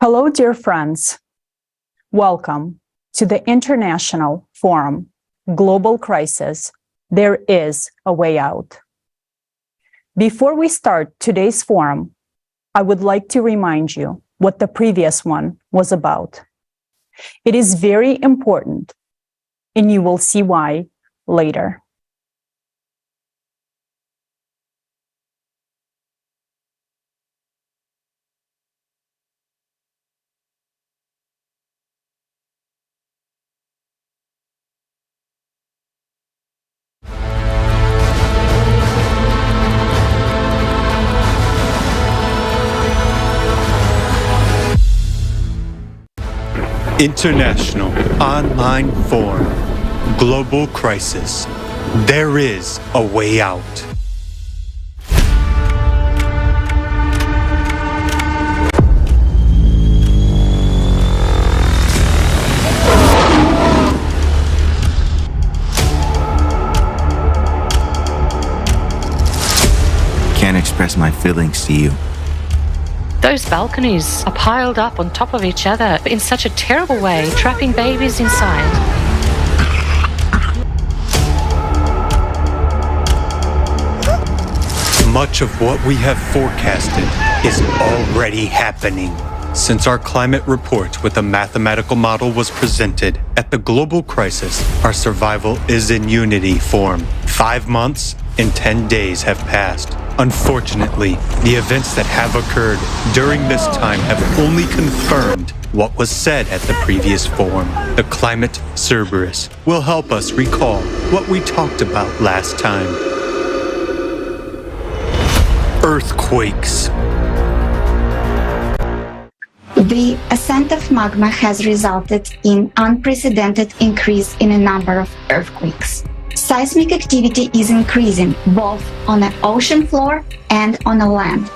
Hello, dear friends. Welcome to the International Forum, Global Crisis, There is a Way Out. Before we start today's forum, I would like to remind you what the previous one was about. It is very important, and you will see why later. International Online Forum, Global Crisis, There is a Way Out. Can't express my feelings to you. Those balconies are piled up on top of each other in such a terrible way, trapping babies inside. Much of what we have forecasted is already happening. Since our climate report with a mathematical model was presented at the global crisis, our survival is in unity form. 5 months and 10 days have passed. Unfortunately, the events that have occurred during this time have only confirmed what was said at the previous forum. The climate Cerberus will help us recall what we talked about last time. Earthquakes. The ascent of magma has resulted in unprecedented increase in a number of earthquakes. Seismic activity is increasing both on the ocean floor and on the land.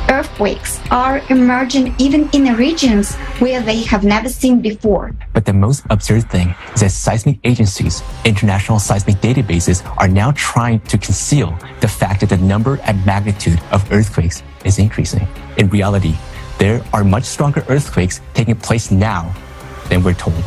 Earthquakes are emerging even in regions where they have never seen before. But the most absurd thing is that seismic agencies, international seismic databases, are now trying to conceal the fact that the number and magnitude of earthquakes is increasing. In reality, there are much stronger earthquakes taking place now than we're told.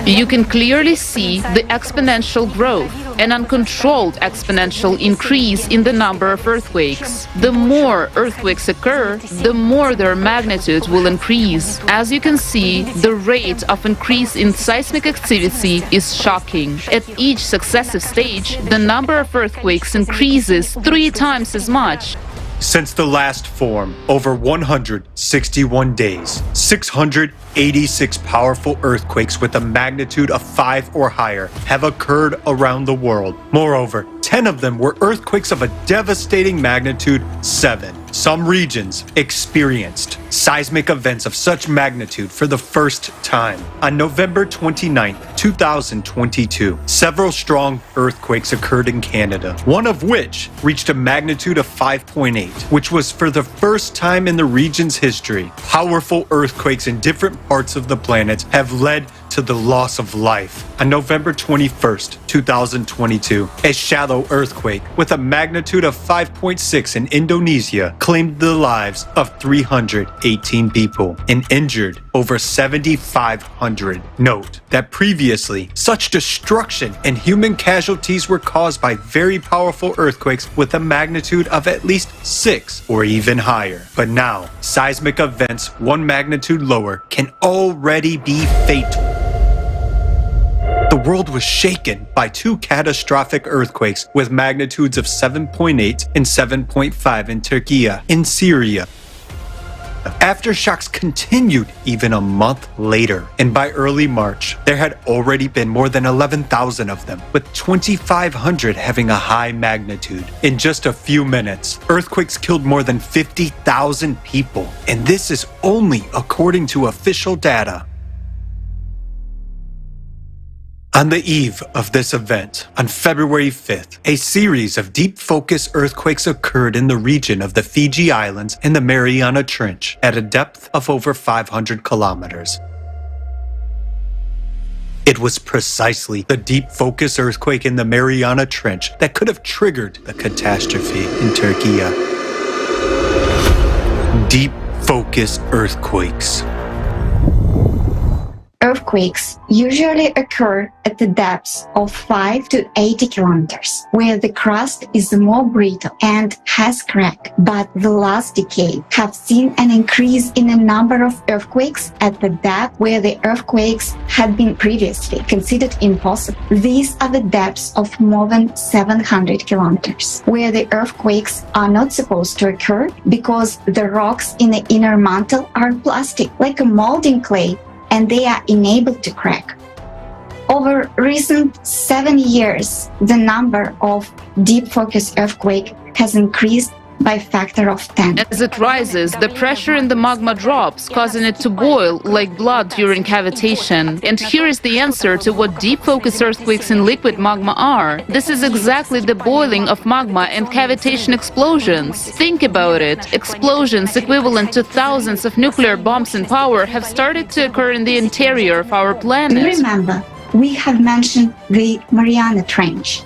You can clearly see the exponential growth, an uncontrolled exponential increase in the number of earthquakes. The more earthquakes occur, the more their magnitude will increase. As you can see, the rate of increase in seismic activity is shocking. At each successive stage, the number of earthquakes increases 3 times as much. Since the last forum, over 161 days, 686 powerful earthquakes with a magnitude of 5 or higher have occurred around the world. Moreover, 10 of them were earthquakes of a devastating magnitude 7. Some regions experienced seismic events of such magnitude for the first time. On November 29, 2022, several strong earthquakes occurred in Canada, one of which reached a magnitude of 5.8, which was for the first time in the region's history. Powerful earthquakes in different parts of the planet have led to the loss of life. On November 21st, 2022, a shallow earthquake with a magnitude of 5.6 in Indonesia claimed the lives of 318 people and injured over 7,500. Note that previously, such destruction and human casualties were caused by very powerful earthquakes with a magnitude of at least 6 or even higher. But now, seismic events 1 magnitude lower can already be fatal. The world was shaken by 2 catastrophic earthquakes with magnitudes of 7.8 and 7.5 in Turkey and Syria. Aftershocks continued even a month later, and by early March, there had already been more than 11,000 of them, with 2,500 having a high magnitude. In just a few minutes, earthquakes killed more than 50,000 people, and this is only according to official data. On the eve of this event, on February 5th, a series of deep focus earthquakes occurred in the region of the Fiji Islands and the Mariana Trench at a depth of over 500 kilometers. It was precisely the deep focus earthquake in the Mariana Trench that could have triggered the catastrophe in Turkey. Deep focus earthquakes. earthquakes usually occur at the depths of 5 to 80 kilometers, where the crust is more brittle and has crack. But the last decade have seen an increase in the number of earthquakes at the depth where the earthquakes had been previously considered impossible. These are the depths of more than 700 kilometers, where the earthquakes are not supposed to occur because the rocks in the inner mantle are plastic, like a molding clay, and they are enabled to crack. Over recent 7 years, the number of deep focus earthquake has increased by a factor of 10. As it rises, the pressure in the magma drops, causing it to boil like blood during cavitation. And here is the answer to what deep focus earthquakes in liquid magma are. This is exactly the boiling of magma and cavitation explosions. Think about it. Explosions equivalent to thousands of nuclear bombs in power have started to occur in the interior of our planet. Remember, we have mentioned the Mariana Trench.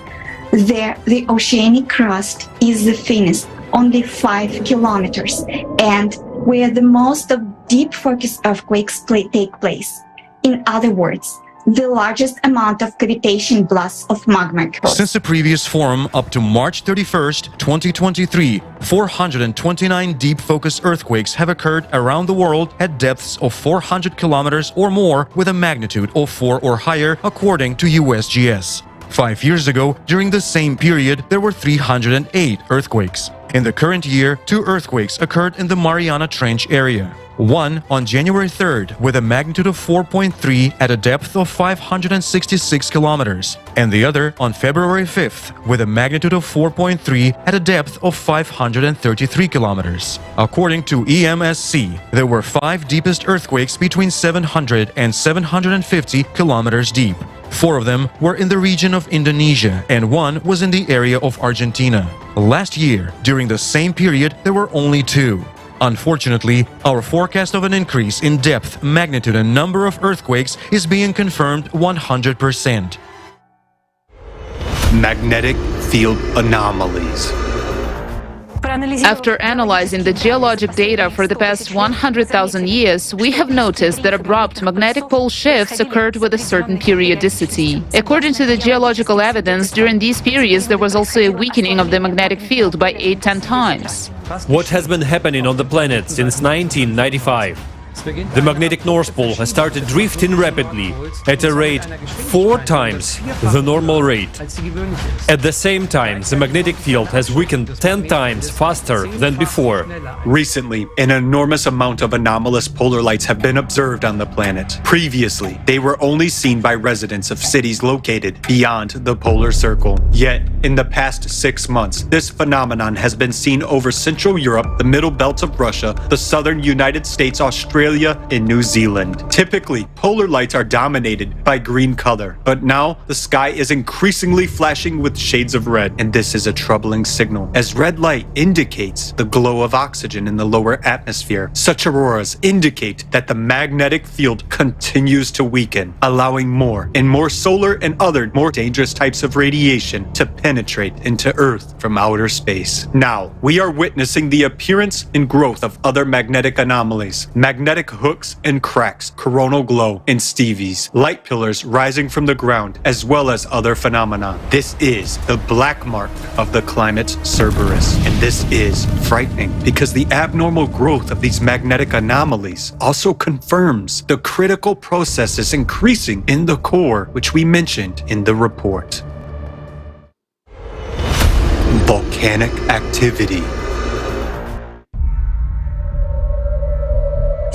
There, the oceanic crust is the thinnest, only 5 kilometers, and where the most of deep focus earthquakes take place. In other words, the largest amount of cavitation blasts of magma occurs. Since the previous forum up to March 31st, 2023, 429 deep focus earthquakes have occurred around the world at depths of 400 kilometers or more with a magnitude of 4 or higher, according to USGS. 5 years ago, during the same period, there were 308 earthquakes. In the current year, 2 earthquakes occurred in the Mariana Trench area. One on January 3rd with a magnitude of 4.3 at a depth of 566 kilometers, and the other on February 5th with a magnitude of 4.3 at a depth of 533 kilometers. According to EMSC, there were 5 deepest earthquakes between 700 and 750 kilometers deep. 4 of them were in the region of Indonesia, and 1 was in the area of Argentina. Last year, during the same period, there were only 2. Unfortunately, our forecast of an increase in depth, magnitude, and number of earthquakes is being confirmed 100%. Magnetic field anomalies. After analyzing the geologic data for the past 100,000 years, we have noticed that abrupt magnetic pole shifts occurred with a certain periodicity. According to the geological evidence, during these periods there was also a weakening of the magnetic field by 8-10 times. What has been happening on the planet since 1995? The magnetic North Pole has started drifting rapidly at a rate 4 times the normal rate. At the same time, the magnetic field has weakened 10 times faster than before. Recently, an enormous amount of anomalous polar lights have been observed on the planet. Previously, they were only seen by residents of cities located beyond the polar circle. Yet, in the past 6 months, this phenomenon has been seen over Central Europe, the middle belts of Russia, the southern United States, Australia, and New Zealand. Typically, polar lights are dominated by green color, but now the sky is increasingly flashing with shades of red, and this is a troubling signal, as red light indicates the glow of oxygen in the lower atmosphere. Such auroras indicate that the magnetic field continues to weaken, allowing more and more solar and other more dangerous types of radiation to penetrate into Earth from outer space. Now, we are witnessing the appearance and growth of other magnetic anomalies. Magnetic hooks and cracks, coronal glow, and Stevies, light pillars rising from the ground, as well as other phenomena. This is the black mark of the climate's Cerberus, and this is frightening because the abnormal growth of these magnetic anomalies also confirms the critical processes increasing in the core, which we mentioned in the report. Volcanic activity.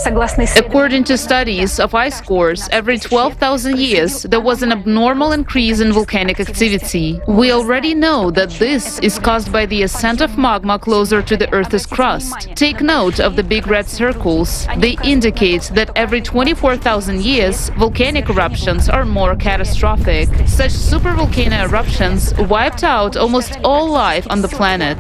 According to studies of ice cores, every 12,000 years there was an abnormal increase in volcanic activity. We already know that this is caused by the ascent of magma closer to the Earth's crust. Take note of the big red circles. They indicate that every 24,000 years volcanic eruptions are more catastrophic. Such supervolcano eruptions wiped out almost all life on the planet.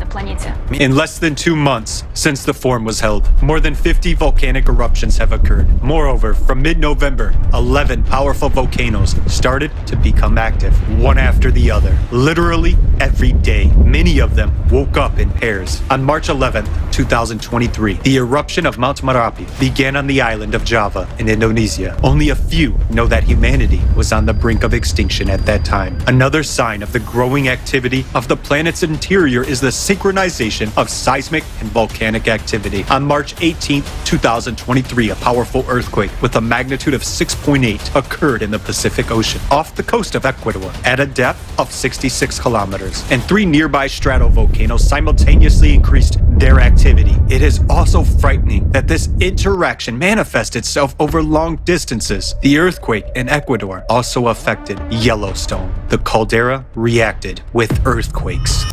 In less than 2 months since the forum was held, more than 50 volcanic eruptions eruptions have occurred. Moreover, from mid-November, 11 powerful volcanoes started to become active, one after the other. Literally every day, many of them woke up in pairs. On March 11, 2023, the eruption of Mount Merapi began on the island of Java in Indonesia. Only a few know that humanity was on the brink of extinction at that time. Another sign of the growing activity of the planet's interior is the synchronization of seismic and volcanic activity. On March 18, 2023, a powerful earthquake with a magnitude of 6.8 occurred in the Pacific Ocean, off the coast of Ecuador, at a depth of 66 kilometers, and 3 nearby stratovolcanoes simultaneously increased their activity. It is also frightening that this interaction manifests itself over long distances. The earthquake in Ecuador also affected Yellowstone. The caldera reacted with earthquakes.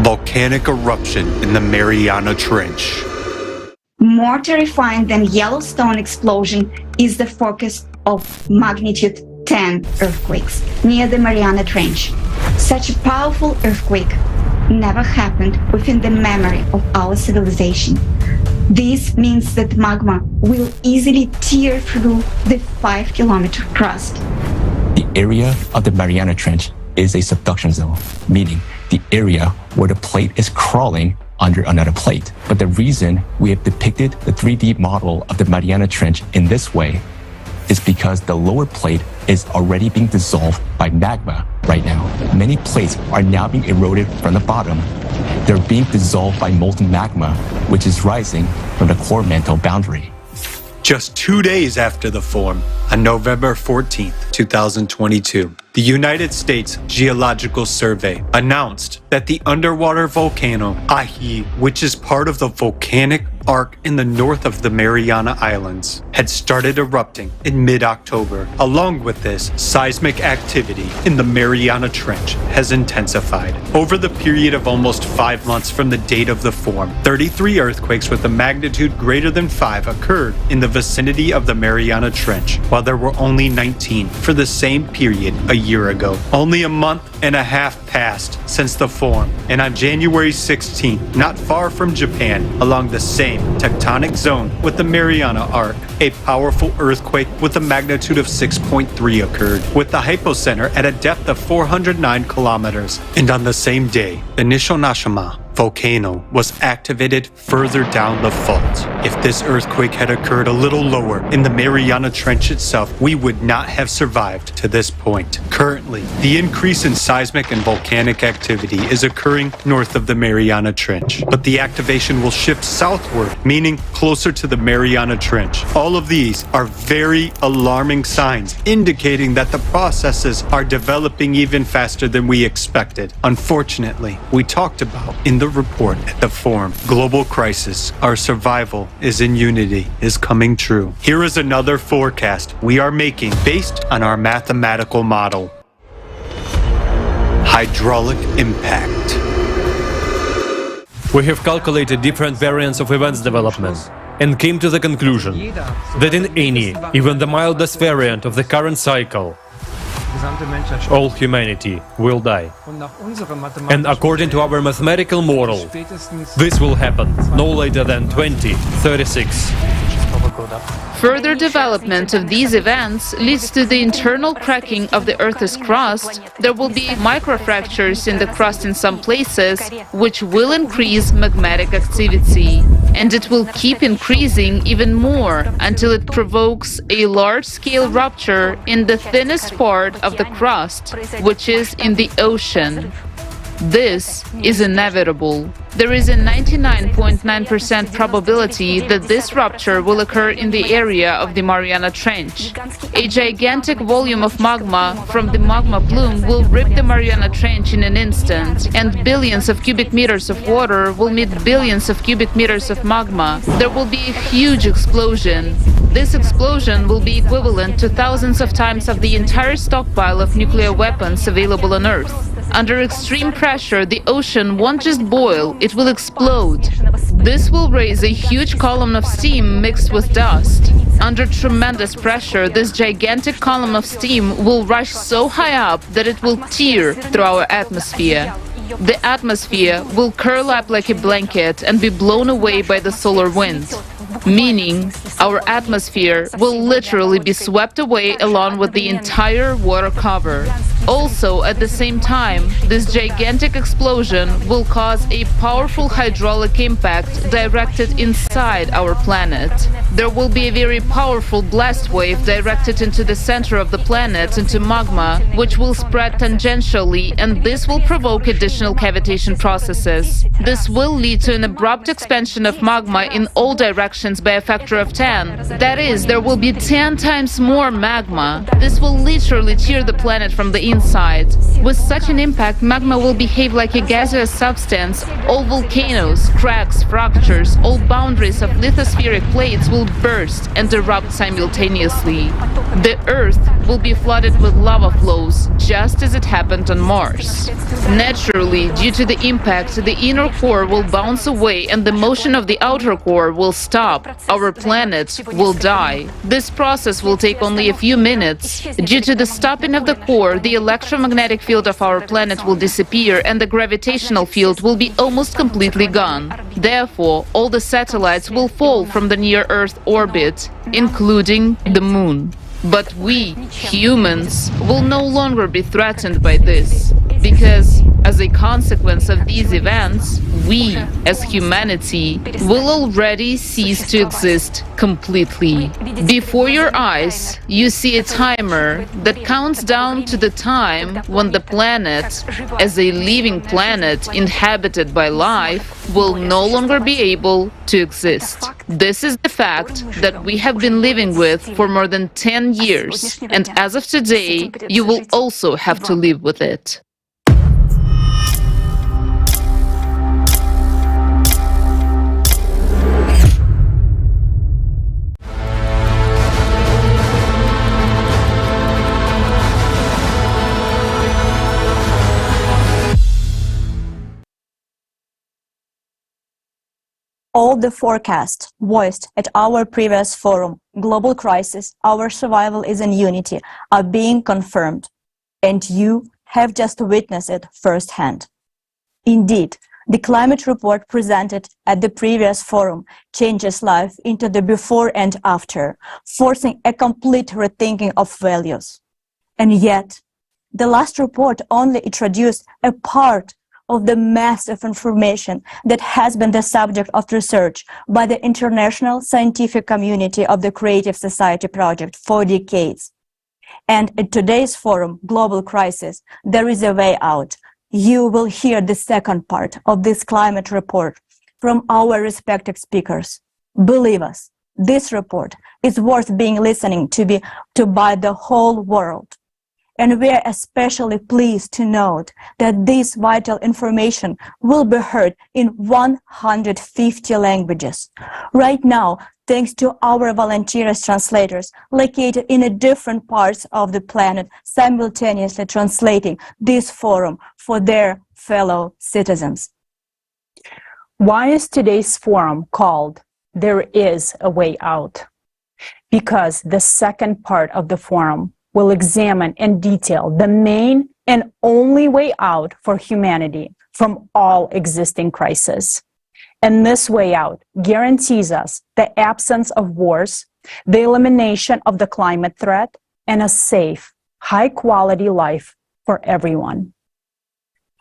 Volcanic eruption in the Mariana Trench. More terrifying than Yellowstone explosion is the focus of magnitude 10 earthquakes near the Mariana Trench. Such a powerful earthquake never happened within the memory of our civilization. This means that magma will easily tear through the 5-kilometer crust. The area of the Mariana Trench is a subduction zone, meaning the area where the plate is crawling under another plate. But the reason we have depicted the 3D model of the Mariana Trench in this way is because the lower plate is already being dissolved by magma right now. Many plates are now being eroded from the bottom. They're being dissolved by molten magma, which is rising from the core mantle boundary. Just 2 days after the form, on November 14, 2022, the United States Geological Survey announced that the underwater volcano Ahi, which is part of the volcanic arc in the north of the Mariana Islands, had started erupting in mid-October. Along with this, seismic activity in the Mariana Trench has intensified. Over the period of almost 5 months from the date of the form, 33 earthquakes with a magnitude greater than 5 occurred in the vicinity of the Mariana Trench, while there were only 19 for the same period a year ago. Only a month and a half passed since the form, and on January 16, not far from Japan, along the same tectonic zone with the Mariana Arc, a powerful earthquake with a magnitude of 6.3 occurred, with the hypocenter at a depth of 409 kilometers. And on the same day, the Nishonashima volcano was activated further down the fault. If this earthquake had occurred a little lower in the Mariana Trench itself, we would not have survived to this point. Currently, the increase in seismic and volcanic activity is occurring north of the Mariana Trench, but the activation will shift southward, meaning closer to the Mariana Trench. All of these are very alarming signs, indicating that the processes are developing even faster than we expected. Unfortunately, we talked about in the report at the forum, global crisis, our survival is in unity, is coming true. Here is another forecast we are making based on our mathematical model. Hydraulic impact. We have calculated different variants of events development and came to the conclusion that in any, even the mildest variant of the current cycle, all humanity will die. And according to our mathematical model, this will happen no later than 2036. Further development of these events leads to the internal cracking of the Earth's crust. There will be microfractures in the crust in some places, which will increase magmatic activity. And it will keep increasing even more until it provokes a large-scale rupture in the thinnest part of the crust, which is in the ocean. This is inevitable. There is a 99.9% probability that this rupture will occur in the area of the Mariana Trench. A gigantic volume of magma from the magma plume will rip the Mariana Trench in an instant, and billions of cubic meters of water will meet billions of cubic meters of magma. There will be a huge explosion. This explosion will be equivalent to thousands of times of the entire stockpile of nuclear weapons available on Earth. Under extreme pressure, the ocean won't just boil, it will explode. This will raise a huge column of steam mixed with dust. Under tremendous pressure, this gigantic column of steam will rush so high up that it will tear through our atmosphere. The atmosphere will curl up like a blanket and be blown away by the solar wind, meaning our atmosphere will literally be swept away along with the entire water cover. Also, at the same time, this gigantic explosion will cause a powerful hydraulic impact directed inside our planet. There will be a very powerful blast wave directed into the center of the planet, into magma, which will spread tangentially, and this will provoke additional cavitation processes. This will lead to an abrupt expansion of magma in all directions by a factor of 10. That is, there will be 10 times more magma. This will literally tear the planet from the inside. With such an impact, magma will behave like a gaseous substance. All volcanoes, cracks, fractures, all boundaries of lithospheric plates will burst and erupt simultaneously. The Earth will be flooded with lava flows, just as it happened on Mars. Naturally, due to the impact, the inner core will bounce away and the motion of the outer core will stop. Our planet will die. This process will take only a few minutes. Due to the stopping of the core, the electromagnetic field of our planet will disappear and the gravitational field will be almost completely gone. Therefore, all the satellites will fall from the near-Earth orbit, including the Moon. But we, humans, will no longer be threatened by this, because as a consequence of these events, we, as humanity, will already cease to exist completely. Before your eyes, you see a timer that counts down to the time when the planet, as a living planet inhabited by life, will no longer be able to exist. This is the fact that we have been living with for more than 10 years, and as of today, you will also have to live with it. All the forecasts voiced at our previous forum, Global Crisis, Our Survival is in Unity, are being confirmed, and you have just witnessed it firsthand. Indeed, the climate report presented at the previous forum changes life into the before and after, forcing a complete rethinking of values. And yet, the last report only introduced a part of the massive information that has been the subject of research by the international scientific community of the Creative Society Project for decades. And at today's forum, Global Crisis, there is a way out. You will hear the second part of this climate report from our respected speakers. Believe us, this report is worth being listening to by the whole world. And we are especially pleased to note that this vital information will be heard in 150 languages. Right now, thanks to our volunteers translators located in different parts of the planet, simultaneously translating this forum for their fellow citizens. Why is today's forum called There Is a Way Out? Because the second part of the forum will examine in detail the main and only way out for humanity from all existing crises. And this way out guarantees us the absence of wars, the elimination of the climate threat, and a safe, high-quality life for everyone.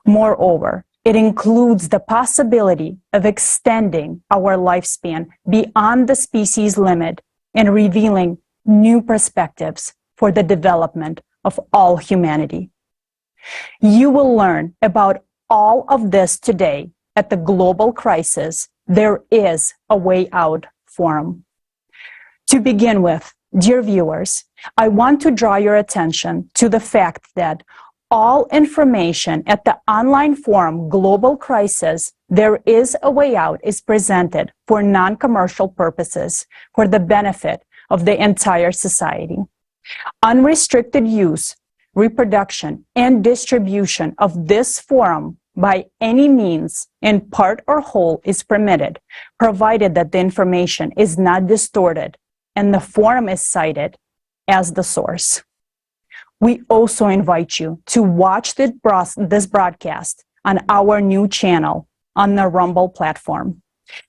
Moreover, it includes the possibility of extending our lifespan beyond the species limit and revealing new perspectives for the development of all humanity. You will learn about all of this today at the Global Crisis There Is a Way Out forum. To begin with, dear viewers, I want to draw your attention to the fact that all information at the online forum Global Crisis There Is a Way Out is presented for non-commercial purposes for the benefit of the entire society. Unrestricted use, reproduction, and distribution of this forum by any means, in part or whole, is permitted, provided that the information is not distorted and the forum is cited as the source. We also invite you to watch this broadcast on our new channel on the Rumble platform.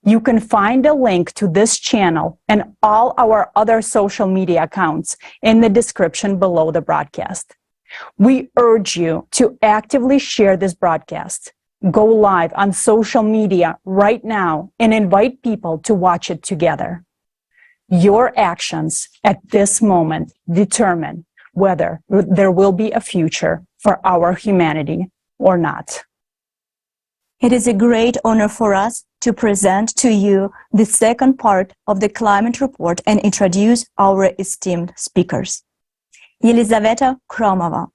You can find a link to this channel and all our other social media accounts in the description below the broadcast. We urge you to actively share this broadcast. Go live on social media right now and invite people to watch it together. Your actions at this moment determine whether there will be a future for our humanity or not. It is a great honor for us to present to you the second part of the climate report and introduce our esteemed speakers. Елизавета Kromova,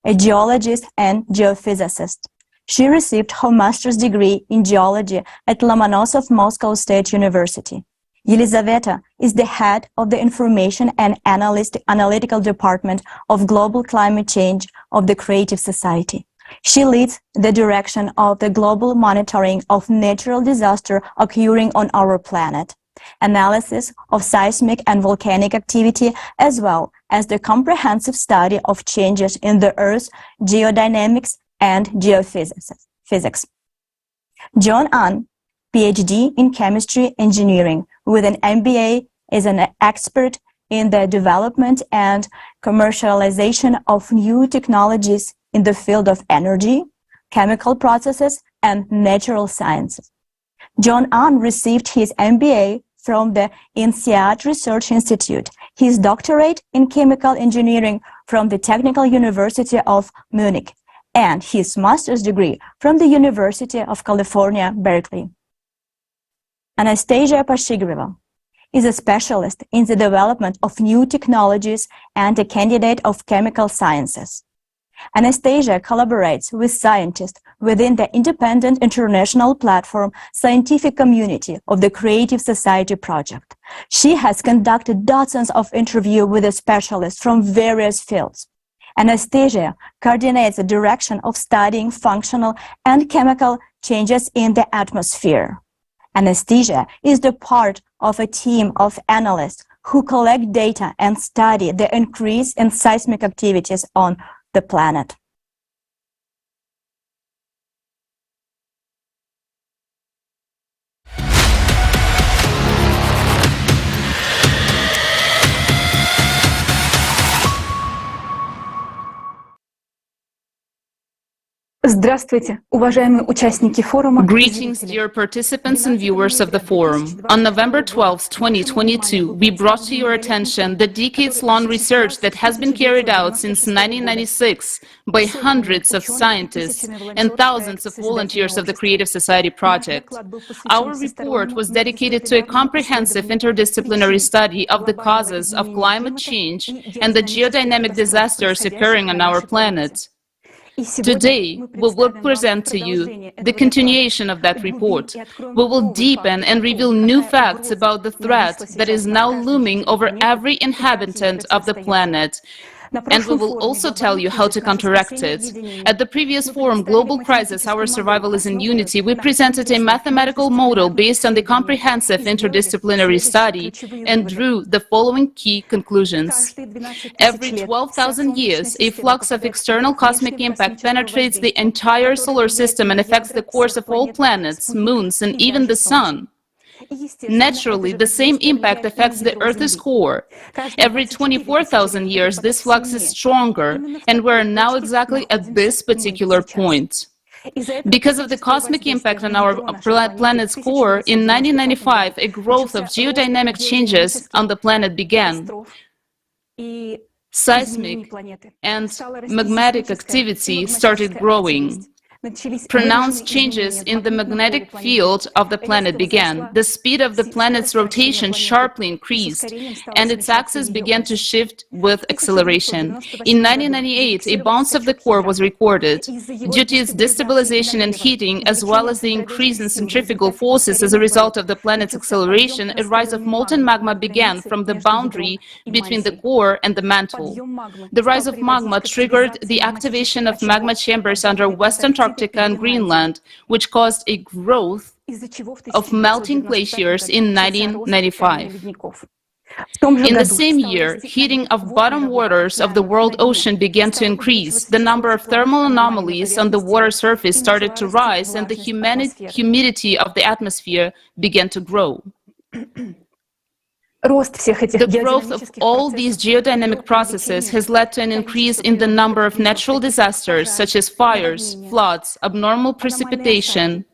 a geologist and geophysicist. She received her master's degree in geology at Lomonosov Moscow State University. Елизавета is the head of the Information and Analytical Department of Global Climate Change of the Creative Society. She leads the direction of the global monitoring of natural disaster occurring on our planet, analysis of seismic and volcanic activity, as well as the comprehensive study of changes in the Earth's geodynamics and geophysics. John An, PhD in chemistry engineering with an MBA, is an expert in the development and commercialization of new technologies in the field of energy, chemical processes, and natural sciences. John An received his MBA from the INSEAD Research Institute, his doctorate in chemical engineering from the Technical University of Munich, and his master's degree from the University of California, Berkeley. Anastasia Pashigrieva is a specialist in the development of new technologies and a candidate of chemical sciences. Anastasia collaborates with scientists within the independent international platform Scientific Community of the Creative Society Project. She has conducted dozens of interviews with specialists from various fields. Anastasia coordinates the direction of studying functional and chemical changes in the atmosphere. Anastasia is the part of a team of analysts who collect data and study the increase in seismic activities on the planet. Здравствуйте, уважаемые участники форума. Greetings, dear participants and viewers of the forum. On November 12, 2022, we brought to your attention the decades-long research that has been carried out since 1996 by hundreds of scientists and thousands of volunteers of the Creative Society Project. Our report was dedicated to a comprehensive interdisciplinary study of the causes of climate change and the geodynamic disasters occurring on our planet. Today, we will present to you the continuation of that report. We will deepen and reveal new facts about the threat that is now looming over every inhabitant of the planet. And we will also tell you how to counteract it. At the previous forum, Global Crisis, Our Survival is in Unity, we presented a mathematical model based on the comprehensive interdisciplinary study and drew the following key conclusions. Every 12,000 years, a flux of external cosmic impact penetrates the entire solar system and affects the course of all planets, moons, and even the Sun. Naturally, the same impact affects the Earth's core. Every 24,000 years, this flux is stronger, and we're now exactly at this particular point. Because of the cosmic impact on our planet's core, in 1995, a growth of geodynamic changes on the planet began. Seismic and magmatic activity started growing. Pronounced changes in the magnetic field of the planet began. The speed of the planet's rotation sharply increased, and its axis began to shift with acceleration. In 1998, a bounce of the core was recorded. Due to its destabilization and heating, as well as the increase in centrifugal forces as a result of the planet's acceleration, a rise of molten magma began from the boundary between the core and the mantle. The rise of magma triggered the activation of magma chambers under Western Antarctica and Greenland, which caused a growth of melting glaciers in 1995. In the same year, heating of bottom waters of the world ocean began to increase. The number of thermal anomalies on the water surface started to rise, and the humidity of the atmosphere began to grow. The growth of all these geodynamic processes has led to an increase in the number of natural disasters, such as fires, floods, abnormal precipitation,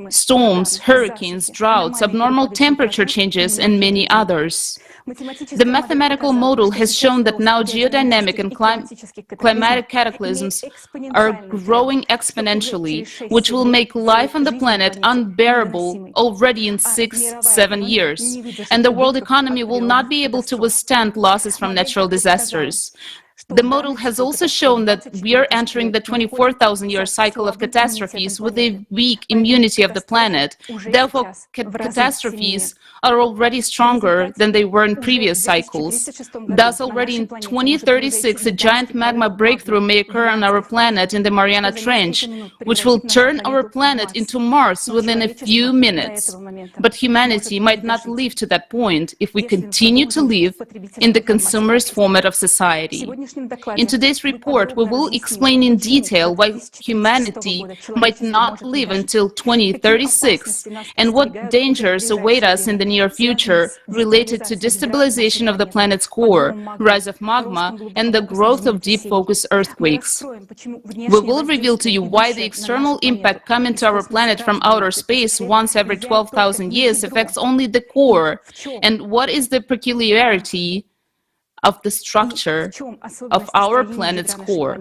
storms, hurricanes, droughts, abnormal temperature changes, and many others. The mathematical model has shown that now geodynamic and climatic cataclysms are growing exponentially, which will make life on the planet unbearable already in 6-7 years. And the world economy will not be able to withstand losses from natural disasters. The model has also shown that we are entering the 24,000-year cycle of catastrophes with a weak immunity of the planet. Therefore, catastrophes are already stronger than they were in previous cycles. Thus, already in 2036, a giant magma breakthrough may occur on our planet in the Mariana Trench, which will turn our planet into Mars within a few minutes. But humanity might not live to that point if we continue to live in the consumerist format of society. In today's report, we will explain in detail why humanity might not live until 2036 and what dangers await us in the near future related to destabilization of the planet's core, rise of magma, and the growth of deep focus earthquakes. We will reveal to you why the external impact coming to our planet from outer space once every 12,000 years affects only the core, and what is the peculiarity of the structure of our planet's core.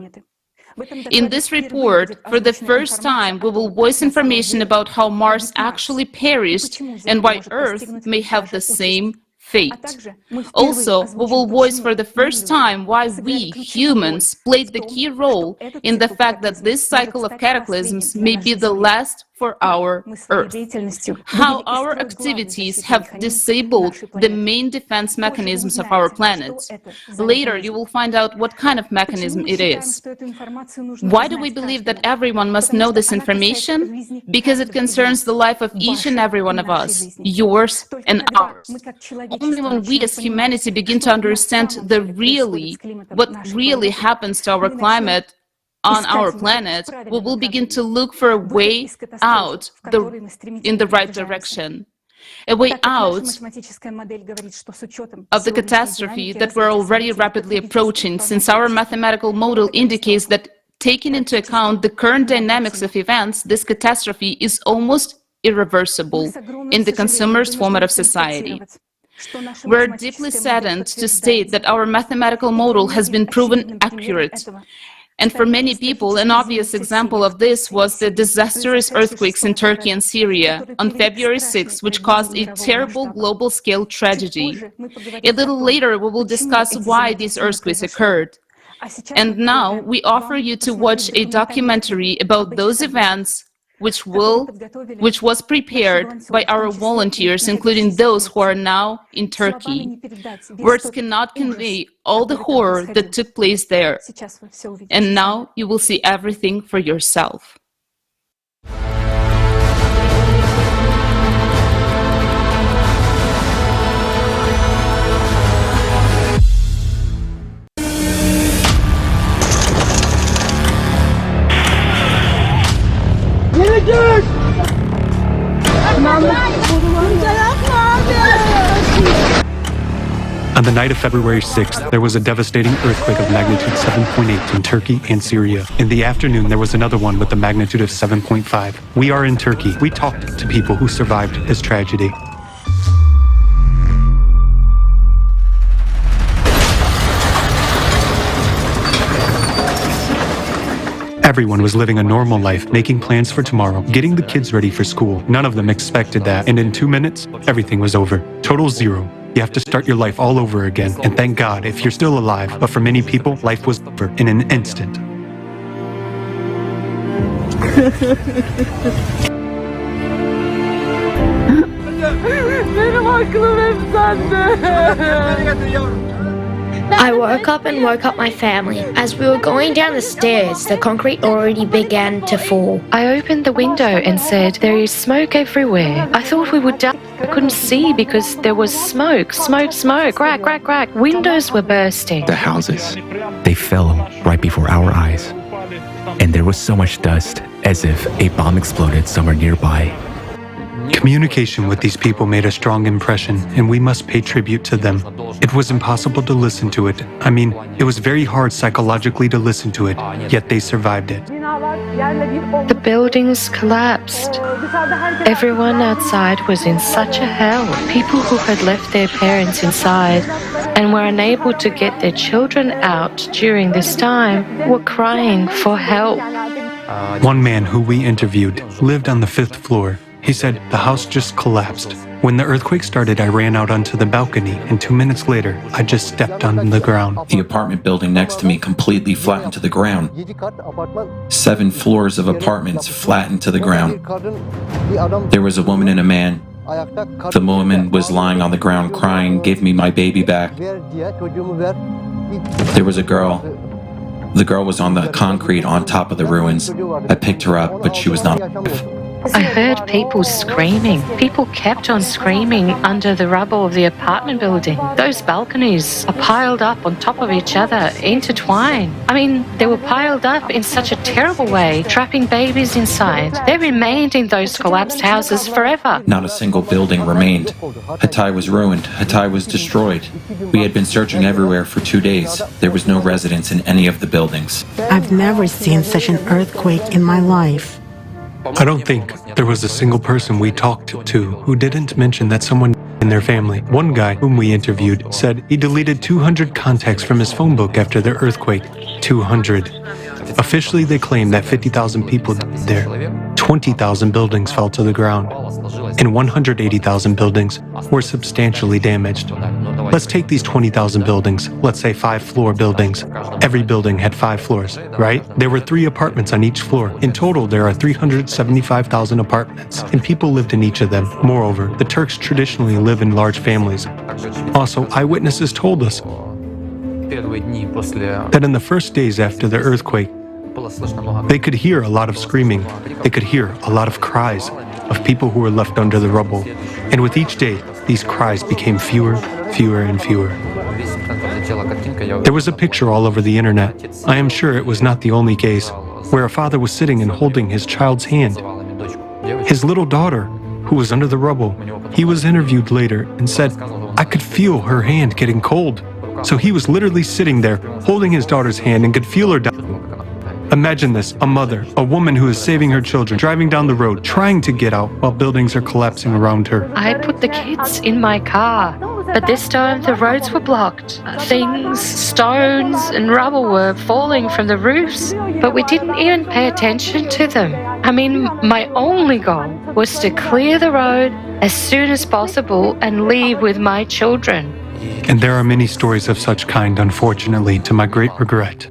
In this report, for the first time, we will voice information about how Mars actually perished and why Earth may have the same fate. Also, we will voice for the first time why we, humans, played the key role in the fact that this cycle of cataclysms may be the last for our Earth. How our activities have disabled the main defense mechanisms of our planet. Later, you will find out what kind of mechanism it is. Why do we believe that everyone must know this information? Because it concerns the life of each and every one of us, yours and ours. Only when we as humanity begin to understand what really happens to our climate on our planet, we will begin to look for a way out in the right direction. A way out of the catastrophe that we're already rapidly approaching, since our mathematical model indicates that taking into account the current dynamics of events, this catastrophe is almost irreversible in the consumerist format of society. We're deeply saddened to state that our mathematical model has been proven accurate. And for many people, an obvious example of this was the disastrous earthquakes in Turkey and Syria on February 6, which caused a terrible global-scale tragedy. A little later, we will discuss why these earthquakes occurred. And now, we offer you to watch a documentary about those events which was prepared by our volunteers, including those who are now in Turkey. Words cannot convey all the horror that took place there. And now you will see everything for yourself. On the night of February 6th, there was a devastating earthquake of magnitude 7.8 in Turkey and Syria. In the afternoon, there was another one with a magnitude of 7.5. We are in Turkey. We talked to people who survived this tragedy. Everyone was living a normal life, making plans for tomorrow, getting the kids ready for school. None of them expected that, and in 2 minutes, everything was over. Total zero. You have to start your life all over again, and thank God if you're still alive. But for many people, life was over in an instant. I woke up and woke up my family. As we were going down the stairs, the concrete already began to fall. I opened the window and said, "There is smoke everywhere." I thought we would die. I couldn't see because there was smoke, crack, crack, crack. Windows were bursting. The houses, they fell right before our eyes. And there was so much dust, as if a bomb exploded somewhere nearby. Communication with these people made a strong impression, and we must pay tribute to them. It was impossible to listen to it. I mean, it was very hard psychologically to listen to it, yet they survived it. The buildings collapsed. Everyone outside was in such a hell. People who had left their parents inside and were unable to get their children out during this time were crying for help. One man who we interviewed lived on the 5th floor. He said the house just collapsed. When the earthquake started, I ran out onto the balcony, and 2 minutes later, I just stepped on the ground. The apartment building next to me completely flattened to the ground. 7 floors of apartments flattened to the ground. There was a woman and a man. The woman was lying on the ground crying, "Give me my baby back." There was a girl. The girl was on the concrete on top of the ruins. I picked her up, but she was not alive. I heard people screaming. People kept on screaming under the rubble of the apartment building. Those balconies are piled up on top of each other, intertwined. I mean, they were piled up in such a terrible way, trapping babies inside. They remained in those collapsed houses forever. Not a single building remained. Hatay was ruined. Hatay was destroyed. We had been searching everywhere for 2 days. There was no residents in any of the buildings. I've never seen such an earthquake in my life. I don't think there was a single person we talked to who didn't mention that someone in their family. One guy whom we interviewed said he deleted 200 contacts from his phone book after the earthquake. 200. Officially, they claim that 50,000 people died there. 20,000 buildings fell to the ground, and 180,000 buildings were substantially damaged. Let's take these 20,000 buildings, let's say 5-floor buildings. Every building had 5 floors, right? There were 3 apartments on each floor. In total, there are 375,000 apartments, and people lived in each of them. Moreover, the Turks traditionally live in large families. Also, eyewitnesses told us that in the first days after the earthquake, they could hear a lot of screaming. They could hear a lot of cries of people who were left under the rubble. And with each day, these cries became fewer, and fewer. There was a picture all over the internet. I am sure it was not the only case, where a father was sitting and holding his child's hand. His little daughter, who was under the rubble, he was interviewed later and said, "I could feel her hand getting cold." So he was literally sitting there, holding his daughter's hand and could feel her down. Imagine this, a mother, a woman who is saving her children, driving down the road, trying to get out while buildings are collapsing around her. I put the kids in my car, but this time the roads were blocked. Things, stones and rubble were falling from the roofs, but we didn't even pay attention to them. I mean, my only goal was to clear the road as soon as possible and leave with my children. And there are many stories of such kind, unfortunately, to my great regret.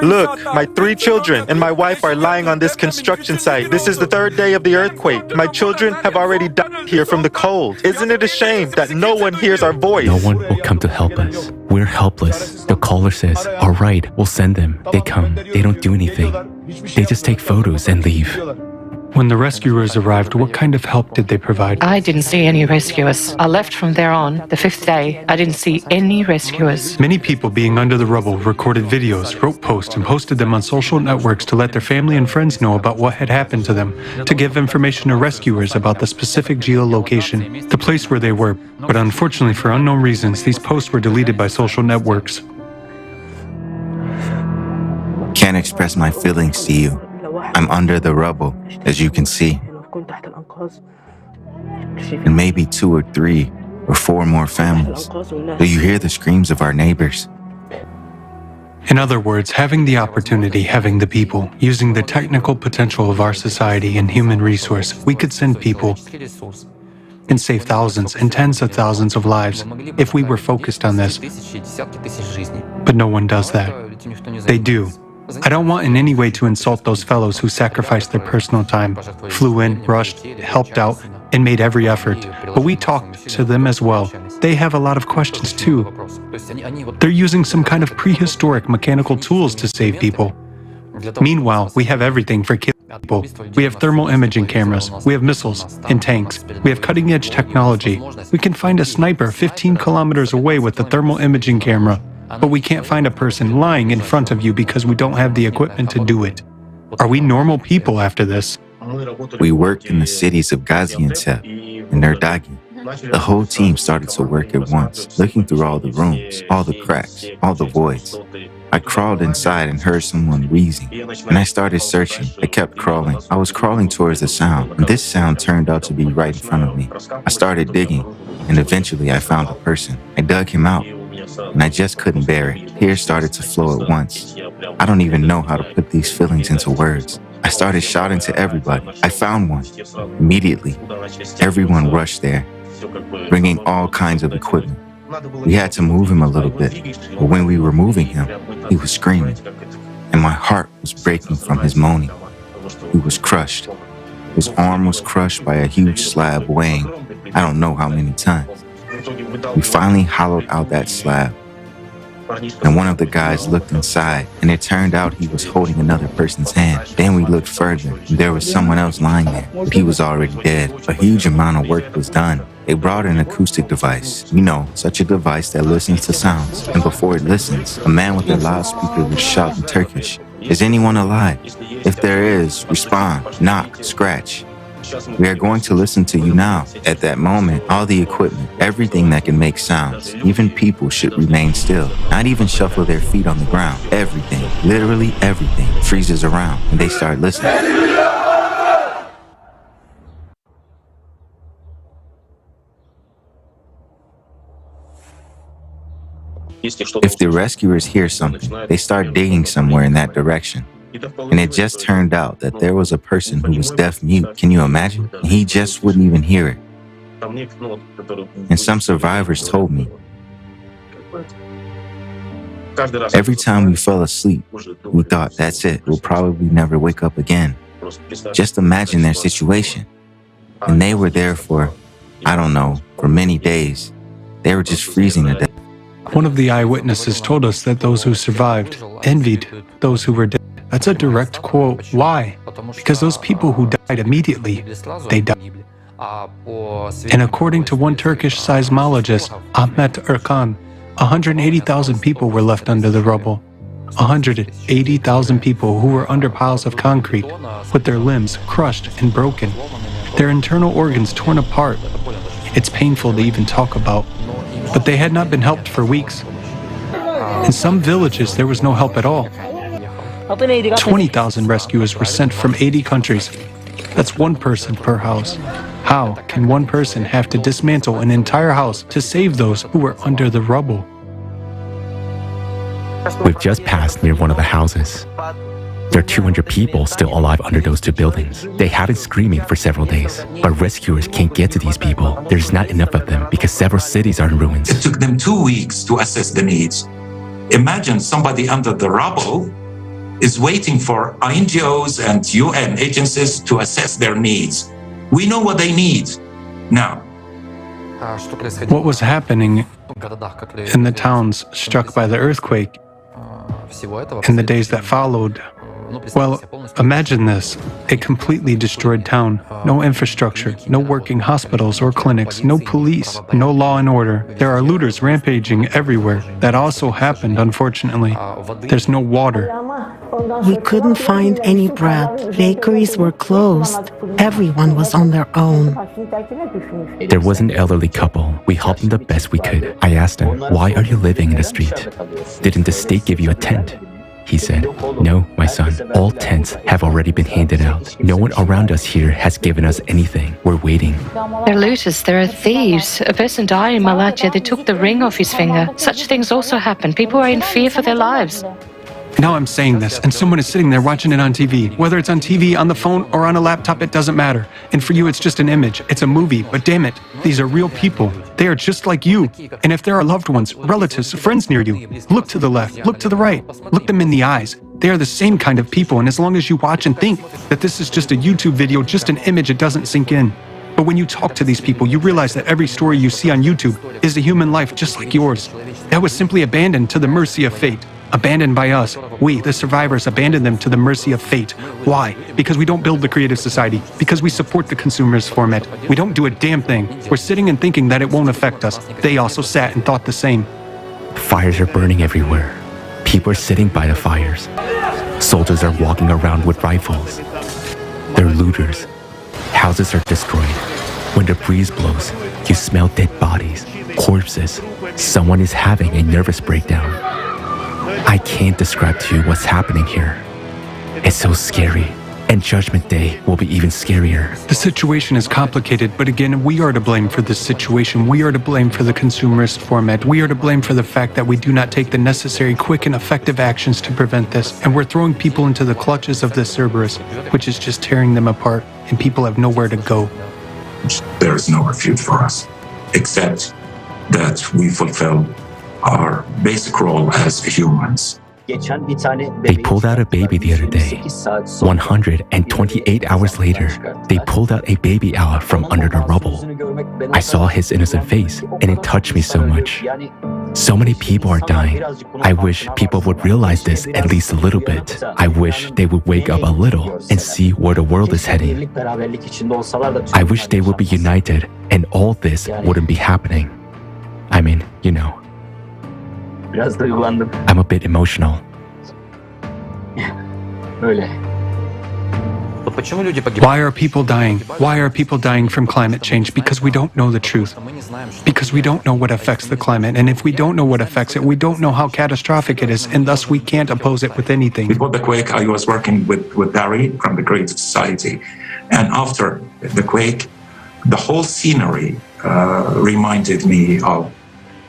Look, my 3 children and my wife are lying on this construction site. This is the 3rd day of the earthquake. My children have already died here from the cold. Isn't it a shame that no one hears our voice? No one will come to help us. We're helpless. The caller says, "All right, we'll send them." They come. They don't do anything. They just take photos and leave. When the rescuers arrived, what kind of help did they provide? I didn't see any rescuers. I left from there on, the 5th day. I didn't see any rescuers. Many people being under the rubble recorded videos, wrote posts, and posted them on social networks to let their family and friends know about what had happened to them, to give information to rescuers about the specific geolocation, the place where they were. But unfortunately, for unknown reasons, these posts were deleted by social networks. Can't express my feelings to you. I'm under the rubble, as you can see. And maybe 2 or 3 or 4 more families. Do you hear the screams of our neighbors? In other words, having the opportunity, having the people, using the technical potential of our society and human resource, we could send people and save thousands and tens of thousands of lives if we were focused on this. But no one does that. They do. I don't want in any way to insult those fellows who sacrificed their personal time, flew in, rushed, helped out, and made every effort. But we talked to them as well. They have a lot of questions too. They're using some kind of prehistoric mechanical tools to save people. Meanwhile, we have everything for killing. people. We have thermal imaging cameras. We have missiles and tanks. We have cutting-edge technology. We can find a sniper 15 kilometers away with a thermal imaging camera, but we can't find a person lying in front of you because we don't have the equipment to do it. Are we normal people after this? We worked in the cities of Gaziantep and Erdagi. The whole team started to work at once, looking through all the rooms, all the cracks, all the voids. I crawled inside and heard someone wheezing, and I started searching. I kept crawling. I was crawling towards the sound, and this sound turned out to be right in front of me. I started digging, and eventually I found a person. I dug him out, and I just couldn't bear it. Tears started to flow at once. I don't even know how to put these feelings into words. I started shouting to everybody. I found one. Immediately, everyone rushed there, bringing all kinds of equipment. We had to move him a little bit, but when we were moving him, he was screaming, and my heart was breaking from his moaning. He was crushed. His arm was crushed by a huge slab weighing I don't know how many tons. We finally hollowed out that slab, and one of the guys looked inside, and it turned out he was holding another person's hand. Then we looked further, and there was someone else lying there, but he was already dead. A huge amount of work was done. They brought an acoustic device, such a device that listens to sounds, and before it listens, a man with a loudspeaker would shout in Turkish, "Is anyone alive? If there is, respond, knock, scratch. We are going to listen to you now." At that moment, all the equipment, everything that can make sounds, even people should remain still, not even shuffle their feet on the ground. Everything, literally everything, freezes around, and they start listening. If the rescuers hear something, they start digging somewhere in that direction. And it just turned out that there was a person who was deaf-mute. Can you imagine? He just wouldn't even hear it. And some survivors told me, every time we fell asleep, we thought, that's it, we'll probably never wake up again. Just imagine their situation. And they were there for, I don't know, for many days. They were just freezing to death. One of the eyewitnesses told us that those who survived envied those who were dead. That's a direct quote. Why? Because those people who died immediately, they died. And according to one Turkish seismologist, Ahmet Erkan, 180,000 people were left under the rubble. 180,000 people who were under piles of concrete, with their limbs crushed and broken, their internal organs torn apart. It's painful to even talk about, but they had not been helped for weeks. In some villages, there was no help at all. 20,000 rescuers were sent from 80 countries. That's one person per house. How can one person have to dismantle an entire house to save those who were under the rubble? We've just passed near one of the houses. There are 200 people still alive under those two buildings. They have been screaming for several days, but rescuers can't get to these people. There's not enough of them because several cities are in ruins. It took them 2 weeks to assess the needs. Imagine somebody under the rubble is waiting for NGOs and UN agencies to assess their needs. We know what they need now. What was happening in the towns struck by the earthquake in the days that followed? Well, imagine this. A completely destroyed town. No infrastructure, no working hospitals or clinics, no police, no law and order. There are looters rampaging everywhere. That also happened, unfortunately. There's no water. We couldn't find any bread. Bakeries were closed. Everyone was on their own. There was an elderly couple. We helped them the best we could. I asked him, why are you living in the street? Didn't the state give you a tent? He said, no, my son, all tents have already been handed out. No one around us here has given us anything. We're waiting. They're looters, there are thieves. A person died in Malatya, they took the ring off his finger. Such things also happen. People are in fear for their lives. Now I'm saying this, and someone is sitting there watching it on TV. Whether it's on TV, on the phone, or on a laptop, it doesn't matter. And for you, it's just an image. It's a movie, but damn it, these are real people. They are just like you. And if there are loved ones, relatives, friends near you, look to the left, look to the right, look them in the eyes. They are the same kind of people, and as long as you watch and think that this is just a YouTube video, just an image, it doesn't sink in. But when you talk to these people, you realize that every story you see on YouTube is a human life just like yours. That was simply abandoned to the mercy of fate. Abandoned by us. We, the survivors, abandoned them to the mercy of fate. Why? Because we don't build the creative society. Because we support the consumerist format. We don't do a damn thing. We're sitting and thinking that it won't affect us. They also sat and thought the same. Fires are burning everywhere. People are sitting by the fires. Soldiers are walking around with rifles. They're looters. Houses are destroyed. When the breeze blows, you smell dead bodies, corpses. Someone is having a nervous breakdown. I can't describe to you what's happening here. It's so scary, and Judgment Day will be even scarier. The situation is complicated, but again, we are to blame for this situation. We are to blame for the consumerist format. We are to blame for the fact that we do not take the necessary, quick, and effective actions to prevent this. And we're throwing people into the clutches of the Cerberus, which is just tearing them apart, and people have nowhere to go. There is no refuge for us, except that we fulfill our basic role as humans. They pulled out a baby the other day. 128 hours later, they pulled out a baby out from under the rubble. I saw his innocent face, and it touched me so much. So many people are dying. I wish people would realize this at least a little bit. I wish they would wake up a little and see where the world is heading. I wish they would be united and all this wouldn't be happening. I mean, you know. I'm a bit emotional. Why are people dying? Why are people dying from climate change? Because we don't know the truth. Because we don't know what affects the climate. And if we don't know what affects it, we don't know how catastrophic it is, and thus we can't oppose it with anything. Before the quake, I was working with Barry from the Creative Society. And after the quake, the whole scenery reminded me of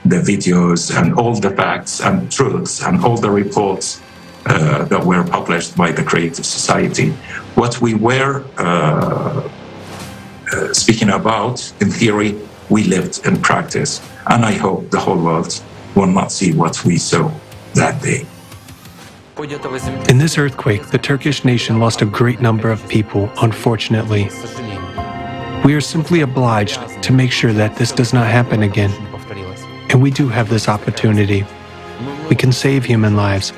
the videos and all the facts and truths and all the reports that were published by the Creative Society. What we were speaking about, in theory, we lived in practice. And I hope the whole world will not see what we saw that day. In this earthquake, the Turkish nation lost a great number of people, unfortunately. We are simply obliged to make sure that this does not happen again. And we do have this opportunity. We can save human lives.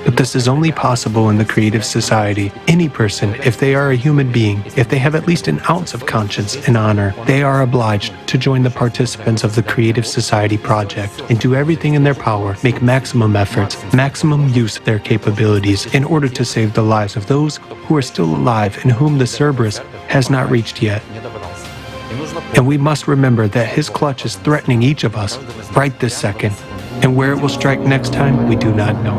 But this is only possible in the creative society. Any person, if they are a human being, if they have at least an ounce of conscience and honor, they are obliged to join the participants of the Creative Society project and do everything in their power, make maximum efforts, maximum use of their capabilities in order to save the lives of those who are still alive and whom the Cerberus has not reached yet. And we must remember that his clutch is threatening each of us right this second, and where it will strike next time, we do not know.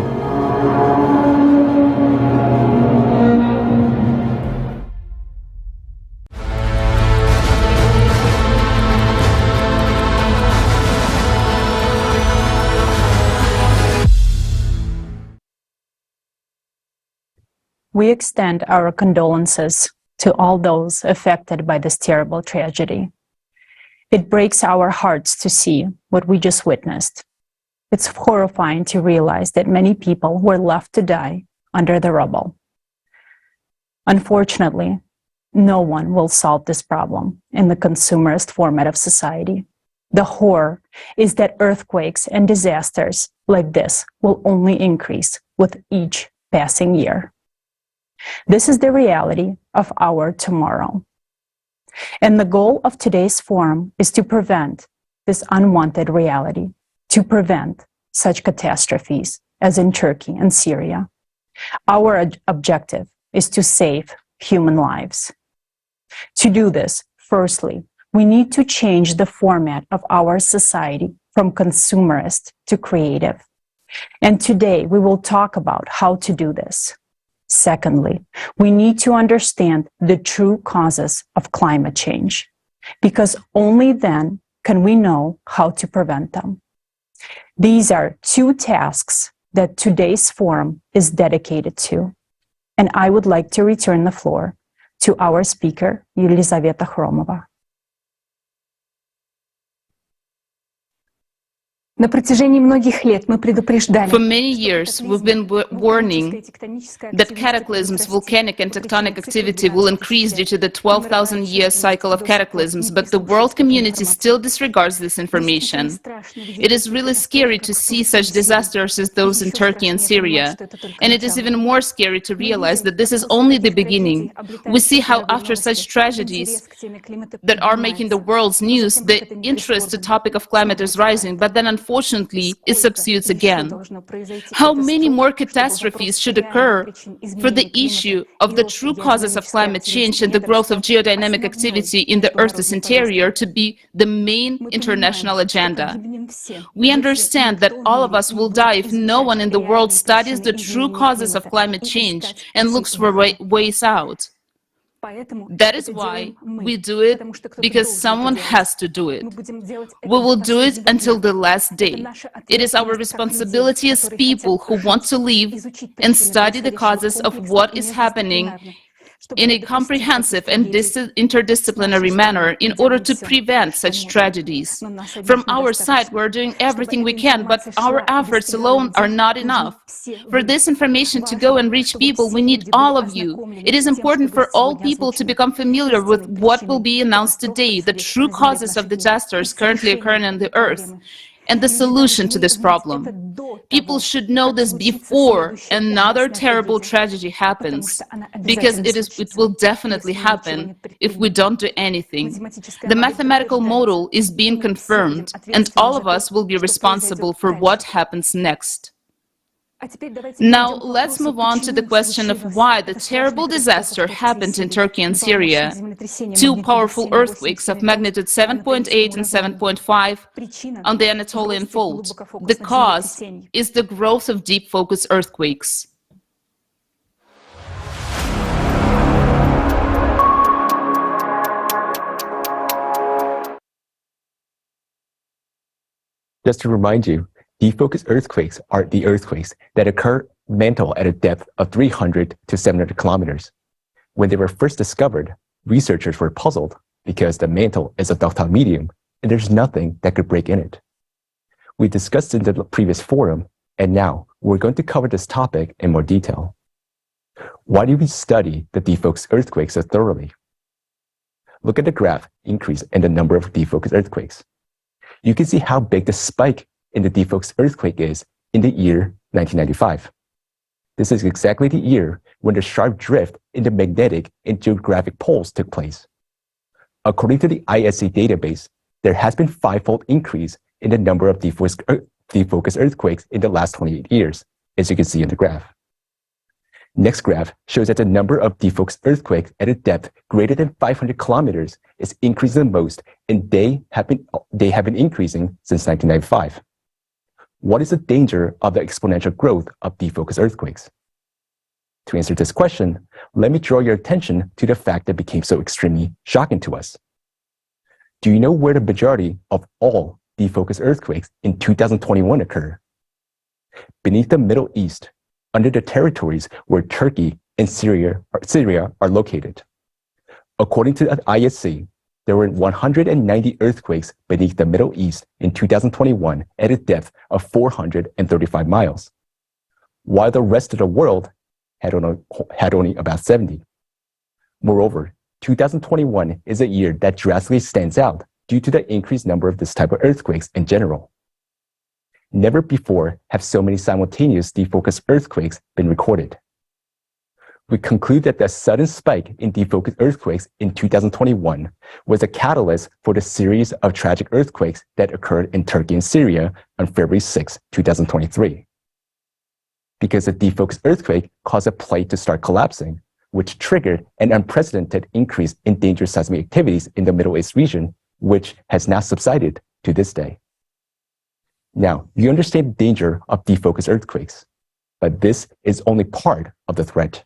We extend our condolences to all those affected by this terrible tragedy. It breaks our hearts to see what we just witnessed. It's horrifying to realize that many people were left to die under the rubble. Unfortunately, no one will solve this problem in the consumerist format of society. The horror is that earthquakes and disasters like this will only increase with each passing year. This is the reality of our tomorrow. And the goal of today's forum is to prevent this unwanted reality, to prevent such catastrophes as in Turkey and Syria. Our objective is to save human lives. To do this, firstly, we need to change the format of our society from consumerist to creative. And today we will talk about how to do this. Secondly, we need to understand the true causes of climate change, because only then can we know how to prevent them. These are two tasks that today's forum is dedicated to, and I would like to return the floor to our speaker, Yelizaveta Khromova. На протяжении многих лет мы предупреждали. For many years, we've been warning that cataclysms, volcanic and tectonic activity will increase due to the 12,000-year cycle of cataclysms, but the world community still disregards this information. It is really scary to see such disasters as those in Turkey and Syria, and it is even more scary to realize that this is only the beginning. We see how after such tragedies that are making the world's news, the interest to topic of climate is rising, but then unfortunately it subsides again. How many more catastrophes should occur for the issue of the true causes of climate change and the growth of geodynamic activity in the Earth's interior to be the main international agenda? We understand that all of us will die if no one in the world studies the true causes of climate change and looks for ways out. That is why we do it, because someone has to do it. We will do it until the last day. It is our responsibility as people who want to live and study the causes of what is happening in a comprehensive and interdisciplinary manner in order to prevent such tragedies. From our side, we're doing everything we can, but our efforts alone are not enough. For this information to go and reach people, we need all of you. It is important for all people to become familiar with what will be announced today, the true causes of disasters currently occurring on the Earth, and the solution to this problem. People should know this before another terrible tragedy happens, because it will definitely happen if we don't do anything. The mathematical model is being confirmed, and all of us will be responsible for what happens next. Now, let's move on to the question of why the terrible disaster happened in Turkey and Syria. Two powerful earthquakes of magnitude 7.8 and 7.5 on the Anatolian Fault. The cause is the growth of deep focus earthquakes. Just to remind you, deep focus earthquakes are the earthquakes that occur mantle at a depth of 300 to 700 kilometers. When they were first discovered, researchers were puzzled because the mantle is a ductile medium and there's nothing that could break in it. We discussed in the previous forum, and now we're going to cover this topic in more detail. Why do we study the deep focus earthquakes so thoroughly? Look at the graph increase in the number of deep focus earthquakes. You can see how big the spike in the deep focus earthquake is in the year 1995. This is exactly the year when the sharp drift in the magnetic and geographic poles took place. According to the ISC database, there has been five-fold increase in the number of deep focus earthquakes in the last 28 years, as you can see in the graph. Next graph shows that the number of deep focus earthquakes at a depth greater than 500 kilometers is increasing the most, and they have been increasing since 1995. What is the danger of the exponential growth of deep focus earthquakes? To answer this question, let me draw your attention to the fact that became so extremely shocking to us. Do you know where the majority of all deep focus earthquakes in 2021 occur? Beneath the Middle East, under the territories where Turkey and Syria are located. According to the ISC, there were 190 earthquakes beneath the Middle East in 2021 at a depth of 435 miles, while the rest of the world had only about 70. Moreover, 2021 is a year that drastically stands out due to the increased number of this type of earthquakes in general. Never before have so many simultaneous deep focus earthquakes been recorded. We conclude that the sudden spike in deep focus earthquakes in 2021 was a catalyst for the series of tragic earthquakes that occurred in Turkey and Syria on February 6, 2023. Because the deep focus earthquake caused a plate to start collapsing, which triggered an unprecedented increase in dangerous seismic activities in the Middle East region, which has now subsided to this day. Now, you understand the danger of deep focus earthquakes, but this is only part of the threat.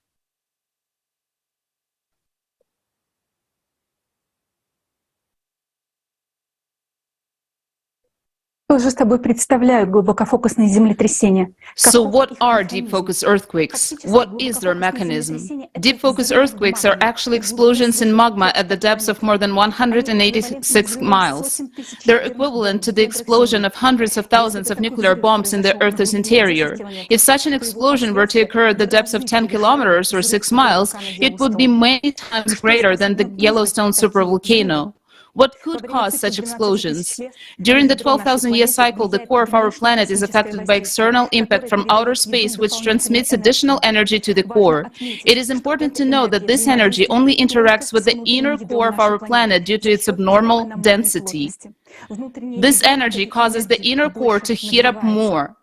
тоже с тобой представляют глубокофокусные землетрясения. So what are deep focus earthquakes? What is their mechanism? Deep focus earthquakes are actually explosions in magma at the depths of more than 186 miles. They're equivalent to the explosion of hundreds of thousands of nuclear bombs in the Earth's interior. If such an explosion were to occur at the depths of 10 kilometers or 6 miles, it would be many times greater than the Yellowstone supervolcano. What could cause such explosions? During the 12,000-year cycle, the core of our planet is affected by external impact from outer space, which transmits additional energy to the core. It is important to know that this energy only interacts with the inner core of our planet due to its abnormal density. This energy causes the inner core to heat up more.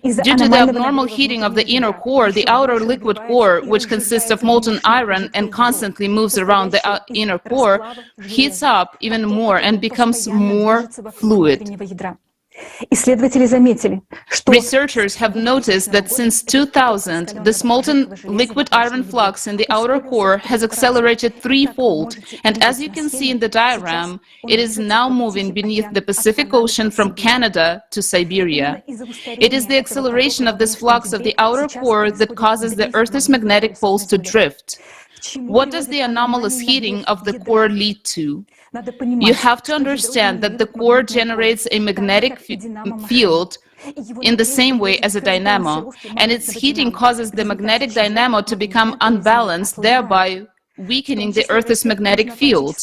Due to the abnormal heating of the inner core, the outer liquid core, which consists of molten iron and constantly moves around the inner core, heats up even more and becomes more fluid. Researchers have noticed that since 2000, this molten liquid iron flux in the outer core has accelerated threefold, and as you can see in the diagram, it is now moving beneath the Pacific Ocean from Canada to Siberia. It is the acceleration of this flux of the outer core that causes the Earth's magnetic poles to drift. What does the anomalous heating of the core lead to? You have to understand that the core generates a magnetic field in the same way as a dynamo, and its heating causes the magnetic dynamo to become unbalanced, thereby weakening the Earth's magnetic field.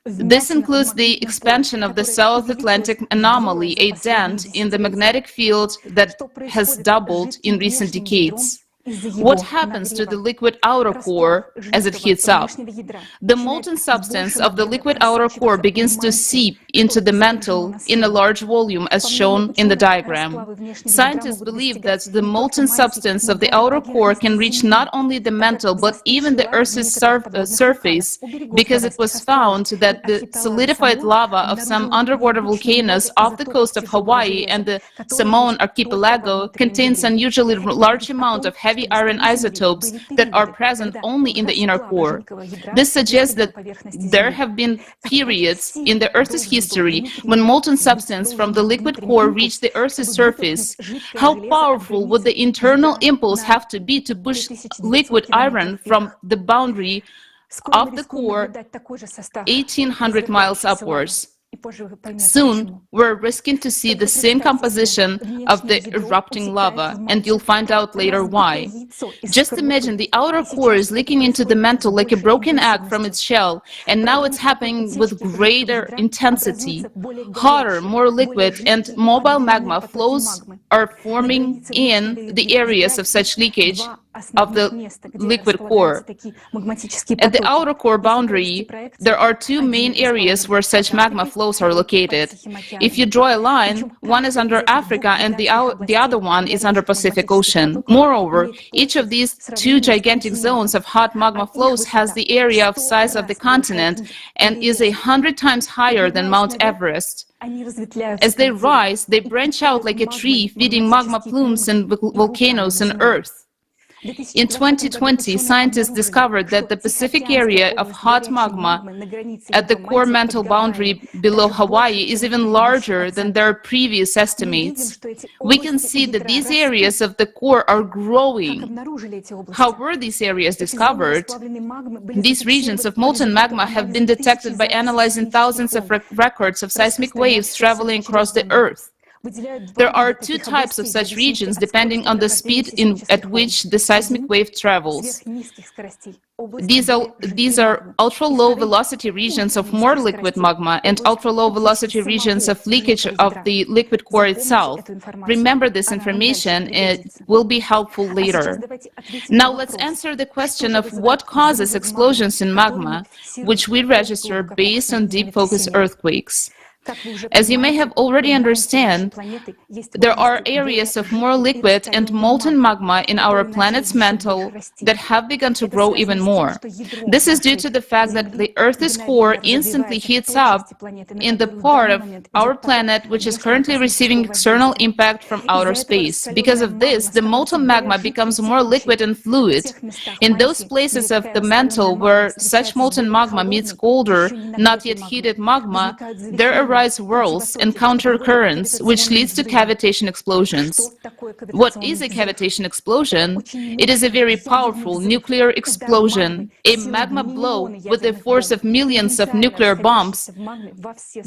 This includes the expansion of the South Atlantic anomaly, a dent in the magnetic field that has doubled in recent decades. What happens to the liquid outer core as it heats up? The molten substance of the liquid outer core begins to seep into the mantle in a large volume, as shown in the diagram. Scientists believe that the molten substance of the outer core can reach not only the mantle but even the Earth's surface, because it was found that the solidified lava of some underwater volcanoes off the coast of Hawaii and the Samoan archipelago contains an unusually large amount of heavy iron isotopes that are present only in the inner core. This suggests that there have been periods in the Earth's history when molten substance from the liquid core reached the Earth's surface. How powerful would the internal impulse have to be to push liquid iron from the boundary of the core 1,800 miles upwards? Soon, we're risking to see the same composition of the erupting lava, and you'll find out later why. Just imagine the outer core is leaking into the mantle like a broken egg from its shell, and now it's happening with greater intensity. Hotter, more liquid, and mobile magma flows are forming in the areas of such leakage of the liquid core. At the outer core boundary, there are two main areas where such magma flows are located. If you draw a line, one is under Africa and the other one is under Pacific Ocean. Moreover, each of these two gigantic zones of hot magma flows has the area of size of the continent and is 100 times higher than Mount Everest. As they rise, they branch out like a tree, feeding magma plumes and volcanoes on Earth. In 2020, scientists discovered that the Pacific area of hot magma at the core mantle boundary below Hawaii is even larger than their previous estimates. We can see that these areas of the core are growing. How were these areas discovered? These regions of molten magma have been detected by analyzing thousands of records of seismic waves traveling across the Earth. There are two types of such regions depending on the speed at which the seismic wave travels. These are ultra-low velocity regions of more liquid magma and ultra-low velocity regions of leakage of the liquid core itself. Remember this information, it will be helpful later. Now let's answer the question of what causes explosions in magma, which we register based on deep focus earthquakes. As you may have already understand, there are areas of more liquid and molten magma in our planet's mantle that have begun to grow even more. This is due to the fact that the Earth's core instantly heats up in the part of our planet which is currently receiving external impact from outer space. Because of this, the molten magma becomes more liquid and fluid. In those places of the mantle where such molten magma meets colder, not yet heated magma, there counter-rise whirls and counter-currents, which leads to cavitation explosions. What is a cavitation explosion? It is a very powerful nuclear explosion, a magma blow with the force of millions of nuclear bombs,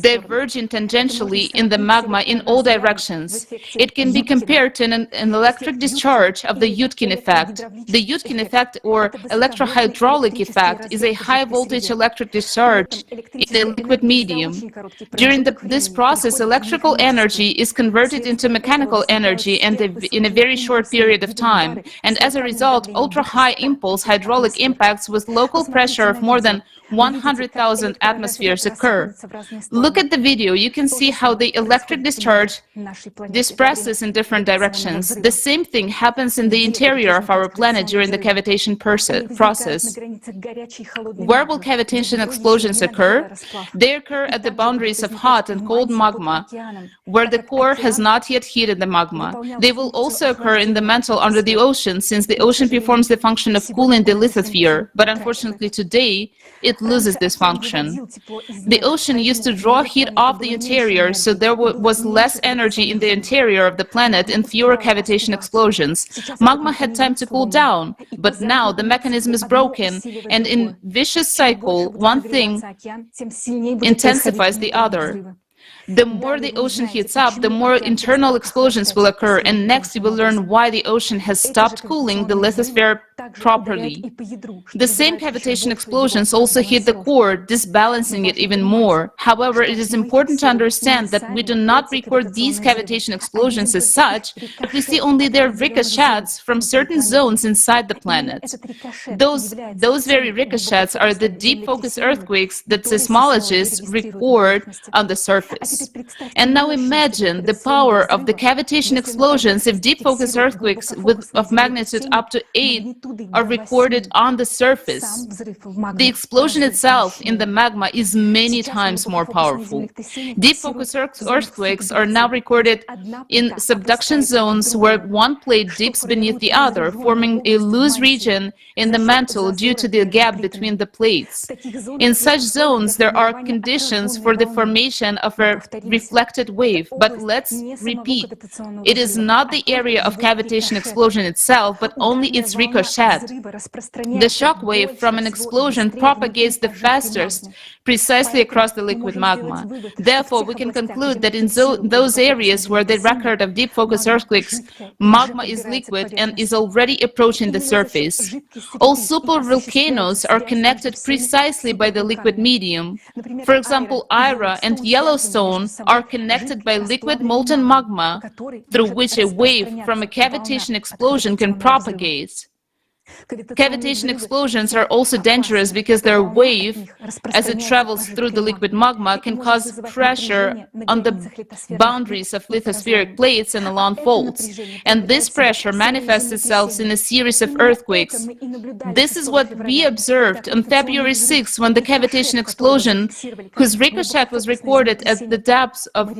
diverging tangentially in the magma in all directions. It can be compared to an electric discharge of the Yudkin effect. The Yudkin effect, or electrohydraulic effect, is a high-voltage electric discharge in a liquid medium. During this process, electrical energy is converted into mechanical energy and in a very short period of time, and as a result, ultra-high impulse hydraulic impacts with local pressure of more than 100,000 atmospheres occur. Look at the video. You can see how the electric discharge disperses in different directions. The same thing happens in the interior of our planet during the cavitation process. Where will cavitation explosions occur? They occur at the boundaries of hot and cold magma, where the core has not yet heated the magma. They will also occur in the mantle under the ocean, since the ocean performs the function of cooling the lithosphere, but unfortunately today, it loses this function. The ocean used to draw heat off the interior, so there was less energy in the interior of the planet and fewer cavitation explosions. Magma had time to cool down, but now the mechanism is broken, and in vicious cycle, one thing intensifies the other. The more the ocean heats up, the more internal explosions will occur, and next you will learn why the ocean has stopped cooling the lithosphere properly. The same cavitation explosions also hit the core, disbalancing it even more. However, it is important to understand that we do not record these cavitation explosions as such, but we see only their ricochets from certain zones inside the planet. Those very ricochets are the deep focus earthquakes that seismologists record on the surface. And now imagine the power of the cavitation explosions if deep focus earthquakes of magnitude up to 8 are recorded on the surface. The explosion itself in the magma is many times more powerful. Deep focus earthquakes are now recorded in subduction zones where one plate dips beneath the other, forming a loose region in the mantle due to the gap between the plates. In such zones, there are conditions for the formation of a reflected wave, but let's repeat, it is not the area of cavitation explosion itself, but only its ricochet. The shock wave from an explosion propagates the fastest precisely across the liquid magma. Therefore, we can conclude that in those areas where the record of deep focus earthquakes, magma is liquid and is already approaching the surface. All supervolcanoes are connected precisely by the liquid medium. For example, Ira and Yellowstone are connected by liquid molten magma, through which a wave from a cavitation explosion can propagate. Cavitation explosions are also dangerous because their wave, as it travels through the liquid magma, can cause pressure on the boundaries of lithospheric plates and along faults. And this pressure manifests itself in a series of earthquakes. This is what we observed on February 6, when the cavitation explosion, whose ricochet was recorded at the depths of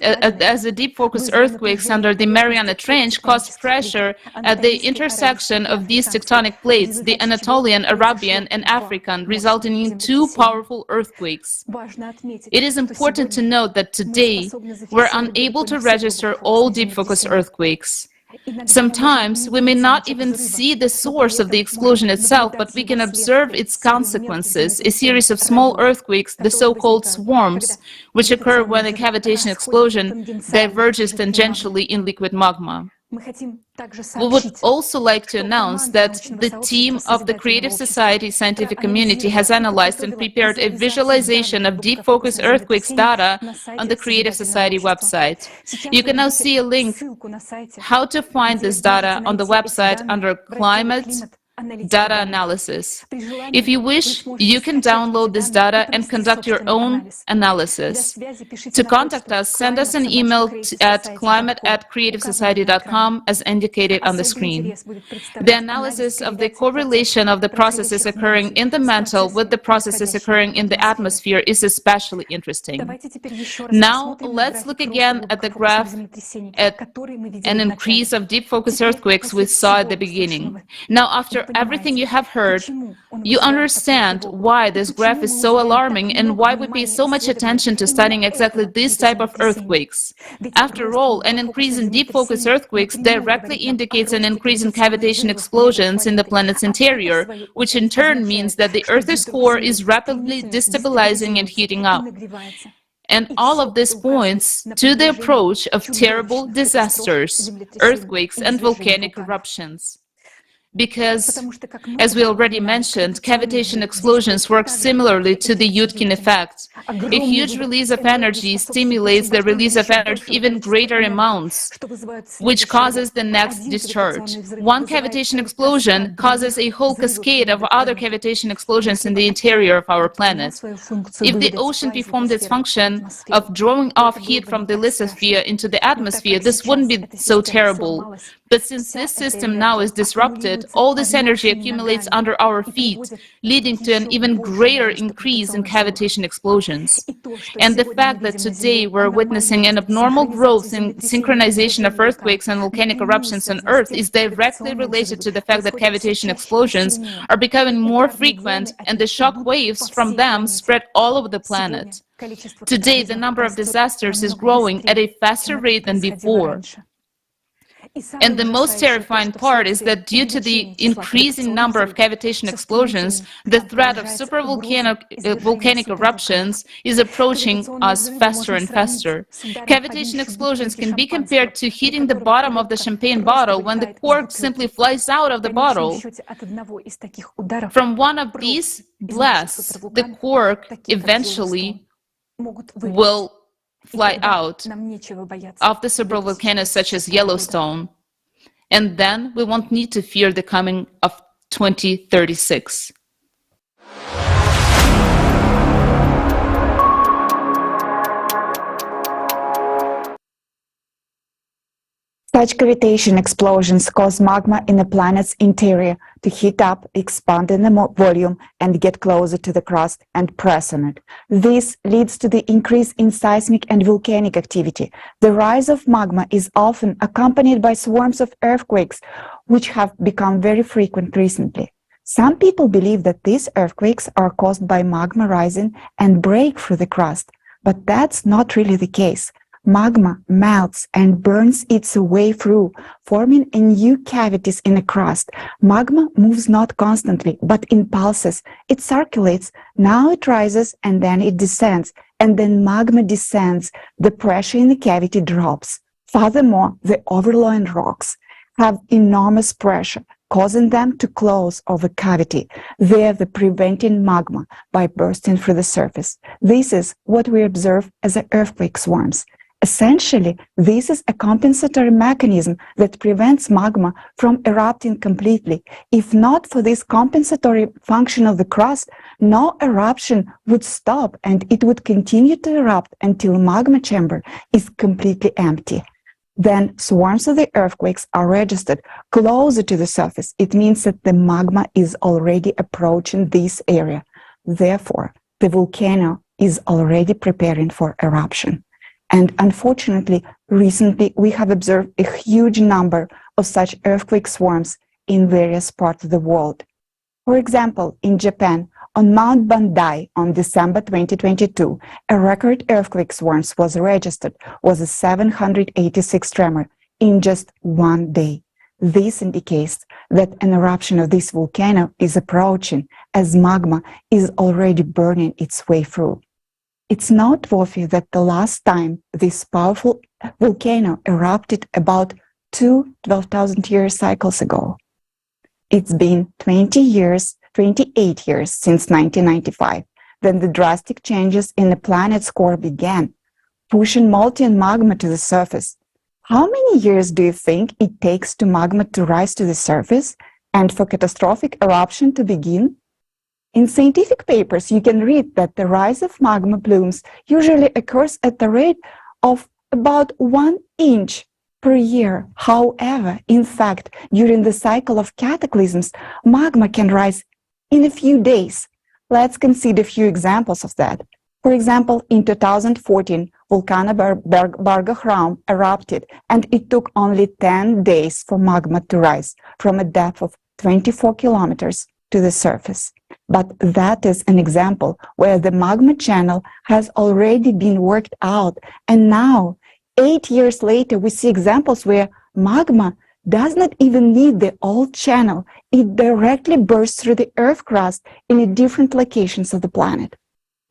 as a deep focus earthquakes under the Mariana Trench, caused pressure at the intersection of these tectonic plates, the Anatolian, Arabian, and African, resulting in two powerful earthquakes. It is important to note that today we're unable to register all deep focus earthquakes. Sometimes we may not even see the source of the explosion itself, but we can observe its consequences, a series of small earthquakes, the so-called swarms, which occur when a cavitation explosion diverges tangentially in liquid magma. We would also like to announce that the team of the Creative Society scientific community has analyzed and prepared a visualization of deep focus earthquakes data on the Creative Society website. You can now see a link how to find this data on the website under Climate Data Analysis. If you wish, you can download this data and conduct your own analysis. To contact us, send us an email at climate@creativesociety.com as indicated on the screen. The analysis of the correlation of the processes occurring in the mantle with the processes occurring in the atmosphere is especially interesting. Now, let's look again at the graph at an increase of deep focus earthquakes we saw at the beginning. Now, after everything you have heard, you understand why this graph is so alarming and why we pay so much attention to studying exactly this type of earthquakes. After all, an increase in deep focus earthquakes directly indicates an increase in cavitation explosions in the planet's interior, which in turn means that the Earth's core is rapidly destabilizing and heating up. And all of this points to the approach of terrible disasters, earthquakes, and volcanic eruptions. Because, as we already mentioned, cavitation explosions work similarly to the Yudkin effect. A huge release of energy stimulates the release of energy even greater amounts, which causes the next discharge. One cavitation explosion causes a whole cascade of other cavitation explosions in the interior of our planet. If the ocean performed its function of drawing off heat from the lithosphere into the atmosphere, this wouldn't be so terrible. But since this system now is disrupted, all this energy accumulates under our feet, leading to an even greater increase in cavitation explosions. And the fact that today we're witnessing an abnormal growth in synchronization of earthquakes and volcanic eruptions on Earth is directly related to the fact that cavitation explosions are becoming more frequent and the shock waves from them spread all over the planet. Today, the number of disasters is growing at a faster rate than before. And the most terrifying part is that due to the increasing number of cavitation explosions, the threat of volcanic eruptions is approaching us faster and faster. Cavitation explosions can be compared to hitting the bottom of the champagne bottle when the cork simply flies out of the bottle. From one of these blasts, the cork eventually will fly out of the several volcanoes such as Yellowstone, and then we won't need to fear the coming of 2036. Such cavitation explosions cause magma in the planet's interior to heat up, expand in the volume, and get closer to the crust and press on it. This leads to the increase in seismic and volcanic activity. The rise of magma is often accompanied by swarms of earthquakes, which have become very frequent recently. Some people believe that these earthquakes are caused by magma rising and break through the crust, but that's not really the case. Magma melts and burns its way through, forming new cavities in the crust. Magma moves not constantly, but in pulses. It circulates. Now it rises and then it descends. And then magma descends. The pressure in the cavity drops. Furthermore, the overlying rocks have enormous pressure, causing them to close over cavity, there preventing magma by bursting through the surface. This is what we observe as earthquake swarms. Essentially, this is a compensatory mechanism that prevents magma from erupting completely. If not for this compensatory function of the crust, no eruption would stop and it would continue to erupt until magma chamber is completely empty. Then swarms of the earthquakes are registered closer to the surface. It means that the magma is already approaching this area. Therefore, the volcano is already preparing for eruption. And unfortunately, recently we have observed a huge number of such earthquake swarms in various parts of the world. For example, in Japan, on Mount Bandai on December 2022, a record earthquake swarm was registered, was a 786 tremor in just one day. This indicates that an eruption of this volcano is approaching as magma is already burning its way through. It's noteworthy that the last time this powerful volcano erupted about 12,000-year cycles ago. It's been 28 years since 1995, when the drastic changes in the planet's core began, pushing molten magma to the surface. How many years do you think it takes to magma to rise to the surface and for catastrophic eruption to begin? In scientific papers, you can read that the rise of magma plumes usually occurs at the rate of about 1 inch per year. However, in fact, during the cycle of cataclysms, magma can rise in a few days. Let's consider a few examples of that. For example, in 2014, Volcano Bargahraum erupted, and it took only 10 days for magma to rise from a depth of 24 kilometers to the surface. But that is an example where the magma channel has already been worked out. And now, 8 years later, we see examples where magma does not even need the old channel. It directly bursts through the Earth crust in different locations of the planet.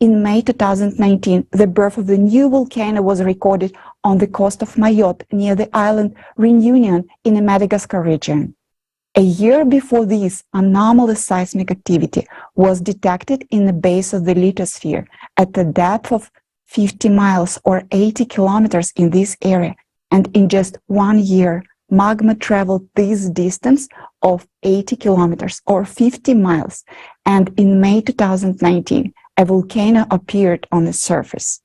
In May 2019, the birth of the new volcano was recorded on the coast of Mayotte near the island Reunion in the Madagascar region. A year before this, anomalous seismic activity was detected in the base of the lithosphere at a depth of 50 miles or 80 kilometers in this area. And in just 1 year, magma traveled this distance of 80 kilometers or 50 miles. And in May 2019, a volcano appeared on the surface.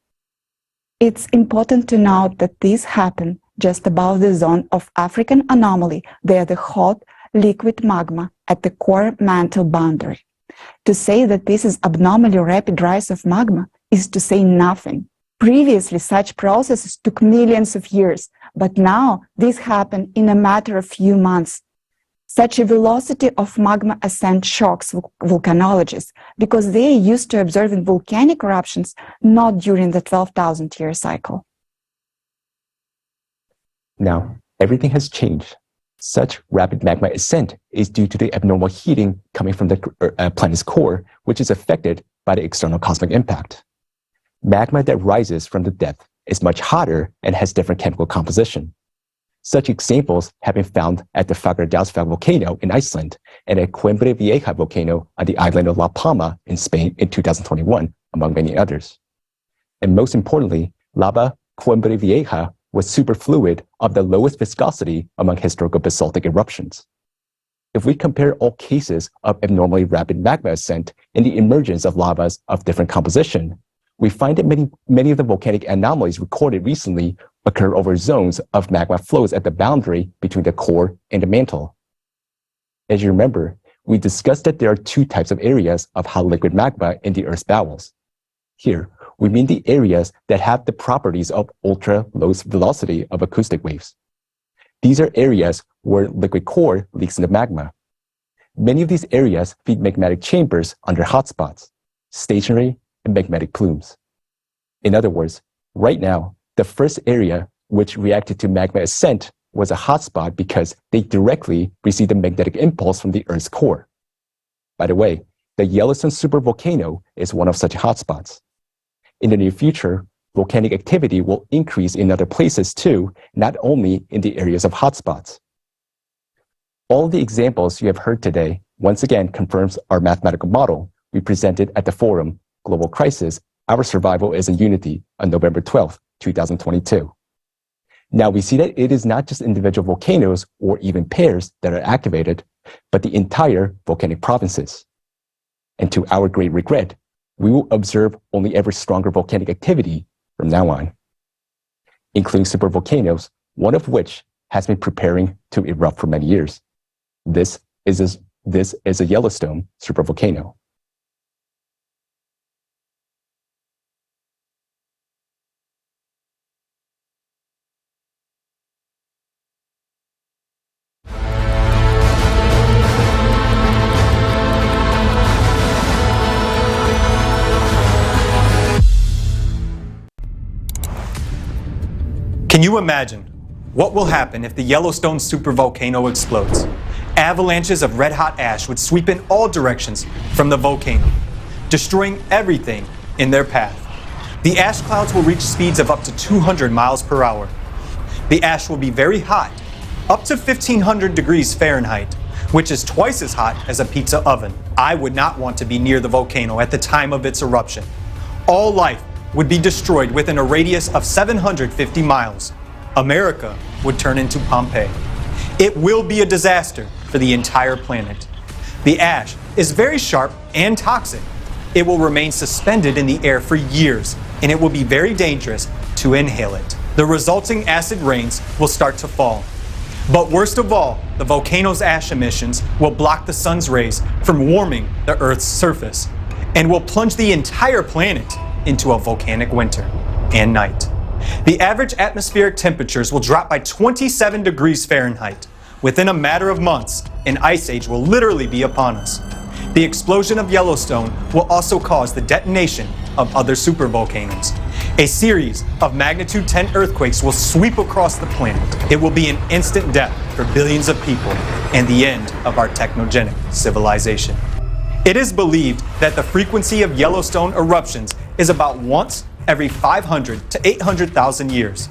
It's important to note that this happened just above the zone of African anomaly, where the hot, liquid magma at the core mantle boundary. To say that this is abnormally rapid rise of magma is to say nothing. Previously, such processes took millions of years, but now this happened in a matter of few months. Such a velocity of magma ascent shocks volcanologists because they are used to observing volcanic eruptions not during the 12,000-year cycle. Now, everything has changed. Such rapid magma ascent is due to the abnormal heating coming from the planet's core, which is affected by the external cosmic impact. Magma that rises from the depth is much hotter and has different chemical composition. Such examples have been found at the Fagradalsfjall volcano in Iceland and at Coimbra Vieja volcano on the island of La Palma in Spain in 2021, among many others. And most importantly, lava Coimbra Vieja was superfluid of the lowest viscosity among historical basaltic eruptions. If we compare all cases of abnormally rapid magma ascent and the emergence of lavas of different composition, we find that many of the volcanic anomalies recorded recently occur over zones of magma flows at the boundary between the core and the mantle. As you remember, we discussed that there are two types of areas of hot liquid magma in the Earth's bowels. Here, we mean the areas that have the properties of ultra-low velocity of acoustic waves. These are areas where liquid core leaks into magma. Many of these areas feed magmatic chambers under hotspots, stationary and magmatic plumes. In other words, right now, the first area which reacted to magma ascent was a hotspot because they directly received a magnetic impulse from the Earth's core. By the way, the Yellowstone supervolcano is one of such hotspots. In the near future, volcanic activity will increase in other places too, not only in the areas of hotspots. All the examples you have heard today once again confirms our mathematical model we presented at the forum Global Crisis, Our Survival is in Unity on November 12, 2022. Now we see that it is not just individual volcanoes or even pairs that are activated, but the entire volcanic provinces. And to our great regret, we will observe only ever stronger volcanic activity from now on, including supervolcanoes, one of which has been preparing to erupt for many years. This is a Yellowstone supervolcano. Can you imagine what will happen if the Yellowstone supervolcano explodes? Avalanches of red-hot ash would sweep in all directions from the volcano, destroying everything in their path. The ash clouds will reach speeds of up to 200 miles per hour. The ash will be very hot, up to 1,500 degrees Fahrenheit, which is twice as hot as a pizza oven. I would not want to be near the volcano at the time of its eruption. All life would be destroyed within a radius of 750 miles. America would turn into Pompeii. It will be a disaster for the entire planet. The ash is very sharp and toxic. It will remain suspended in the air for years, and it will be very dangerous to inhale it. The resulting acid rains will start to fall. But worst of all, the volcano's ash emissions will block the sun's rays from warming the Earth's surface and will plunge the entire planet into a volcanic winter and night. The average atmospheric temperatures will drop by 27 degrees Fahrenheit, within a matter of months, an ice age will literally be upon us. The explosion of Yellowstone will also cause the detonation of other supervolcanoes. A series of magnitude 10 earthquakes will sweep across the planet. It will be an instant death for billions of people and the end of our technogenic civilization. It is believed that the frequency of Yellowstone eruptions is about once every 500 to 800,000 years.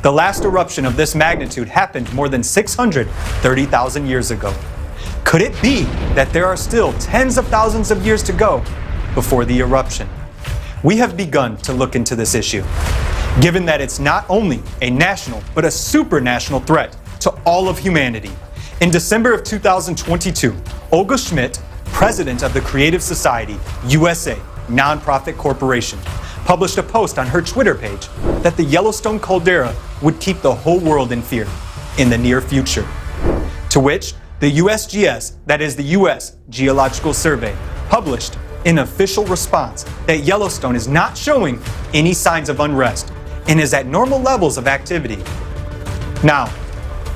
The last eruption of this magnitude happened more than 630,000 years ago. Could it be that there are still tens of thousands of years to go before the eruption? We have begun to look into this issue, given that it's not only a national but a supranational threat to all of humanity. In December of 2022, Olga Schmidt, president of the Creative Society USA nonprofit corporation, published a post on her Twitter page that the Yellowstone caldera would keep the whole world in fear in the near future. To which the USGS, that is the U.S. Geological Survey, published an official response that Yellowstone is not showing any signs of unrest and is at normal levels of activity. Now,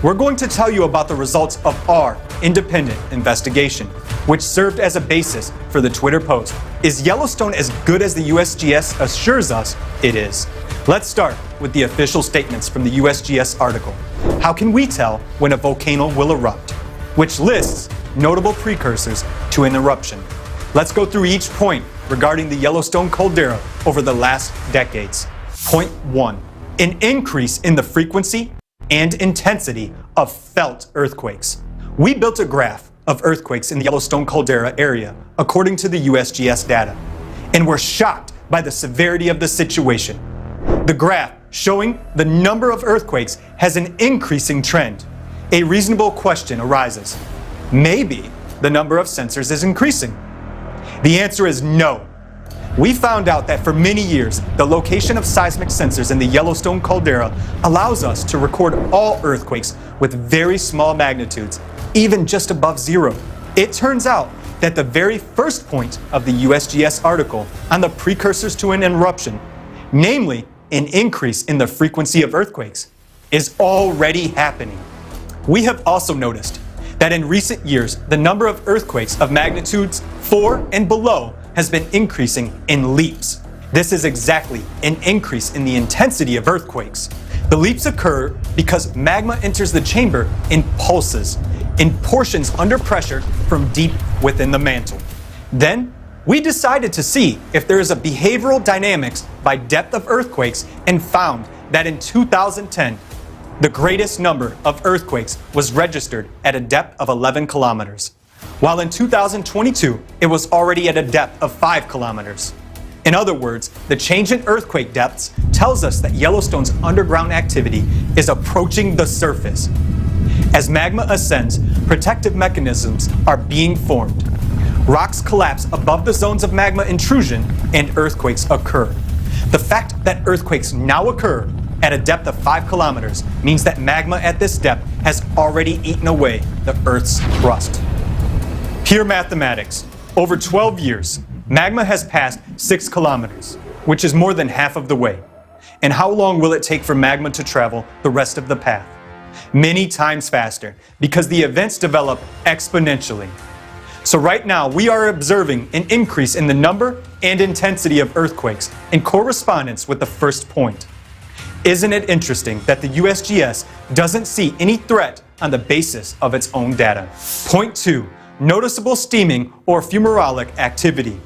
we're going to tell you about the results of our independent investigation, which served as a basis for the Twitter post. Is Yellowstone as good as the USGS assures us it is? Let's start with the official statements from the USGS article. How can we tell when a volcano will erupt? Which lists notable precursors to an eruption. Let's go through each point regarding the Yellowstone caldera over the last decades. Point 1. An increase in the frequency and intensity of felt earthquakes. We built a graph of earthquakes in the Yellowstone caldera area according to the USGS data, and we're shocked by the severity of the situation. The graph showing the number of earthquakes has an increasing trend. A reasonable question arises. Maybe the number of sensors is increasing. The answer is no. We found out that for many years, the location of seismic sensors in the Yellowstone caldera allows us to record all earthquakes with very small magnitudes, even just above zero. It turns out that the very first point of the USGS article on the precursors to an eruption, namely an increase in the frequency of earthquakes, is already happening. We have also noticed that in recent years, the number of earthquakes of magnitudes 4 and below has been increasing in leaps. This is exactly an increase in the intensity of earthquakes. The leaps occur because magma enters the chamber in pulses, in portions under pressure from deep within the mantle. Then, we decided to see if there is a behavioral dynamics by depth of earthquakes and found that in 2010, the greatest number of earthquakes was registered at a depth of 11 kilometers, while in 2022, it was already at a depth of 5 kilometers. In other words, the change in earthquake depths tells us that Yellowstone's underground activity is approaching the surface. As magma ascends, protective mechanisms are being formed. Rocks collapse above the zones of magma intrusion and earthquakes occur. The fact that earthquakes now occur at a depth of 5 kilometers means that magma at this depth has already eaten away the Earth's crust. Pure mathematics. Over 12 years, magma has passed 6 kilometers, which is more than half of the way. And how long will it take for magma to travel the rest of the path? Many times faster, because the events develop exponentially. So right now, we are observing an increase in the number and intensity of earthquakes in correspondence with the first point. Isn't it interesting that the USGS doesn't see any threat on the basis of its own data? Point 2. Noticeable steaming or fumarolic activity.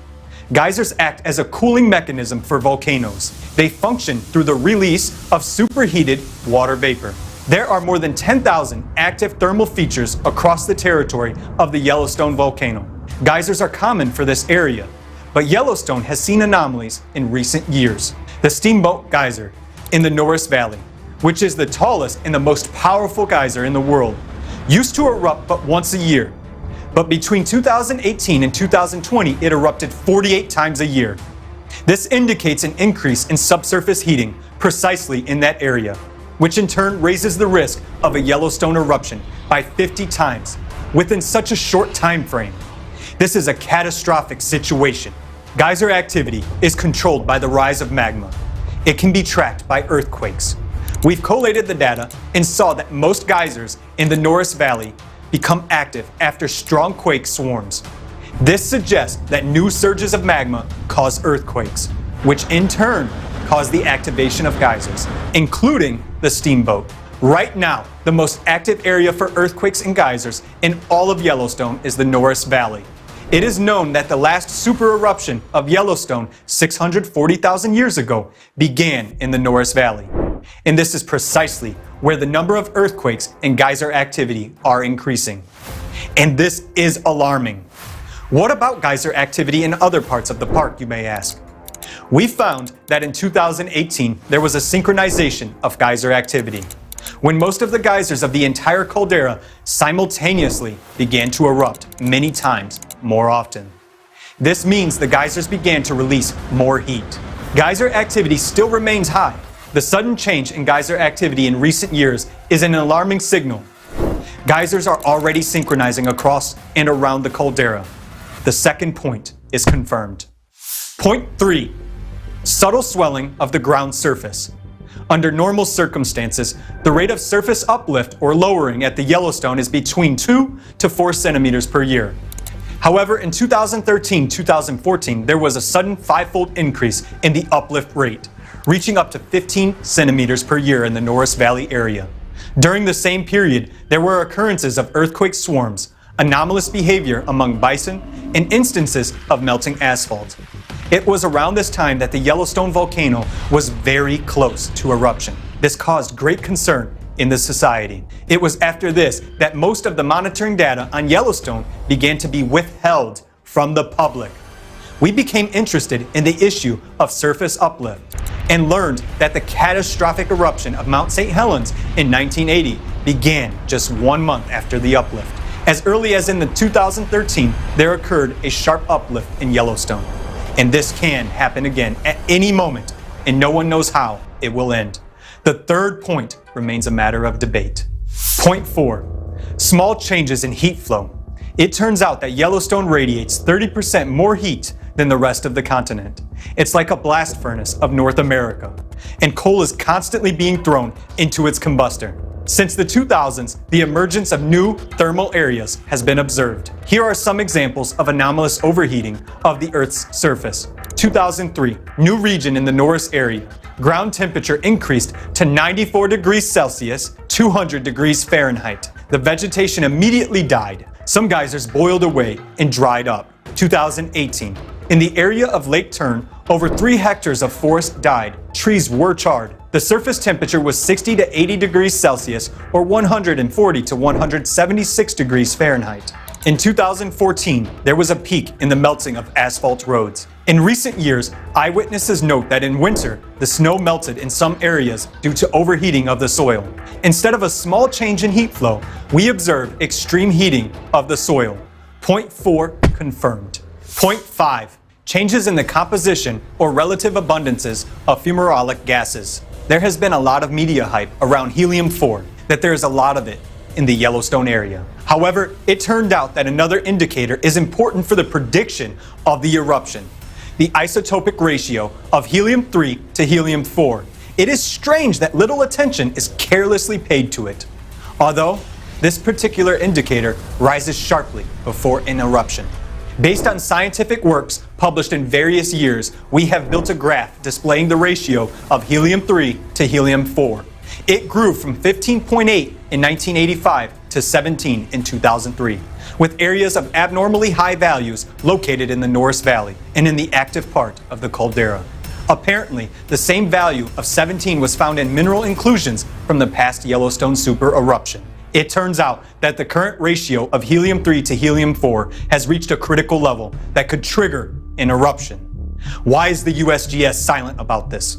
Geysers act as a cooling mechanism for volcanoes. They function through the release of superheated water vapor. There are more than 10,000 active thermal features across the territory of the Yellowstone volcano. Geysers are common for this area, but Yellowstone has seen anomalies in recent years. The Steamboat Geyser in the Norris Valley, which is the tallest and the most powerful geyser in the world, used to erupt but once a year. But between 2018 and 2020, it erupted 48 times a year. This indicates an increase in subsurface heating precisely in that area, which in turn raises the risk of a Yellowstone eruption by 50 times within such a short time frame. This is a catastrophic situation. Geyser activity is controlled by the rise of magma. It can be tracked by earthquakes. We've collated the data and saw that most geysers in the Norris Valley become active after strong quake swarms. This suggests that new surges of magma cause earthquakes, which in turn cause the activation of geysers, including the steamboat. Right now, the most active area for earthquakes and geysers in all of Yellowstone is the Norris Valley. It is known that the last super eruption of Yellowstone 640,000 years ago began in the Norris Valley. And this is precisely where the number of earthquakes and geyser activity are increasing. And this is alarming. What about geyser activity in other parts of the park, you may ask? We found that in 2018, there was a synchronization of geyser activity, when most of the geysers of the entire caldera simultaneously began to erupt many times more often. This means the geysers began to release more heat. Geyser activity still remains high. The sudden change in geyser activity in recent years is an alarming signal. Geysers are already synchronizing across and around the caldera. The second point is confirmed. Point 3. Subtle swelling of the ground surface. Under normal circumstances, the rate of surface uplift or lowering at the Yellowstone is between 2 to 4 centimeters per year. However, in 2013-2014, there was a sudden 5-fold increase in the uplift rate, reaching up to 15 centimeters per year in the Norris Valley area. During the same period, there were occurrences of earthquake swarms, anomalous behavior among bison, and instances of melting asphalt. It was around this time that the Yellowstone volcano was very close to eruption. This caused great concern in the society. It was after this that most of the monitoring data on Yellowstone began to be withheld from the public. We became interested in the issue of surface uplift and learned that the catastrophic eruption of Mount St. Helens in 1980 began just 1 month after the uplift. As early as in 2013, there occurred a sharp uplift in Yellowstone. And this can happen again at any moment, and no one knows how it will end. The third point remains a matter of debate. Point 4. Small changes in heat flow. It turns out that Yellowstone radiates 30% more heat than the rest of the continent. It's like a blast furnace of North America, and coal is constantly being thrown into its combustor. Since the 2000s, the emergence of new thermal areas has been observed. Here are some examples of anomalous overheating of the Earth's surface. 2003, new region in the Norris area. Ground temperature increased to 94 degrees Celsius, 200 degrees Fahrenheit. The vegetation immediately died. Some geysers boiled away and dried up. 2018, in the area of Lake Tern, over 3 hectares of forest died. Trees were charred. The surface temperature was 60 to 80 degrees Celsius or 140 to 176 degrees Fahrenheit. In 2014, there was a peak in the melting of asphalt roads. In recent years, eyewitnesses note that in winter, the snow melted in some areas due to overheating of the soil. Instead of a small change in heat flow, we observed extreme heating of the soil. Point 4 confirmed. Point 5. Changes in the composition or relative abundances of fumarolic gases. There has been a lot of media hype around helium-4, that there is a lot of it in the Yellowstone area. However, it turned out that another indicator is important for the prediction of the eruption: the isotopic ratio of helium-3 to helium-4. It is strange that little attention is carelessly paid to it, although this particular indicator rises sharply before an eruption. Based on scientific works published in various years, we have built a graph displaying the ratio of helium-3 to helium-4. It grew from 15.8 in 1985 to 17 in 2003, with areas of abnormally high values located in the Norris Valley and in the active part of the caldera. Apparently, the same value of 17 was found in mineral inclusions from the past Yellowstone super eruption. It turns out that the current ratio of helium-3 to helium-4 has reached a critical level that could trigger an eruption. Why is the USGS silent about this?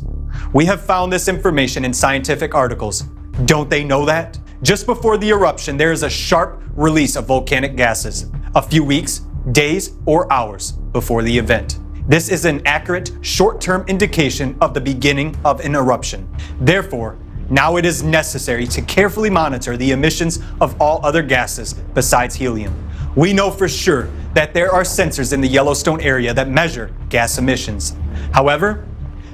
We have found this information in scientific articles. Don't they know that? Just before the eruption, there is a sharp release of volcanic gases, a few weeks, days, or hours before the event. This is an accurate, short-term indication of the beginning of an eruption. Therefore, now it is necessary to carefully monitor the emissions of all other gases besides helium. We know for sure that there are sensors in the Yellowstone area that measure gas emissions. However,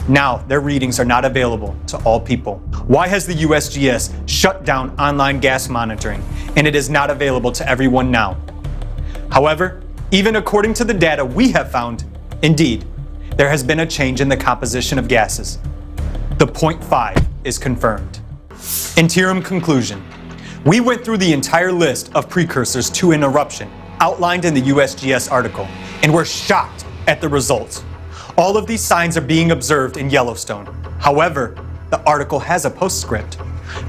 now their readings are not available to all people. Why has the USGS shut down online gas monitoring and it is not available to everyone now. However, even according to the data we have found, indeed, there has been a change in the composition of gases. The 0.5 is confirmed. Interim conclusion. We went through the entire list of precursors to an eruption outlined in the USGS article, and were shocked at the results. All of these signs are being observed in Yellowstone. However, the article has a postscript.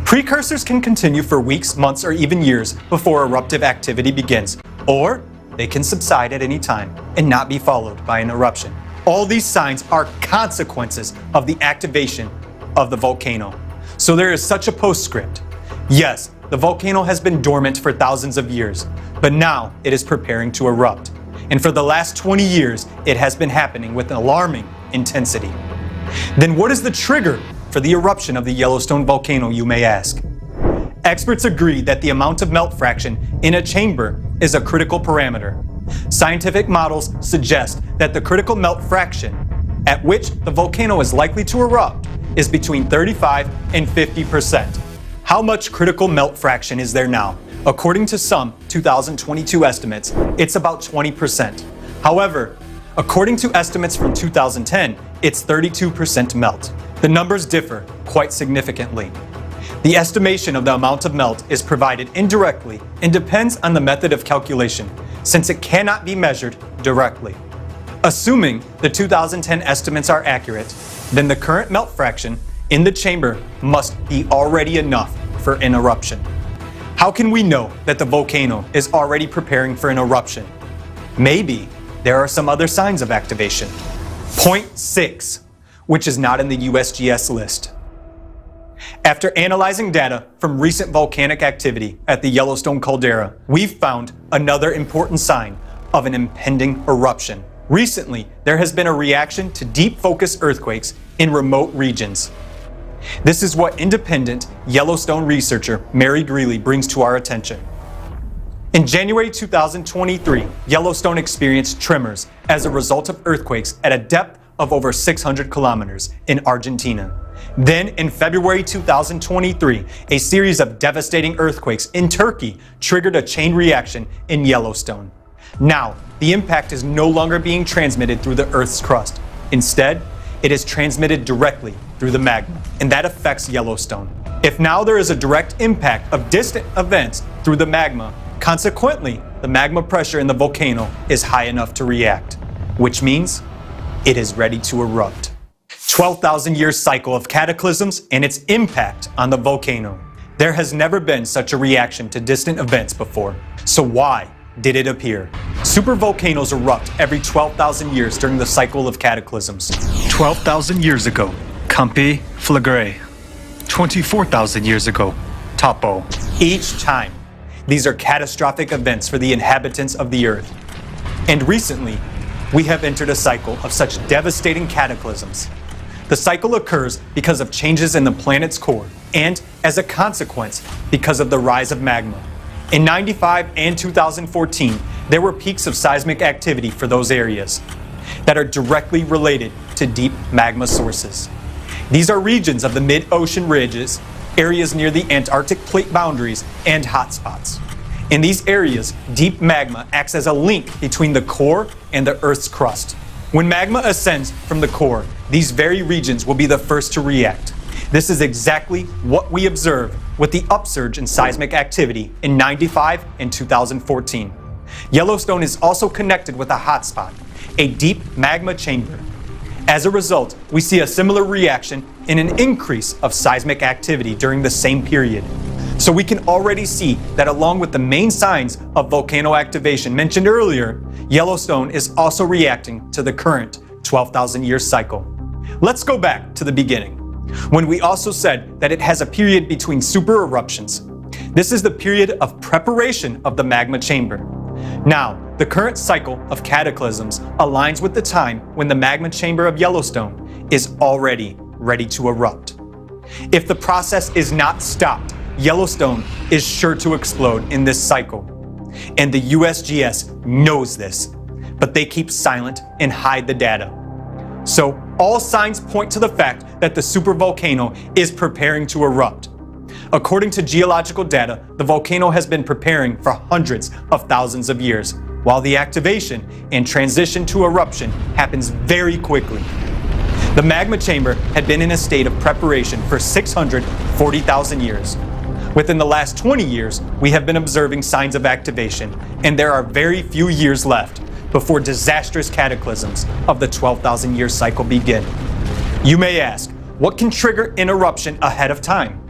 Precursors can continue for weeks, months, or even years before eruptive activity begins, or they can subside at any time and not be followed by an eruption. All these signs are consequences of the activation of the volcano. So there is such a postscript. Yes, the volcano has been dormant for thousands of years, but now it is preparing to erupt. And for the last 20 years, it has been happening with alarming intensity. Then what is the trigger for the eruption of the Yellowstone volcano, you may ask? Experts agree that the amount of melt fraction in a chamber is a critical parameter. Scientific models suggest that the critical melt fraction at which the volcano is likely to erupt is between 35 and 50%. How much critical melt fraction is there now? According to some 2022 estimates, it's about 20%. However, according to estimates from 2010, it's 32% melt. The numbers differ quite significantly. The estimation of the amount of melt is provided indirectly and depends on the method of calculation, since it cannot be measured directly. Assuming the 2010 estimates are accurate, then the current melt fraction in the chamber must be already enough for an eruption. How can we know that the volcano is already preparing for an eruption? Maybe there are some other signs of activation. 0.6, which is not in the USGS list. After analyzing data from recent volcanic activity at the Yellowstone caldera, we've found another important sign of an impending eruption. Recently, there has been a reaction to deep focus earthquakes in remote regions. This is what independent Yellowstone researcher Mary Greeley brings to our attention. In January 2023, Yellowstone experienced tremors as a result of earthquakes at a depth of over 600 kilometers in Argentina. Then, in February 2023, a series of devastating earthquakes in Turkey triggered a chain reaction in Yellowstone. Now, the impact is no longer being transmitted through the Earth's crust. Instead, it is transmitted directly through the magma, and that affects Yellowstone. If now there is a direct impact of distant events through the magma, consequently, the magma pressure in the volcano is high enough to react, which means it is ready to erupt. 12,000-year cycle of cataclysms and its impact on the volcano. There has never been such a reaction to distant events before. So why did it appear? Supervolcanoes erupt every 12,000 years during the cycle of cataclysms. 12,000 years ago, Campi Flagre. 24,000 years ago, Topo. Each time, these are catastrophic events for the inhabitants of the Earth. And recently, we have entered a cycle of such devastating cataclysms. The cycle occurs because of changes in the planet's core, and as a consequence, because of the rise of magma. In 95 and 2014, there were peaks of seismic activity for those areas that are directly related to deep magma sources. These are regions of the mid-ocean ridges, areas near the Antarctic plate boundaries, and hotspots. In these areas, deep magma acts as a link between the core and the Earth's crust. When magma ascends from the core, these very regions will be the first to react. This is exactly what we observed with the upsurge in seismic activity in 95 and 2014. Yellowstone is also connected with a hotspot, a deep magma chamber. As a result, we see a similar reaction in an increase of seismic activity during the same period. So we can already see that along with the main signs of volcano activation mentioned earlier, Yellowstone is also reacting to the current 12,000-year cycle. Let's go back to the beginning, when we also said that it has a period between super eruptions. This is the period of preparation of the magma chamber. Now, the current cycle of cataclysms aligns with the time when the magma chamber of Yellowstone is already ready to erupt. If the process is not stopped, Yellowstone is sure to explode in this cycle. And the USGS knows this, but they keep silent and hide the data. So all signs point to the fact that the supervolcano is preparing to erupt. According to geological data, the volcano has been preparing for hundreds of thousands of years, while the activation and transition to eruption happens very quickly. The magma chamber had been in a state of preparation for 640,000 years. Within the last 20 years, we have been observing signs of activation, and there are very few years left before disastrous cataclysms of the 12,000-year cycle begin. You may ask, what can trigger an eruption ahead of time?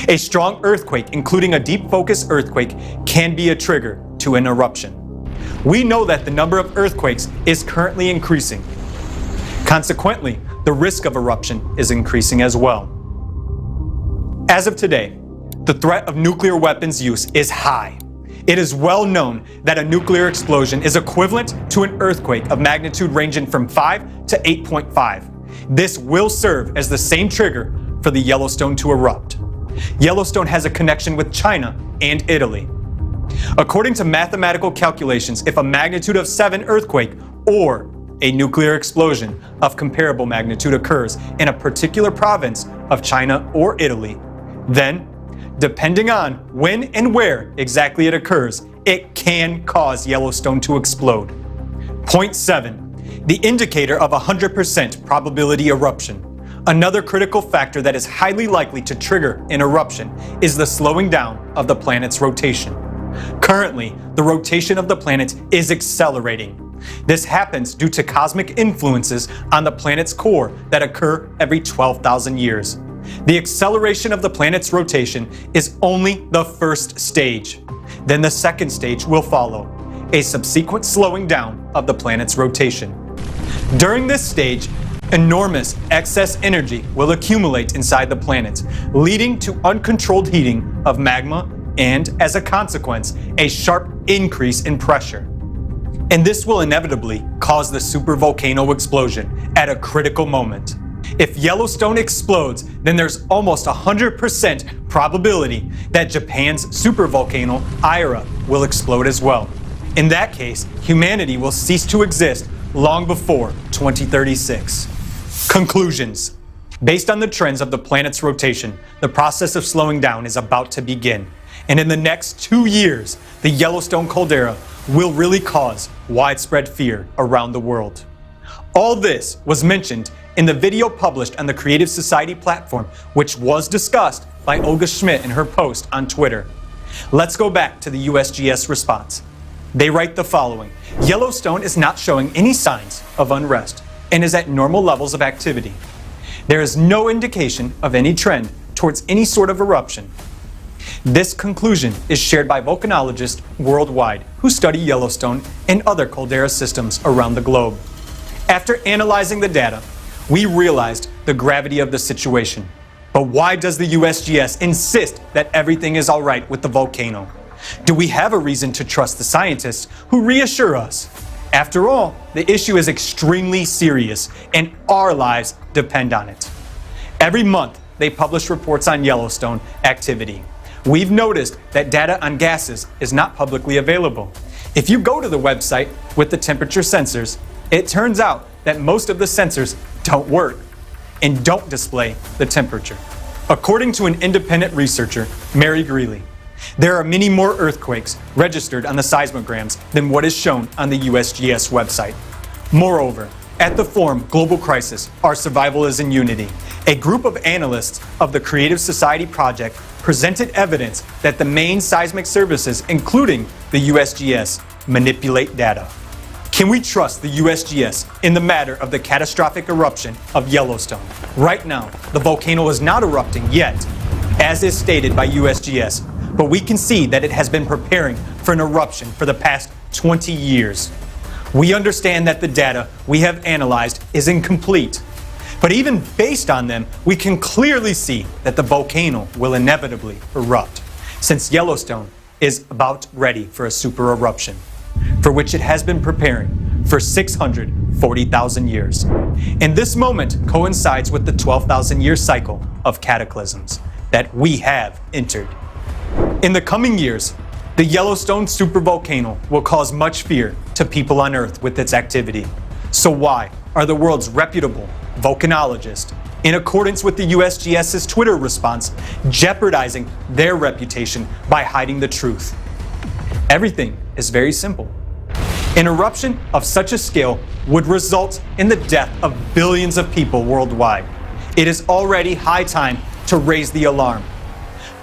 A strong earthquake, including a deep focus earthquake, can be a trigger to an eruption. We know that the number of earthquakes is currently increasing. Consequently, the risk of eruption is increasing as well. As of today, the threat of nuclear weapons use is high. It is well known that a nuclear explosion is equivalent to an earthquake of magnitude ranging from 5 to 8.5. This will serve as the same trigger for the Yellowstone to erupt. Yellowstone has a connection with China and Italy. According to mathematical calculations, if a magnitude of 7 earthquake or a nuclear explosion of comparable magnitude occurs in a particular province of China or Italy, then, depending on when and where exactly it occurs, it can cause Yellowstone to explode. Point 7, the indicator of 100% probability eruption. Another critical factor that is highly likely to trigger an eruption is the slowing down of the planet's rotation. Currently, the rotation of the planet is accelerating. This happens due to cosmic influences on the planet's core that occur every 12,000 years. The acceleration of the planet's rotation is only the first stage. Then the second stage will follow, a subsequent slowing down of the planet's rotation. During this stage, enormous excess energy will accumulate inside the planet, leading to uncontrolled heating of magma and, as a consequence, a sharp increase in pressure. And this will inevitably cause the supervolcano explosion at a critical moment. If Yellowstone explodes, then there's almost 100% probability that Japan's supervolcano Ira will explode as well. In that case, humanity will cease to exist long before 2036. Conclusions. Based on the trends of the planet's rotation, the process of slowing down is about to begin. And in the next 2 years, the Yellowstone caldera will really cause widespread fear around the world. All this was mentioned in the video published on the Creative Society platform, which was discussed by Olga Schmidt in her post on Twitter. Let's go back to the USGS response. They write the following: Yellowstone is not showing any signs of unrest and is at normal levels of activity. There is no indication of any trend towards any sort of eruption. This conclusion is shared by volcanologists worldwide who study Yellowstone and other caldera systems around the globe. After analyzing the data, we realized the gravity of the situation. But why does the USGS insist that everything is all right with the volcano? Do we have a reason to trust the scientists who reassure us? After all, the issue is extremely serious and our lives depend on it. Every month, they publish reports on Yellowstone activity. We've noticed that data on gases is not publicly available. If you go to the website with the temperature sensors, it turns out that most of the sensors don't work and don't display the temperature. According to an independent researcher, Mary Greeley, there are many more earthquakes registered on the seismograms than what is shown on the USGS website. Moreover, at the forum Global Crisis, Our Survival is in Unity, a group of analysts of the Creative Society project presented evidence that the main seismic services, including the USGS, manipulate data. Can we trust the USGS in the matter of the catastrophic eruption of Yellowstone? Right now, the volcano is not erupting yet, as is stated by USGS, but we can see that it has been preparing for an eruption for the past 20 years. We understand that the data we have analyzed is incomplete, but even based on them, we can clearly see that the volcano will inevitably erupt, since Yellowstone is about ready for a super eruption, for which it has been preparing for 640,000 years. And this moment coincides with the 12,000-year cycle of cataclysms that we have entered. In the coming years, the Yellowstone supervolcano will cause much fear to people on Earth with its activity. So why are the world's reputable volcanologists in accordance with the USGS's Twitter response, jeopardizing their reputation by hiding the truth. Everything is very simple. An eruption of such a scale would result in the death of billions of people worldwide. It is already high time to raise the alarm.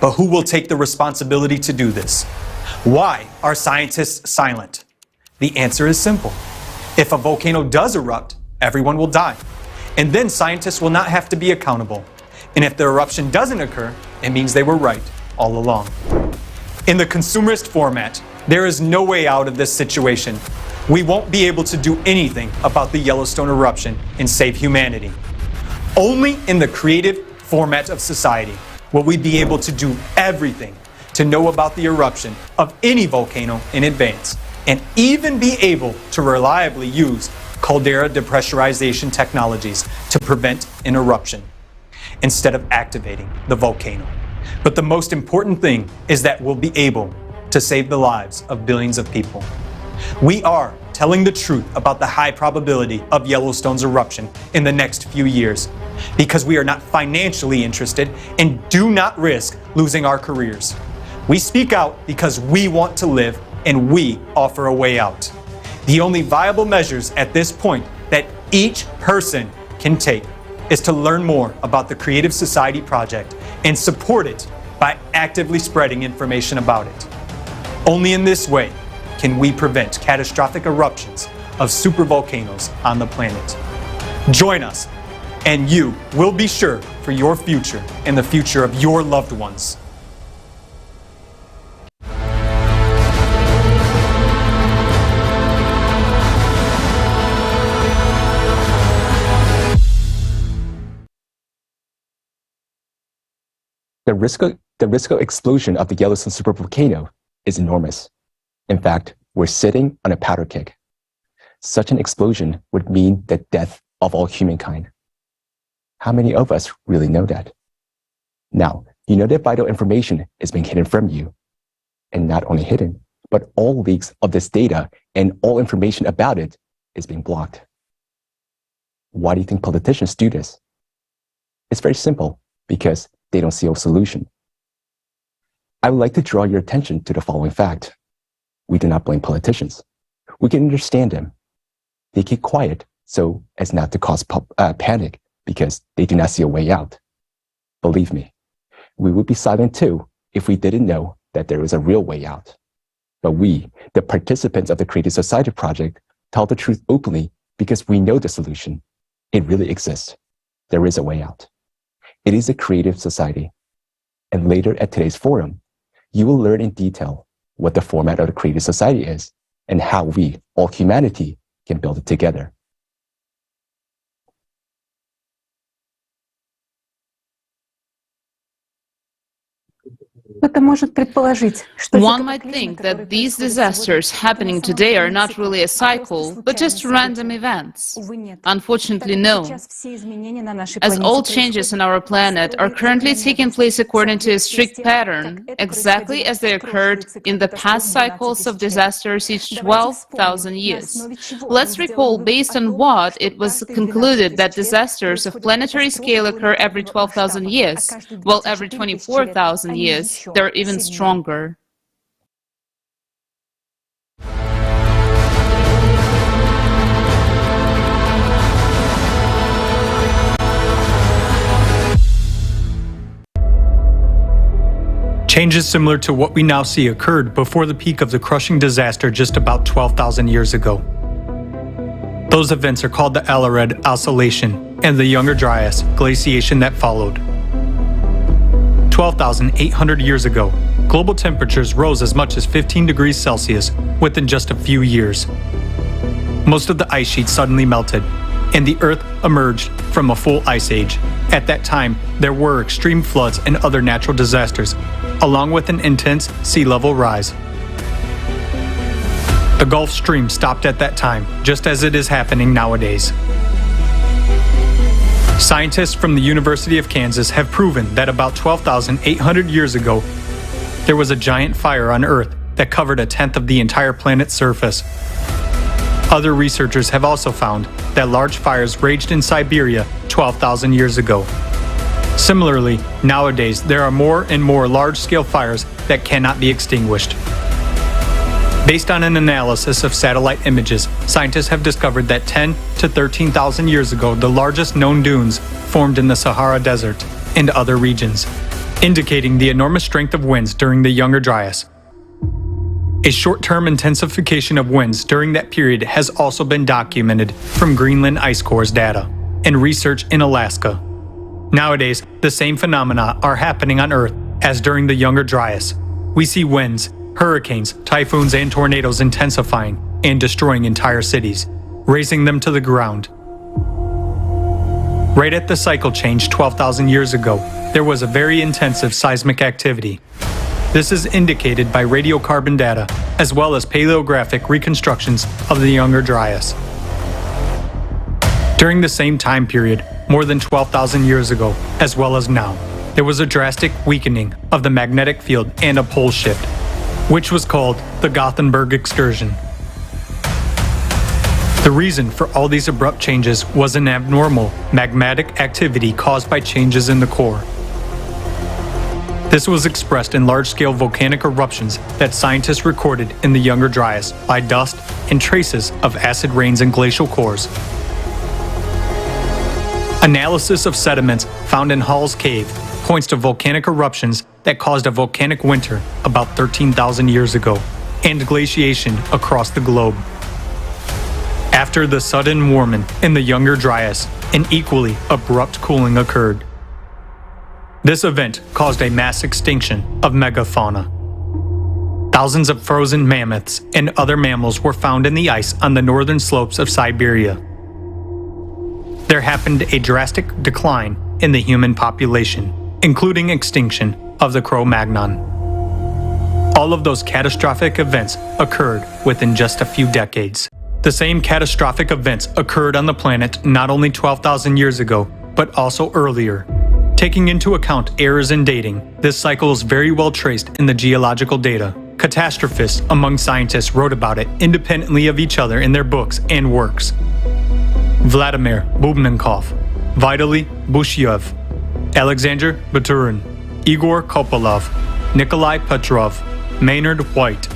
But who will take the responsibility to do this? Why are scientists silent? The answer is simple. If a volcano does erupt, everyone will die. And then scientists will not have to be accountable. And if the eruption doesn't occur, it means they were right all along. In the consumerist format, there is no way out of this situation. We won't be able to do anything about the Yellowstone eruption and save humanity. Only in the creative format of society will we be able to do everything to know about the eruption of any volcano in advance, and even be able to reliably use caldera depressurization technologies to prevent an eruption, instead of activating the volcano. But the most important thing is that we'll be able to save the lives of billions of people. We are telling the truth about the high probability of Yellowstone's eruption in the next few years, because we are not financially interested and do not risk losing our careers. We speak out because we want to live, and we offer a way out. The only viable measures at this point that each person can take is to learn more about the Creative Society Project and support it by actively spreading information about it. Only in this way can we prevent catastrophic eruptions of supervolcanoes on the planet. Join us, and you will be sure for your future and the future of your loved ones. The risk of explosion of the Yellowstone supervolcano is enormous. In fact, we're sitting on a powder keg. Such an explosion would mean the death of all humankind. How many of us really know that? Now, you know that vital information is being hidden from you. And not only hidden, but all leaks of this data and all information about it is being blocked. Why do you think politicians do this? It's very simple, because they don't see a solution. I would like to draw your attention to the following fact. We do not blame politicians. We can understand them. They keep quiet so as not to cause panic because they do not see a way out. Believe me, we would be silent too if we didn't know that there is a real way out. But we, the participants of the Creative Society Project, tell the truth openly because we know the solution. It really exists. There is a way out. It is a creative society. And later at today's forum, you will learn in detail what the format of the creative society is and how we, all humanity, can build it together. One might think that these disasters happening today are not really a cycle, but just random events. Unfortunately, no. As all changes on our planet are currently taking place according to a strict pattern, exactly as they occurred in the past cycles of disasters each 12,000 years. Let's recall based on what it was concluded that disasters of planetary scale occur every 12,000 years, while every 24,000 years they're even stronger. Changes similar to what we now see occurred before the peak of the crushing disaster just about 12,000 years ago. Those events are called the Alarid Oscillation and the Younger Dryas glaciation that followed. 12,800 years ago, global temperatures rose as much as 15 degrees Celsius within just a few years. Most of the ice sheet suddenly melted, and the Earth emerged from a full ice age. At that time, there were extreme floods and other natural disasters, along with an intense sea level rise. The Gulf Stream stopped at that time, just as it is happening nowadays. Scientists from the University of Kansas have proven that about 12,800 years ago, there was a giant fire on Earth that covered 1/10 of the entire planet's surface. Other researchers have also found that large fires raged in Siberia 12,000 years ago. Similarly, nowadays there are more and more large-scale fires that cannot be extinguished. Based on an analysis of satellite images, scientists have discovered that 10 to 13,000 years ago, the largest known dunes formed in the Sahara Desert and other regions, indicating the enormous strength of winds during the Younger Dryas. A short-term intensification of winds during that period has also been documented from Greenland ice cores data and research in Alaska. Nowadays, the same phenomena are happening on Earth as during the Younger Dryas. We see winds, hurricanes, typhoons, and tornadoes intensifying and destroying entire cities, razing them to the ground. Right at the cycle change 12,000 years ago, there was a very intensive seismic activity. This is indicated by radiocarbon data as well as paleographic reconstructions of the Younger Dryas. During the same time period, more than 12,000 years ago, as well as now, there was a drastic weakening of the magnetic field and a pole shift, which was called the Gothenburg excursion. The reason for all these abrupt changes was an abnormal magmatic activity caused by changes in the core. This was expressed in large-scale volcanic eruptions that scientists recorded in the Younger Dryas by dust and traces of acid rains and glacial cores. Analysis of sediments found in Hall's Cave points to volcanic eruptions that caused a volcanic winter about 13,000 years ago and glaciation across the globe. After the sudden warming in the Younger Dryas, an equally abrupt cooling occurred. This event caused a mass extinction of megafauna. Thousands of frozen mammoths and other mammals were found in the ice on the northern slopes of Siberia. There happened a drastic decline in the human population, including extinction of the Cro-Magnon. All of those catastrophic events occurred within just a few decades. The same catastrophic events occurred on the planet not only 12,000 years ago, but also earlier. Taking into account errors in dating, this cycle is very well traced in the geological data. Catastrophists among scientists wrote about it independently of each other in their books and works. Vladimir Bubnenkov, Vitaly Bushyev, Alexander Baturin, Igor Kopolov, Nikolai Petrov, Maynard White,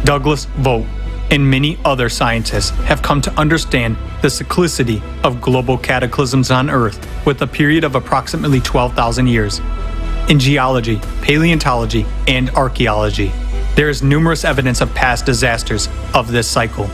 Douglas Vogt, and many other scientists have come to understand the cyclicity of global cataclysms on Earth with a period of approximately 12,000 years. In geology, paleontology, and archaeology, there is numerous evidence of past disasters of this cycle.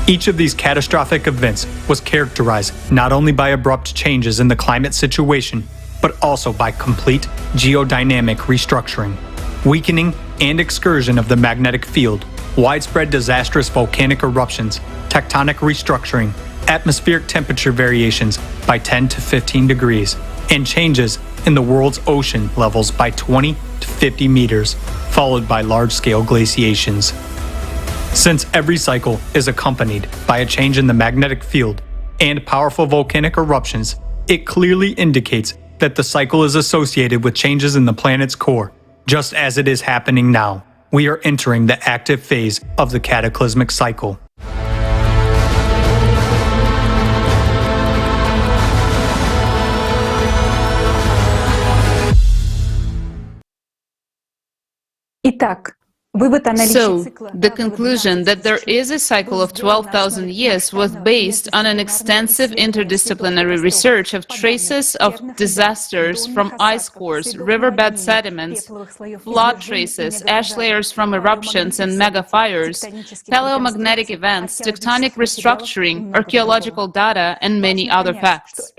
Each of these catastrophic events was characterized not only by abrupt changes in the climate situation, but also by complete geodynamic restructuring, weakening and excursion of the magnetic field, widespread disastrous volcanic eruptions, tectonic restructuring, atmospheric temperature variations by 10 to 15 degrees, and changes in the world's ocean levels by 20 to 50 meters, followed by large-scale glaciations. Since every cycle is accompanied by a change in the magnetic field and powerful volcanic eruptions, it clearly indicates that the cycle is associated with changes in the planet's core, just as it is happening now. We are entering the active phase of the cataclysmic cycle. So, the conclusion that there is a cycle of 12,000 years was based on an extensive interdisciplinary research of traces of disasters from ice cores, riverbed sediments, flood traces, ash layers from eruptions and megafires, paleomagnetic events, tectonic restructuring, archaeological data, and many other facts.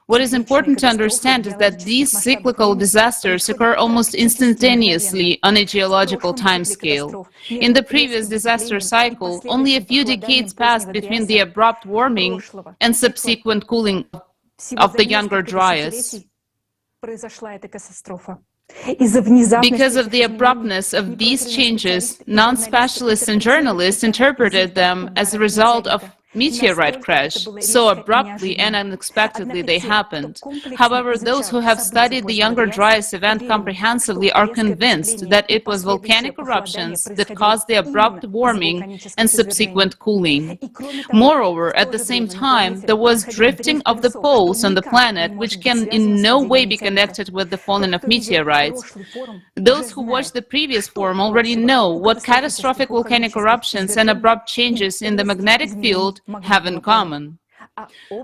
What is important to understand is that these cyclical disasters occur almost instantaneously on a geological timescale. In the previous disaster cycle, only a few decades passed between the abrupt warming and subsequent cooling of the Younger Dryas. Because of the abruptness of these changes, non-specialists and journalists interpreted them as a result of meteorite crash. So abruptly and unexpectedly they happened. However, those who have studied the Younger Dryas event comprehensively are convinced that it was volcanic eruptions that caused the abrupt warming and subsequent cooling. Moreover, at the same time, there was drifting of the poles on the planet, which can in no way be connected with the falling of meteorites. Those who watched the previous forum already know what catastrophic volcanic eruptions and abrupt changes in the magnetic field have in common.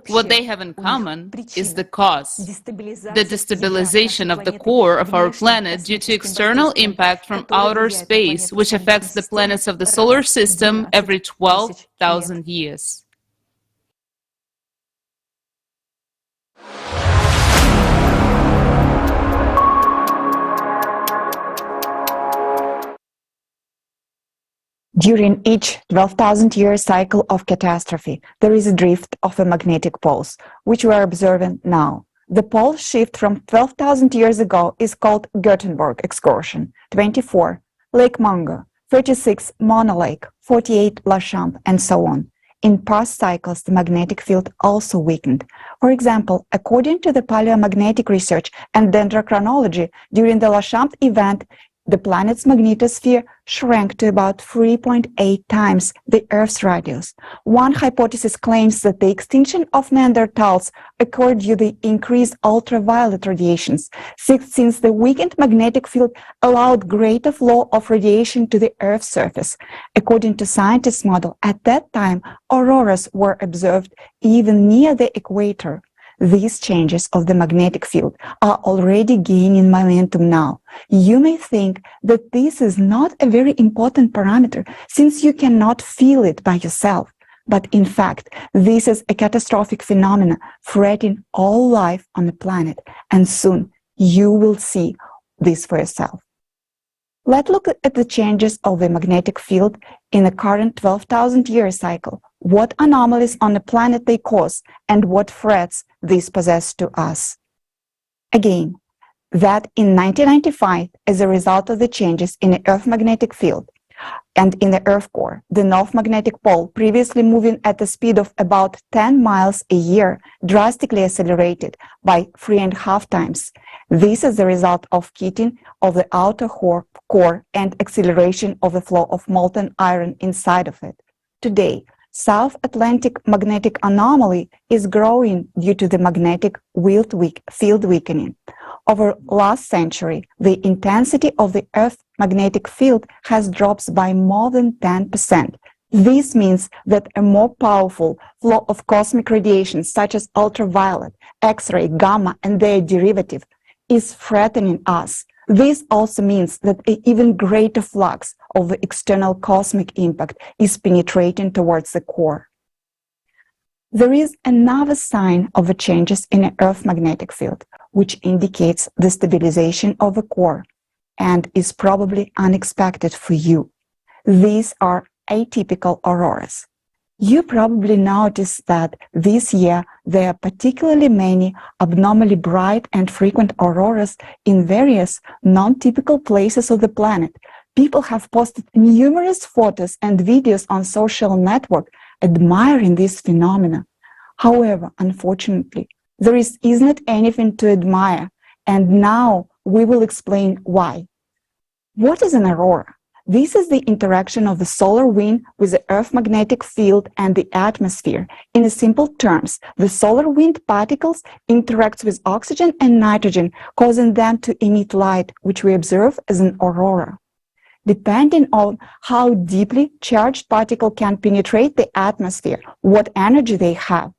What they have in common is the cause, the destabilization of the core of our planet due to external impact from outer space, which affects the planets of the solar system every 12,000 years. During each 12,000-year cycle of catastrophe, there is a drift of the magnetic poles, which we are observing now. The pole shift from 12,000 years ago is called Gutenberg excursion, 24, Lake Mungo, 36, Mono Lake, 48, La Champ, and so on. In past cycles, the magnetic field also weakened. For example, according to the paleomagnetic research and dendrochronology, during the La Champ event, the planet's magnetosphere shrank to about 3.8 times the Earth's radius. One hypothesis claims that the extinction of Neanderthals occurred due to the increased ultraviolet radiations, since the weakened magnetic field allowed greater flow of radiation to the Earth's surface. According to scientists' model, at that time, auroras were observed even near the equator. These changes of the magnetic field are already gaining momentum now. You may think that this is not a very important parameter since you cannot feel it by yourself. But in fact, this is a catastrophic phenomenon threatening all life on the planet, and soon you will see this for yourself. Let's look at the changes of the magnetic field in the current 12,000-year cycle, what anomalies on the planet they cause, and what threats these possess to us. Again, that in 1995, as a result of the changes in the Earth magnetic field and in the Earth core, the North magnetic pole, previously moving at a speed of about 10 miles a year, drastically accelerated by 3.5 times. This is the result of heating of the outer core and acceleration of the flow of molten iron inside of it. Today, South Atlantic magnetic anomaly is growing due to the magnetic field weakening. Over last century, the intensity of the Earth magnetic field has dropped by more than 10%. This means that a more powerful flow of cosmic radiation, such as ultraviolet, X-ray, gamma, and their derivative, is threatening us. This also means that an even greater flux of the external cosmic impact is penetrating towards the core. There is another sign of the changes in the Earth magnetic field, which indicates the stabilization of the core and is probably unexpected for you. These are atypical auroras. You probably noticed that this year there are particularly many abnormally bright and frequent auroras in various non-typical places of the planet. People have posted numerous photos and videos on social networks admiring this phenomena. However, unfortunately, there isn't anything to admire, and now we will explain why. What is an aurora? This is the interaction of the solar wind with the Earth magnetic field and the atmosphere. In simple terms, the solar wind particles interact with oxygen and nitrogen, causing them to emit light, which we observe as an aurora. Depending on how deeply charged particle can penetrate the atmosphere, what energy they have,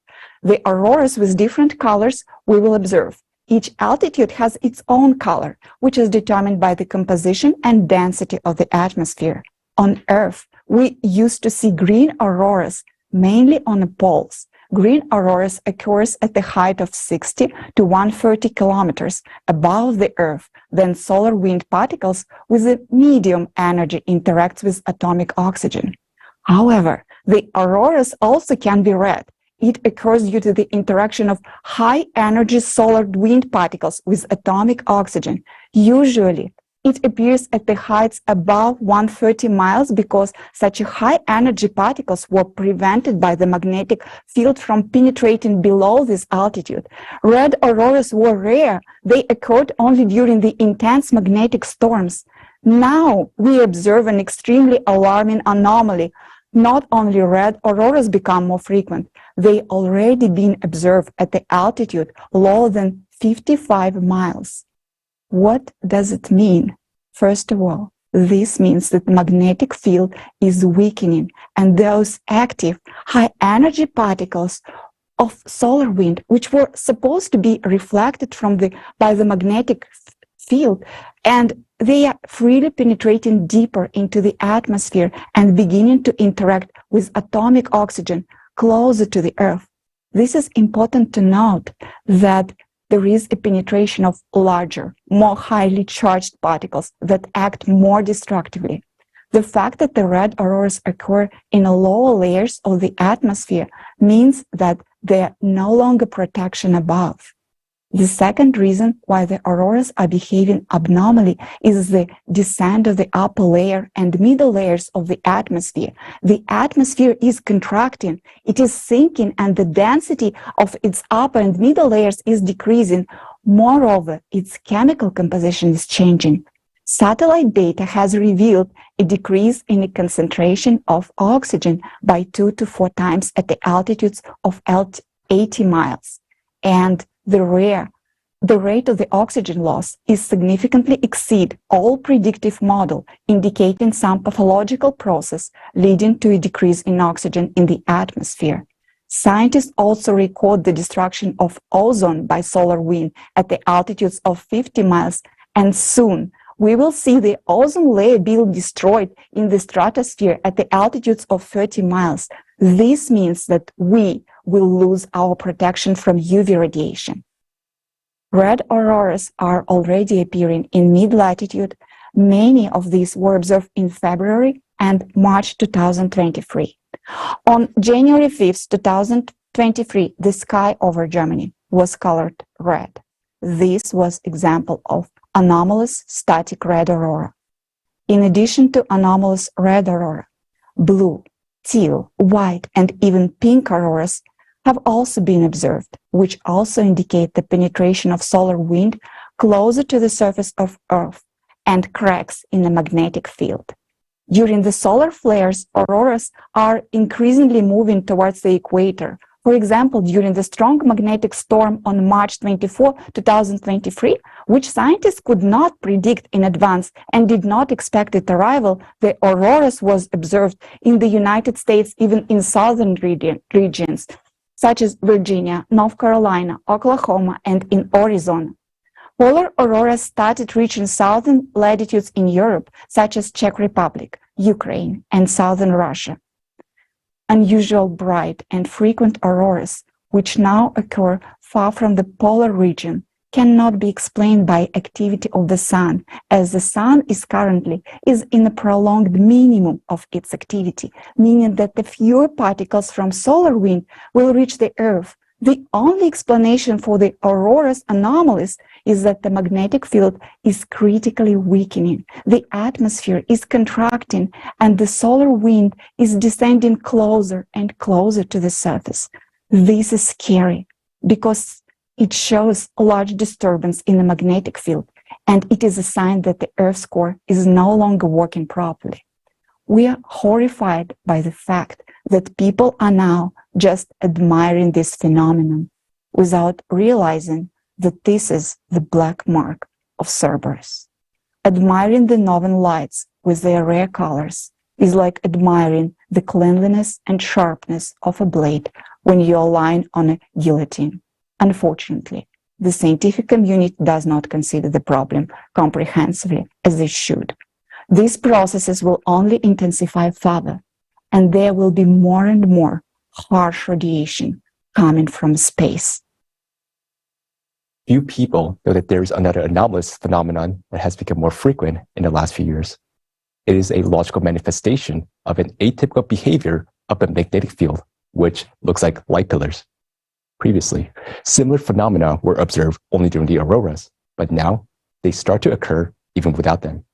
the auroras with different colors we will observe. Each altitude has its own color, which is determined by the composition and density of the atmosphere. On Earth, we used to see green auroras, mainly on the poles. Green auroras occurs at the height of 60 to 130 kilometers above the Earth. Then solar wind particles with a medium energy interact with atomic oxygen. However, the auroras also can be red. It occurs due to the interaction of high-energy solar wind particles with atomic oxygen. Usually, It appears at the heights above 130 miles because such high energy particles were prevented by the magnetic field from penetrating below this altitude. Red auroras were rare. They occurred only during the intense magnetic storms. Now we observe an extremely alarming anomaly. Not only red auroras become more frequent, they already been observed at the altitude lower than 55 miles. What does it mean? First of all, this means that the magnetic field is weakening, and those active high-energy particles of solar wind, which were supposed to be reflected by the magnetic field, and they are freely penetrating deeper into the atmosphere and beginning to interact with atomic oxygen closer to the Earth. This is important to note that there is a penetration of larger, more highly charged particles that act more destructively. The fact that the red auroras occur in the lower layers of the atmosphere means that there are no longer protection above. The second reason why the auroras are behaving abnormally is the descent of the upper layer and middle layers of the atmosphere. The atmosphere is contracting, it is sinking, and the density of its upper and middle layers is decreasing. Moreover, its chemical composition is changing. Satellite data has revealed a decrease in the concentration of oxygen by 2 to 4 times at the altitudes of 80 miles. And the rate of the oxygen loss is significantly exceed all predictive model, indicating some pathological process leading to a decrease in oxygen in the atmosphere. Scientists also record the destruction of ozone by solar wind at the altitudes of 50 miles, and soon we will see the ozone layer being destroyed in the stratosphere at the altitudes of 30 miles. This means that we will lose our protection from UV radiation. Red auroras are already appearing in mid-latitude. Many of these were observed in February and March 2023. On January 5th, 2023, the sky over Germany was colored red. This was example of anomalous static red aurora. In addition to anomalous red aurora, blue, teal, white, and even pink auroras have also been observed, which also indicate the penetration of solar wind closer to the surface of Earth and cracks in the magnetic field. During the solar flares, auroras are increasingly moving towards the equator. For example, during the strong magnetic storm on March 24, 2023, which scientists could not predict in advance and did not expect its arrival, the auroras was observed in the United States, even in southern regions, such as Virginia, North Carolina, Oklahoma, and in Arizona. Polar auroras started reaching southern latitudes in Europe, such as Czech Republic, Ukraine, and southern Russia. Unusual bright and frequent auroras, which now occur far from the polar region, cannot be explained by activity of the sun, as the sun is currently in a prolonged minimum of its activity, meaning that the fewer particles from solar wind will reach the Earth. The only explanation for the aurora's anomalies is that the magnetic field is critically weakening, the atmosphere is contracting, and the solar wind is descending closer and closer to the surface. This is scary because it shows a large disturbance in the magnetic field, and it is a sign that the Earth's core is no longer working properly. We are horrified by the fact that people are now just admiring this phenomenon without realizing that this is the black mark of Cerberus. Admiring the northern lights with their rare colors is like admiring the cleanliness and sharpness of a blade when you are lying on a guillotine. Unfortunately, the scientific community does not consider the problem comprehensively as they should. These processes will only intensify further, and there will be more and more harsh radiation coming from space. Few people know that there is another anomalous phenomenon that has become more frequent in the last few years. It is a logical manifestation of an atypical behavior of the magnetic field, which looks like light pillars. Previously, similar phenomena were observed only during the auroras, but now they start to occur even without them.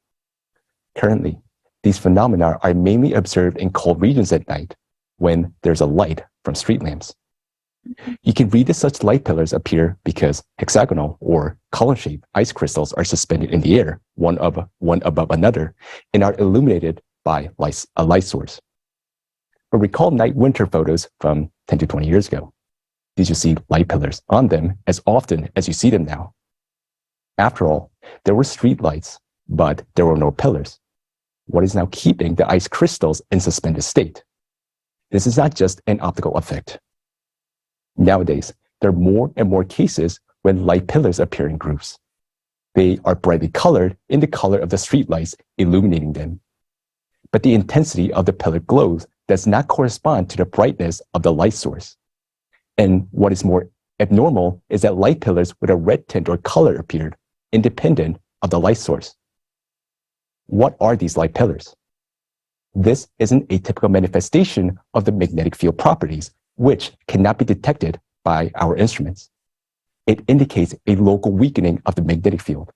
Currently, these phenomena are mainly observed in cold regions at night when there's a light from street lamps. You can read that such light pillars appear because hexagonal or column-shaped ice crystals are suspended in the air, one above another, and are illuminated by a light source. But recall night-winter photos from 10 to 20 years ago. Did you see light pillars on them as often as you see them now? After all, there were street lights, but there were no pillars. What is now keeping the ice crystals in suspended state? This is not just an optical effect. Nowadays, there are more and more cases when light pillars appear in groups. They are brightly colored in the color of the streetlights illuminating them. But the intensity of the pillar glows does not correspond to the brightness of the light source. And what is more abnormal is that light pillars with a red tint or color appeared, independent of the light source. What are these light pillars? This is an atypical manifestation of the magnetic field properties, which cannot be detected by our instruments. It indicates a local weakening of the magnetic field.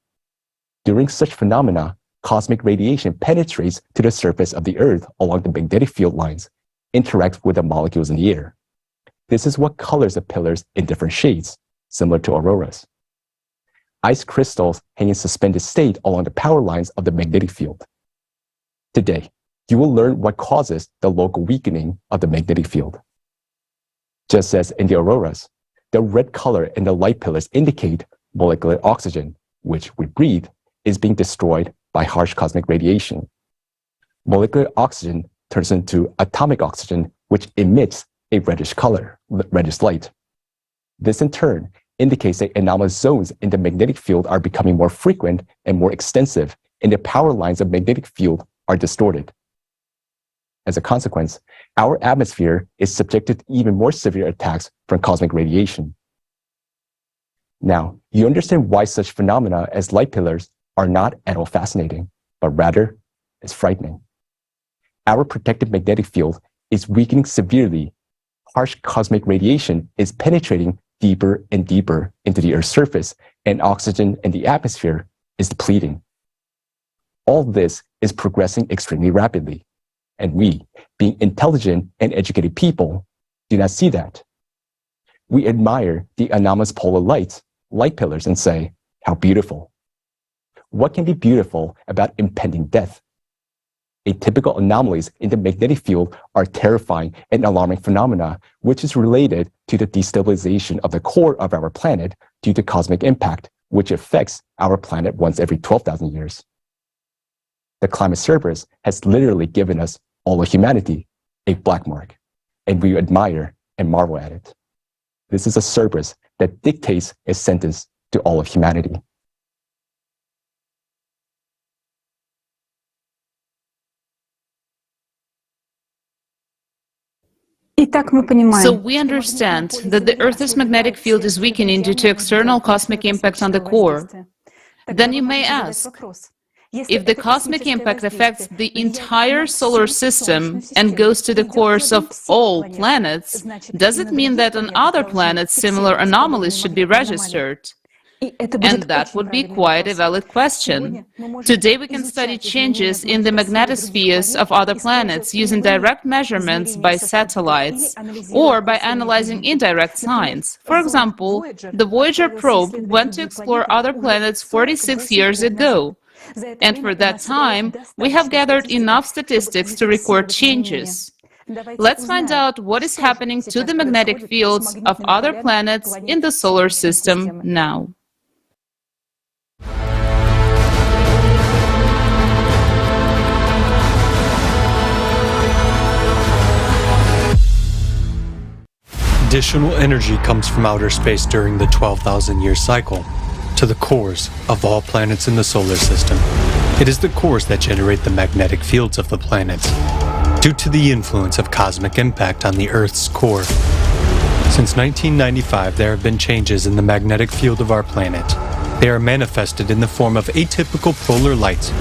During such phenomena, cosmic radiation penetrates to the surface of the Earth along the magnetic field lines, interacts with the molecules in the air. This is what colors the pillars in different shades, similar to auroras. Ice crystals hang in suspended state along the power lines of the magnetic field. Today, you will learn what causes the local weakening of the magnetic field. Just as in the auroras, the red color in the light pillars indicate molecular oxygen, which we breathe, is being destroyed by harsh cosmic radiation. Molecular oxygen turns into atomic oxygen, which emits a reddish light. This in turn indicates that anomalous zones in the magnetic field are becoming more frequent and more extensive, and the power lines of magnetic field are distorted. As a consequence, our atmosphere is subjected to even more severe attacks from cosmic radiation. Now, you understand why such phenomena as light pillars are not at all fascinating, but rather is frightening. Our protective magnetic field is weakening severely. Harsh cosmic radiation is penetrating deeper and deeper into the Earth's surface, and oxygen in the atmosphere is depleting. All this is progressing extremely rapidly, and we, being intelligent and educated people, do not see that. We admire the anomalous polar light pillars, and say, how beautiful. What can be beautiful about impending death? Atypical anomalies in the magnetic field are terrifying and alarming phenomena, which is related to the destabilization of the core of our planet due to cosmic impact, which affects our planet once every 12,000 years. The climate Cerberus has literally given us, all of humanity, a black mark, and we admire and marvel at it. This is a Cerberus that dictates a sentence to all of humanity. So we understand that the Earth's magnetic field is weakening due to external cosmic impact on the core. Then you may ask, if the cosmic impact affects the entire solar system and goes to the cores of all planets, does it mean that on other planets similar anomalies should be registered? And that would be quite a valid question. Today we can study changes in the magnetospheres of other planets using direct measurements by satellites or by analyzing indirect signs. For example, the Voyager probe went to explore other planets 46 years ago. And for that time, we have gathered enough statistics to record changes. Let's find out what is happening to the magnetic fields of other planets in the solar system now. Additional energy comes from outer space during the 12,000-year cycle to the cores of all planets in the solar system. It is the cores that generate the magnetic fields of the planets, due to the influence of cosmic impact on the Earth's core. Since 1995, there have been changes in the magnetic field of our planet. They are manifested in the form of atypical polar light,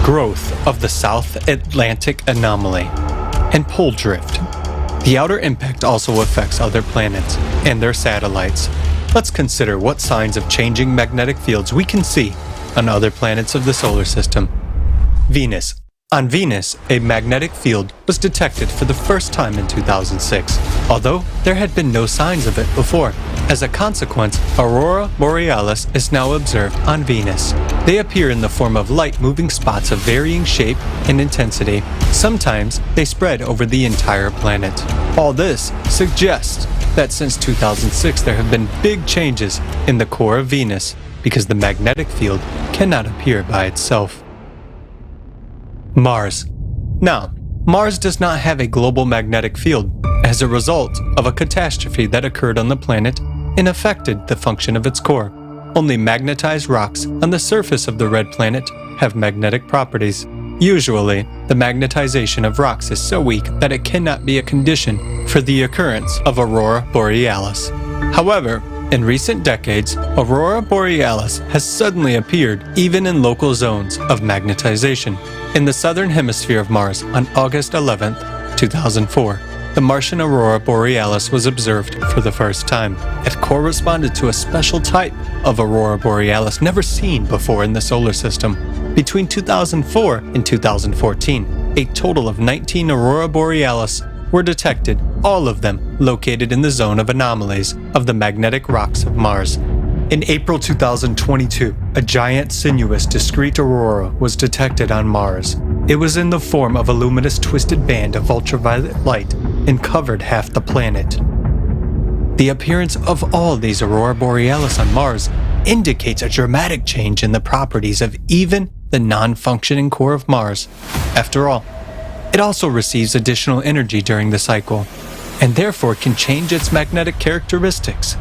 growth of the South Atlantic anomaly, and pole drift. The outer impact also affects other planets and their satellites. Let's consider what signs of changing magnetic fields we can see on other planets of the solar system. Venus. On Venus, a magnetic field was detected for the first time in 2006, although there had been no signs of it before. As a consequence, aurora borealis is now observed on Venus. They appear in the form of light-moving spots of varying shape and intensity. Sometimes they spread over the entire planet. All this suggests that since 2006 there have been big changes in the core of Venus because the magnetic field cannot appear by itself. Mars. Now, Mars does not have a global magnetic field as a result of a catastrophe that occurred on the planet and affected the function of its core. Only magnetized rocks on the surface of the red planet have magnetic properties. Usually, the magnetization of rocks is so weak that it cannot be a condition for the occurrence of aurora borealis. However, in recent decades, aurora borealis has suddenly appeared even in local zones of magnetization. In the southern hemisphere of Mars on August 11, 2004, the Martian aurora borealis was observed for the first time. It corresponded to a special type of aurora borealis never seen before in the solar system. Between 2004 and 2014, a total of 19 aurora borealis were detected, all of them located in the zone of anomalies of the magnetic rocks of Mars. In April 2022, a giant sinuous discrete aurora was detected on Mars. It was in the form of a luminous twisted band of ultraviolet light and covered half the planet. The appearance of all these aurora borealis on Mars indicates a dramatic change in the properties of even the non-functioning core of Mars. After all, it also receives additional energy during the cycle, and therefore can change its magnetic characteristics.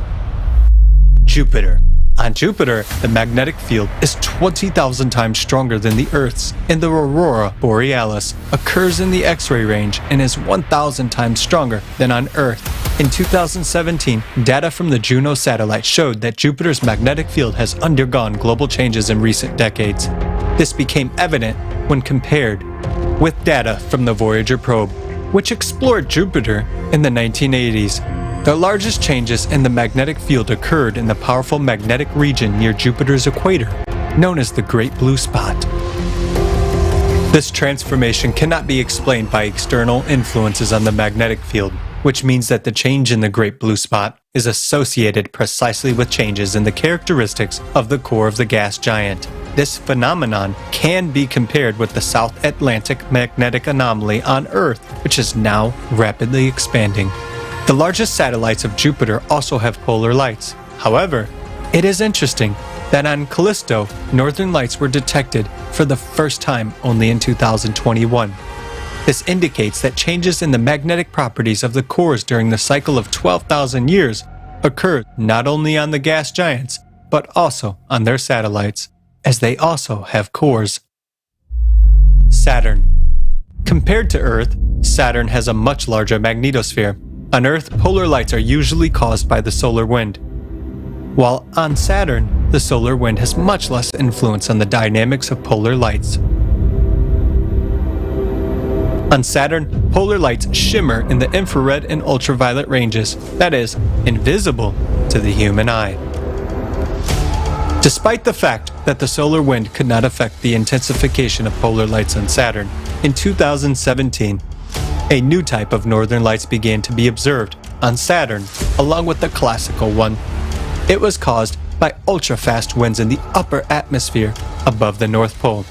Jupiter. On Jupiter, the magnetic field is 20,000 times stronger than the Earth's, and the aurora borealis occurs in the X-ray range and is 1,000 times stronger than on Earth. In 2017, data from the Juno satellite showed that Jupiter's magnetic field has undergone global changes in recent decades. This became evident when compared with data from the Voyager probe, which explored Jupiter in the 1980s. The largest changes in the magnetic field occurred in the powerful magnetic region near Jupiter's equator, known as the Great Blue Spot. This transformation cannot be explained by external influences on the magnetic field, which means that the change in the Great Blue Spot is associated precisely with changes in the characteristics of the core of the gas giant. This phenomenon can be compared with the South Atlantic magnetic anomaly on Earth, which is now rapidly expanding. The largest satellites of Jupiter also have polar lights. However, it is interesting that on Callisto, northern lights were detected for the first time only in 2021. This indicates that changes in the magnetic properties of the cores during the cycle of 12,000 years occurred not only on the gas giants, but also on their satellites, as they also have cores. Saturn. Compared to Earth, Saturn has a much larger magnetosphere. On Earth, polar lights are usually caused by the solar wind, while on Saturn, the solar wind has much less influence on the dynamics of polar lights. On Saturn, polar lights shimmer in the infrared and ultraviolet ranges, that is, invisible to the human eye. Despite the fact that the solar wind could not affect the intensification of polar lights on Saturn, in 2017, a new type of northern lights began to be observed on Saturn, along with the classical one. It was caused by ultra-fast winds in the upper atmosphere above the North Pole.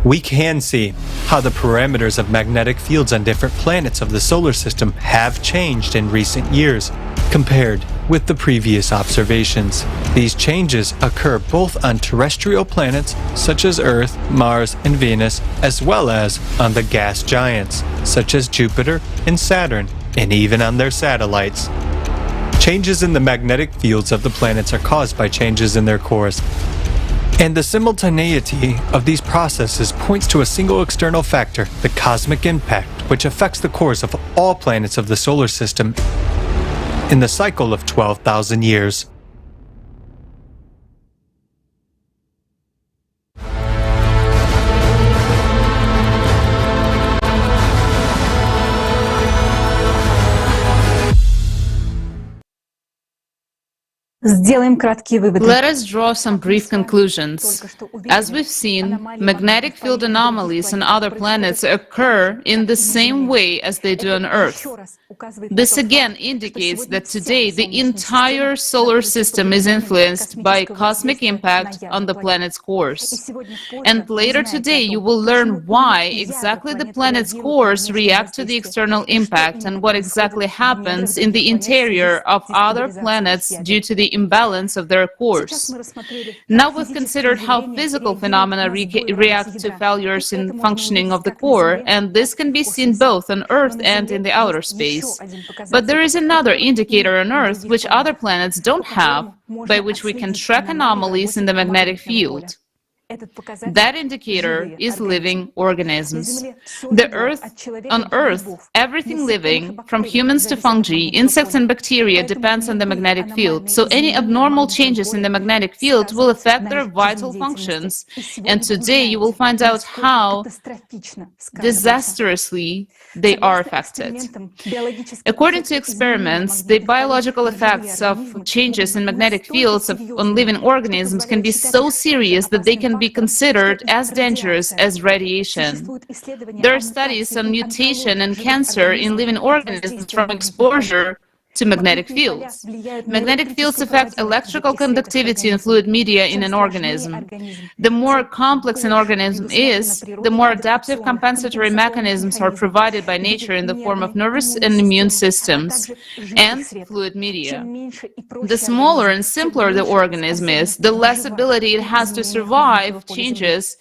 We can see how the parameters of magnetic fields on different planets of the solar system have changed in recent years, compared with the previous observations. These changes occur both on terrestrial planets such as Earth, Mars, and Venus, as well as on the gas giants such as Jupiter and Saturn, and even on their satellites. Changes in the magnetic fields of the planets are caused by changes in their cores. And the simultaneity of these processes points to a single external factor, the cosmic impact, which affects the cores of all planets of the solar system in the cycle of 12,000 years. Let us draw some brief conclusions. As we've seen, magnetic field anomalies on other planets occur in the same way as they do on Earth. This again indicates that today the entire solar system is influenced by cosmic impact on the planet's course. And later today you will learn why exactly the planet's cores react to the external impact and what exactly happens in the interior of other planets due to the imbalance of their cores. Now we've considered how physical phenomena react to failures in functioning of the core, and this can be seen both on Earth and in the outer space. But there is another indicator on Earth which other planets don't have, by which we can track anomalies in the magnetic field. That indicator is living organisms. On Earth, everything living, from humans to fungi, insects and bacteria, depends on the magnetic field. So any abnormal changes in the magnetic field will affect their vital functions. And today you will find out how disastrously they are affected. According to experiments, the biological effects of changes in magnetic fields on living organisms can be so serious that they can be considered as dangerous as radiation. There are studies on mutation and cancer in living organisms from exposure to magnetic fields. Magnetic fields affect electrical conductivity and fluid media in an organism. The more complex an organism is, the more adaptive compensatory mechanisms are provided by nature in the form of nervous and immune systems and fluid media. The smaller and simpler the organism is, the less ability it has to survive changes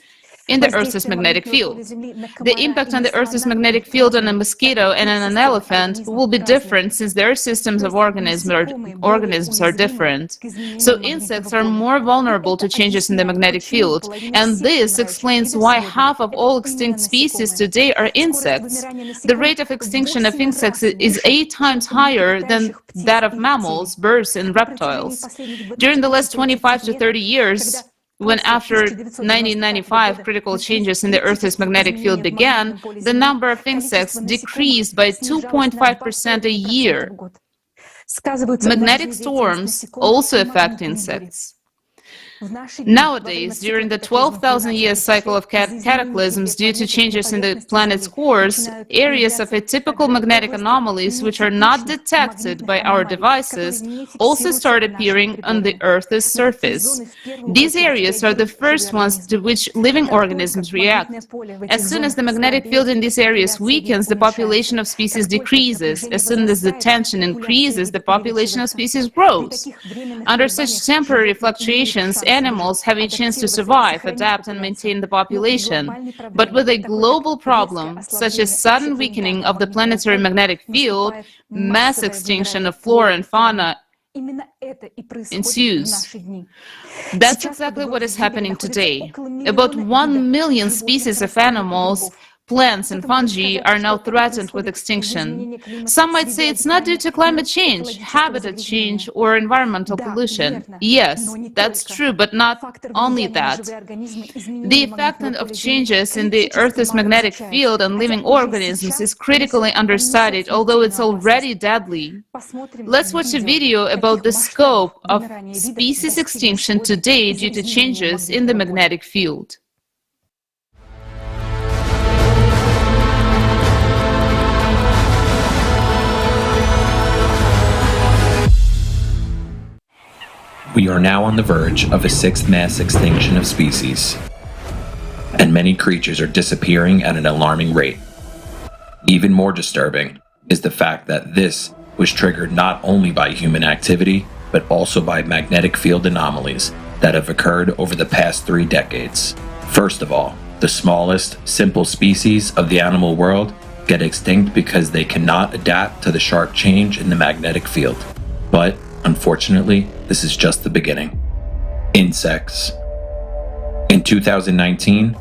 in the Earth's magnetic field. The impact on the Earth's magnetic field on a mosquito and on an elephant will be different since their systems of organisms are different. So insects are more vulnerable to changes in the magnetic field, and this explains why half of all extinct species today are insects. The rate of extinction of insects is 8 times higher than that of mammals, birds, and reptiles. During the last 25 to 30 years, when after 1995 critical changes in the Earth's magnetic field began, the number of insects decreased by 2.5% a year. Magnetic storms also affect insects. Nowadays, during the 12,000-year cycle of cataclysms due to changes in the planet's cores, areas of atypical magnetic anomalies which are not detected by our devices also start appearing on the Earth's surface. These areas are the first ones to which living organisms react. As soon as the magnetic field in these areas weakens, the population of species decreases. As soon as the tension increases, the population of species grows. Under such temporary fluctuations, animals have a chance to survive, adapt, and maintain the population. But with a global problem, such as sudden weakening of the planetary magnetic field, mass extinction of flora and fauna ensues. That's exactly what is happening today. About 1 million species of animals, plants and fungi are now threatened with extinction. Some might say it's not due to climate change, habitat change, or environmental pollution. Yes, that's true, but not only that. The effect of changes in the Earth's magnetic field on living organisms is critically understudied, although it's already deadly. Let's watch a video about the scope of species extinction today due to changes in the magnetic field. We are now on the verge of a 6th mass extinction of species, and many creatures are disappearing at an alarming rate. Even more disturbing is the fact that this was triggered not only by human activity, but also by magnetic field anomalies that have occurred over the past 3 decades. First of all, the smallest, simple species of the animal world get extinct because they cannot adapt to the sharp change in the magnetic field. But unfortunately, this is just the beginning. Insects. In 2019,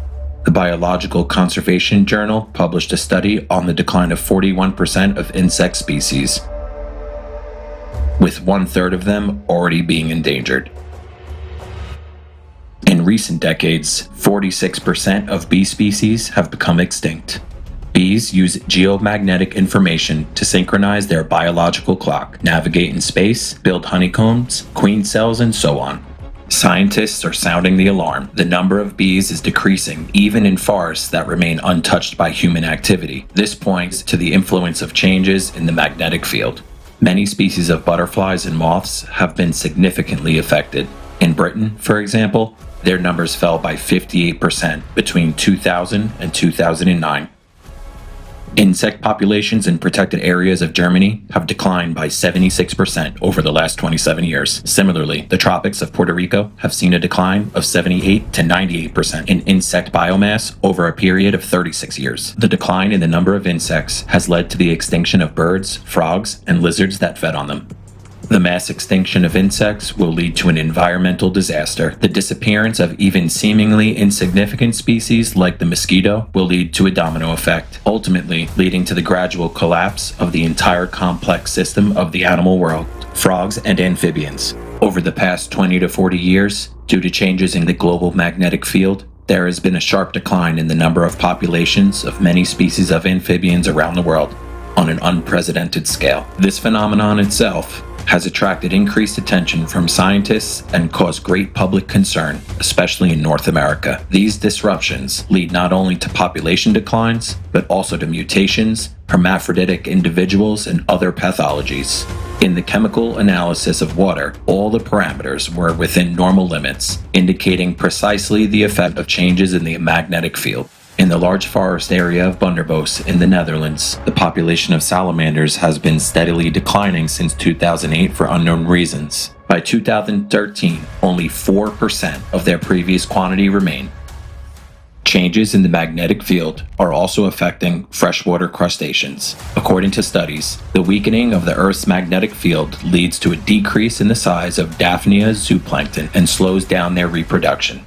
the Biological Conservation Journal published a study on the decline of 41% of insect species, with 1/3 of them already being endangered. In recent decades, 46% of bee species have become extinct. Bees use geomagnetic information to synchronize their biological clock, navigate in space, build honeycombs, queen cells, and so on. Scientists are sounding the alarm. The number of bees is decreasing, even in forests that remain untouched by human activity. This points to the influence of changes in the magnetic field. Many species of butterflies and moths have been significantly affected. In Britain, for example, their numbers fell by 58% between 2000 and 2009. Insect populations in protected areas of Germany have declined by 76% over the last 27 years. Similarly, the tropics of Puerto Rico have seen a decline of 78 to 98% in insect biomass over a period of 36 years. The decline in the number of insects has led to the extinction of birds, frogs, and lizards that fed on them. The mass extinction of insects will lead to an environmental disaster. The disappearance of even seemingly insignificant species like the mosquito will lead to a domino effect, ultimately leading to the gradual collapse of the entire complex system of the animal world, frogs and amphibians. Over the past 20 to 40 years, due to changes in the global magnetic field, there has been a sharp decline in the number of populations of many species of amphibians around the world on an unprecedented scale. This phenomenon itself has attracted increased attention from scientists and caused great public concern, especially in North America. These disruptions lead not only to population declines, but also to mutations, hermaphroditic individuals, and other pathologies. In the chemical analysis of water, all the parameters were within normal limits, indicating precisely the effect of changes in the magnetic field. In the large forest area of Bunderbos in the Netherlands, the population of salamanders has been steadily declining since 2008 for unknown reasons. By 2013, only 4% of their previous quantity remain. Changes in the magnetic field are also affecting freshwater crustaceans. According to studies, the weakening of the Earth's magnetic field leads to a decrease in the size of Daphnia zooplankton and slows down their reproduction.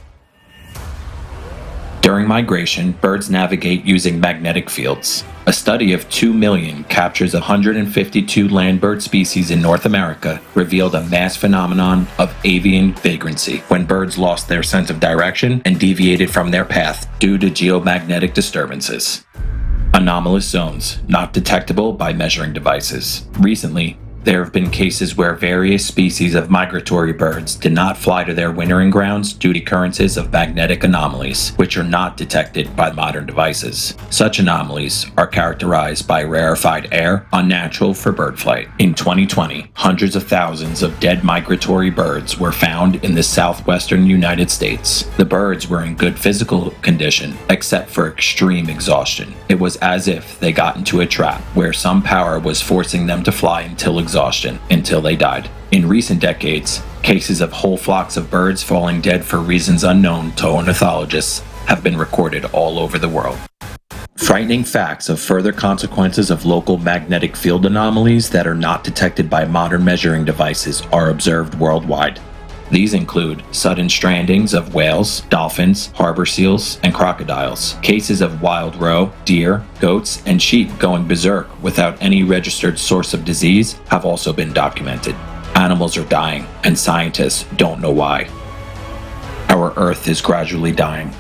During migration, birds navigate using magnetic fields. A study of 2 million captures 152 land bird species in North America revealed a mass phenomenon of avian vagrancy, when birds lost their sense of direction and deviated from their path due to geomagnetic disturbances. Anomalous zones, not detectable by measuring devices. Recently, there have been cases where various species of migratory birds did not fly to their wintering grounds due to occurrences of magnetic anomalies, which are not detected by modern devices. Such anomalies are characterized by rarefied air, unnatural for bird flight. In 2020, hundreds of thousands of dead migratory birds were found in the southwestern United States. The birds were in good physical condition, except for extreme exhaustion. It was as if they got into a trap, where some power was forcing them to fly until they died. In recent decades, cases of whole flocks of birds falling dead for reasons unknown to ornithologists have been recorded all over the world. Frightening facts of further consequences of local magnetic field anomalies that are not detected by modern measuring devices are observed worldwide. These include sudden strandings of whales, dolphins, harbor seals, and crocodiles. Cases of wild roe, deer, goats, and sheep going berserk without any registered source of disease have also been documented. Animals are dying, and scientists don't know why. Our Earth is gradually dying.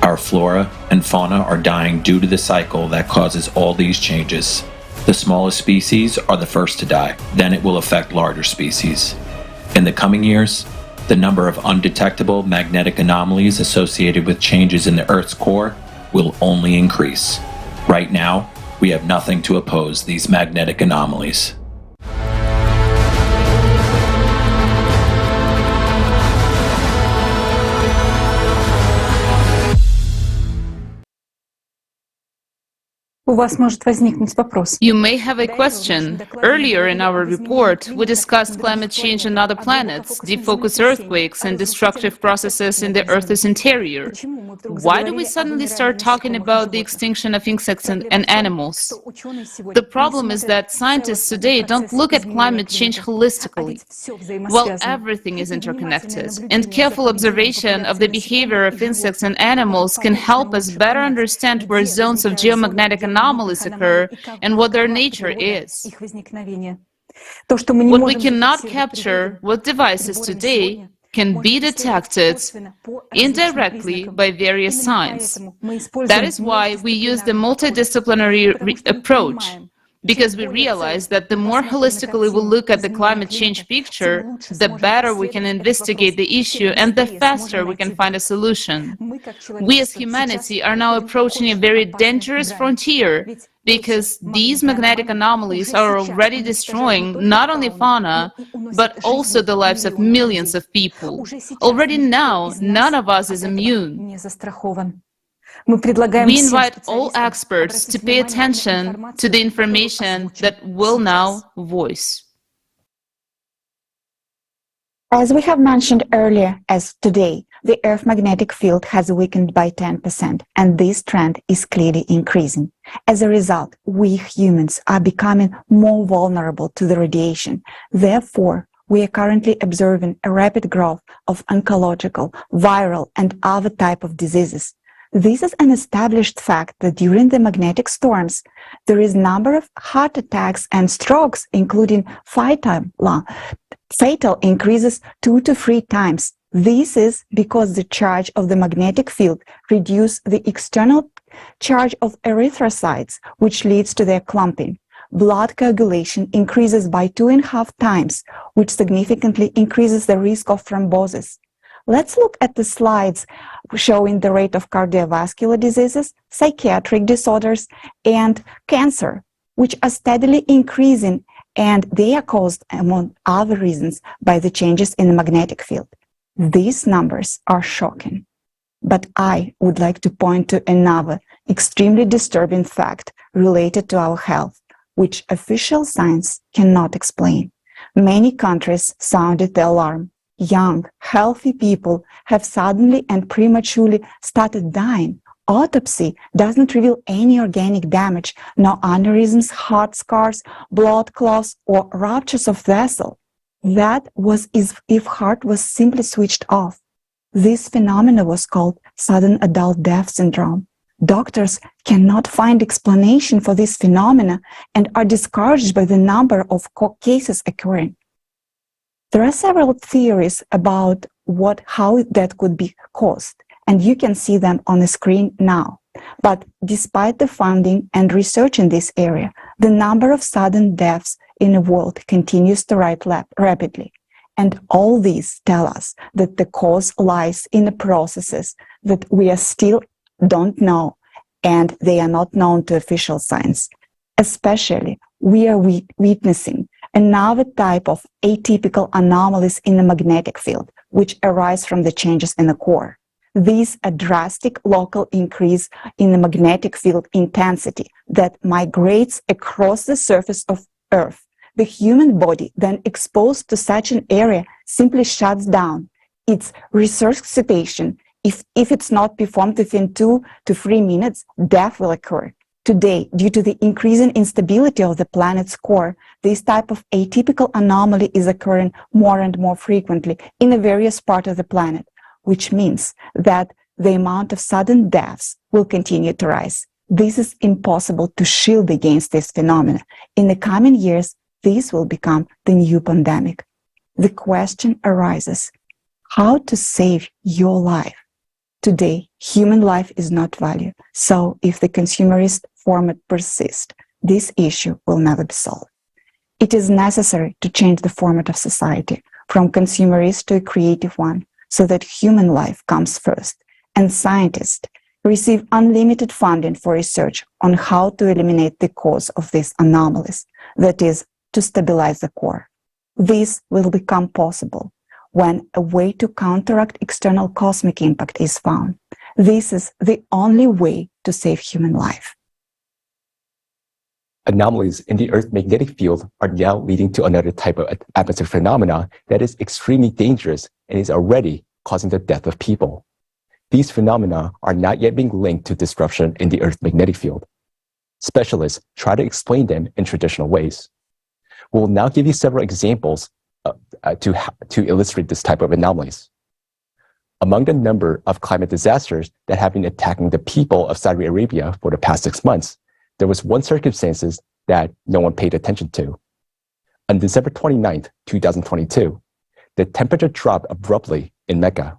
Our flora and fauna are dying due to the cycle that causes all these changes. The smallest species are the first to die, then it will affect larger species. In the coming years, the number of undetectable magnetic anomalies associated with changes in the Earth's core will only increase. Right now, we have nothing to oppose these magnetic anomalies. У вас может возникнуть вопрос. You may have a question. Earlier in our report, we discussed climate change on other planets, deep focus earthquakes, and destructive processes in the Earth's interior. Why do we suddenly start talking about the extinction of insects and animals? The problem is that scientists today don't look at climate change holistically. Well, everything is interconnected, and careful observation of the behavior of insects and animals can help us better understand where zones of geomagnetic anomalies occur and what their nature is. What we cannot capture with devices today can be detected indirectly by various signs. That is why we use the multidisciplinary approach, because we realize that the more holistically we look at the climate change picture, the better we can investigate the issue and the faster we can find a solution. We as humanity are now approaching a very dangerous frontier, because these magnetic anomalies are already destroying not only fauna, but also the lives of millions of people. Already now, none of us is immune. We invite all experts to pay attention to the information that we'll now voice. As we have mentioned earlier, as today, the Earth's magnetic field has weakened by 10%, and this trend is clearly increasing. As a result, we humans are becoming more vulnerable to the radiation. Therefore, we are currently observing a rapid growth of oncological, viral, and other type of diseases. This is an established fact that during the magnetic storms, there is a number of heart attacks and strokes, including fatal increases 2 to 3 times. This is because the charge of the magnetic field reduces the external charge of erythrocytes, which leads to their clumping. Blood coagulation increases by 2.5 times, which significantly increases the risk of thrombosis. Let's look at the slides showing the rate of cardiovascular diseases, psychiatric disorders, and cancer, which are steadily increasing, and they are caused, among other reasons, by the changes in the magnetic field. These numbers are shocking. But I would like to point to another extremely disturbing fact related to our health, which official science cannot explain. Many countries sounded the alarm. Young, healthy people have suddenly and prematurely started dying. Autopsy doesn't reveal any organic damage, no aneurysms, heart scars, blood clots, or ruptures of vessel. That was as if heart was simply switched off. This phenomenon was called sudden adult death syndrome. Doctors cannot find explanation for this phenomena and are discouraged by the number of cases occurring. There are several theories about how that could be caused, and you can see them on the screen now. But despite the funding and research in this area, the number of sudden deaths in the world continues to rise rapidly. And all these tell us that the cause lies in the processes that we still don't know, and they are not known to official science. Especially, we are witnessing another type of atypical anomalies in the magnetic field, which arise from the changes in the core. These are drastic local increase in the magnetic field intensity that migrates across the surface of Earth. The human body, then exposed to such an area, simply shuts down. Its resuscitation, if it's not performed within 2 to 3 minutes, death will occur. Today, due to the increasing instability of the planet's core, this type of atypical anomaly is occurring more and more frequently in the various parts of the planet, which means that the amount of sudden deaths will continue to rise. This is impossible to shield against this phenomenon. In the coming years, this will become the new pandemic. The question arises, how to save your life? Today, human life is not valued. So if the consumerist format persists, this issue will never be solved. It is necessary to change the format of society from consumerist to a creative one, so that human life comes first, and scientists receive unlimited funding for research on how to eliminate the cause of these anomalies, that is, to stabilize the core. This will become possible when a way to counteract external cosmic impact is found. This is the only way to save human life. Anomalies in the Earth's magnetic field are now leading to another type of atmospheric phenomena that is extremely dangerous and is already causing the death of people. These phenomena are not yet being linked to disruption in the Earth's magnetic field. Specialists try to explain them in traditional ways. We'll now give you several examples to illustrate this type of anomalies. Among the number of climate disasters that have been attacking the people of Saudi Arabia for the past 6 months, there was one circumstance that no one paid attention to. On December 29th, 2022, the temperature dropped abruptly in Mecca.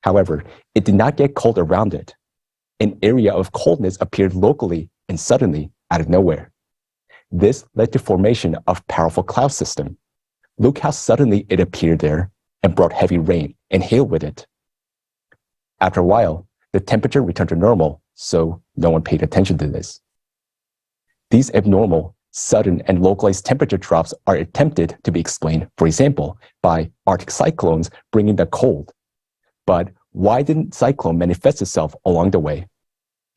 However, it did not get cold around it. An area of coldness appeared locally and suddenly out of nowhere. This led to formation of powerful cloud system. Look how suddenly it appeared there and brought heavy rain and hail with it. After a while, the temperature returned to normal, so no one paid attention to this. These abnormal, sudden, and localized temperature drops are attempted to be explained, for example, by Arctic cyclones bringing the cold. But why didn't cyclone manifest itself along the way?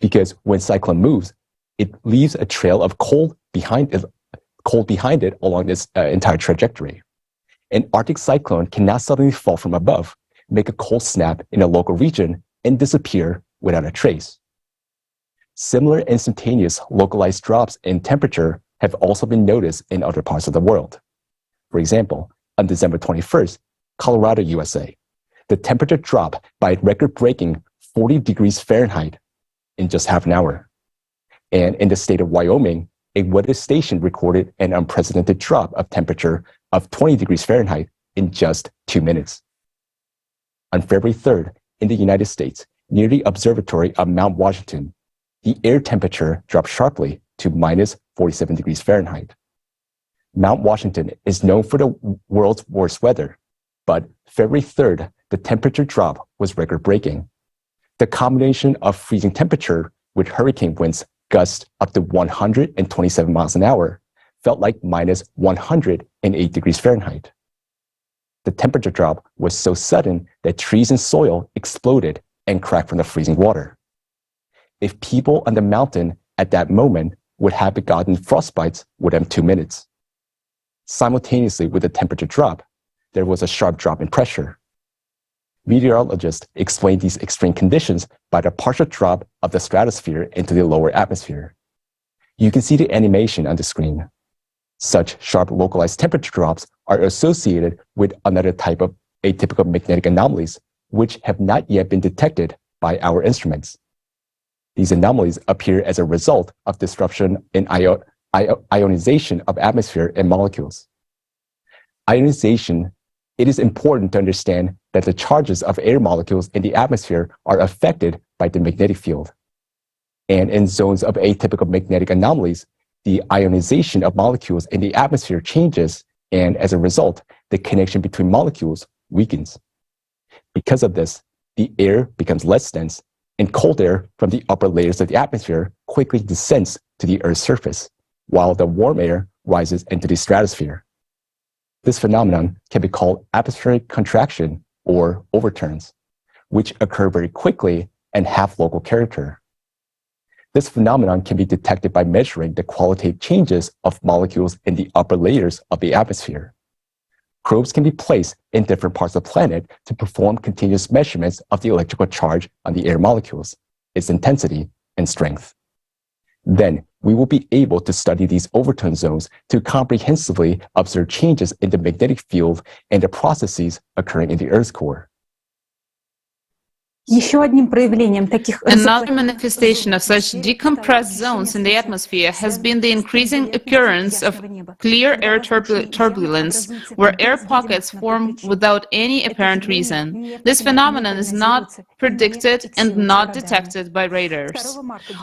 Because when cyclone moves, it leaves a trail of cold behind it along its entire trajectory. An Arctic cyclone cannot suddenly fall from above, make a cold snap in a local region, and disappear without a trace. Similar instantaneous localized drops in temperature have also been noticed in other parts of the world. For example, on December 21st, Colorado, USA, the temperature dropped by a record-breaking 40 degrees Fahrenheit in just half an hour. And in the state of Wyoming, a weather station recorded an unprecedented drop of temperature of 20 degrees Fahrenheit in just 2 minutes. On February 3rd, in the United States, near the observatory of Mount Washington, the air temperature dropped sharply to minus 47 degrees Fahrenheit. Mount Washington is known for the world's worst weather, but February 3rd, the temperature drop was record-breaking. The combination of freezing temperature with hurricane winds gusts up to 127 miles an hour felt like minus 108 degrees Fahrenheit. The temperature drop was so sudden that trees and soil exploded and cracked from the freezing water. If people on the mountain at that moment would have gotten frostbites within 2 minutes. Simultaneously with the temperature drop, there was a sharp drop in pressure. Meteorologists explain these extreme conditions by the partial drop of the stratosphere into the lower atmosphere. You can see the animation on the screen. Such sharp localized temperature drops are associated with another type of atypical magnetic anomalies, which have not yet been detected by our instruments. These anomalies appear as a result of disruption in ionization of atmosphere and molecules. Ionization, it is important to understand that the charges of air molecules in the atmosphere are affected by the magnetic field. And in zones of atypical magnetic anomalies, the ionization of molecules in the atmosphere changes, and as a result, the connection between molecules weakens. Because of this, the air becomes less dense, and cold air from the upper layers of the atmosphere quickly descends to the Earth's surface, while the warm air rises into the stratosphere. This phenomenon can be called atmospheric contraction or overturns, which occur very quickly and have local character. This phenomenon can be detected by measuring the qualitative changes of molecules in the upper layers of the atmosphere. Probes can be placed in different parts of the planet to perform continuous measurements of the electrical charge on the air molecules, its intensity, and strength. Then, we will be able to study these overturn zones to comprehensively observe changes in the magnetic field and the processes occurring in the Earth's core. Another manifestation of such decompressed zones in the atmosphere has been the increasing occurrence of clear air turbulence, where air pockets form without any apparent reason. This phenomenon is not predicted and not detected by radars.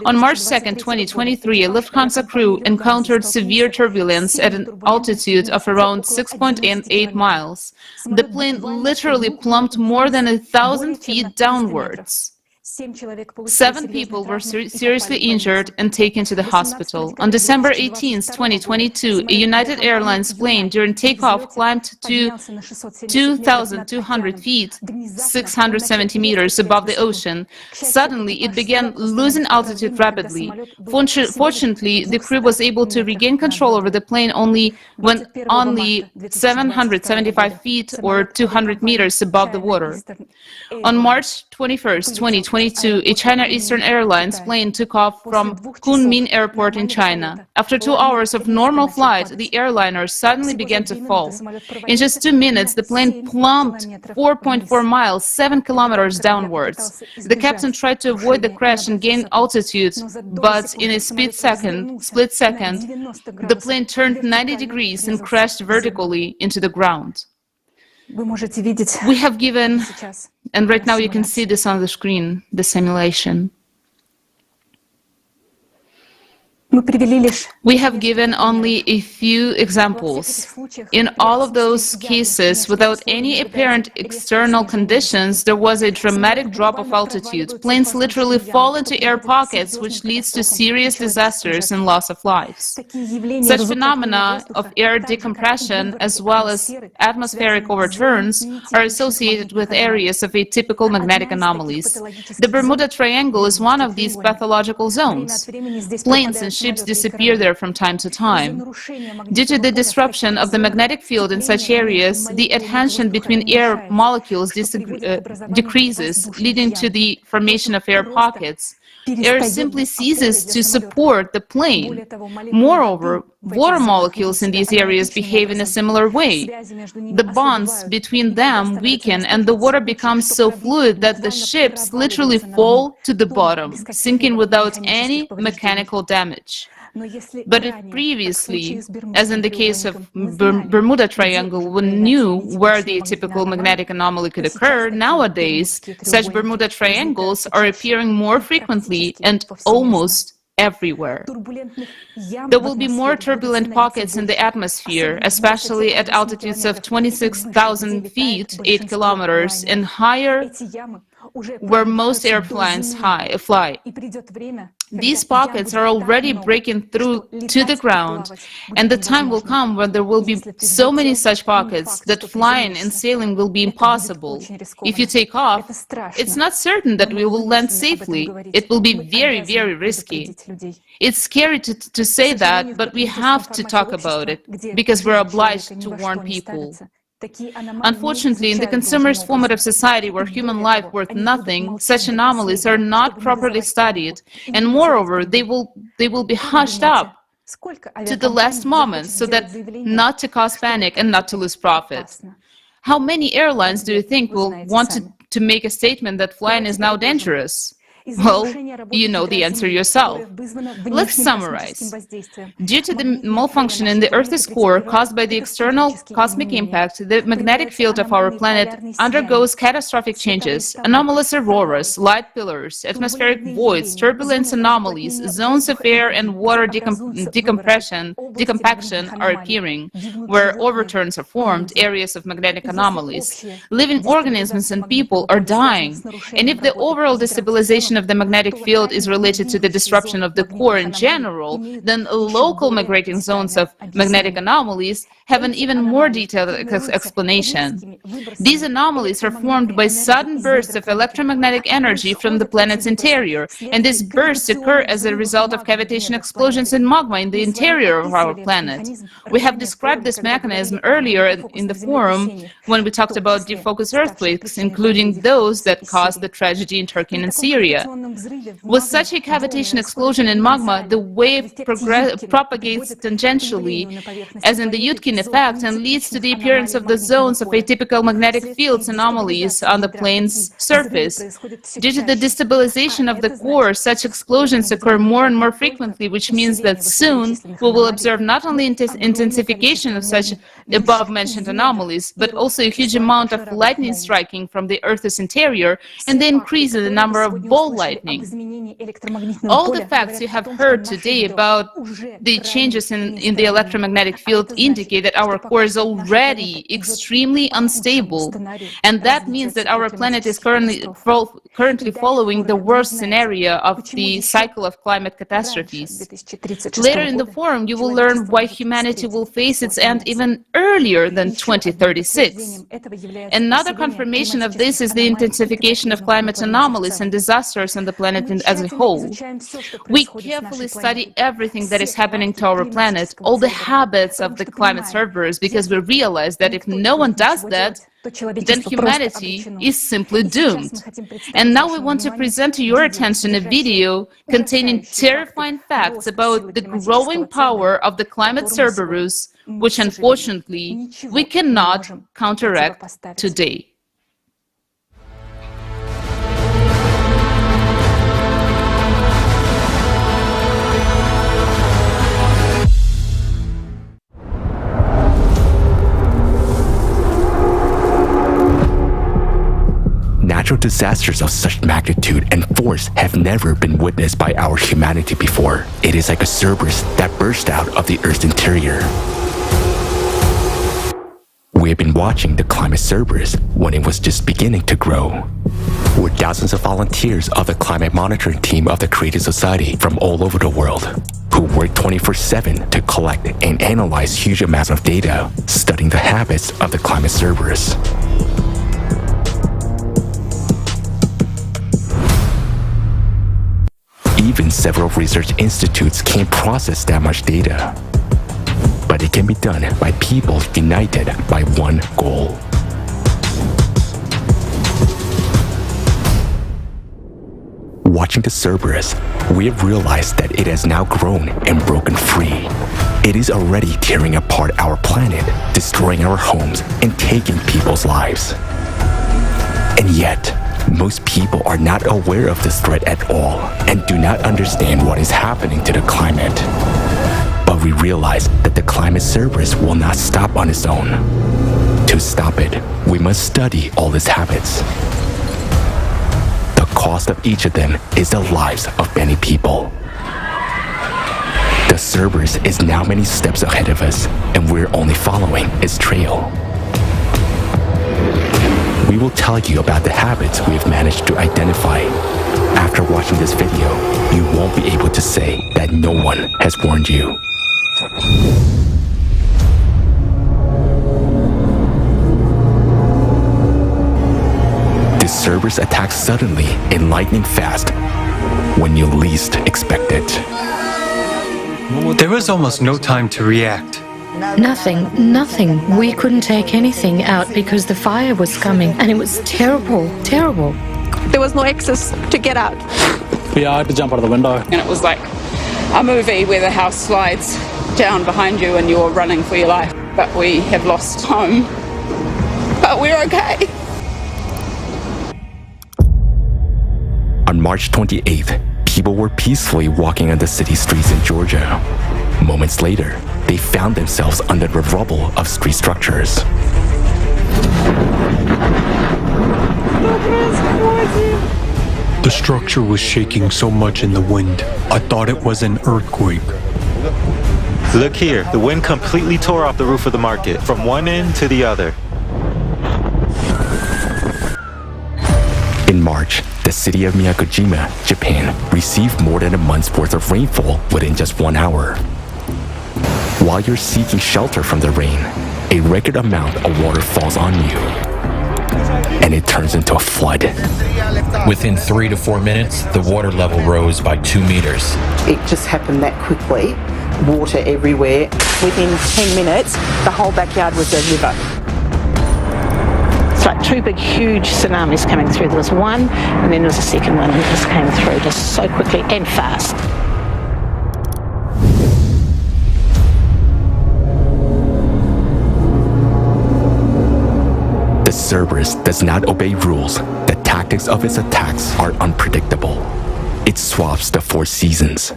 On March 2, 2023, a Lufthansa crew encountered severe turbulence at an altitude of around 6.8 miles. The plane literally plumped more than 1,000 feet downwards. 7 people were seriously injured and taken to the hospital. On December 18, 2022, a United Airlines plane during takeoff climbed to 2,200 feet, 670 meters above the ocean. Suddenly, it began losing altitude rapidly. Fortunately, the crew was able to regain control over the plane only 775 feet or 200 meters above the water. On March 21, 2022, a China Eastern Airlines plane took off from Kunming Airport in China. After 2 hours of normal flight, the airliner suddenly began to fall. In just 2 minutes, the plane plumped 4.4 miles, 7 kilometers downwards. The captain tried to avoid the crash and gain altitude, but in a split second, the plane turned 90 degrees and crashed vertically into the ground. We have given, and right now you can see this on the screen, the simulation. We have given only a few examples. In all of those cases, without any apparent external conditions, there was a dramatic drop of altitude. Planes literally fall into air pockets, which leads to serious disasters and loss of lives. Such phenomena of air decompression, as well as atmospheric overturns, are associated with areas of atypical magnetic anomalies. The Bermuda Triangle is one of these pathological zones. Planes and ships disappear there from time to time. Due to the disruption of the magnetic field in such areas, the adhesion between air molecules decreases, leading to the formation of air pockets. Air simply ceases to support the plane. Moreover, water molecules in these areas behave in a similar way. The bonds between them weaken and the water becomes so fluid that the ships literally fall to the bottom, sinking without any mechanical damage. But if previously, as in the case of Bermuda Triangle, we knew where the atypical magnetic anomaly could occur, nowadays such Bermuda Triangles are appearing more frequently and almost everywhere. There will be more turbulent pockets in the atmosphere, especially at altitudes of 26,000 feet, 8 kilometers, and higher, where most airplanes fly. These pockets are already breaking through to the ground, and the time will come when there will be so many such pockets that flying and sailing will be impossible. If you take off, it's not certain that we will land safely. It will be very, very risky. It's scary to say that, but we have to talk about it, because we're obliged to warn people. Unfortunately, in the consumerist format of society where human life worth nothing, such anomalies are not properly studied, and moreover, they will be hushed up to the last moment so that not to cause panic and not to lose profit. How many airlines do you think will want to make a statement that flying is now dangerous? Well, you know the answer yourself. Let's summarize. Due to the malfunction in the Earth's core caused by the external cosmic impact, the magnetic field of our planet undergoes catastrophic changes. Anomalous auroras, light pillars, atmospheric voids, turbulence anomalies, zones of air and water decompaction are appearing, where overturns are formed, areas of magnetic anomalies. Living organisms and people are dying, and if the overall destabilization of the magnetic field is related to the disruption of the core in general, then local migrating zones of magnetic anomalies have an even more detailed explanation. These anomalies are formed by sudden bursts of electromagnetic energy from the planet's interior, and these bursts occur as a result of cavitation explosions in magma in the interior of our planet. We have described this mechanism earlier in the forum when we talked about deep-focus earthquakes, including those that caused the tragedy in Turkey and Syria. With such a cavitation explosion in magma, the wave propagates tangentially, as in the Yudkin effect, and leads to the appearance of the zones of atypical magnetic fields anomalies on the plane's surface. Due to the destabilization of the core, such explosions occur more and more frequently, which means that soon we will observe not only intensification of such above-mentioned anomalies, but also a huge amount of lightning striking from the Earth's interior, and the increase in the number of ball lightning. All the facts you have heard today about the changes in the electromagnetic field indicate that our core is already extremely unstable, and that means that our planet is currently following the worst scenario of the cycle of climate catastrophes. Later in the forum, you will learn why humanity will face its end even earlier than 2036. Another confirmation of this is the intensification of climate anomalies and disasters on the planet as a whole. We carefully study everything that is happening to our planet, all the habits of the climate Cerberus, because we realize that if no one does that, then humanity is simply doomed. And now we want to present to your attention a video containing terrifying facts about the growing power of the climate Cerberus, which unfortunately we cannot counteract today. natural disasters of such magnitude and force have never been witnessed by our humanity before. It is like a Cerberus that burst out of the Earth's interior. We have been watching the climate Cerberus when it was just beginning to grow. We're thousands of volunteers of the climate monitoring team of the Creative Society from all over the world, who work 24/7 to collect and analyze huge amounts of data, studying the habits of the climate Cerberus. Even several research institutes can't process that much data. But it can be done by people united by one goal. Watching the Cerberus, we have realized that it has now grown and broken free. It is already tearing apart our planet, destroying our homes, and taking people's lives. And yet, most people are not aware of this threat at all and do not understand what is happening to the climate. But we realize that the climate Cerberus will not stop on its own. To stop it, we must study all its habits. The cost of each of them is the lives of many people. The Cerberus is now many steps ahead of us, and we're only following its trail. We will tell you about the habits we have managed to identify. After watching this video, you won't be able to say that no one has warned you. The Cerberus attacks suddenly and lightning fast when you least expect it. There was almost no time to react. Nothing. We couldn't take anything out because the fire was coming and it was terrible. There was no access to get out. Yeah, I had to jump out of the window. And it was like a movie where the house slides down behind you and you're running for your life. But we have lost home. But we're okay. On March 28th, people were peacefully walking on the city streets in Georgia. Moments later, they found themselves under the rubble of street structures. The structure was shaking so much in the wind, I thought it was an earthquake. Look here, the wind completely tore off the roof of the market, from one end to the other. In March, the city of Miyakojima, Japan, received more than a month's worth of rainfall within just 1 hour. While you're seeking shelter from the rain, a record amount of water falls on you, and it turns into a flood. Within 3 to 4 minutes, the water level rose by 2 meters. It just happened that quickly. Water everywhere. Within 10 minutes, the whole backyard was a river. It's like two big, huge tsunamis coming through. There was one, and then there was a second one that just came through just so quickly and fast. The Cerberus does not obey rules. The tactics of its attacks are unpredictable. It swaps the 4 seasons.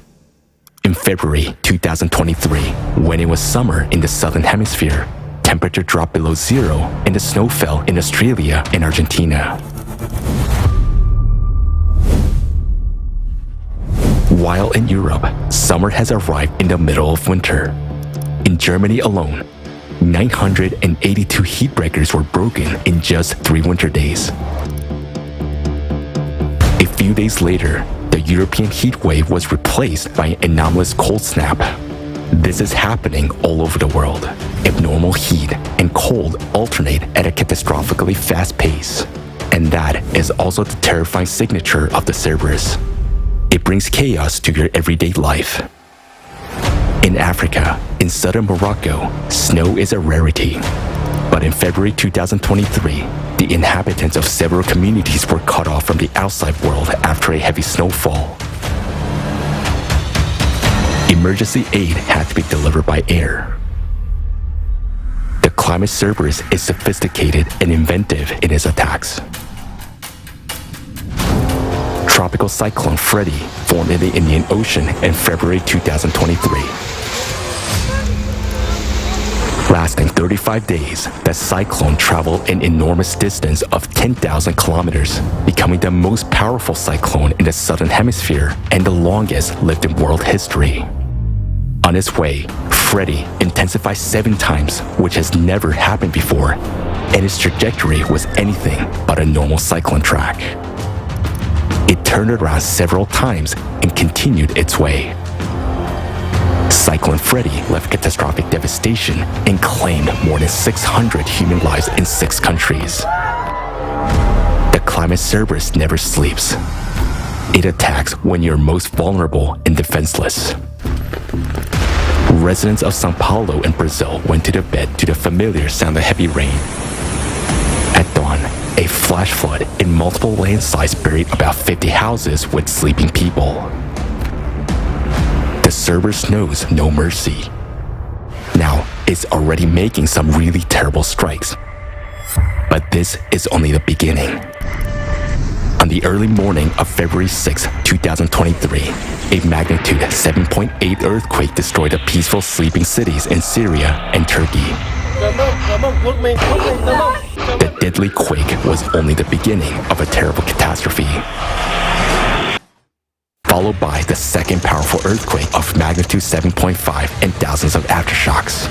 In February 2023, when it was summer in the southern hemisphere, temperature dropped below 0 and the snow fell in Australia and Argentina. While in Europe, summer has arrived in the middle of winter. In Germany alone, 982 heat breakers were broken in just 3 winter days. A few days later, the European heat wave was replaced by an anomalous cold snap. This is happening all over the world. Abnormal heat and cold alternate at a catastrophically fast pace. And that is also the terrifying signature of the Cerberus. It brings chaos to your everyday life. In Africa, in southern Morocco, snow is a rarity. But in February 2023, the inhabitants of several communities were cut off from the outside world after a heavy snowfall. Emergency aid had to be delivered by air. The climate Cerberus is sophisticated and inventive in its attacks. Tropical cyclone Freddy formed in the Indian Ocean in February 2023. Lasting 35 days, the cyclone traveled an enormous distance of 10,000 kilometers, becoming the most powerful cyclone in the southern hemisphere and the longest lived in world history. On its way, Freddy intensified 7 times, which has never happened before, and its trajectory was anything but a normal cyclone track. It turned around several times and continued its way. Cyclone Freddy left catastrophic devastation and claimed more than 600 human lives in 6 countries. The climate Cerberus never sleeps. It attacks when you're most vulnerable and defenseless. Residents of São Paulo in Brazil went to their bed to the familiar sound of heavy rain. At dawn, a flash flood and multiple landslides buried about 50 houses with sleeping people. The Cerberus knows no mercy. Now, it's already making some really terrible strikes. But this is only the beginning. On the early morning of February 6, 2023, a magnitude 7.8 earthquake destroyed the peaceful sleeping cities in Syria and Turkey. The deadly quake was only the beginning of a terrible catastrophe, followed by the second powerful earthquake of magnitude 7.5 and thousands of aftershocks.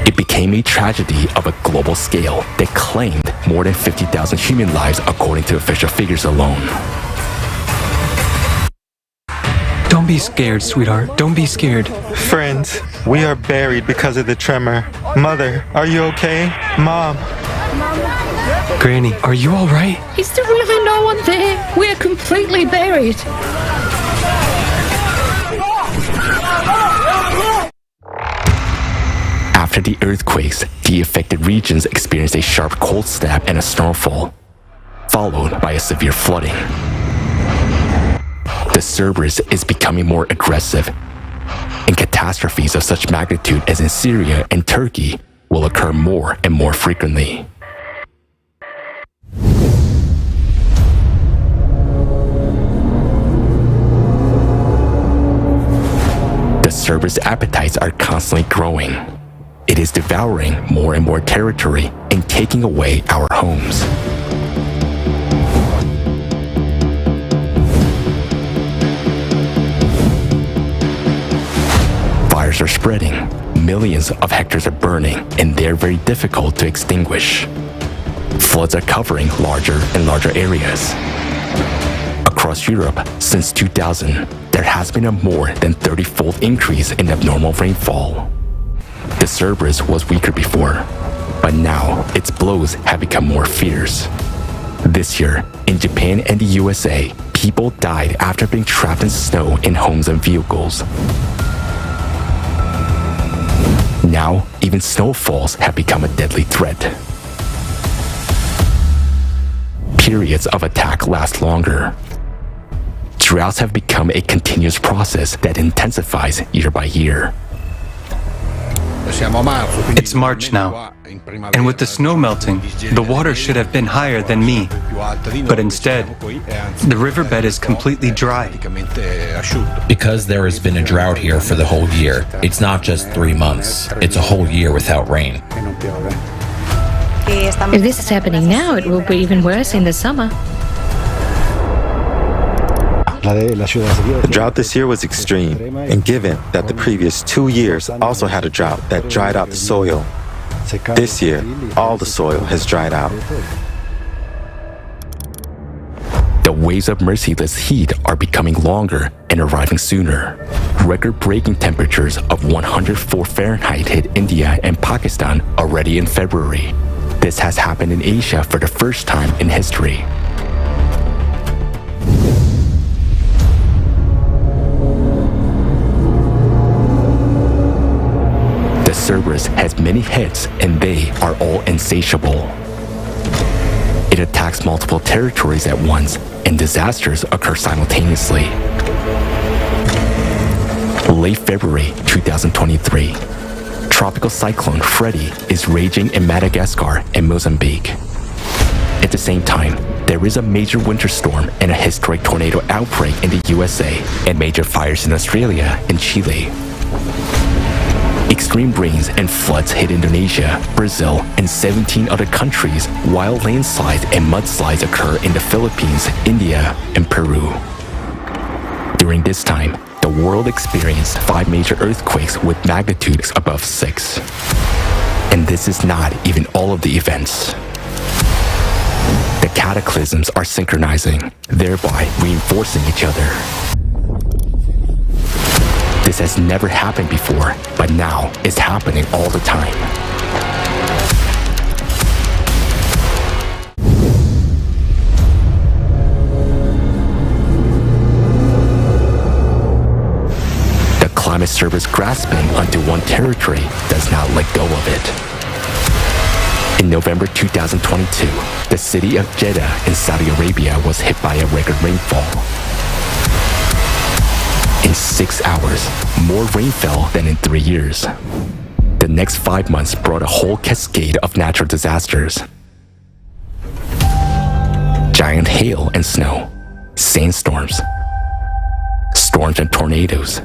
It became a tragedy of a global scale that claimed more than 50,000 human lives according to official figures alone. Don't be scared, sweetheart. Don't be scared. Friends, we are buried because of the tremor. Mother, are you okay? Mom. Granny, are you all right? Is there really no one there? We're completely buried. After the earthquakes, the affected regions experienced a sharp cold snap and a snowfall, followed by a severe flooding. The Cerberus is becoming more aggressive, and catastrophes of such magnitude as in Syria and Turkey will occur more and more frequently. The Cerberus appetites are constantly growing. It is devouring more and more territory and taking away our homes. Fires are spreading, millions of hectares are burning, and they're very difficult to extinguish. Floods are covering larger and larger areas. Across Europe, since 2000, there has been a more than 30-fold increase in abnormal rainfall. The Cerberus was weaker before, but now its blows have become more fierce. This year, in Japan and the USA, people died after being trapped in snow in homes and vehicles. Now, even snowfalls have become a deadly threat. Periods of attack last longer. Droughts have become a continuous process that intensifies year by year. It's March now, and with the snow melting, the water should have been higher than me. But instead, the riverbed is completely dry. Because there has been a drought here for the whole year, it's not just 3 months, it's a whole year without rain. If this is happening now, it will be even worse in the summer. The drought this year was extreme, and given that the previous 2 years also had a drought that dried out the soil, this year, all the soil has dried out. The waves of merciless heat are becoming longer and arriving sooner. Record-breaking temperatures of 104 Fahrenheit hit India and Pakistan already in February. This has happened in Asia for the first time in history. The Cerberus has many heads, and they are all insatiable. It attacks multiple territories at once, and disasters occur simultaneously. Late February 2023, Tropical Cyclone Freddy is raging in Madagascar and Mozambique. At the same time, there is a major winter storm and a historic tornado outbreak in the USA and major fires in Australia and Chile. Extreme rains and floods hit Indonesia, Brazil, and 17 other countries, while landslides and mudslides occur in the Philippines, India, and Peru. During this time, the world experienced 5 major earthquakes with magnitudes above 6. And this is not even all of the events. The cataclysms are synchronizing, thereby reinforcing each other. This has never happened before, but now it's happening all the time. The climate Cerberus grasping onto one territory does not let go of it. In November 2022, the city of Jeddah in Saudi Arabia was hit by a record rainfall. In 6 hours, more rain fell than in 3 years. The next 5 months brought a whole cascade of natural disasters. Giant hail and snow, sandstorms, storms and tornadoes,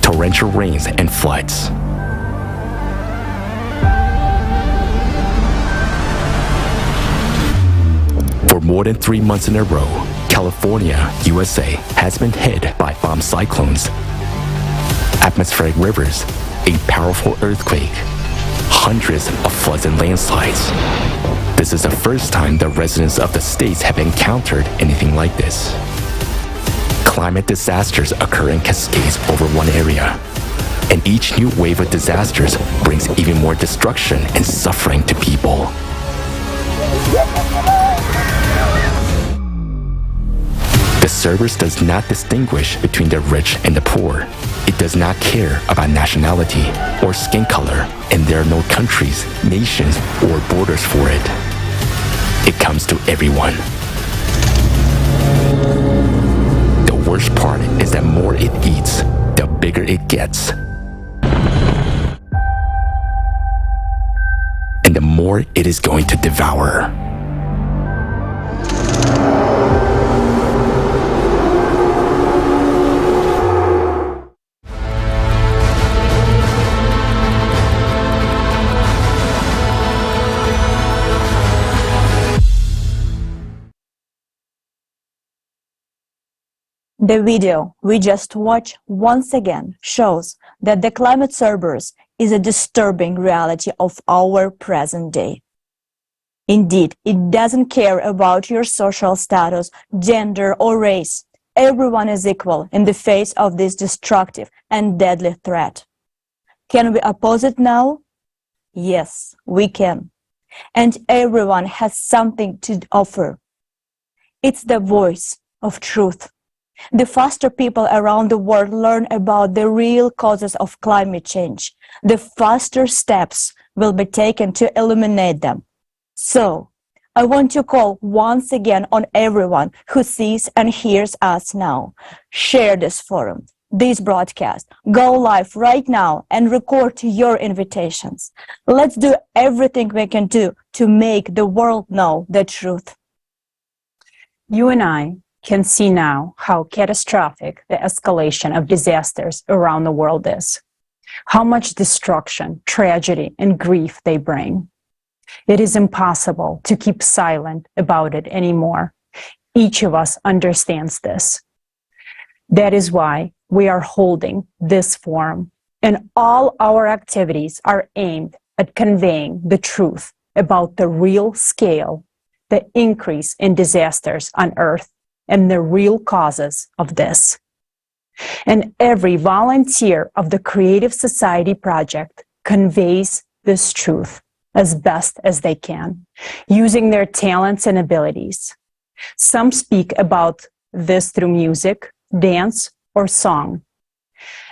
torrential rains and floods. For more than 3 months in a row, California, USA, has been hit by bomb cyclones, atmospheric rivers, a powerful earthquake, hundreds of floods and landslides. This is the first time the residents of the states have encountered anything like this. Climate disasters occur in cascades over one area, and each new wave of disasters brings even more destruction and suffering to people. The Cerberus does not distinguish between the rich and the poor. It does not care about nationality or skin color, and there are no countries, nations, or borders for it. It comes to everyone. The worst part is that more it eats, the bigger it gets. And the more it is going to devour. The video we just watched once again shows that the climate Cerberus is a disturbing reality of our present day. Indeed, it doesn't care about your social status, gender, or race. Everyone is equal in the face of this destructive and deadly threat. Can we oppose it now? Yes, we can. And everyone has something to offer. It's the voice of truth. The faster people around the world learn about the real causes of climate change, the faster steps will be taken to eliminate them. So, I want to call once again on everyone who sees and hears us now. Share this forum, this broadcast. Go live right now and record your invitations. Let's do everything we can do to make the world know the truth. You and I can see now how catastrophic the escalation of disasters around the world is, how much destruction, tragedy, and grief they bring. It is impossible to keep silent about it anymore. Each of us understands this. That is why we are holding this forum, and all our activities are aimed at conveying the truth about the real scale, the increase in disasters on Earth, and the real causes of this. And every volunteer of the Creative Society Project conveys this truth as best as they can, using their talents and abilities. Some speak about this through music, dance, or song.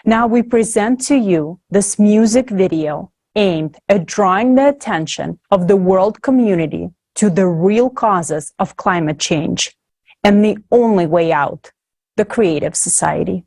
Now we present to you this music video aimed at drawing the attention of the world community to the real causes of climate change and the only way out, the Creative Society.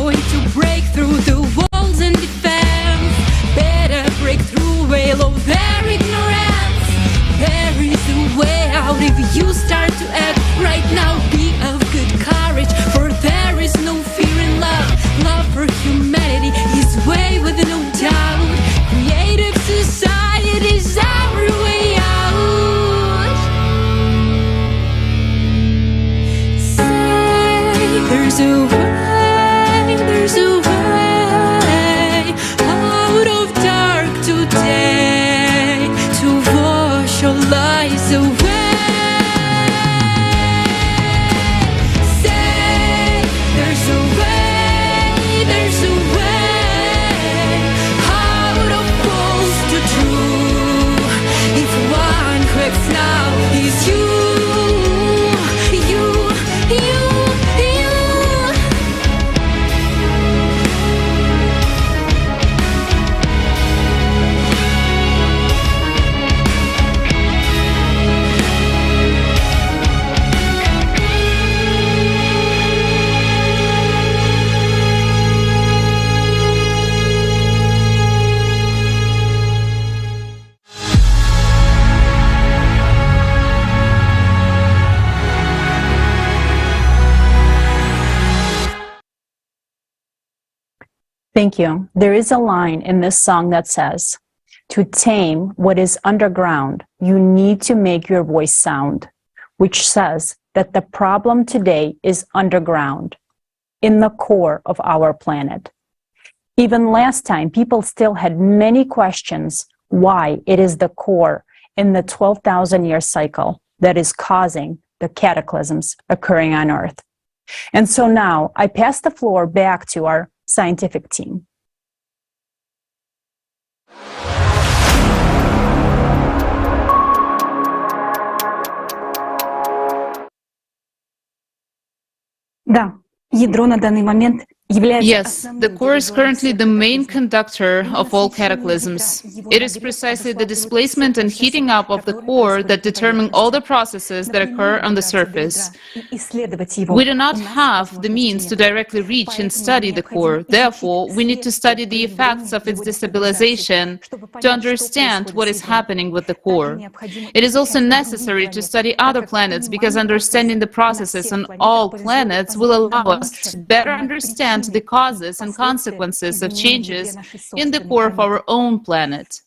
going to break through the walls and defense. Better break through all of their ignorance. There is a way out if you start to act right now. Be of good courage, for there is no fear in love. Love for humanity is way with no doubt. Creative society is our way out. Say there's a way, there's a way out of dark today to wash your lies away. Thank you. There is a line in this song that says, "To tame what is underground, you need to make your voice sound," which says that the problem today is underground, in the core of our planet. Even last time, people still had many questions why it is the core in the 12,000-year cycle that is causing the cataclysms occurring on Earth. And so now I pass the floor back to our scientific team. Да, ядро на данный момент Yes, the core is currently the main conductor of all cataclysms. It is precisely the displacement and heating up of the core that determine all the processes that occur on the surface. We do not have the means to directly reach and study the core. Therefore, we need to study the effects of its destabilization to understand what is happening with the core. It is also necessary to study other planets because understanding the processes on all planets will allow us to better understand the causes and consequences of changes in the core of our own planet.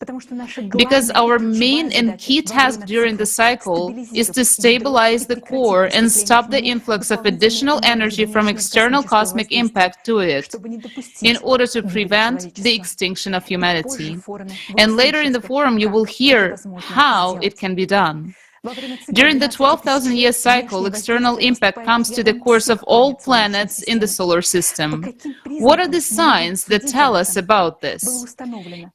Because our main and key task during the cycle is to stabilize the core and stop the influx of additional energy from external cosmic impact to it, in order to prevent the extinction of humanity. And later in the forum, you will hear how it can be done. During the 12,000-year cycle, external impact comes to the cores of all planets in the solar system. What are the signs that tell us about this?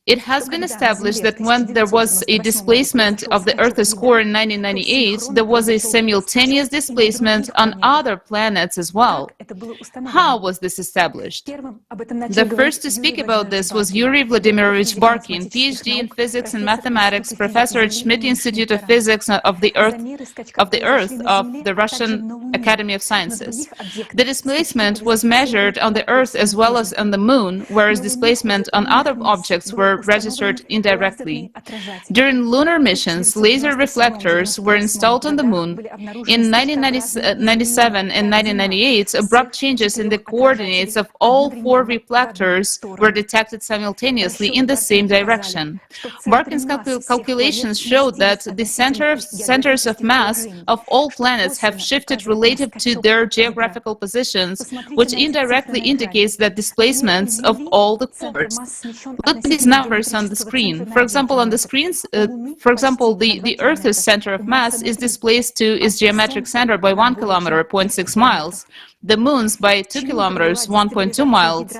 It has been established that when there was a displacement of the Earth's core in 1998, there was a simultaneous displacement on other planets as well. How was this established? The first to speak about this was Yuri Vladimirovich Barkin, PhD in physics and mathematics, professor at Schmidt Institute of Physics of the Russian Academy of Sciences. The displacement was measured on the Earth as well as on the Moon, whereas displacement on other objects were registered indirectly. During lunar missions, laser reflectors were installed on the Moon. In 1997 and 1998, abrupt changes in the coordinates of all 4 reflectors were detected simultaneously in the same direction. Barkin's calculations showed that the centers of mass of all planets have shifted relative to their geographical positions, which indirectly indicates that displacements of all the cores. Look at these numbers on the screen. For example, on the screens, the Earth's center of mass is displaced to its geometric center by 1 kilometer, 0.6 miles. The Moon's by 2 kilometers, 1.2 miles.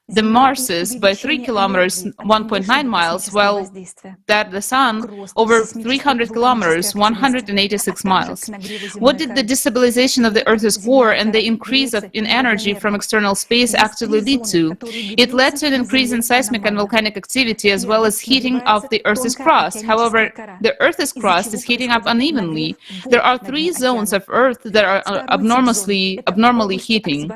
the Marses by 3 kilometers, 1.9 miles, while that the Sun over 300 kilometers, 186 miles. What did the destabilization of the Earth's core and the increase in energy from external space actually lead to? It led to an increase in seismic and volcanic activity as well as heating of the Earth's crust. However, the Earth's crust is heating up unevenly. There are 3 zones of Earth that are abnormally heating.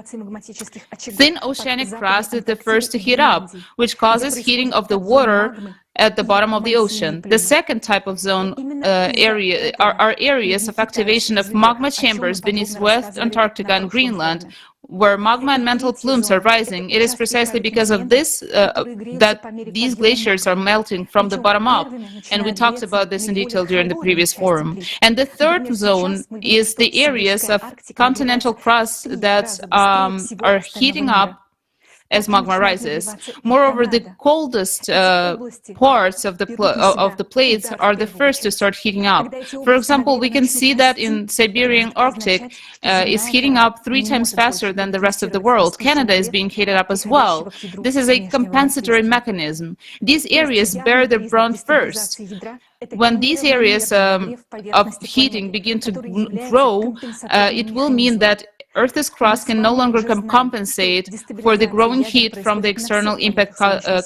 Thin oceanic crust is the first to heat up, which causes heating of the water at the bottom of the ocean. The second type of zone are areas of activation of magma chambers beneath West Antarctica and Greenland, where magma and mantle plumes are rising. It is precisely because of this that these glaciers are melting from the bottom up, and we talked about this in detail during the previous forum. And the third zone is the areas of continental crust that are heating up as magma rises. Moreover, the coldest parts of the plates are the first to start heating up. For example, we can see that in Siberian Arctic is heating up 3 times faster than the rest of the world. Canada is being heated up as well. This is a compensatory mechanism. These areas bear the brunt first. When these areas of heating begin to grow, it will mean that Earth's crust can no longer compensate for the growing heat from the external impact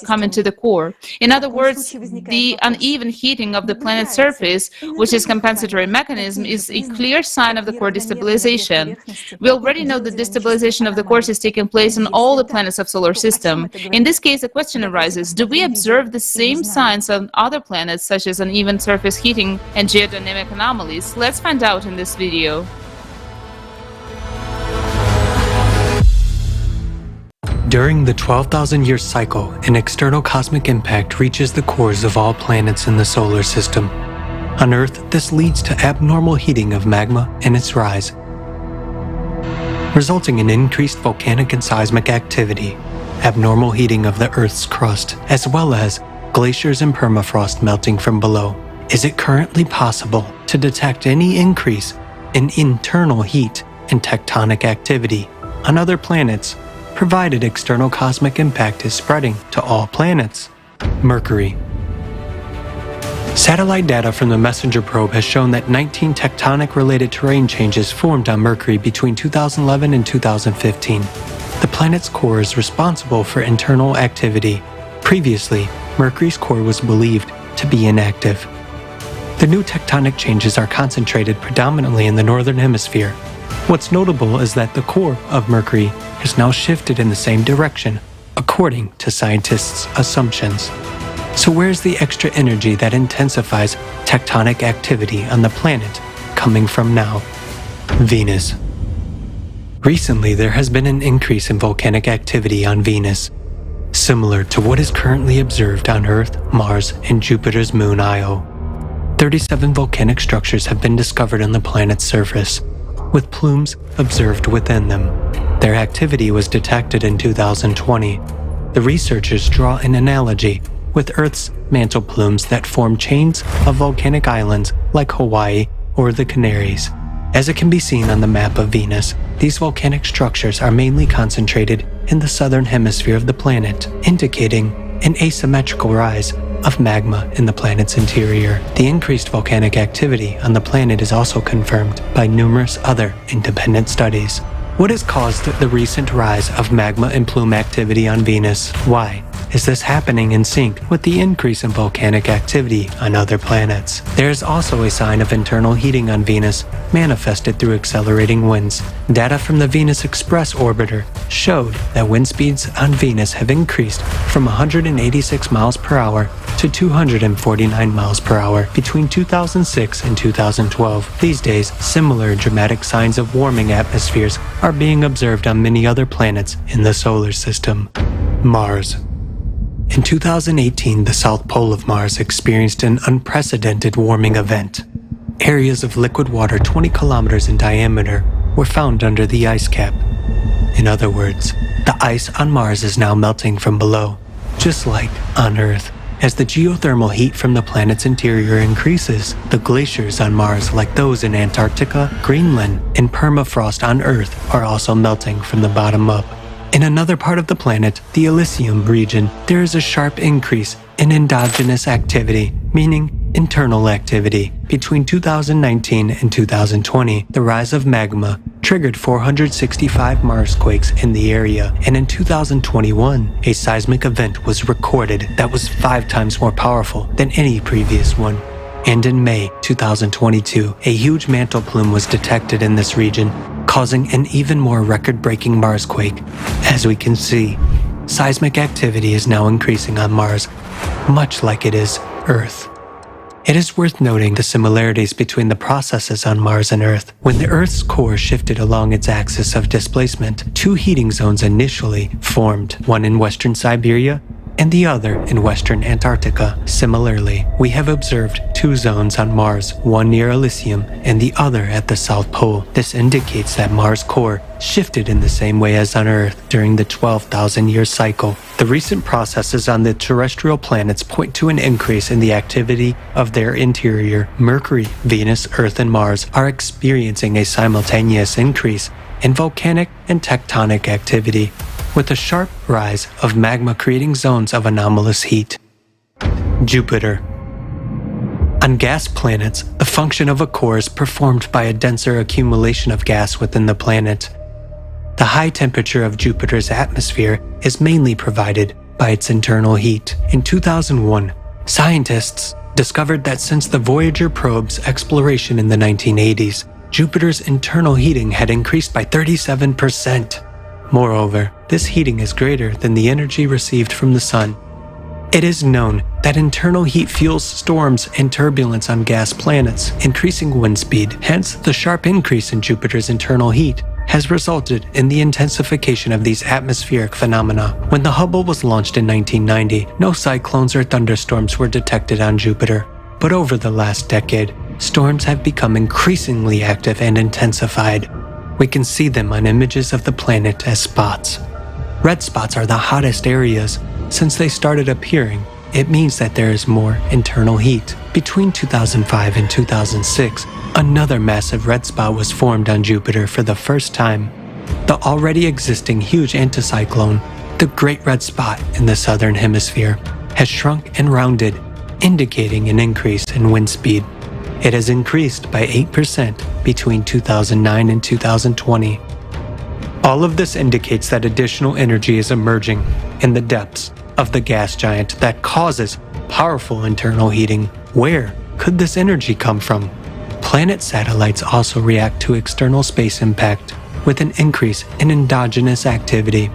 coming to the core. In other words, the uneven heating of the planet's surface, which is compensatory mechanism, is a clear sign of the core destabilization. We already know that destabilization of the core is taking place on all the planets of solar system. In this case, the question arises, do we observe the same signs on other planets, such as uneven surface heating and geodynamic anomalies? Let's find out in this video. During the 12,000-year cycle, an external cosmic impact reaches the cores of all planets in the solar system. On Earth, this leads to abnormal heating of magma and its rise, resulting in increased volcanic and seismic activity, abnormal heating of the Earth's crust, as well as glaciers and permafrost melting from below. Is it currently possible to detect any increase in internal heat and tectonic activity on other planets, provided external cosmic impact is spreading to all planets? Mercury. Satellite data from the MESSENGER probe has shown that 19 tectonic-related terrain changes formed on Mercury between 2011 and 2015. The planet's core is responsible for internal activity. Previously, Mercury's core was believed to be inactive. The new tectonic changes are concentrated predominantly in the northern hemisphere. What's notable is that the core of Mercury has now shifted in the same direction, according to scientists' assumptions. So where's the extra energy that intensifies tectonic activity on the planet coming from now? Venus. Recently, there has been an increase in volcanic activity on Venus, similar to what is currently observed on Earth, Mars, and Jupiter's moon Io. 37 volcanic structures have been discovered on the planet's surface, with plumes observed within them. Their activity was detected in 2020. The researchers draw an analogy with Earth's mantle plumes that form chains of volcanic islands like Hawaii or the Canaries. As it can be seen on the map of Venus, these volcanic structures are mainly concentrated in the southern hemisphere of the planet, indicating an asymmetrical rise of magma in the planet's interior. The increased volcanic activity on the planet is also confirmed by numerous other independent studies. What has caused the recent rise of magma and plume activity on Venus? Why is this happening in sync with the increase in volcanic activity on other planets? There is also a sign of internal heating on Venus, manifested through accelerating winds. Data from the Venus Express orbiter showed that wind speeds on Venus have increased from 186 miles per hour to 249 miles per hour between 2006 and 2012. These days, similar dramatic signs of warming atmospheres are being observed on many other planets in the solar system. Mars. In 2018, the south pole of Mars experienced an unprecedented warming event. Areas of liquid water 20 kilometers in diameter were found under the ice cap. In other words, the ice on Mars is now melting from below, just like on Earth. As the geothermal heat from the planet's interior increases, the glaciers on Mars, like those in Antarctica, Greenland, and permafrost on Earth, are also melting from the bottom up. In In another part of the planet, the Elysium region, there is a sharp increase in endogenous activity, meaning internal activity. Between 2019 and 2020, the rise of magma triggered 465 Marsquakes in the area, and in 2021, a seismic event was recorded that was 5 times more powerful than any previous one. And in May 2022, a huge mantle plume was detected in this region, causing an even more record-breaking Marsquake. As we can see, seismic activity is now increasing on Mars, much like it is Earth. It is worth noting the similarities between the processes on Mars and Earth. When the Earth's core shifted along its axis of displacement, 2 heating zones initially formed, one in western Siberia and the other in western Antarctica. Similarly, we have observed 2 zones on Mars, one near Elysium and the other at the South Pole. This indicates that Mars' core shifted in the same way as on Earth during the 12,000-year cycle. The recent processes on the terrestrial planets point to an increase in the activity of their interior. Mercury, Venus, Earth, and Mars are experiencing a simultaneous increase in volcanic and tectonic activity, with a sharp rise of magma creating zones of anomalous heat. Jupiter. On gas planets, the function of a core is performed by a denser accumulation of gas within the planet. The high temperature of Jupiter's atmosphere is mainly provided by its internal heat. In 2001, scientists discovered that since the Voyager probe's exploration in the 1980s, Jupiter's internal heating had increased by 37%. Moreover, this heating is greater than the energy received from the Sun. It is known that internal heat fuels storms and turbulence on gas planets, increasing wind speed. Hence, the sharp increase in Jupiter's internal heat has resulted in the intensification of these atmospheric phenomena. When the Hubble was launched in 1990, no cyclones or thunderstorms were detected on Jupiter. But over the last decade, storms have become increasingly active and intensified. We can see them on images of the planet as spots. Red spots are the hottest areas. Since they started appearing, it means that there is more internal heat. Between 2005 and 2006, another massive red spot was formed on Jupiter for the first time. The already existing huge anticyclone, the Great Red Spot in the southern hemisphere, has shrunk and rounded, indicating an increase in wind speed. It has increased by 8% between 2009 and 2020. All of this indicates that additional energy is emerging in the depths of the gas giant that causes powerful internal heating. Where could this energy come from? Planet satellites also react to external space impact with an increase in endogenous activity.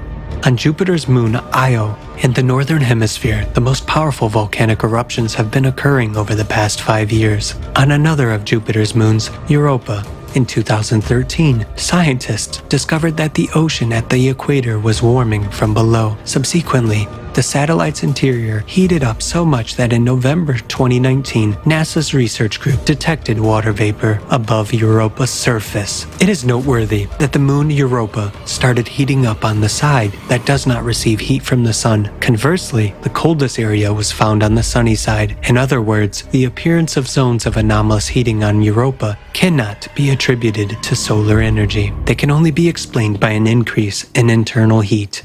On Jupiter's moon Io, in the northern hemisphere, the most powerful volcanic eruptions have been occurring over the past 5 years. On another of Jupiter's moons, Europa, in 2013, scientists discovered that the ocean at the equator was warming from below. Subsequently, the satellite's interior heated up so much that in November 2019, NASA's research group detected water vapor above Europa's surface. It is noteworthy that the moon Europa started heating up on the side that does not receive heat from the sun. Conversely, the coldest area was found on the sunny side. In other words, the appearance of zones of anomalous heating on Europa cannot be attributed to solar energy. They can only be explained by an increase in internal heat.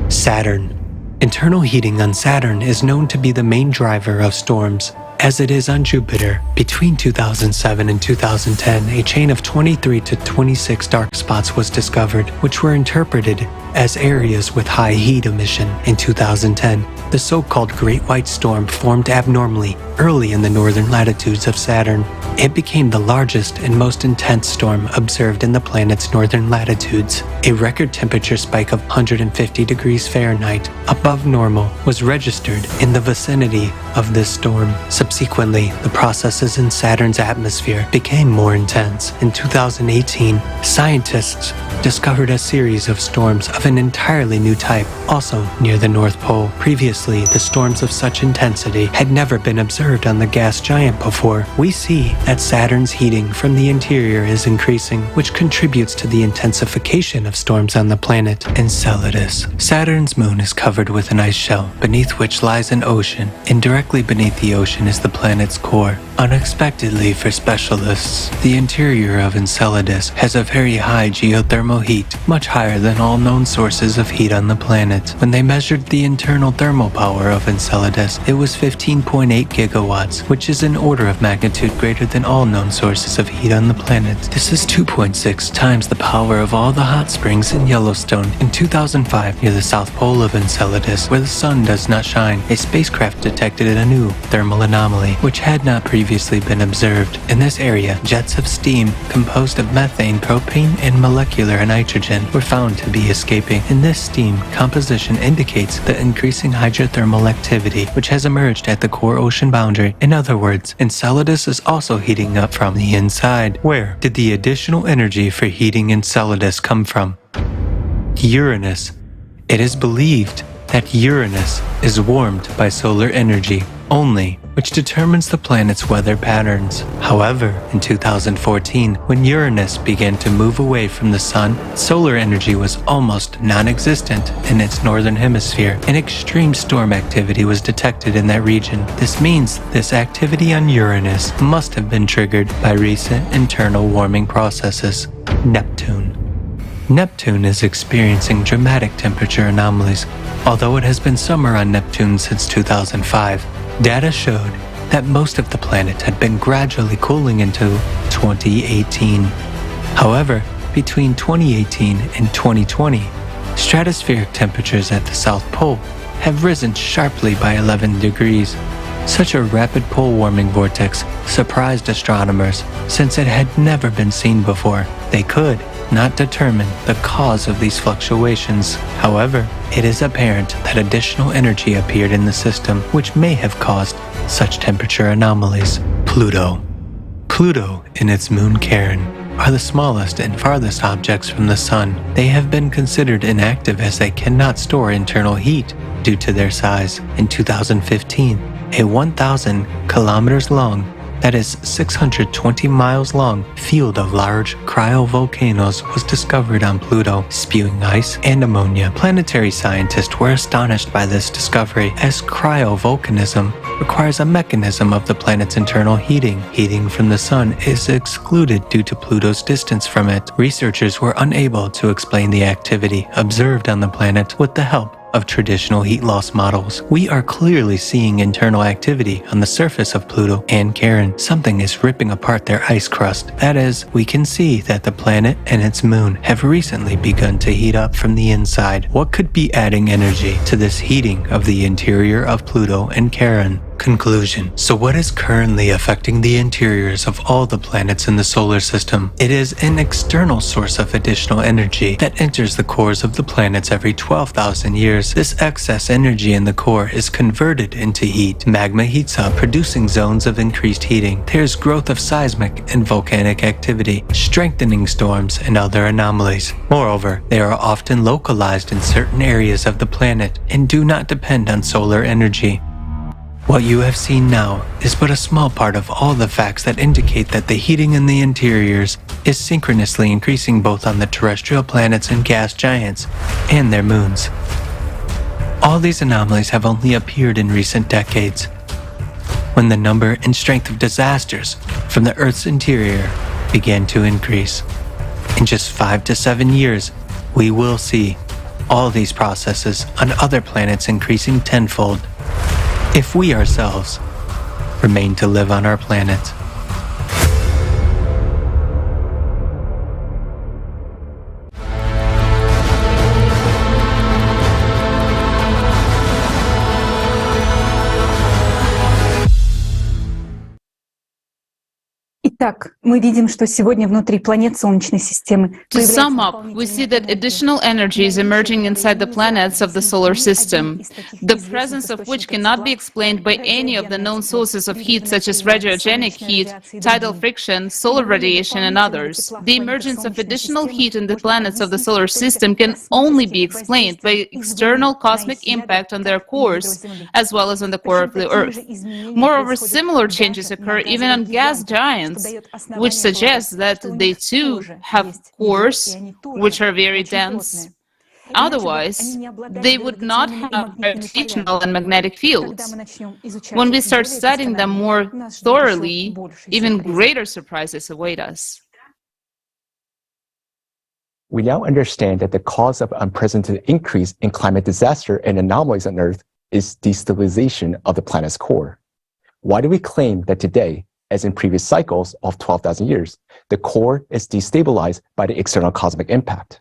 Saturn. Internal heating on Saturn is known to be the main driver of storms, as it is on Jupiter. Between 2007 and 2010, a chain of 23 to 26 dark spots was discovered, which were interpreted as areas with high heat emission. In 2010, the so-called Great White Storm formed abnormally early in the northern latitudes of Saturn. It became the largest and most intense storm observed in the planet's northern latitudes. A record temperature spike of 150 degrees Fahrenheit above normal was registered in the vicinity of this storm. Subsequently, the processes in Saturn's atmosphere became more intense. In 2018, scientists discovered a series of storms of an entirely new type, also near the North Pole. Previously, the storms of such intensity had never been observed on the gas giant before. We see that Saturn's heating from the interior is increasing, which contributes to the intensification of storms on the planet. Enceladus. Saturn's moon is covered with an ice shell, beneath which lies an ocean, and directly beneath the ocean is the planet's core. Unexpectedly for specialists, the interior of Enceladus has a very high geothermal heat, much higher than all known sources of heat on the planet. When they measured the internal thermal power of Enceladus, it was 15.8 gigawatts, which is an order of magnitude greater than all known sources of heat on the planet. This is 2.6 times the power of all the hot springs in Yellowstone. In 2005, near the south pole of Enceladus, where the sun does not shine, a spacecraft detected a new thermal anomaly, which had not previously been observed. In this area, jets of steam composed of methane, propane, and molecular nitrogen were found to be escaping. And this steam composition indicates the increasing hydrothermal activity which has emerged at the core ocean boundary. In other words, Enceladus is also heating up from the inside. Where did the additional energy for heating Enceladus come from? Uranus. It is believed that Uranus is warmed by solar energy only, which determines the planet's weather patterns. However, in 2014, when Uranus began to move away from the sun, solar energy was almost non-existent in its northern hemisphere, and extreme storm activity was detected in that region. This means this activity on Uranus must have been triggered by recent internal warming processes. Neptune. Neptune is experiencing dramatic temperature anomalies. Although it has been summer on Neptune since 2005, data showed that most of the planet had been gradually cooling into 2018. However, between 2018 and 2020, stratospheric temperatures at the South Pole have risen sharply by 11 degrees. Such a rapid pole warming vortex surprised astronomers since it had never been seen before. They could not determine the cause of these fluctuations. However, it is apparent that additional energy appeared in the system which may have caused such temperature anomalies. Pluto. Pluto and its moon Charon are the smallest and farthest objects from the Sun. They have been considered inactive as they cannot store internal heat due to their size. In 2015, a 1,000 kilometers long, that is 620 miles long, field of large cryovolcanoes was discovered on Pluto, spewing ice and ammonia. Planetary scientists were astonished by this discovery, as cryovolcanism requires a mechanism of the planet's internal heating. Heating from the sun is excluded due to Pluto's distance from it. Researchers were unable to explain the activity observed on the planet with the help of traditional heat loss models. We are clearly seeing internal activity on the surface of Pluto and Charon. Something is ripping apart their ice crust. That is, we can see that the planet and its moon have recently begun to heat up from the inside. What could be adding energy to this heating of the interior of Pluto and Charon? Conclusion. So what is currently affecting the interiors of all the planets in the solar system? It is an external source of additional energy that enters the cores of the planets every 12,000 years. This excess energy in the core is converted into heat. Magma heats up, producing zones of increased heating. There's growth of seismic and volcanic activity, strengthening storms and other anomalies. Moreover, they are often localized in certain areas of the planet and do not depend on solar energy. What you have seen now is but a small part of all the facts that indicate that the heating in the interiors is synchronously increasing both on the terrestrial planets and gas giants and their moons. All these anomalies have only appeared in recent decades, when the number and strength of disasters from the Earth's interior began to increase. In just 5 to 7 years, we will see all these processes on other planets increasing tenfold, if we ourselves remain to live on our planet. Итак, мы видим, что сегодня внутри планет Солнечной системы To sum up, we see that additional energy is emerging inside the planets of the solar system, the presence of which cannot be explained by any of the known sources of heat such as radiogenic heat, tidal friction, solar radiation, and others. The emergence of additional heat in the planets of the solar system can only be explained by external cosmic impact on their cores, as well as on the core of the Earth. Moreover, similar changes occur even on gas giants, which suggests that they too have cores which are very dense. Otherwise, they would not have gravitational and magnetic fields. When we start studying them more thoroughly, even greater surprises await us. We now understand that the cause of unprecedented increase in climate disaster and anomalies on Earth is destabilization of the planet's core. Why do we claim that today, as in previous cycles of 12,000 years, the core is destabilized by the external cosmic impact?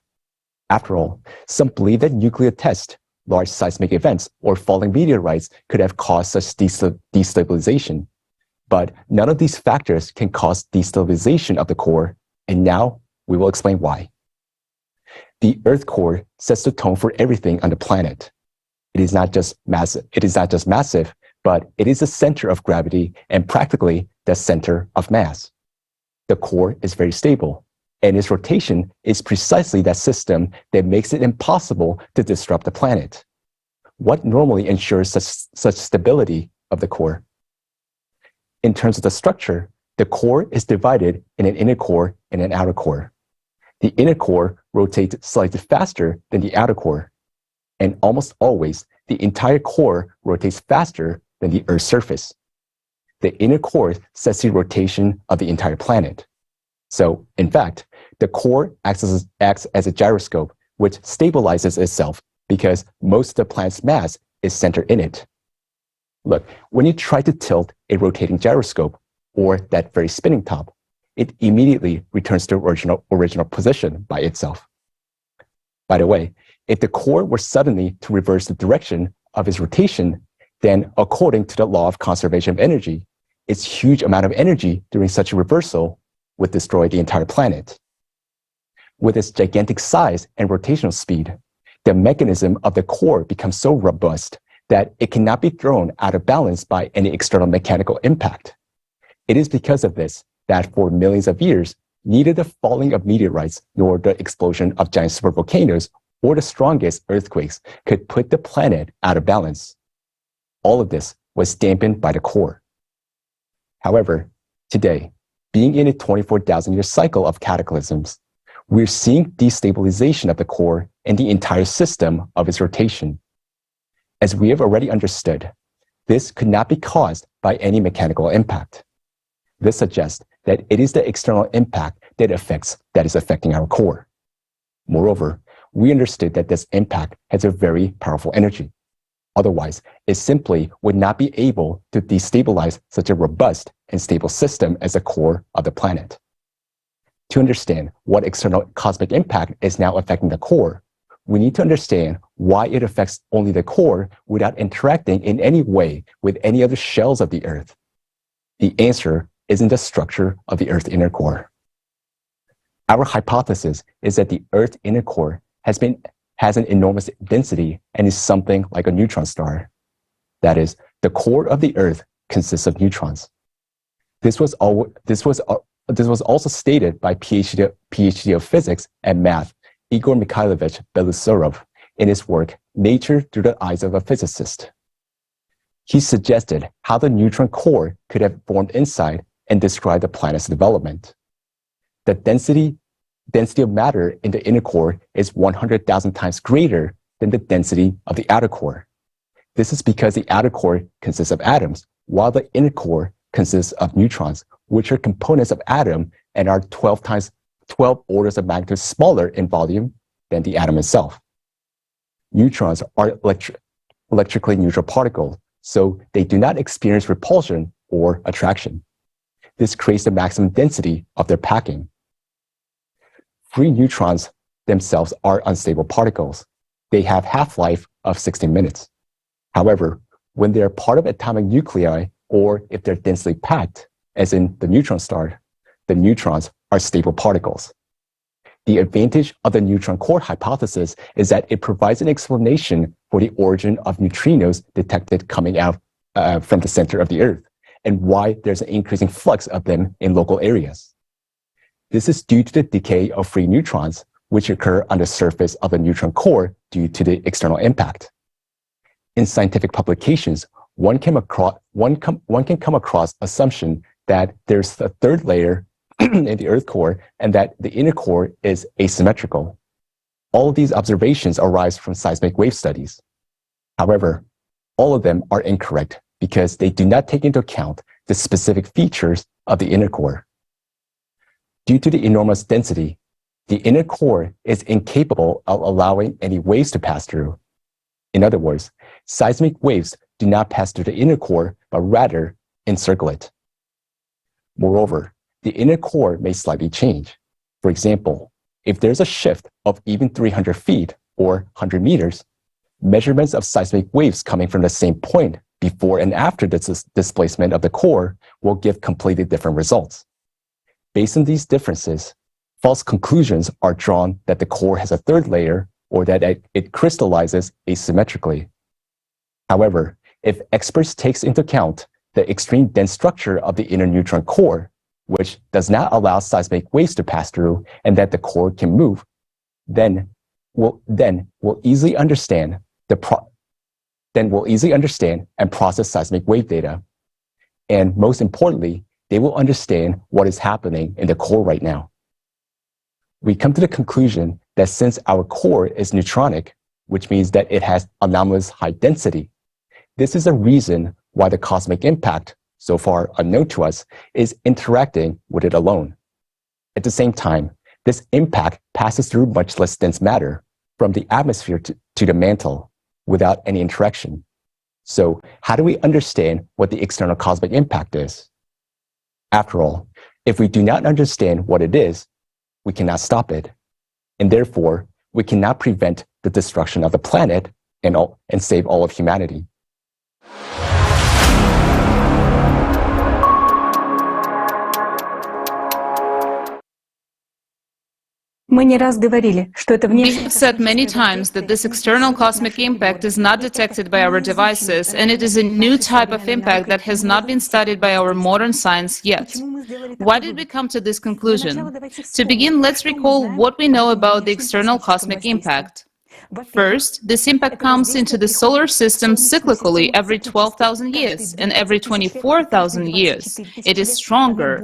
After all, some believe that nuclear tests, large seismic events, or falling meteorites could have caused such destabilization. But none of these factors can cause destabilization of the core, and now we will explain why. The Earth core sets the tone for everything on the planet. It is not just massive, but it is the center of gravity and practically the center of mass. The core is very stable, and its rotation is precisely that system that makes it impossible to disrupt the planet. What normally ensures such stability of the core? In terms of the structure, the core is divided in an inner core and an outer core. The inner core rotates slightly faster than the outer core, and almost always the entire core rotates faster than the Earth's surface. The inner core sets the rotation of the entire planet. So, in fact, the core acts as a gyroscope, which stabilizes itself because most of the planet's mass is centered in it. Look, when you try to tilt a rotating gyroscope, or that very spinning top, it immediately returns to original position by itself. By the way, if the core were suddenly to reverse the direction of its rotation, then according to the law of conservation of energy, its huge amount of energy during such a reversal would destroy the entire planet. With its gigantic size and rotational speed, the mechanism of the core becomes so robust that it cannot be thrown out of balance by any external mechanical impact. It is because of this that for millions of years, neither the falling of meteorites nor the explosion of giant supervolcanoes or the strongest earthquakes could put the planet out of balance. All of this was dampened by the core. However, today, being in a 24,000-year cycle of cataclysms, we're seeing destabilization of the core and the entire system of its rotation. As we have already understood, this could not be caused by any mechanical impact. This suggests that it is the external impact that is affecting our core. Moreover, we understood that this impact has a very powerful energy. Otherwise, it simply would not be able to destabilize such a robust and stable system as the core of the planet. To understand what external cosmic impact is now affecting the core, we need to understand why it affects only the core without interacting in any way with any other shells of the Earth. The answer is in the structure of the Earth's inner core. Our hypothesis is that the Earth's inner core has an enormous density and is something like a neutron star. That is, the core of the Earth consists of neutrons. This was also stated by PhD of physics and math Igor Mikhailovich Belousov in his work Nature Through the Eyes of a Physicist. He suggested how the neutron core could have formed inside and described the planet's development. The density of matter in the inner core is 100,000 times greater than the density of the outer core. This is because the outer core consists of atoms, while the inner core consists of neutrons, which are components of atom and are 12 orders of magnitude smaller in volume than the atom itself. Neutrons are electrically neutral particles, so they do not experience repulsion or attraction. This creates the maximum density of their packing. Free neutrons themselves are unstable particles. They have half-life of 16 minutes. However, when they are part of atomic nuclei, or if they're densely packed, as in the neutron star, the neutrons are stable particles. The advantage of the neutron core hypothesis is that it provides an explanation for the origin of neutrinos detected coming out from the center of the Earth, and why there's an increasing flux of them in local areas. This is due to the decay of free neutrons, which occur on the surface of the neutron core due to the external impact. In scientific publications, one can come across assumption that there's a third layer in the Earth core and that the inner core is asymmetrical. All of these observations arise from seismic wave studies. However, all of them are incorrect because they do not take into account the specific features of the inner core. Due to the enormous density, the inner core is incapable of allowing any waves to pass through. In other words, seismic waves do not pass through the inner core, but rather encircle it. Moreover, the inner core may slightly change. For example, if there's a shift of even 300 feet or 100 meters, measurements of seismic waves coming from the same point before and after the displacement of the core will give completely different results. Based on these differences, false conclusions are drawn that the core has a third layer or that it crystallizes asymmetrically. However, if experts take into account the extreme dense structure of the inner neutron core, which does not allow seismic waves to pass through and that the core can move, then we'll easily understand and process seismic wave data. And most importantly, they will understand what is happening in the core right now. We come to the conclusion that since our core is neutronic, which means that it has anomalous high density, this is a reason why the cosmic impact, so far unknown to us, is interacting with it alone. At the same time, this impact passes through much less dense matter from the atmosphere to the mantle without any interaction. So how do we understand what the external cosmic impact is? After all, if we do not understand what it is, we cannot stop it. And therefore, we cannot prevent the destruction of the planet and save all of humanity. We have said many times that this external cosmic impact is not detected by our devices, and it is a new type of impact that has not been studied by our modern science yet. Why did we come to this conclusion? To begin, let's recall what we know about the external cosmic impact. First, this impact comes into the solar system cyclically every 12,000 years, and every 24,000 years. It is stronger.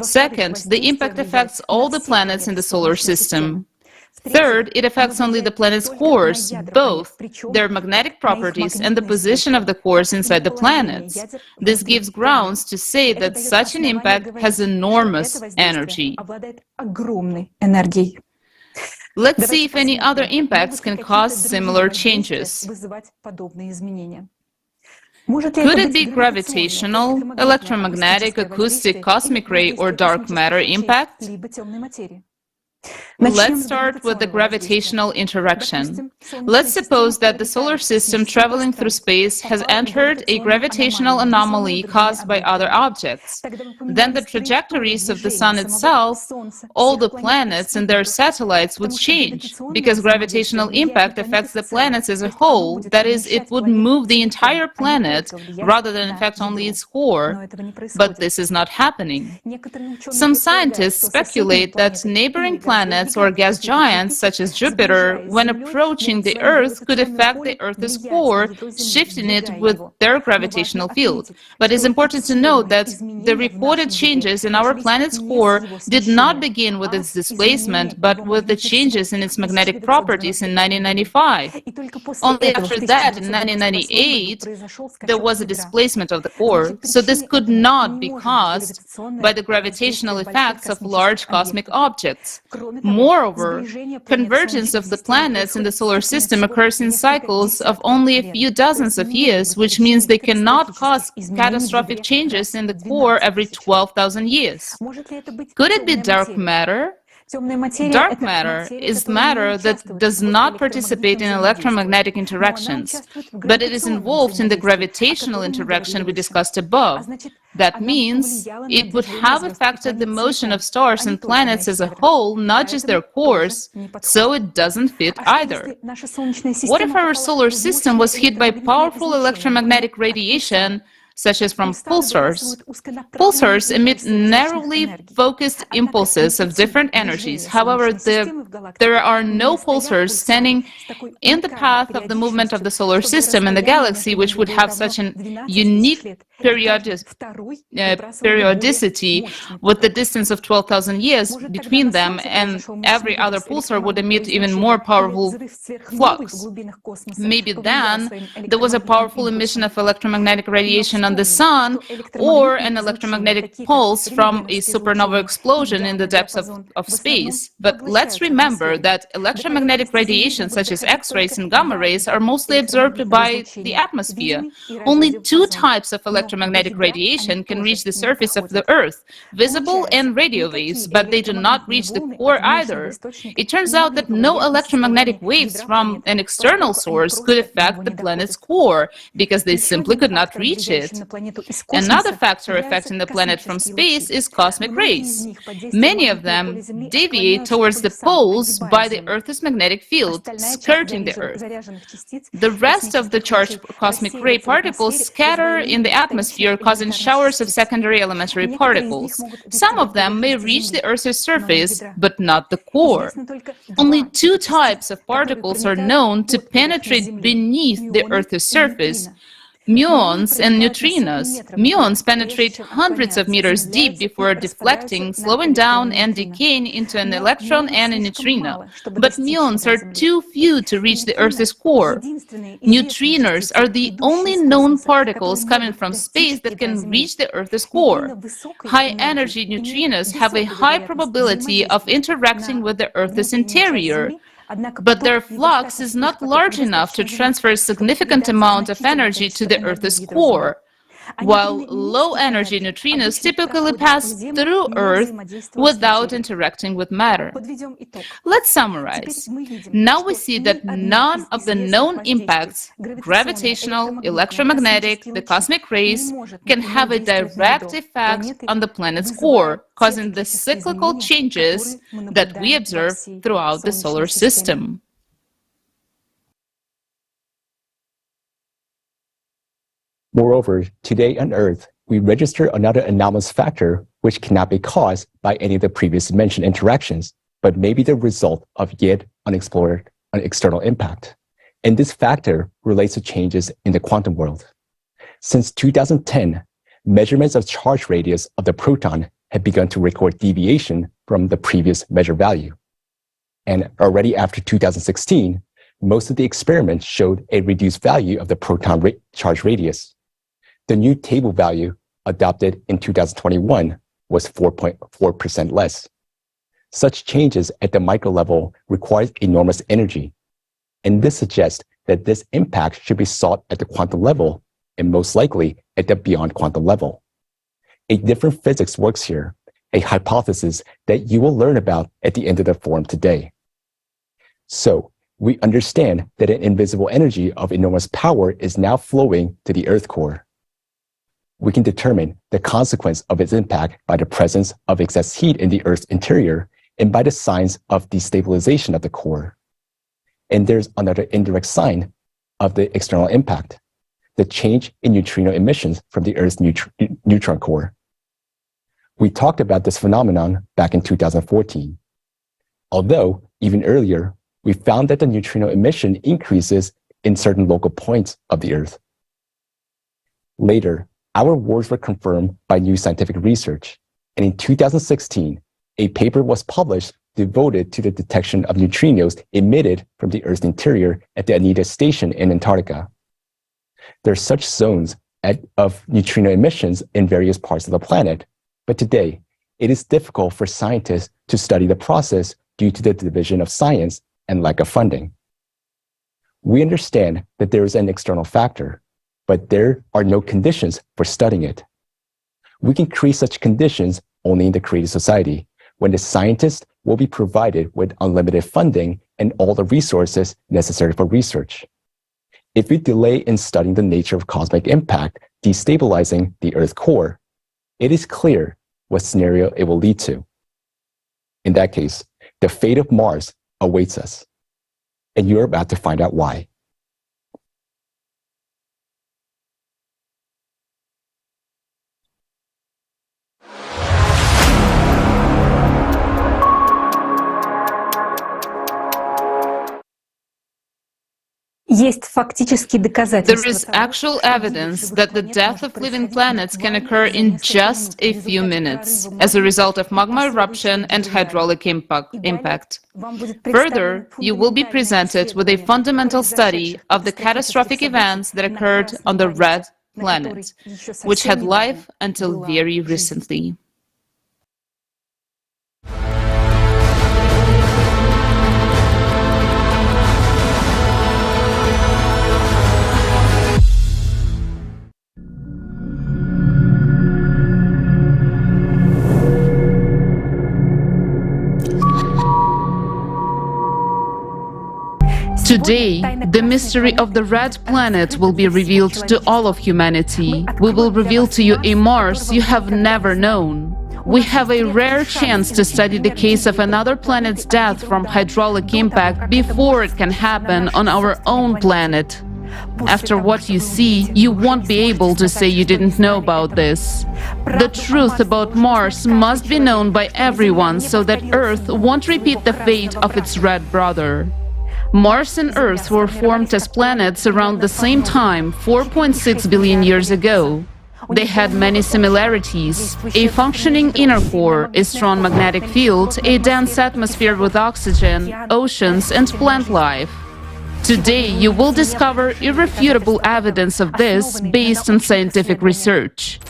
Second, the impact affects all the planets in the solar system. Third, it affects only the planet's cores, both their magnetic properties and the position of the cores inside the planets. This gives grounds to say that such an impact has enormous energy. Let's see if any other impacts can cause similar changes. Could it be gravitational, electromagnetic, acoustic, cosmic ray, or dark matter impact? Let's start with the gravitational interaction. Let's suppose that the solar system traveling through space has entered a gravitational anomaly caused by other objects. Then the trajectories of the Sun itself, all the planets and their satellites would change, because gravitational impact affects the planets as a whole. That is, it would move the entire planet rather than affect only its core. But this is not happening. Some scientists speculate that neighboring planets or gas giants such as Jupiter, when approaching the Earth, could affect the Earth's core, shifting it with their gravitational field. But it's important to note that the reported changes in our planet's core did not begin with its displacement, but with the changes in its magnetic properties in 1995. Only after that, in 1998, there was a displacement of the core, so this could not be caused by the gravitational effects of large cosmic objects. Moreover, convergence of the planets in the solar system occurs in cycles of only a few dozens of years, which means they cannot cause catastrophic changes in the core every 12,000 years. Could it be dark matter? Dark matter is matter that does not participate in electromagnetic interactions, but it is involved in the gravitational interaction we discussed above. That means it would have affected the motion of stars and planets as a whole, not just their cores, so it doesn't fit either. What if our solar system was hit by powerful electromagnetic radiation, such as from pulsars? Pulsars emit narrowly focused impulses of different energies. However, there are no pulsars standing in the path of the movement of the solar system and the galaxy, which would have such an unique periodicity with the distance of 12,000 years between them, and every other pulsar would emit even more powerful flux. Maybe then there was a powerful emission of electromagnetic radiation on the sun, or an electromagnetic pulse from a supernova explosion in the depths of space. But let's remember that electromagnetic radiation, such as X-rays and gamma rays, are mostly absorbed by the atmosphere. Only two types of electromagnetic radiation can reach the surface of the Earth, visible and radio waves, but they do not reach the core either. It turns out that no electromagnetic waves from an external source could affect the planet's core, because they simply could not reach it. Another factor affecting the planet from space is cosmic rays. Many of them deviate towards the poles by the Earth's magnetic field, skirting the Earth. The rest of the charged cosmic ray particles scatter in the atmosphere, causing showers of secondary elementary particles. Some of them may reach the Earth's surface, but not the core. Only two types of particles are known to penetrate beneath the Earth's surface: muons and neutrinos. Muons penetrate hundreds of meters deep before deflecting, slowing down, and decaying into an electron and a neutrino. But muons are too few to reach the Earth's core. Neutrinos are the only known particles coming from space that can reach the Earth's core. High-energy neutrinos have a high probability of interacting with the Earth's interior, but their flux is not large enough to transfer a significant amount of energy to the Earth's core, while low-energy neutrinos typically pass through Earth without interacting with matter. Let's summarize. Now we see that none of the known impacts, gravitational, electromagnetic, the cosmic rays, can have a direct effect on the planet's core, causing the cyclical changes that we observe throughout the solar system. Moreover, today on Earth, we register another anomalous factor which cannot be caused by any of the previously mentioned interactions, but may be the result of yet unexplored external impact. And this factor relates to changes in the quantum world. Since 2010, measurements of charge radius of the proton have begun to record deviation from the previous measured value. And already after 2016, most of the experiments showed a reduced value of the proton charge radius. The new table value adopted in 2021 was 4.4% less. Such changes at the micro level requires enormous energy, and this suggests that this impact should be sought at the quantum level, and most likely at the beyond quantum level. A different physics works here, a hypothesis that you will learn about at the end of the forum today. So, we understand that an invisible energy of enormous power is now flowing to the Earth core. We can determine the consequence of its impact by the presence of excess heat in the Earth's interior and by the signs of destabilization of the core. And there's another indirect sign of the external impact, the change in neutrino emissions from the Earth's neutron core. We talked about this phenomenon back in 2014. Although, even earlier, we found that the neutrino emission increases in certain local points of the Earth. Later, our words were confirmed by new scientific research, and in 2016, a paper was published devoted to the detection of neutrinos emitted from the Earth's interior at the Anita Station in Antarctica. There are such zones of neutrino emissions in various parts of the planet, but today, it is difficult for scientists to study the process due to the division of science and lack of funding. We understand that there is an external factor, but there are no conditions for studying it. We can create such conditions only in the creative society, when the scientists will be provided with unlimited funding and all the resources necessary for research. If we delay in studying the nature of cosmic impact destabilizing the Earth core, it is clear what scenario it will lead to. In that case, the fate of Mars awaits us, and you're about to find out why. There is actual evidence that the death of living planets can occur in just a few minutes as a result of magma eruption and hydraulic impact. Further, you will be presented with a fundamental study of the catastrophic events that occurred on the red planet, which had life until very recently. Today, the mystery of the red planet will be revealed to all of humanity. We will reveal to you a Mars you have never known. We have a rare chance to study the case of another planet's death from hydraulic impact before it can happen on our own planet. After what you see, you won't be able to say you didn't know about this. The truth about Mars must be known by everyone so that Earth won't repeat the fate of its red brother. Mars and Earth were formed as planets around the same time, 4.6 billion years ago. They had many similarities: a functioning inner core, a strong magnetic field, a dense atmosphere with oxygen, oceans, and plant life. Today, you will discover irrefutable evidence of this based on scientific research.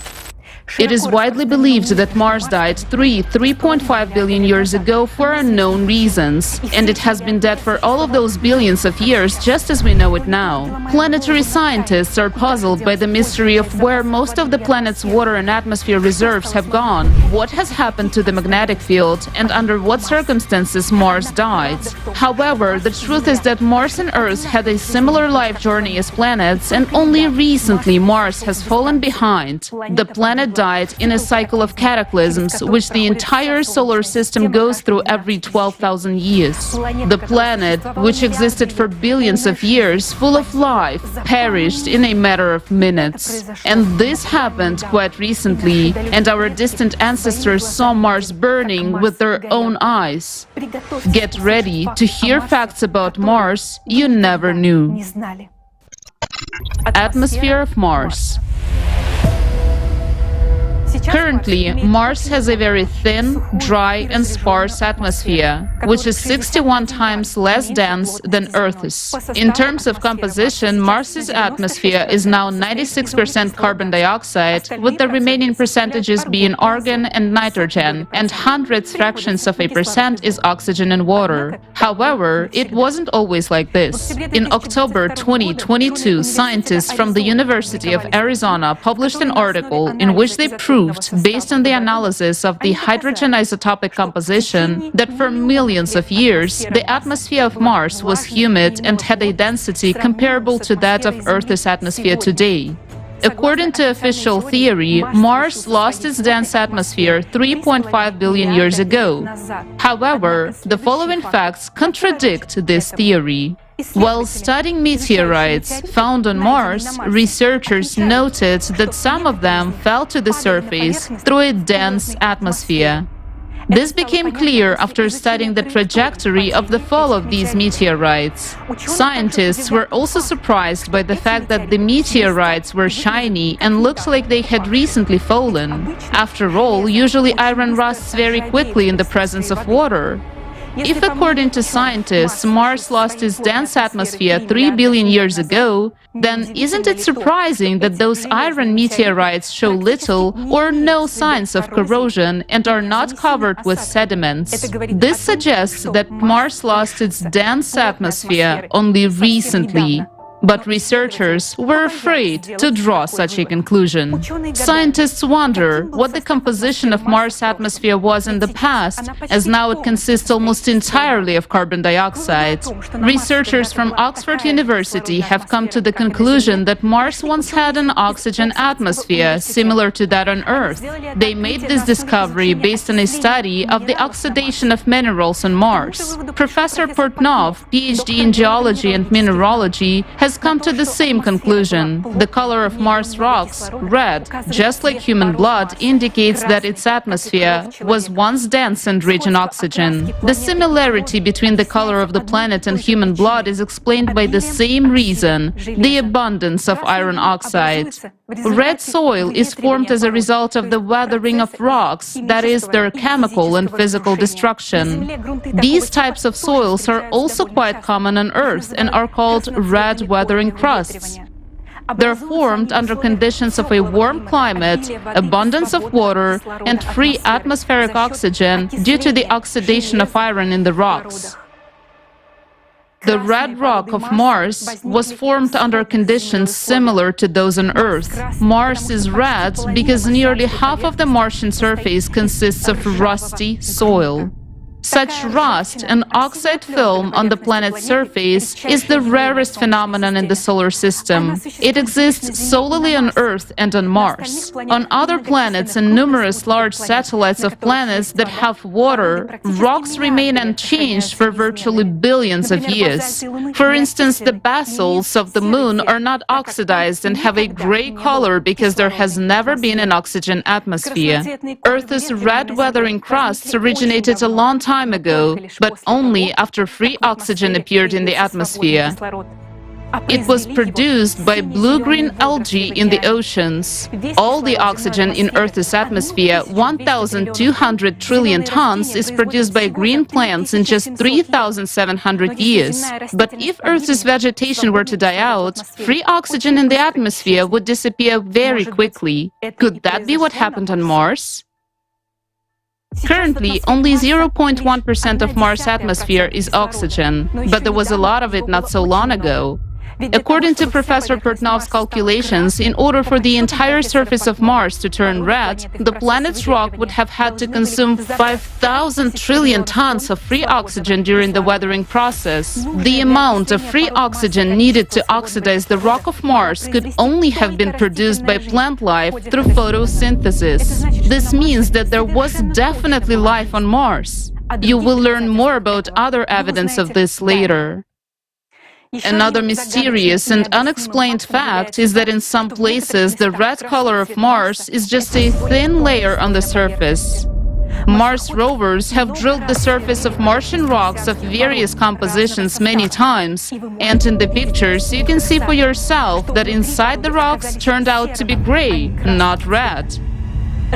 It is widely believed that Mars died 3.5 billion years ago for unknown reasons, and it has been dead for all of those billions of years just as we know it now. Planetary scientists are puzzled by the mystery of where most of the planet's water and atmosphere reserves have gone, what has happened to the magnetic field, and under what circumstances Mars died. However, the truth is that Mars and Earth had a similar life journey as planets, and only recently Mars has fallen behind. The planet died in a cycle of cataclysms, which the entire solar system goes through every 12,000 years. The planet, which existed for billions of years, full of life, perished in a matter of minutes. And this happened quite recently, and our distant ancestors saw Mars burning with their own eyes. Get ready to hear facts about Mars you never knew. Atmosphere of Mars. Currently, Mars has a very thin, dry, and sparse atmosphere, which is 61 times less dense than Earth's. In terms of composition, Mars's atmosphere is now 96% carbon dioxide, with the remaining percentages being argon and nitrogen, and hundredths fractions of a percent is oxygen and water. However, it wasn't always like this. In October 2022, scientists from the University of Arizona published an article in which they proved, based on the analysis of the hydrogen isotopic composition, that for millions of years, the atmosphere of Mars was humid and had a density comparable to that of Earth's atmosphere today. According to official theory, Mars lost its dense atmosphere 3.5 billion years ago. However, the following facts contradict this theory. While studying meteorites found on Mars, researchers noted that some of them fell to the surface through a dense atmosphere. This became clear after studying the trajectory of the fall of these meteorites. Scientists were also surprised by the fact that the meteorites were shiny and looked like they had recently fallen. After all, usually iron rusts very quickly in the presence of water. If, according to scientists, Mars lost its dense atmosphere 3 billion years ago, then isn't it surprising that those iron meteorites show little or no signs of corrosion and are not covered with sediments? This suggests that Mars lost its dense atmosphere only recently. But researchers were afraid to draw such a conclusion. Scientists wonder what the composition of Mars' atmosphere was in the past, as now it consists almost entirely of carbon dioxide. Researchers from Oxford University have come to the conclusion that Mars once had an oxygen atmosphere similar to that on Earth. They made this discovery based on a study of the oxidation of minerals on Mars. Professor Portnov, PhD in geology and mineralogy, has has come to the same conclusion. The color of Mars rocks, red, just like human blood, indicates that its atmosphere was once dense and rich in oxygen. The similarity between the color of the planet and human blood is explained by the same reason, the abundance of iron oxide. Red soil is formed as a result of the weathering of rocks, that is, their chemical and physical destruction. These types of soils are also quite common on Earth and are called red weathering crusts. They're formed under conditions of a warm climate, abundance of water, and free atmospheric oxygen due to the oxidation of iron in the rocks. The red rock of Mars was formed under conditions similar to those on Earth. Mars is red because nearly half of the Martian surface consists of rusty soil. Such rust, an oxide film on the planet's surface, is the rarest phenomenon in the solar system. It exists solely on Earth and on Mars. On other planets and numerous large satellites of planets that have water, rocks remain unchanged for virtually billions of years. For instance, the basalts of the Moon are not oxidized and have a gray color because there has never been an oxygen atmosphere. Earth's red weathering crusts originated a long time ago, but only after free oxygen appeared in the atmosphere. It was produced by blue-green algae in the oceans. All the oxygen in Earth's atmosphere, 1,200 trillion tons, is produced by green plants in just 3,700 years. But if Earth's vegetation were to die out, free oxygen in the atmosphere would disappear very quickly. Could that be what happened on Mars? Currently, only 0.1% of Mars' atmosphere is oxygen, but there was a lot of it not so long ago. According to Professor Pertnov's calculations, in order for the entire surface of Mars to turn red, the planet's rock would have had to consume 5,000 trillion tons of free oxygen during the weathering process. The amount of free oxygen needed to oxidize the rock of Mars could only have been produced by plant life through photosynthesis. This means that there was definitely life on Mars. You will learn more about other evidence of this later. Another mysterious and unexplained fact is that in some places the red color of Mars is just a thin layer on the surface. Mars rovers have drilled the surface of Martian rocks of various compositions many times, and in the pictures you can see for yourself that inside the rocks turned out to be gray, not red.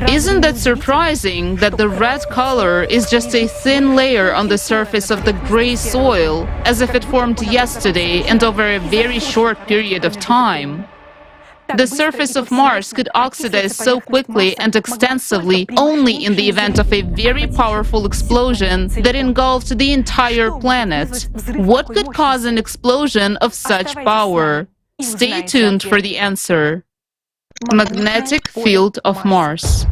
Isn't that surprising that the red color is just a thin layer on the surface of the gray soil, as if it formed yesterday and over a very short period of time? The surface of Mars could oxidize so quickly and extensively only in the event of a very powerful explosion that engulfed the entire planet. What could cause an explosion of such power? Stay tuned for the answer. Magnetic field of Mars.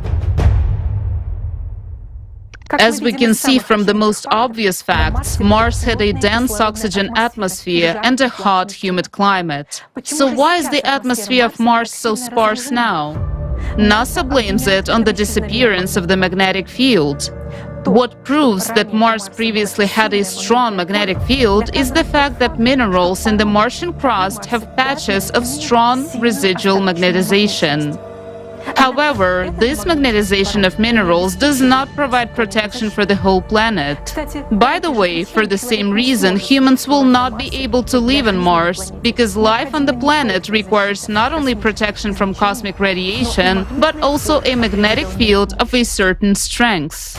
As we can see from the most obvious facts, Mars had a dense oxygen atmosphere and a hot, humid climate. So why is the atmosphere of Mars so sparse now? NASA blames it on the disappearance of the magnetic field. What proves that Mars previously had a strong magnetic field is the fact that minerals in the Martian crust have patches of strong residual magnetization. However, this magnetization of minerals does not provide protection for the whole planet. By the way, for the same reason, humans will not be able to live on Mars, because life on the planet requires not only protection from cosmic radiation, but also a magnetic field of a certain strength.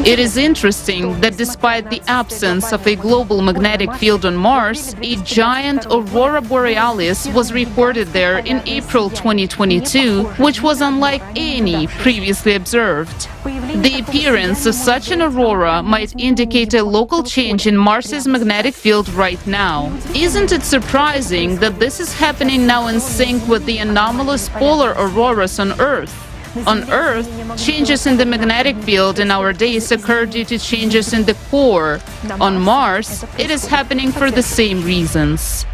It is interesting that despite the absence of a global magnetic field on Mars, a giant aurora borealis was reported there in April 2022, which was unlike any previously observed. The appearance of such an aurora might indicate a local change in Mars's magnetic field right now. Isn't it surprising that this is happening now in sync with the anomalous polar auroras on Earth? On Earth, changes in the magnetic field in our days occur due to changes in the core. On Mars, it is happening for the same reasons.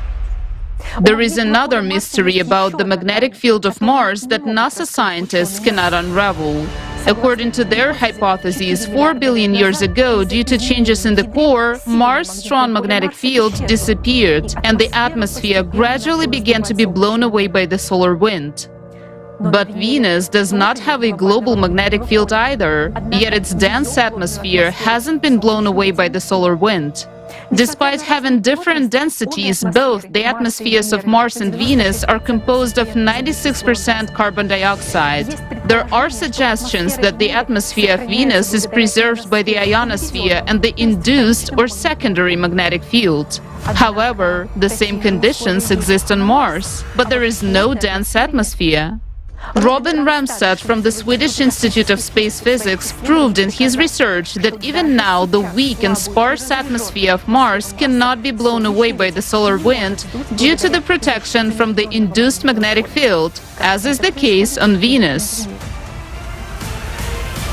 There is another mystery about the magnetic field of Mars that NASA scientists cannot unravel. According to their hypotheses, 4 billion years ago, due to changes in the core, Mars' strong magnetic field disappeared, and the atmosphere gradually began to be blown away by the solar wind. But Venus does not have a global magnetic field either, yet its dense atmosphere hasn't been blown away by the solar wind. Despite having different densities, both the atmospheres of Mars and Venus are composed of 96% carbon dioxide. There are suggestions that the atmosphere of Venus is preserved by the ionosphere and the induced or secondary magnetic field. However, the same conditions exist on Mars, but there is no dense atmosphere. Robin Ramstad from the Swedish Institute of Space Physics proved in his research that even now the weak and sparse atmosphere of Mars cannot be blown away by the solar wind due to the protection from the induced magnetic field, as is the case on Venus.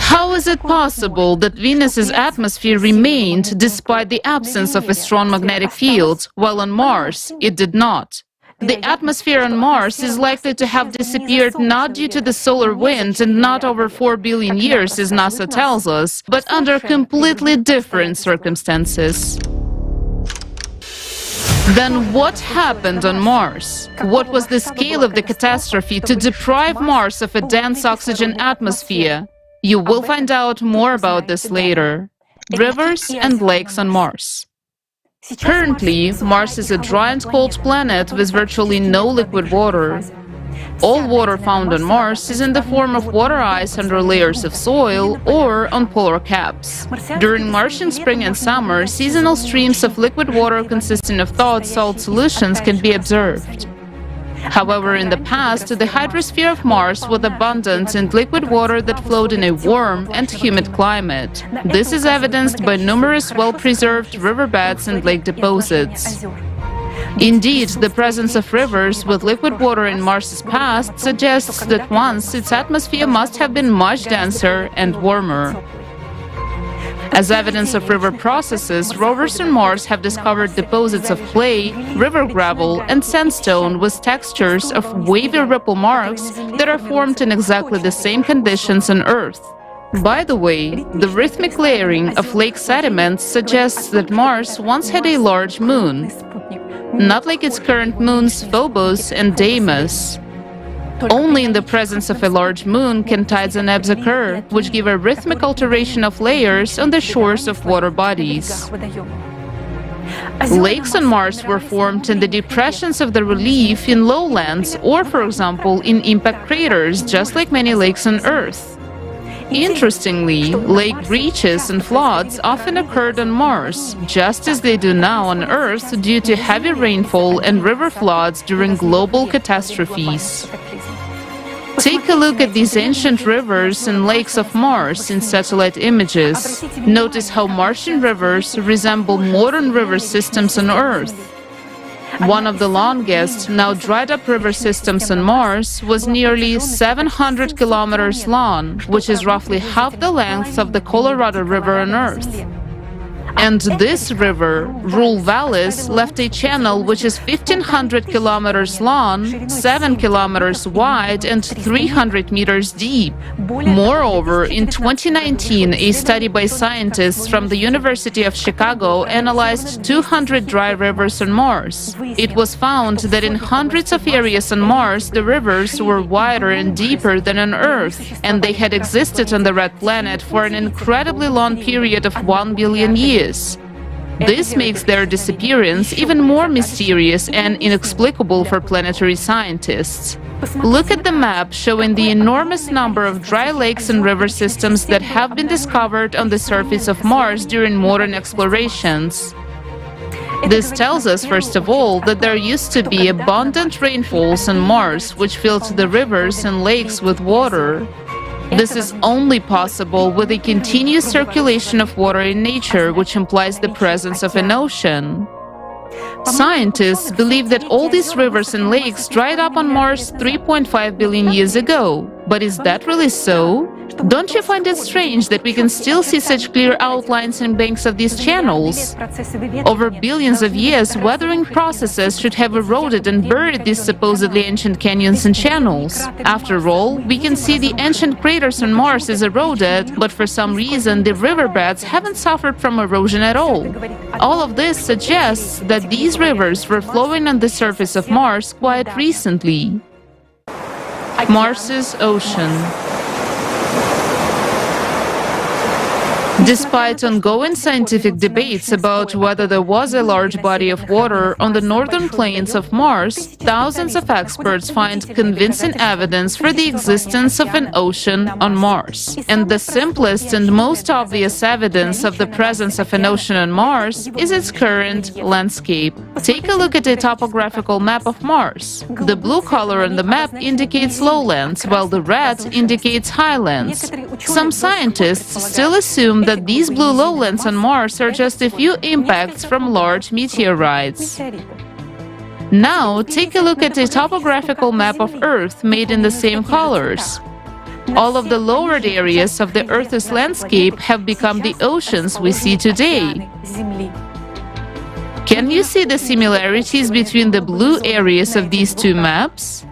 How is it possible that Venus's atmosphere remained despite the absence of a strong magnetic field, while on Mars it did not? The atmosphere on Mars is likely to have disappeared not due to the solar wind and not over 4 billion years, as NASA tells us, but under completely different circumstances. Then what happened on Mars? What was the scale of the catastrophe to deprive Mars of a dense oxygen atmosphere? You will find out more about this later. Rivers and lakes on Mars. Currently, Mars is a dry and cold planet with virtually no liquid water. All water found on Mars is in the form of water ice under layers of soil or on polar caps. During Martian spring and summer, seasonal streams of liquid water consisting of thawed salt solutions can be observed. However, in the past, the hydrosphere of Mars was abundant in liquid water that flowed in a warm and humid climate. This is evidenced by numerous well-preserved riverbeds and lake deposits. Indeed, the presence of rivers with liquid water in Mars's past suggests that once its atmosphere must have been much denser and warmer. As evidence of river processes, rovers on Mars have discovered deposits of clay, river gravel, and sandstone with textures of wavy ripple marks that are formed in exactly the same conditions on Earth. By the way, the rhythmic layering of lake sediments suggests that Mars once had a large moon, not like its current moons Phobos and Deimos. Only in the presence of a large moon can tides and ebbs occur, which give a rhythmic alteration of layers on the shores of water bodies. Lakes on Mars were formed in the depressions of the relief in lowlands or, for example, in impact craters, just like many lakes on Earth. Interestingly, lake breaches and floods often occurred on Mars, just as they do now on Earth due to heavy rainfall and river floods during global catastrophes. Take a look at these ancient rivers and lakes of Mars in satellite images. Notice how Martian rivers resemble modern river systems on Earth. One of the longest, now dried-up river systems on Mars was nearly 700 kilometers long, which is roughly half the length of the Colorado River on Earth. And this river, Rule Vallis, left a channel which is 1,500 kilometers long, 7 kilometers wide, and 300 meters deep. Moreover, in 2019, a study by scientists from the University of Chicago analyzed 200 dry rivers on Mars. It was found that in hundreds of areas on Mars, the rivers were wider and deeper than on Earth, and they had existed on the red planet for an incredibly long period of 1 billion years. This makes their disappearance even more mysterious and inexplicable for planetary scientists. Look at the map showing the enormous number of dry lakes and river systems that have been discovered on the surface of Mars during modern explorations. This tells us, first of all, that there used to be abundant rainfalls on Mars, which filled the rivers and lakes with water. This is only possible with a continuous circulation of water in nature, which implies the presence of an ocean. Scientists believe that all these rivers and lakes dried up on Mars 3.5 billion years ago. But is that really so? Don't you find it strange that we can still see such clear outlines and banks of these channels? Over billions of years, weathering processes should have eroded and buried these supposedly ancient canyons and channels. After all, we can see the ancient craters on Mars is eroded, but for some reason the riverbeds haven't suffered from erosion at all. All of this suggests that these rivers were flowing on the surface of Mars quite recently. Mars's ocean. Despite ongoing scientific debates about whether there was a large body of water on the northern plains of Mars, thousands of experts find convincing evidence for the existence of an ocean on Mars. And the simplest and most obvious evidence of the presence of an ocean on Mars is its current landscape. Take a look at a topographical map of Mars. The blue color on the map indicates lowlands, while the red indicates highlands. Some scientists still assume that these blue lowlands on Mars are just a few impacts from large meteorites. Now, take a look at a topographical map of Earth made in the same colors. All of the lowered areas of the Earth's landscape have become the oceans we see today. Can you see the similarities between the blue areas of these two maps?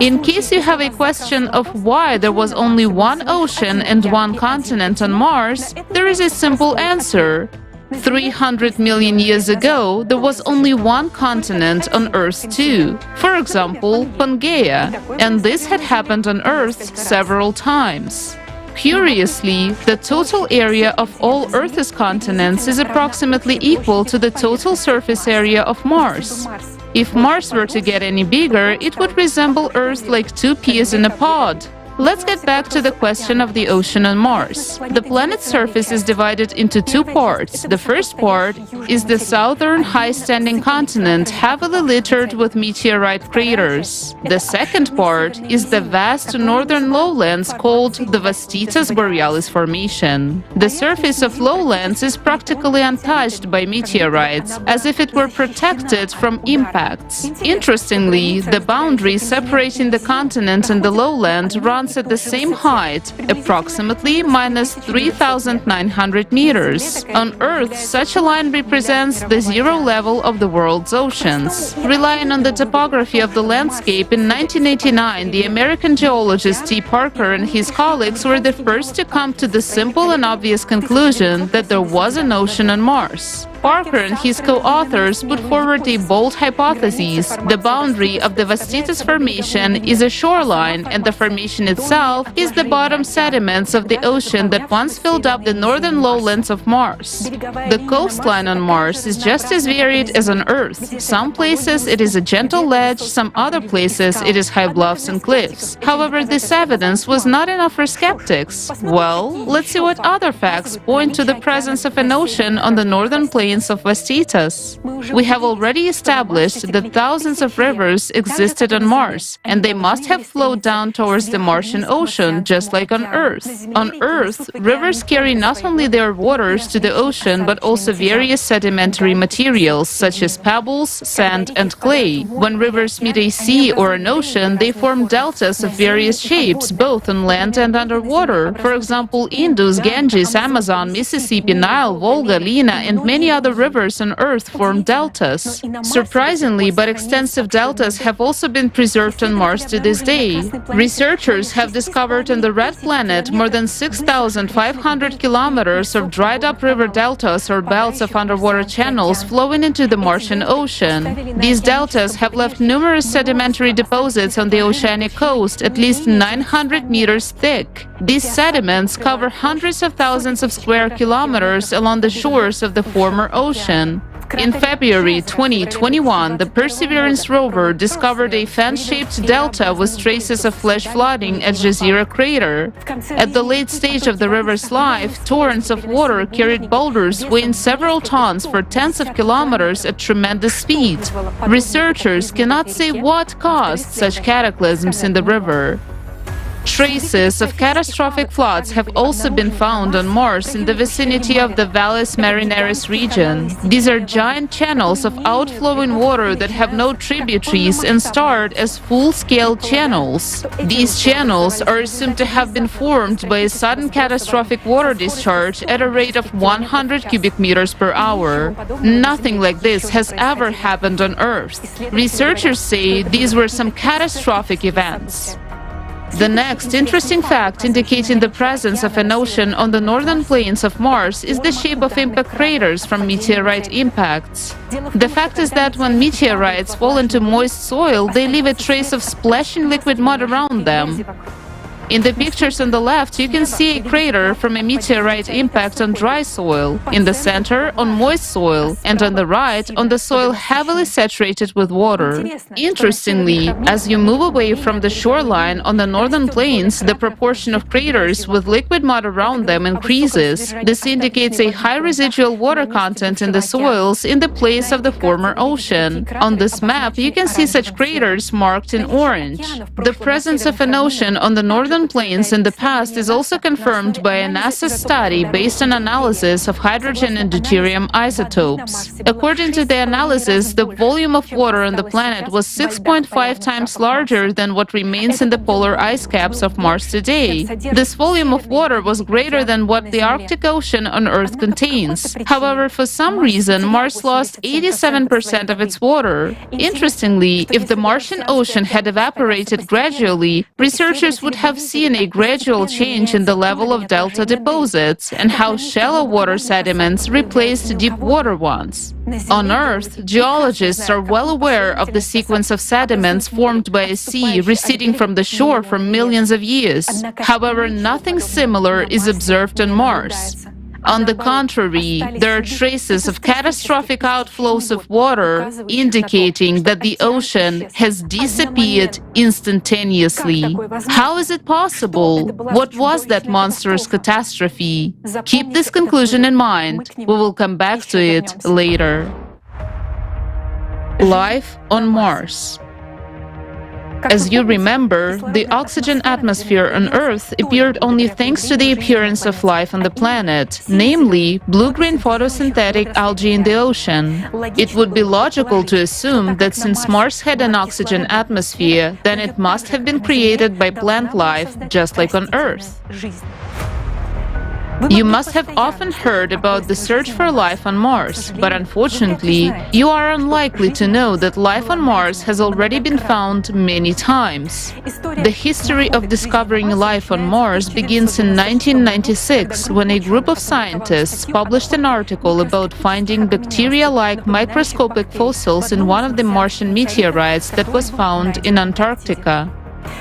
In case you have a question of why there was only one ocean and one continent on Mars, there is a simple answer. 300 million years ago, there was only one continent on Earth too, for example, Pangaea, and this had happened on Earth several times. Curiously, the total area of all Earth's continents is approximately equal to the total surface area of Mars. If Mars were to get any bigger, it would resemble Earth like two peas in a pod. Let's get back to the question of the ocean on Mars. The planet's surface is divided into two parts. The first part is the southern high-standing continent heavily littered with meteorite craters. The second part is the vast northern lowlands called the Vastitas Borealis Formation. The surface of lowlands is practically untouched by meteorites, as if it were protected from impacts. Interestingly, the boundary separating the continent and the lowland runs at the same height, approximately minus 3,900 meters. On Earth, such a line represents the zero level of the world's oceans. Relying on the topography of the landscape, in 1989, the American geologist T. Parker and his colleagues were the first to come to the simple and obvious conclusion that there was an ocean on Mars. Parker and his co-authors put forward a bold hypothesis. The boundary of the Vastitas Formation is a shoreline, and the formation itself is the bottom sediments of the ocean that once filled up the northern lowlands of Mars. The coastline on Mars is just as varied as on Earth. Some places it is a gentle ledge, some other places it is high bluffs and cliffs. However, this evidence was not enough for skeptics. Well, let's see what other facts point to the presence of an ocean on the northern plains of Vastitas. We have already established that thousands of rivers existed on Mars, and they must have flowed down towards the Martian Ocean, just like on Earth. On Earth, rivers carry not only their waters to the ocean, but also various sedimentary materials, such as pebbles, sand, and clay. When rivers meet a sea or an ocean, they form deltas of various shapes, both on land and underwater. For example, Indus, Ganges, Amazon, Mississippi, Nile, Volga, Lena, and many other rivers on Earth form deltas. Surprisingly, but extensive deltas have also been preserved on Mars to this day. Researchers have discovered on the Red Planet more than 6,500 kilometers of dried-up river deltas or belts of underwater channels flowing into the Martian Ocean. These deltas have left numerous sedimentary deposits on the oceanic coast, at least 900 meters thick. These sediments cover hundreds of thousands of square kilometers along the shores of the former ocean. In February 2021, the Perseverance rover discovered a fan-shaped delta with traces of flash flooding at Jezero crater. At the late stage of the river's life, torrents of water carried boulders weighing several tons for tens of kilometers at tremendous speed. Researchers cannot say what caused such cataclysms in the river. Traces of catastrophic floods have also been found on Mars in the vicinity of the Valles Marineris region. These are giant channels of outflowing water that have no tributaries and start as full-scale channels. These channels are assumed to have been formed by a sudden catastrophic water discharge at a rate of 100 cubic meters per hour. Nothing like this has ever happened on Earth. Researchers say these were some catastrophic events. The next interesting fact indicating the presence of an ocean on the northern plains of Mars is the shape of impact craters from meteorite impacts. The fact is that when meteorites fall into moist soil, they leave a trace of splashing liquid mud around them. In the pictures on the left, you can see a crater from a meteorite impact on dry soil, in the center on moist soil, and on the right on the soil heavily saturated with water. Interestingly, as you move away from the shoreline on the northern plains, the proportion of craters with liquid mud around them increases. This indicates a high residual water content in the soils in the place of the former ocean. On this map, you can see such craters marked in orange. The presence of an ocean on the northern plains in the past is also confirmed by a NASA study based on analysis of hydrogen and deuterium isotopes. According to the analysis, the volume of water on the planet was 6.5 times larger than what remains in the polar ice caps of Mars today. This volume of water was greater than what the Arctic Ocean on Earth contains. However, for some reason, Mars lost 87% of its water. Interestingly, if the Martian ocean had evaporated gradually, researchers would have seen a gradual change in the level of delta deposits and how shallow water sediments replaced deep water ones. On Earth, geologists are well aware of the sequence of sediments formed by a sea receding from the shore for millions of years. However, nothing similar is observed on Mars. On the contrary, there are traces of catastrophic outflows of water indicating that the ocean has disappeared instantaneously. How is it possible? What was that monstrous catastrophe? Keep this conclusion in mind. We will come back to it later. Life on Mars. As you remember, the oxygen atmosphere on Earth appeared only thanks to the appearance of life on the planet, namely blue-green photosynthetic algae in the ocean. It would be logical to assume that since Mars had an oxygen atmosphere, then it must have been created by plant life, just like on Earth. You must have often heard about the search for life on Mars, but unfortunately, you are unlikely to know that life on Mars has already been found many times. The history of discovering life on Mars begins in 1996, when a group of scientists published an article about finding bacteria-like microscopic fossils in one of the Martian meteorites that was found in Antarctica.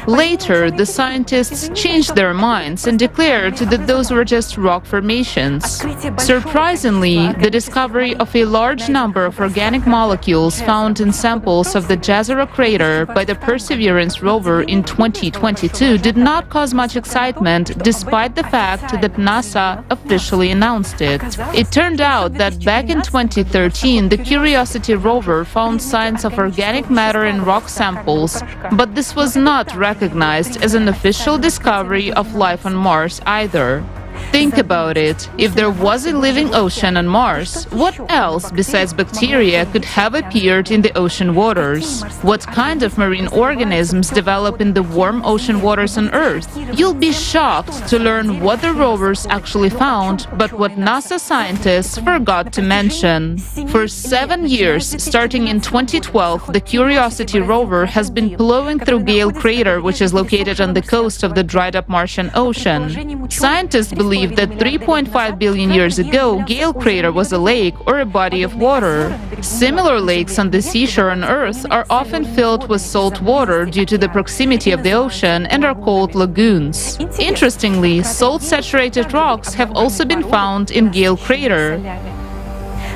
Later, the scientists changed their minds and declared that those were just rock formations. Surprisingly, the discovery of a large number of organic molecules found in samples of the Jezero crater by the Perseverance rover in 2022 did not cause much excitement, despite the fact that NASA officially announced it. It turned out that back in 2013, the Curiosity rover found signs of organic matter in rock samples, but this was not recognized as an official discovery of life on Mars either. Think about it. If there was a living ocean on Mars, what else besides bacteria could have appeared in the ocean waters? What kind of marine organisms develop in the warm ocean waters on Earth? You'll be shocked to learn what the rovers actually found, but what NASA scientists forgot to mention. For 7 years, starting in 2012, the Curiosity rover has been plowing through Gale Crater, which is located on the coast of the dried-up Martian Ocean. Scientists believe that 3.5 billion years ago, Gale Crater was a lake or a body of water. Similar lakes on the seashore on Earth are often filled with salt water due to the proximity of the ocean and are called lagoons. Interestingly, salt-saturated rocks have also been found in Gale Crater.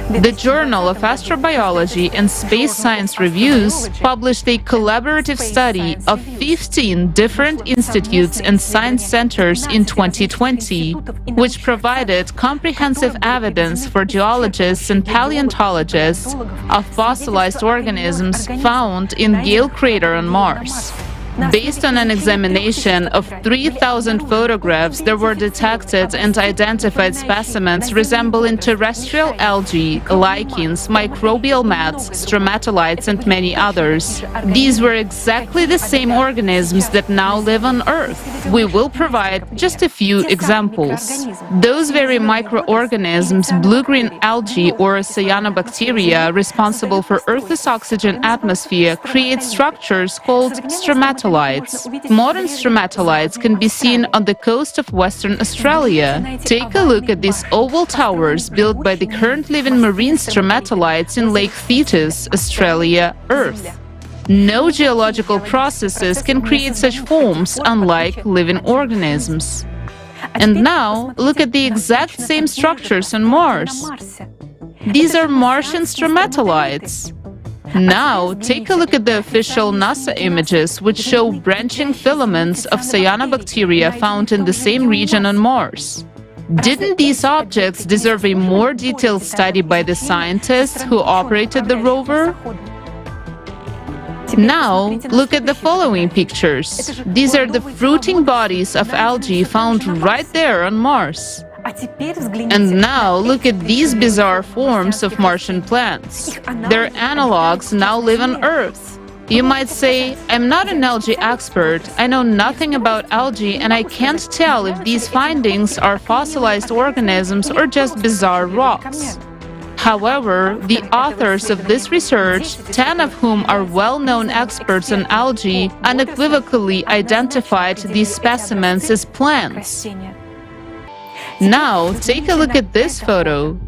The Journal of Astrobiology and Space Science Reviews published a collaborative study of 15 different institutes and science centers in 2020, which provided comprehensive evidence for geologists and paleontologists of fossilized organisms found in Gale Crater on Mars. Based on an examination of 3,000 photographs, there were detected and identified specimens resembling terrestrial algae, lichens, microbial mats, stromatolites, and many others. These were exactly the same organisms that now live on Earth. We will provide just a few examples. Those very microorganisms, blue-green algae or cyanobacteria, responsible for Earth's oxygen atmosphere, create structures called stromatolites. Modern stromatolites can be seen on the coast of Western Australia. Take a look at these oval towers built by the current living marine stromatolites in Lake Thetis, Australia, Earth. No geological processes can create such forms, unlike living organisms. And now, look at the exact same structures on Mars. These are Martian stromatolites. Now, take a look at the official NASA images, which show branching filaments of cyanobacteria found in the same region on Mars. Didn't these objects deserve a more detailed study by the scientists who operated the rover? Now, look at the following pictures. These are the fruiting bodies of algae found right there on Mars. And now, look at these bizarre forms of Martian plants. Their analogs now live on Earth. You might say, I'm not an algae expert, I know nothing about algae, and I can't tell if these findings are fossilized organisms or just bizarre rocks. However, the authors of this research, 10 of whom are well-known experts on algae, unequivocally identified these specimens as plants. Now, take a look at this photo.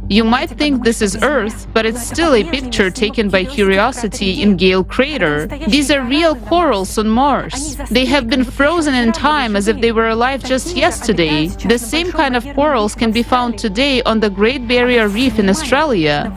You might think this is Earth, but it's still a picture taken by Curiosity in Gale Crater. These are real corals on Mars. They have been frozen in time as if they were alive just yesterday. The same kind of corals can be found today on the Great Barrier Reef in Australia.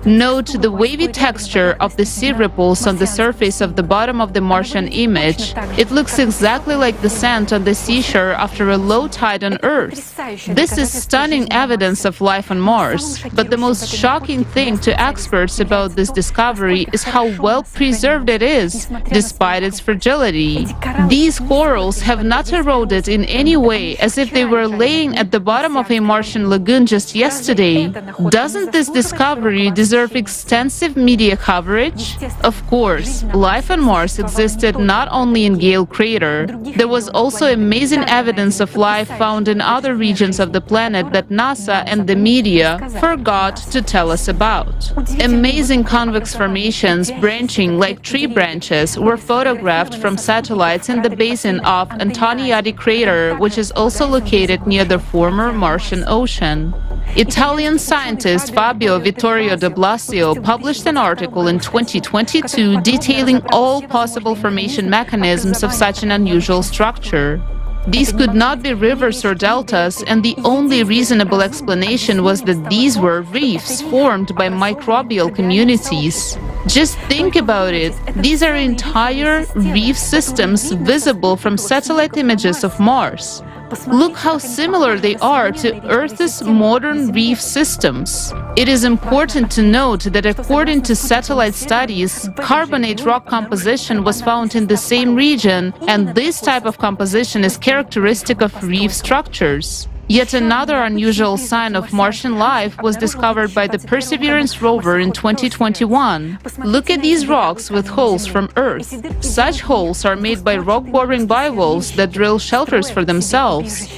Note the wavy texture of the sea ripples on the surface of the bottom of the Martian image. It looks exactly like the sand on the seashore after a low tide on Earth. This is stunning evidence of life on Mars. But the most shocking thing to experts about this discovery is how well preserved it is, despite its fragility. These corals have not eroded in any way, as if they were laying at the bottom of a Martian lagoon just yesterday. Doesn't this discovery deserve extensive media coverage? Of course, life on Mars existed not only in Gale Crater. There was also amazing evidence of life found in other regions of the planet that NASA and the media forgot to tell us about. Amazing convex formations branching like tree branches were photographed from satellites in the basin of Antoniadi crater, which is also located near the former Martian Ocean. Italian scientist Fabio Vittorio de Blasio published an article in 2022 detailing all possible formation mechanisms of such an unusual structure. These could not be rivers or deltas, and the only reasonable explanation was that these were reefs formed by microbial communities. Just think about it. These are entire reef systems visible from satellite images of Mars. Look how similar they are to Earth's modern reef systems. It is important to note that according to satellite studies, carbonate rock composition was found in the same region, and this type of composition is characteristic of reef structures. Yet another unusual sign of Martian life was discovered by the Perseverance rover in 2021. Look at these rocks with holes from Earth. Such holes are made by rock-boring bivalves that drill shelters for themselves.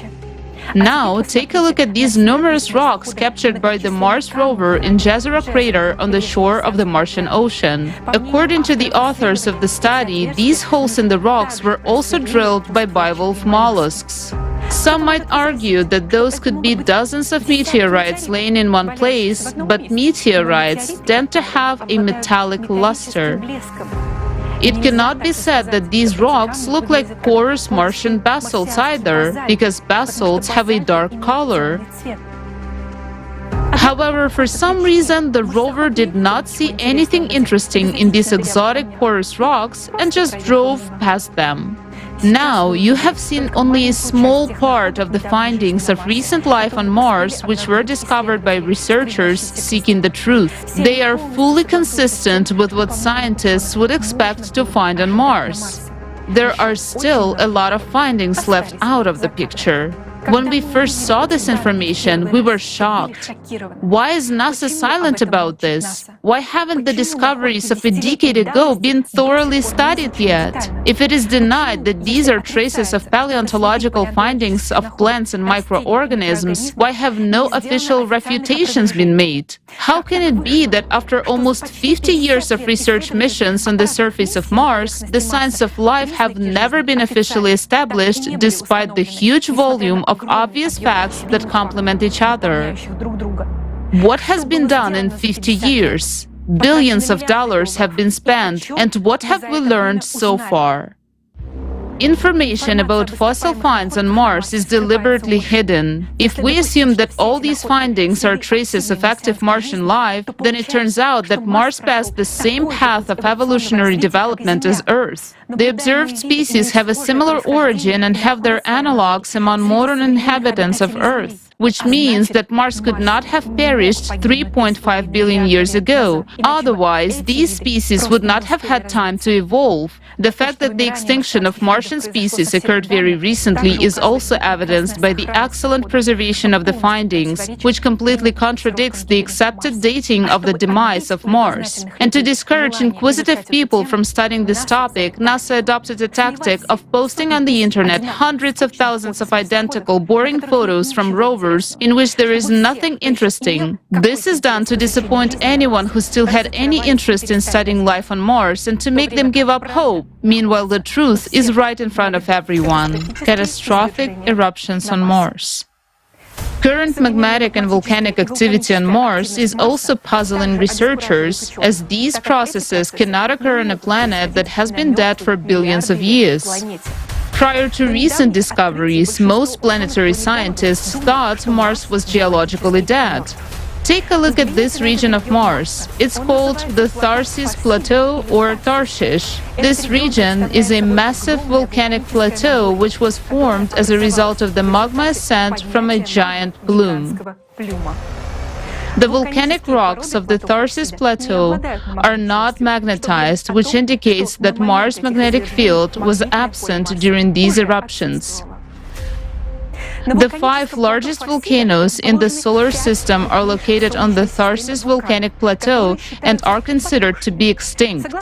Now, take a look at these numerous rocks captured by the Mars rover in Jezero crater on the shore of the Martian Ocean. According to the authors of the study, these holes in the rocks were also drilled by bivalve mollusks. Some might argue that those could be dozens of meteorites laying in one place, but meteorites tend to have a metallic luster. It cannot be said that these rocks look like porous Martian basalts either, because basalts have a dark color. However, for some reason, the rover did not see anything interesting in these exotic porous rocks and just drove past them. Now, you have seen only a small part of the findings of recent life on Mars, which were discovered by researchers seeking the truth. They are fully consistent with what scientists would expect to find on Mars. there are still a lot of findings left out of the picture. When we first saw this information, we were shocked. Why is NASA silent about this? Why haven't the discoveries of a decade ago been thoroughly studied yet? If it is denied that these are traces of paleontological findings of plants and microorganisms, why have no official refutations been made? How can it be that after almost 50 years of research missions on the surface of Mars, the signs of life have never been officially established despite the huge volume of obvious facts that complement each other? What has been done in 50 years? Billions of dollars have been spent, and what have we learned so far? Information about fossil finds on Mars is deliberately hidden. If we assume that all these findings are traces of active Martian life, then it turns out that Mars passed the same path of evolutionary development as Earth. The observed species have a similar origin and have their analogues among modern inhabitants of Earth, which means that Mars could not have perished 3.5 billion years ago. Otherwise, these species would not have had time to evolve. The fact that the extinction of Martian species occurred very recently is also evidenced by the excellent preservation of the findings, which completely contradicts the accepted dating of the demise of Mars. And to discourage inquisitive people from studying this topic, NASA adopted a tactic of posting on the internet hundreds of thousands of identical, boring photos from rovers in which there is nothing interesting. This is done to disappoint anyone who still had any interest in studying life on Mars and to make them give up hope. Meanwhile, the truth is right in front of everyone. Catastrophic eruptions on Mars. Current magmatic and volcanic activity on Mars is also puzzling researchers, as these processes cannot occur on a planet that has been dead for billions of years. Prior to recent discoveries, most planetary scientists thought Mars was geologically dead. Take a look at this region of Mars. It's called the Tharsis Plateau or Tarshish. This region is a massive volcanic plateau which was formed as a result of the magma ascent from a giant plume. The volcanic rocks of the Tharsis Plateau are not magnetized, which indicates that Mars' magnetic field was absent during these eruptions. The 5 largest volcanoes in the solar system are located on the Tharsis volcanic plateau and are considered to be extinct.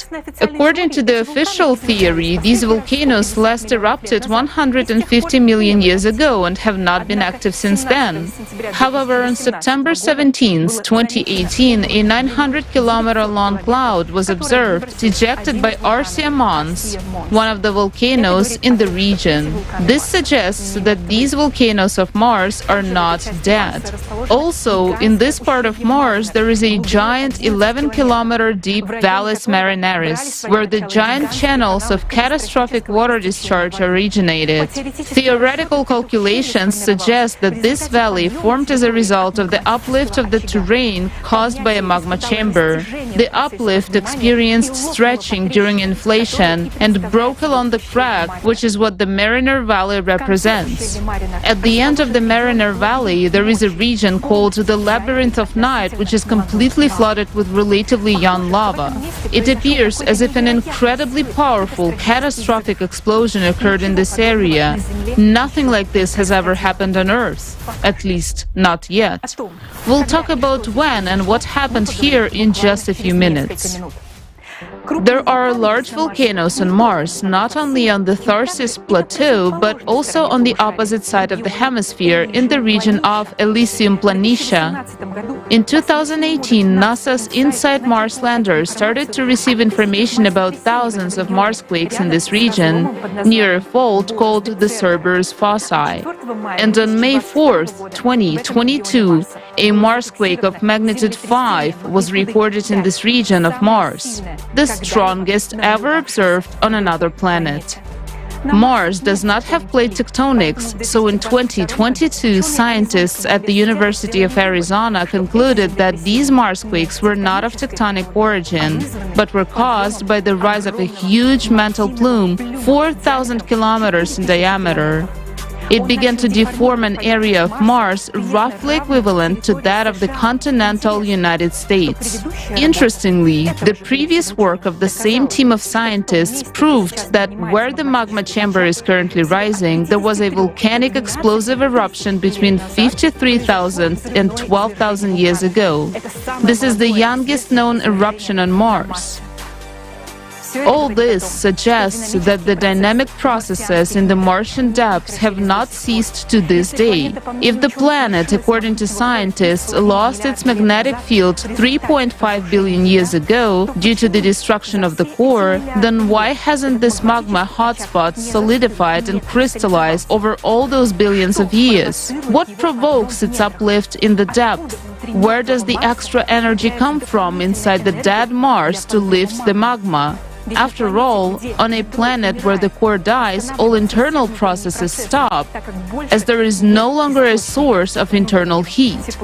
According to the official theory, these volcanoes last erupted 150 million years ago and have not been active since then. However, on September 17, 2018, a 900-kilometer-long cloud was observed ejected by Arsia Mons, one of the volcanoes in the region. This suggests that these volcanoes of Mars are not dead. Also, in this part of Mars, there is a giant 11-kilometer deep Valles Marineris, where the giant channels of catastrophic water discharge originated. Theoretical calculations suggest that this valley formed as a result of the uplift of the terrain caused by a magma chamber. The uplift experienced stretching during inflation and broke along the crack, which is what the Mariner Valley represents. At the end of the Mariner Valley, there is a region called the Labyrinth of Night, which is completely flooded with relatively young lava. It appears as if an incredibly powerful, catastrophic explosion occurred in this area. Nothing like this has ever happened on Earth, at least not yet. We'll talk about when and what happened here in just a few minutes. There are large volcanoes on Mars, not only on the Tharsis Plateau, but also on the opposite side of the hemisphere, in the region of Elysium Planitia. In 2018, NASA's InSight Mars lander started to receive information about thousands of Marsquakes in this region, near a fault called the Cerberus fossae. And on May 4th, 2022, a Marsquake of magnitude 5 was recorded in this region of Mars, the strongest ever observed on another planet. Mars does not have plate tectonics, so in 2022, scientists at the University of Arizona concluded that these Marsquakes were not of tectonic origin, but were caused by the rise of a huge mantle plume 4,000 kilometers in diameter. It began to deform an area of Mars roughly equivalent to that of the continental United States. Interestingly, the previous work of the same team of scientists proved that where the magma chamber is currently rising, there was a volcanic explosive eruption between 53,000 and 12,000 years ago. This is the youngest known eruption on Mars. All this suggests that the dynamic processes in the Martian depths have not ceased to this day. If the planet, according to scientists, lost its magnetic field 3.5 billion years ago due to the destruction of the core, then why hasn't this magma hotspot solidified and crystallized over all those billions of years? What provokes its uplift in the depth? Where does the extra energy come from inside the dead Mars to lift the magma? After all, on a planet where the core dies, all internal processes stop, as there is no longer a source of internal heat.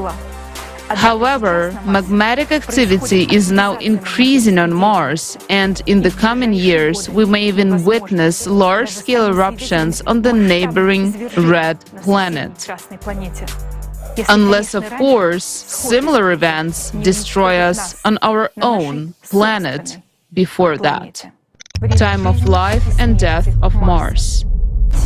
However, magmatic activity is now increasing on Mars, and in the coming years, we may even witness large-scale eruptions on the neighboring red planet. Unless, of course, similar events destroy us on our own planet before that. Time of life and death of Mars.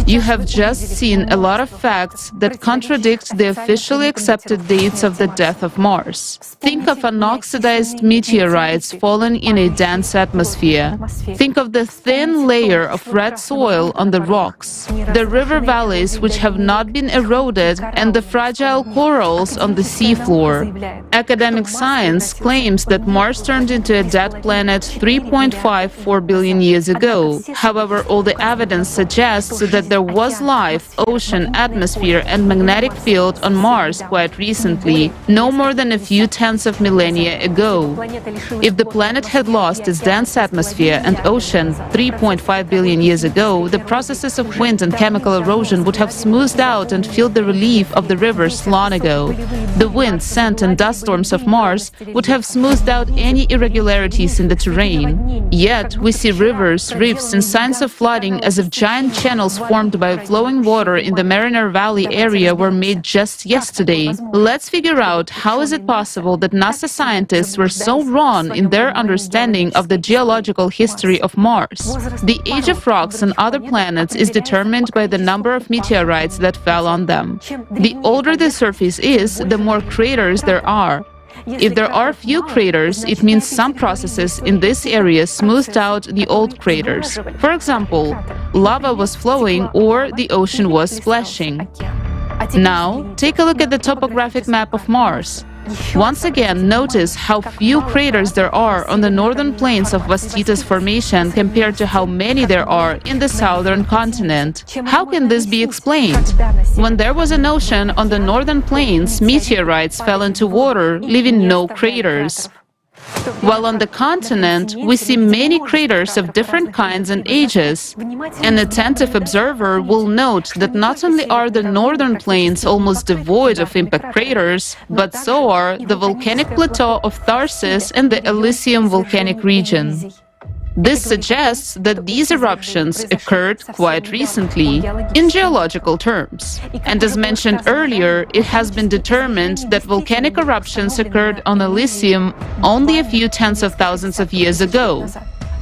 You have just seen a lot of facts that contradict the officially accepted dates of the death of Mars. Think of unoxidized meteorites fallen in a dense atmosphere. Think of the thin layer of red soil on the rocks, the river valleys which have not been eroded, and the fragile corals on the seafloor. Academic science claims that Mars turned into a dead planet 3.54 billion years ago. However, all the evidence suggests that there was life, ocean, atmosphere, and magnetic field on Mars quite recently, no more than a few tenths of millennia ago. If the planet had lost its dense atmosphere and ocean 3.5 billion years ago, the processes of wind and chemical erosion would have smoothed out and filled the relief of the rivers long ago. The wind, sand, and dust storms of Mars would have smoothed out any irregularities in the terrain. Yet, we see rivers, rifts, and signs of flooding as if giant channels formed by flowing water in the Mariner Valley area were made just yesterday. Let's figure out how is it possible that NASA scientists were so wrong in their understanding of the geological history of Mars. The age of rocks on other planets is determined by the number of meteorites that fell on them. The older the surface is, the more craters there are. If there are few craters, it means some processes in this area smoothed out the old craters. For example, lava was flowing or the ocean was splashing. Now, take a look at the topographic map of Mars. Once again, notice how few craters there are on the northern plains of Vastitas Formation compared to how many there are in the southern continent. How can this be explained? When there was an ocean on the northern plains, meteorites fell into water, leaving no craters. While on the continent, we see many craters of different kinds and ages. An attentive observer will note that not only are the northern plains almost devoid of impact craters, but so are the volcanic plateau of Tharsis and the Elysium volcanic region. This suggests that these eruptions occurred quite recently, in geological terms. And as mentioned earlier, it has been determined that volcanic eruptions occurred on Elysium only a few tens of thousands of years ago.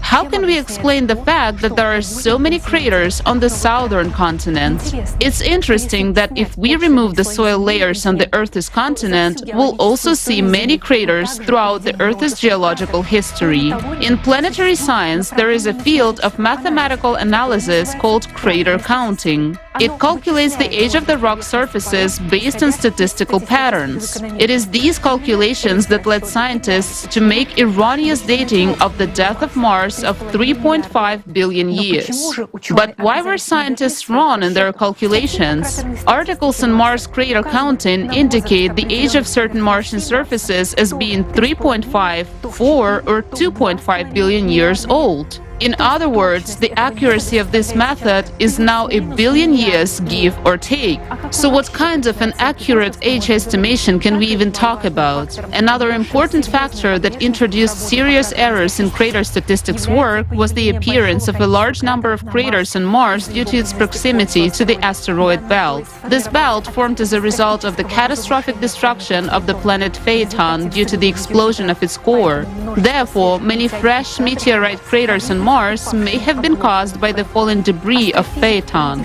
How can we explain the fact that there are so many craters on the southern continent? It's interesting that if we remove the soil layers on the Earth's continent, we'll also see many craters throughout the Earth's geological history. In planetary science, there is a field of mathematical analysis called crater counting. It calculates the age of the rock surfaces based on statistical patterns. It is these calculations that led scientists to make erroneous dating of the death of Mars of 3.5 billion years. But why were scientists wrong in their calculations? Articles on Mars crater counting indicate the age of certain Martian surfaces as being 3.5, 4, or 2.5 billion years old. In other words, the accuracy of this method is now 1 billion years, give or take. So what kind of an accurate age estimation can we even talk about? Another important factor that introduced serious errors in crater statistics work was the appearance of a large number of craters on Mars due to its proximity to the asteroid belt. This belt formed as a result of the catastrophic destruction of the planet Phaeton due to the explosion of its core. Therefore, many fresh meteorite craters on Mars may have been caused by the fallen debris of Phaeton.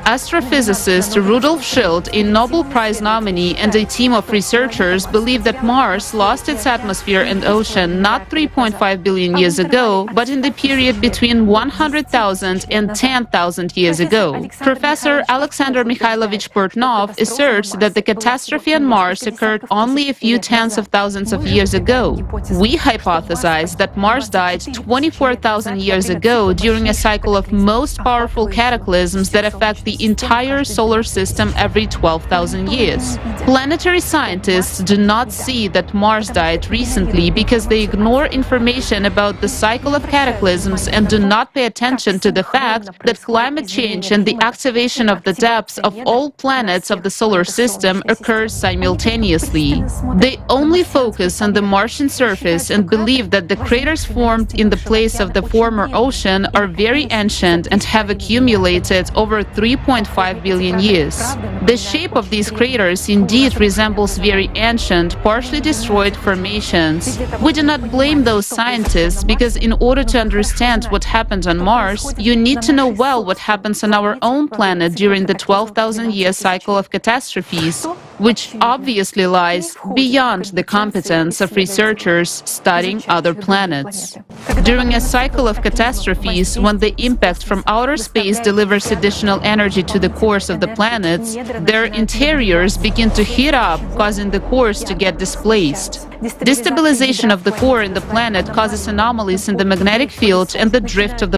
Astrophysicist Rudolf Schultz, a Nobel Prize nominee, and a team of researchers believe that Mars lost its atmosphere and ocean not 3.5 billion years ago, but in the period between 100,000 and 10,000 years ago. Professor Alexander Mikhailovich Portnov asserts that the catastrophe on Mars occurred only a few tens of thousands of years ago. We hypothesize that Mars died 24,000 years ago during a cycle of most powerful cataclysms that affect the entire solar system every 12,000 years. Planetary scientists do not see that Mars died recently because they ignore information about the cycle of cataclysms and do not pay attention to the fact that climate change and the activation of the depths of all planets of the solar system occurs simultaneously. They only focus on the Martian surface and believe that the craters formed in the place of the former ocean are very ancient and have accumulated over 3.5 billion years. The shape of these craters indeed resembles very ancient, partially destroyed formations. We do not blame those scientists because in order to understand what happened on Mars, you need to know well what happens on our own planet during the 12,000-year cycle of catastrophes, which obviously lies beyond the competence of researchers studying other planets. During a cycle of catastrophes, when the impact from outer space delivers additional energy to the cores of the planets, their interiors begin to heat up, causing the cores to get displaced. Destabilization of the core in the planet causes anomalies in the magnetic field and the drift of the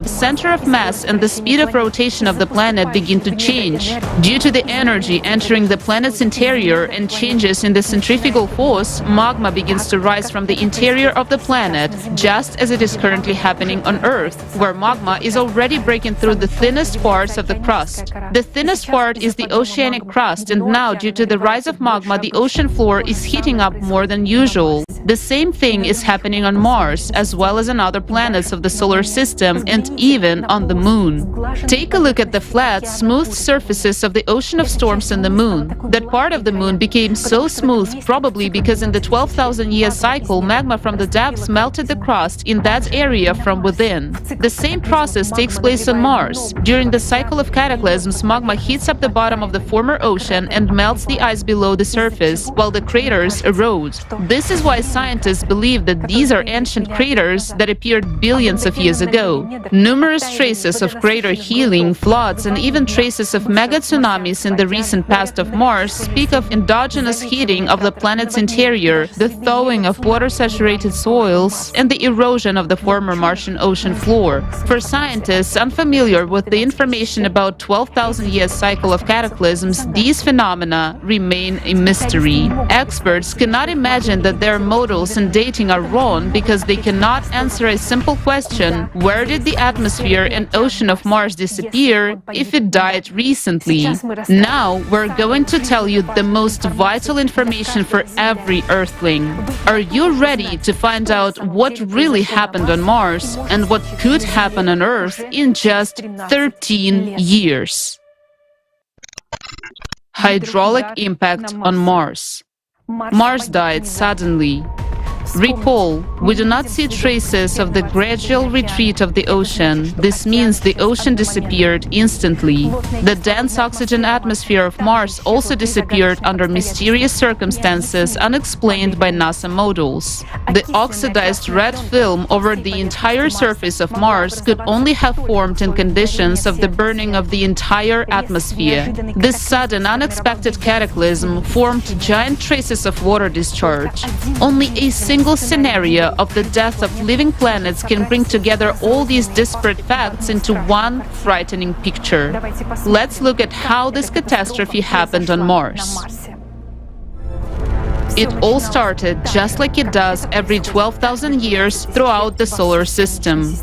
center of mass and the speed of rotation of the planet begin to change. Due to the energy entering the planet's interior and changes in the centrifugal force, magma begins to rise from the interior of the planet, just as it is currently happening on Earth, where magma is already breaking through the thinnest parts of the crust. The thinnest part is the oceanic crust, and now, due to the rise of magma, the ocean floor is heating up more than usual. The same thing is happening on Mars, as well as on other planets of the solar system, and even on the Moon. Take a look at the flat, smooth surfaces of the ocean of storms on the Moon. That part of the Moon became so smooth probably because in the 12,000-year cycle, magma from the depths melted the crust in that area from within. The same process takes place on Mars. During the cycle of cataclysms, magma heats up the bottom of the former ocean and melts the ice below the surface, while the craters erode. This is why scientists believe that these are ancient craters that appeared billions of years ago. Numerous traces of crater healing, floods, and even traces of mega tsunamis in the recent past of Mars speak of endogenous heating of the planet's interior, the thawing of water-saturated soils, and the erosion of the former Martian ocean floor. For scientists unfamiliar with the information about 12,000-year cycle of cataclysms, these phenomena remain a mystery. Experts cannot imagine that their models and dating are wrong because they cannot answer a simple question: where did the atmosphere and ocean of Mars disappear if it died recently? Now we're going to tell you the most vital information for every Earthling. Are you ready to find out what really happened on Mars and what could happen on Earth in just 13 years? Hydraulic impact on Mars. Mars died suddenly. Recall, we do not see traces of the gradual retreat of the ocean. This means the ocean disappeared instantly. The dense oxygen atmosphere of Mars also disappeared under mysterious circumstances unexplained by NASA models. The oxidized red film over the entire surface of Mars could only have formed in conditions of the burning of the entire atmosphere. This sudden, unexpected cataclysm formed giant traces of water discharge. Only a single scenario of the death of living planets can bring together all these disparate facts into one frightening picture. Let's look at how this catastrophe happened on Mars. It all started just like it does every 12,000 years throughout the solar system.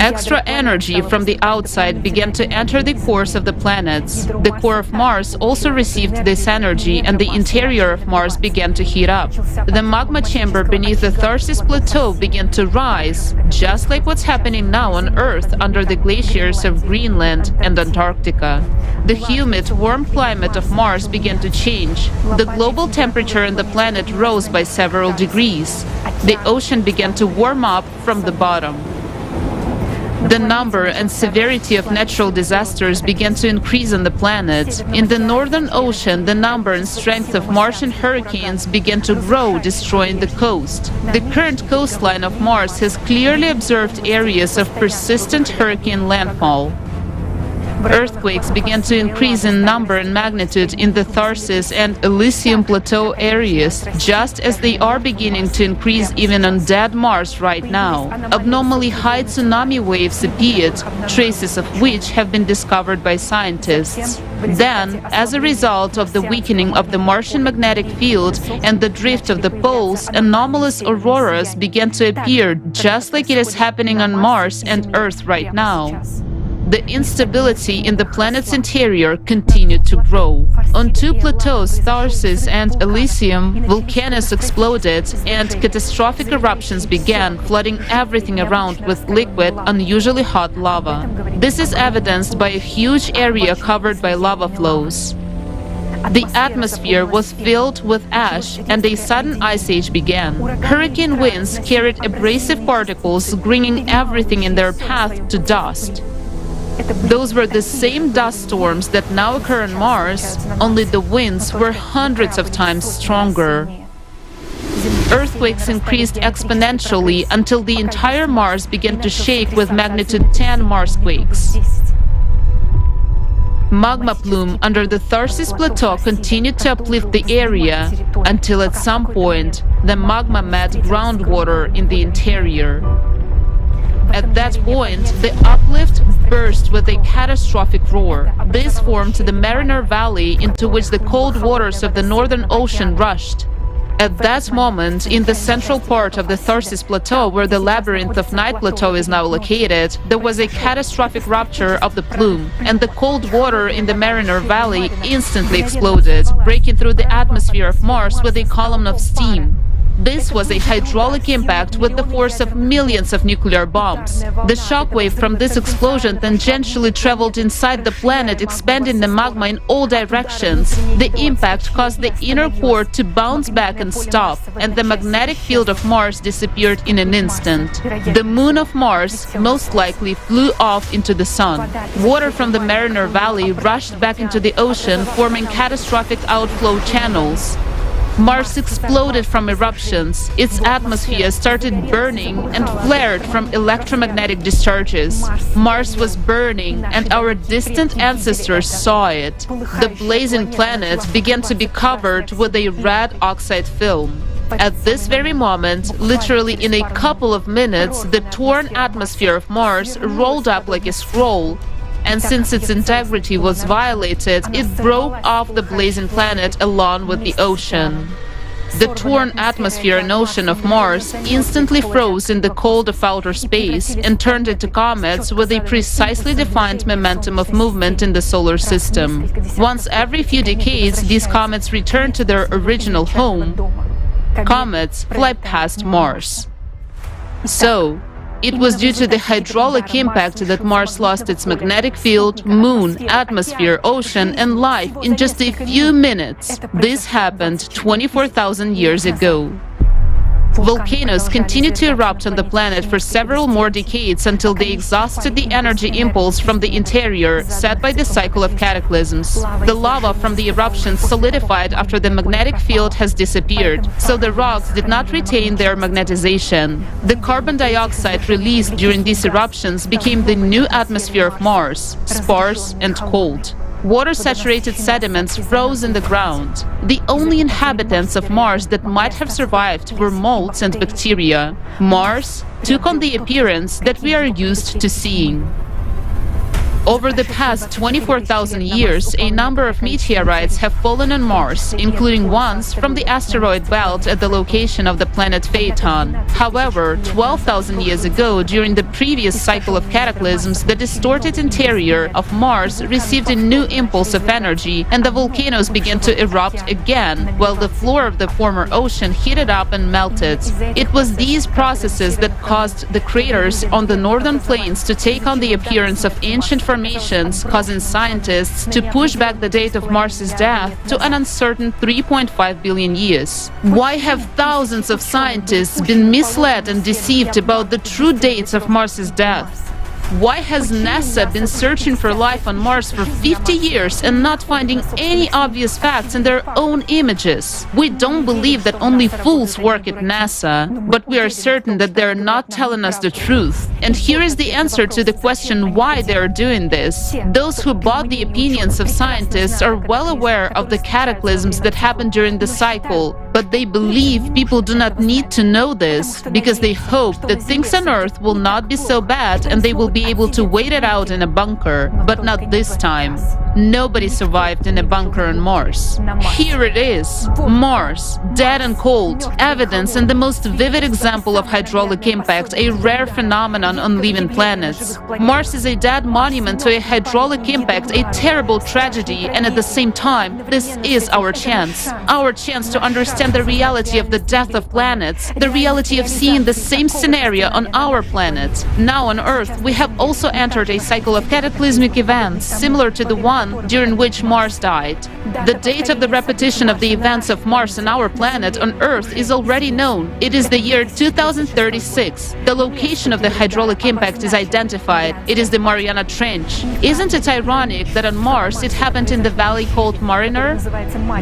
Extra energy from the outside began to enter the cores of the planets. The core of Mars also received this energy, and the interior of Mars began to heat up. The magma chamber beneath the Cerberus plateau began to rise, just like what's happening now on Earth under the glaciers of Greenland and Antarctica. The humid, warm climate of Mars began to change. The global temperature on the planet rose by several degrees. The ocean began to warm up from the bottom. The number and severity of natural disasters began to increase on the planet. In the Northern Ocean, the number and strength of Martian hurricanes began to grow, destroying the coast. The current coastline of Mars has clearly observed areas of persistent hurricane landfall. Earthquakes began to increase in number and magnitude in the Cerberus and Elysium plateau areas, just as they are beginning to increase even on dead Mars right now. Abnormally high tsunami waves appeared, traces of which have been discovered by scientists. Then, as a result of the weakening of the Martian magnetic field and the drift of the poles, anomalous auroras began to appear, just like it is happening on Mars and Earth right now. The instability in the planet's interior continued to grow. On two plateaus, Cerberus and Elysium, volcanoes exploded and catastrophic eruptions began, flooding everything around with liquid, unusually hot lava. This is evidenced by a huge area covered by lava flows. The atmosphere was filled with ash, and a sudden ice age began. Hurricane winds carried abrasive particles, bringing everything in their path to dust. Those were the same dust storms that now occur on Mars, only the winds were hundreds of times stronger. Earthquakes increased exponentially until the entire Mars began to shake with magnitude 10 Marsquakes. Magma plume under the Cerberus plateau continued to uplift the area until at some point the magma met groundwater in the interior. At that point, the uplift burst with a catastrophic roar. This formed the Mariner Valley into which the cold waters of the Northern Ocean rushed. At that moment, in the central part of the Cerberus plateau, where the labyrinth of Night Plateau is now located, there was a catastrophic rupture of the plume, and the cold water in the Mariner Valley instantly exploded, breaking through the atmosphere of Mars with a column of steam. This was a hydraulic impact with the force of millions of nuclear bombs. The shockwave from this explosion tangentially traveled inside the planet, expanding the magma in all directions. The impact caused the inner core to bounce back and stop, and the magnetic field of Mars disappeared in an instant. The moon of Mars most likely flew off into the sun. Water from the Mariner Valley rushed back into the ocean, forming catastrophic outflow channels. Mars exploded from eruptions, its atmosphere started burning and flared from electromagnetic discharges. Mars was burning, and our distant ancestors saw it. The blazing planet began to be covered with a red oxide film. At this very moment, literally in a couple of minutes, the torn atmosphere of Mars rolled up like a scroll. And since its integrity was violated, it broke off the blazing planet along with the ocean. The torn atmosphere and ocean of Mars instantly froze in the cold of outer space and turned into comets with a precisely defined momentum of movement in the solar system. Once every few decades, these comets return to their original home. Comets fly past Mars. So, it was due to the hydraulic impact that Mars lost its magnetic field, moon, atmosphere, ocean, and life in just a few minutes. This happened 24,000 years ago. Volcanoes continued to erupt on the planet for several more decades until they exhausted the energy impulse from the interior set by the cycle of cataclysms. The lava from the eruptions solidified after the magnetic field has disappeared, so the rocks did not retain their magnetization. The carbon dioxide released during these eruptions became the new atmosphere of Mars, sparse and cold. Water-saturated sediments froze in the ground. The only inhabitants of Mars that might have survived were molds and bacteria. Mars took on the appearance that we are used to seeing. Over the past 24,000 years, a number of meteorites have fallen on Mars, including ones from the asteroid belt at the location of the planet Phaeton. However, 12,000 years ago, during the previous cycle of cataclysms, the distorted interior of Mars received a new impulse of energy, and the volcanoes began to erupt again, while the floor of the former ocean heated up and melted. It was these processes that caused the craters on the northern plains to take on the appearance of ancient formations, causing scientists to push back the date of Mars's death to an uncertain 3.5 billion years. Why have thousands of scientists been misled and deceived about the true dates of Mars's death? Why has NASA been searching for life on Mars for 50 years and not finding any obvious facts in their own images? We don't believe that only fools work at NASA, but we are certain that they're not telling us the truth. And here is the answer to the question why they are doing this. Those who bought the opinions of scientists are well aware of the cataclysms that happened during the cycle, but they believe people do not need to know this because they hope that things on Earth will not be so bad and they will be able to wait it out in a bunker, but not this time. Nobody survived in a bunker on Mars. Here it is, Mars, dead and cold, evidence and the most vivid example of hydraulic impact, a rare phenomenon on living planets. Mars is a dead monument to a hydraulic impact, a terrible tragedy, and at the same time, this is our chance to understand the reality of the death of planets, the reality of seeing the same scenario on our planet. Now on Earth, we have also entered a cycle of cataclysmic events similar to the one during which Mars died. The date of the repetition of the events of Mars and our planet on Earth is already known. It is the year 2036. The location of the hydraulic impact is identified. It is the Mariana Trench. Isn't it ironic that on Mars it happened in the valley called Mariner?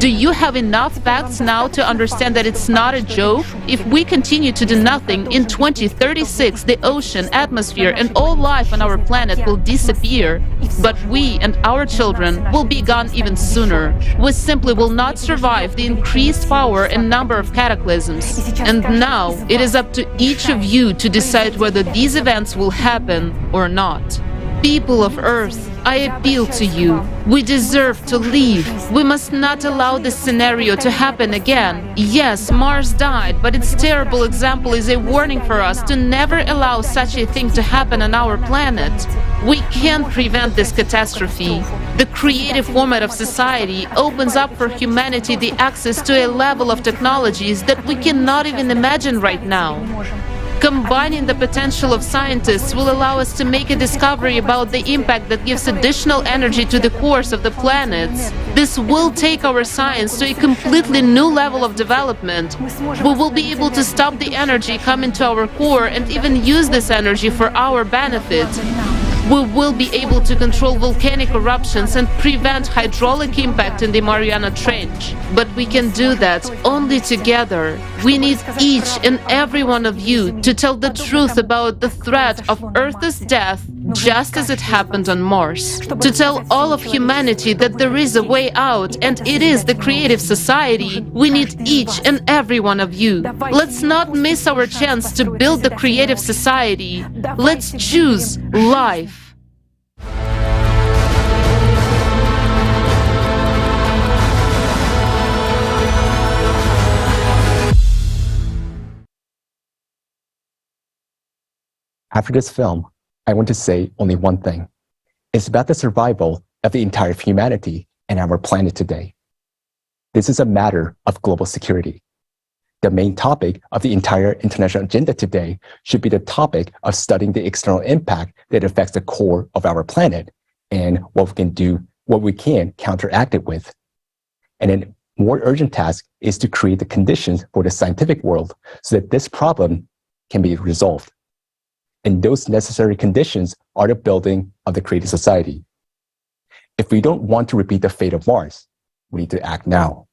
Do you have enough facts now to understand that it's not a joke? If we continue to do nothing, in 2036 the ocean, atmosphere and all life on our planet will disappear. But we and our children will be gone even sooner. We simply will not survive the increased power and number of cataclysms. And now it is up to each of you to decide whether these events will happen or not. People of Earth, I appeal to you. We deserve to live. We must not allow this scenario to happen again. Yes, Mars died, but its terrible example is a warning for us to never allow such a thing to happen on our planet. We can't prevent this catastrophe. The creative format of society opens up for humanity the access to a level of technologies that we cannot even imagine right now. Combining the potential of scientists will allow us to make a discovery about the impact that gives additional energy to the cores of the planets. This will take our science to a completely new level of development. We will be able to stop the energy coming to our core and even use this energy for our benefit. We will be able to control volcanic eruptions and prevent hydraulic impact in the Mariana Trench. But we can do that only together. We need each and every one of you to tell the truth about the threat of Earth's death, just as it happened on Mars. To tell all of humanity that there is a way out, and it is the creative society. We need each and every one of you. Let's not miss our chance to build the creative society. Let's choose life. After this film, I want to say only one thing. It's about the survival of the entire humanity and our planet today. This is a matter of global security. The main topic of the entire international agenda today should be the topic of studying the external impact that affects the core of our planet and what we can counteract it with. And a more urgent task is to create the conditions for the scientific world so that this problem can be resolved. And those necessary conditions are the building of the creative society. If we don't want to repeat the fate of Mars, we need to act now.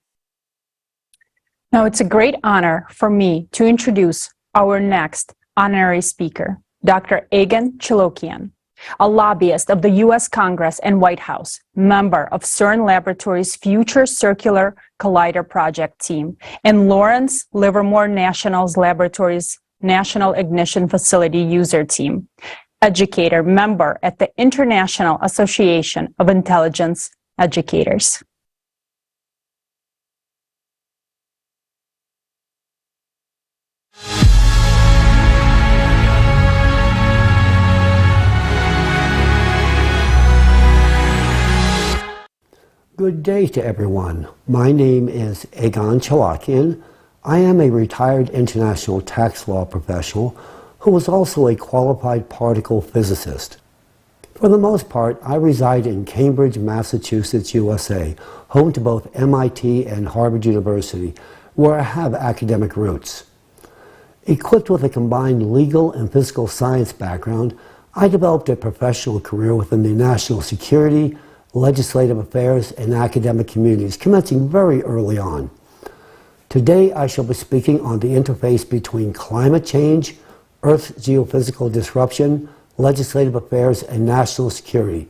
Now, it's a great honor for me to introduce our next honorary speaker, Dr. Egan Chilokian, a lobbyist of the U.S. Congress and White House, member of CERN Laboratories' Future Circular Collider Project team, and Lawrence Livermore National Laboratories National Ignition Facility user team. educator member at the International Association of Intelligence Educators. Good day to everyone. My name is Egon Chalakian. I am a retired international tax law professional who was also a qualified particle physicist. For the most part, I reside in Cambridge, Massachusetts, USA, home to both MIT and Harvard University, where I have academic roots. Equipped with a combined legal and physical science background, I developed a professional career within the national security, legislative affairs, and academic communities, commencing very early on. Today, I shall be speaking on the interface between climate change, Earth's geophysical disruption, legislative affairs, and national security.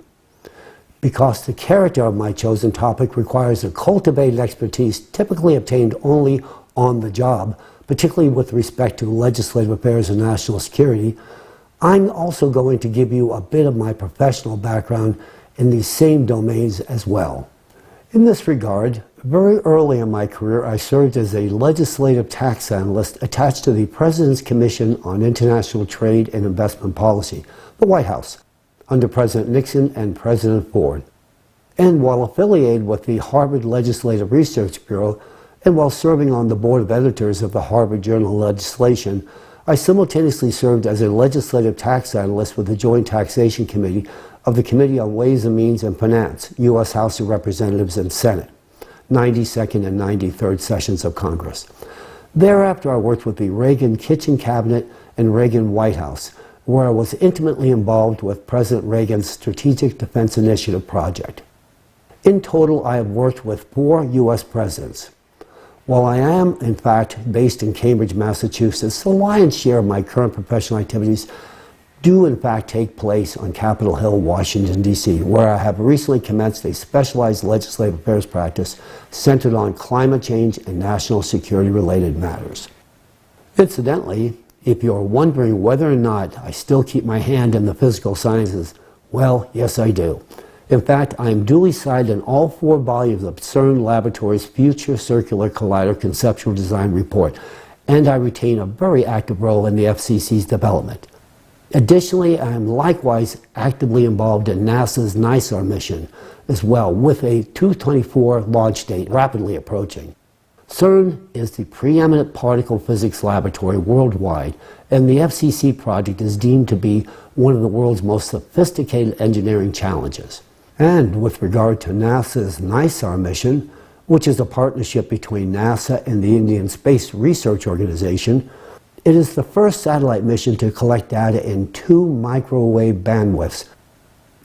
Because the character of my chosen topic requires a cultivated expertise typically obtained only on the job, particularly with respect to legislative affairs and national security, I'm also going to give you a bit of my professional background in these same domains as well. In this regard, very early in my career, I served as a legislative tax analyst attached to the President's Commission on International Trade and Investment Policy, the White House, under President Nixon and President Ford. And while affiliated with the Harvard Legislative Research Bureau, and while serving on the board of editors of the Harvard Journal of Legislation, I simultaneously served as a legislative tax analyst with the Joint Taxation Committee of the Committee on Ways and Means and Finance, U.S. House of Representatives and Senate, 92nd and 93rd sessions of Congress. Thereafter, I worked with the Reagan Kitchen Cabinet and Reagan White House, where I was intimately involved with President Reagan's Strategic Defense Initiative project. In total, I have worked with 4 U.S. presidents. While I am, in fact, based in Cambridge, Massachusetts, the lion's share of my current professional activities do in fact take place on Capitol Hill, Washington, D.C., where I have recently commenced a specialized legislative affairs practice centered on climate change and national security-related matters. Incidentally, if you're wondering whether or not I still keep my hand in the physical sciences, well, yes, I do. In fact, I am duly cited in all 4 volumes of CERN Laboratories' Future Circular Collider Conceptual Design Report, and I retain a very active role in the FCC's development. Additionally, I am likewise actively involved in NASA's NISAR mission as well, with a 2024 launch date rapidly approaching. CERN is the preeminent particle physics laboratory worldwide, and the FCC project is deemed to be one of the world's most sophisticated engineering challenges. And with regard to NASA's NISAR mission, which is a partnership between NASA and the Indian Space Research Organization, it is the first satellite mission to collect data in 2 microwave bandwidths,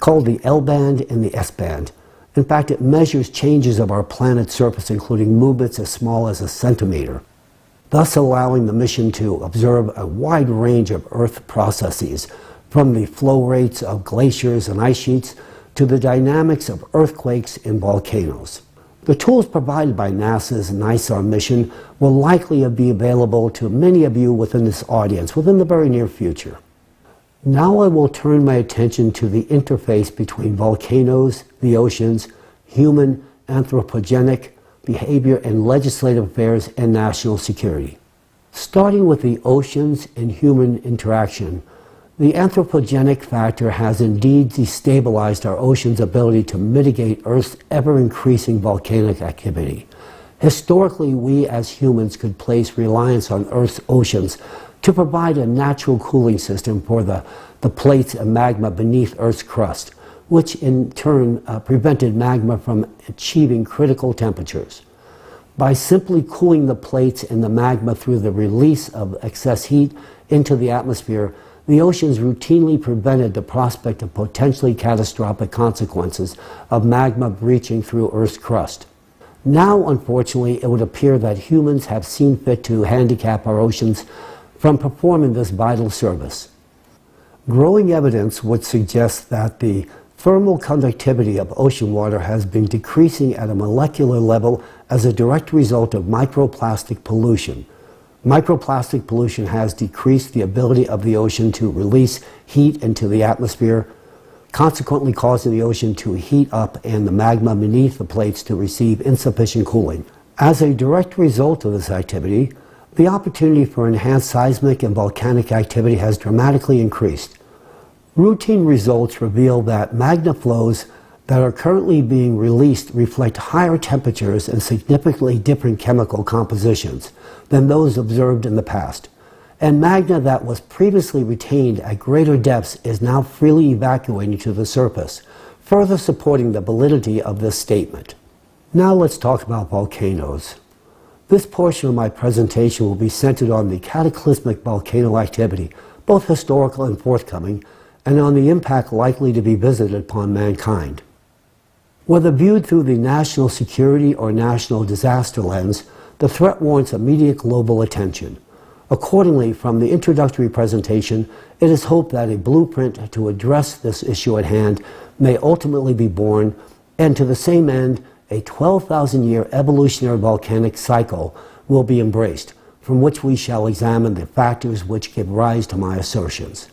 called the L-band and the S-band. In fact, it measures changes of our planet's surface, including movements as small as a centimeter, thus allowing the mission to observe a wide range of Earth processes, from the flow rates of glaciers and ice sheets to the dynamics of earthquakes and volcanoes. The tools provided by NASA's NISAR mission will likely be available to many of you within this audience within the very near future. Now I will turn my attention to the interface between volcanoes, the oceans, human anthropogenic behavior, and legislative affairs and national security. Starting with the oceans and human interaction, the anthropogenic factor has indeed destabilized our ocean's ability to mitigate Earth's ever-increasing volcanic activity. Historically, we as humans could place reliance on Earth's oceans to provide a natural cooling system for the plates and magma beneath Earth's crust, which in turn prevented magma from achieving critical temperatures. By simply cooling the plates and the magma through the release of excess heat into the atmosphere, the oceans routinely prevented the prospect of potentially catastrophic consequences of magma breaching through Earth's crust. Now, unfortunately, it would appear that humans have seen fit to handicap our oceans from performing this vital service. Growing evidence would suggest that the thermal conductivity of ocean water has been decreasing at a molecular level as a direct result of microplastic pollution, Microplastic pollution has decreased the ability of the ocean to release heat into the atmosphere, consequently causing the ocean to heat up and the magma beneath the plates to receive insufficient cooling. As a direct result of this activity, the opportunity for enhanced seismic and volcanic activity has dramatically increased. Routine results reveal that magma flows that are currently being released reflect higher temperatures and significantly different chemical compositions than those observed in the past. And magma that was previously retained at greater depths is now freely evacuating to the surface, further supporting the validity of this statement. Now let's talk about volcanoes. This portion of my presentation will be centered on the cataclysmic volcano activity, both historical and forthcoming, and on the impact likely to be visited upon mankind. Whether viewed through the national security or national disaster lens, the threat warrants immediate global attention. Accordingly, from the introductory presentation, it is hoped that a blueprint to address this issue at hand may ultimately be born, and to the same end, a 12,000-year evolutionary volcanic cycle will be embraced, from which we shall examine the factors which give rise to my assertions.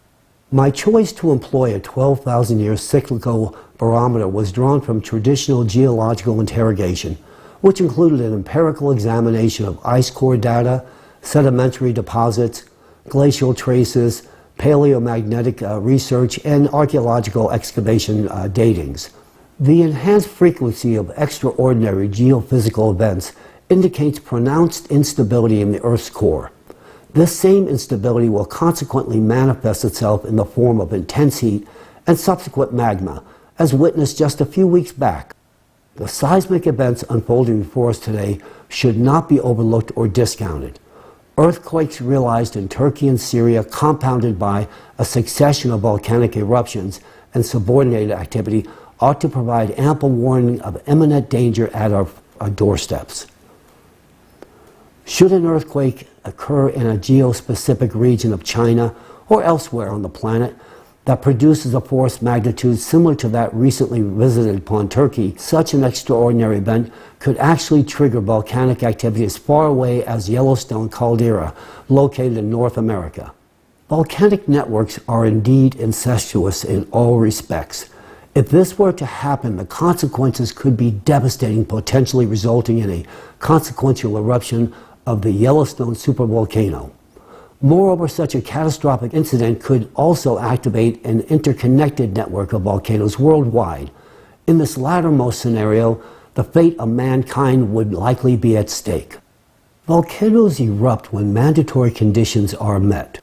My choice to employ a 12,000-year cyclical barometer was drawn from traditional geological interrogation, which included an empirical examination of ice core data, sedimentary deposits, glacial traces, paleomagnetic research, and archaeological excavation datings. The enhanced frequency of extraordinary geophysical events indicates pronounced instability in the Earth's core. This same instability will consequently manifest itself in the form of intense heat and subsequent magma, as witnessed just a few weeks back. The seismic events unfolding before us today should not be overlooked or discounted. Earthquakes realized in Turkey and Syria, compounded by a succession of volcanic eruptions and subordinated activity, ought to provide ample warning of imminent danger at our doorsteps. Should an earthquake occur in a geospecific region of China or elsewhere on the planet that produces a force magnitude similar to that recently visited upon Turkey, such an extraordinary event could actually trigger volcanic activity as far away as Yellowstone caldera, located in North America. Volcanic networks are indeed incestuous in all respects. If this were to happen, the consequences could be devastating, potentially resulting in a consequential eruption of the Yellowstone supervolcano. Moreover, such a catastrophic incident could also activate an interconnected network of volcanoes worldwide. In this lattermost scenario, the fate of mankind would likely be at stake. Volcanoes erupt when mandatory conditions are met.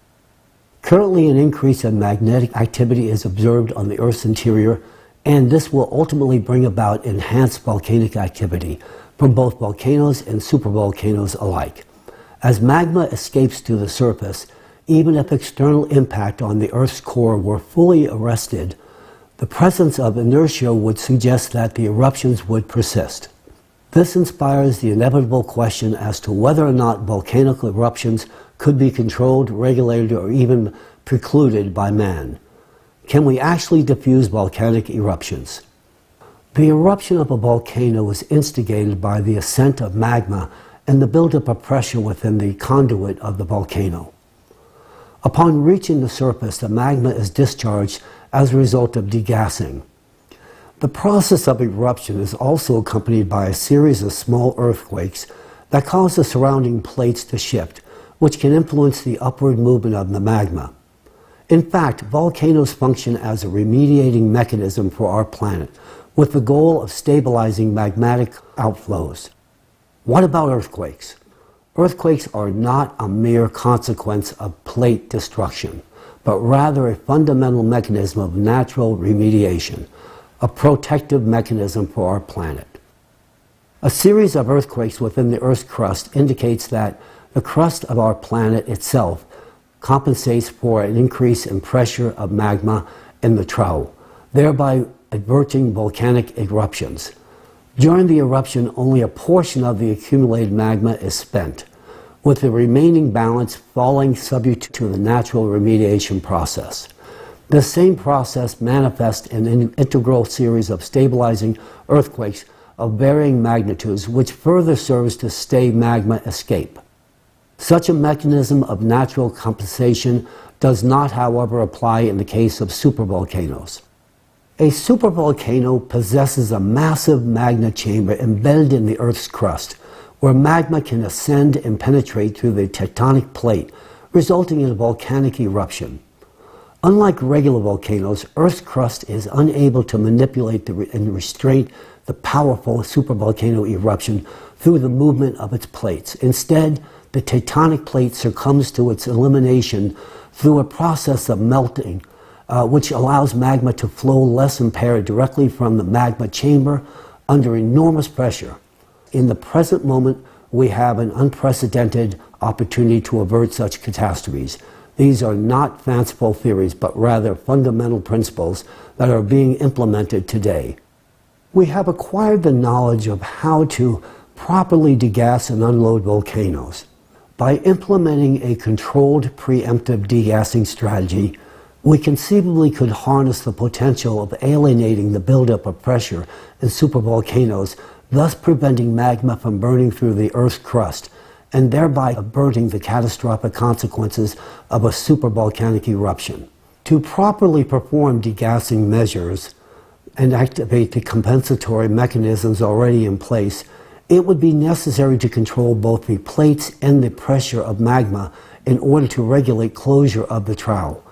Currently, an increase in magnetic activity is observed on the Earth's interior, and this will ultimately bring about enhanced volcanic activity from both volcanoes and supervolcanoes alike. As magma escapes to the surface, even if external impact on the Earth's core were fully arrested, the presence of inertia would suggest that the eruptions would persist. This inspires the inevitable question as to whether or not volcanic eruptions could be controlled, regulated, or even precluded by man. Can we actually diffuse volcanic eruptions? The eruption of a volcano is instigated by the ascent of magma and the buildup of pressure within the conduit of the volcano. Upon reaching the surface, the magma is discharged as a result of degassing. The process of eruption is also accompanied by a series of small earthquakes that cause the surrounding plates to shift, which can influence the upward movement of the magma. In fact, volcanoes function as a remediating mechanism for our planet, with the goal of stabilizing magmatic outflows. What about earthquakes? Earthquakes are not a mere consequence of plate destruction, but rather a fundamental mechanism of natural remediation, a protective mechanism for our planet. A series of earthquakes within the Earth's crust indicates that the crust of our planet itself compensates for an increase in pressure of magma in the trough, thereby averting volcanic eruptions. During the eruption, only a portion of the accumulated magma is spent, with the remaining balance falling subject to the natural remediation process. This same process manifests in an integral series of stabilizing earthquakes of varying magnitudes, which further serves to stay magma escape. Such a mechanism of natural compensation does not, however, apply in the case of supervolcanoes. A supervolcano possesses a massive magma chamber embedded in the Earth's crust, where magma can ascend and penetrate through the tectonic plate, resulting in a volcanic eruption. Unlike regular volcanoes, Earth's crust is unable to manipulate and restrain the powerful supervolcano eruption through the movement of its plates. Instead, the tectonic plate succumbs to its elimination through a process of melting, which allows magma to flow less impaired directly from the magma chamber under enormous pressure. In the present moment, we have an unprecedented opportunity to avert such catastrophes. These are not fanciful theories, but rather fundamental principles that are being implemented today. We have acquired the knowledge of how to properly degas and unload volcanoes. By implementing a controlled preemptive degassing strategy, we conceivably could harness the potential of alienating the buildup of pressure in supervolcanoes, thus preventing magma from burning through the Earth's crust, and thereby averting the catastrophic consequences of a supervolcanic eruption. To properly perform degassing measures and activate the compensatory mechanisms already in place, it would be necessary to control both the plates and the pressure of magma in order to regulate closure of the trowel.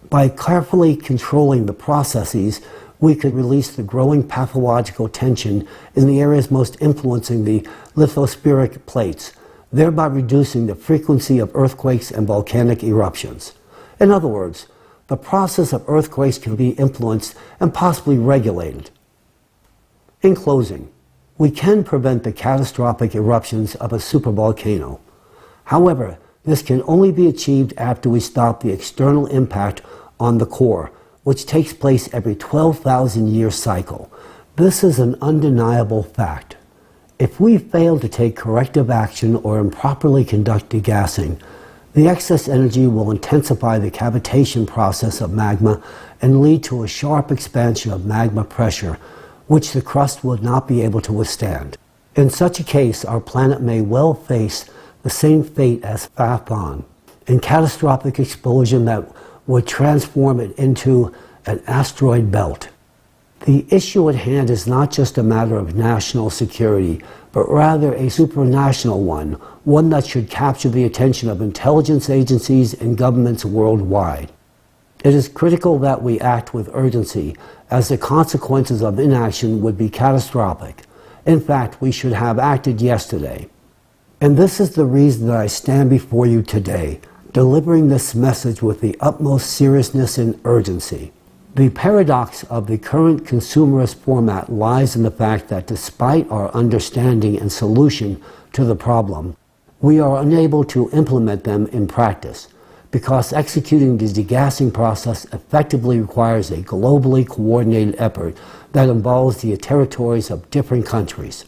By carefully controlling the processes, we could release the growing pathological tension in the areas most influencing the lithospheric plates, thereby reducing the frequency of earthquakes and volcanic eruptions. In other words, the process of earthquakes can be influenced and possibly regulated. In closing, we can prevent the catastrophic eruptions of a supervolcano. However, this can only be achieved after we stop the external impact on the core, which takes place every 12,000-year cycle. This is an undeniable fact. If we fail to take corrective action or improperly conduct degassing, the excess energy will intensify the cavitation process of magma and lead to a sharp expansion of magma pressure, which the crust would not be able to withstand. In such a case, our planet may well face the same fate as Phaethon, a catastrophic explosion that would transform it into an asteroid belt. The issue at hand is not just a matter of national security, but rather a supranational one that should capture the attention of intelligence agencies and governments worldwide. It is critical that we act with urgency, as the consequences of inaction would be catastrophic. In fact, we should have acted yesterday. And this is the reason that I stand before you today, delivering this message with the utmost seriousness and urgency. The paradox of the current consumerist format lies in the fact that despite our understanding and solution to the problem, we are unable to implement them in practice, because executing the degassing process effectively requires a globally coordinated effort that involves the territories of different countries.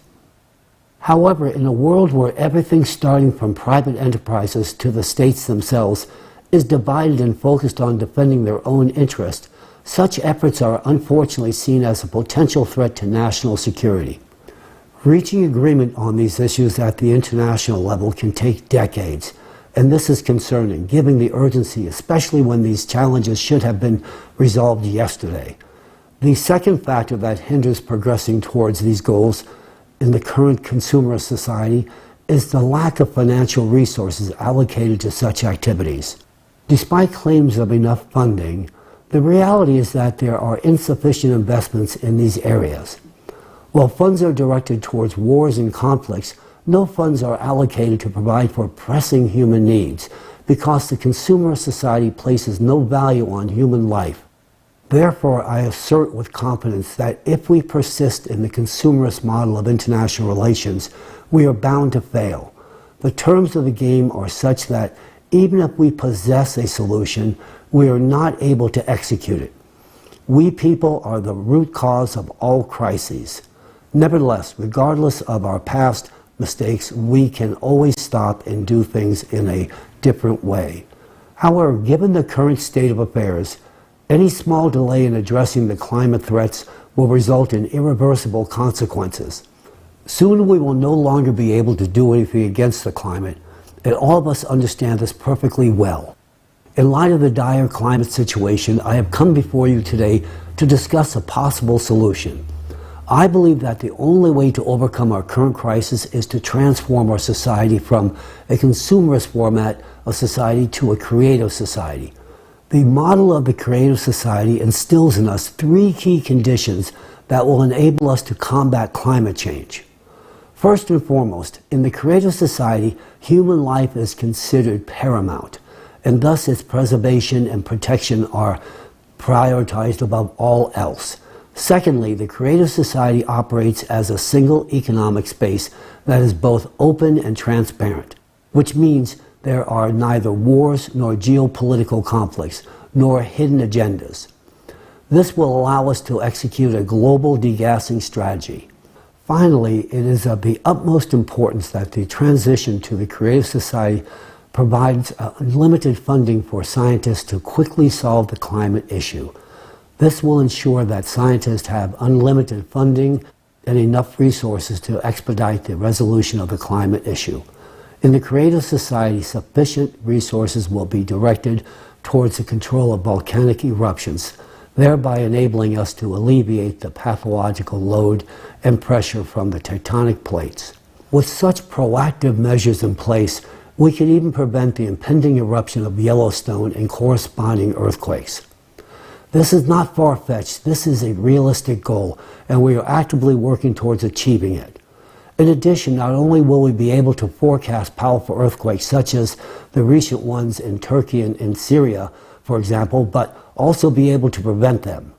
However, in a world where everything starting from private enterprises to the states themselves is divided and focused on defending their own interest, such efforts are unfortunately seen as a potential threat to national security. Reaching agreement on these issues at the international level can take decades, and this is concerning, given the urgency, especially when these challenges should have been resolved yesterday. The second factor that hinders progressing towards these goals in the current consumerist society is the lack of financial resources allocated to such activities. Despite claims of enough funding, the reality is that there are insufficient investments in these areas. While funds are directed towards wars and conflicts, no funds are allocated to provide for pressing human needs, because the consumer society places no value on human life. Therefore, I assert with confidence that if we persist in the consumerist model of international relations, we are bound to fail. The terms of the game are such that even if we possess a solution, we are not able to execute it. We people are the root cause of all crises. Nevertheless, regardless of our past mistakes, we can always stop and do things in a different way. However, given the current state of affairs, any small delay in addressing the climate threats will result in irreversible consequences. Soon we will no longer be able to do anything against the climate, and all of us understand this perfectly well. In light of the dire climate situation, I have come before you today to discuss a possible solution. I believe that the only way to overcome our current crisis is to transform our society from a consumerist format of society to a creative society. The model of the creative society instills in us three key conditions that will enable us to combat climate change. First and foremost, in the creative society, human life is considered paramount, and thus its preservation and protection are prioritized above all else. Secondly, the creative society operates as a single economic space that is both open and transparent, which means there are neither wars nor geopolitical conflicts, nor hidden agendas. This will allow us to execute a global degassing strategy. Finally, it is of the utmost importance that the transition to the creative society provides unlimited funding for scientists to quickly solve the climate issue. This will ensure that scientists have unlimited funding and enough resources to expedite the resolution of the climate issue. In the creative society, sufficient resources will be directed towards the control of volcanic eruptions, thereby enabling us to alleviate the pathological load and pressure from the tectonic plates. With such proactive measures in place, we can even prevent the impending eruption of Yellowstone and corresponding earthquakes. This is not far-fetched, this is a realistic goal, and we are actively working towards achieving it. In addition, not only will we be able to forecast powerful earthquakes such as the recent ones in Turkey and in Syria, for example, but also be able to prevent them.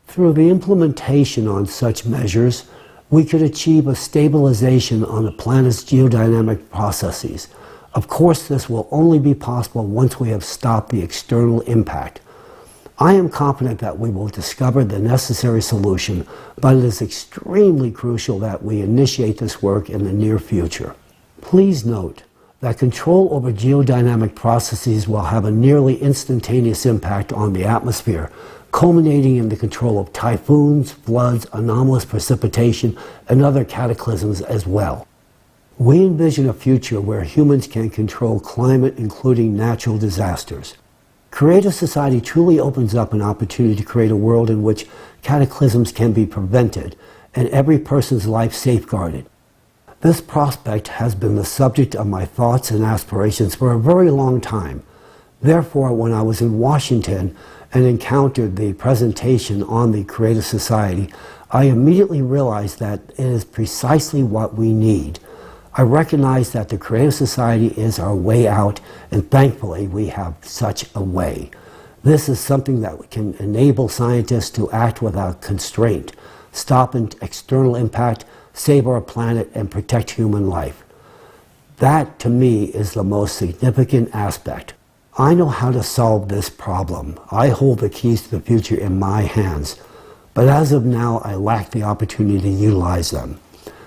Through the implementation on such measures, we could achieve a stabilization on the planet's geodynamic processes. Of course, this will only be possible once we have stopped the external impact. I am confident that we will discover the necessary solution, but it is extremely crucial that we initiate this work in the near future. Please note that control over geodynamic processes will have a nearly instantaneous impact on the atmosphere, culminating in the control of typhoons, floods, anomalous precipitation, and other cataclysms as well. We envision a future where humans can control climate, including natural disasters. Creative society truly opens up an opportunity to create a world in which cataclysms can be prevented and every person's life safeguarded. This prospect has been the subject of my thoughts and aspirations for a very long time. Therefore, when I was in Washington and encountered the presentation on the Creative Society, I immediately realized that it is precisely what we need. I recognize that the Creative Society is our way out, and thankfully we have such a way. This is something that can enable scientists to act without constraint, stop external impact, save our planet, and protect human life. That, to me, is the most significant aspect. I know how to solve this problem. I hold the keys to the future in my hands. But as of now, I lack the opportunity to utilize them.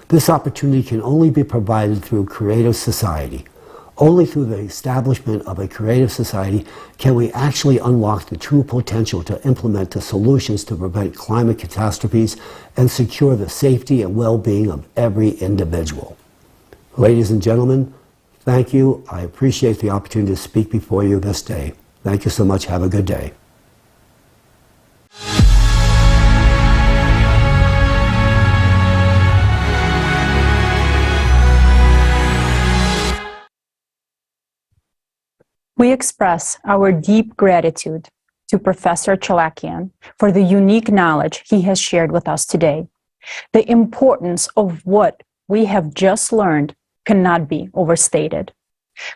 This opportunity can only be provided through creative society. Only through the establishment of a creative society can we actually unlock the true potential to implement the solutions to prevent climate catastrophes and secure the safety and well-being of every individual. Ladies and gentlemen, thank you. I appreciate the opportunity to speak before you this day. Thank you so much. Have a good day. We express our deep gratitude to Professor Chalakian for the unique knowledge he has shared with us today. The importance of what we have just learned cannot be overstated.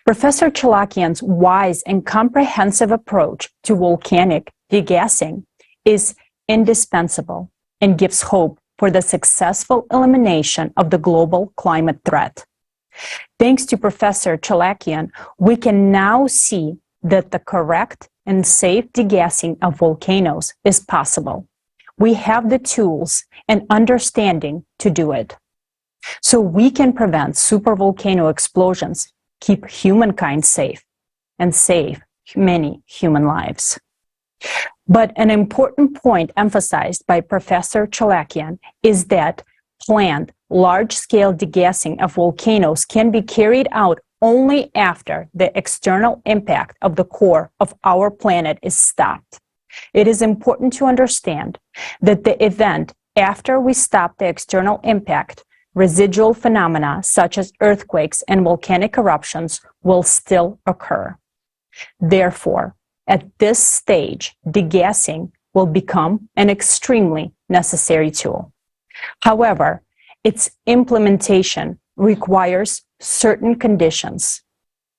Professor Chalakian's wise and comprehensive approach to volcanic degassing is indispensable and gives hope for the successful elimination of the global climate threat. Thanks to Professor Chalakian, we can now see that the correct and safe degassing of volcanoes is possible. We have the tools and understanding to do it. So we can prevent supervolcano explosions, keep humankind safe, and save many human lives. But an important point emphasized by Professor Chalakian is that planned large-scale degassing of volcanoes can be carried out only after the external impact of the core of our planet is stopped. It is important to understand that the event after we stop the external impact, residual phenomena such as earthquakes and volcanic eruptions will still occur. Therefore, at this stage, degassing will become an extremely necessary tool. However, its implementation requires certain conditions,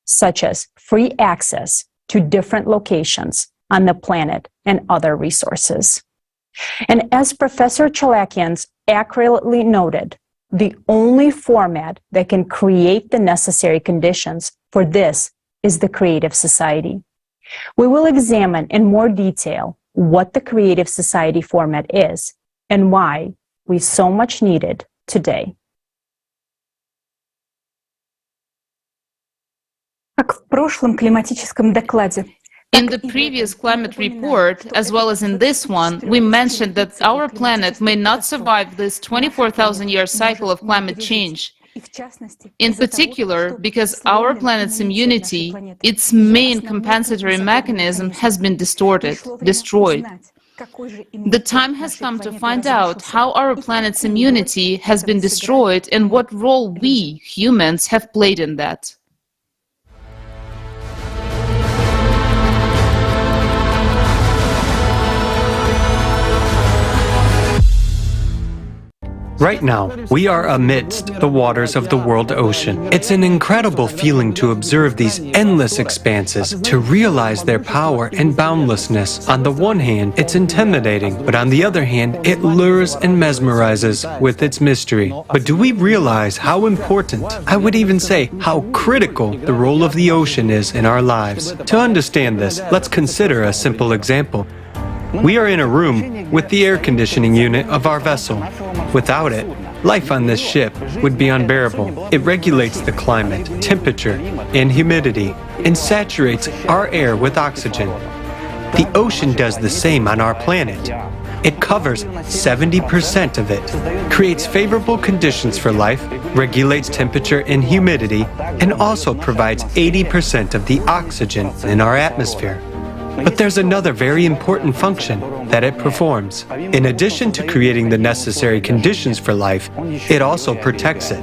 such as free access to different locations on the planet and other resources. And as Professor Chalakian accurately noted, the only format that can create the necessary conditions for this is the creative society. We will examine in more detail what the creative society format is and why we so much need it today. Как в прошлом климатическом докладе. In the previous climate report, as well as in this one, we mentioned that our planet may not survive this 24,000-year cycle of climate change. In particular, because our planet's immunity, its main compensatory mechanism, has been distorted, destroyed. The time has come to find out how our planet's immunity has been destroyed and what role we, humans, have played in that. Right now, we are amidst the waters of the world ocean. It's an incredible feeling to observe these endless expanses, to realize their power and boundlessness. On the one hand, it's intimidating, but on the other hand, it lures and mesmerizes with its mystery. But do we realize how important, I would even say how critical, the role of the ocean is in our lives? To understand this, let's consider a simple example. We are in a room with the air conditioning unit of our vessel. Without it, life on this ship would be unbearable. It regulates the climate, temperature, and humidity, and saturates our air with oxygen. The ocean does the same on our planet. It covers 70% of it, creates favorable conditions for life, regulates temperature and humidity, and also provides 80% of the oxygen in our atmosphere. But there's another very important function that it performs. In addition to creating the necessary conditions for life, it also protects it.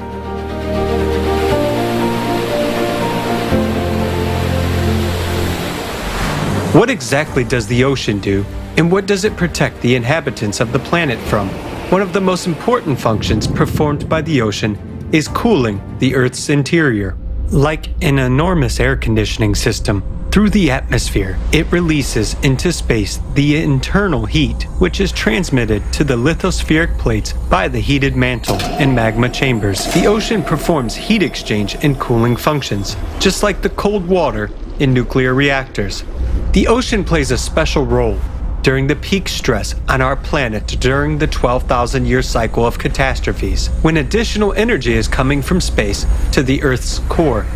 What exactly does the ocean do, and what does it protect the inhabitants of the planet from? One of the most important functions performed by the ocean is cooling the Earth's interior. Like an enormous air conditioning system, through the atmosphere, it releases into space the internal heat, which is transmitted to the lithospheric plates by the heated mantle and magma chambers. The ocean performs heat exchange and cooling functions, just like the cold water in nuclear reactors. The ocean plays a special role during the peak stress on our planet during the 12,000-year cycle of catastrophes, when additional energy is coming from space to the Earth's core.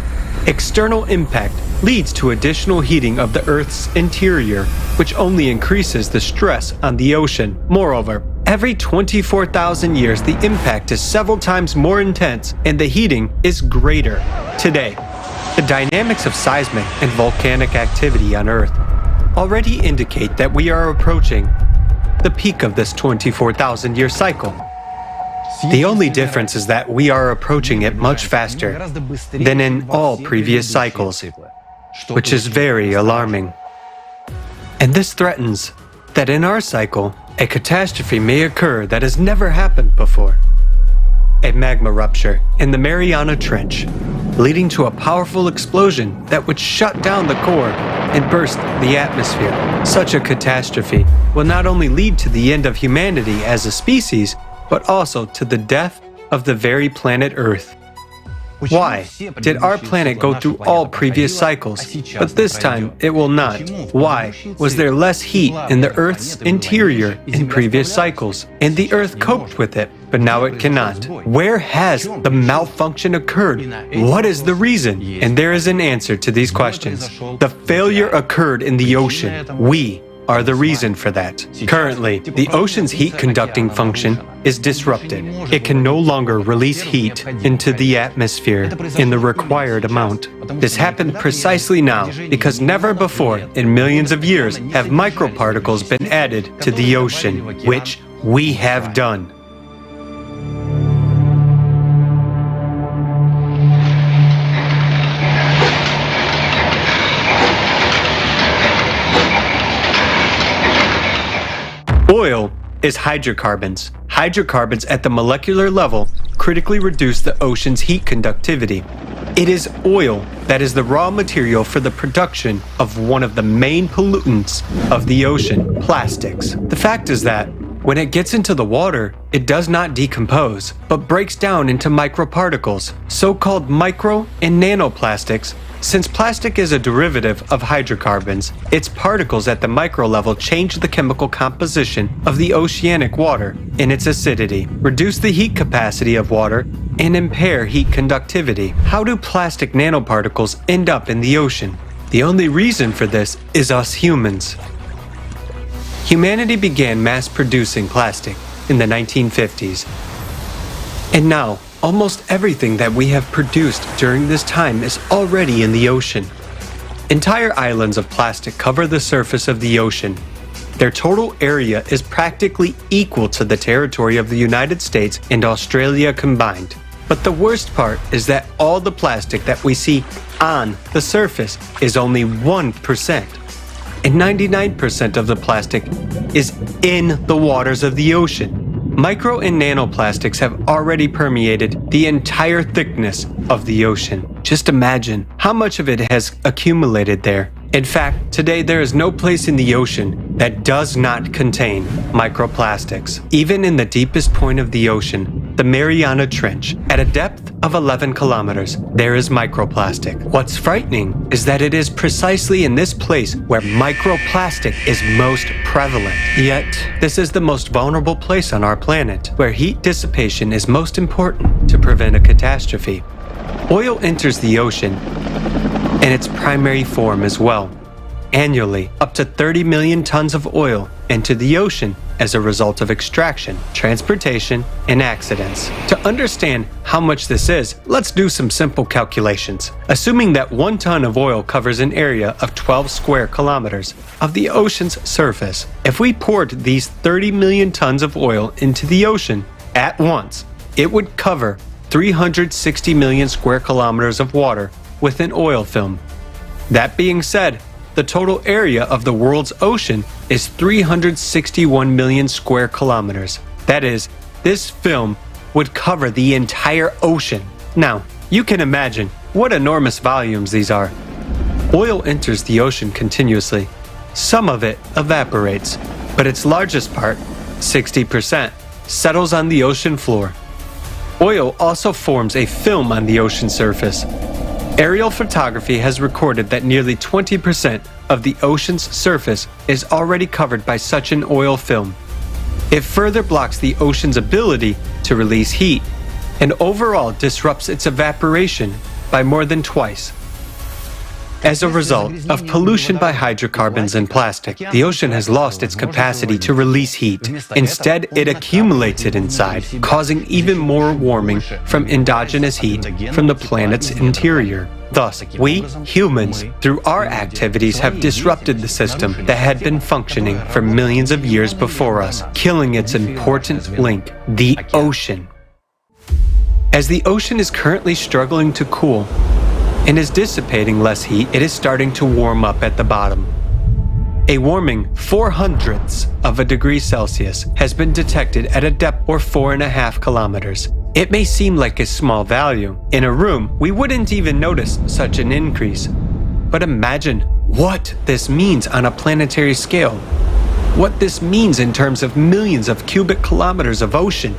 External impact leads to additional heating of the Earth's interior, which only increases the stress on the ocean. Moreover, every 24,000 years, the impact is several times more intense and the heating is greater. Today, the dynamics of seismic and volcanic activity on Earth already indicate that we are approaching the peak of this 24,000-year cycle. The only difference is that we are approaching it much faster than in all previous cycles, which is very alarming. And this threatens that in our cycle, a catastrophe may occur that has never happened before. A magma rupture in the Mariana Trench, leading to a powerful explosion that would shut down the core and burst the atmosphere. Such a catastrophe will not only lead to the end of humanity as a species, but also to the death of the very planet Earth. Why did our planet go through all previous cycles, but this time it will not? Why was there less heat in the Earth's interior in previous cycles, and the Earth coped with it, but now it cannot? Where has the malfunction occurred? What is the reason? And there is an answer to these questions. The failure occurred in the ocean. We, are the reason for that. Currently, the ocean's heat conducting function is disrupted. It can no longer release heat into the atmosphere in the required amount. This happened precisely now because never before in millions of years have microparticles been added to the ocean, which we have done. Oil is hydrocarbons. Hydrocarbons at the molecular level critically reduce the ocean's heat conductivity. It is oil that is the raw material for the production of one of the main pollutants of the ocean, plastics. The fact is that when it gets into the water, it does not decompose, but breaks down into microparticles, so-called micro and nanoplastics. Since plastic is a derivative of hydrocarbons, its particles at the micro level change the chemical composition of the oceanic water in its acidity, reduce the heat capacity of water, and impair heat conductivity. How do plastic nanoparticles end up in the ocean? The only reason for this is us humans. Humanity began mass-producing plastic in the 1950s. And now, almost everything that we have produced during this time is already in the ocean. Entire islands of plastic cover the surface of the ocean. Their total area is practically equal to the territory of the United States and Australia combined. But the worst part is that all the plastic that we see on the surface is only 1%. And 99% of the plastic is in the waters of the ocean. Micro and nanoplastics have already permeated the entire thickness of the ocean. Just imagine how much of it has accumulated there. In fact, today there is no place in the ocean that does not contain microplastics. Even in the deepest point of the ocean, the Mariana Trench, at a depth of 11 kilometers, there is microplastic. What's frightening is that it is precisely in this place where microplastic is most prevalent. Yet, this is the most vulnerable place on our planet, where heat dissipation is most important to prevent a catastrophe. Oil enters the ocean in its primary form as well. Annually, up to 30 million tons of oil enter the ocean as a result of extraction, transportation, and accidents. To understand how much this is, let's do some simple calculations. Assuming that 1 ton of oil covers an area of 12 square kilometers of the ocean's surface, if we poured these 30 million tons of oil into the ocean at once, it would cover 360 million square kilometers of water with an oil film. That being said, the total area of the world's ocean is 361 million square kilometers. That is, this film would cover the entire ocean. Now, you can imagine what enormous volumes these are. Oil enters the ocean continuously. Some of it evaporates, but its largest part, 60%, settles on the ocean floor. Oil also forms a film on the ocean surface. Aerial photography has recorded that nearly 20% of the ocean's surface is already covered by such an oil film. It further blocks the ocean's ability to release heat and overall disrupts its evaporation by more than twice. As a result of pollution by hydrocarbons and plastic, the ocean has lost its capacity to release heat. Instead, it accumulates it inside, causing even more warming from endogenous heat from the planet's interior. Thus, we, humans, through our activities have disrupted the system that had been functioning for millions of years before us, killing its important link, the ocean. As the ocean is currently struggling to cool, and is dissipating less heat, it is starting to warm up at the bottom. A warming 0.04 of a degree Celsius has been detected at a depth of 4.5 kilometers. It may seem like a small value. In a room, we wouldn't even notice such an increase. But imagine what this means on a planetary scale. What this means in terms of millions of cubic kilometers of ocean.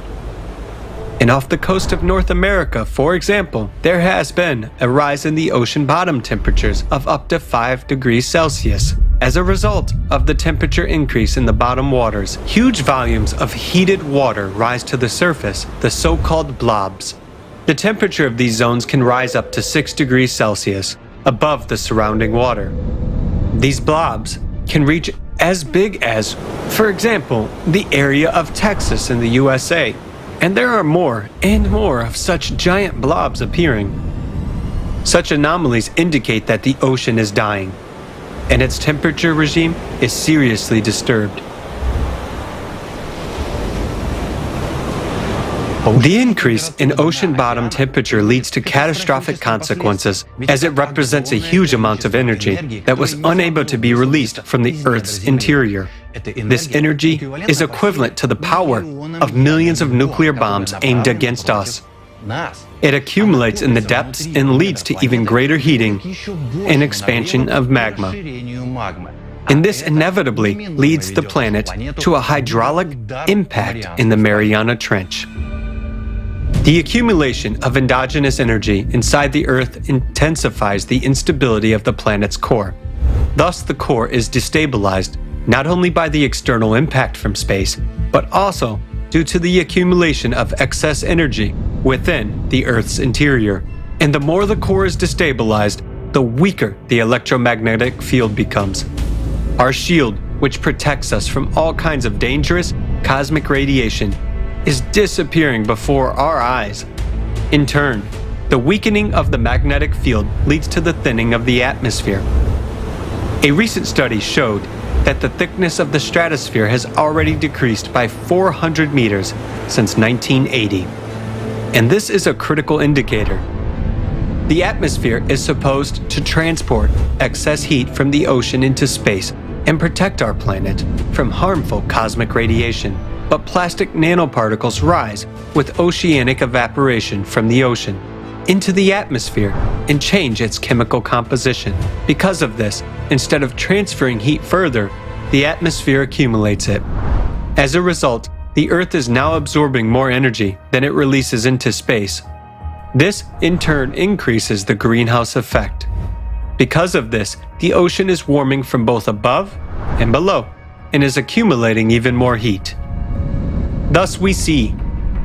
And off the coast of North America, for example, there has been a rise in the ocean bottom temperatures of up to 5 degrees Celsius. As a result of the temperature increase in the bottom waters, huge volumes of heated water rise to the surface, the so-called blobs. The temperature of these zones can rise up to 6 degrees Celsius above the surrounding water. These blobs can reach as big as, for example, the area of Texas in the USA. And there are more and more of such giant blobs appearing. Such anomalies indicate that the ocean is dying, and its temperature regime is seriously disturbed. The increase in ocean bottom temperature leads to catastrophic consequences, as it represents a huge amount of energy that was unable to be released from the Earth's interior. This energy is equivalent to the power of millions of nuclear bombs aimed against us. It accumulates in the depths and leads to even greater heating and expansion of magma. And this inevitably leads the planet to a hydraulic impact in the Mariana Trench. The accumulation of endogenous energy inside the Earth intensifies the instability of the planet's core. Thus, the core is destabilized not only by the external impact from space, but also due to the accumulation of excess energy within the Earth's interior. And the more the core is destabilized, the weaker the electromagnetic field becomes. Our shield, which protects us from all kinds of dangerous cosmic radiation, is disappearing before our eyes. In turn, the weakening of the magnetic field leads to the thinning of the atmosphere. A recent study showed that the thickness of the stratosphere has already decreased by 400 meters since 1980. And this is a critical indicator. The atmosphere is supposed to transport excess heat from the ocean into space and protect our planet from harmful cosmic radiation. But plastic nanoparticles rise with oceanic evaporation from the ocean into the atmosphere and change its chemical composition. Because of this, instead of transferring heat further, the atmosphere accumulates it. As a result, the Earth is now absorbing more energy than it releases into space. This, in turn, increases the greenhouse effect. Because of this, the ocean is warming from both above and below, and is accumulating even more heat. Thus, we see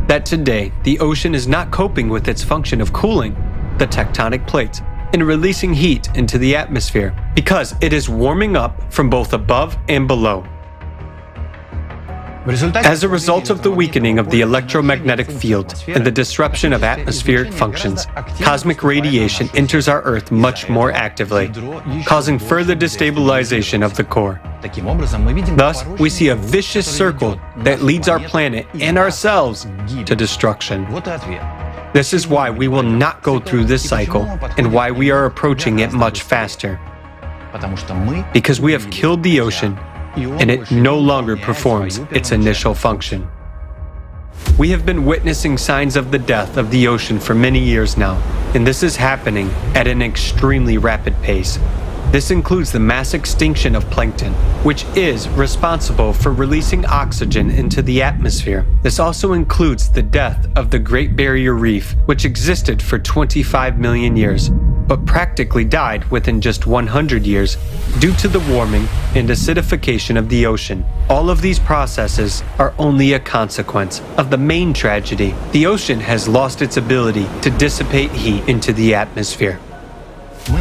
that today the ocean is not coping with its function of cooling the tectonic plates and releasing heat into the atmosphere because it is warming up from both above and below. As a result of the weakening of the electromagnetic field and the disruption of atmospheric functions, cosmic radiation enters our Earth much more actively, causing further destabilization of the core. Thus, we see a vicious circle that leads our planet and ourselves to destruction. This is why we will not go through this cycle and why we are approaching it much faster. Because we have killed the ocean and it no longer performs its initial function. We have been witnessing signs of the death of the ocean for many years now, and this is happening at an extremely rapid pace. This includes the mass extinction of plankton, which is responsible for releasing oxygen into the atmosphere. This also includes the death of the Great Barrier Reef, which existed for 25 million years, but practically died within just 100 years due to the warming and acidification of the ocean. All of these processes are only a consequence of the main tragedy. The ocean has lost its ability to dissipate heat into the atmosphere.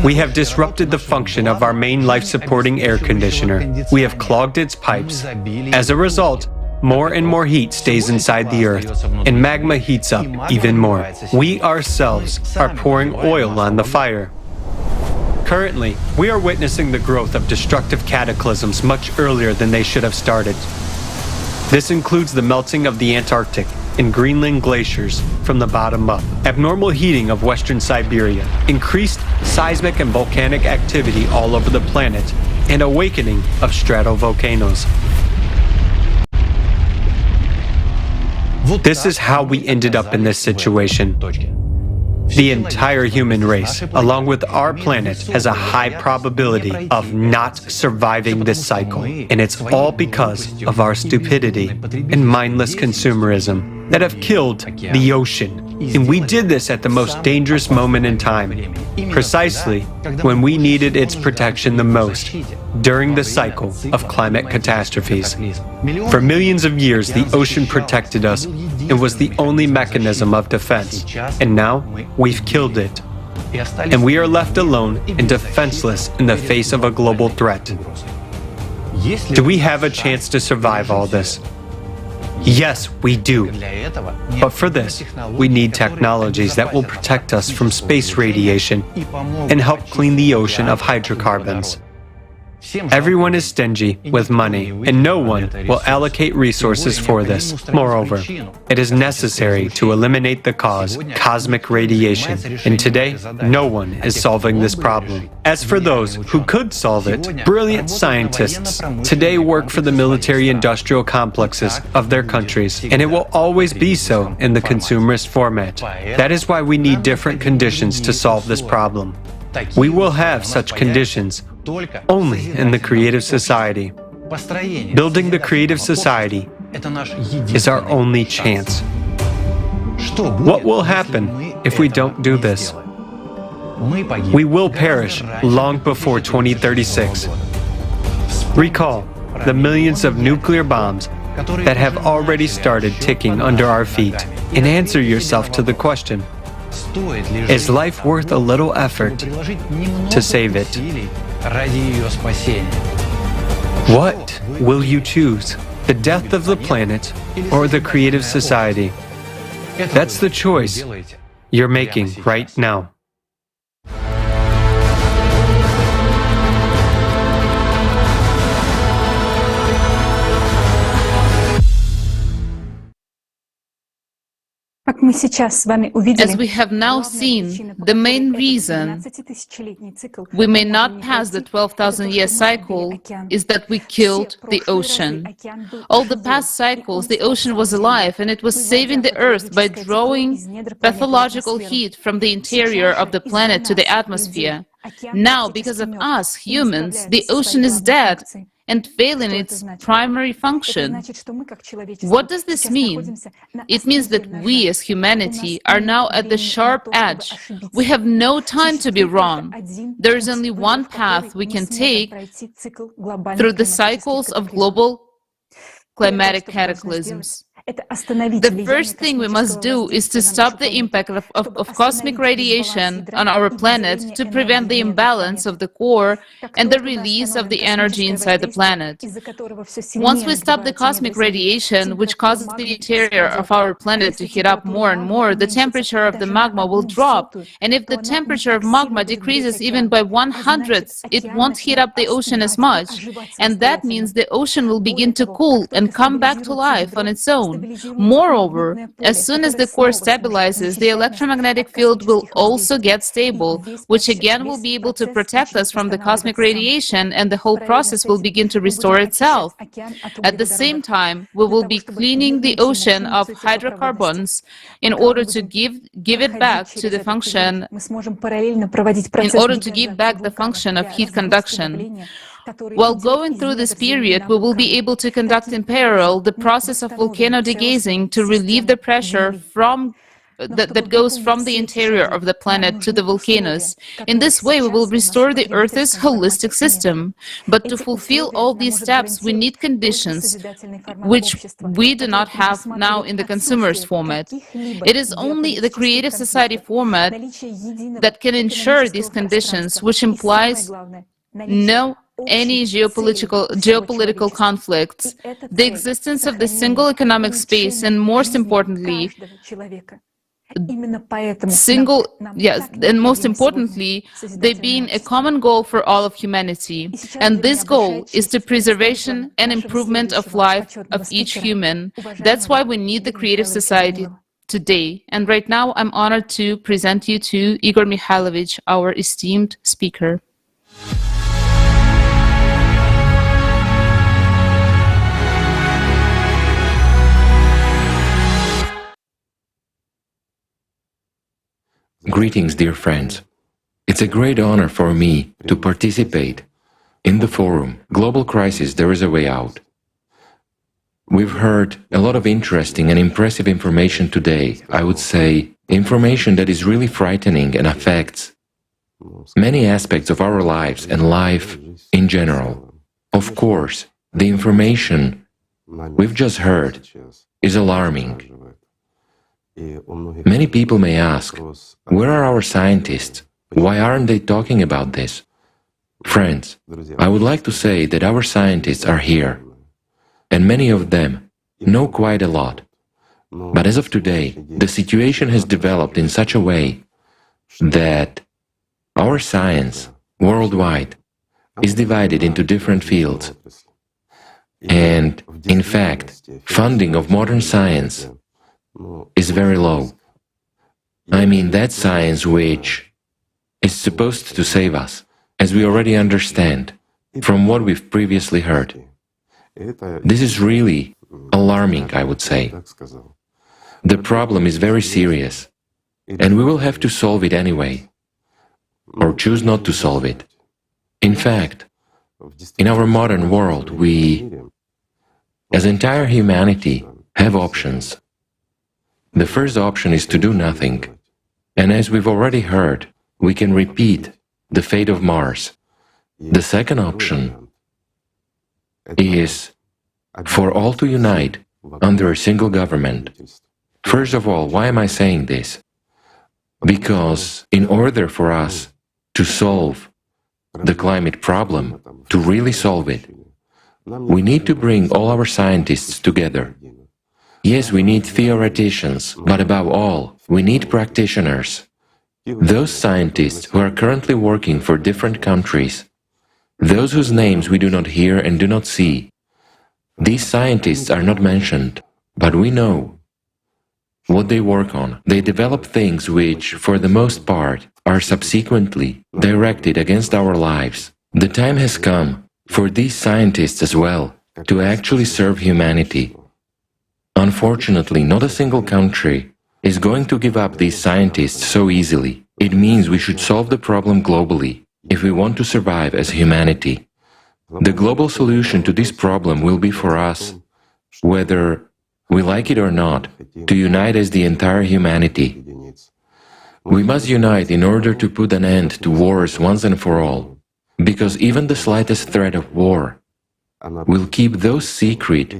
We have disrupted the function of our main life-supporting air conditioner. We have clogged its pipes. As a result, more and more heat stays inside the Earth, and magma heats up even more. We ourselves are pouring oil on the fire. Currently, we are witnessing the growth of destructive cataclysms much earlier than they should have started. This includes the melting of the Antarctic and Greenland glaciers from the bottom up, abnormal heating of Western Siberia, increased seismic and volcanic activity all over the planet, and awakening of stratovolcanoes. This is how we ended up in this situation. The entire human race, along with our planet, has a high probability of not surviving this cycle. And it's all because of our stupidity and mindless consumerism that have killed the ocean. And we did this at the most dangerous moment in time, precisely when we needed its protection the most, during the cycle of climate catastrophes. For millions of years, the ocean protected us and was the only mechanism of defense. And now, we've killed it. And we are left alone and defenseless in the face of a global threat. Do we have a chance to survive all this? Yes, we do. But for this, we need technologies that will protect us from space radiation and help clean the ocean of hydrocarbons. Everyone is stingy with money, and no one will allocate resources for this. Moreover, it is necessary to eliminate the cause, cosmic radiation, and today, no one is solving this problem. As for those who could solve it, brilliant scientists today work for the military-industrial complexes of their countries, and it will always be so in the consumerist format. That is why we need different conditions to solve this problem. We will have such conditions only in the creative society. Building the creative society is our only chance. What will happen if we don't do this? We will perish long before 2036. Recall the millions of nuclear bombs that have already started ticking under our feet, and answer yourself to the question: is life worth a little effort to save it? What will you choose? The death of the planet or the creative society? That's the choice you're making right now. As we have now seen, the main reason we may not pass the 12,000-year cycle is that we killed the ocean. All the past cycles, the ocean was alive, and it was saving the Earth by drawing pathological heat from the interior of the planet to the atmosphere. Now, because of us, humans, the ocean is dead and failing its primary function. What does this mean? It means that we as humanity are now at the sharp edge. We have no time to be wrong. There is only one path we can take through the cycles of global climatic cataclysms. The first thing we must do is to stop the impact of cosmic radiation on our planet to prevent the imbalance of the core and the release of the energy inside the planet. Once we stop the cosmic radiation, which causes the interior of our planet to heat up more and more, the temperature of the magma will drop. And if the temperature of magma decreases even by 1/100th, it won't heat up the ocean as much. And that means the ocean will begin to cool and come back to life on its own. Moreover, as soon as the core stabilizes, the electromagnetic field will also get stable, which again will be able to protect us from the cosmic radiation, and the whole process will begin to restore itself. At the same time, we will be cleaning the ocean of hydrocarbons in order to give it back to the function, of heat conduction. While going through this period, we will be able to conduct in parallel the process of volcano degazing to relieve the pressure that goes from the interior of the planet to the volcanoes. In this way, we will restore the Earth's holistic system. But to fulfill all these steps, we need conditions which we do not have now in the consumerist format. It is only the creative society format that can ensure these conditions, which implies no any geopolitical conflicts, the existence of the single economic space, and most importantly, they being a common goal for all of humanity. And this goal is the preservation and improvement of life of each human. That's why we need the creative society today. And right now, I'm honored to present you to Igor Mikhailovich, our esteemed speaker. Greetings, dear friends. It's a great honor for me to participate in the forum, Global Crisis, There is a Way Out. We've heard a lot of interesting and impressive information today. I would say information that is really frightening and affects many aspects of our lives and life in general. Of course, the information we've just heard is alarming. Many people may ask, where are our scientists? Why aren't they talking about this? Friends, I would like to say that our scientists are here, and many of them know quite a lot. But as of today, the situation has developed in such a way that our science worldwide is divided into different fields. And, in fact, funding of modern science is very low. I mean that science which is supposed to save us, as we already understand from what we've previously heard. This is really alarming, I would say. The problem is very serious, and we will have to solve it anyway, or choose not to solve it. In fact, in our modern world, we, as entire humanity, have options. The first option is to do nothing, and as we've already heard, we can repeat the fate of Mars. The second option is for all to unite under a single government. First of all, why am I saying this? Because in order for us to solve the climate problem, to really solve it, we need to bring all our scientists together. Yes, we need theoreticians, but above all, we need practitioners. Those scientists who are currently working for different countries, those whose names we do not hear and do not see. These scientists are not mentioned, but we know what they work on. They develop things which, for the most part, are subsequently directed against our lives. The time has come for these scientists as well to actually serve humanity. Unfortunately, not a single country is going to give up these scientists so easily. It means we should solve the problem globally if we want to survive as humanity. The global solution to this problem will be for us, whether we like it or not, to unite as the entire humanity. We must unite in order to put an end to wars once and for all, because even the slightest threat of war will keep those secret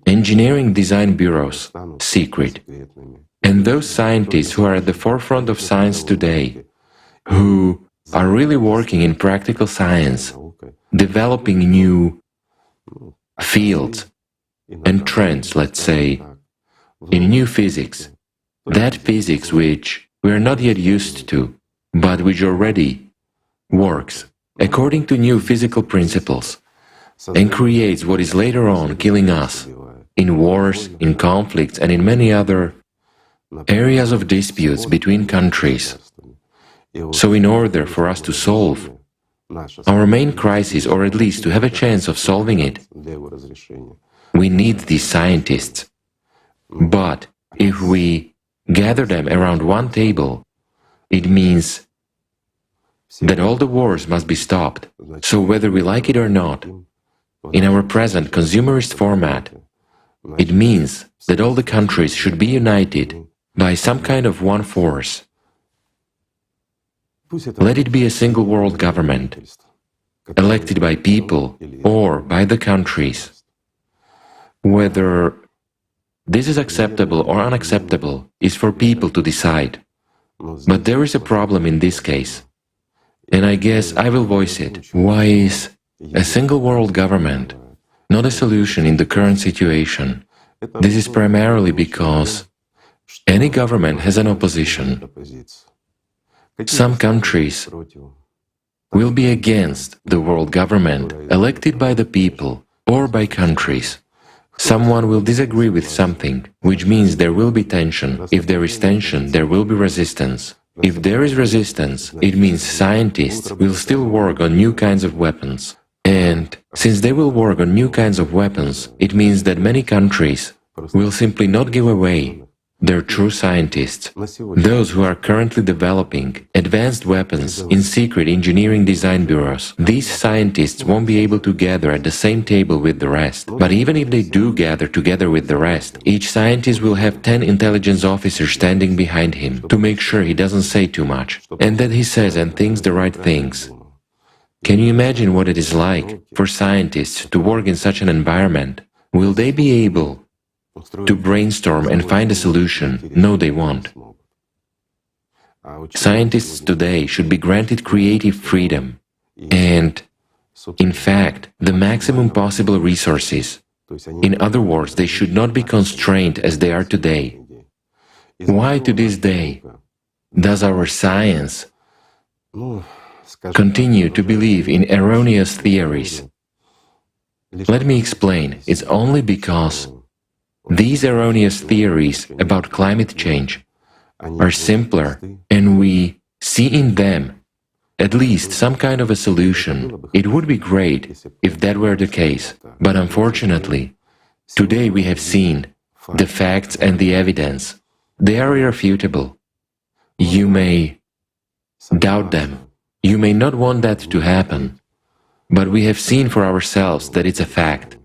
engineering design bureaus secret. And those scientists who are at the forefront of science today, who are really working in practical science, developing new fields and trends, let's say, in new physics, that physics which we are not yet used to, but which already works according to new physical principles, and creates what is later on killing us in wars, in conflicts, and in many other areas of disputes between countries. So in order for us to solve our main crisis, or at least to have a chance of solving it, we need these scientists. But if we gather them around one table, it means that all the wars must be stopped. So whether we like it or not, in our present consumerist format, it means that all the countries should be united by some kind of one force. Let it be a single world government, elected by people or by the countries. Whether this is acceptable or unacceptable is for people to decide. But there is a problem in this case, and I guess I will voice it. Why is a single world government not a solution in the current situation? This is primarily because any government has an opposition. Some countries will be against the world government elected by the people or by countries. Someone will disagree with something, which means there will be tension. If there is tension, there will be resistance. If there is resistance, it means scientists will still work on new kinds of weapons. And since they will work on new kinds of weapons, it means that many countries will simply not give away their true scientists, those who are currently developing advanced weapons in secret engineering design bureaus. These scientists won't be able to gather at the same table with the rest. But even if they do gather together with the rest, each scientist will have 10 intelligence officers standing behind him to make sure he doesn't say too much, and that he says and thinks the right things. Can you imagine what it is like for scientists to work in such an environment? Will they be able to brainstorm and find a solution? No, they won't. Scientists today should be granted creative freedom and, in fact, the maximum possible resources. In other words, they should not be constrained as they are today. Why to this day does our science continue to believe in erroneous theories? Let me explain. It's only because these erroneous theories about climate change are simpler, and we see in them at least some kind of a solution. It would be great if that were the case, but unfortunately, today we have seen the facts and the evidence. They are irrefutable. You may doubt them. You may not want that to happen, but we have seen for ourselves that it's a fact.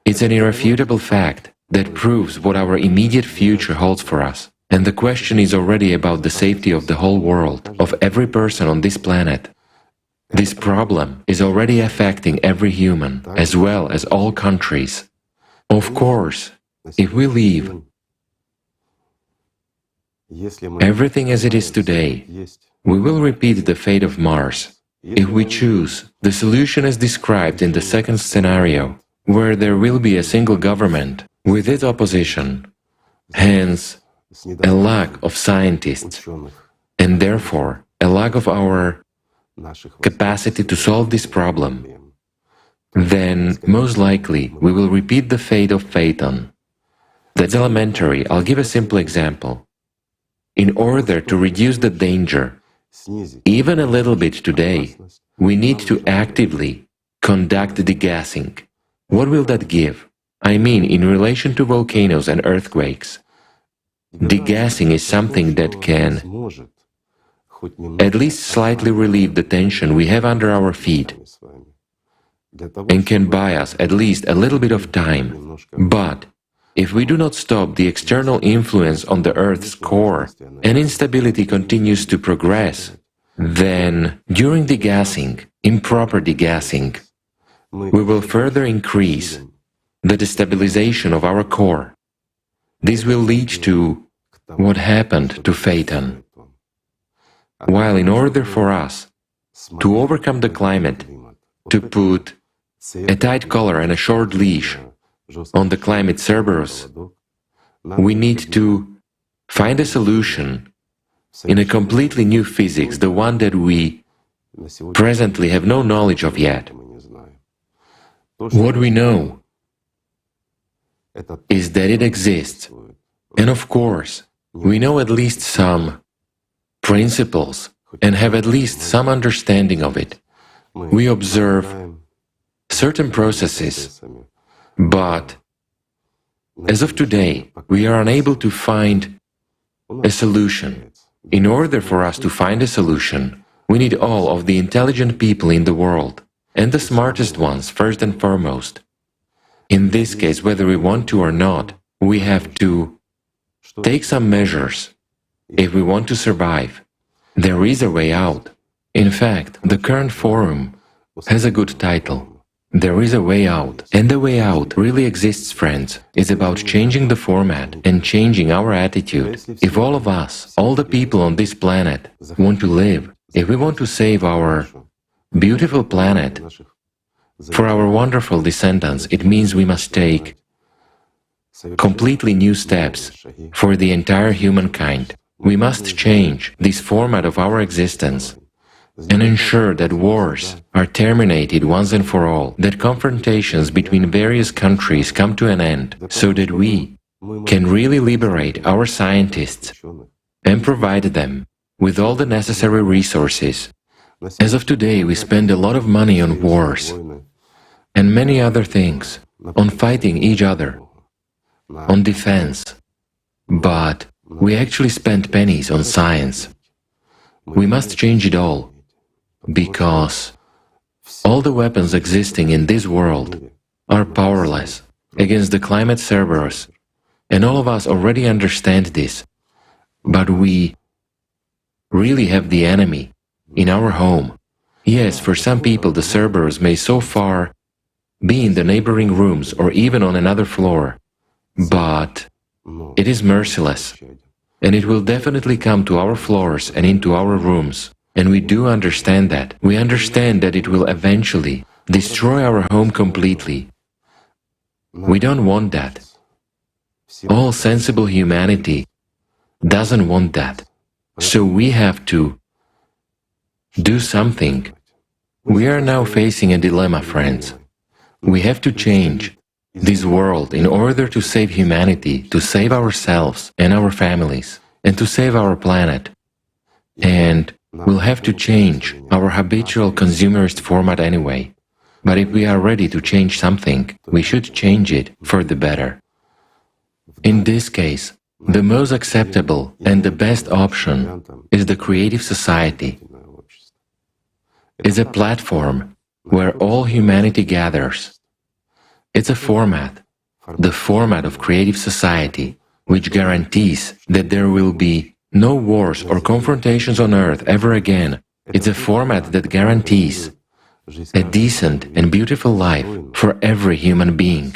It's an irrefutable fact that proves what our immediate future holds for us. And the question is already about the safety of the whole world, of every person on this planet. This problem is already affecting every human, as well as all countries. Of course, if we leave everything as it is today, we will repeat the fate of Mars. If we choose the solution as described in the second scenario, where there will be a single government with its opposition, hence a lack of scientists, and therefore a lack of our capacity to solve this problem, then most likely we will repeat the fate of Phaeton. That's elementary. I'll give a simple example. In order to reduce the danger, even a little bit today, we need to actively conduct degassing. What will that give? I mean, in relation to volcanoes and earthquakes, degassing is something that can at least slightly relieve the tension we have under our feet and can buy us at least a little bit of time. But if we do not stop the external influence on the Earth's core and instability continues to progress, then during degassing, improper degassing, we will further increase the destabilization of our core. This will lead to what happened to Phaeton. While in order for us to overcome the climate, to put a tight collar and a short leash on the climate Cerberus, we need to find a solution in a completely new physics, the one that we presently have no knowledge of yet. What we know is that it exists, and of course, we know at least some principles and have at least some understanding of it. We observe certain processes, but as of today, we are unable to find a solution. In order for us to find a solution, we need all of the intelligent people in the world, and the smartest ones first and foremost. In this case, whether we want to or not, we have to take some measures if we want to survive. There is a way out. In fact, the current forum has a good title. There is a way out. And the way out really exists, friends. It's about changing the format and changing our attitude. If all of us, all the people on this planet, want to live, if we want to save our beautiful planet for our wonderful descendants, it means we must take completely new steps for the entire humankind. We must change this format of our existence and ensure that wars are terminated once and for all, that confrontations between various countries come to an end, so that we can really liberate our scientists and provide them with all the necessary resources. As of today, we spend a lot of money on wars and many other things, on fighting each other, on defense, but we actually spend pennies on science. We must change it all, because all the weapons existing in this world are powerless against the climate Cerberus, and all of us already understand this, but we really have the enemy in our home. Yes, for some people the Cerberus may so far be in the neighboring rooms or even on another floor, but it is merciless, and it will definitely come to our floors and into our rooms. And we do understand that. We understand that it will eventually destroy our home completely. We don't want that. All sensible humanity doesn't want that. So we have to do something. We are now facing a dilemma, friends. We have to change this world in order to save humanity, to save ourselves and our families, and to save our planet. And we'll have to change our habitual consumerist format anyway. But if we are ready to change something, we should change it for the better. In this case, the most acceptable and the best option is the creative society. It's a platform where all humanity gathers. It's a format, the format of creative society, which guarantees that there will be no wars or confrontations on Earth ever again. It's a format that guarantees a decent and beautiful life for every human being.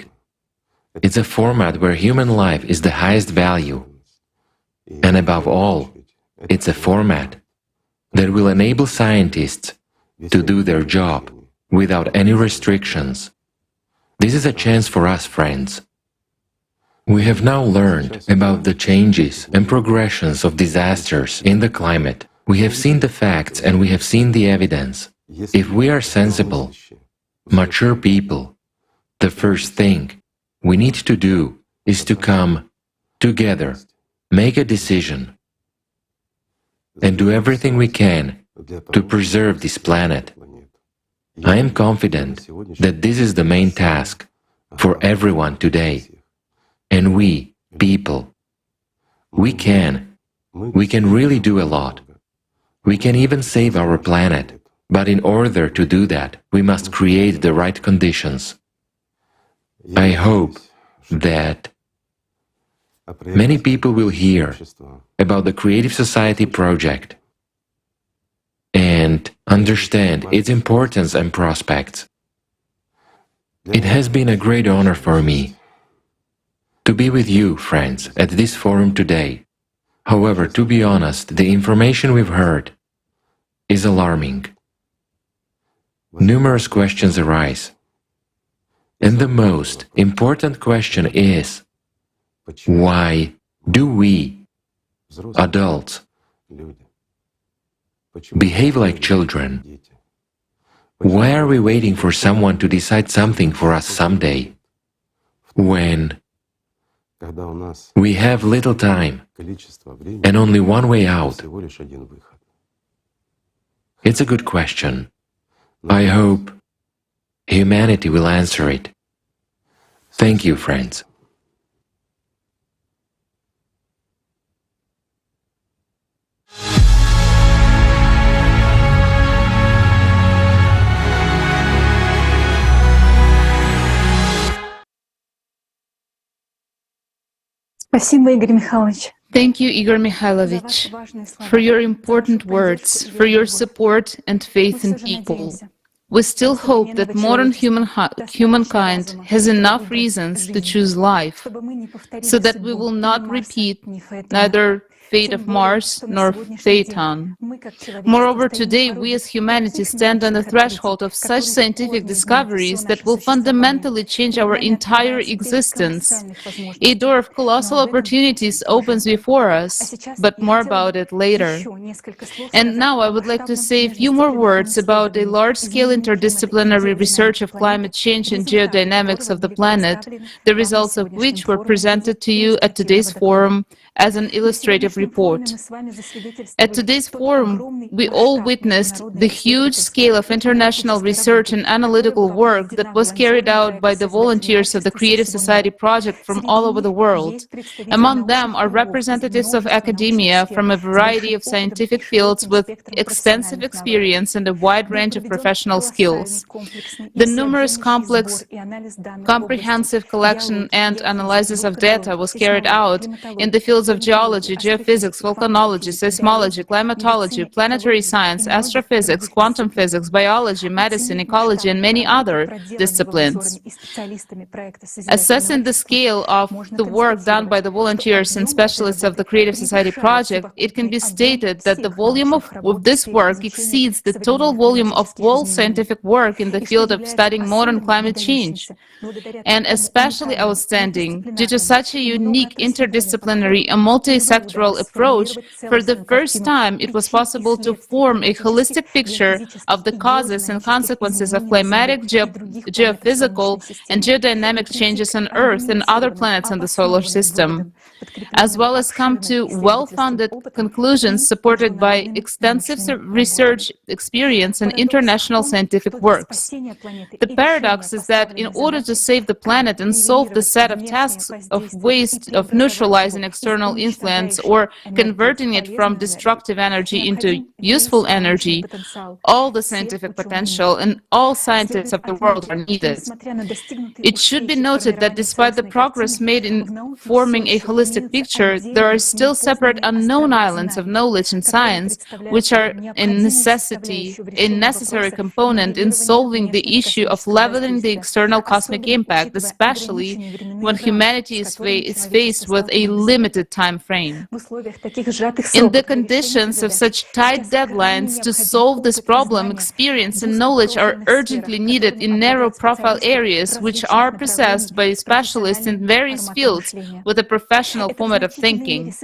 It's a format where human life is the highest value. And above all, it's a format that will enable scientists to do their job without any restrictions. This is a chance for us, friends. We have now learned about the changes and progressions of disasters in the climate. We have seen the facts and we have seen the evidence. If we are sensible, mature people, the first thing we need to do is to come together, make a decision, and do everything we can to preserve this planet. I am confident that this is the main task for everyone today. And we, people, we can really do a lot. We can even save our planet. But in order to do that, we must create the right conditions. I hope that many people will hear about the Creative Society project and understand its importance and prospects. It has been a great honor for me to be with you, friends, at this forum today. However, to be honest, the information we've heard is alarming. Numerous questions arise. And the most important question is, why do we, adults, behave like children? Why are we waiting for someone to decide something for us someday, when we have little time and only one way out? It's a good question. I hope humanity will answer it. Thank you, friends. Thank you, Igor Mikhailovich, for your important words, for your support and faith in people. We still hope that modern humankind has enough reasons to choose life, so that we will not repeat neither fate of Mars nor Phaeton. Moreover, today we as humanity stand on the threshold of such scientific discoveries that will fundamentally change our entire existence. A door of colossal opportunities opens before us, but more about it later. And now I would like to say a few more words about a large-scale interdisciplinary research of climate change and geodynamics of the planet, the results of which were presented to you at today's forum as an illustrative report. At today's forum, we all witnessed the huge scale of international research and analytical work that was carried out by the volunteers of the Creative Society project from all over the world. Among them are representatives of academia from a variety of scientific fields with extensive experience and a wide range of professional skills. The numerous complex, comprehensive collection and analysis of data was carried out in the fields fields of geology, geophysics, volcanology, seismology, climatology, planetary science, astrophysics, quantum physics, biology, medicine, ecology, and many other disciplines. Assessing the scale of the work done by the volunteers and specialists of the Creative Society project, it can be stated that the volume of this work exceeds the total volume of all scientific work in the field of studying modern climate change, and especially outstanding due to such a unique interdisciplinary and multi-sectoral approach. For the first time, it was possible to form a holistic picture of the causes and consequences of climatic, geophysical, and geodynamic changes on Earth and other planets in the solar system, as well as come to well-founded conclusions supported by extensive research experience and international scientific works. The paradox is that in order to save the planet and solve the set of tasks of waste, of neutralizing external influence or converting it from destructive energy into useful energy, all the scientific potential and all scientists of the world are needed. It should be noted that despite the progress made in forming a holistic picture, there are still separate unknown islands of knowledge and science, which are a necessary component in solving the issue of leveling the external cosmic impact, especially when humanity is faced with a limited time frame. In the conditions of such tight deadlines, to solve this problem, experience and knowledge are urgently needed in narrow-profile areas which are possessed by specialists in various fields with a professional format of thinking.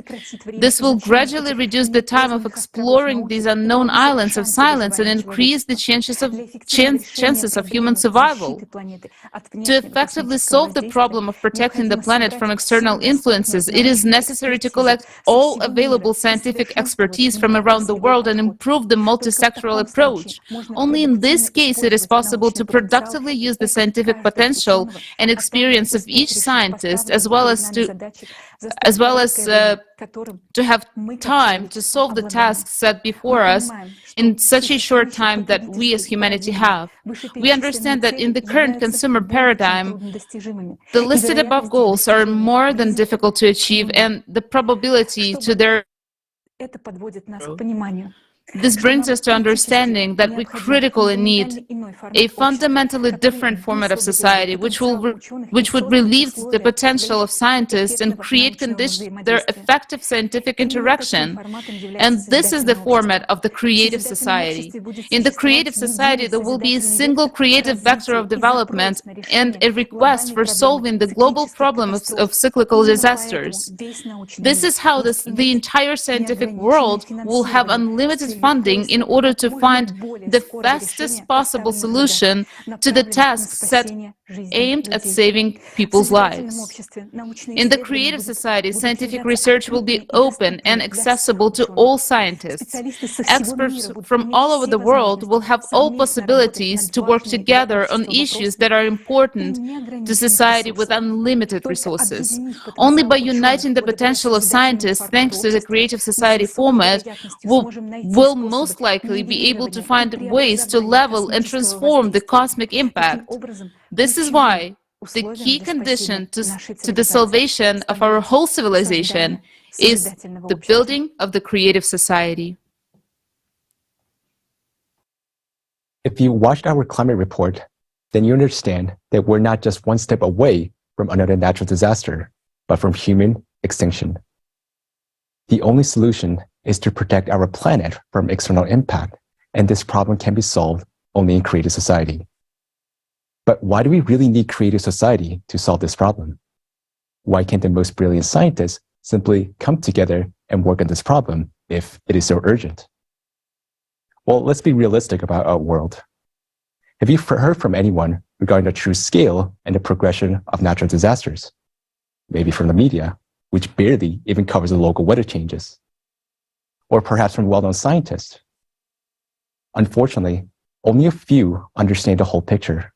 This will gradually reduce the time of exploring these unknown islands of silence and increase the chances of human survival. To effectively solve the problem of protecting the planet from external influences, it is necessary to collect all available scientific expertise from around the world and improve the multi-sectoral approach. Only in this case it is possible to productively use the scientific potential and experience of each scientist, as well as to have time to solve the tasks set before us in such a short time that we as humanity have. We understand that in the current consumer paradigm, the listed above goals are more than difficult to achieve, and the probability to their This brings us to understanding that we critically need a fundamentally different format of society, which would relieve the potential of scientists and create conditions for their effective scientific interaction. And this is the format of the creative society. In the creative society, there will be a single creative vector of development and a request for solving the global problem of cyclical disasters. This is how the entire scientific world will have unlimited funding in order to find the fastest possible solution to the tasks set aimed at saving people's lives. In the creative society, scientific research will be open and accessible to all scientists. Experts from all over the world will have all possibilities to work together on issues that are important to society with unlimited resources. Only by uniting the potential of scientists, thanks to the creative society format, will most likely be able to find ways to level and transform the cosmic impact. This is why the key condition to the salvation of our whole civilization is the building of the creative society. If you watched our climate report, then you understand that we're not just one step away from another natural disaster, but from human extinction. The only solution is to protect our planet from external impact, and this problem can be solved only in creative society. But why do we really need creative society to solve this problem? Why can't the most brilliant scientists simply come together and work on this problem if it is so urgent? Well, let's be realistic about our world. Have you heard from anyone regarding the true scale and the progression of natural disasters? Maybe from the media, which barely even covers the local weather changes. Or perhaps from well-known scientists. Unfortunately, only a few understand the whole picture.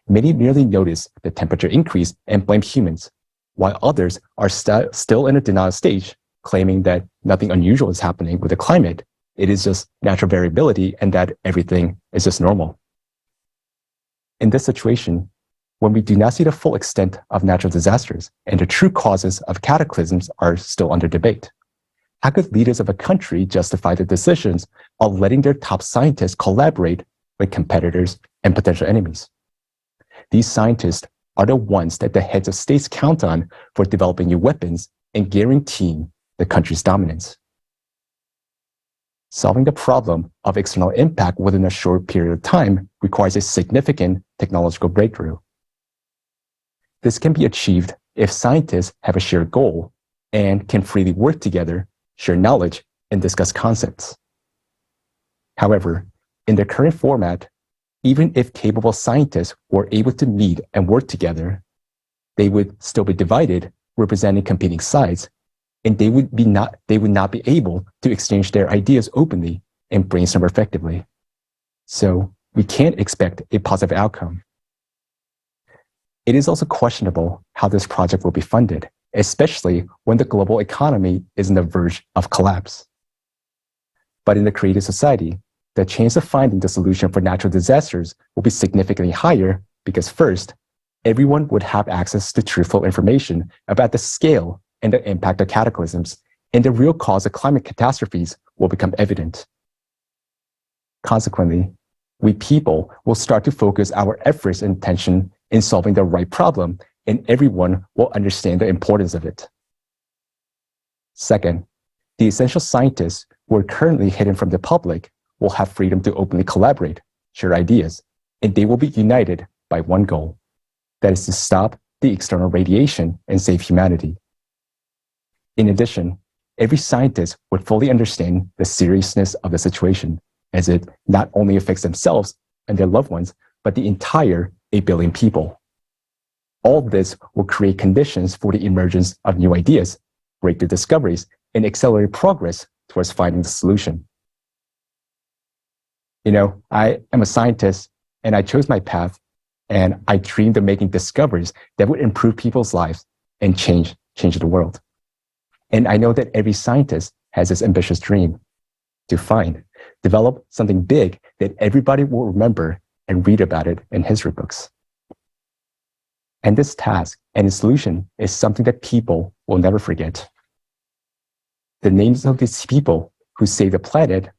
Many merely notice the temperature increase and blame humans, while others are still in a denial stage, claiming that nothing unusual is happening with the climate. It is just natural variability and that everything is just normal. In this situation, when we do not see the full extent of natural disasters and the true causes of cataclysms are still under debate? How could leaders of a country justify the decisions of letting their top scientists collaborate with competitors and potential enemies? These scientists are the ones that the heads of states count on for developing new weapons and guaranteeing the country's dominance. Solving the problem of external impact within a short period of time requires a significant technological breakthrough. This can be achieved if scientists have a shared goal and can freely work together, share knowledge, and discuss concepts. However, in the current format, even if capable scientists were able to meet and work together, they would still be divided, representing competing sides, and they would not be able to exchange their ideas openly and brainstorm effectively. So we can't expect a positive outcome. It is also questionable how this project will be funded, especially when the global economy is on the verge of collapse. But in the creative society, the chance of finding the solution for natural disasters will be significantly higher because first, everyone would have access to truthful information about the scale and the impact of cataclysms, and the real cause of climate catastrophes will become evident. Consequently, we people will start to focus our efforts and attention in solving the right problem, and everyone will understand the importance of it. Second, the essential scientists who are currently hidden from the public will have freedom to openly collaborate, share ideas, and they will be united by one goal, that is to stop the external radiation and save humanity. In addition, every scientist would fully understand the seriousness of the situation, as it not only affects themselves and their loved ones, but the entire 8 billion people. All this will create conditions for the emergence of new ideas, breakthrough discoveries, and accelerate progress towards finding the solution. You know, I am a scientist and I chose my path and I dreamed of making discoveries that would improve people's lives and change the world. And I know that every scientist has this ambitious dream to develop something big that everybody will remember and read about it in history books. And this task and its solution is something that people will never forget. The names of these people who saved the planet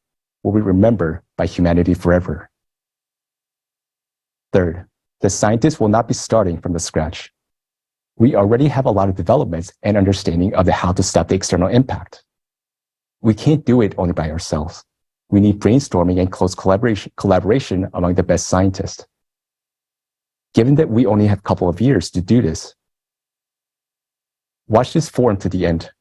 will be remembered by humanity forever. Third, the scientists will not be starting from the scratch. We already have a lot of developments and understanding of how to stop the external impact. We can't do it only by ourselves. We need brainstorming and close collaboration among the best scientists. Given that we only have a couple of years to do this, watch this forum to the end.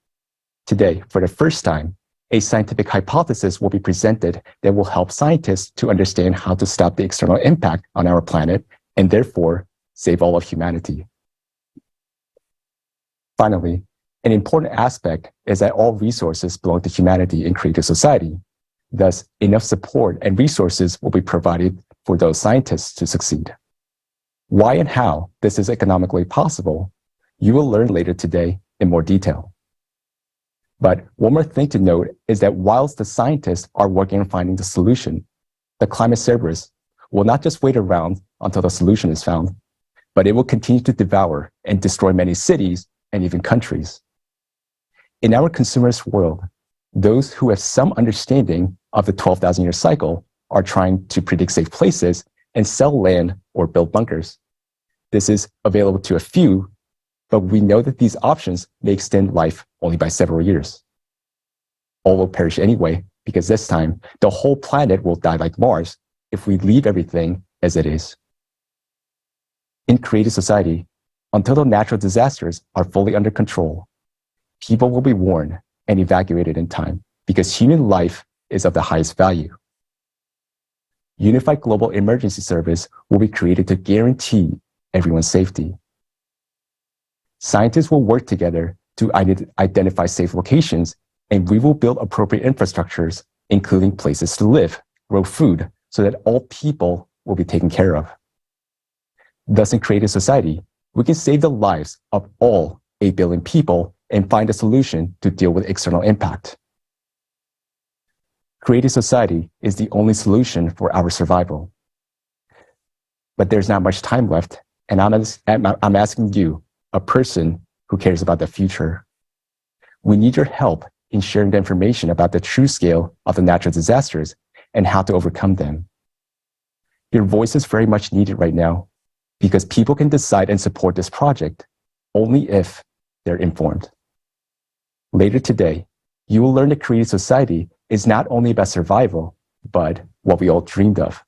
Today, for the first time, a scientific hypothesis will be presented that will help scientists to understand how to stop the external impact on our planet and therefore save all of humanity. Finally, an important aspect is that all resources belong to humanity in creative society. Thus, enough support and resources will be provided for those scientists to succeed. Why and how this is economically possible, you will learn later today in more detail. But one more thing to note is that whilst the scientists are working on finding the solution, the climate Cerberus will not just wait around until the solution is found, but it will continue to devour and destroy many cities and even countries. In our consumerist world, those who have some understanding of the 12,000-year cycle are trying to predict safe places and sell land or build bunkers. This is available to a few, but we know that these options may extend life only by several years. All will perish anyway, because this time, the whole planet will die like Mars if we leave everything as it is. In creative society, until the natural disasters are fully under control, people will be warned and evacuated in time because human life is of the highest value. Unified Global Emergency Service will be created to guarantee everyone's safety. Scientists will work together to identify safe locations, and we will build appropriate infrastructures, including places to live, grow food, so that all people will be taken care of. Thus, in creative society, we can save the lives of all 8 billion people and find a solution to deal with external impact. Creative society is the only solution for our survival. But there's not much time left, And I'm asking you, a person who cares about the future. We need your help in sharing the information about the true scale of the natural disasters and how to overcome them. Your voice is very much needed right now because people can decide and support this project only if they're informed. Later today, you will learn that creative society is not only about survival, but what we all dreamed of.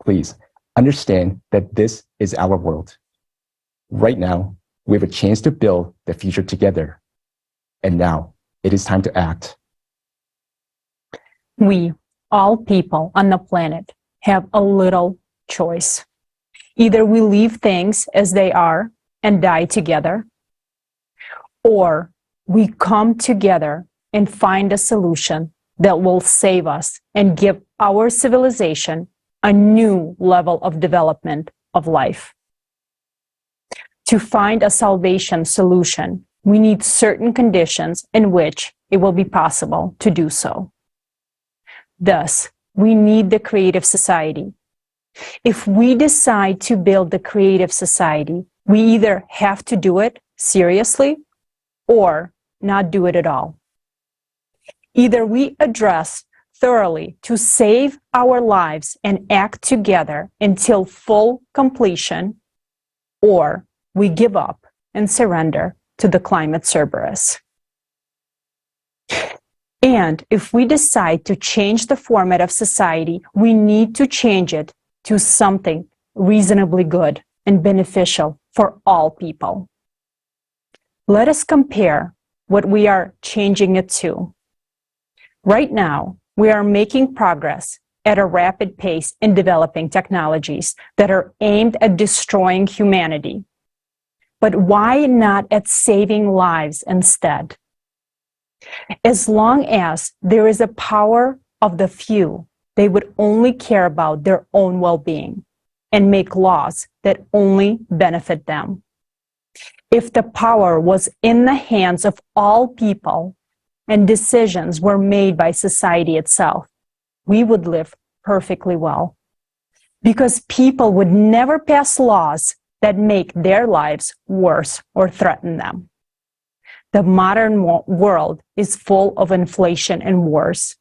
Please understand that this is our world. Right now, we have a chance to build the future together. And now it is time to act. We, all people on the planet, have a little choice. Either we leave things as they are and die together, or we come together and find a solution that will save us and give our civilization a new level of development of life. To find a salvation solution, we need certain conditions in which it will be possible to do so. Thus, we need the creative society. If we decide to build the creative society, we either have to do it seriously or not do it at all. Either we address thoroughly to save our lives and act together until full completion, or we give up and surrender to the climate Cerberus. And if we decide to change the format of society, we need to change it to something reasonably good and beneficial for all people. Let us compare what we are changing it to. Right now, we are making progress at a rapid pace in developing technologies that are aimed at destroying humanity. But why not at saving lives instead? As long as there is a power of the few, they would only care about their own well-being and make laws that only benefit them. If the power was in the hands of all people and decisions were made by society itself, we would live perfectly well. Because people would never pass laws that make their lives worse or threaten them. The modern world is full of inflation and wars,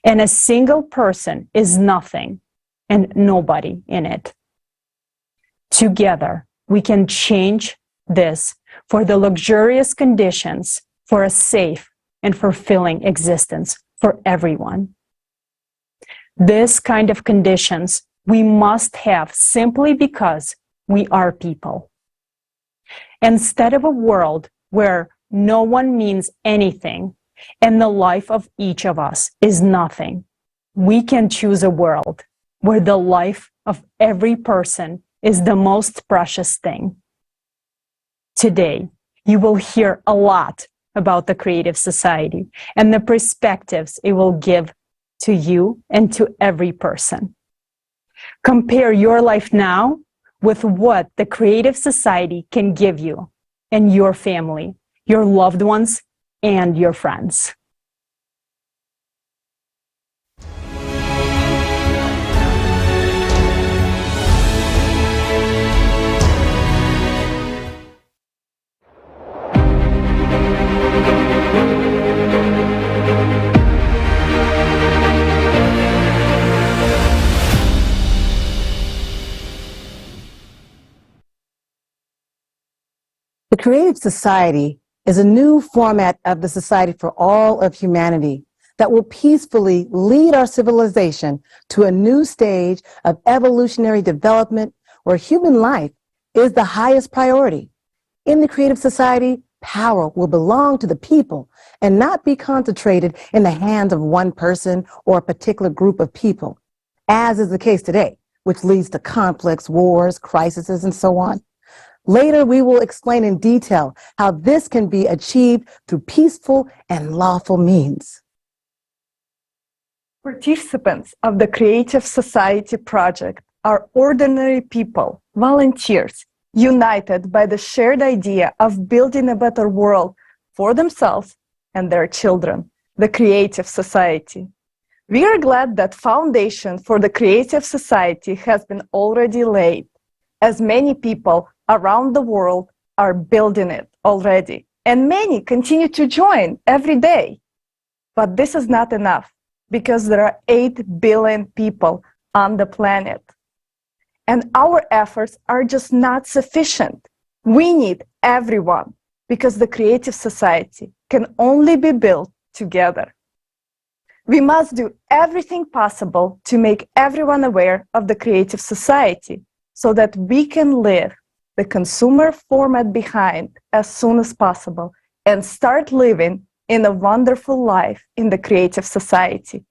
and a single person is nothing and nobody in it. Together, we can change this for the luxurious conditions for a safe and fulfilling existence for everyone. This kind of conditions we must have simply because we are people. Instead of a world where no one means anything and the life of each of us is nothing, we can choose a world where the life of every person is the most precious thing. Today, you will hear a lot about the creative society and the perspectives it will give to you and to every person. Compare your life now with what the creative society can give you and your family, your loved ones, and your friends. The creative society is a new format of the society for all of humanity that will peacefully lead our civilization to a new stage of evolutionary development where human life is the highest priority. In the creative society, power will belong to the people and not be concentrated in the hands of one person or a particular group of people, as is the case today, which leads to conflicts, wars, crises, and so on. Later, we will explain in detail how this can be achieved through peaceful and lawful means. Participants of the Creative Society project are ordinary people, volunteers, united by the shared idea of building a better world for themselves and their children, the Creative Society. We are glad that foundation for the Creative Society has been already laid. as many people around the world are building it already, and many continue to join every day. But this is not enough, because there are 8 billion people on the planet. And our efforts are just not sufficient. We need everyone, because the creative society can only be built together. We must do everything possible to make everyone aware of the creative society so that we can leave the consumer format behind as soon as possible and start living in a wonderful life in the creative society,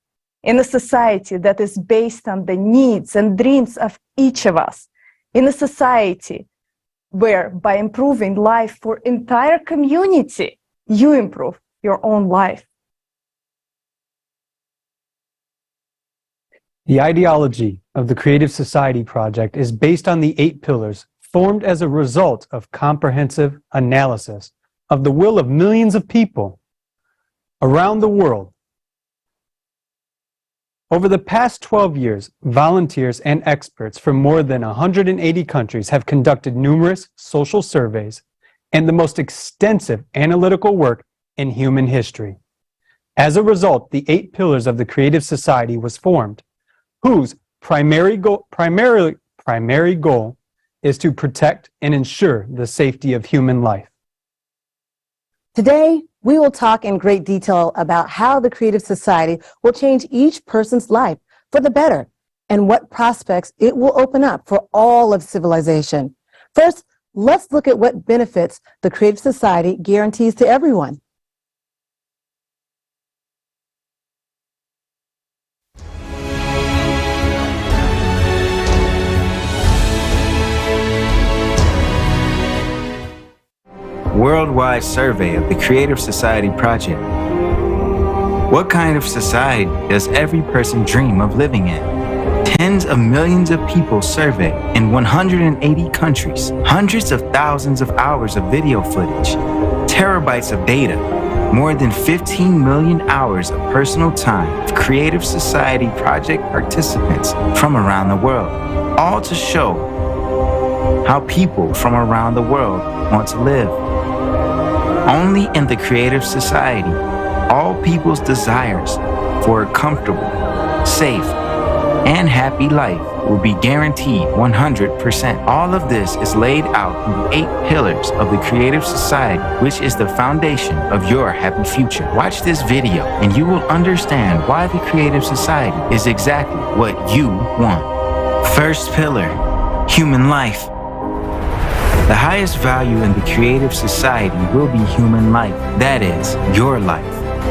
in a society that is based on the needs and dreams of each of us, in a society where by improving life for entire community, you improve your own life. The ideology of the Creative Society Project is based on the 8 pillars formed as a result of comprehensive analysis of the will of millions of people around the world. Over the past 12 years, volunteers and experts from more than 180 countries have conducted numerous social surveys and the most extensive analytical work in human history. As a result, the 8 pillars of the Creative Society was formed, whose primary goal is to protect and ensure the safety of human life. Today, we will talk in great detail about how the Creative Society will change each person's life for the better and what prospects it will open up for all of civilization. First, let's look at what benefits the Creative Society guarantees to everyone. Worldwide survey of the Creative Society Project. What kind of society does every person dream of living in? Tens of millions of people surveyed in 180 countries, hundreds of thousands of hours of video footage, terabytes of data, more than 15 million hours of personal time of Creative Society Project participants from around the world, all to show how people from around the world want to live. Only in the Creative Society, all people's desires for a comfortable, safe, and happy life will be guaranteed 100%. All of this is laid out in the 8 pillars of the Creative Society, which is the foundation of your happy future. Watch this video and you will understand why the Creative Society is exactly what you want. First pillar, human life. The highest value in the Creative Society will be human life, that is, your life,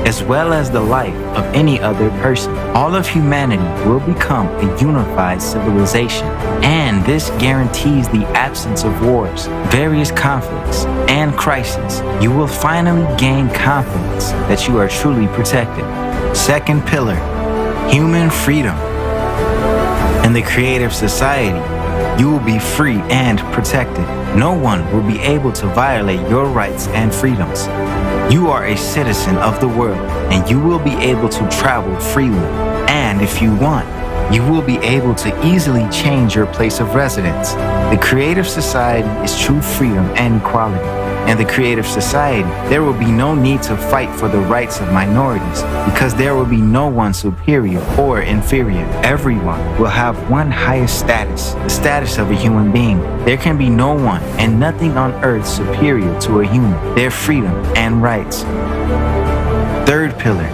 as well as the life of any other person. All of humanity will become a unified civilization, and this guarantees the absence of wars, various conflicts, and crises. You will finally gain confidence that you are truly protected. Second pillar, human freedom. In the Creative Society, you will be free and protected. No one will be able to violate your rights and freedoms. You are a citizen of the world, and you will be able to travel freely. And if you want, you will be able to easily change your place of residence. The Creative Society is true freedom and equality. In the Creative Society, there will be no need to fight for the rights of minorities because there will be no one superior or inferior. Everyone will have one highest status, the status of a human being. There can be no one and nothing on earth superior to a human, their freedom and rights. Third pillar,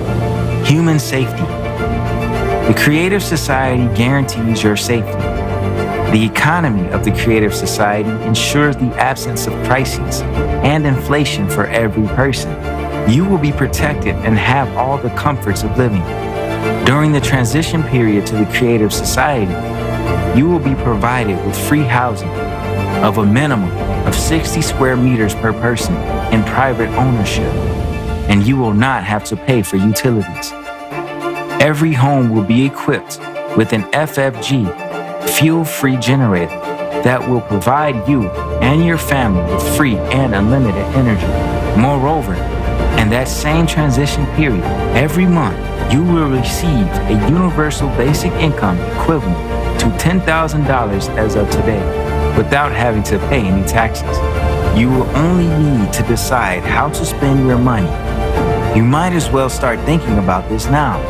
human safety. The Creative Society guarantees your safety. The economy of the Creative Society ensures the absence of crises and inflation for every person. You will be protected and have all the comforts of living. During the transition period to the Creative Society, you will be provided with free housing of a minimum of 60 square meters per person in private ownership, and you will not have to pay for utilities. Every home will be equipped with an FFG fuel-free generator that will provide you and your family with free and unlimited energy. Moreover, in that same transition period, every month you will receive a universal basic income equivalent to $10,000 as of today. without having to pay any taxes. You will only need to decide how to spend your money. You might as well start thinking about this now.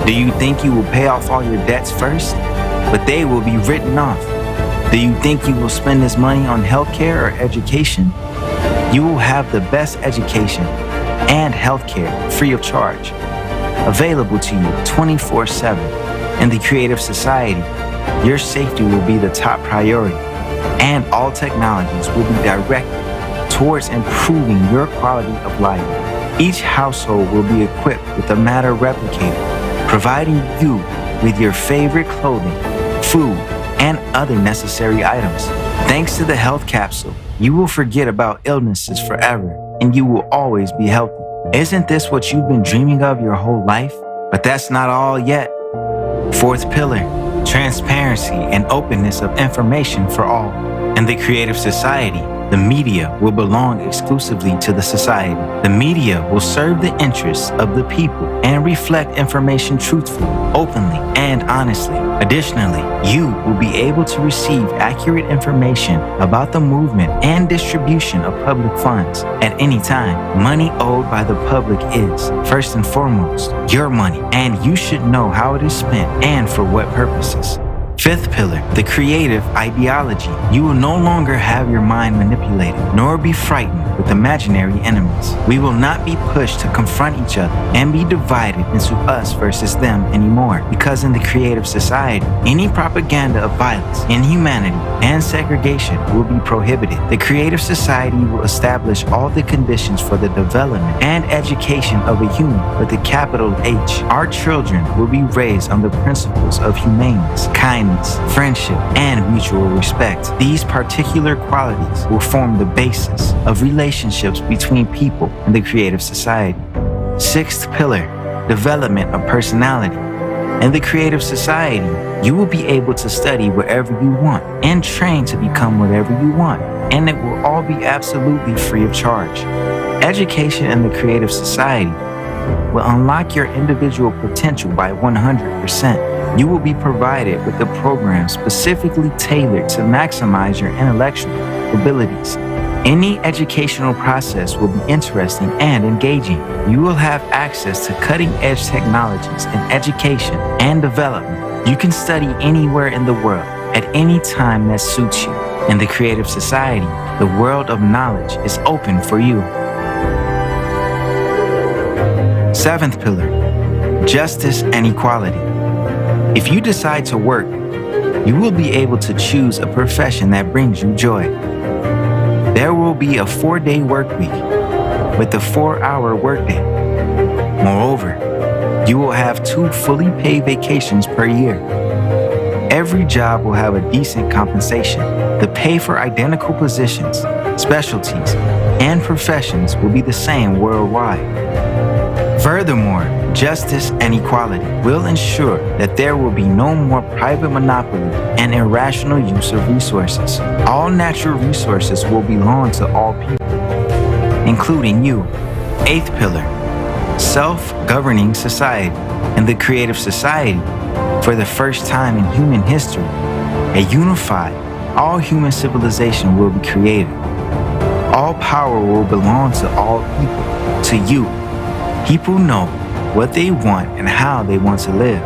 Do you think you will pay off all your debts first? But they will be written off. Do you think you will spend this money on healthcare or education? You will have the best education and healthcare free of charge, available to you 24/7. In the Creative Society, your safety will be the top priority, and all technologies will be directed towards improving your quality of life. Each household will be equipped with a matter replicator, providing you with your favorite clothing, food, and other necessary items. Thanks to the health capsule, you will forget about illnesses forever, and you will always be healthy. Isn't this what you've been dreaming of your whole life? But that's not all yet. Fourth pillar, transparency and openness of information for all. In the Creative Society, the media will belong exclusively to the society. The media will serve the interests of the people and reflect information truthfully, openly, and honestly. Additionally, you will be able to receive accurate information about the movement and distribution of public funds at any time. Money owed by the public is, first and foremost, your money, and you should know how it is spent and for what purposes. Fifth pillar, the creative ideology. You will no longer have your mind manipulated, nor be frightened with imaginary enemies. We will not be pushed to confront each other and be divided into us versus them anymore, because in the Creative Society, any propaganda of violence, inhumanity, and segregation will be prohibited. The Creative Society will establish all the conditions for the development and education of a human with a capital H. Our children will be raised on the principles of humaneness, kindness, friendship, and mutual respect. These particular qualities will form the basis of relationships between people in the Creative Society. Sixth pillar, development of personality. In the Creative Society, you will be able to study wherever you want and train to become whatever you want, and it will all be absolutely free of charge. Education in the Creative Society will unlock your individual potential by 100%. You will be provided with a program specifically tailored to maximize your intellectual abilities. Any educational process will be interesting and engaging. You will have access to cutting-edge technologies in education and development. You can study anywhere in the world at any time that suits you. In the Creative Society, the world of knowledge is open for you. Seventh pillar, justice and equality. If you decide to work, you will be able to choose a profession that brings you joy. There will be a 4-day work week with a 4-hour workday. Moreover, you will have 2 fully paid vacations per year. Every job will have a decent compensation. The pay for identical positions, specialties, and professions will be the same worldwide. Furthermore, justice and equality will ensure that there will be no more private monopoly and irrational use of resources. All natural resources will belong to all people, including you. Eighth pillar, self-governing society. In the Creative Society, for the first time in human history, a unified, all-human civilization will be created. All power will belong to all people, to you. People know what they want and how they want to live.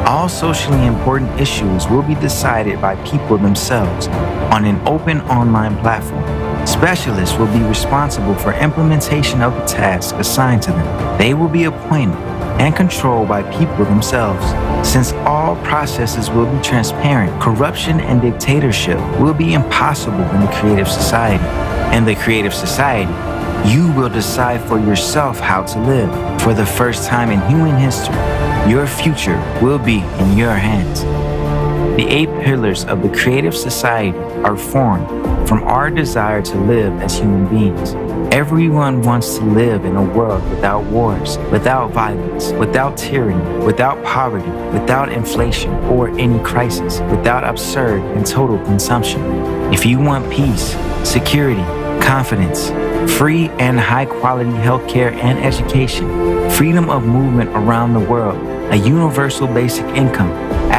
All socially important issues will be decided by people themselves on an open online platform. Specialists will be responsible for implementation of the tasks assigned to them. They will be appointed and controlled by people themselves. Since all processes will be transparent, corruption and dictatorship will be impossible in the Creative Society. In the Creative Society, you will decide for yourself how to live. For the first time in human history, your future will be in your hands. The 8 pillars of the Creative Society are formed from our desire to live as human beings. Everyone wants to live in a world without wars, without violence, without tyranny, without poverty, without inflation or any crisis, without absurd and total consumption. If you want peace, security, confidence, free and high-quality healthcare and education, freedom of movement around the world, a universal basic income,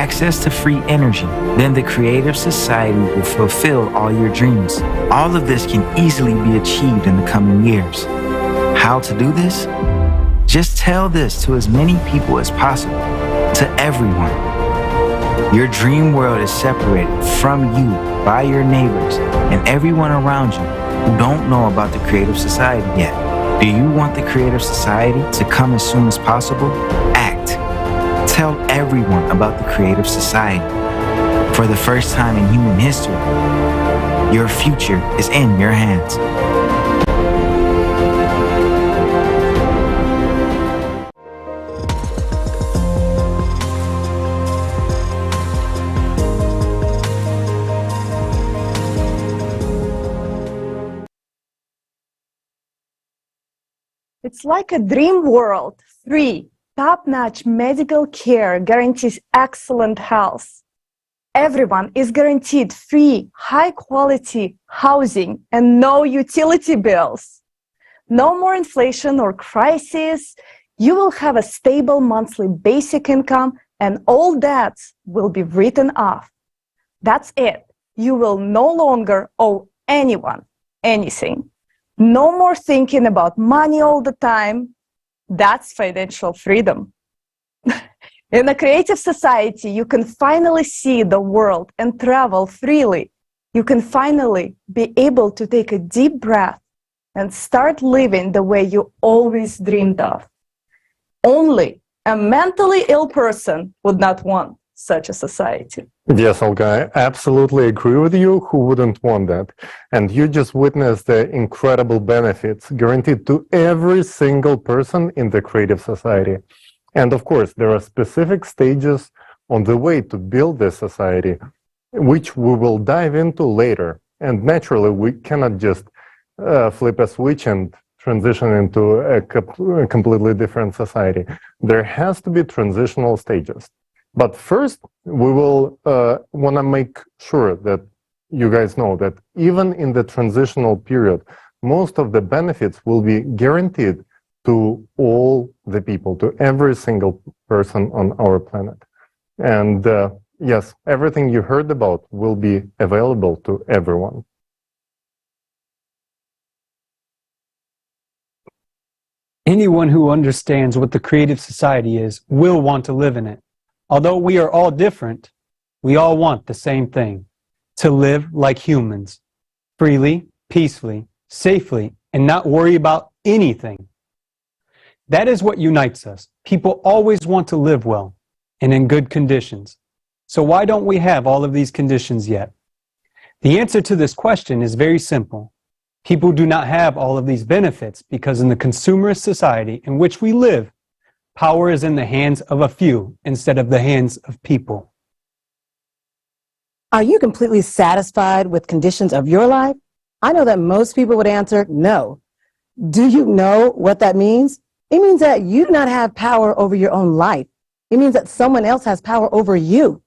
access to free energy, then the Creative Society will fulfill all your dreams. All of this can easily be achieved in the coming years. How to do this? Just tell this to as many people as possible, to everyone. Your dream world is separated from you by your neighbors and everyone around you who don't know about the Creative Society yet. Do you want the Creative Society to come as soon as possible? Act. Tell everyone about the Creative Society. For the first time in human history, your future is in your hands. It's like a dream world. Free, top-notch medical care guarantees excellent health. Everyone is guaranteed free, high-quality housing and no utility bills. No more inflation or crisis. You will have a stable monthly basic income and all debts will be written off. That's it. You will no longer owe anyone anything. No more thinking about money all the time. That's financial freedom. In a Creative Society, you can finally see the world and travel freely. You can finally be able to take a deep breath and start living the way you always dreamed of. Only a mentally ill person would not want such a society. Yes, Olga, I absolutely agree with you. Who wouldn't want that? And you just witnessed the incredible benefits guaranteed to every single person in the Creative Society. And of course, there are specific stages on the way to build this society, which we will dive into later. And naturally, we cannot just flip a switch and transition into a completely different society. There has to be transitional stages. But first, we will want to make sure that you guys know that even in the transitional period, most of the benefits will be guaranteed to all the people, to every single person on our planet. And yes, everything you heard about will be available to everyone. Anyone who understands what the Creative Society is will want to live in it. Although we are all different, we all want the same thing: to live like humans, freely, peacefully, safely, and not worry about anything. That is what unites us. People always want to live well and in good conditions. So why don't we have all of these conditions yet? The answer to this question is very simple. People do not have all of these benefits because in the consumerist society in which we live, power is in the hands of a few instead of the hands of people. Are you completely satisfied with conditions of your life? I know that most people would answer no. Do you know what that means? It means that you do not have power over your own life. It means that someone else has power over you.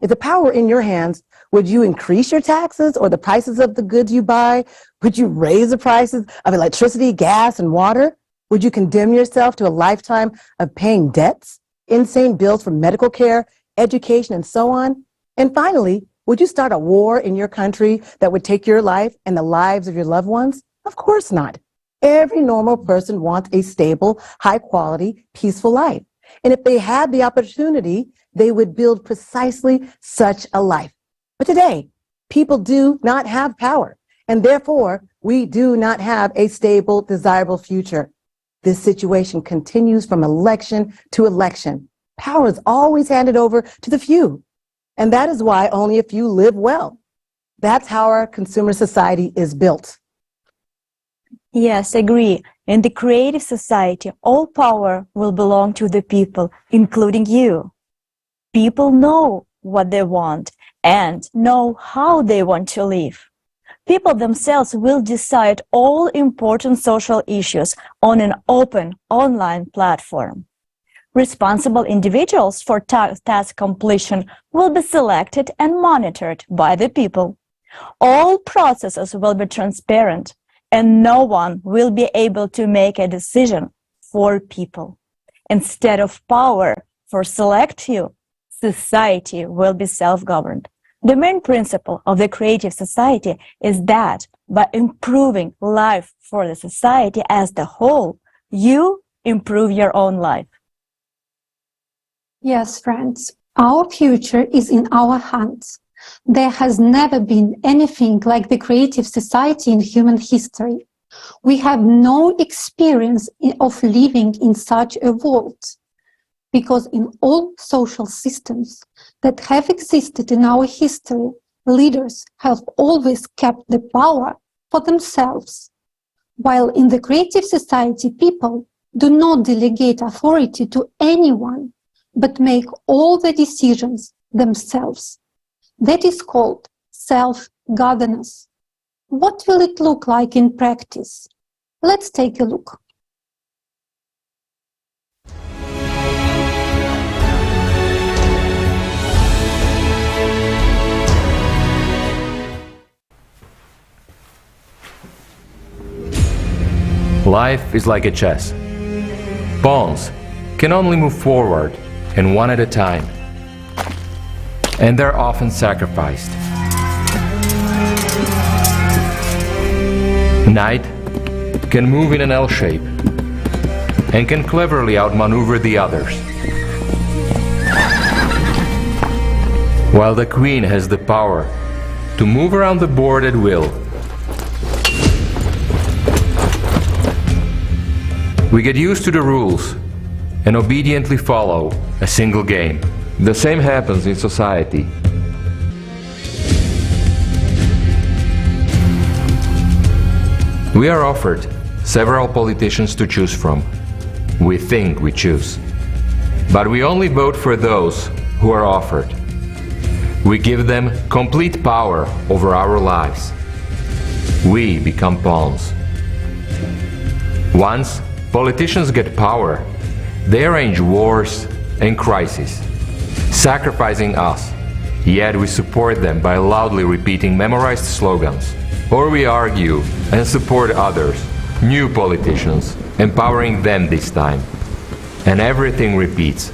If the power were in your hands, would you increase your taxes or the prices of the goods you buy? Would you raise the prices of electricity, gas, and water? Would you condemn yourself to a lifetime of paying debts, insane bills for medical care, education, and so on? And finally, would you start a war in your country that would take your life and the lives of your loved ones? Of course not. Every normal person wants a stable, high-quality, peaceful life. And if they had the opportunity, they would build precisely such a life. But today, people do not have power, and therefore, we do not have a stable, desirable future. This situation continues from election to election. Power is always handed over to the few, and that is why only a few live well. That's how our consumer society is built. Yes, agree. In the Creative Society, all power will belong to the people, including you. People know what they want and know how they want to live. People themselves will decide all important social issues on an open online platform. Responsible individuals for task completion will be selected and monitored by the people. All processes will be transparent, and no one will be able to make a decision for people. Instead of power for select few, society will be self-governed. The main principle of the creative society is that by improving life for the society as the whole, you improve your own life. Yes, friends, our future is in our hands. There has never been anything like the creative society in human history. We have no experience of living in such a world, because in all social systems that have existed in our history, leaders have always kept the power for themselves, while in the creative society, people do not delegate authority to anyone, but make all the decisions themselves. That is called self-governance. What will it look like in practice? Let's take a look. Life is like a chess. Pawns can only move forward, and one at a time. And they're often sacrificed. Knight can move in an L shape and can cleverly outmaneuver the others. While the queen has the power to move around the board at will. We get used to the rules and obediently follow a single game. The same happens in society. We are offered several politicians to choose from. We think we choose. But we only vote for those who are offered. We give them complete power over our lives. We become pawns. Once politicians get power, they arrange wars and crises, sacrificing us, yet we support them by loudly repeating memorized slogans. Or we argue and support others, new politicians, empowering them this time. And everything repeats.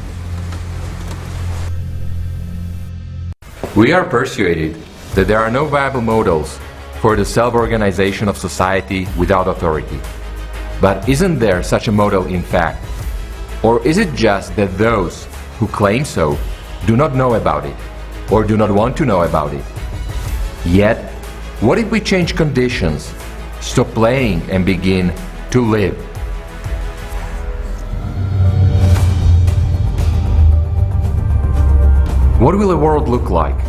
We are persuaded that there are no viable models for the self-organization of society without authority. But isn't there such a model in fact? Or is it just that those who claim so do not know about it, or do not want to know about it? Yet, what if we change conditions, stop playing and begin to live? What will a world look like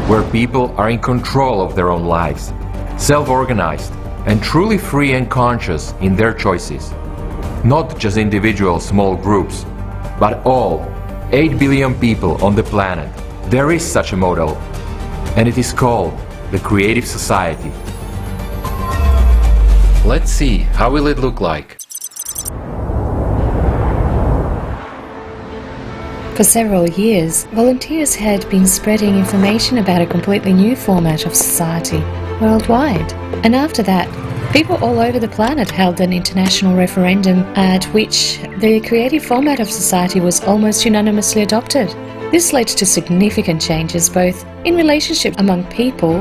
where people are in control of their own lives, self-organized, and truly free and conscious in their choices? Not just individual small groups, but all 8 billion people on the planet. There is such a model, and it is called the Creative Society. Let's see, how will it look like? For several years, volunteers had been spreading information about a completely new format of society worldwide. And after that, people all over the planet held an international referendum at which the creative format of society was almost unanimously adopted. This led to significant changes both in relationship among people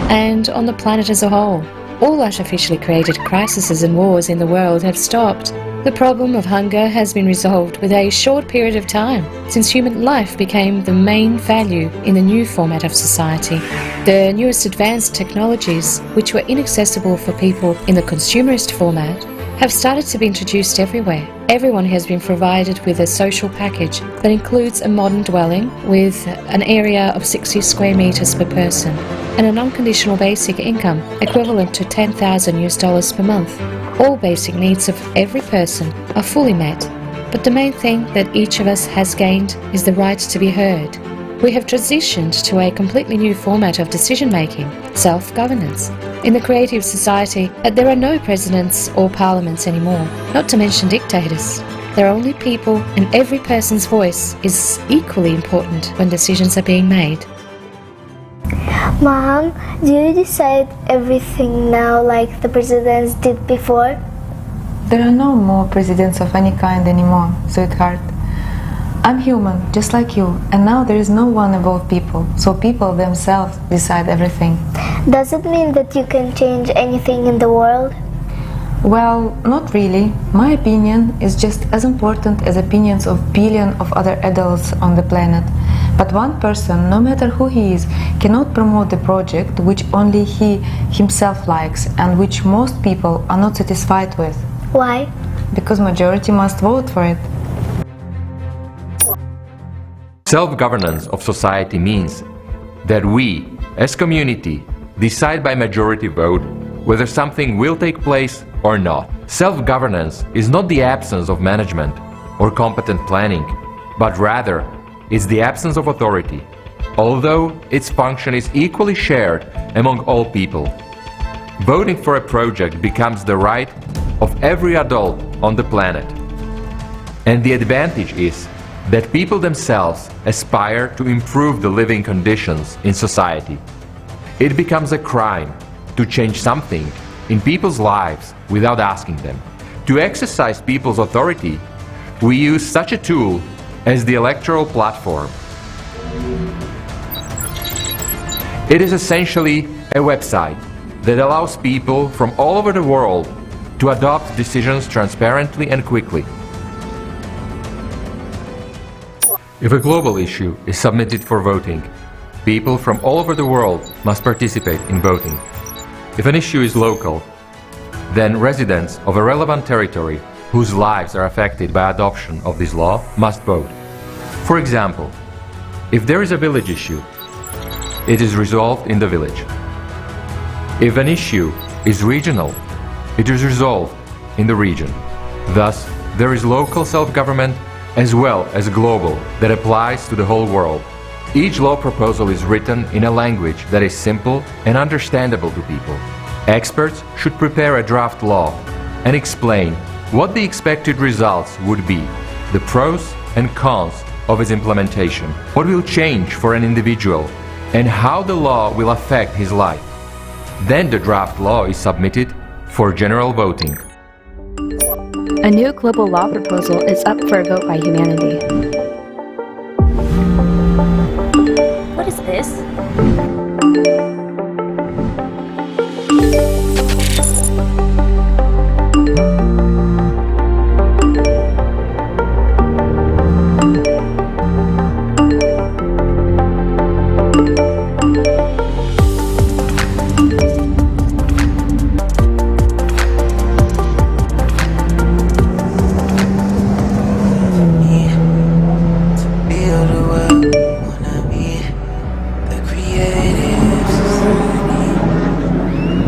and on the planet as a whole. All artificially created crises and wars in the world have stopped. The problem of hunger has been resolved with a short period of time, since human life became the main value in the new format of society. The newest advanced technologies, which were inaccessible for people in the consumerist format, have started to be introduced everywhere. Everyone has been provided with a social package that includes a modern dwelling with an area of 60 square meters per person and an unconditional basic income equivalent to $10,000 per month. All basic needs of every person are fully met, but the main thing that each of us has gained is the right to be heard. We have transitioned to a completely new format of decision-making, self-governance. In the creative society, there are no presidents or parliaments anymore, not to mention dictators. There are only people, and every person's voice is equally important when decisions are being made. Mom, do you decide everything now like the presidents did before? There are no more presidents of any kind anymore, sweetheart. I'm human, just like you, and now there is no one above people, so people themselves decide everything. Does it mean that you can change anything in the world? Well, not really. My opinion is just as important as opinions of billions of other adults on the planet. But one person, no matter who he is, cannot promote the project which only he himself likes and which most people are not satisfied with. Why? Because majority must vote for it. Self-governance of society means that we, as community, decide by majority vote whether something will take place or not. Self-governance is not the absence of management or competent planning, but rather is the absence of authority, although its function is equally shared among all people. Voting for a project becomes the right of every adult on the planet. And the advantage is that people themselves aspire to improve the living conditions in society. It becomes a crime to change something in people's lives without asking them. To exercise people's authority, we use such a tool as the electoral platform. It is essentially a website that allows people from all over the world to adopt decisions transparently and quickly. If a global issue is submitted for voting, people from all over the world must participate in voting. If an issue is local, then residents of a relevant territory whose lives are affected by adoption of this law must vote. For example, if there is a village issue, it is resolved in the village. If an issue is regional, it is resolved in the region. Thus, there is local self-government as well as global that applies to the whole world. Each law proposal is written in a language that is simple and understandable to people. Experts should prepare a draft law and explain what the expected results would be, the pros and cons of its implementation, what will change for an individual, and how the law will affect his life. Then the draft law is submitted for general voting. A new global law proposal is up for a vote by humanity. What is this?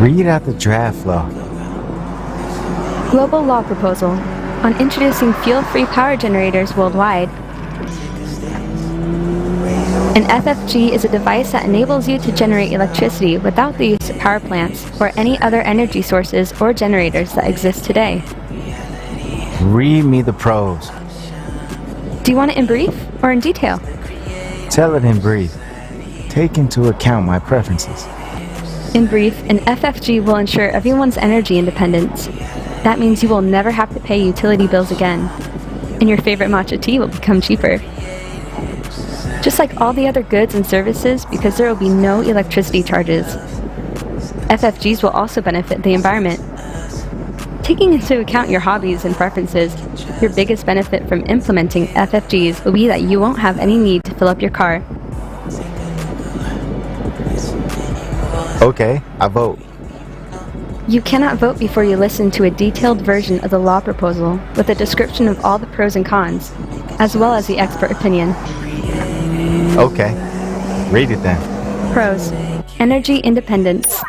Read out the draft law. Global law proposal on introducing fuel-free power generators worldwide. An FFG is a device that enables you to generate electricity without the use of power plants or any other energy sources or generators that exist today. Read me the pros. Do you want it in brief or in detail? Tell it in brief. Take into account my preferences. In brief, an FFG will ensure everyone's energy independence. That means you will never have to pay utility bills again, and your favorite matcha tea will become cheaper. Just like all the other goods and services, because there will be no electricity charges. FFGs will also benefit the environment. Taking into account your hobbies and preferences, your biggest benefit from implementing FFGs will be that you won't have any need to fill up your car. Okay, I vote. You cannot vote before you listen to a detailed version of the law proposal with a description of all the pros and cons, as well as the expert opinion. Okay, read it then. Pros: energy independence.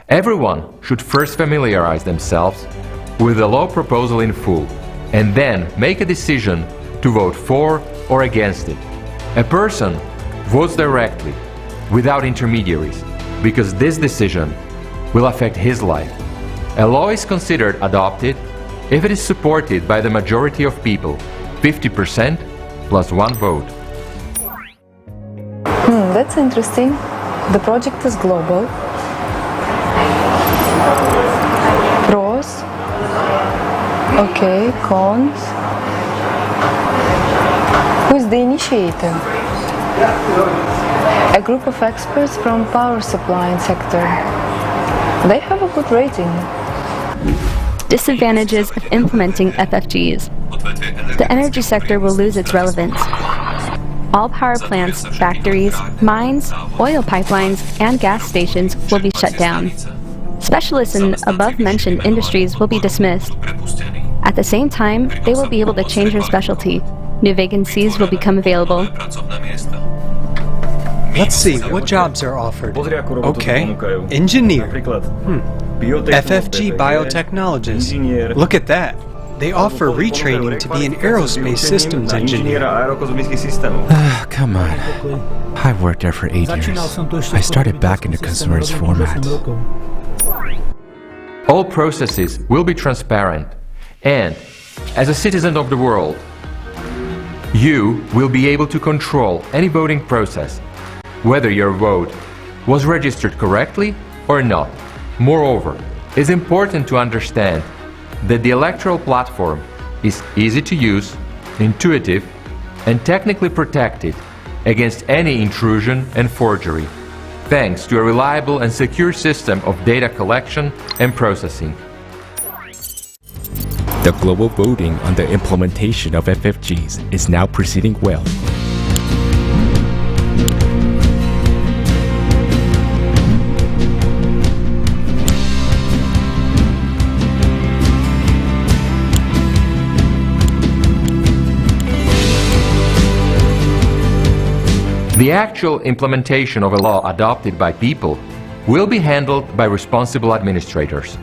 Everyone should first familiarize themselves with the law proposal in full, and then make a decision to vote for or against it. A person votes directly, without intermediaries, because this decision will affect his life. A law is considered adopted if it is supported by the majority of people, 50% plus one vote. That's interesting. The project is global. Pros. Okay, cons. the initiator? A group of experts from power supply sector. They have a good rating. Disadvantages of implementing FFGs. The energy sector will lose its relevance. All power plants, factories, mines, oil pipelines, and gas stations will be shut down. Specialists in above-mentioned industries will be dismissed. At the same time, they will be able to change their specialty. New vacancies will become available. Let's see, what jobs are offered? Okay, engineer. FFG biotechnologist. Look at that. They offer retraining to be an aerospace systems engineer. Come on. I worked there for 8 years. I started back in the consumer's format. All processes will be transparent, and as a citizen of the world, you will be able to control any voting process, whether your vote was registered correctly or not. Moreover, it's important to understand that the electoral platform is easy to use, intuitive, and technically protected against any intrusion and forgery, thanks to a reliable and secure system of data collection and processing. The global voting on the implementation of FFGs is now proceeding well. The actual implementation of a law adopted by people will be handled by responsible administrators.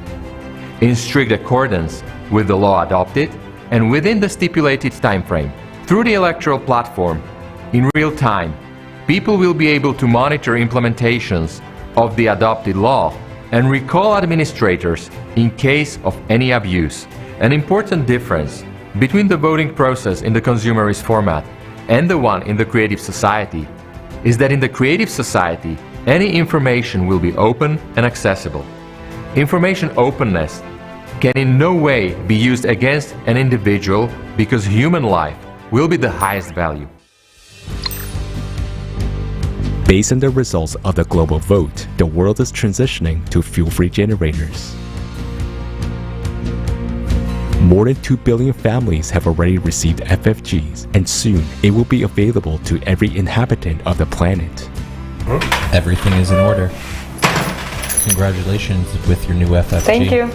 In strict accordance with the law adopted and within the stipulated time frame, through the electoral platform, in real time, people will be able to monitor implementations of the adopted law and recall administrators in case of any abuse. An important difference between the voting process in the consumerist format and the one in the creative society is that in the creative society, any information will be open and accessible. Information openness can in no way be used against an individual because human life will be the highest value. Based on the results of the global vote, the world is transitioning to fuel-free generators. More than 2 billion families have already received FFGs, and soon it will be available to every inhabitant of the planet. Everything is in order. Congratulations with your new FFG. Thank you.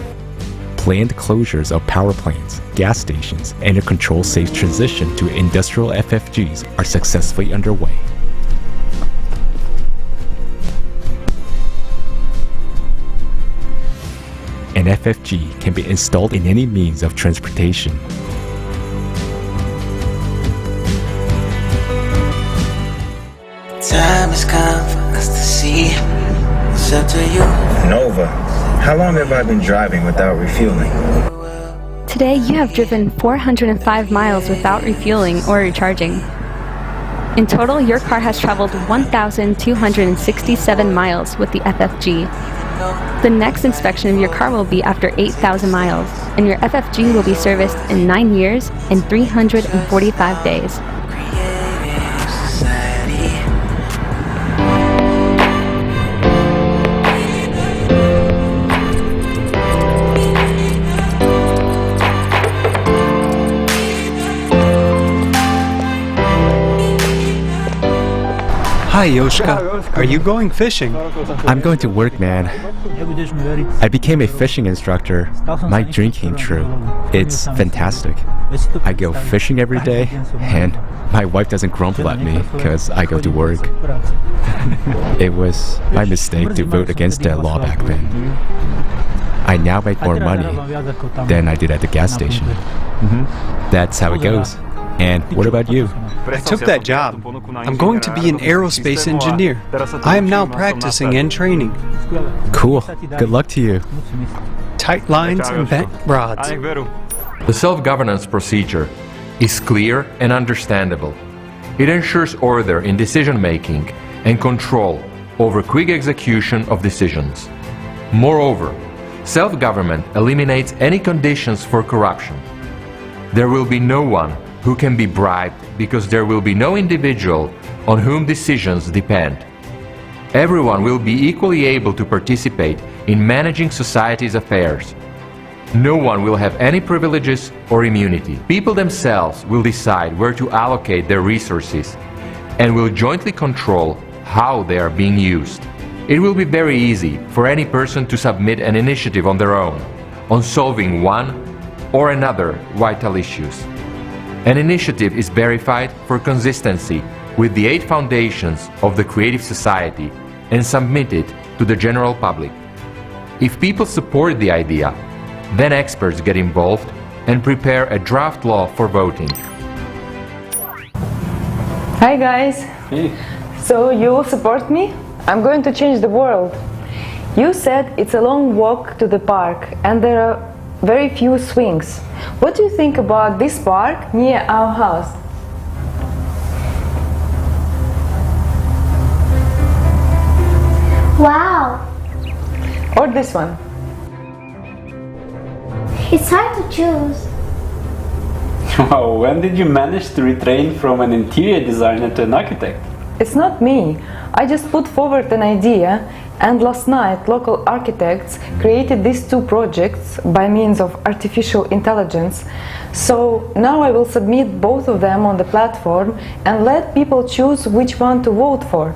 Planned closures of power plants, gas stations, and a control-safe transition to industrial FFGs are successfully underway. An FFG can be installed in any means of transportation. Time has come for us to see. It's up to you. Nova, how long have I been driving without refueling? Today, you have driven 405 miles without refueling or recharging. In total, your car has traveled 1,267 miles with the FFG. The next inspection of your car will be after 8,000 miles, and your FFG will be serviced in 9 years and 345 days. Hi, Yoshka. Are you going fishing? I'm going to work, man. I became a fishing instructor. My dream came true. It's fantastic. I go fishing every day, and my wife doesn't grumble at me because I go to work. It was my mistake to vote against that law back then. I now make more money than I did at the gas station. That's how it goes. And what about you? I took that job. I'm going to be an aerospace engineer. I am now practicing and training. Cool. Good luck to you. Tight lines and bent rods. The self-governance procedure is clear and understandable. It ensures order in decision-making and control over quick execution of decisions. Moreover, self-government eliminates any conditions for corruption. There will be no one who can be bribed because there will be no individual on whom decisions depend. Everyone will be equally able to participate in managing society's affairs. No one will have any privileges or immunity. People themselves will decide where to allocate their resources and will jointly control how they are being used. It will be very easy for any person to submit an initiative on their own on solving one or another vital issues. An initiative is verified for consistency with the 8 foundations of the creative society and submitted to the general public. If people support the idea, then experts get involved and prepare a draft law for voting. Hi guys! Hey. So you will support me? I'm going to change the world. You said it's a long walk to the park and there are very few swings. What do you think about this park near our house? Wow! Or this one? It's hard to choose. Wow, when did you manage to retrain from an interior designer to an architect? It's not me. I just put forward an idea and last night local architects created these 2 projects by means of artificial intelligence. So now I will submit both of them on the platform and let people choose which one to vote for.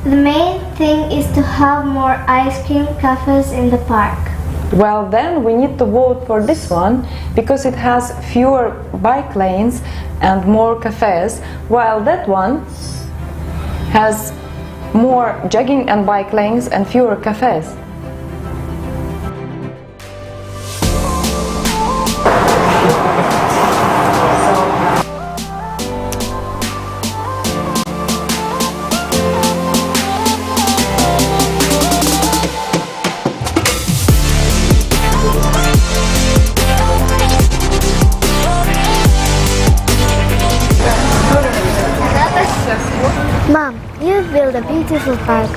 The main thing is to have more ice cream cafes in the park. Well, then we need to vote for this one because it has fewer bike lanes and more cafes, while that one has more jogging and bike lanes and fewer cafes. Mom, you built a beautiful park,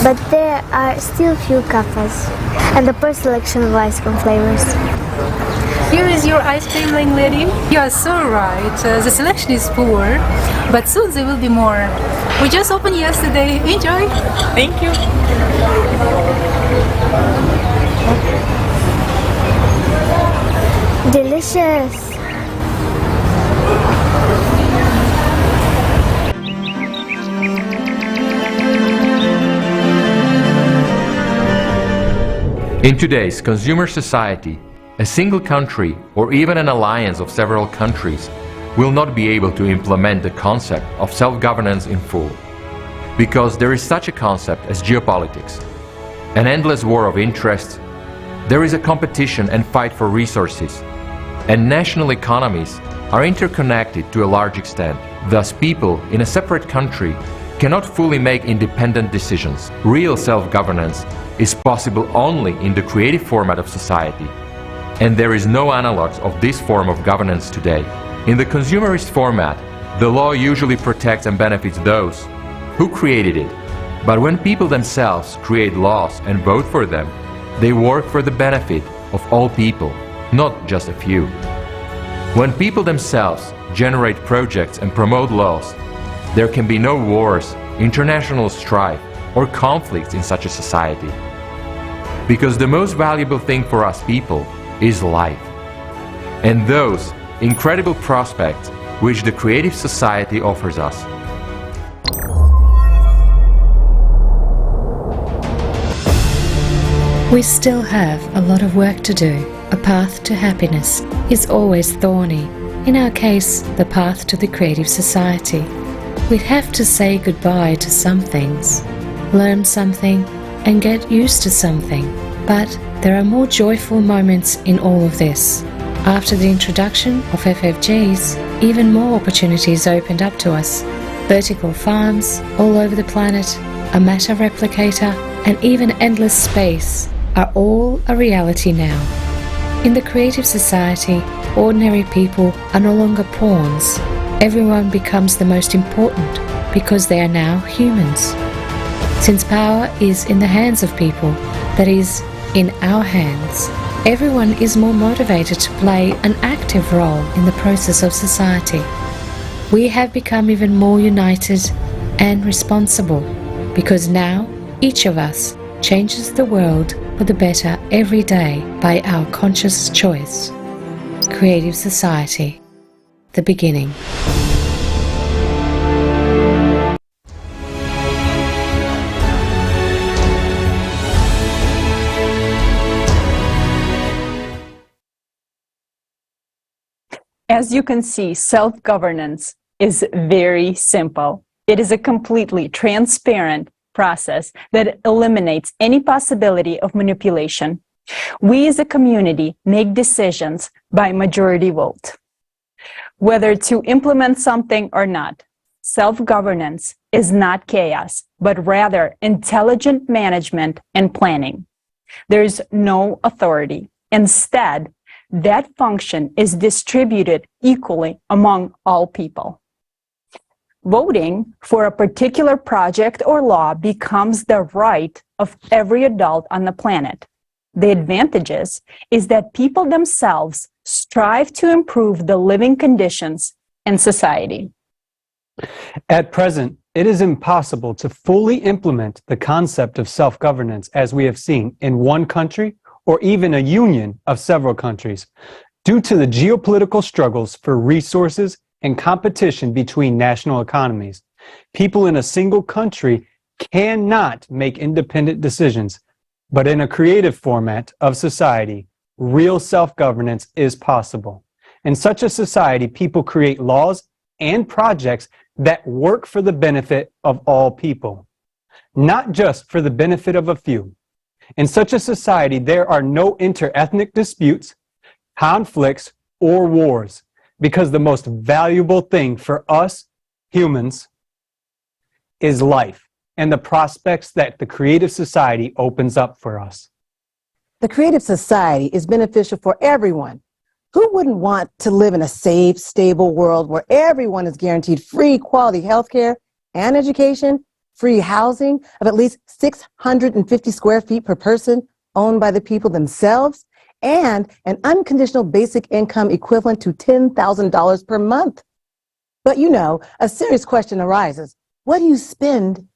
but there are still few cafes and a poor selection of ice cream flavors. Here is your ice cream lane, lady. You are so right. The selection is poor, but soon there will be more. We just opened yesterday. Enjoy. Thank you. Delicious. In today's consumer society, a single country or even an alliance of several countries will not be able to implement the concept of self-governance in full. Because there is such a concept as geopolitics, an endless war of interests, there is a competition and fight for resources, and national economies are interconnected to a large extent. Thus, people in a separate country cannot fully make independent decisions. Real self-governance is possible only in the creative format of society, and there is no analogues of this form of governance today. In the consumerist format, the law usually protects and benefits those who created it, but when people themselves create laws and vote for them, they work for the benefit of all people, not just a few. When people themselves generate projects and promote laws, there can be no wars, international strife, or conflicts in such a society. Because the most valuable thing for us people is life, and those incredible prospects which the creative society offers us. We still have a lot of work to do. A path to happiness is always thorny. In our case, the path to the creative society. We'd have to say goodbye to some things, learn something, and get used to something. But there are more joyful moments in all of this. After the introduction of FFGs, even more opportunities opened up to us. Vertical farms all over the planet, a matter replicator, and even endless space are all a reality now. In the creative society, ordinary people are no longer pawns. Everyone becomes the most important because they are now humans. Since power is in the hands of people, that is, in our hands, Everyone is more motivated to play an active role in the process of society. We have become even more united and responsible because now each of us changes the world for the better every day by our conscious choice. Creative Society, the beginning. As you can see, self-governance is very simple. It is a completely transparent process that eliminates any possibility of manipulation. We as a community make decisions by majority vote. Whether to implement something or not, self-governance is not chaos, but rather intelligent management and planning. There is no authority. Instead, that function is distributed equally among all people. Voting for a particular project or law becomes the right of every adult on the planet. The advantages is that people themselves strive to improve the living conditions in society. At present, it is impossible to fully implement the concept of self-governance as we have seen in one country or even a union of several countries, due to the geopolitical struggles for resources and competition between national economies. People in a single country cannot make independent decisions, but in a creative format of society, real self-governance is possible. In such a society, people create laws and projects that work for the benefit of all people, not just for the benefit of a few. In such a society, there are no inter-ethnic disputes, conflicts, or wars, because the most valuable thing for us humans is life and the prospects that the creative society opens up for us. The creative society is beneficial for everyone. Who wouldn't want to live in a safe, stable world where everyone is guaranteed free, quality health care and education, free housing of at least 650 square feet per person owned by the people themselves, and an unconditional basic income equivalent to $10,000 per month? But you know, a serious question arises. What do you spend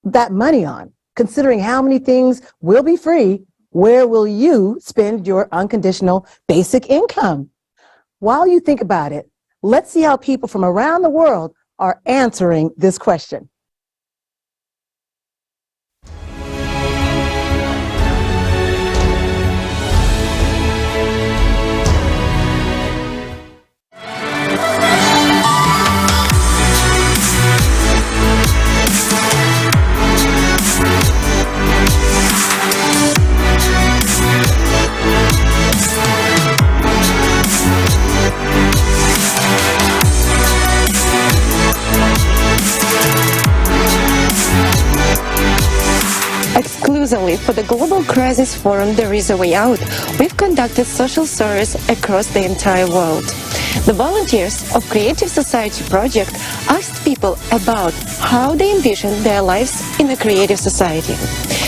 that money on? Considering how many things will be free, where will you spend your unconditional basic income? While you think about it, let's see how people from around the world are answering this question. Exclusively for the Global Crisis Forum There Is a Way Out, we've conducted social service across the entire world. The volunteers of Creative Society Project asked people about how they envision their lives in a creative society.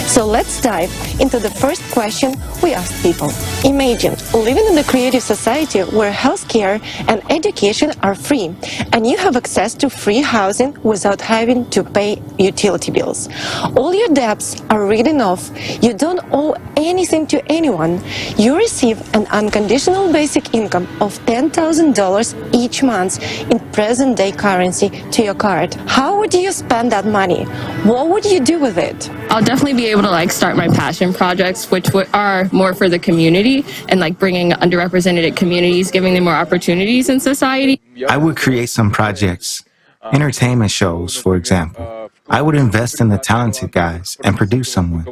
So let's dive into the first question we asked people. Imagine living in a creative society where healthcare and education are free, and you have access to free housing without having to pay utility bills. All your debts are written off, you don't owe anything to anyone, you receive an unconditional basic income of $10,000 each month in present-day currency to your card. How would you spend that money? What would you do with it? I'll definitely be able to start my passion projects, which are more for the community and bringing underrepresented communities, giving them more opportunities in society. I would create some projects, entertainment shows, for example. I would invest in the talented guys and produce someone.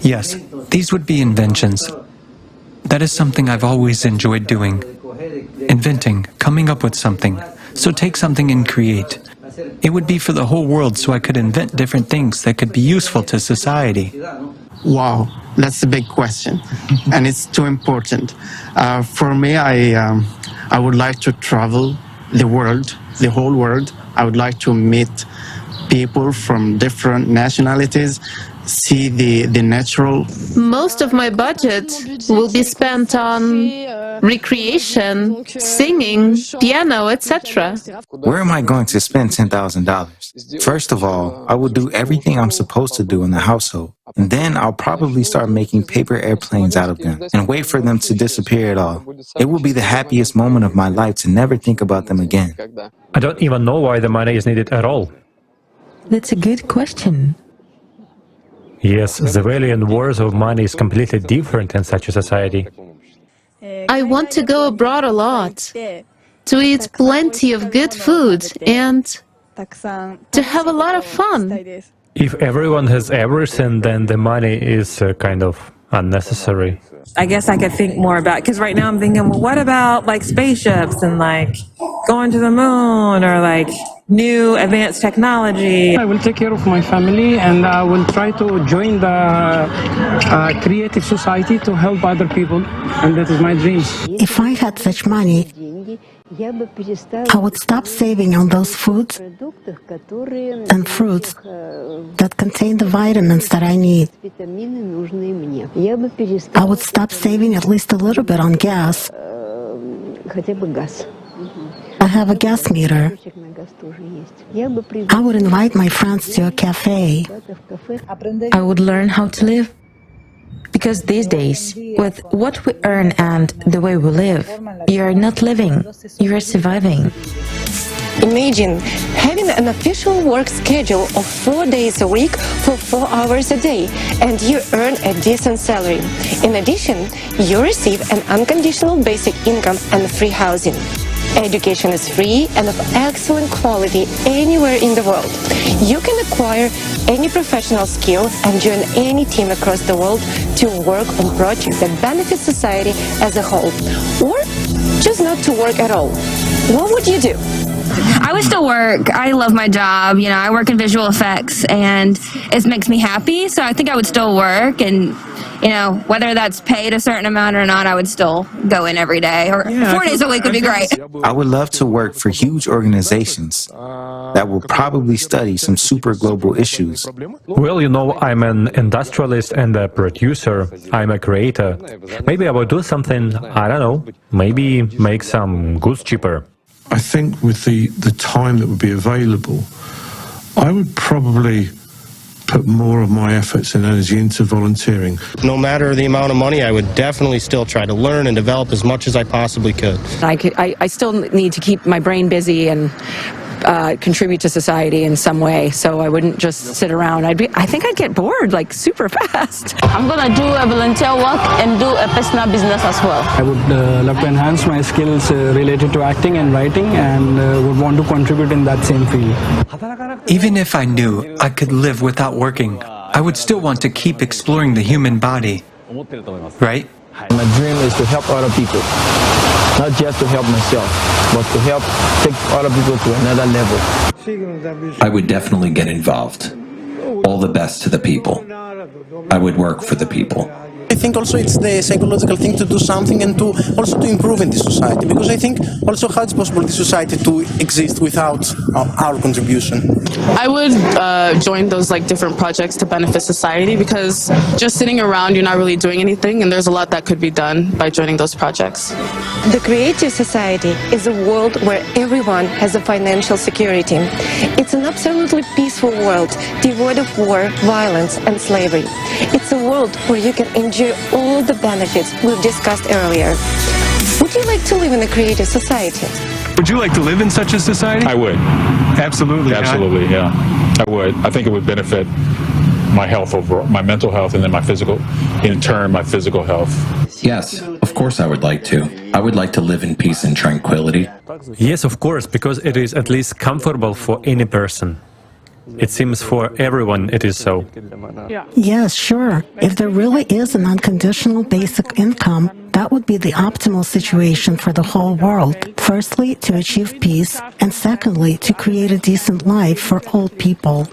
Yes, these would be inventions. That is something I've always enjoyed doing. Inventing, coming up with something. So take something and create. It would be for the whole world, so I could invent different things that could be useful to society. Wow, that's a big question, and it's too important. For me, I would like to travel the world, the whole world. I would like to meet people from different nationalities, see the natural. Most of my budget will be spent on recreation, singing, piano, etc. Where am I going to spend $10,000? First of all, I will do everything I'm supposed to do in the household. And then I'll probably start making paper airplanes out of them and wait for them to disappear at all. It will be the happiest moment of my life to never think about them again. I don't even know why the money is needed at all. That's a good question. Yes, the value and worth of money is completely different in such a society. I want to go abroad a lot, to eat plenty of good food and to have a lot of fun. If everyone has everything, then the money is kind of unnecessary. I guess I could think more about, because right now I'm thinking, well, what about like spaceships and like going to the moon or like new advanced technology? I will take care of my family and I will try to join the creative society to help other people, and that is my dream. If I had such money, I would stop saving on those foods and fruits that contain the vitamins that I need. I would stop saving at least a little bit on gas. I have a gas meter. I would invite my friends to a cafe. I would learn how to live. Because these days, with what we earn and the way we live, you are not living, you are surviving. Imagine having an official work schedule of 4 days a week for 4 hours a day, and you earn a decent salary. In addition, you receive an unconditional basic income and free housing. Education is free and of excellent quality anywhere in the world. You can acquire any professional skill and join any team across the world to work on projects that benefit society as a whole, or just not to work at all. What would you do? I would still work. I love my job. You know, I work in visual effects and it makes me happy. So I think I would still work, and, you know, whether that's paid a certain amount or not, I would still go in every day, or 4 days a week would be great. I would love to work for huge organizations that will probably study some super global issues. Well, you know, I'm an industrialist and a producer. I'm a creator. Maybe I would do something, I don't know, maybe make some goods cheaper. I think with the time that would be available, I would probably put more of my efforts and energy into volunteering. No matter the amount of money, I would definitely still try to learn and develop as much as I possibly could. I still need to keep my brain busy and contribute to society in some way, so I wouldn't just sit around. I think I'd get bored like super fast. I'm gonna do a volunteer work and do a personal business as well. I would love to enhance my skills related to acting and writing, and would want to contribute in that same field. Even if I knew I could live without working, I would still want to keep exploring the human body, right? My dream is to help other people, not just to help myself, but to help take other people to another level. I would definitely get involved. All the best to the people. I would work for the people. I think also it's the psychological thing to do something and to also to improve in the society, because I think also how it's possible the society to exist without our contribution. I would join those like different projects to benefit society, because just sitting around you're not really doing anything, and there's a lot that could be done by joining those projects. The creative society is a world where everyone has a financial security. It's an absolutely peaceful world, devoid of war, violence, and slavery. It's a world where you can enjoy all the benefits we've discussed earlier. Would you like to live in a creative society? Would you like to live in such a society? I would. Absolutely. Absolutely, yeah. I would. I think it would benefit my health overall, my mental health, and then my physical, in turn, my physical health. Yes, of course I would like to. I would like to live in peace and tranquility. Yes, of course, because it is at least comfortable for any person. It seems for everyone it is so. Yes, sure. If there really is an unconditional basic income, that would be the optimal situation for the whole world. Firstly, to achieve peace, and secondly, to create a decent life for all people.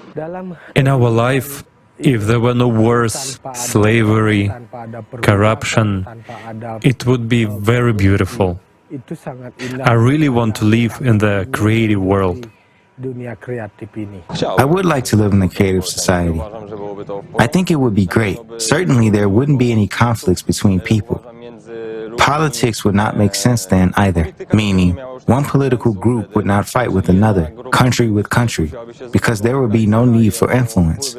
In our life, if there were no wars, slavery, corruption, it would be very beautiful. I really want to live in the creative world. I would like to live in a creative society. I think it would be great. Certainly, there wouldn't be any conflicts between people. Politics would not make sense then either, meaning one political group would not fight with another, country with country, because there would be no need for influence.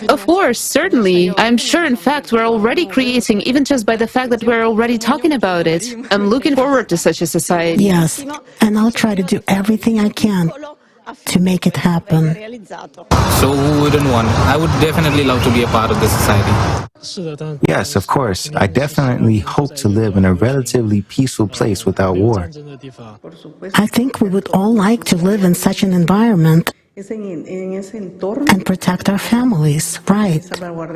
Of course, certainly. I'm sure, in fact, we're already creating, even just by the fact that we're already talking about it. I'm looking forward to such a society. Yes, and I'll try to do everything I can to make it happen. So who wouldn't want? I would definitely love to be a part of this society. Yes, of course. I definitely hope to live in a relatively peaceful place without war. I think we would all like to live in such an environment and protect our families, right? I would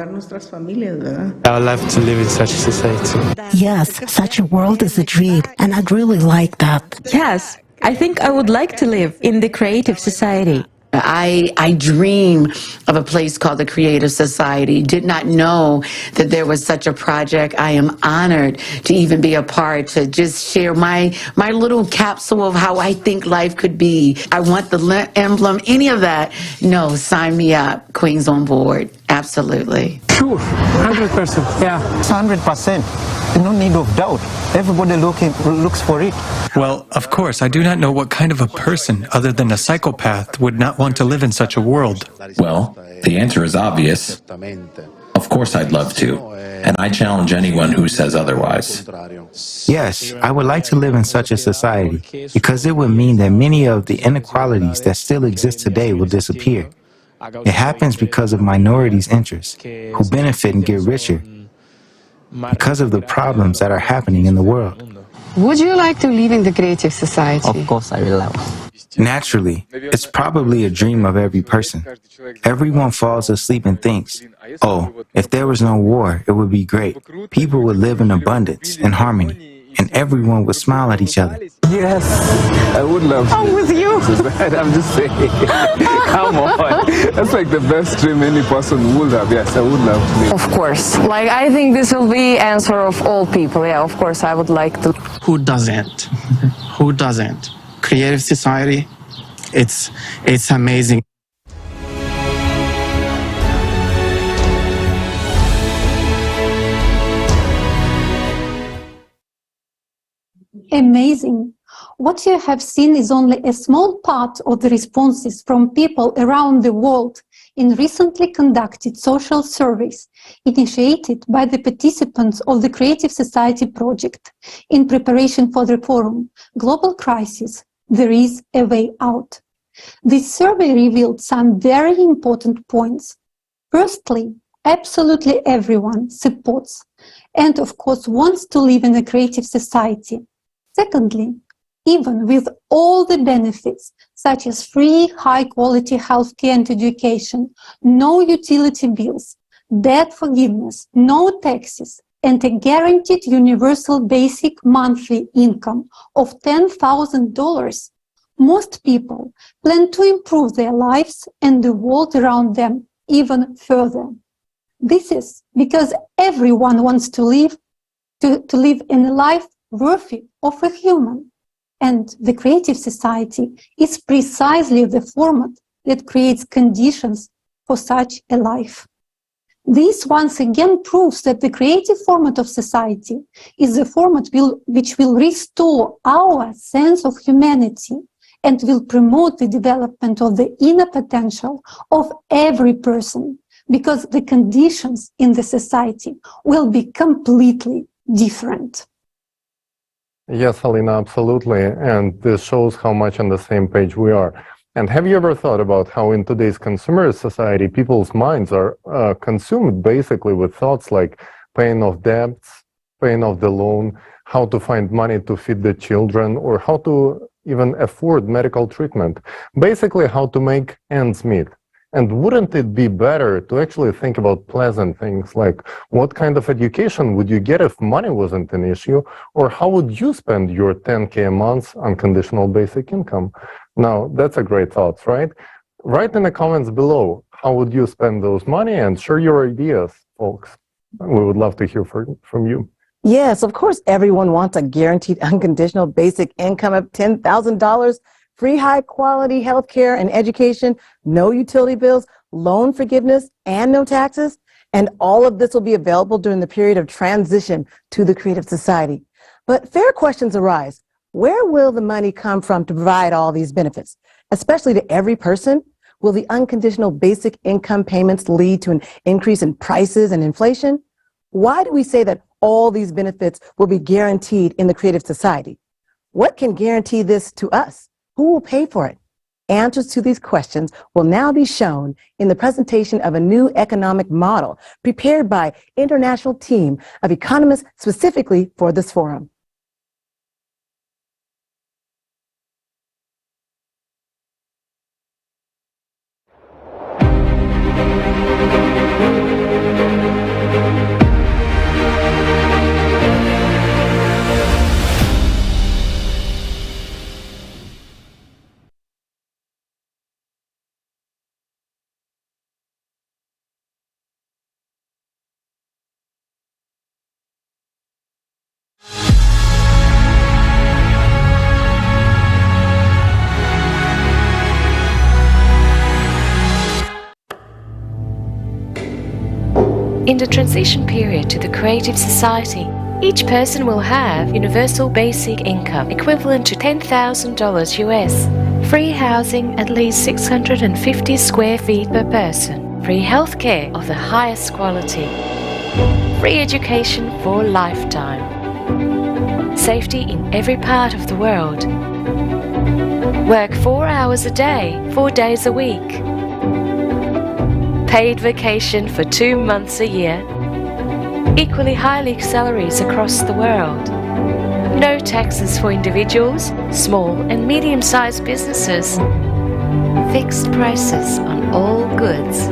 love to live in such a society. Yes, such a world is a dream, and I'd really like that. Yes, I think I would like to live in the creative society. I dream of a place called the Creative Society. Did not know that there was such a project. I am honored to even be a part, to just share my little capsule of how I think life could be. I want the emblem, any of that. No, sign me up. Queens on board. Absolutely. Sure, 100%. Yeah. 100%. No need of doubt. Everybody looks for it. Well, of course, I do not know what kind of a person, other than a psychopath, would not want to live in such a world. Well, the answer is obvious. Of course I'd love to, and I challenge anyone who says otherwise. Yes, I would like to live in such a society, because it would mean that many of the inequalities that still exist today will disappear. It happens because of minorities' interests, who benefit and get richer, because of the problems that are happening in the world. Would you like to live in the creative society? Of course I will love. Naturally, it's probably a dream of every person. Everyone falls asleep and thinks, oh, if there was no war, it would be great. People would live in abundance and harmony, and everyone would smile at each other. Yes, I would love to. I'm with you. I'm just saying. Come on. That's like the best dream any person would have. Yes, I would love to live. Of course. Like, I think this will be answer of all people. Yeah, of course, I would like to. Who doesn't? Who doesn't? Creative society, it's amazing. Amazing. What you have seen is only a small part of the responses from people around the world in recently conducted social surveys initiated by the participants of the Creative Society project in preparation for the forum Global Crisis, There is a Way Out. This survey revealed some very important points. Firstly, absolutely everyone supports and of course wants to live in a creative society. Secondly, even with all the benefits, such as free, high-quality healthcare and education, no utility bills, debt forgiveness, no taxes, and a guaranteed universal basic monthly income of $10,000, most people plan to improve their lives and the world around them even further. This is because everyone wants to live in a life worthy of a human. And the Creative Society is precisely the format that creates conditions for such a life. This once again proves that the creative format of society is the format which will restore our sense of humanity and will promote the development of the inner potential of every person, because the conditions in the society will be completely different. Yes, Alina, absolutely. And this shows how much on the same page we are. And have you ever thought about how in today's consumerist society, people's minds are consumed basically with thoughts like paying off debts, paying off the loan, how to find money to feed the children, or how to even afford medical treatment. Basically, how to make ends meet. And wouldn't it be better to actually think about pleasant things like what kind of education would you get if money wasn't an issue, or how would you spend your 10K a month on conditional basic income? Now, that's a great thought, right? Write in the comments below, how would you spend those money, and share your ideas, folks. We would love to hear from you. Yes, of course, everyone wants a guaranteed unconditional basic income of $10,000 free high-quality healthcare and education, no utility bills, loan forgiveness, and no taxes. And all of this will be available during the period of transition to the Creative Society. But fair questions arise. Where will the money come from to provide all these benefits, especially to every person? Will the unconditional basic income payments lead to an increase in prices and inflation? Why do we say that all these benefits will be guaranteed in the Creative Society? What can guarantee this to us? Who will pay for it? Answers to these questions will now be shown in the presentation of a new economic model prepared by an international team of economists specifically for this forum. In the transition period to the Creative Society, each person will have universal basic income equivalent to $10,000 US, free housing at least 650 square feet per person, free healthcare of the highest quality, free education for a lifetime, safety in every part of the world, work 4 hours a day, 4 days a week, paid vacation for 2 months a year, equally high salaries across the world, no taxes for individuals, small and medium-sized businesses, fixed prices on all goods.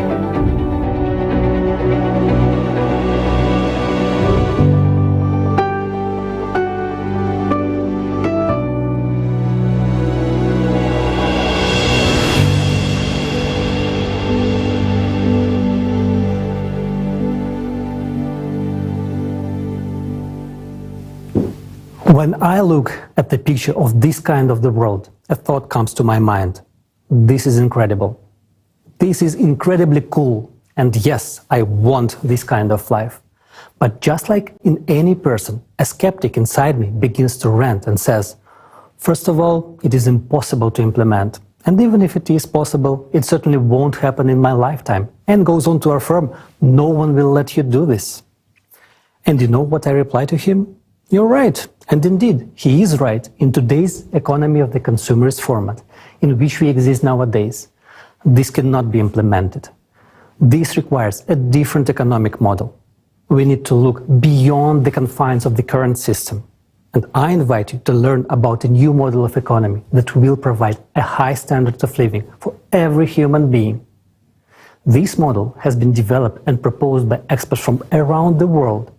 When I look at the picture of this kind of the world, a thought comes to my mind. This is incredible. This is incredibly cool. And yes, I want this kind of life. But just like in any person, a skeptic inside me begins to rant and says, first of all, it is impossible to implement. And even if it is possible, it certainly won't happen in my lifetime. And goes on to affirm, no one will let you do this. And you know what I reply to him? You're right. And indeed, he is right in today's economy of the consumerist format in which we exist nowadays. This cannot be implemented. This requires a different economic model. We need to look beyond the confines of the current system. And I invite you to learn about a new model of economy that will provide a high standard of living for every human being. This model has been developed and proposed by experts from around the world.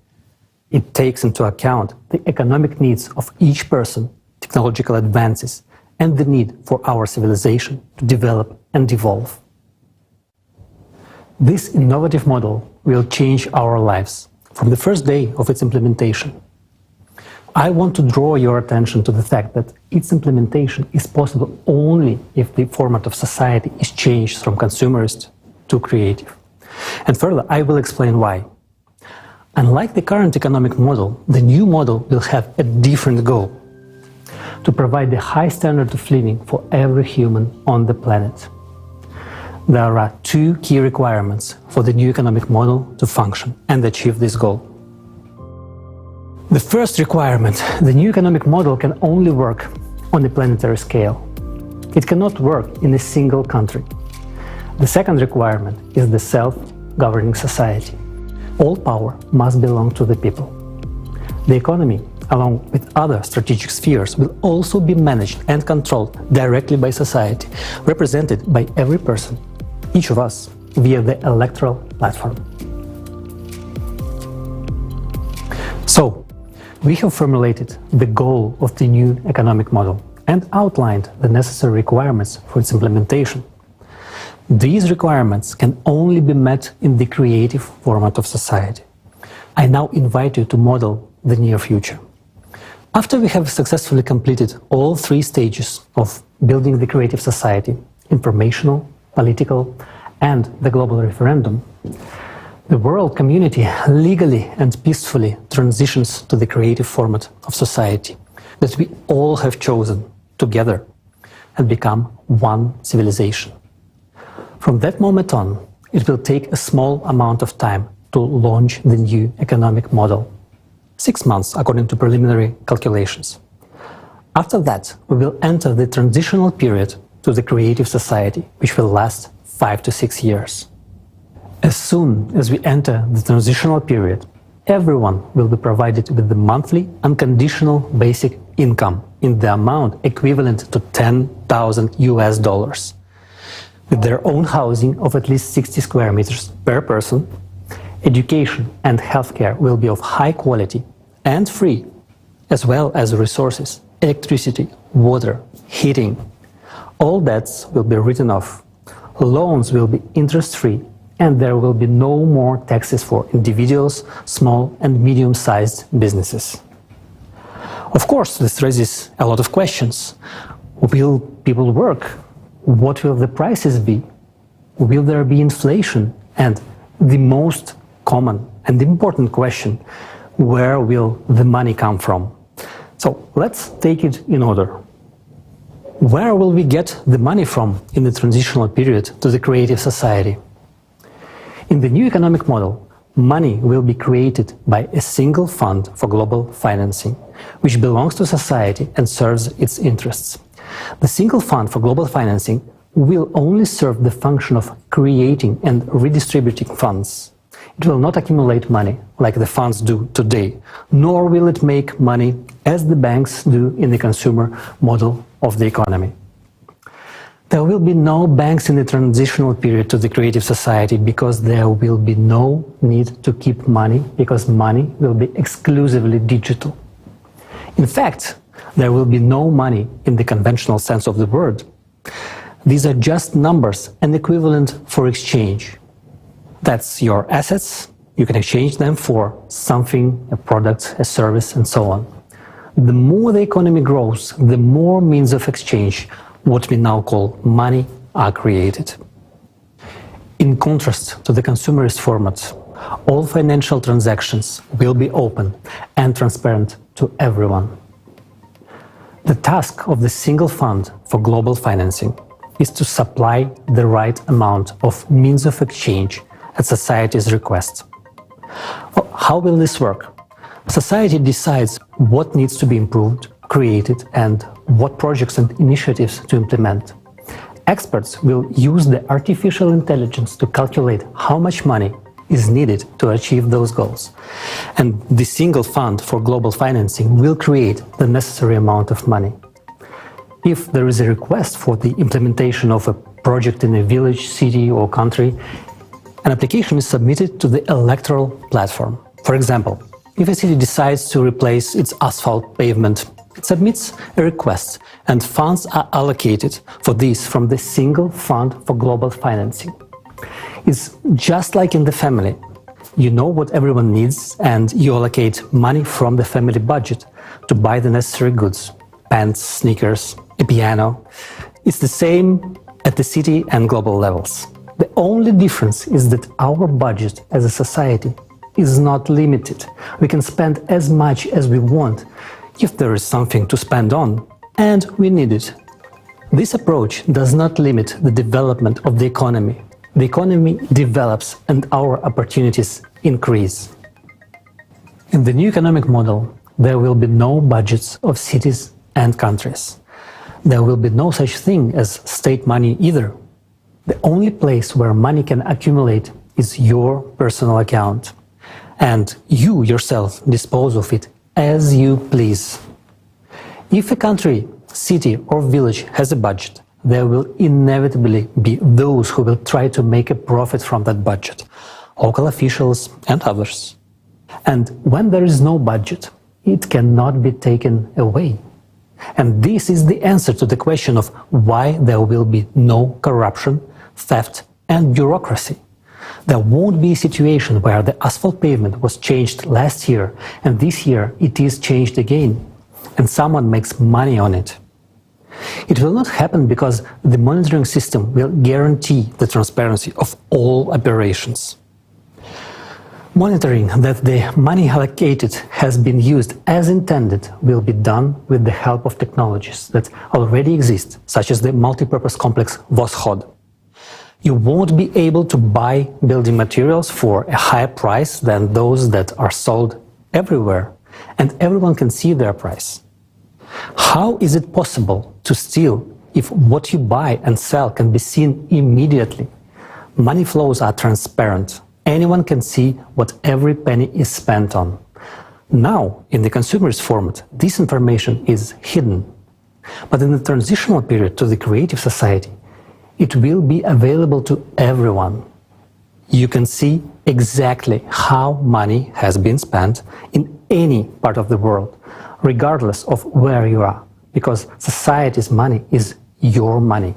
It takes into account the economic needs of each person, technological advances, and the need for our civilization to develop and evolve. This innovative model will change our lives from the first day of its implementation. I want to draw your attention to the fact that its implementation is possible only if the format of society is changed from consumerist to creative. And further, I will explain why. Unlike the current economic model, the new model will have a different goal: to provide the high standard of living for every human on the planet. There are two key requirements for the new economic model to function and achieve this goal. The first requirement: the new economic model can only work on a planetary scale. It cannot work in a single country. The second requirement is the self-governing society. All power must belong to the people. The economy, along with other strategic spheres, will also be managed and controlled directly by society, represented by every person, each of us, via the electoral platform. So, we have formulated the goal of the new economic model and outlined the necessary requirements for its implementation. These requirements can only be met in the creative format of society. I now invite you to model the near future. After we have successfully completed all three stages of building the creative society, informational, political, and the global referendum, the world community legally and peacefully transitions to the creative format of society that we all have chosen together and become one civilization. From that moment on, it will take a small amount of time to launch the new economic model. 6 months, according to preliminary calculations. After that, we will enter the transitional period to the creative society, which will last 5 to 6 years. As soon as we enter the transitional period, everyone will be provided with the monthly unconditional basic income in the amount equivalent to $10,000, with their own housing of at least 60 square meters per person. Education and healthcare will be of high quality and free, as well as resources, electricity, water, heating. All debts will be written off. Loans will be interest-free, and there will be no more taxes for individuals, small and medium-sized businesses. Of course, this raises a lot of questions. Will people work? What will the prices be? Will there be inflation? And the most common and important question, where will the money come from? So let's take it in order. Where will we get the money from in the transitional period to the creative society? In the new economic model, money will be created by a single fund for global financing, which belongs to society and serves its interests. The single fund for global financing will only serve the function of creating and redistributing funds. It will not accumulate money like the funds do today, nor will it make money as the banks do in the consumer model of the economy. There will be no banks in the transitional period to the creative society because there will be no need to keep money, because money will be exclusively digital. In fact, there will be no money in the conventional sense of the word. These are just numbers and equivalent for exchange. That's your assets. You can exchange them for something, a product, a service, and so on. The more the economy grows, the more means of exchange, what we now call money, are created. In contrast to the consumerist format, all financial transactions will be open and transparent to everyone. The task of the single fund for global financing is to supply the right amount of means of exchange at society's request. Well, how will this work? Society decides what needs to be improved, created, and what projects and initiatives to implement. Experts will use the artificial intelligence to calculate how much money is needed to achieve those goals. And the single fund for global financing will create the necessary amount of money. If there is a request for the implementation of a project in a village, city, or country, an application is submitted to the electoral platform. For example, if a city decides to replace its asphalt pavement, it submits a request and funds are allocated for this from the single fund for global financing. It's just like in the family. You know what everyone needs and you allocate money from the family budget to buy the necessary goods, pants, sneakers, a piano. It's the same at the city and global levels. The only difference is that our budget as a society is not limited. We can spend as much as we want if there is something to spend on, and we need it. This approach does not limit the development of the economy. The economy develops and our opportunities increase. In the new economic model, there will be no budgets of cities and countries. There will be no such thing as state money either. The only place where money can accumulate is your personal account, and you yourself dispose of it as you please. If a country, city, or village has a budget, there will inevitably be those who will try to make a profit from that budget, local officials and others. And when there is no budget, it cannot be taken away. And this is the answer to the question of why there will be no corruption, theft, and bureaucracy. There won't be a situation where the asphalt pavement was changed last year and this year it is changed again, and someone makes money on it. It will not happen because the monitoring system will guarantee the transparency of all operations. Monitoring that the money allocated has been used as intended will be done with the help of technologies that already exist, such as the multipurpose complex Voskhod. You won't be able to buy building materials for a higher price than those that are sold everywhere, and everyone can see their price. How is it possible to steal if what you buy and sell can be seen immediately? Money flows are transparent. Anyone can see what every penny is spent on. Now, in the consumer's format, this information is hidden. But in the transitional period to the creative society, it will be available to everyone. You can see exactly how money has been spent in any part of the world, regardless of where you are, because society's money is your money.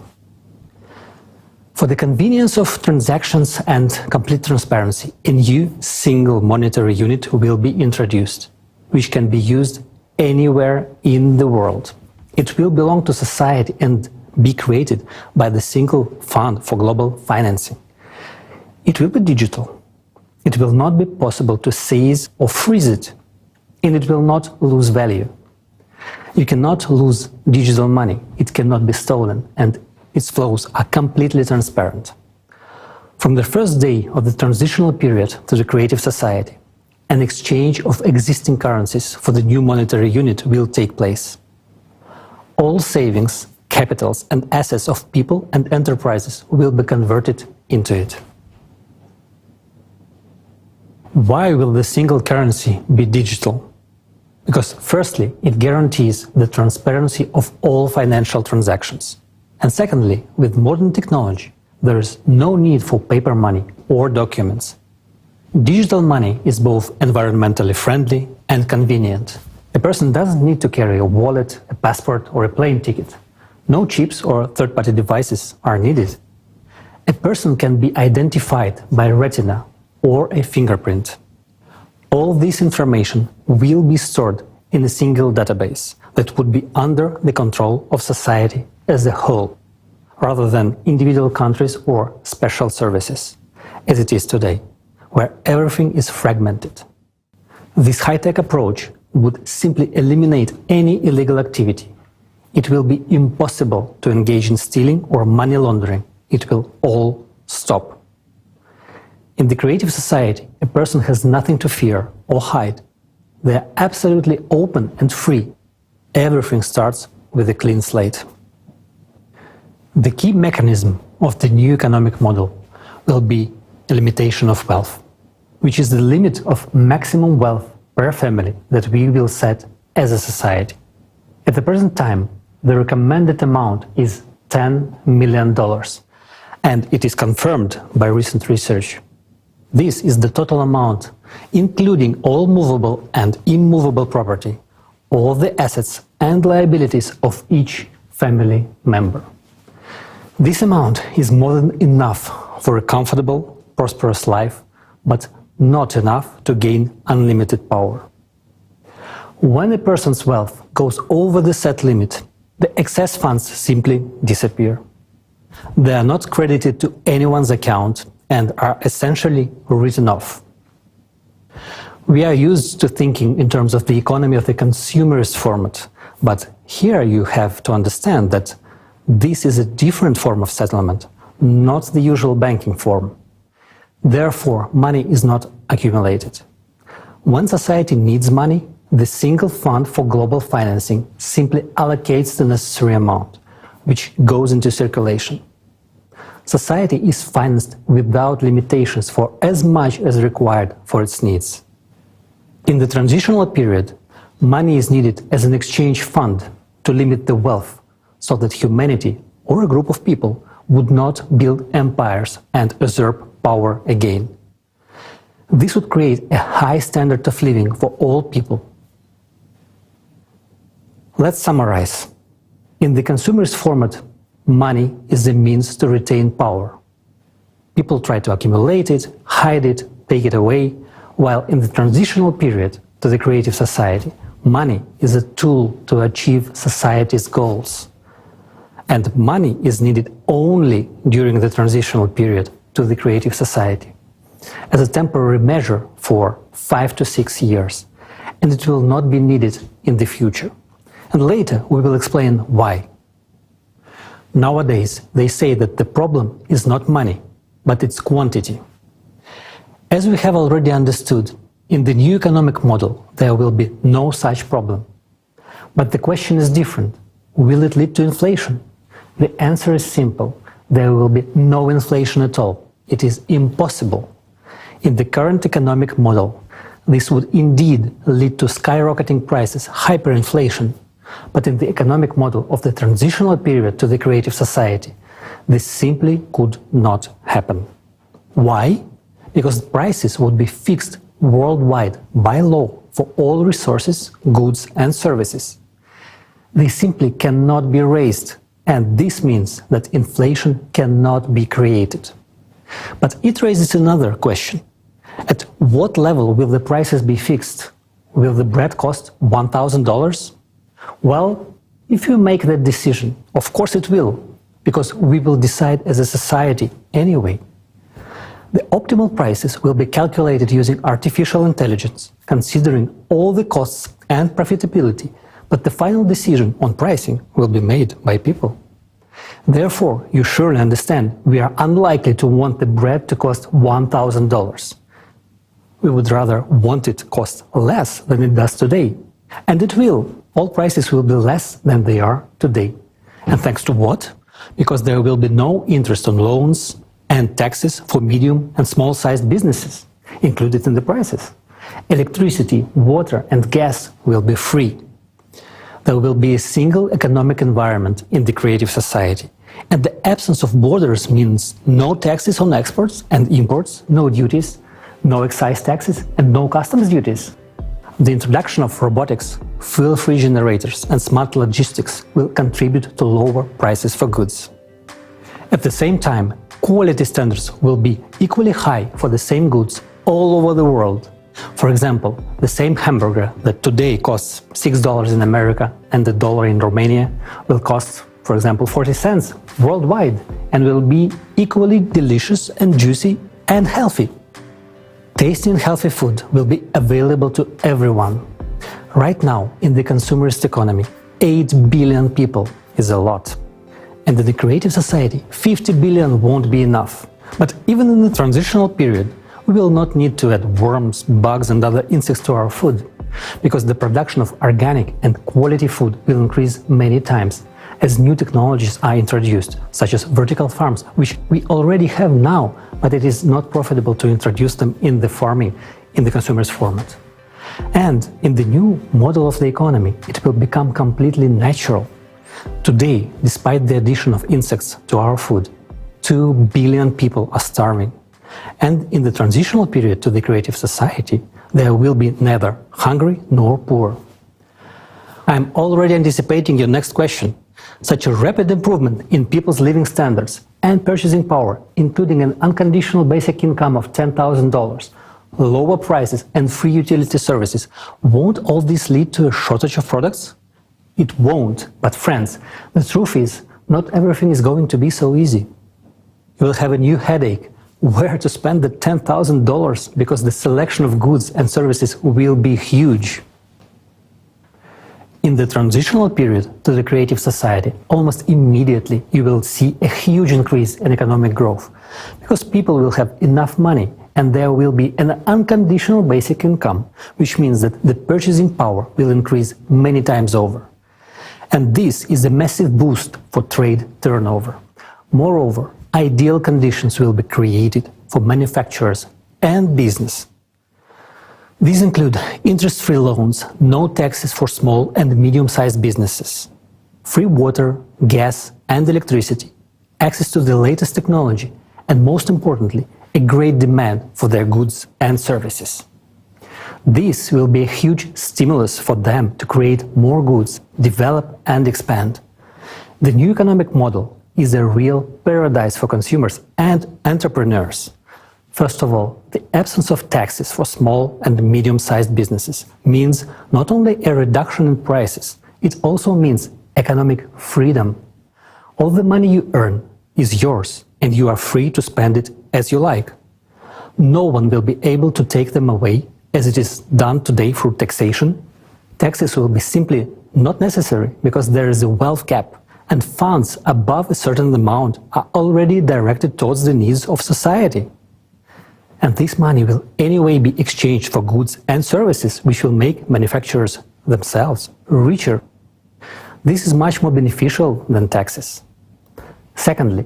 For the convenience of transactions and complete transparency, a new single monetary unit will be introduced, which can be used anywhere in the world. It will belong to society and be created by the single fund for global financing. It will be digital. It will not be possible to seize or freeze it, and it will not lose value. You cannot lose digital money. It cannot be stolen, and its flows are completely transparent. From the first day of the transitional period to the creative society, an exchange of existing currencies for the new monetary unit will take place. All savings, capitals, and assets of people and enterprises will be converted into it. Why will the single currency be digital? Because firstly, it guarantees the transparency of all financial transactions. And secondly, with modern technology, there is no need for paper money or documents. Digital money is both environmentally friendly and convenient. A person doesn't need to carry a wallet, a passport, or a plane ticket. No chips or third-party devices are needed. A person can be identified by retina or a fingerprint. All this information will be stored in a single database that would be under the control of society as a whole, rather than individual countries or special services, as it is today, where everything is fragmented. This high-tech approach would simply eliminate any illegal activity. It will be impossible to engage in stealing or money laundering. It will all stop. In the creative society, a person has nothing to fear or hide. They are absolutely open and free. Everything starts with a clean slate. The key mechanism of the new economic model will be a limitation of wealth, which is the limit of maximum wealth per family that we will set as a society. At the present time, the recommended amount is $10 million, and it is confirmed by recent research. This is the total amount, including all movable and immovable property, all the assets and liabilities of each family member. This amount is more than enough for a comfortable, prosperous life, but not enough to gain unlimited power. When a person's wealth goes over the set limit, the excess funds simply disappear. They are not credited to anyone's account and are essentially written off. We are used to thinking in terms of the economy of the consumerist format, but here you have to understand that this is a different form of settlement, not the usual banking form. Therefore, money is not accumulated. When society needs money, the single fund for global financing simply allocates the necessary amount, which goes into circulation. Society is financed without limitations for as much as required for its needs. In the transitional period, money is needed as an exchange fund to limit the wealth, so that humanity or a group of people would not build empires and usurp power again. This would create a high standard of living for all people. Let's summarize. In the consumerist format, money is a means to retain power. People try to accumulate it, hide it, take it away, while in the transitional period to the creative society, money is a tool to achieve society's goals. And money is needed only during the transitional period to the creative society, as a temporary measure for 5 to 6 years, and it will not be needed in the future. And later we will explain why. Nowadays, they say that the problem is not money, but its quantity. As we have already understood, in the new economic model, there will be no such problem. But the question is different. Will it lead to inflation? The answer is simple. There will be no inflation at all. It is impossible. In the current economic model, this would indeed lead to skyrocketing prices, hyperinflation. But in the economic model of the transitional period to the creative society, this simply could not happen. Why? Because prices would be fixed worldwide by law for all resources, goods and services. They simply cannot be raised, and this means that inflation cannot be created. But it raises another question. At what level will the prices be fixed? Will the bread cost $1,000? Well, if you make that decision, of course it will, because we will decide as a society anyway. The optimal prices will be calculated using artificial intelligence, considering all the costs and profitability, but the final decision on pricing will be made by people. Therefore, you surely understand we are unlikely to want the bread to cost $1,000. We would rather want it to cost less than it does today. And it will. All prices will be less than they are today. And thanks to what? Because there will be no interest on loans and taxes for medium and small-sized businesses included in the prices. Electricity, water and gas will be free. There will be a single economic environment in the creative society. And the absence of borders means no taxes on exports and imports, no duties, no excise taxes and no customs duties. The introduction of robotics, fuel-free generators and smart logistics will contribute to lower prices for goods. At the same time, quality standards will be equally high for the same goods all over the world. For example, the same hamburger that today costs $6 in America and $1 in Romania will cost, for example, 40 cents worldwide and will be equally delicious and juicy and healthy. Tasty and healthy food will be available to everyone. Right now, in the consumerist economy, 8 billion people is a lot. And in the creative society, 50 billion won't be enough. But even in the transitional period, we will not need to add worms, bugs and other insects to our food, because the production of organic and quality food will increase many times as new technologies are introduced, such as vertical farms, which we already have now, but it is not profitable to introduce them in the farming, in the consumer's format. And in the new model of the economy, it will become completely natural. Today, despite the addition of insects to our food, 2 billion people are starving. And in the transitional period to the creative society, there will be neither hungry nor poor. I'm already anticipating your next question. Such a rapid improvement in people's living standards and purchasing power, including an unconditional basic income of $10,000, lower prices and free utility services, won't all this lead to a shortage of products? It won't, but friends, the truth is, not everything is going to be so easy. You will have a new headache, where to spend the $10,000, because the selection of goods and services will be huge. In the transitional period to the creative society, almost immediately you will see a huge increase in economic growth, because people will have enough money and there will be an unconditional basic income, which means that the purchasing power will increase many times over. And this is a massive boost for trade turnover. Moreover, ideal conditions will be created for manufacturers and business. These include interest-free loans, no taxes for small and medium-sized businesses, free water, gas and electricity, access to the latest technology, and most importantly, a great demand for their goods and services. This will be a huge stimulus for them to create more goods, develop and expand. The new economic model is a real paradise for consumers and entrepreneurs. First of all, the absence of taxes for small and medium-sized businesses means not only a reduction in prices, it also means economic freedom. All the money you earn is yours, and you are free to spend it as you like. No one will be able to take them away, as it is done today through taxation. Taxes will be simply not necessary because there is a wealth cap, and funds above a certain amount are already directed towards the needs of society. And this money will anyway be exchanged for goods and services, which will make manufacturers themselves richer. This is much more beneficial than taxes. Secondly,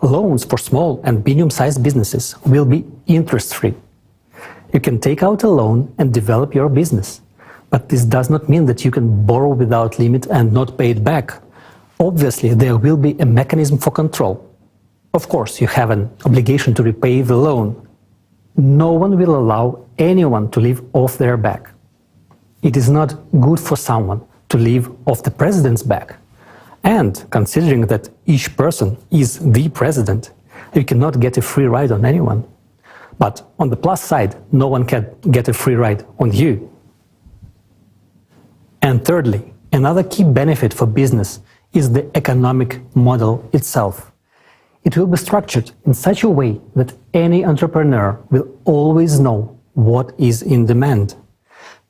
loans for small and medium-sized businesses will be interest-free. You can take out a loan and develop your business, but this does not mean that you can borrow without limit and not pay it back. Obviously, there will be a mechanism for control. Of course, you have an obligation to repay the loan. No one will allow anyone to live off their back. It is not good for someone to live off the president's back. And considering that each person is the president, you cannot get a free ride on anyone. But on the plus side, no one can get a free ride on you. And thirdly, another key benefit for business is the economic model itself. It will be structured in such a way that any entrepreneur will always know what is in demand.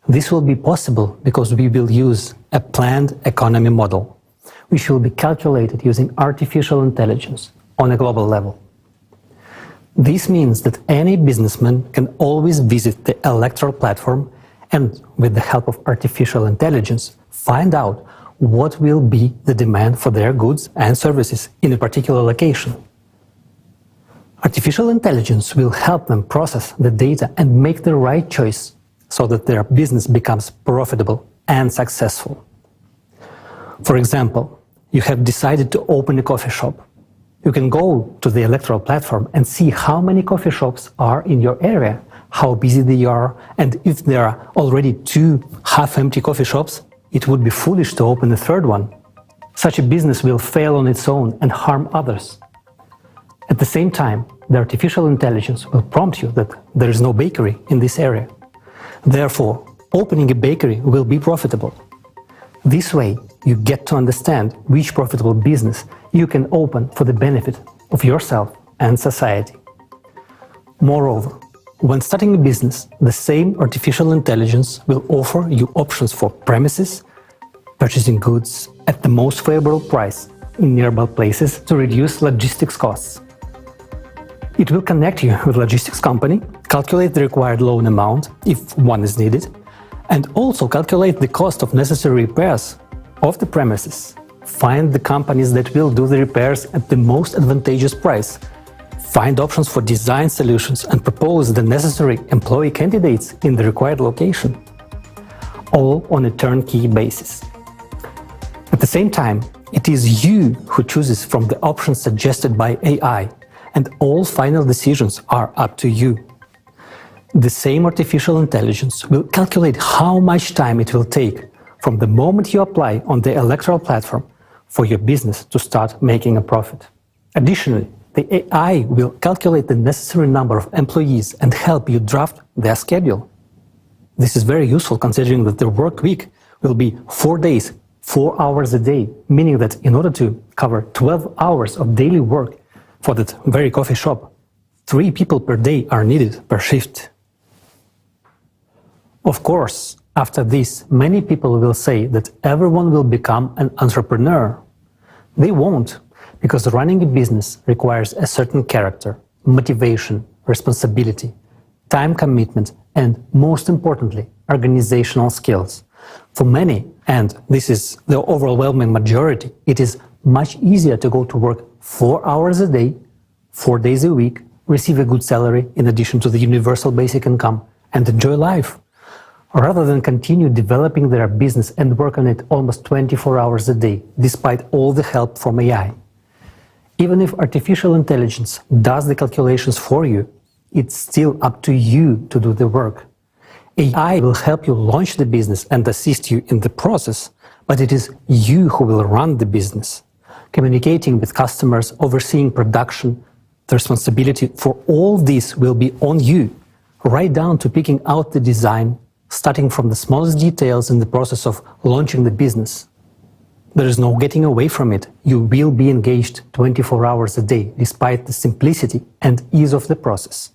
This will be possible because we will use a planned economy model, which will be calculated using artificial intelligence on a global level. This means that any businessman can always visit the electoral platform and, with the help of artificial intelligence, find out what will be the demand for their goods and services in a particular location. Artificial intelligence will help them process the data and make the right choice so that their business becomes profitable and successful. For example, you have decided to open a coffee shop. You can go to the electoral platform and see how many coffee shops are in your area, how busy they are, and if there are already 2 half-empty coffee shops, it would be foolish to open a third one. Such a business will fail on its own and harm others. At the same time, the artificial intelligence will prompt you that there is no bakery in this area. Therefore, opening a bakery will be profitable. This way, you get to understand which profitable business you can open for the benefit of yourself and society. Moreover, when starting a business, the same artificial intelligence will offer you options for premises, purchasing goods at the most favorable price in nearby places to reduce logistics costs. It will connect you with a logistics company, calculate the required loan amount, if one is needed, and also calculate the cost of necessary repairs of the premises. Find the companies that will do the repairs at the most advantageous price. Find options for design solutions and propose the necessary employee candidates in the required location. All on a turnkey basis. At the same time, it is you who chooses from the options suggested by AI, and all final decisions are up to you. The same artificial intelligence will calculate how much time it will take from the moment you apply on the electoral platform for your business to start making a profit. Additionally, the AI will calculate the necessary number of employees and help you draft their schedule. This is very useful considering that the work week will be 4 days, 4 hours a day, meaning that in order to cover 12 hours of daily work for that very coffee shop, 3 people per day are needed per shift. Of course, after this, many people will say that everyone will become an entrepreneur. They won't, because running a business requires a certain character, motivation, responsibility, time commitment, and most importantly, organizational skills. For many, and this is the overwhelming majority, it is much easier to go to work 4 hours a day, 4 days a week, receive a good salary in addition to the universal basic income, and enjoy life, rather than continue developing their business and work on it almost 24 hours a day, despite all the help from AI. Even if artificial intelligence does the calculations for you, it's still up to you to do the work. AI will help you launch the business and assist you in the process, but it is you who will run the business. Communicating with customers, overseeing production, the responsibility for all this will be on you, right down to picking out the design, starting from the smallest details in the process of launching the business. There is no getting away from it. You will be engaged 24 hours a day, despite the simplicity and ease of the process.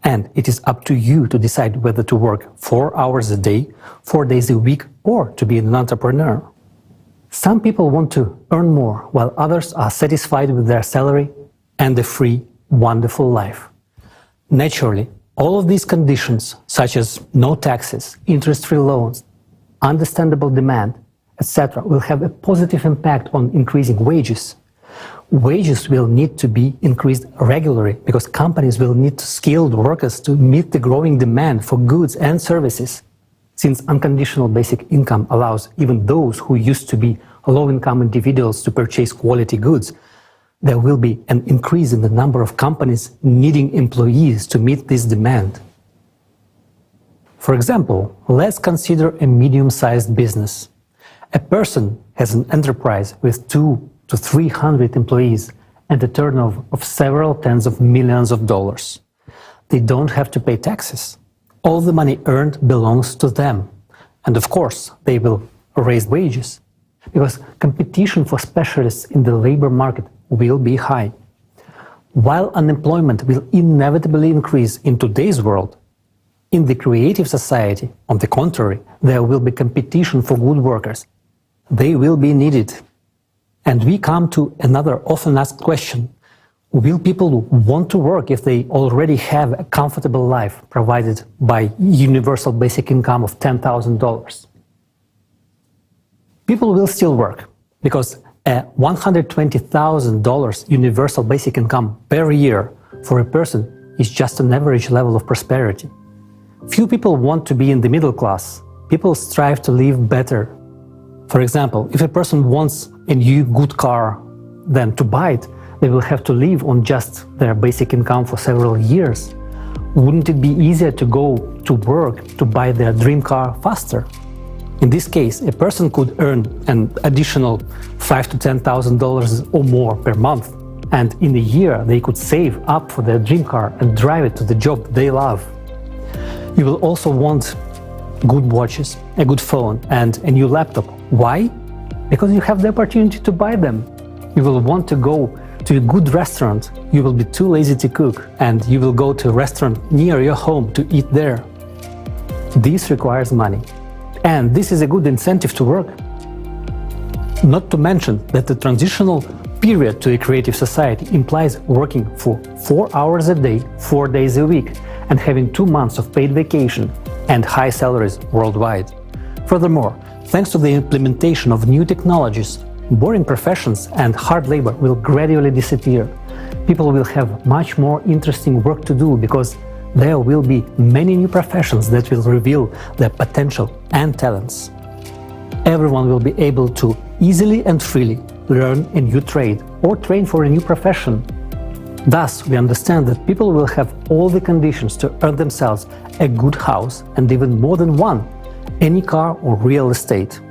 And it is up to you to decide whether to work 4 hours a day, 4 days a week, or to be an entrepreneur. Some people want to earn more, while others are satisfied with their salary and a free, wonderful life. Naturally, all of these conditions, such as no taxes, interest-free loans, understandable demand, etc., will have a positive impact on increasing wages. Wages will need to be increased regularly because companies will need skilled workers to meet the growing demand for goods and services. Since unconditional basic income allows even those who used to be low-income individuals to purchase quality goods, there will be an increase in the number of companies needing employees to meet this demand. For example, let's consider a medium-sized business. A person has an enterprise with 200 to 300 employees and a turnover of several tens of millions of dollars. They don't have to pay taxes. All the money earned belongs to them. And of course, they will raise wages, because competition for specialists in the labor market will be high. While unemployment will inevitably increase in today's world, in the creative society, on the contrary, there will be competition for good workers. They will be needed. And we come to another often asked question. Will people want to work if they already have a comfortable life provided by universal basic income of $10,000? People will still work because a $120,000 universal basic income per year for a person is just an average level of prosperity. Few people want to be in the middle class. People strive to live better. For example, if a person wants a new good car, then to buy it, they will have to live on just their basic income for several years. Wouldn't it be easier to go to work to buy their dream car faster? In this case, a person could earn an additional $5,000 to $10,000 or more per month, and in a year they could save up for their dream car and drive it to the job they love. You will also want good watches, a good phone, and a new laptop. Why? Because you have the opportunity to buy them. You will want to go to a good restaurant. You will be too lazy to cook, and you will go to a restaurant near your home to eat there. This requires money. And this is a good incentive to work. Not to mention that the transitional period to a creative society implies working for 4 hours a day, 4 days a week, and having 2 months of paid vacation and high salaries worldwide. Furthermore, thanks to the implementation of new technologies, boring professions and hard labor will gradually disappear. People will have much more interesting work to do because there will be many new professions that will reveal their potential and talents. Everyone will be able to easily and freely learn a new trade or train for a new profession. Thus, we understand that people will have all the conditions to earn themselves a good house and even more than one, any car or real estate.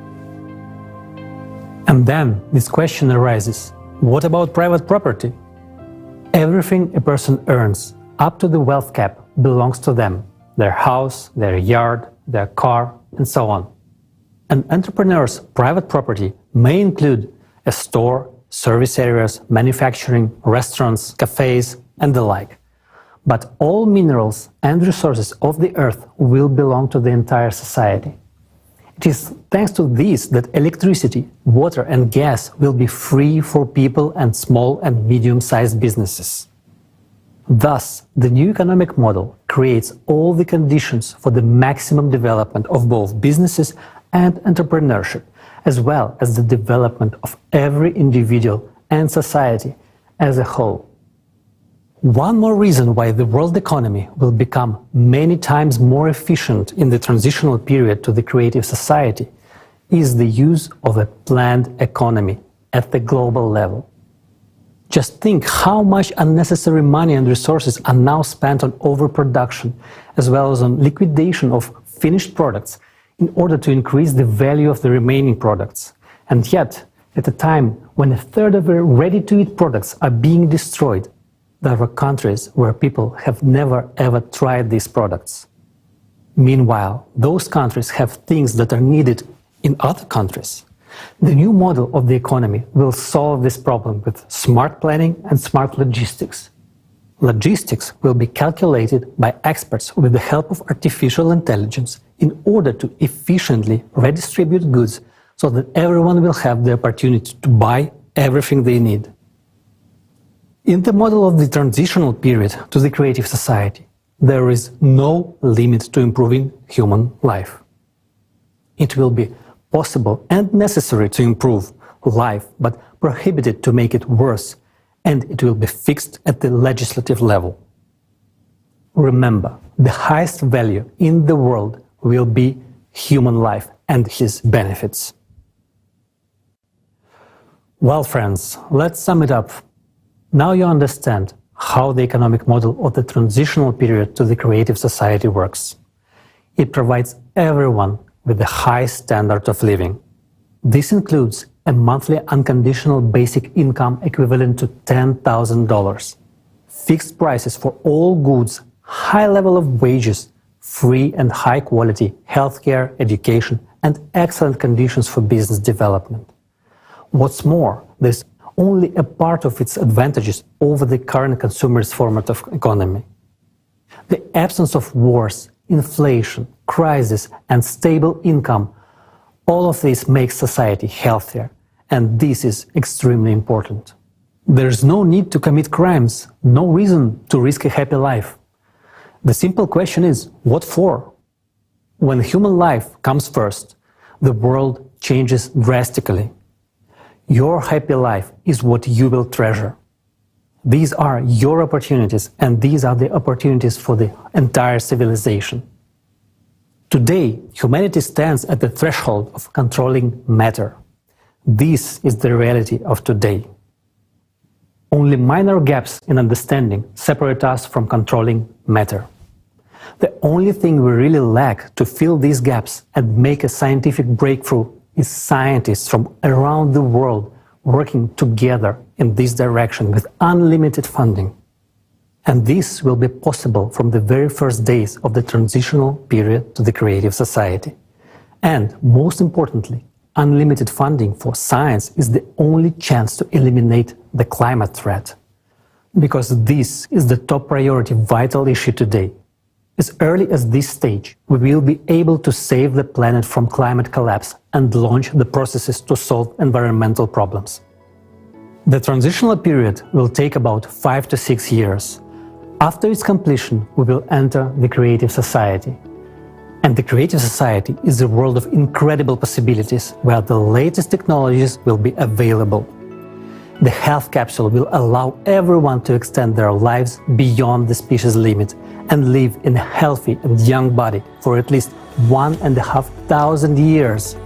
And then this question arises, what about private property? Everything a person earns, up to the wealth cap, belongs to them, their house, their yard, their car, and so on. An entrepreneur's private property may include a store, service areas, manufacturing, restaurants, cafes, and the like. But all minerals and resources of the earth will belong to the entire society. It is thanks to this that electricity, water, and gas will be free for people and small and medium-sized businesses. Thus, the new economic model creates all the conditions for the maximum development of both businesses and entrepreneurship, as well as the development of every individual and society as a whole. One more reason why the world economy will become many times more efficient in the transitional period to the creative society is the use of a planned economy at the global level. Just think how much unnecessary money and resources are now spent on overproduction, as well as on liquidation of finished products in order to increase the value of the remaining products. And yet, at a time when a third of the ready-to-eat products are being destroyed, there are countries where people have never ever tried these products. Meanwhile, those countries have things that are needed in other countries. The new model of the economy will solve this problem with smart planning and smart logistics. Logistics will be calculated by experts with the help of artificial intelligence in order to efficiently redistribute goods so that everyone will have the opportunity to buy everything they need. In the model of the transitional period to the creative society, there is no limit to improving human life. It will be possible and necessary to improve life, but prohibited to make it worse, and it will be fixed at the legislative level. Remember, the highest value in the world will be human life and his benefits. Well, friends, let's sum it up. Now you understand how the economic model of the transitional period to the creative society works. It provides everyone with the high standard of living. This includes a monthly unconditional basic income equivalent to $10,000, fixed prices for all goods, high level of wages, free and high quality healthcare, education, and excellent conditions for business development. What's more, there's only a part of its advantages over the current consumerist format of economy. The absence of wars, inflation, crisis, and stable income, all of this makes society healthier, and this is extremely important. There's no need to commit crimes, no reason to risk a happy life. The simple question is, what for? When human life comes first, the world changes drastically. Your happy life is what you will treasure. These are your opportunities, and these are the opportunities for the entire civilization. Today, humanity stands at the threshold of controlling matter. This is the reality of today. Only minor gaps in understanding separate us from controlling matter. The only thing we really lack to fill these gaps and make a scientific breakthrough is scientists from around the world working together in this direction with unlimited funding. And this will be possible from the very first days of the transitional period to the creative society. And most importantly, unlimited funding for science is the only chance to eliminate the climate threat. Because this is the top priority vital issue today. As early as this stage, we will be able to save the planet from climate collapse and launch the processes to solve environmental problems. The transitional period will take about 5 to 6 years. After its completion, we will enter the creative society. And the creative society is a world of incredible possibilities where the latest technologies will be available. The health capsule will allow everyone to extend their lives beyond the species limit and live in a healthy and young body for at least 1,500 years.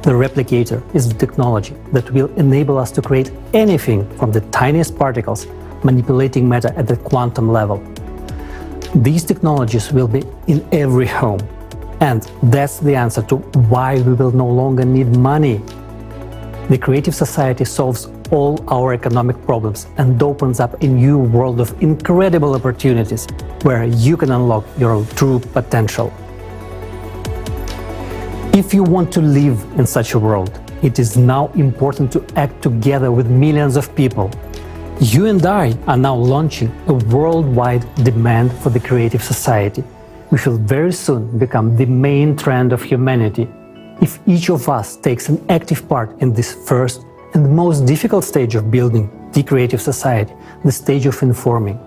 The replicator is the technology that will enable us to create anything from the tiniest particles, manipulating matter at the quantum level. These technologies will be in every home. And that's the answer to why we will no longer need money. The creative society solves all our economic problems and opens up a new world of incredible opportunities where you can unlock your true potential. If you want to live in such a world, it is now important to act together with millions of people. You and I are now launching a worldwide demand for the creative society, which will very soon become the main trend of humanity if each of us takes an active part in this first and most difficult stage of building the creative society, the stage of informing.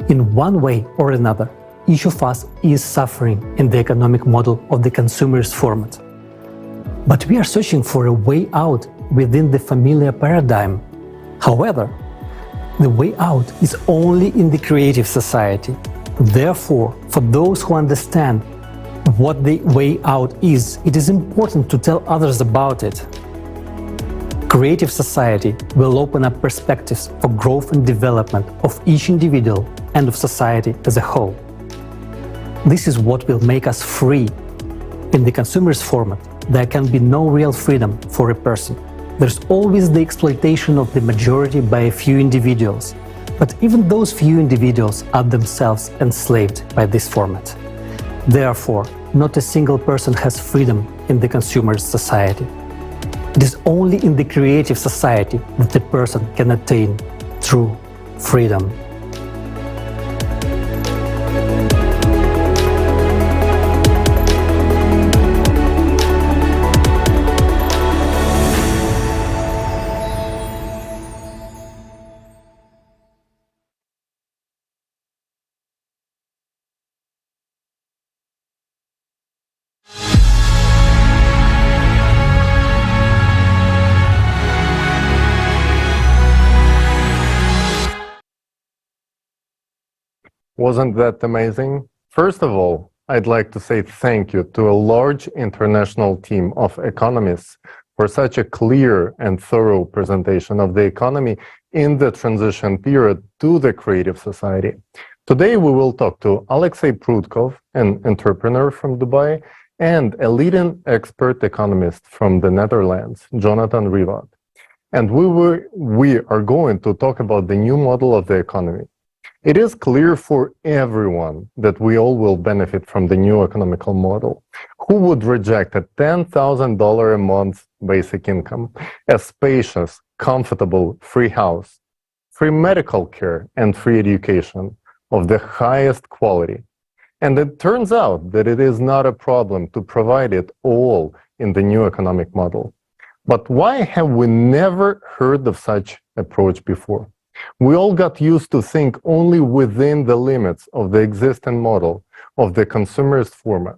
In one way or another, each of us is suffering in the economic model of the consumerist format. But we are searching for a way out within the familiar paradigm. However, the way out is only in the creative society. Therefore, for those who understand what the way out is, it is important to tell others about it. Creative society will open up perspectives for growth and development of each individual and of society as a whole. This is what will make us free. In the consumerist format, there can be no real freedom for a person. There's always the exploitation of the majority by a few individuals. But even those few individuals are themselves enslaved by this format. Therefore, not a single person has freedom in the consumerist society. It is only in the creative society that the person can attain true freedom. Wasn't that amazing? First of all, I'd like to say thank you to a large international team of economists for such a clear and thorough presentation of the economy in the transition period to the creative society. Today we will talk to Alexei Prudkov, an entrepreneur from Dubai, and a leading expert economist from the Netherlands, Jonathan Rivat. And we are going to talk about the new model of the economy. It is clear for everyone that we all will benefit from the new economical model. Who would reject a $10,000 a month basic income, a spacious, comfortable, free house, free medical care, and free education of the highest quality? And it turns out that it is not a problem to provide it all in the new economic model. But why have we never heard of such approach before? We all got used to think only within the limits of the existing model of the consumerist format.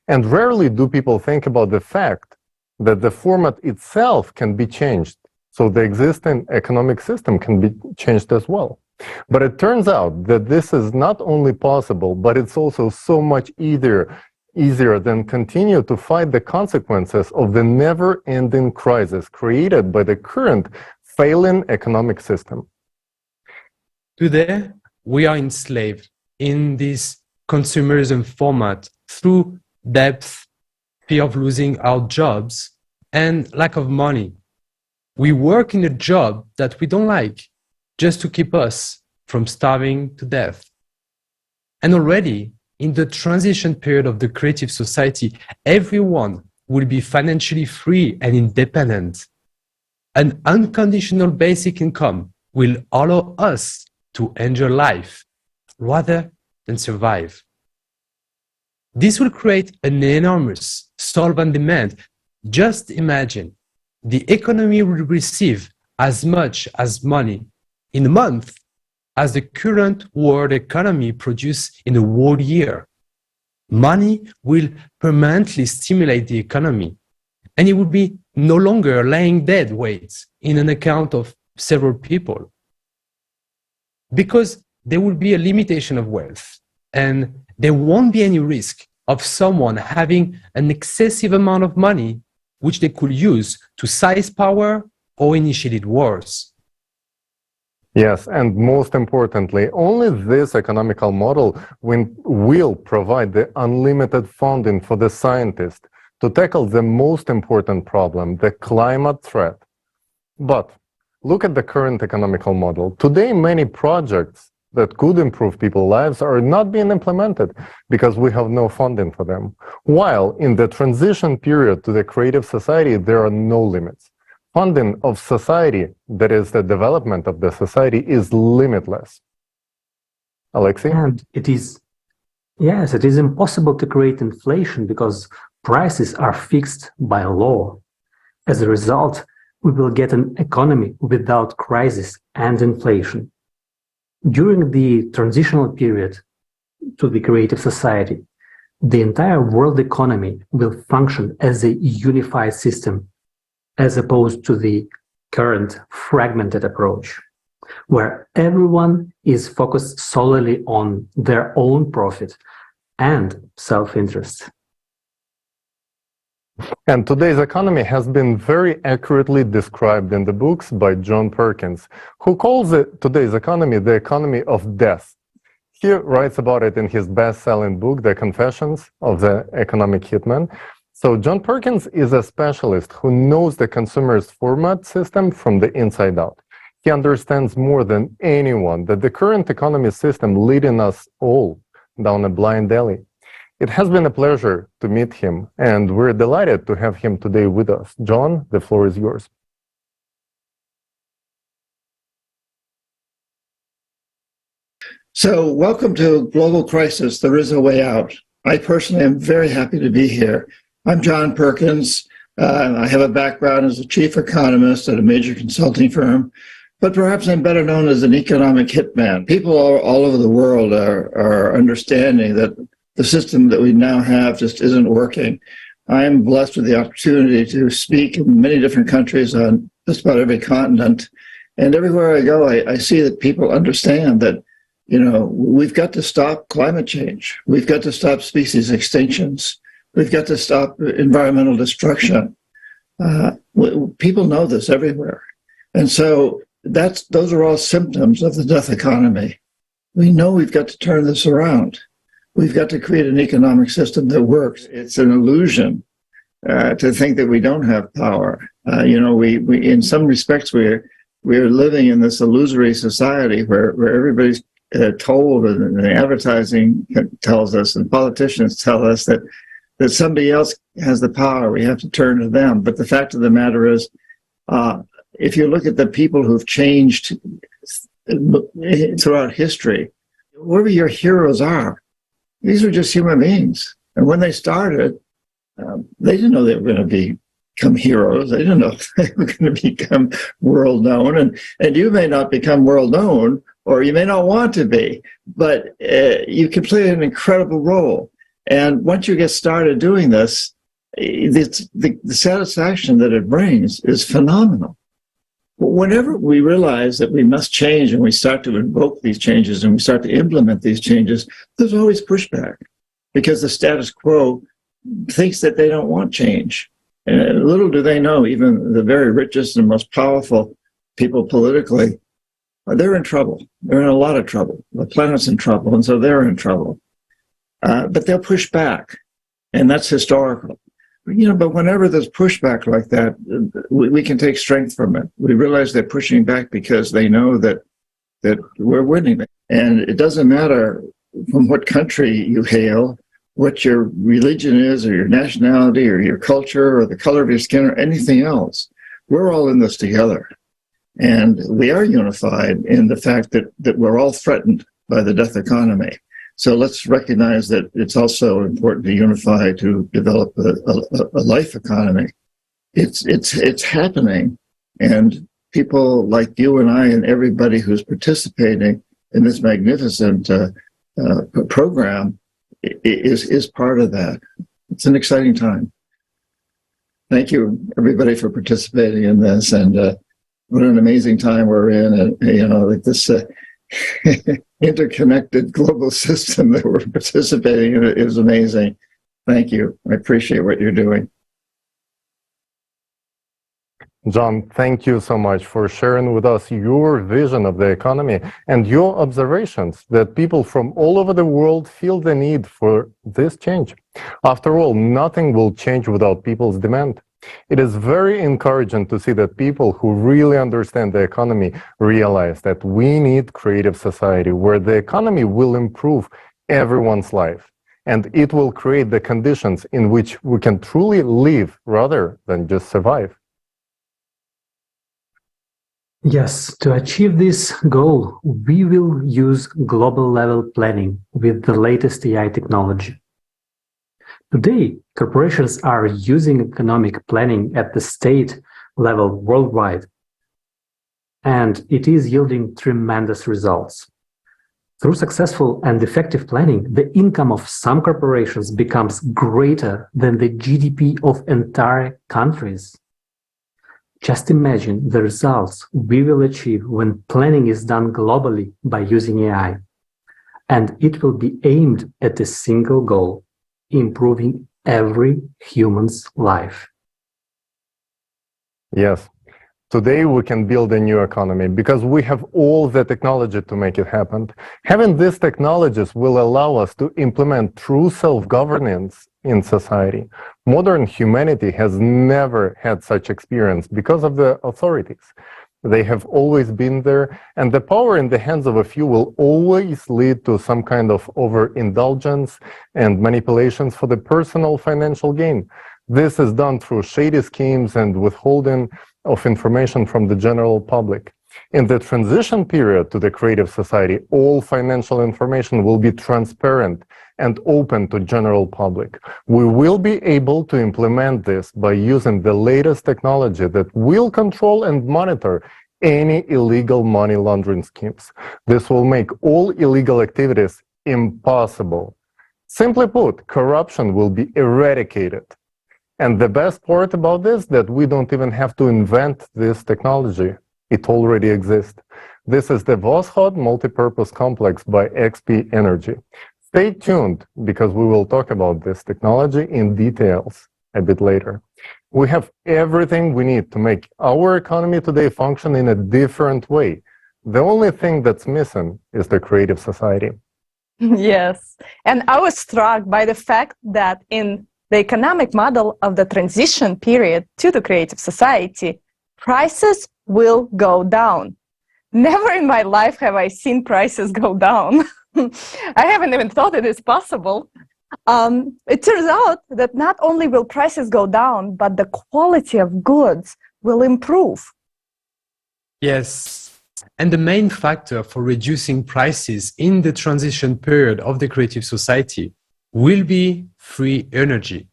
And rarely do people think about the fact that the format itself can be changed, so the existing economic system can be changed as well. But it turns out that this is not only possible, but it's also so much easier than continue to fight the consequences of the never-ending crisis created by the current failing economic system. Today, we are enslaved in this consumerism format through debt, fear of losing our jobs, and lack of money. We work in a job that we don't like just to keep us from starving to death. And already, in the transition period of the creative society, everyone will be financially free and independent. An unconditional basic income will allow us to enjoy life rather than survive. This will create an enormous solvent demand. Just imagine, the economy will receive as much as money in a month as the current world economy produces in a whole year. Money will permanently stimulate the economy, and it will be no longer laying dead weight in an account of several people. Because there will be a limitation of wealth, and there won't be any risk of someone having an excessive amount of money which they could use to seize power or initiate wars. Yes, and most importantly, only this economical model will provide the unlimited funding for the scientists to tackle the most important problem, the climate threat. But look at the current economical model. Today, many projects that could improve people's lives are not being implemented because we have no funding for them. While in the transition period to the creative society, there are no limits. Funding of society, that is the development of the society, is limitless. Alexei? And it is impossible to create inflation because prices are fixed by law. As a result, we will get an economy without crisis and inflation. During the transitional period to the creative society, the entire world economy will function as a unified system, as opposed to the current fragmented approach, where everyone is focused solely on their own profit and self-interest. And today's economy has been very accurately described in the books by John Perkins, who calls today's economy the economy of death. He writes about it in his best-selling book, The Confessions of the Economic Hitman. So John Perkins is a specialist who knows the consumer's format system from the inside out. He understands more than anyone that the current economy system leading us all down a blind alley. It has been a pleasure to meet him, and we're delighted to have him today with us. John, the floor is yours. So, welcome to Global Crisis, There Is a Way Out. I personally am very happy to be here. I'm John Perkins. I have a background as a chief economist at a major consulting firm, but perhaps I'm better known as an economic hitman. People all over the world are understanding that the system that we now have just isn't working. I am blessed with the opportunity to speak in many different countries on just about every continent. And everywhere I go, I see that people understand that, you know, we've got to stop climate change. We've got to stop species extinctions. We've got to stop environmental destruction. People know this everywhere. And so those are all symptoms of the death economy. We know we've got to turn this around. We've got to create an economic system that works. It's an illusion to think that we don't have power. You know, we in some respects, we're living in this illusory society where everybody's told, and the advertising tells us, and politicians tell us that somebody else has the power. We have to turn to them. But the fact of the matter is, if you look at the people who've changed throughout history, whoever your heroes are, these are just human beings. And when they started, they didn't know they were going to become heroes. They didn't know they were going to become world known. And you may not become world known, or you may not want to be, but you can play an incredible role. And once you get started doing this, the satisfaction that it brings is phenomenal. Whenever we realize that we must change and we start to invoke these changes and we start to implement these changes, there's always pushback because the status quo thinks that they don't want change. And little do they know, even the very richest and most powerful people politically, they're in trouble. They're in a lot of trouble. The planet's in trouble, and so they're in trouble. But they'll push back, and that's historical. You know, but whenever there's pushback like that, we can take strength from it. We realize they're pushing back because they know that we're winning. And it doesn't matter from what country you hail, what your religion is, or your nationality, or your culture, or the color of your skin, or anything else. We're all in this together. And we are unified in the fact that we're all threatened by the death economy. So let's recognize that it's also important to unify to develop a life economy. It's happening, and people like you and I and everybody who's participating in this magnificent program is part of that. It's an exciting time. Thank you, everybody, for participating in this, and what an amazing time we're in. And you know, like this. Interconnected global system that we're participating in is amazing. Thank you. I appreciate what you're doing. John, thank you so much for sharing with us your vision of the economy and your observations that people from all over the world feel the need for this change. After all, nothing will change without people's demand. It is very encouraging to see that people who really understand the economy realize that we need creative society where the economy will improve everyone's life, and it will create the conditions in which we can truly live rather than just survive. Yes, to achieve this goal, we will use global level planning with the latest AI technology. Today, corporations are using economic planning at the state level worldwide, and it is yielding tremendous results. Through successful and effective planning, the income of some corporations becomes greater than the GDP of entire countries. Just imagine the results we will achieve when planning is done globally by using AI, and it will be aimed at a single goal: improving every human's life. Yes. Today we can build a new economy because we have all the technology to make it happen. Having these technologies will allow us to implement true self-governance in society. Modern humanity has never had such experience because of the authorities. They have always been there, and the power in the hands of a few will always lead to some kind of overindulgence and manipulations for the personal financial gain. This is done through shady schemes and withholding of information from the general public. In the transition period to the creative society, all financial information will be transparent and open to general public. We will be able to implement this by using the latest technology that will control and monitor any illegal money laundering schemes. This will make all illegal activities impossible. Simply put, corruption will be eradicated. And the best part about this, that we don't even have to invent this technology. It already exists. This is the Voskhod Multipurpose Complex by XP Energy. Stay tuned, because we will talk about this technology in details a bit later. We have everything we need to make our economy today function in a different way. The only thing that's missing is the creative society. Yes, and I was struck by the fact that in the economic model of the transition period to the creative society, prices will go down. Never in my life have I seen prices go down. I haven't even thought it is possible. It turns out that not only will prices go down, but the quality of goods will improve. Yes, and the main factor for reducing prices in the transition period of the creative society will be free energy.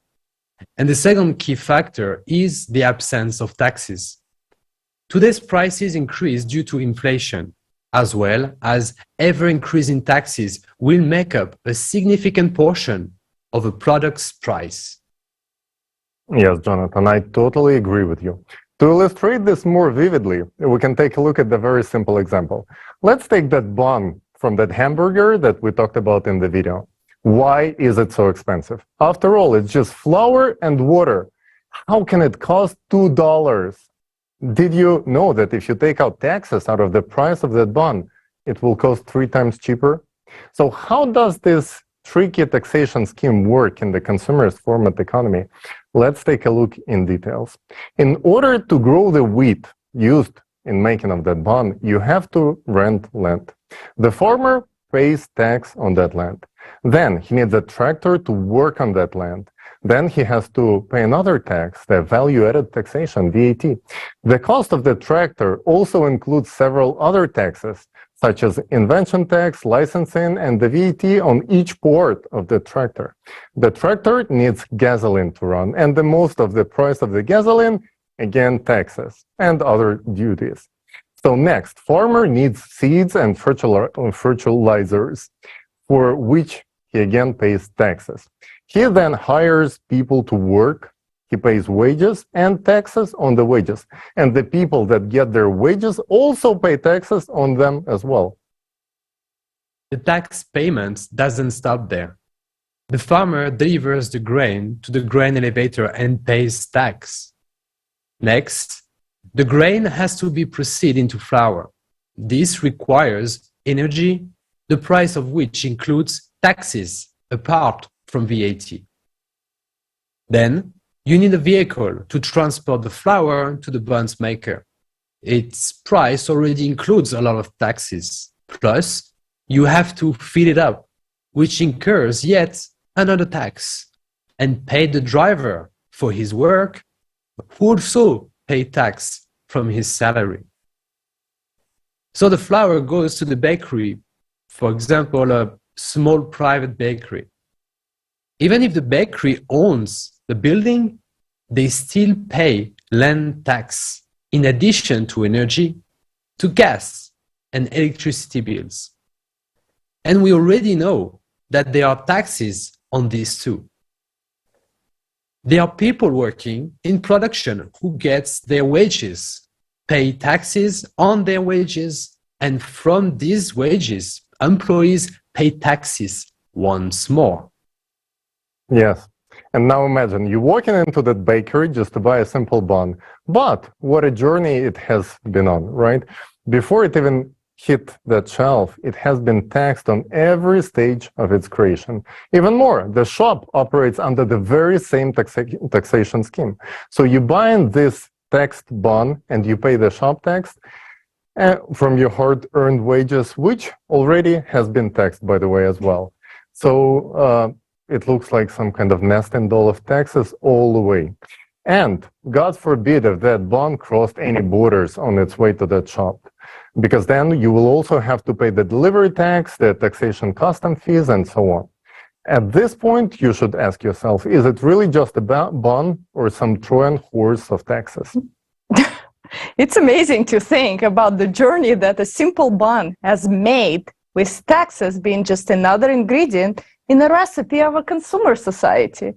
And the second key factor is the absence of taxes. Today's prices increase due to inflation, as well as ever-increasing taxes will make up a significant portion of a product's price. Yes, Jonathan, I totally agree with you. To illustrate this more vividly, we can take a look at the very simple example. Let's take that bun from that hamburger that we talked about in the video. Why is it so expensive? After all, it's just flour and water. How can it cost $2? Did you know that if you take out taxes out of the price of that bun, it will cost 3 times cheaper? So how does this tricky taxation scheme work in the consumerist format economy? Let's take a look in details. In order to grow the wheat used in making of that bun, you have to rent land. The farmer pays tax on that land. Then he needs a tractor to work on that land. Then he has to pay another tax, the value-added taxation, VAT. The cost of the tractor also includes several other taxes, such as invention tax, licensing, and the VAT on each part of the tractor. The tractor needs gasoline to run, and the most of the price of the gasoline, again, taxes and other duties. So next, farmer needs seeds and fertilizers, for which he again pays taxes. He then hires people to work, he pays wages and taxes on the wages. And the people that get their wages also pay taxes on them as well. The tax payment doesn't stop there. The farmer delivers the grain to the grain elevator and pays tax. Next, the grain has to be processed into flour. This requires energy, the price of which includes taxes apart from VAT. Then, you need a vehicle to transport the flour to the buns maker. Its price already includes a lot of taxes. Plus, you have to fill it up, which incurs yet another tax, and pay the driver for his work, who also pay tax from his salary. So the flour goes to the bakery, for example, a small private bakery. Even if the bakery owns the building, they still pay land tax in addition to energy, to gas and electricity bills. And we already know that there are taxes on these too. There are people working in production who gets their wages, pay taxes on their wages, and from these wages, employees pay taxes once more. Yes. And now imagine you walking into that bakery just to buy a simple bun. But what a journey it has been on, right? Before it even hit that shelf, it has been taxed on every stage of its creation. Even more, the shop operates under the very same taxation scheme. So you buy this taxed bond and you pay the shop tax from your hard-earned wages, which already has been taxed, by the way, as well. So it looks like some kind of nesting doll of taxes all the way. And God forbid if that bond crossed any borders on its way to that shop, because then you will also have to pay the delivery tax, the taxation custom fees, and so on. At this point, you should ask yourself, is it really just a bond or some Trojan horse of taxes? It's amazing to think about the journey that a simple bun has made, with taxes being just another ingredient in the recipe of a consumer society.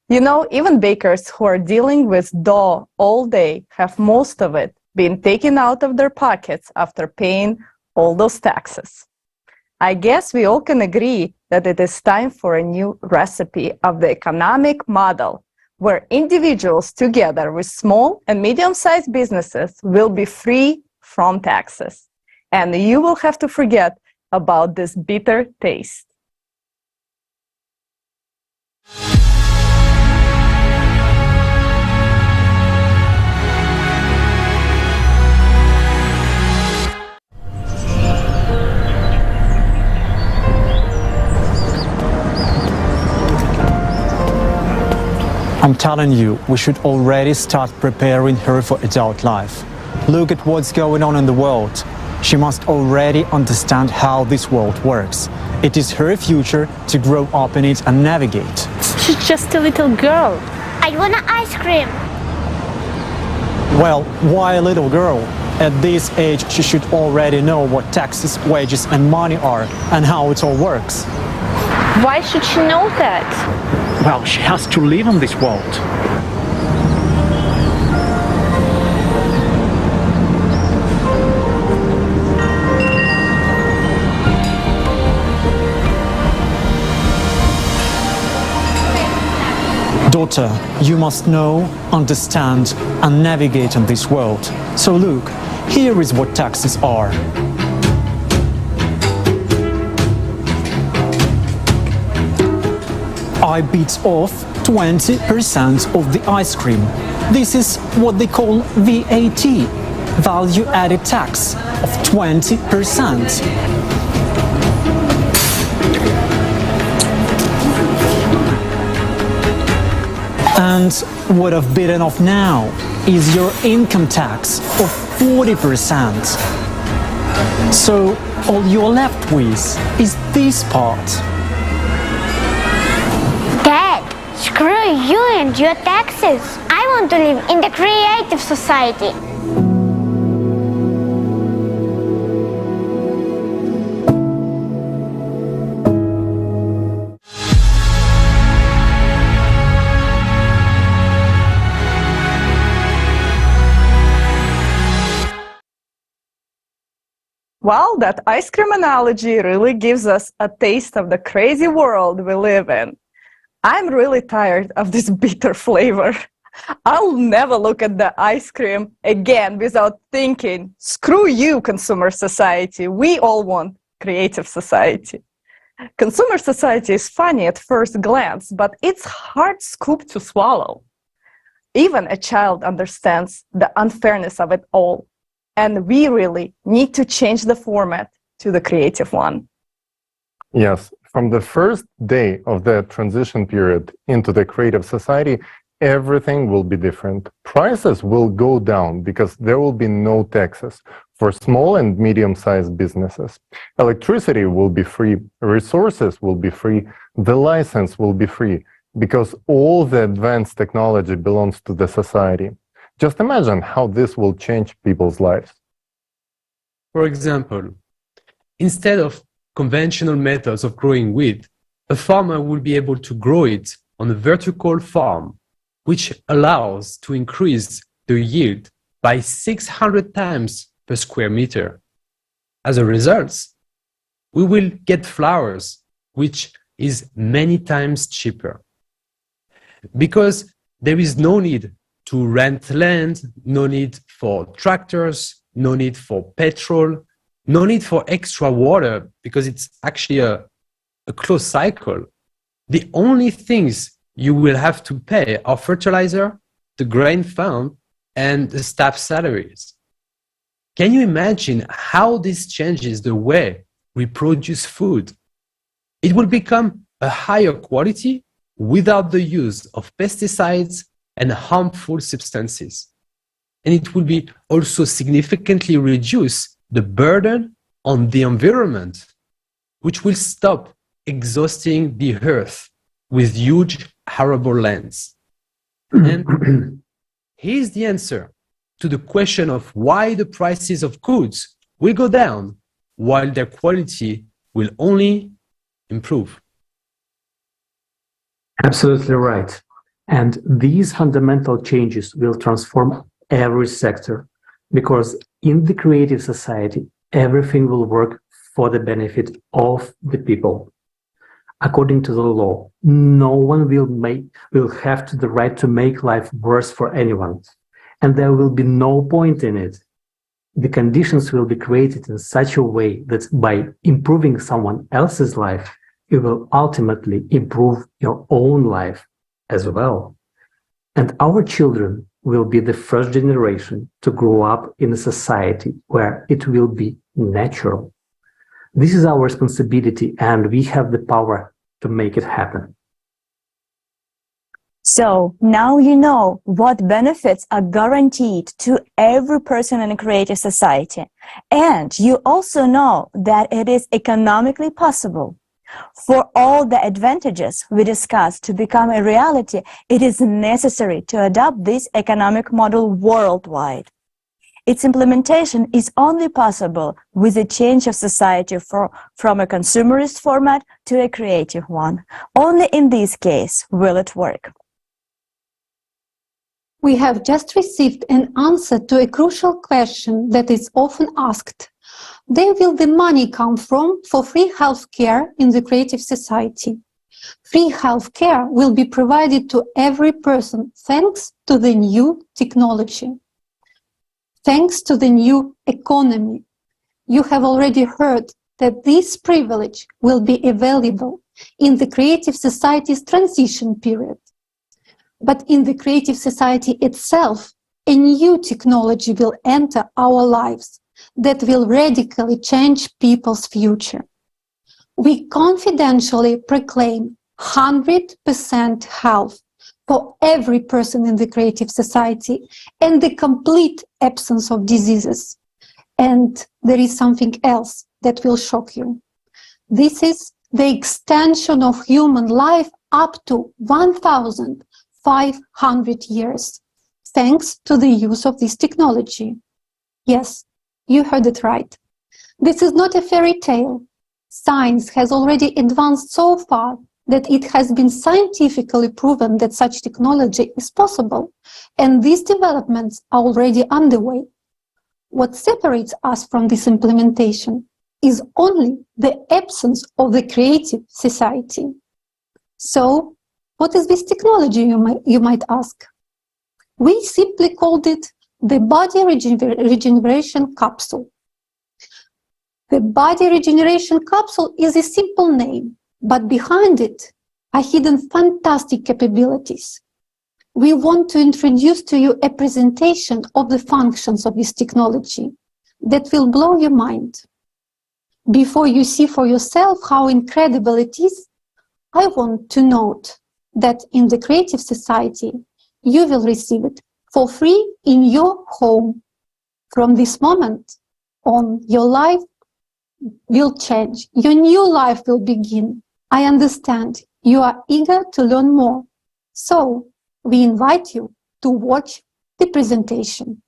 You know, even bakers who are dealing with dough all day have most of it being taken out of their pockets after paying all those taxes. I guess we all can agree that it is time for a new recipe of the economic model, where individuals together with small and medium-sized businesses will be free from taxes. And you will have to forget about this bitter taste. I'm telling you, we should already start preparing her for adult life. Look at what's going on in the world. She must already understand how this world works. It is her future to grow up in it and navigate. She's just a little girl. I want an ice cream. Well, why a little girl? At this age, she should already know what taxes, wages, and money are and how it all works. Why should she know that? Well, she has to live in this world. Daughter, you must know, understand, and navigate in this world. So look, here is what taxes are. I bit off 20% of the ice cream. This is what they call VAT, value added tax of 20%. And what I've bitten off now is your income tax of 40%. So all you're left with is this part. Screw you and your taxes. I want to live in the creative society. Well, that ice cream analogy really gives us a taste of the crazy world we live in. I'm really tired of this bitter flavor. I'll never look at the ice cream again without thinking, screw you, consumer society. We all want creative society. Consumer society is funny at first glance, but it's hard scoop to swallow. Even a child understands the unfairness of it all. And we really need to change the format to the creative one. Yes. From the first day of the transition period into the creative society, everything will be different. Prices will go down because there will be no taxes for small and medium-sized businesses. Electricity will be free, resources will be free, the license will be free, because all the advanced technology belongs to the society. Just imagine how this will change people's lives. For example, instead of conventional methods of growing wheat, a farmer will be able to grow it on a vertical farm, which allows to increase the yield by 600 times per square meter. As a result, we will get flowers, which is many times cheaper. Because there is no need to rent land, no need for tractors, no need for petrol, no need for extra water, because it's actually a closed cycle. The only things you will have to pay are fertilizer, the grain fund, and the staff salaries. Can you imagine how this changes the way we produce food? It will become a higher quality without the use of pesticides and harmful substances. And it will be also significantly reduce the burden on the environment, which will stop exhausting the earth with huge arable lands. And here's the answer to the question of why the prices of goods will go down while their quality will only improve. Absolutely right. And these fundamental changes will transform every sector, because in the creative society, everything will work for the benefit of the people. According to the law, no one will have the right to make life worse for anyone, and there will be no point in it. The conditions will be created in such a way that by improving someone else's life, you will ultimately improve your own life as well. And our children will be the first generation to grow up in a society where it will be natural. This is our responsibility, and we have the power to make it happen. So now you know what benefits are guaranteed to every person in a creative society. And you also know that it is economically possible. For all the advantages we discussed to become a reality, it is necessary to adopt this economic model worldwide. Its implementation is only possible with a change of society from a consumerist format to a creative one. Only in this case will it work. We have just received an answer to a crucial question that is often asked. Where will the money come from for free healthcare in the creative society? Free healthcare will be provided to every person thanks to the new technology, thanks to the new economy. You have already heard that this privilege will be available in the creative society's transition period. But in the creative society itself, a new technology will enter our lives that will radically change people's future. We confidentially proclaim 100% health for every person in the creative society and the complete absence of diseases. And there is something else that will shock you. This is the extension of human life up to 1,500 years, thanks to the use of this technology. Yes, you heard it right. This is not a fairy tale. Science has already advanced so far that it has been scientifically proven that such technology is possible, and these developments are already underway. What separates us from this implementation is only the absence of the creative society. So, what is this technology, you might ask? We simply called it the body regeneration capsule. The body regeneration capsule is a simple name, but behind it are hidden fantastic capabilities. We want to introduce to you a presentation of the functions of this technology that will blow your mind. Before you see for yourself how incredible it is, I want to note that in the creative society, you will receive it for free in your home. From this moment on, your life will change. Your new life will begin. I understand you are eager to learn more. So, we invite you to watch the presentation.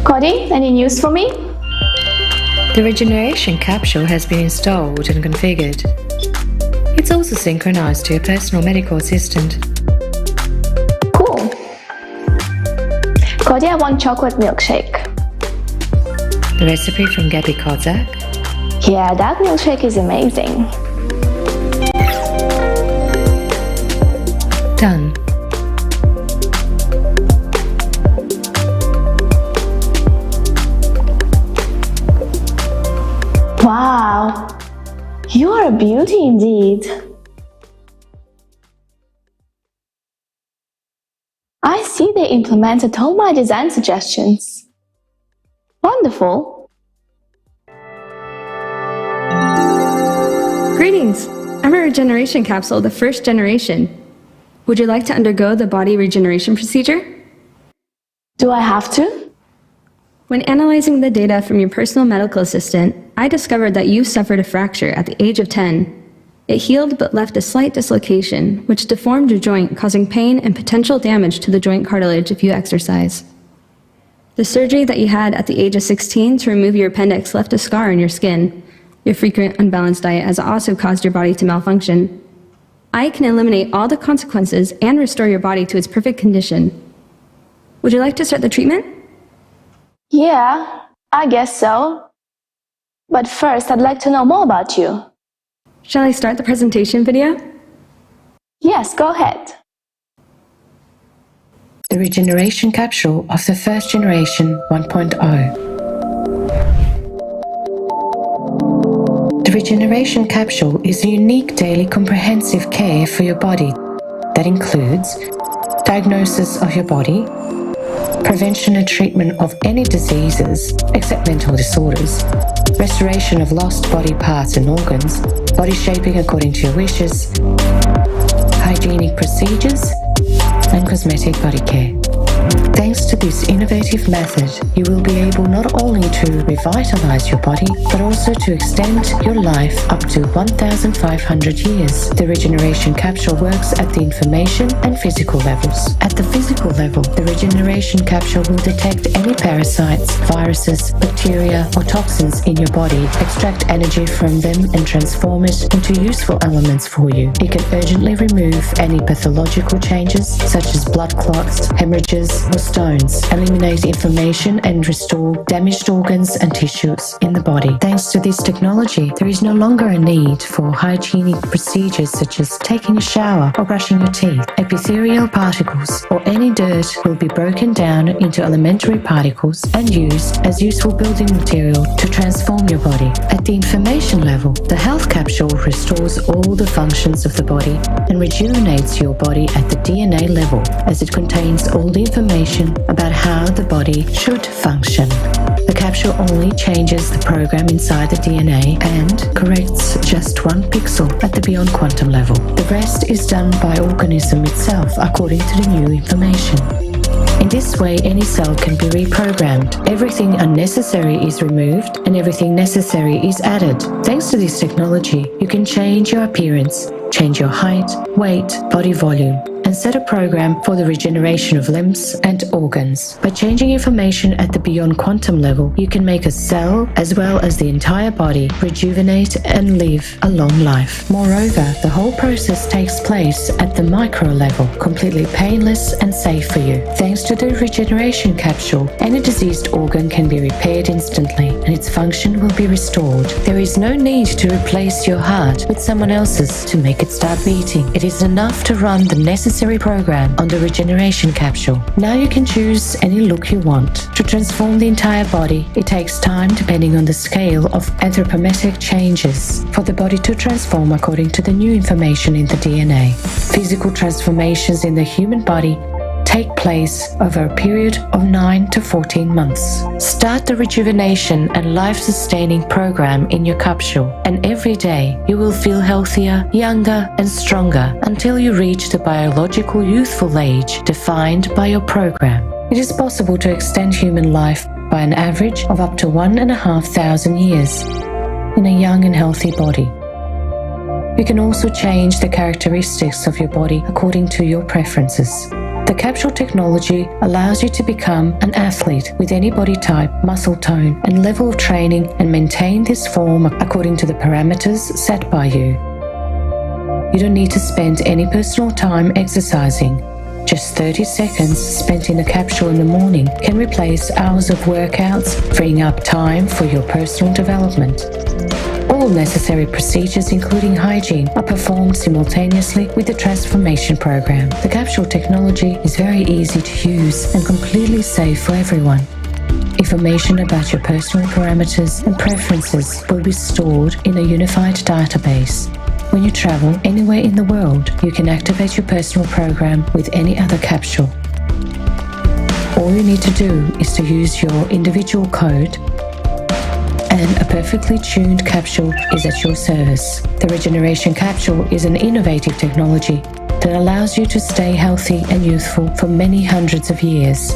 Cody, any news for me? The regeneration capsule has been installed and configured. It's also synchronized to your personal medical assistant. Cool. Cody, I want chocolate milkshake. The recipe from Gabby Kozak Yeah, that milkshake is amazing. Done. Wow, you are a beauty indeed. I see they implemented all my design suggestions. Wonderful. Greetings! I'm a regeneration capsule, the first generation. Would you like to undergo the body regeneration procedure? Do I have to? When analyzing the data from your personal medical assistant, I discovered that you suffered a fracture at the age of 10. It healed but left a slight dislocation, which deformed your joint, causing pain and potential damage to the joint cartilage if you exercise. The surgery that you had at the age of 16 to remove your appendix left a scar on your skin. Your frequent unbalanced diet has also caused your body to malfunction. I can eliminate all the consequences and restore your body to its perfect condition. Would you like to start the treatment? Yeah, I guess so. But first, I'd like to know more about you. Shall I start the presentation video? Yes, go ahead. The regeneration capsule of the first generation 1.0. The regeneration capsule is a unique daily comprehensive care for your body that includes diagnosis of your body, prevention and treatment of any diseases except mental disorders, restoration of lost body parts and organs, body shaping according to your wishes, hygienic procedures, and cosmetic body care. Thanks to this innovative method, you will be able not only to revitalize your body, but also to extend your life up to 1,500 years. The regeneration capsule works at the information and physical levels. At the physical level, the regeneration capsule will detect any parasites, viruses, bacteria, or toxins in your body, extract energy from them, and transform it into useful elements for you. It can urgently remove any pathological changes, such as blood clots, hemorrhages, or stones, eliminate inflammation and restore damaged organs and tissues in the body. Thanks to this technology, there is no longer a need for hygienic procedures such as taking a shower or brushing your teeth. Epithelial particles or any dirt will be broken down into elementary particles and used as useful building material to transform your body. At the information level, the health capsule restores all the functions of the body and rejuvenates your body at the DNA level, as it contains all the information about how the body should function. The capsule only changes the program inside the DNA and corrects just one pixel at the beyond quantum level. The rest is done by organism itself according to the new information. In this way, any cell can be reprogrammed. Everything unnecessary is removed and everything necessary is added. Thanks to this technology, you can change your appearance, change your height, weight, body volume, and set a program for the regeneration of limbs and organs. By changing information at the beyond quantum level, you can make a cell, as well as the entire body, rejuvenate and live a long life. Moreover, the whole process takes place at the micro level, completely painless and safe for you. Thanks to the regeneration capsule, any diseased organ can be repaired instantly, and its function will be restored. There is no need to replace your heart with someone else's to make it start beating. It is enough to run the necessary program on the regeneration capsule. Now you can choose any look you want. To transform the entire body, it takes time depending on the scale of anthropometric changes for the body to transform according to the new information in the DNA. Physical transformations in the human body take place over a period of 9 to 14 months. Start the rejuvenation and life-sustaining program in your capsule, and every day you will feel healthier, younger, and stronger until you reach the biological youthful age defined by your program. It is possible to extend human life by an average of up to 1,500 years in a young and healthy body. You can also change the characteristics of your body according to your preferences. The capsule technology allows you to become an athlete with any body type, muscle tone, and level of training, and maintain this form according to the parameters set by you. You don't need to spend any personal time exercising. Just 30 seconds spent in a capsule in the morning can replace hours of workouts, freeing up time for your personal development. All necessary procedures, including hygiene, are performed simultaneously with the transformation program. The capsule technology is very easy to use and completely safe for everyone. Information about your personal parameters and preferences will be stored in a unified database. When you travel anywhere in the world, you can activate your personal program with any other capsule. All you need to do is to use your individual code, and a perfectly tuned capsule is at your service. The regeneration capsule is an innovative technology that allows you to stay healthy and youthful for many hundreds of years.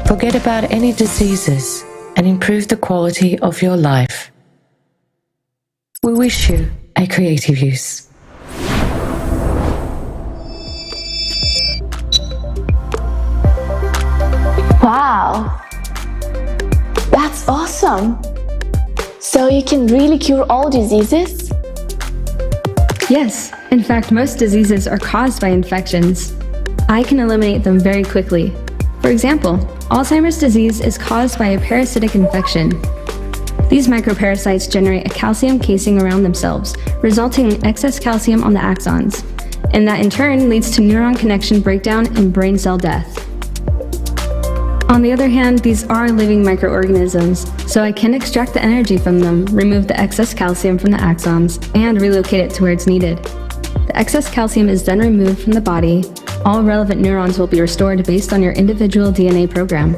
Forget about any diseases and improve the quality of your life. We wish you a creative use. Wow, that's awesome. So you can really cure all diseases? Yes, in fact, most diseases are caused by infections. I can eliminate them very quickly. For example, Alzheimer's disease is caused by a parasitic infection. These microparasites generate a calcium casing around themselves, resulting in excess calcium on the axons, and that in turn leads to neuron connection breakdown and brain cell death. On the other hand, these are living microorganisms, so I can extract the energy from them, remove the excess calcium from the axons, and relocate it to where it's needed. The excess calcium is then removed from the body. All relevant neurons will be restored based on your individual DNA program.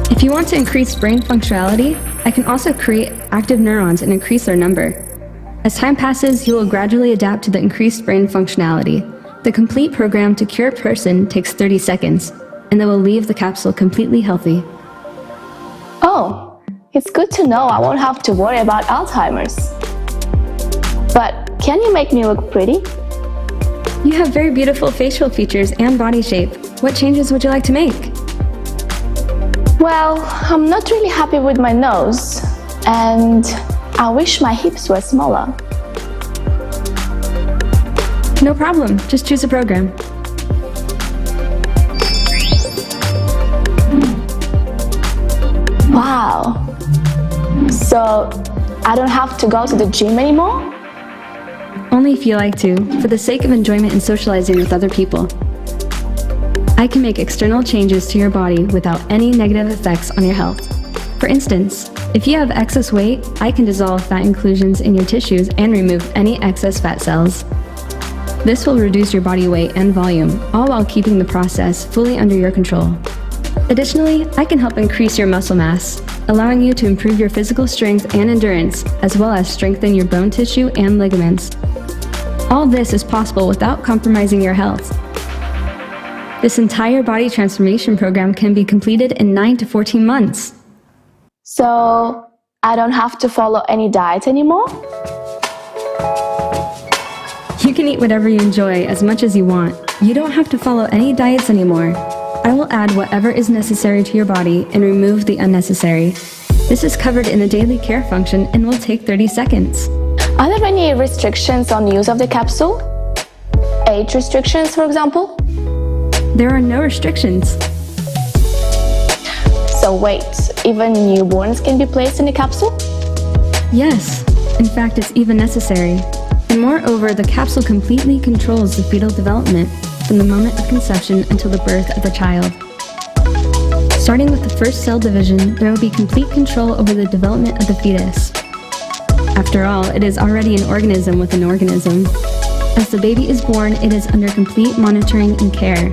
If you want to increase brain functionality, I can also create active neurons and increase their number. As time passes, you will gradually adapt to the increased brain functionality. The complete program to cure a person takes 30 seconds, and they will leave the capsule completely healthy. Oh, it's good to know I won't have to worry about Alzheimer's. But can you make me look pretty? You have very beautiful facial features and body shape. What changes would you like to make? Well, I'm not really happy with my nose, and I wish my hips were smaller. No problem, just choose a program. Wow. So I don't have to go to the gym anymore? Only if you like to, for the sake of enjoyment and socializing with other people. I can make external changes to your body without any negative effects on your health. For instance, if you have excess weight, I can dissolve fat inclusions in your tissues and remove any excess fat cells. This will reduce your body weight and volume, all while keeping the process fully under your control. Additionally, I can help increase your muscle mass, allowing you to improve your physical strength and endurance, as well as strengthen your bone tissue and ligaments. All this is possible without compromising your health. This entire body transformation program can be completed in 9 to 14 months. So I don't have to follow any diet anymore? You can eat whatever you enjoy as much as you want. You don't have to follow any diets anymore. I will add whatever is necessary to your body and remove the unnecessary. This is covered in the daily care function and will take 30 seconds. Are there any restrictions on use of the capsule? Age restrictions, for example? There are no restrictions. So wait, even newborns can be placed in the capsule? Yes, in fact it's even necessary. And moreover, the capsule completely controls the fetal development from the moment of conception until the birth of the child. Starting with the first cell division, there will be complete control over the development of the fetus. After all, it is already an organism with an organism. As the baby is born, it is under complete monitoring and care.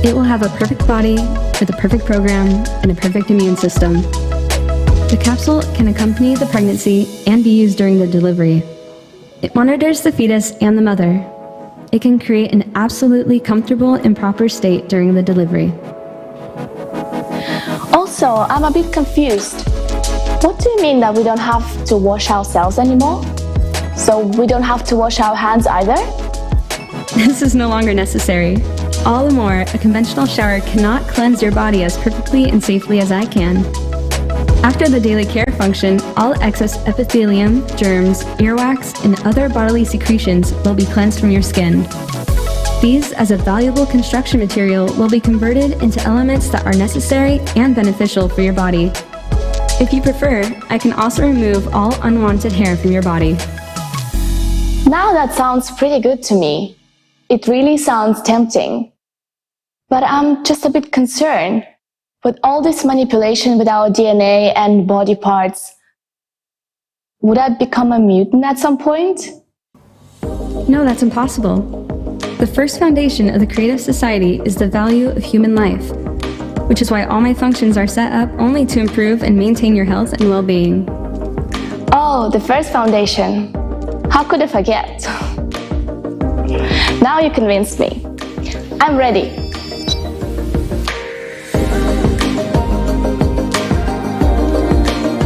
It will have a perfect body, with a perfect program, and a perfect immune system. The capsule can accompany the pregnancy and be used during the delivery. It monitors the fetus and the mother. It can create an absolutely comfortable and proper state during the delivery. Also, I'm a bit confused. What do you mean that we don't have to wash ourselves anymore? So we don't have to wash our hands either? This is no longer necessary. All the more, a conventional shower cannot cleanse your body as perfectly and safely as I can. After the daily care function, all excess epithelium, germs, earwax, and other bodily secretions will be cleansed from your skin. These, as a valuable construction material, will be converted into elements that are necessary and beneficial for your body. If you prefer, I can also remove all unwanted hair from your body. Now that sounds pretty good to me. It really sounds tempting. But I'm just a bit concerned. With all this manipulation with our DNA and body parts, would I become a mutant at some point? No, that's impossible. The first foundation of the Creative Society is the value of human life, which is why all my functions are set up only to improve and maintain your health and well-being. Oh, the first foundation. How could I forget? Now you convinced me. I'm ready.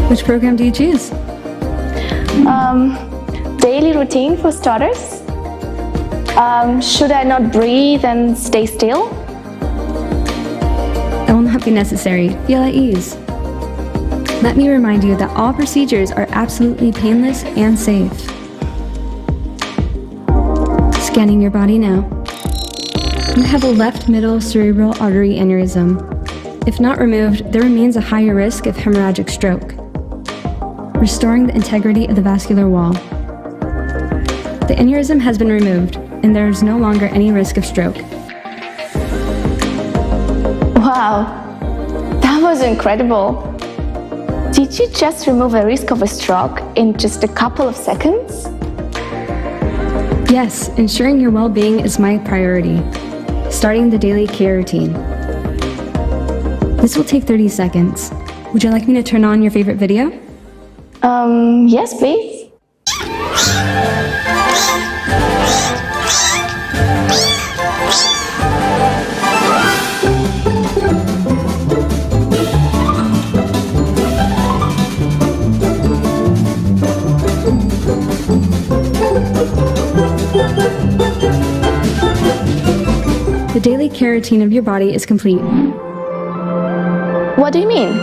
Which program do you choose? Daily routine for starters. Should I not breathe and stay still? That will not be necessary. Feel at ease. Let me remind you that all procedures are absolutely painless and safe. Scanning your body now. You have a left middle cerebral artery aneurysm. If not removed, there remains a higher risk of hemorrhagic stroke, restoring the integrity of the vascular wall. The aneurysm has been removed, and there is no longer any risk of stroke. Wow, that was incredible. Did you just remove a risk of a stroke in just a couple of seconds? Yes, ensuring your well-being is my priority. Starting the daily care routine. This will take 30 seconds. Would you like me to turn on your favorite video? Yes, please. The daily care routine of your body is complete. What do you mean?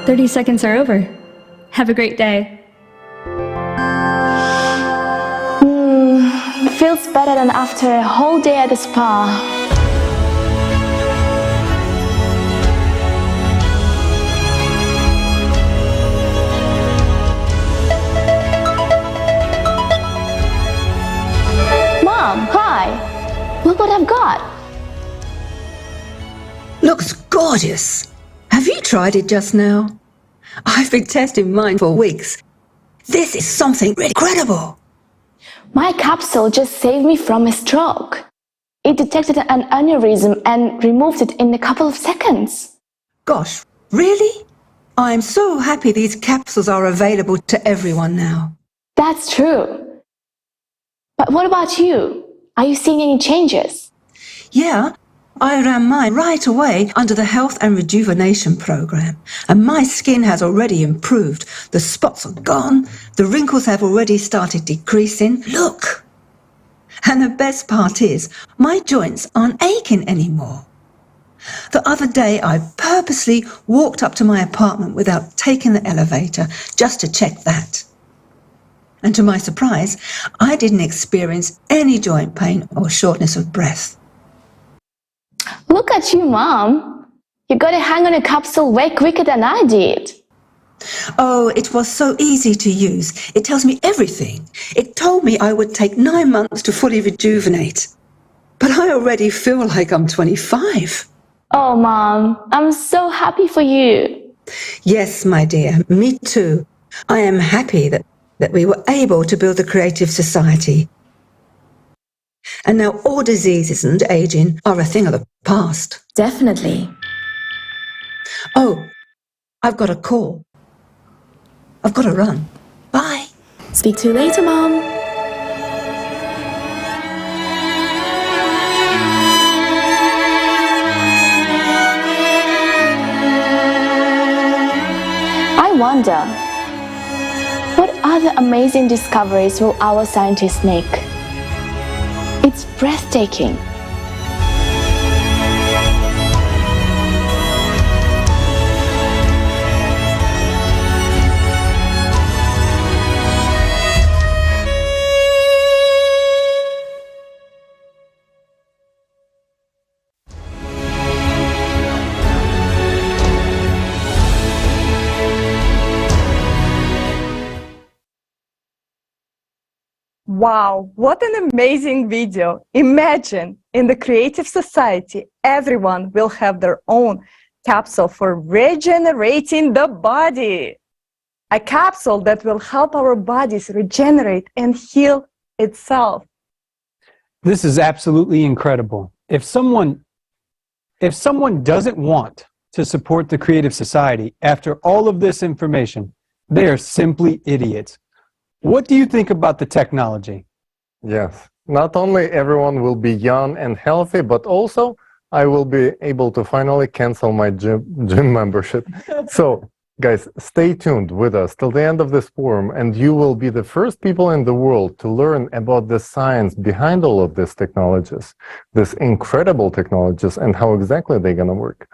30 seconds are over. Have a great day. Feels better than after a whole day at the spa. Mom, hi. Look what I've got. Looks gorgeous. Have you tried it just now? I've been testing mine for weeks. This is something incredible. My capsule just saved me from a stroke. It detected an aneurysm and removed it in a couple of seconds. Gosh, really? I'm so happy these capsules are available to everyone now. That's true. But what about you? Are you seeing any changes? Yeah, I ran mine right away under the Health and Rejuvenation program, and my skin has already improved. The spots are gone, the wrinkles have already started decreasing. Look! And the best part is, my joints aren't aching anymore. The other day, I purposely walked up to my apartment without taking the elevator just to check that. And to my surprise, I didn't experience any joint pain or shortness of breath. Look at you, Mom. You got a hang on a capsule way quicker than I did. Oh, it was so easy to use. It tells me everything. It told me I would take 9 months to fully rejuvenate. But I already feel like I'm 25. Oh, Mom, I'm so happy for you. Yes, my dear, me too. I am happy that we were able to build the Creative Society. And now all diseases and aging are a thing of the past. Definitely. Oh, I've got a call. I've got to run. Bye. Speak to you later, Mom. I wonder, what other amazing discoveries will our scientists make? It's breathtaking. Wow, what an amazing video. Imagine in the creative society, everyone will have their own capsule for regenerating the body. A capsule that will help our bodies regenerate and heal itself. This is absolutely incredible. If someone doesn't want to support the creative society after all of this information, they are simply idiots. What do you think about the technology? Yes, not only everyone will be young and healthy, but also I will be able to finally cancel my gym membership. So, guys, stay tuned with us till the end of this forum, and you will be the first people in the world to learn about the science behind all of these technologies, these incredible technologies, and how exactly they're going to work.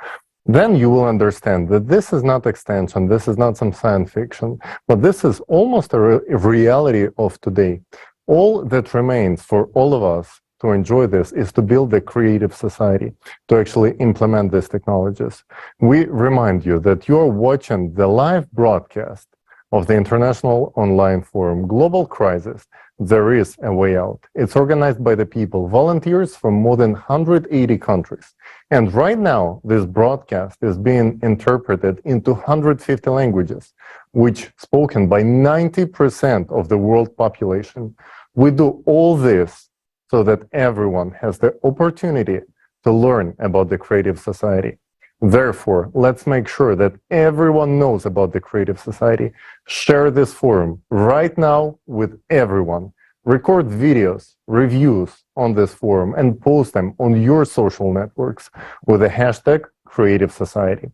Then you will understand that this is not extension, this is not some science fiction, but this is almost a reality of today. All that remains for all of us to enjoy this is to build a creative society, to actually implement these technologies. We remind you that you are watching the live broadcast of the International Online Forum Global Crisis, There is a Way Out. It's organized by the people, volunteers from more than 180 countries. And right now, this broadcast is being interpreted into 150 languages, which spoken by 90% of the world population. We do all this so that everyone has the opportunity to learn about the creative society. Therefore, let's make sure that everyone knows about the creative society. Share this forum right now with everyone. Record videos, reviews on this forum, and post them on your social networks with the hashtag Creative Society.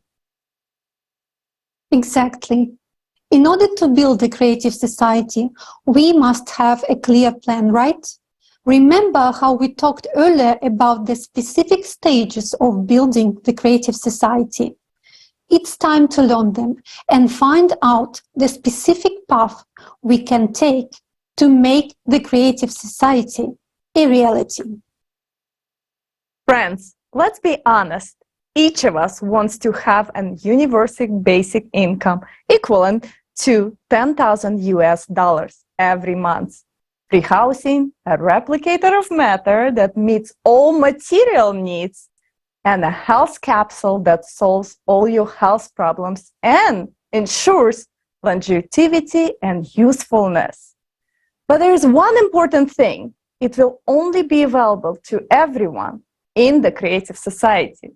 Exactly. In order to build a creative society, we must have a clear plan, right? Remember how we talked earlier about the specific stages of building the creative society. It's time to learn them and find out the specific path we can take to make the creative society a reality. Friends, let's be honest. Each of us wants to have an universal basic income equivalent to $10,000 every month. Free housing, a replicator of matter that meets all material needs, and a health capsule that solves all your health problems and ensures longevity and usefulness. But there is one important thing. It will only be available to everyone in the creative society.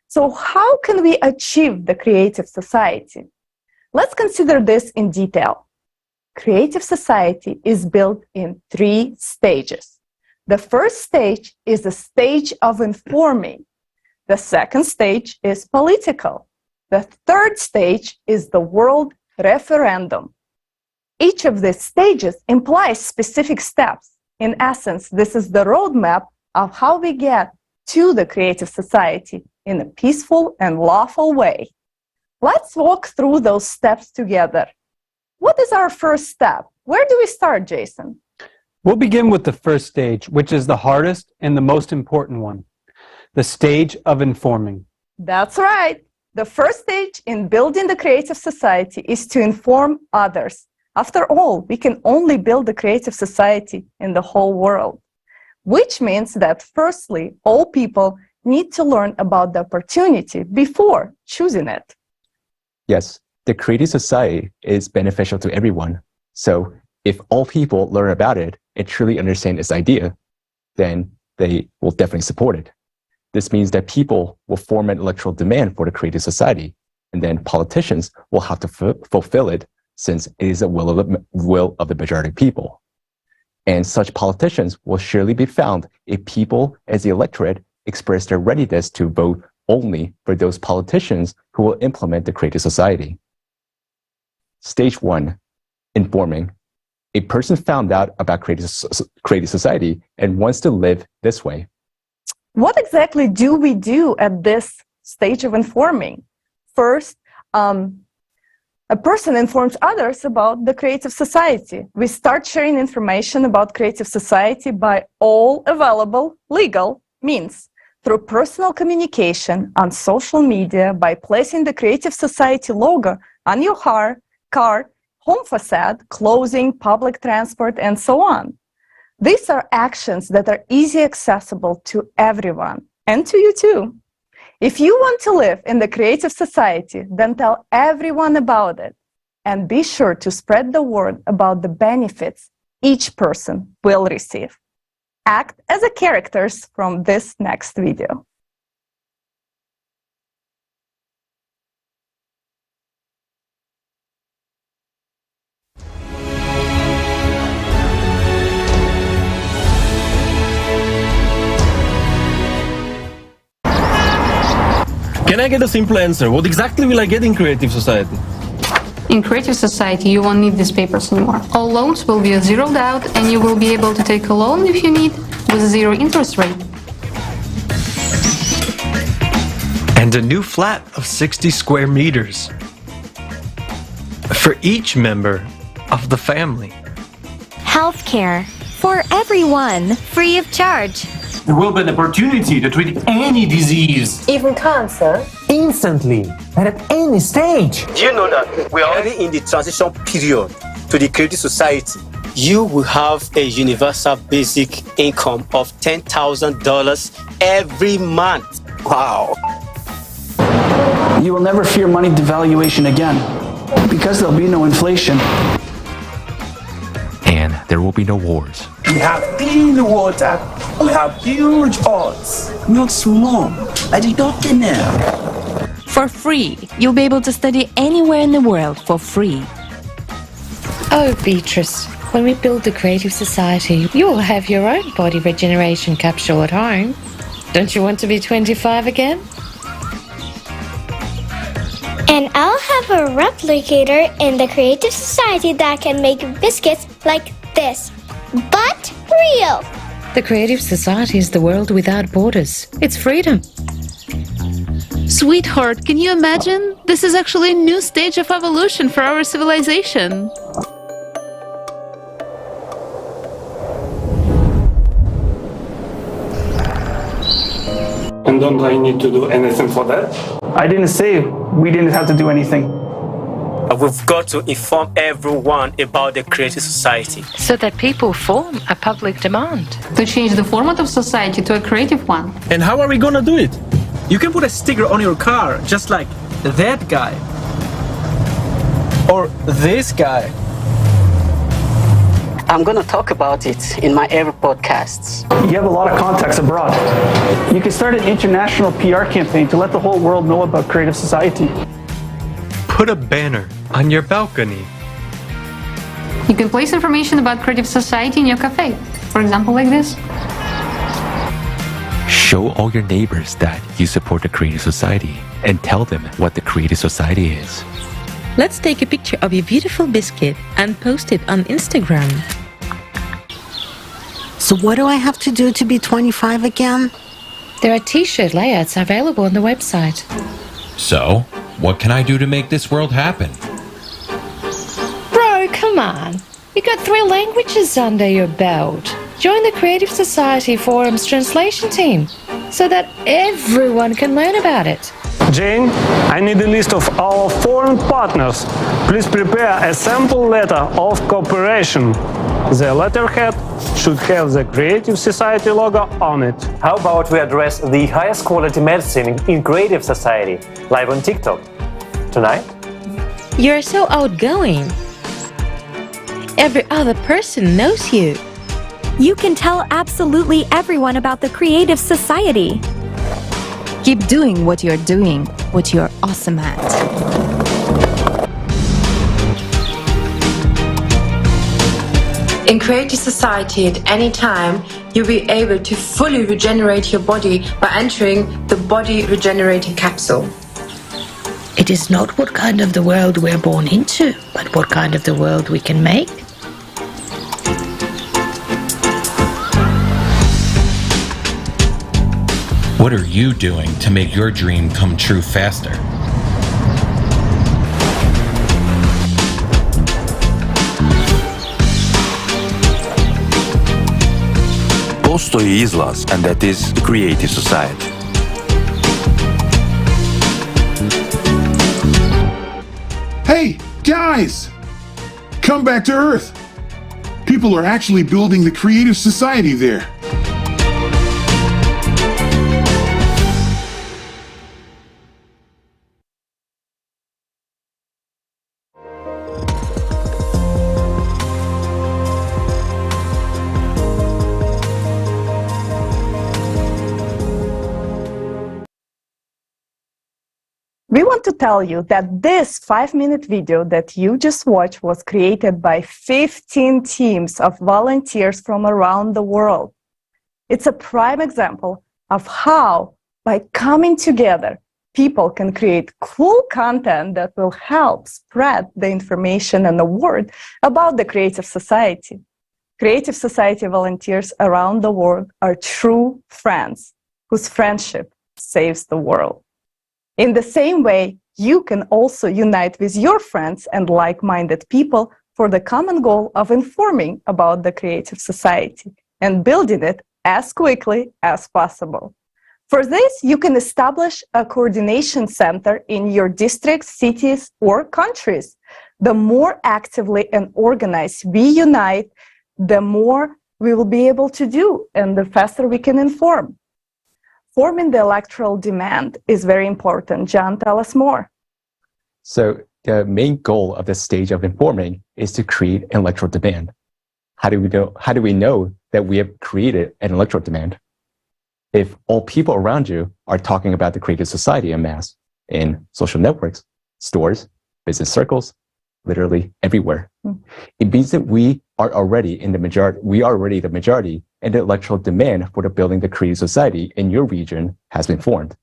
So how can we achieve the creative society? Let's consider this in detail. Creative society is built in 3 stages. The first stage is the stage of informing. The second stage is political. The third stage is the world referendum. Each of these stages implies specific steps. In essence, this is the roadmap of how we get to the creative society in a peaceful and lawful way. Let's walk through those steps together. What is our first step? Where do we start, Jason? We'll begin with the first stage, which is the hardest and the most important one, the stage of informing. That's right. The first stage in building the creative society is to inform others. After all, we can only build the creative society in the whole world, which means that firstly, all people need to learn about the opportunity before choosing it. Yes, the creative society is beneficial to everyone. So if all people learn about it and truly understand its idea, then they will definitely support it. This means that people will form an electoral demand for the creative society, and then politicians will have to fulfill it since it is the will of the majority of people. And such politicians will surely be found if people as the electorate express their readiness to vote only for those politicians who will implement the creative society. Stage 1, informing. A person found out about creative society and wants to live this way. What exactly do we do at this stage of informing? First, a person informs others about the creative society. We start sharing information about creative society by all available legal means, through personal communication, on social media, by placing the creative society logo on your car, home facade, clothing, public transport, and so on. These are actions that are easily accessible to everyone, and to you too. If you want to live in the creative society, then tell everyone about it, and be sure to spread the word about the benefits each person will receive. Act as the characters from this next video. Can I get a simple answer? What exactly will I get in Creative Society? In Creative Society, you won't need these papers anymore. All loans will be zeroed out, and you will be able to take a loan if you need with a zero interest rate. And a new flat of 60 square meters for each member of the family. Healthcare for everyone, free of charge. There will be an opportunity to treat any disease, even cancer, instantly and at any stage. Do you know that we're already in the transition period to the Creative Society? You will have a universal basic income of $10,000 every month. Wow. You will never fear money devaluation again, because there'll be no inflation. And there will be no wars. We have clean water, we have huge odds, not small, like the doctor now. For free. You'll be able to study anywhere in the world for free. Oh, Beatrice, when we build the Creative Society, you will have your own body regeneration capsule at home. Don't you want to be 25 again? And I'll have a replicator in the Creative Society that can make biscuits like this, but real. The Creative Society is the world without borders. It's freedom. Sweetheart, can you imagine? This is actually a new stage of evolution for our civilization. And don't I need to do anything for that? I didn't say we didn't have to do anything. We've got to inform everyone about the Creative Society, so that people form a public demand. To change the format of society to a creative one. And how are we gonna do it? You can put a sticker on your car, just like that guy. Or this guy. I'm gonna talk about it in my every podcasts. You have a lot of contacts abroad. You can start an international PR campaign to let the whole world know about Creative Society. Put a banner on your balcony. You can place information about Creative Society in your cafe. For example, like this. Show all your neighbors that you support the Creative Society and tell them what the Creative Society is. Let's take a picture of your beautiful biscuit and post it on Instagram. So what do I have to do to be 25 again? There are t-shirt layouts available on the website. So, what can I do to make this world happen? Bro, come on. You got 3 languages under your belt. Join the Creative Society Forum's translation team so that everyone can learn about it. Jane, I need a list of our foreign partners. Please prepare a sample letter of cooperation. The letterhead should have the Creative Society logo on it. How about we address the highest quality medicine in Creative Society, live on TikTok? Tonight? You're so outgoing. Every other person knows you. You can tell absolutely everyone about the Creative Society. Keep doing what you're doing, what you're awesome at. In Creative Society at any time, you'll be able to fully regenerate your body by entering the body regenerating capsule. It is not what kind of the world we're born into, but what kind of the world we can make. What are you doing to make your dream come true faster? Postoji izlaz, and that is the Creative Society. Hey, guys! Come back to Earth! People are actually building the creative society there. We want to tell you that this 5-minute video that you just watched was created by 15 teams of volunteers from around the world. It's a prime example of how, by coming together, people can create cool content that will help spread the information and the word about the Creative Society. Creative Society volunteers around the world are true friends whose friendship saves the world. In the same way, you can also unite with your friends and like-minded people for the common goal of informing about the Creative Society and building it as quickly as possible. For this, you can establish a coordination center in your districts, cities, or countries. The more actively and organized we unite, the more we will be able to do and the faster we can inform. Forming the electoral demand is very important. John, tell us more. So the main goal of this stage of informing is to create an electoral demand. How do we know that we have created an electoral demand? If all people around you are talking about the Creative Society en masse in social networks, stores, business circles, literally everywhere, it means that we are already the majority, and the electoral demand for the building the Creative Society in your region has been formed.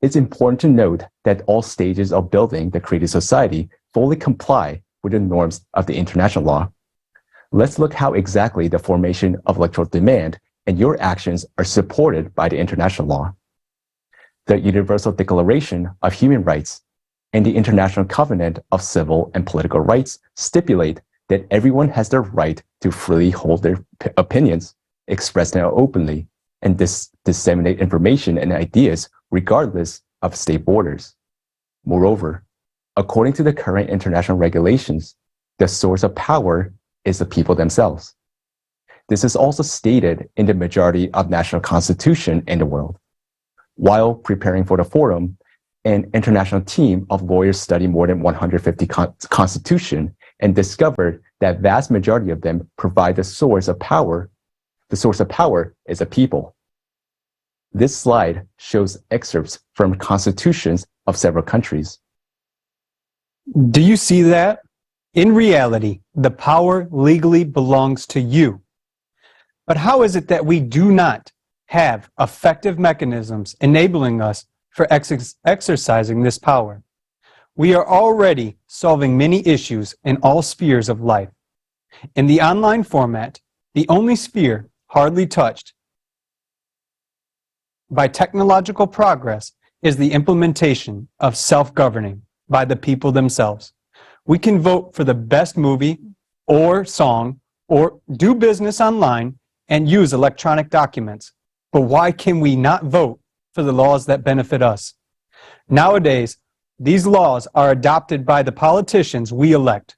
It's important to note that all stages of building the Creative Society fully comply with the norms of the international law. Let's look how exactly the formation of electoral demand and your actions are supported by the international law. The Universal Declaration of Human Rights and the International Covenant of Civil and Political Rights stipulate that everyone has the right to freely hold their opinions, express them openly, and disseminate information and ideas regardless of state borders. Moreover, according to the current international regulations, the source of power is the people themselves. This is also stated in the majority of national constitutions in the world. While preparing for the forum, an international team of lawyers studied more than 150 constitutions and discovered that vast majority of them provide the source of power. The source of power is a people. This slide shows excerpts from constitutions of several countries. Do you see that? In reality, the power legally belongs to you. But how is it that we do not have effective mechanisms enabling us for exercising this power? We are already solving many issues in all spheres of life. In the online format, the only sphere hardly touched by technological progress is the implementation of self-governing by the people themselves. We can vote for the best movie or song or do business online and use electronic documents. But why can we not vote for the laws that benefit us? Nowadays, these laws are adopted by the politicians we elect.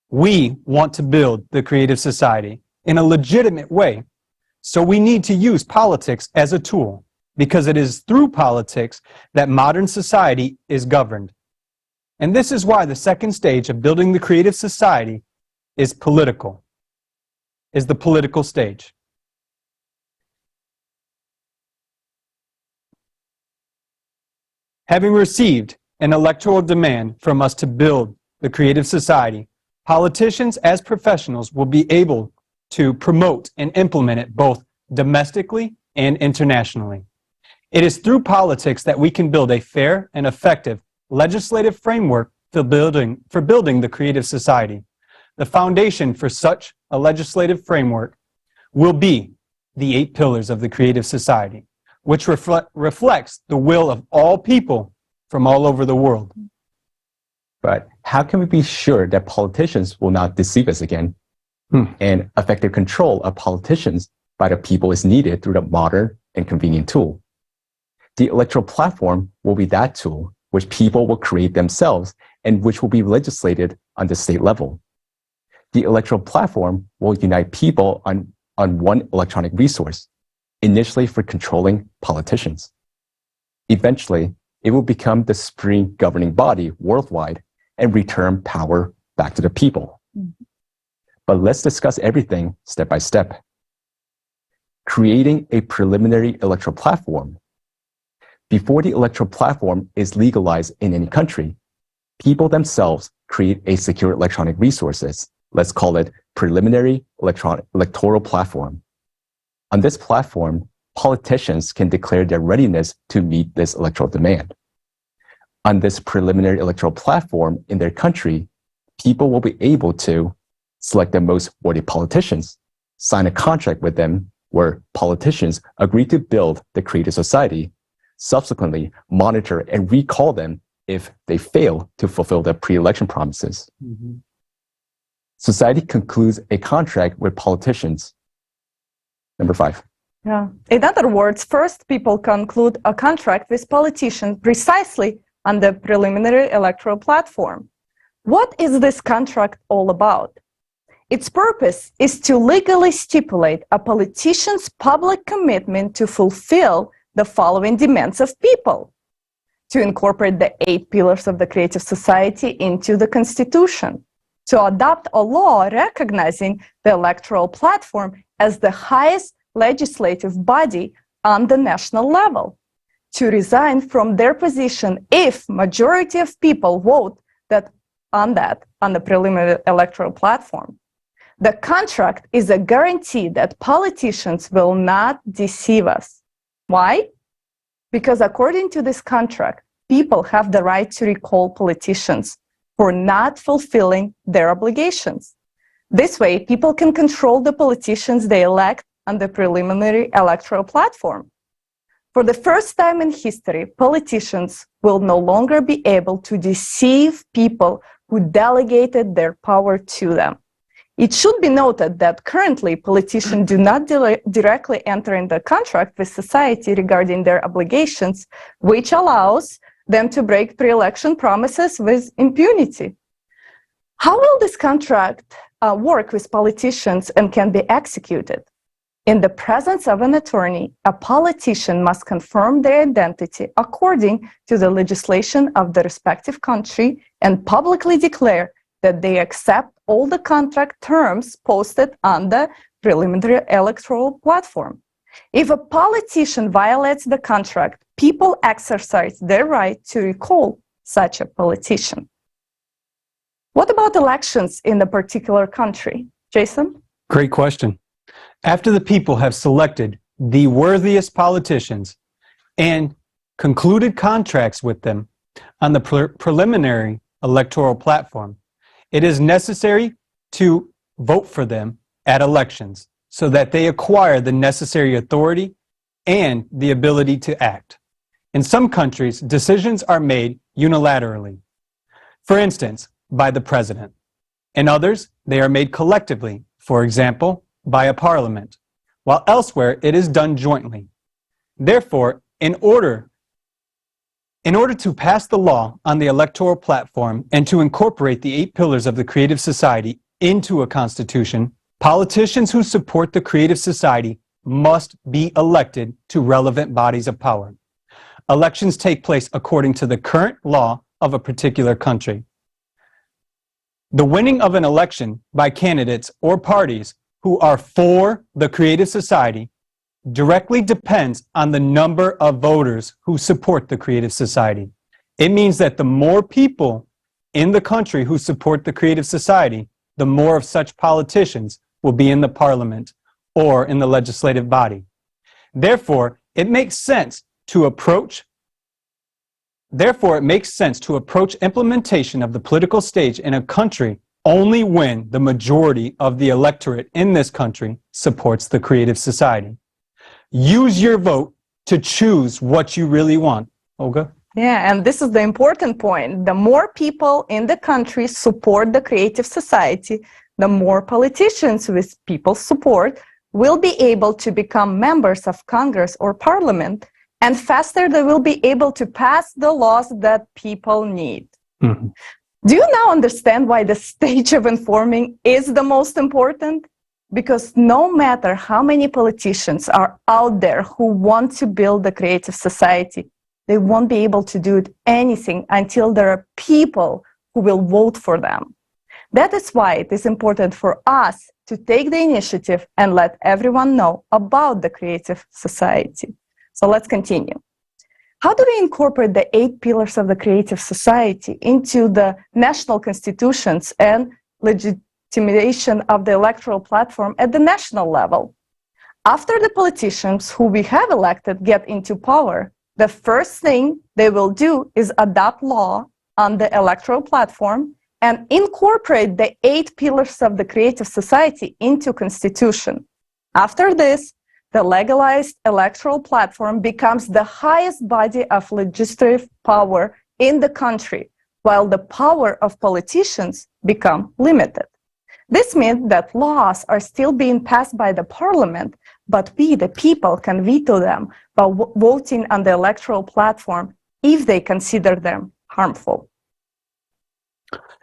We want to build the Creative Society in a legitimate way, so we need to use politics as a tool, because it is through politics that modern society is governed. And this is why the second stage of building the Creative Society is the political stage. Having received an electoral demand from us to build the Creative Society, politicians as professionals will be able to promote and implement it both domestically and internationally. It is through politics that we can build a fair and effective legislative framework for building the Creative Society. The foundation for such a legislative framework will be the 8 pillars of the Creative Society, which reflects the will of all people from all over the world. But how can we be sure that politicians will not deceive us again? And effective control of politicians by the people is needed through the modern and convenient tool. The electoral platform will be that tool which people will create themselves and which will be legislated on the state level. The electoral platform will unite people on one electronic resource, initially for controlling politicians. Eventually, it will become the supreme governing body worldwide and return power back to the people. But let's discuss everything step by step. Creating a preliminary electoral platform. Before the electoral platform is legalized in any country, people themselves create a secure electronic resources. Let's call it preliminary electoral platform. On this platform, politicians can declare their readiness to meet this electoral demand. On this preliminary electoral platform in their country, people will be able to select the most worthy politicians, sign a contract with them where politicians agree to build the creative society, subsequently monitor and recall them if they fail to fulfill their pre-election promises. Society concludes a contract with politicians. Number 5. Yeah. In other words, first people conclude a contract with politicians precisely on the preliminary electoral platform. What is this contract all about? Its purpose is to legally stipulate a politician's public commitment to fulfill the following demands of people: to incorporate the 8 pillars of the creative society into the Constitution, to adopt a law recognizing the electoral platform as the highest legislative body on the national level, to resign from their position if majority of people vote on the preliminary electoral platform. The contract is a guarantee that politicians will not deceive us. Why? Because according to this contract, people have the right to recall politicians for not fulfilling their obligations. This way, people can control the politicians they elect on the preliminary electoral platform. For the first time in history, politicians will no longer be able to deceive people who delegated their power to them. It should be noted that currently politicians do not directly enter into contract with society regarding their obligations, which allows them to break pre-election promises with impunity. How will this contract work with politicians and can be executed? In the presence of an attorney, a politician must confirm their identity according to the legislation of the respective country and publicly declare that they accept all the contract terms posted on the preliminary electoral platform. If a politician violates the contract, people exercise their right to recall such a politician. What about elections in a particular country? Jason? Great question. After the people have selected the worthiest politicians and concluded contracts with them on the preliminary electoral platform, it is necessary to vote for them at elections so that they acquire the necessary authority and the ability to act. In some countries, decisions are made unilaterally. For instance, by the president. In others, they are made collectively, for example, by a parliament, while elsewhere it is done jointly. Therefore, in order to pass the law on the electoral platform and to incorporate the 8 pillars of the creative society into a constitution, politicians who support the creative society must be elected to relevant bodies of power. Elections take place according to the current law of a particular country. The winning of an election by candidates or parties who are for the creative society directly depends on the number of voters who support the creative society. It means that the more people in the country who support the creative society, the more of such politicians will be in the parliament or in the legislative body. Therefore, it makes sense to approach implementation of the political stage in a country only when the majority of the electorate in this country supports the creative society. Use your vote to choose what you really want. Olga? Yeah, and this is the important point. The more people in the country support the creative society, the more politicians with people's support will be able to become members of Congress or Parliament, and faster they will be able to pass the laws that people need. Do you now understand why the stage of informing is the most important? Because no matter how many politicians are out there who want to build a creative society, they won't be able to do anything until there are people who will vote for them. That is why it is important for us to take the initiative and let everyone know about the creative society. So let's continue. How do we incorporate the 8 pillars of the creative society into the national constitutions and legitimation of the electoral platform at the national level? After the politicians who we have elected get into power, the first thing they will do is adopt law on the electoral platform and incorporate the 8 pillars of the creative society into constitution. After this, the legalized electoral platform becomes the highest body of legislative power in the country, while the power of politicians become limited. This means that laws are still being passed by the parliament, but we, the people, can veto them by voting on the electoral platform if they consider them harmful.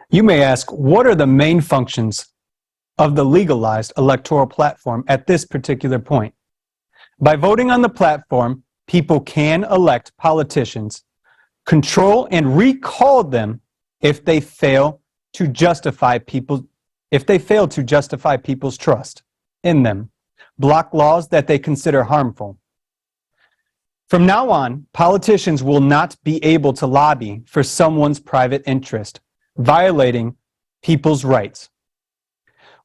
You may ask, what are the main functions of the legalized electoral platform at this particular point? By voting on the platform, people can elect politicians, control and recall them if they fail to justify people's trust in them, block laws that they consider harmful. From now on, politicians will not be able to lobby for someone's private interest, violating people's rights.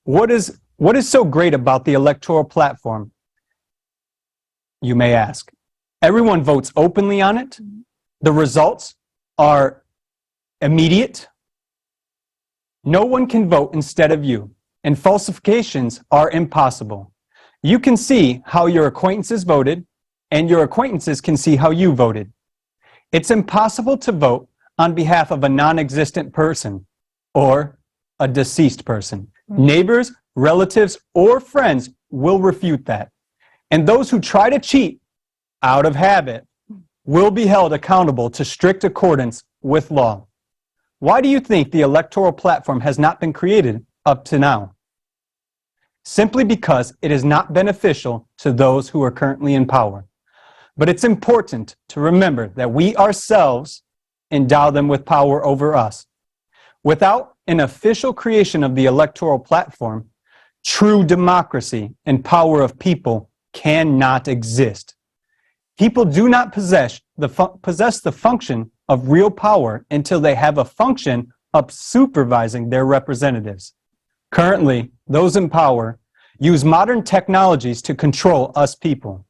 What is so great about the electoral platform, you may ask? Everyone votes openly on it. The results are immediate. No one can vote instead of you, and falsifications are impossible. You can see how your acquaintances voted, and your acquaintances can see how you voted. It's impossible to vote on behalf of a non-existent person or a deceased person. Neighbors, relatives, or friends will refute that. And those who try to cheat out of habit will be held accountable to strict accordance with law. Why do you think the electoral platform has not been created up to now? Simply because it is not beneficial to those who are currently in power. But it's important to remember that we ourselves endow them with power over us. Without an official creation of the electoral platform, true democracy and power of people cannot exist. People do not possess the function of real power until they have a function of supervising their representatives. Currently, those in power use modern technologies to control us people,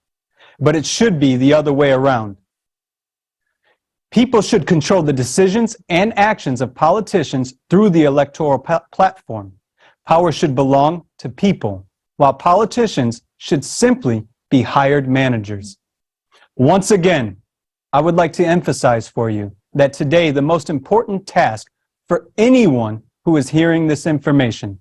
but it should be the other way around. People should control the decisions and actions of politicians through the electoral platform. Power should belong to people, while politicians should simply be hired managers. Once again, I would like to emphasize for you that today the most important task for anyone who is hearing this information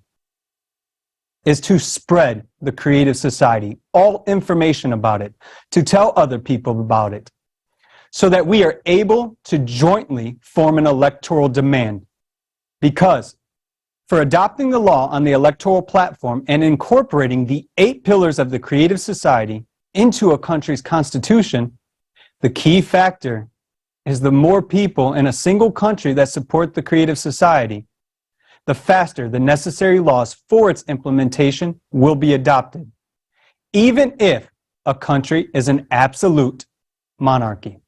is to spread the creative society, all information about it, to tell other people about it, so that we are able to jointly form an electoral demand. Because for adopting the law on the electoral platform and incorporating the 8 pillars of the creative society into a country's constitution, the key factor is the more people in a single country that support the creative society, the faster the necessary laws for its implementation will be adopted, even if a country is an absolute monarchy.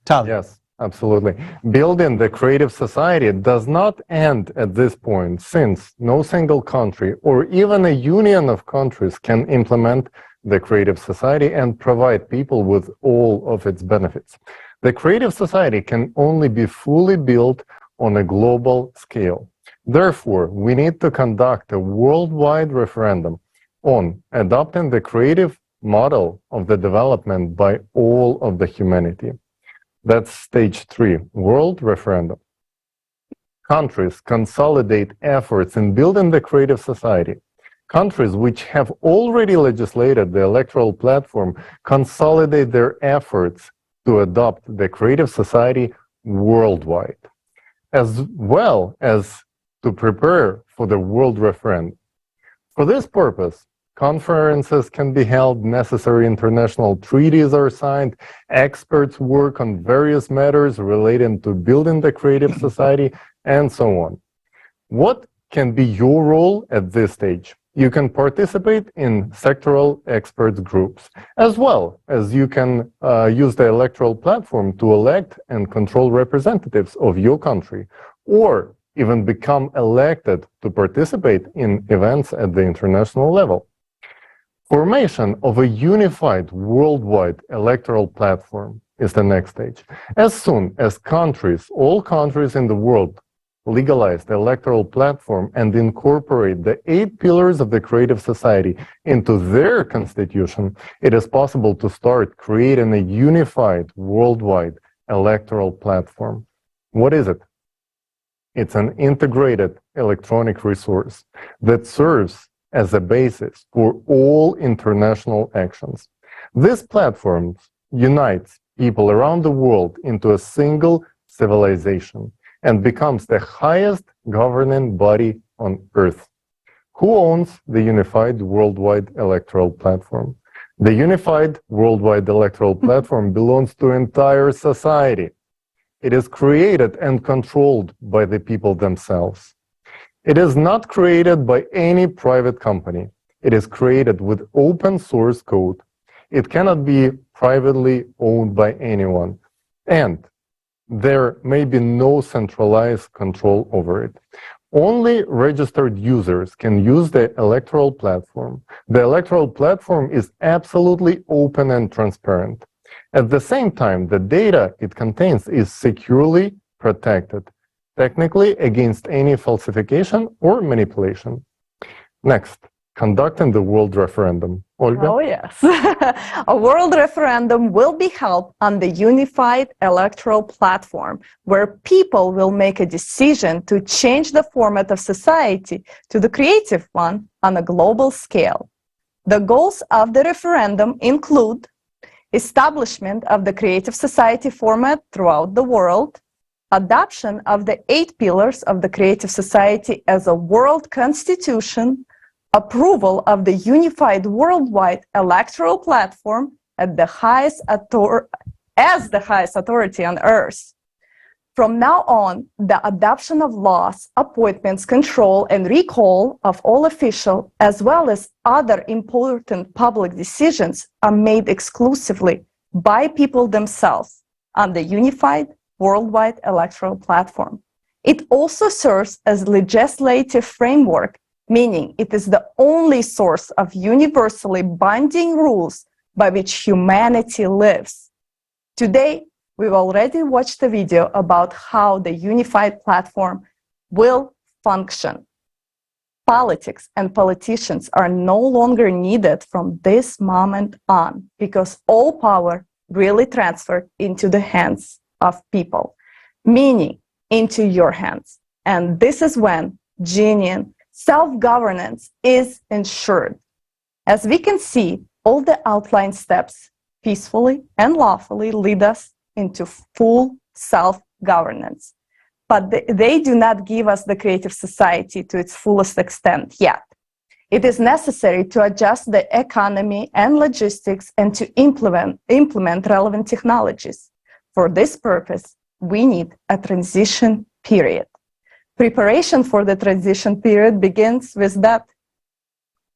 Tyler. Yes, absolutely. Building the creative society does not end at this point, since no single country or even a union of countries can implement the creative society and provide people with all of its benefits. The creative society can only be fully built on a global scale. Therefore, we need to conduct a worldwide referendum on adopting the creative model of the development by all of the humanity. That's stage 3, world referendum. Countries consolidate efforts in building the creative society. Countries which have already legislated the electoral platform consolidate their efforts to adopt the creative society worldwide. as well as to prepare for the world referendum. For this purpose, conferences can be held, necessary international treaties are signed, experts work on various matters relating to building the creative society, and so on. What can be your role at this stage? You can participate in sectoral experts groups, as well as you can use the electoral platform to elect and control representatives of your country, or even become elected to participate in events at the international level. Formation of a unified worldwide electoral platform is the next stage. As soon as all countries in the world, legalize the electoral platform and incorporate the 8 pillars of the creative society into their constitution, it is possible to start creating a unified worldwide electoral platform. What is it? It's an integrated electronic resource that serves as a basis for all international actions. This platform unites people around the world into a single civilization and becomes the highest governing body on Earth. Who owns the Unified Worldwide Electoral Platform? The Unified Worldwide Electoral Platform belongs to entire society. It is created and controlled by the people themselves. It is not created by any private company. It is created with open source code. It cannot be privately owned by anyone. And there may be no centralized control over it. Only registered users can use the electoral platform. The electoral platform is absolutely open and transparent. At the same time, the data it contains is securely protected, technically against any falsification or manipulation. Next, conducting the world referendum. Olga? Oh, yes. A world referendum will be held on the unified electoral platform, where people will make a decision to change the format of society to the creative one on a global scale. The goals of the referendum include establishment of the creative society format throughout the world, adoption of the 8 pillars of the creative society as a world constitution, approval of the unified worldwide electoral platform as the highest authority on earth. From now on, the adoption of laws, appointments, control, and recall of all officials, as well as other important public decisions, are made exclusively by people themselves on the unified worldwide electoral platform. It also serves as legislative framework, meaning it is the only source of universally binding rules by which humanity lives. Today, we've already watched a video about how the unified platform will function. Politics and politicians are no longer needed from this moment on, because all power really transferred into the hands of people, meaning into your hands. And this is when genuine self-governance is ensured. As we can see, all the outlined steps peacefully and lawfully lead us into full self-governance. But they do not give us the creative society to its fullest extent yet. It is necessary to adjust the economy and logistics and to implement relevant technologies. For this purpose, we need a transition period. Preparation for the transition period begins with that.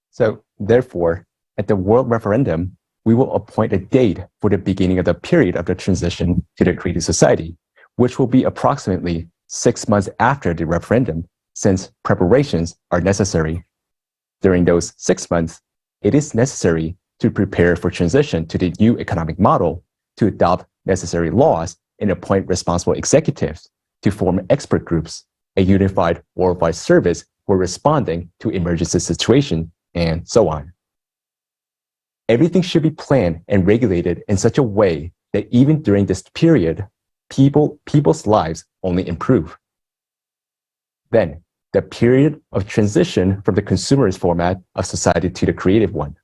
So, therefore, at the world referendum, we will appoint a date for the beginning of the period of the transition to the creative society, which will be approximately 6 months after the referendum, since preparations are necessary. During those 6 months, it is necessary to prepare for transition to the new economic model, to adopt necessary laws, and appoint responsible executives, to form expert groups, a unified worldwide service for responding to emergency situations, and so on. Everything should be planned and regulated in such a way that even during this period, people's lives only improve. Then, the period of transition from the consumerist format of society to the creative one.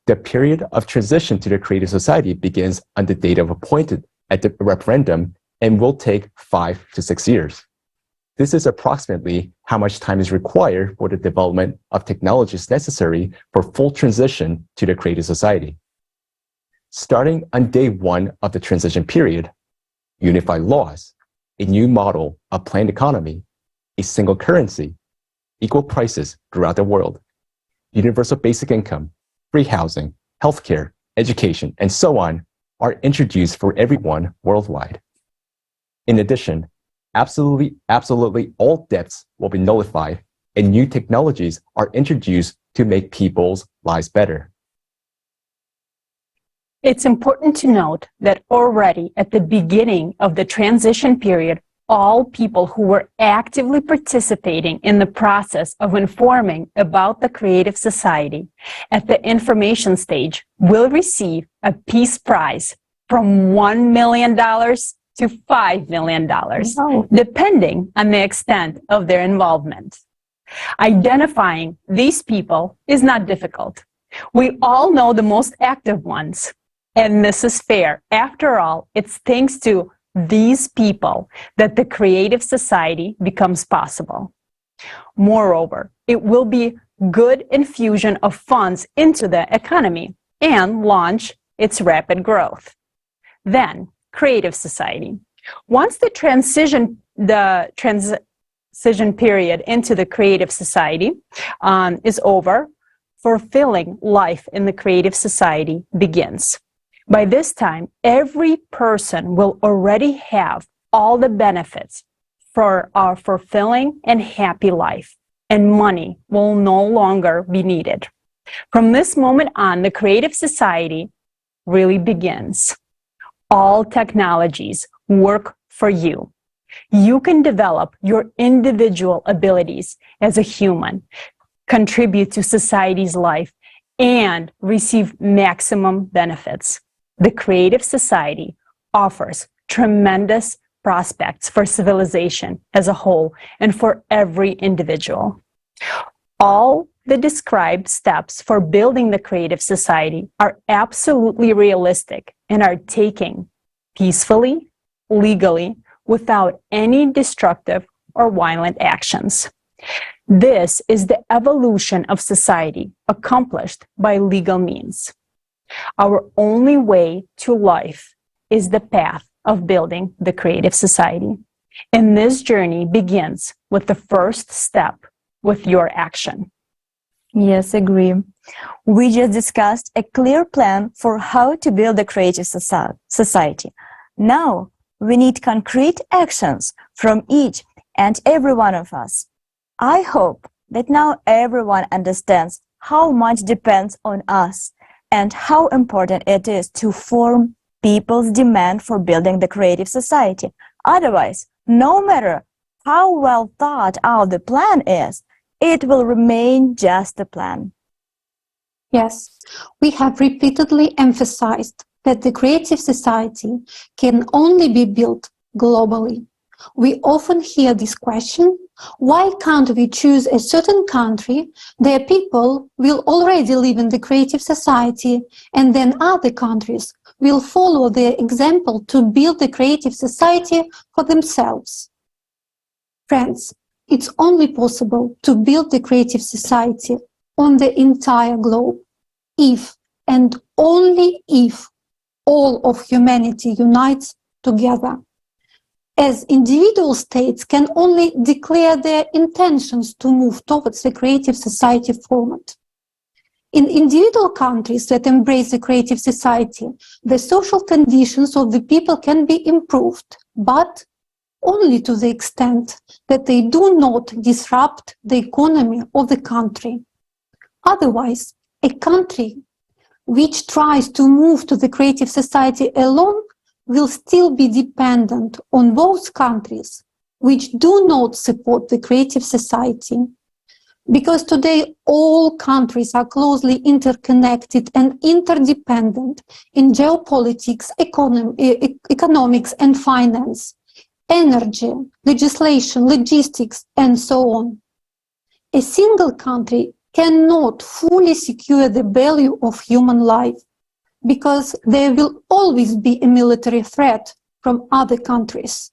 The period of transition to the creative society begins on the date of appointed at the referendum and will take 5 to 6 years. This is approximately how much time is required for the development of technologies necessary for full transition to the creative society. Starting on day 1 of the transition period, unified laws, a new model of planned economy, a single currency, equal prices throughout the world, universal basic income, free housing, healthcare, education, and so on are introduced for everyone worldwide. In addition, absolutely all debts will be nullified and new technologies are introduced to make people's lives better. It's important to note that already at the beginning of the transition period, all people who were actively participating in the process of informing about the creative society at the information stage will receive a peace prize from $1 million to $5 million, depending on the extent of their involvement. Identifying these people is not difficult. We all know the most active ones, and this is fair. After all, it's thanks to these people that the creative society becomes possible. Moreover, it will be good infusion of funds into the economy and launch its rapid growth. Then, creative society. Once the transition period into the creative society is over, fulfilling life in the creative society begins. By this time, every person will already have all the benefits for our fulfilling and happy life, and money will no longer be needed. From this moment on, the creative society really begins. All technologies work for you. You can develop your individual abilities as a human, contribute to society's life, and receive maximum benefits. The creative society offers tremendous prospects for civilization as a whole and for every individual. All the described steps for building the creative society are absolutely realistic and are taken peacefully, legally, without any destructive or violent actions. This is the evolution of society accomplished by legal means. Our only way to life is the path of building the creative society. And this journey begins with the first step, with your action. Yes, agree. We just discussed a clear plan for how to build a creative society. Now, we need concrete actions from each and every one of us. I hope that now everyone understands how much depends on us and how important it is to form people's demand for building the creative society. Otherwise, no matter how well thought out the plan is, it will remain just a plan. Yes, we have repeatedly emphasized that the creative society can only be built globally. We often hear this question: why can't we choose a certain country? Their people will already live in the creative society, and then other countries will follow their example to build the creative society for themselves. Friends, it's only possible to build the creative society on the entire globe if, and only if, all of humanity unites together. As individual states can only declare their intentions to move towards the creative society format. In individual countries that embrace the creative society, the social conditions of the people can be improved, but only to the extent that they do not disrupt the economy of the country. Otherwise, a country which tries to move to the creative society alone will still be dependent on those countries which do not support the creative society. Because today all countries are closely interconnected and interdependent in geopolitics, economics and finance, energy, legislation, logistics, and so on. A single country cannot fully secure the value of human life, because there will always be a military threat from other countries.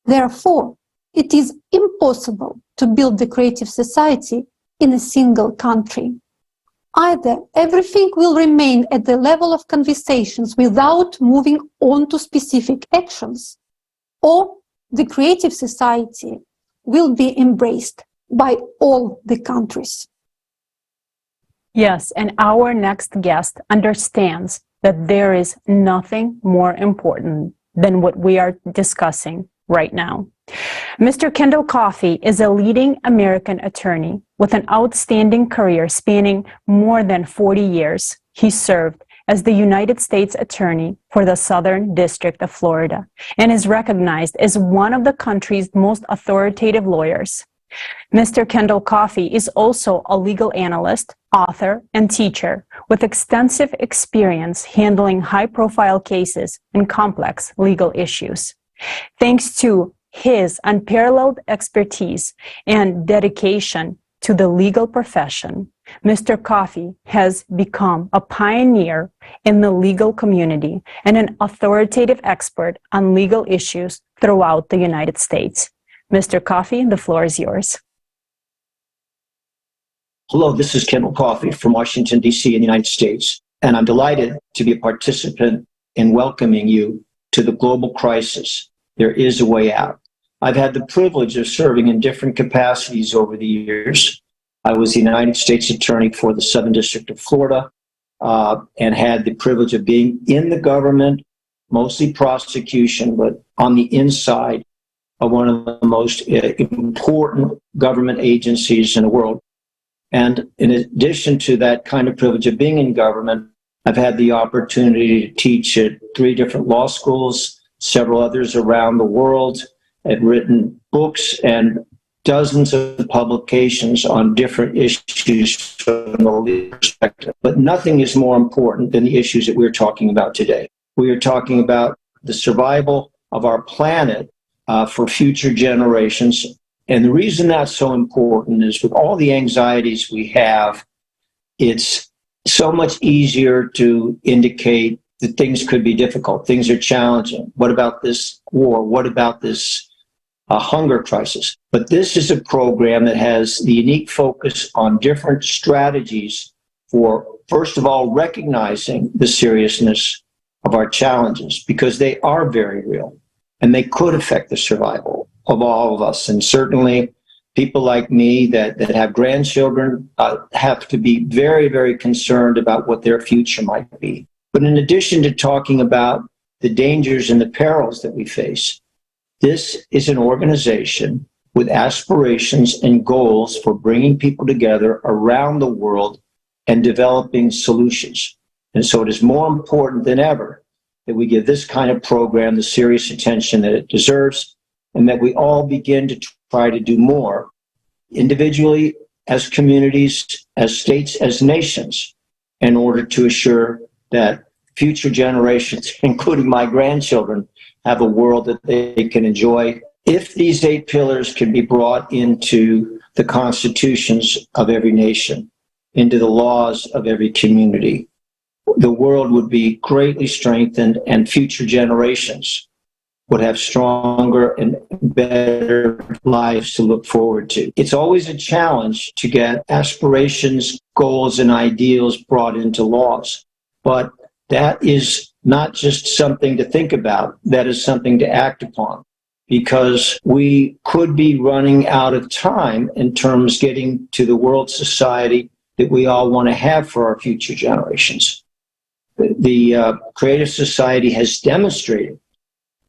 Therefore, it is impossible to build the creative society in a single country. Either everything will remain at the level of conversations without moving on to specific actions, or the creative society will be embraced by all the countries. Yes, and our next guest understands that there is nothing more important than what we are discussing right now. Mr. Kendall Coffey is a leading American attorney with an outstanding career spanning more than 40 years. He served as the United States Attorney for the Southern District of Florida and is recognized as one of the country's most authoritative lawyers. Mr. Kendall Coffey is also a legal analyst, author, and teacher with extensive experience handling high-profile cases and complex legal issues. Thanks to his unparalleled expertise and dedication to the legal profession, Mr. Coffey has become a pioneer in the legal community and an authoritative expert on legal issues throughout the United States. Mr. Coffey, the floor is yours. Hello, this is Kendall Coffey from Washington, D.C. in the United States, and I'm delighted to be a participant in welcoming you to the global crisis. There is a way out. I've had the privilege of serving in different capacities over the years. I was the United States Attorney for the Southern District of Florida and had the privilege of being in the government, mostly prosecution, but on the inside of one of the most important government agencies in the world. And in addition to that kind of privilege of being in government, I've had the opportunity to teach at 3 different law schools, several others around the world. I've written books and dozens of publications on different issues from the legal perspective. But nothing is more important than the issues that we're talking about today. We are talking about the survival of our planet for future generations. And the reason that's so important is with all the anxieties we have, it's so much easier to indicate that things could be difficult. Things are challenging. What about this war? What about this hunger crisis? But this is a program that has the unique focus on different strategies for, first of all, recognizing the seriousness of our challenges, because they are very real and they could affect the survival of all of us. And certainly people like me that have grandchildren have to be very, very concerned about what their future might be. But in addition to talking about the dangers and the perils that we face, this is an organization with aspirations and goals for bringing people together around the world and developing solutions. And so it is more important than ever that we give this kind of program the serious attention that it deserves, and that we all begin to try to do more individually, as communities, as states, as nations, in order to assure that future generations, including my grandchildren, have a world that they can enjoy. If these 8 pillars can be brought into the constitutions of every nation, into the laws of every community, the world would be greatly strengthened, and future generations would have stronger and better lives to look forward to. It's always a challenge to get aspirations, goals, and ideals brought into laws. But that is not just something to think about. That is something to act upon, because we could be running out of time in terms of getting to the world society that we all want to have for our future generations. The Creative Society has demonstrated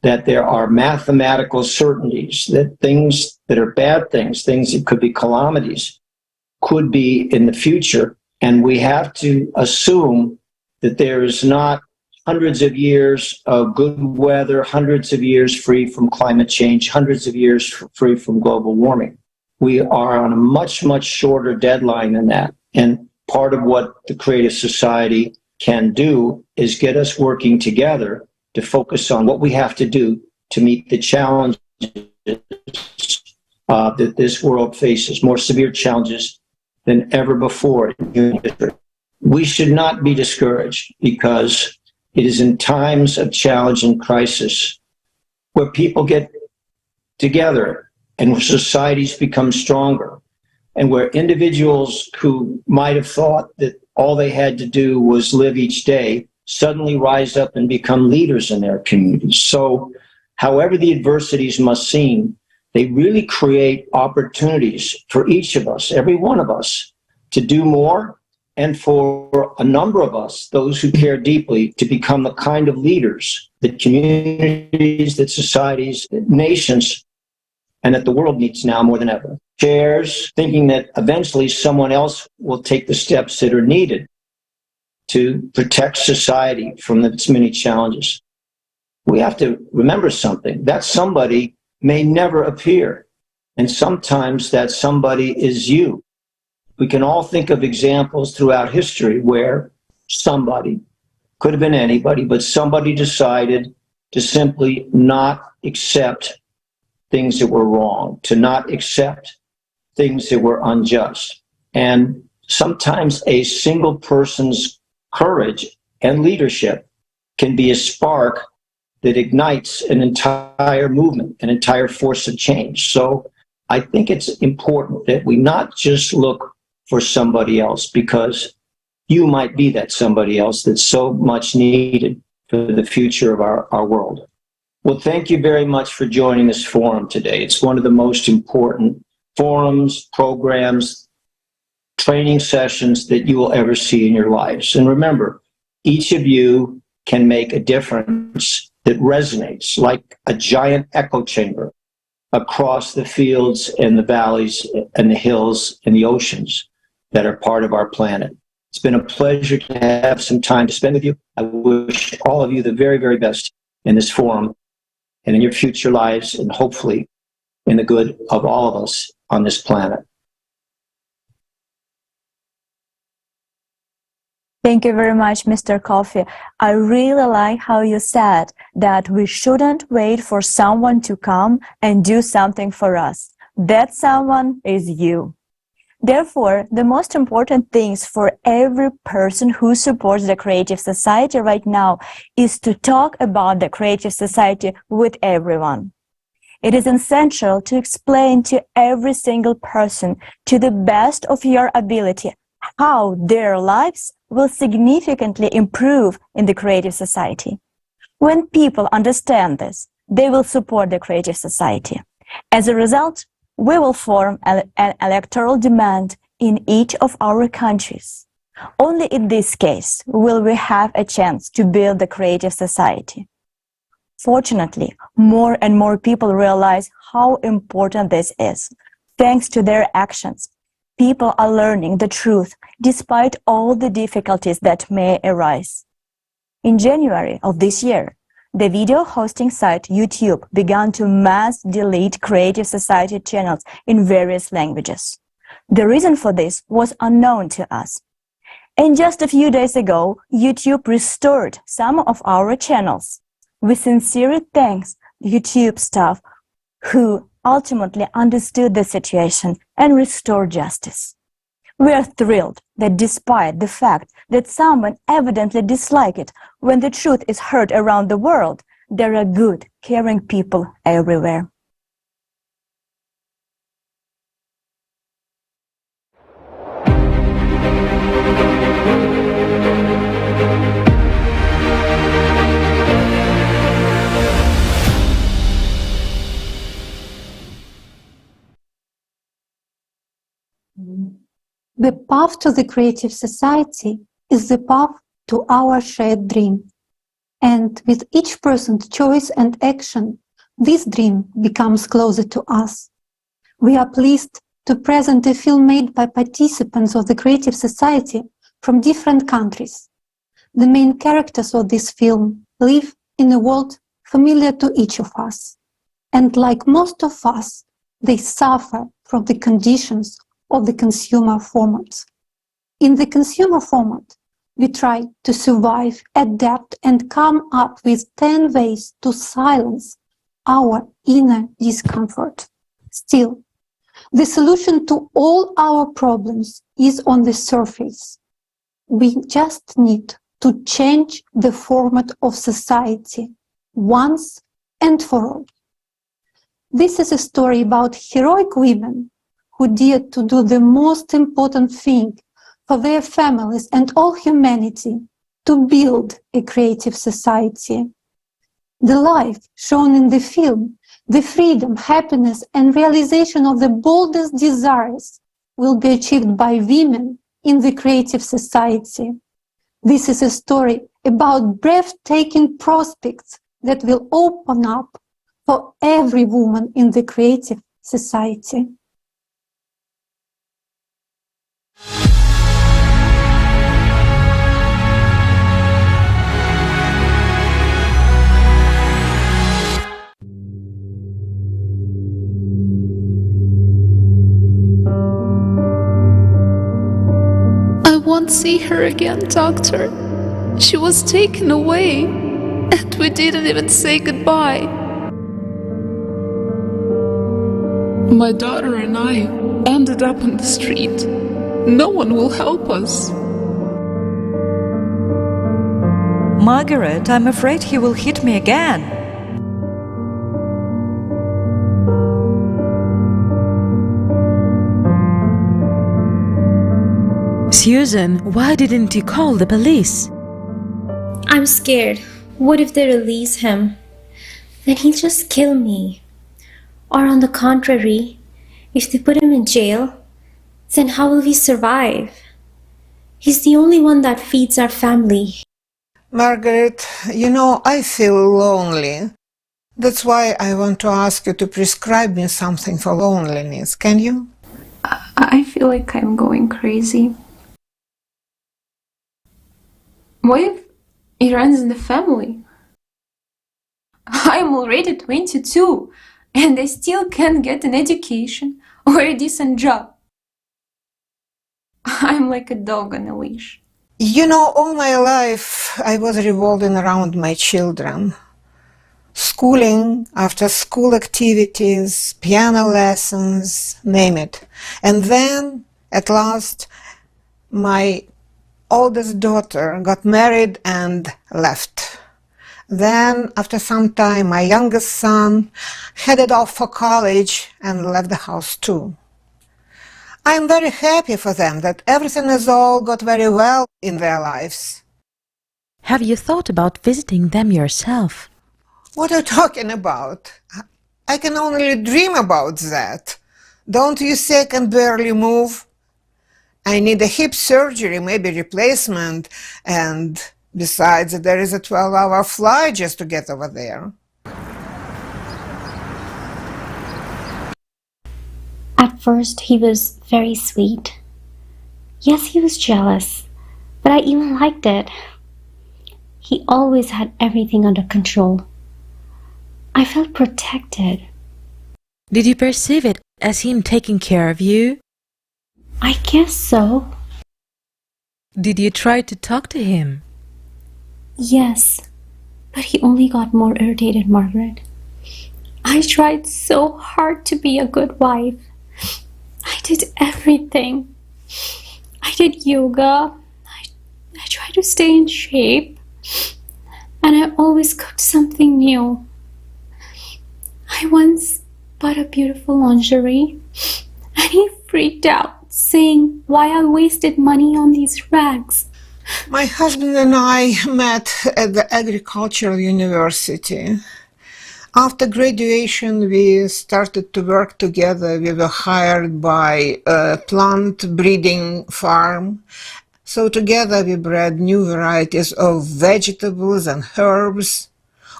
that there are mathematical certainties that things that are bad things that could be calamities, could be in the future. And we have to assume that there is not hundreds of years of good weather, hundreds of years free from climate change, hundreds of years free from global warming. We are on a much, much shorter deadline than that. And part of what the Creative Society can do is get us working together to focus on what we have to do to meet the challenges that this world faces, more severe challenges than ever before in human history. We should not be discouraged, because it is in times of challenge and crisis where people get together and where societies become stronger, and where individuals who might have thought that all they had to do was live each day suddenly rise up and become leaders in their communities. So however the adversities must seem, they really create opportunities for each of us, every one of us, to do more, and for a number of us, those who care deeply, to become the kind of leaders that communities, that societies, that nations, and that the world needs now more than ever. Shares, thinking that eventually someone else will take the steps that are needed to protect society from its many challenges. We have to remember something. That somebody may never appear, and sometimes that somebody is you. We can all think of examples throughout history where somebody, could have been anybody, but somebody decided to simply not accept things that were wrong, to not accept things that were unjust. And sometimes a single person's courage and leadership can be a spark that ignites an entire movement, an entire force of change. So I think it's important that we not just look for somebody else, because you might be that somebody else that's so much needed for the future of our world. Well, thank you very much for joining this forum today. It's one of the most important forums, programs, training sessions that you will ever see in your lives. And remember, each of you can make a difference that resonates like a giant echo chamber across the fields and the valleys and the hills and the oceans that are part of our planet. It's been a pleasure to have some time to spend with you. I wish all of you the very, very best in this forum and in your future lives, and hopefully in the good of all of us on this planet. Thank you very much, Mr. Coffey. I really like how you said that we shouldn't wait for someone to come and do something for us. That someone is you. Therefore, the most important things for every person who supports the Creative Society right now is to talk about the Creative Society with everyone. It is essential to explain to every single person, to the best of your ability, how their lives will significantly improve in the Creative Society. When people understand this, they will support the Creative Society. As a result, we will form an electoral demand in each of our countries. Only in this case will we have a chance to build the Creative Society. Fortunately, more and more people realize how important this is. Thanks to their actions, people are learning the truth despite all the difficulties that may arise. In January of this year, the video hosting site YouTube began to mass delete Creative Society channels in various languages. The reason for this was unknown to us. And just a few days ago, YouTube restored some of our channels. We sincerely thank YouTube staff who ultimately understood the situation and restored justice. We are thrilled that despite the fact that someone evidently dislikes it when the truth is heard around the world, there are good, caring people everywhere. The path to the Creative Society is the path to our shared dream. And with each person's choice and action, this dream becomes closer to us. We are pleased to present a film made by participants of the Creative Society from different countries. The main characters of this film live in a world familiar to each of us. And like most of us, they suffer from the conditions of the consumer format. In the consumer format, we try to survive, adapt, and come up with 10 ways to silence our inner discomfort. Still, the solution to all our problems is on the surface. We just need to change the format of society once and for all. This is a story about heroic women who dared to do the most important thing for their families and all humanity, to build a creative society. The life shown in the film, the freedom, happiness, and realization of the boldest desires will be achieved by women in the creative society. This is a story about breathtaking prospects that will open up for every woman in the creative society. I won't see her again, doctor. She was taken away, and we didn't even say goodbye. My daughter and I ended up on the street. No one will help us. Margaret, I'm afraid he will hit me again. Susan, why didn't you call the police? I'm scared. What if they release him? Then he'll just kill me. Or on the contrary, if they put him in jail, then how will we survive? He's the only one that feeds our family. Margaret, you know, I feel lonely. That's why I want to ask you to prescribe me something for loneliness. Can you? I feel like I'm going crazy. What if it runs in the family? I'm already 22 and I still can't get an education or a decent job. I'm like a dog on a leash. You know, all my life I was revolving around my children. Schooling, after school activities, piano lessons, name it. And then, at last, my oldest daughter got married and left. Then, after some time, my youngest son headed off for college and left the house too. I'm very happy for them that everything has all got very well in their lives. Have you thought about visiting them yourself? What are you talking about? I can only dream about that. Don't you say I can barely move? I need a hip surgery, maybe replacement, and besides, there is a 12-hour flight just to get over there. At first, he was very sweet. Yes, he was jealous, but I even liked it. He always had everything under control. I felt protected. Did you perceive it as him taking care of you? I guess so. Did you try to talk to him? Yes, but he only got more irritated, Margaret. I tried so hard to be a good wife. I did everything. I did yoga. I tried to stay in shape. And I always cooked something new. I once bought a beautiful lingerie, and he freaked out, saying why I wasted money on these rags. My husband and I met at the agricultural university. After graduation, we started to work together. We were hired by a plant breeding farm. So together we bred new varieties of vegetables and herbs.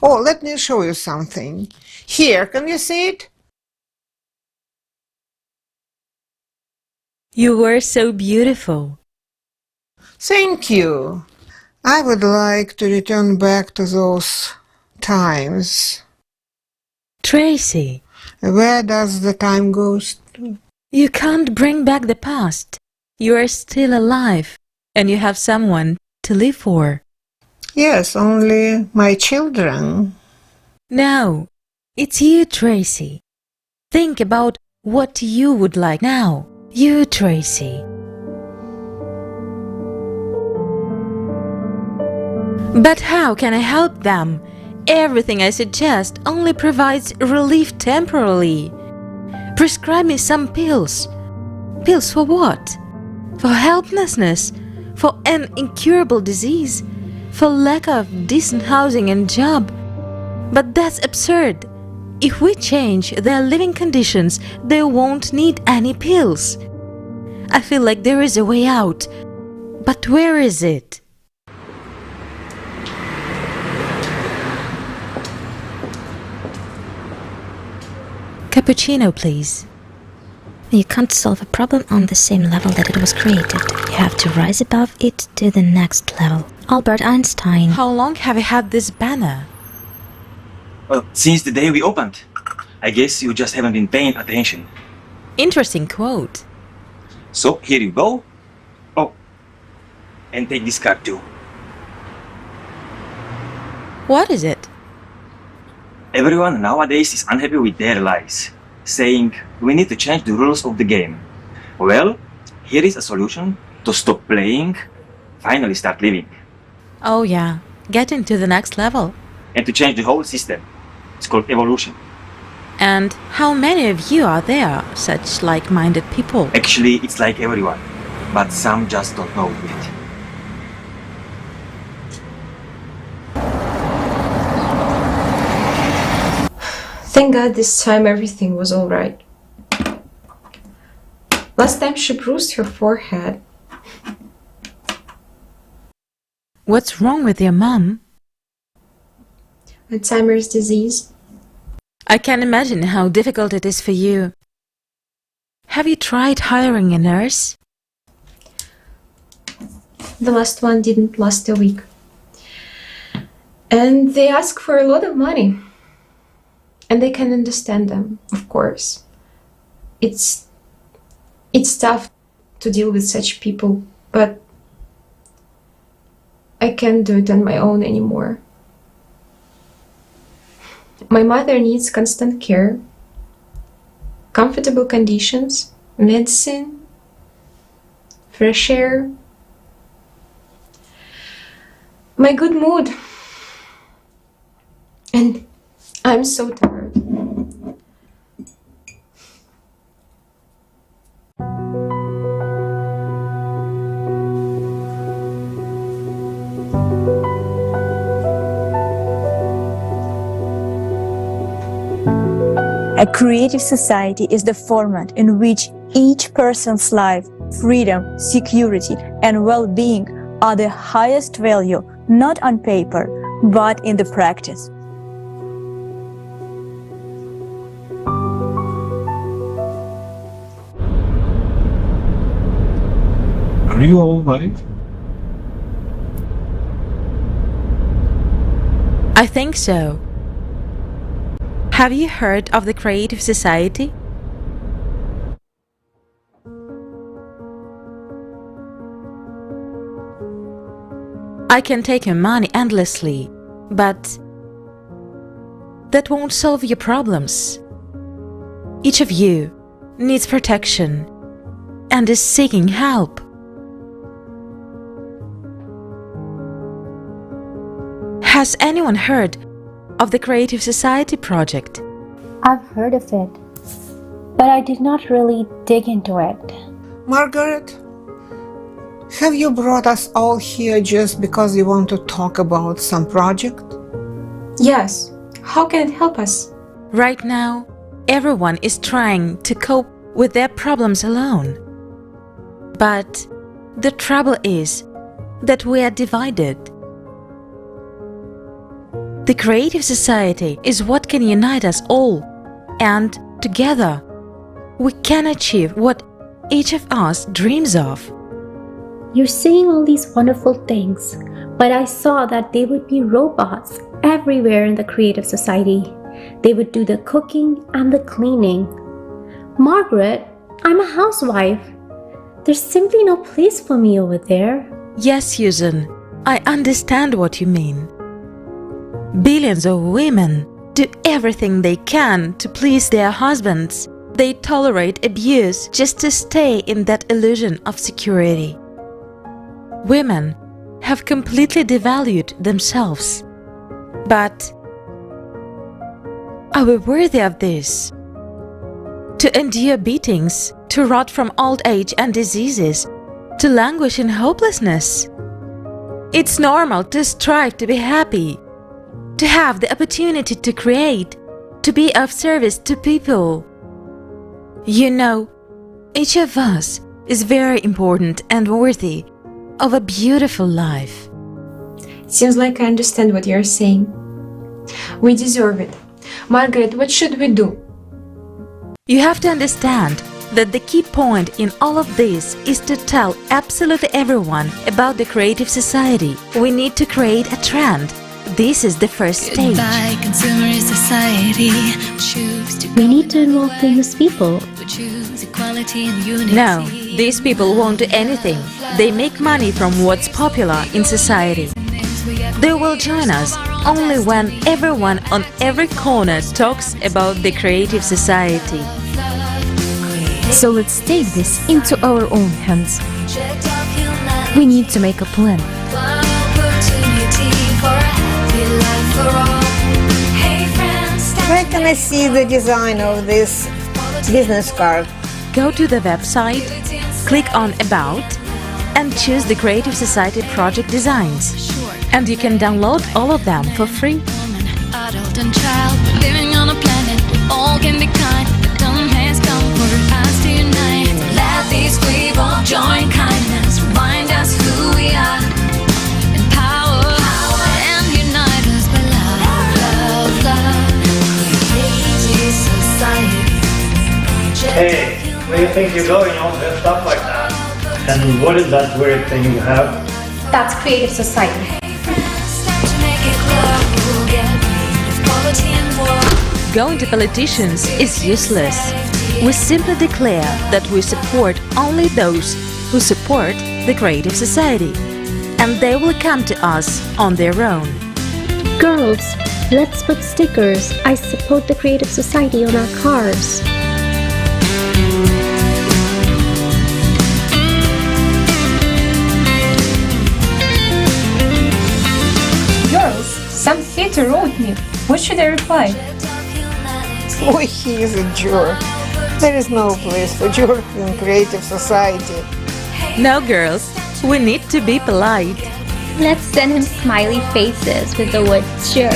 Oh, let me show you something. Here, can you see it? You were so beautiful. Thank you. I would like to return back to those times. Tracy. Where does the time go to? You can't bring back the past. You are still alive, and you have someone to live for. Yes, only my children. No, it's you, Tracy. Think about what you would like now. You, Tracy. But how can I help them Everything I suggest only provides relief temporarily. Prescribe me some pills. Pills for what? For helplessness? For an incurable disease? For lack of decent housing and job? But that's absurd. If we change their living conditions, they won't need any pills. I feel like there is a way out. But where is it? Cappuccino, please. You can't solve a problem on the same level that it was created. You have to rise above it to the next level. Albert Einstein. How long have you had this banner? Well, since the day we opened. I guess you just haven't been paying attention. Interesting quote. So, here you go. Oh, and take this card too. What is it? Everyone nowadays is unhappy with their lives, saying we need to change the rules of the game. Well, here is a solution to stop playing, finally start living. Oh yeah, get into the next level. And to change the whole system. It's called evolution. And how many of you are there, such like-minded people? Actually, it's like everyone, but some just don't know it. Thank God this time everything was alright. Last time she bruised her forehead. What's wrong with your mom? Alzheimer's disease. I can imagine how difficult it is for you. Have you tried hiring a nurse? The last one didn't last a week. And they ask for a lot of money. And they can understand them, of course. It's tough to deal with such people, but I can't do it on my own anymore. My mother needs constant care, comfortable conditions, medicine, fresh air, my good mood. And I'm so tired. A creative society is the format in which each person's life, freedom, security, and well-being are the highest value, not on paper, but in the practice. Are you all right? I think so. Have you heard of the Creative Society? I can take your money endlessly, but that won't solve your problems. Each of you needs protection and is seeking help. Has anyone heard of the Creative Society project? I've heard of it, but I did not really dig into it. Margaret, have you brought us all here just because you want to talk about some project? Yes. How can it help us? Right now, everyone is trying to cope with their problems alone. But the trouble is that we are divided. The Creative Society is what can unite us all, and together we can achieve what each of us dreams of. You're saying all these wonderful things, but I saw that there would be robots everywhere in the Creative Society. They would do the cooking and the cleaning. Margaret, I'm a housewife. There's simply no place for me over there. Yes, Susan, I understand what you mean. Billions of women do everything they can to please their husbands. They tolerate abuse just to stay in that illusion of security. Women have completely devalued themselves. But Are we worthy of this? To endure beatings, to rot from old age and diseases, to languish in hopelessness? It's normal to strive to be happy, to have the opportunity to create, to be of service to people. You know, each of us is very important and worthy of a beautiful life. Seems like I understand what you're saying. We deserve it. Margaret, what should we do? You have to understand that the key point in all of this is to tell absolutely everyone about the creative society. We need to create a trend. This is the first stage. Goodbye, consumerist society. We need to involve famous people. No, these people won't do anything. They make money from what's popular in society. They will join us only when everyone on every corner talks about the creative society. So let's take this into our own hands. We need to make a plan. Where can I see the design of this business card? Go to the website, click on About, and choose the Creative Society project designs. And you can download all of them for free. Adult and child, living on a planet, all can be kind. The time has come for us to unite. Let this wave of joy and kindness remind us who we are. Empower and unite us by love, love, love. Creative society. Hey, where do you think you're going all dressed up like that? And what is that weird thing you have? That's creative society. Going to politicians is useless. We simply declare that we support only those who support the creative society, and they will come to us on their own. Girls, let's put stickers "I support the creative society" on our cars. Girls, some hater wrote me. What should I reply? Oh, he is a jerk. There is no place for jerks in creative society. No, girls, we need to be polite. Let's send him smiley faces with the word "jerk."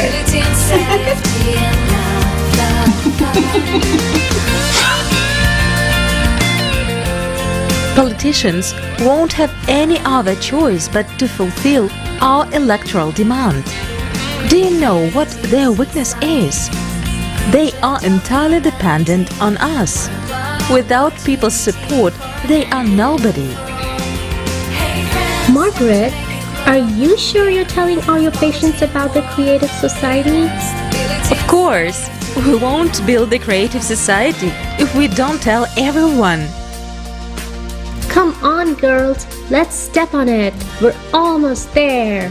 Politicians won't have any other choice but to fulfill our electoral demand. Do you know what their weakness is? They are entirely dependent on us. Without people's support, they are nobody. Margaret, are you sure you're telling all your patients about the creative society? Of course, we won't build the creative society if we don't tell everyone. Come on, girls, let's step on it. We're almost there.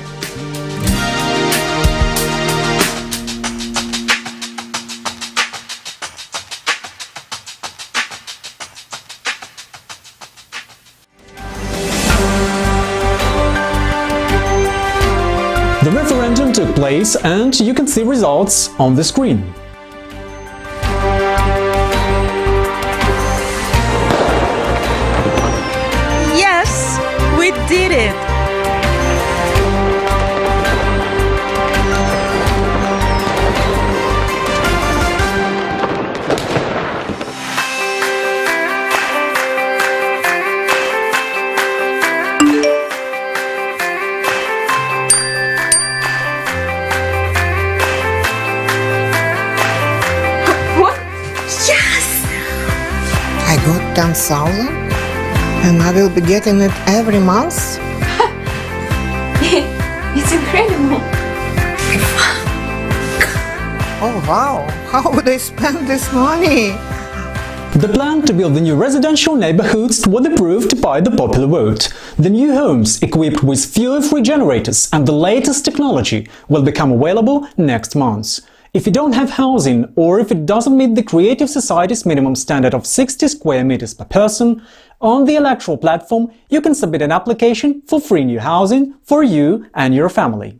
The referendum took place and you can see results on the screen. Yes, we did it! I got 10,000 and I will be getting it every month? It's incredible. Oh wow, how would I spend this money? The plan to build the new residential neighborhoods was approved by the popular vote. The new homes equipped with fuel-free generators and the latest technology will become available next month. If you don't have housing or if it doesn't meet the Creative Society's minimum standard of 60 square meters per person, on the electoral platform you can submit an application for free new housing for you and your family.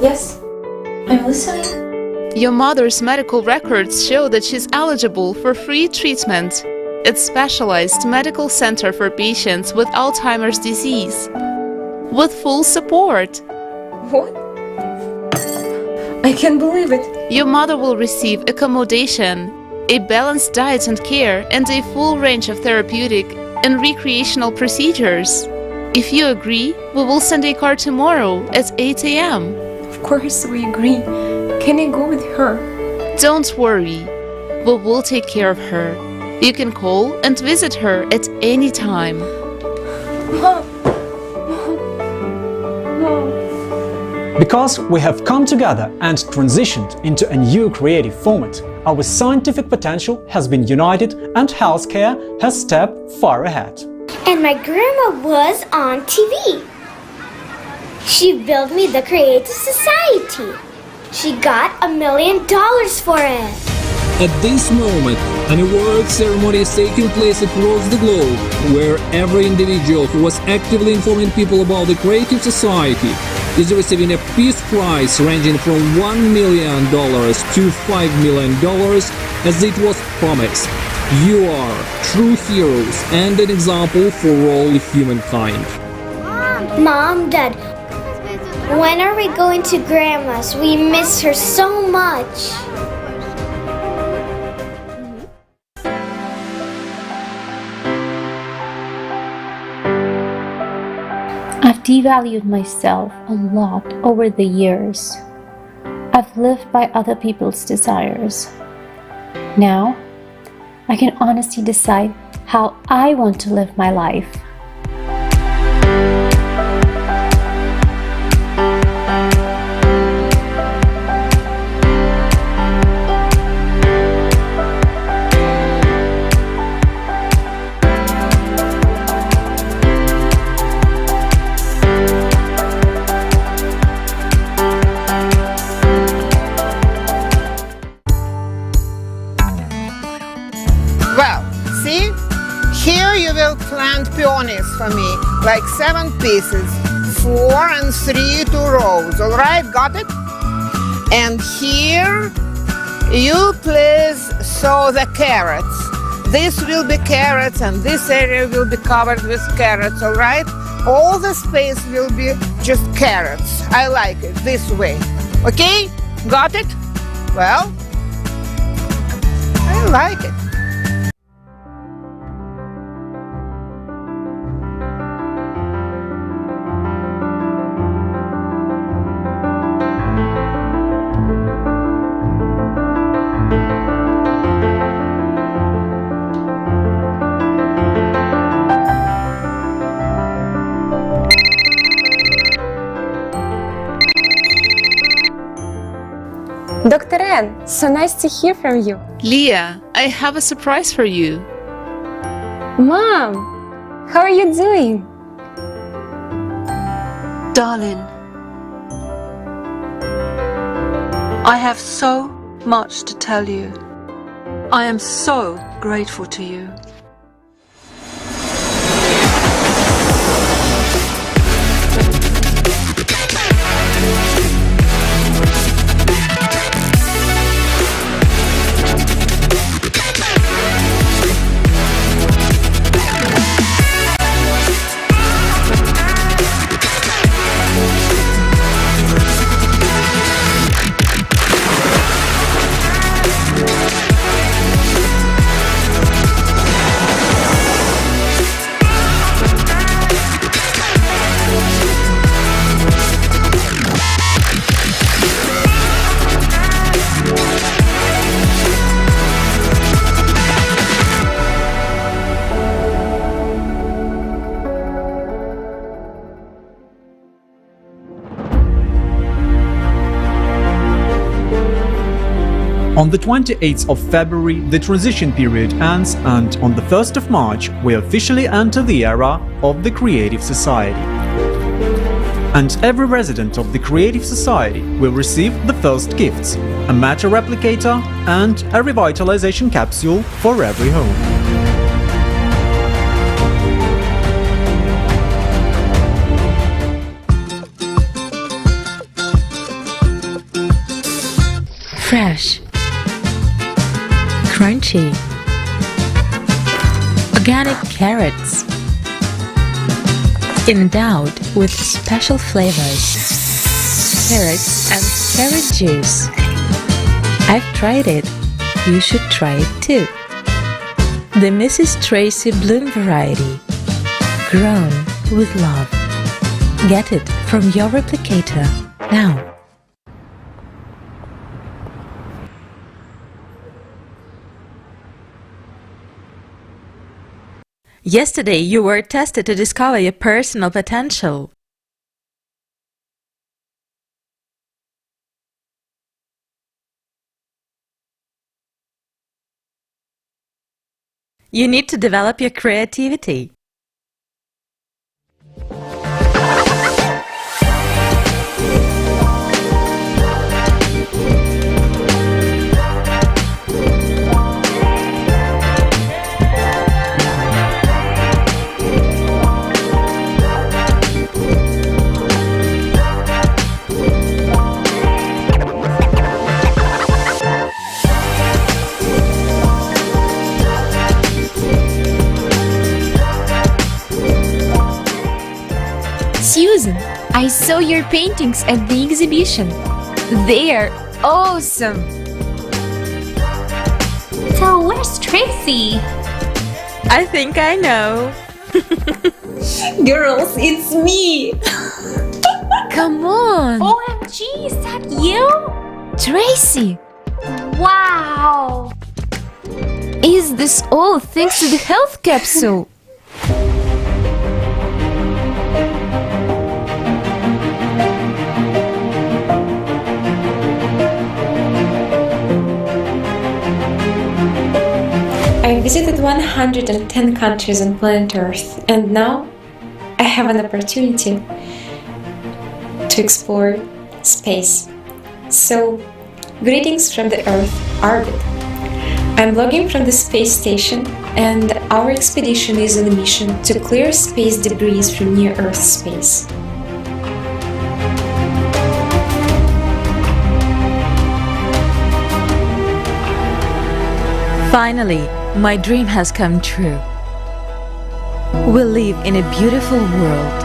Yes, I'm listening. Your mother's medical records show that she's eligible for free treatment. It's specialized medical center for patients with Alzheimer's disease. With full support. What? I can't believe it. Your mother will receive accommodation, a balanced diet and care, and a full range of therapeutic and recreational procedures. If you agree, we will send a car tomorrow at 8 a.m. Of course we agree. Can I go with her? Don't worry. We will take care of her. You can call and visit her at any time. Mom. Because we have come together and transitioned into a new creative format, our scientific potential has been united and healthcare has stepped far ahead. And my grandma was on TV. She built me the Creative Society. She got $1 million for it. At this moment, an award ceremony is taking place across the globe, where every individual who was actively informing people about the Creative Society is receiving a Peace Prize ranging from $1 million to $5 million, as it was promised. You are true heroes and an example for all humankind. Mom, Dad, when are we going to Grandma's? We miss her so much. I've devalued myself a lot over the years. I've lived by other people's desires. Now, I can honestly decide how I want to live my life. Well, see? Here you will plant peonies for me, like 7 pieces, 4 and 3 2 rows, all right? Got it? And here you please sow the carrots. This will be carrots and this area will be covered with carrots, all right? All the space will be just carrots. I like it this way. Okay? Got it? Well, I like it. Dr. Ann, so nice to hear from you. Leah, I have a surprise for you. Mom, how are you doing? Darling, I have so much to tell you. I am so grateful to you. On the 28th of February, the transition period ends, and on the 1st of March, we officially enter the era of the Creative Society. And every resident of the Creative Society will receive the first gifts, a matter replicator and a revitalization capsule for every home. fresh, crunchy, organic carrots, endowed with special flavors, carrots and carrot juice. I've tried it. You should try it too. The Mrs. Tracy Bloom variety, grown with love. Get it from your replicator now. Yesterday, you were tested to discover your personal potential. You need to develop your creativity. Susan, I saw your paintings at the exhibition. They are awesome! So where's Tracy? I think I know. Girls, it's me! Come on! OMG, is that you? Tracy! Wow! Is this all thanks to the health capsule? I visited 110 countries on planet Earth, and now I have an opportunity to explore space. So, greetings from the Earth orbit. I'm logging from the space station, and our expedition is on a mission to clear space debris from near Earth space. Finally, my dream has come true. We live in a beautiful world.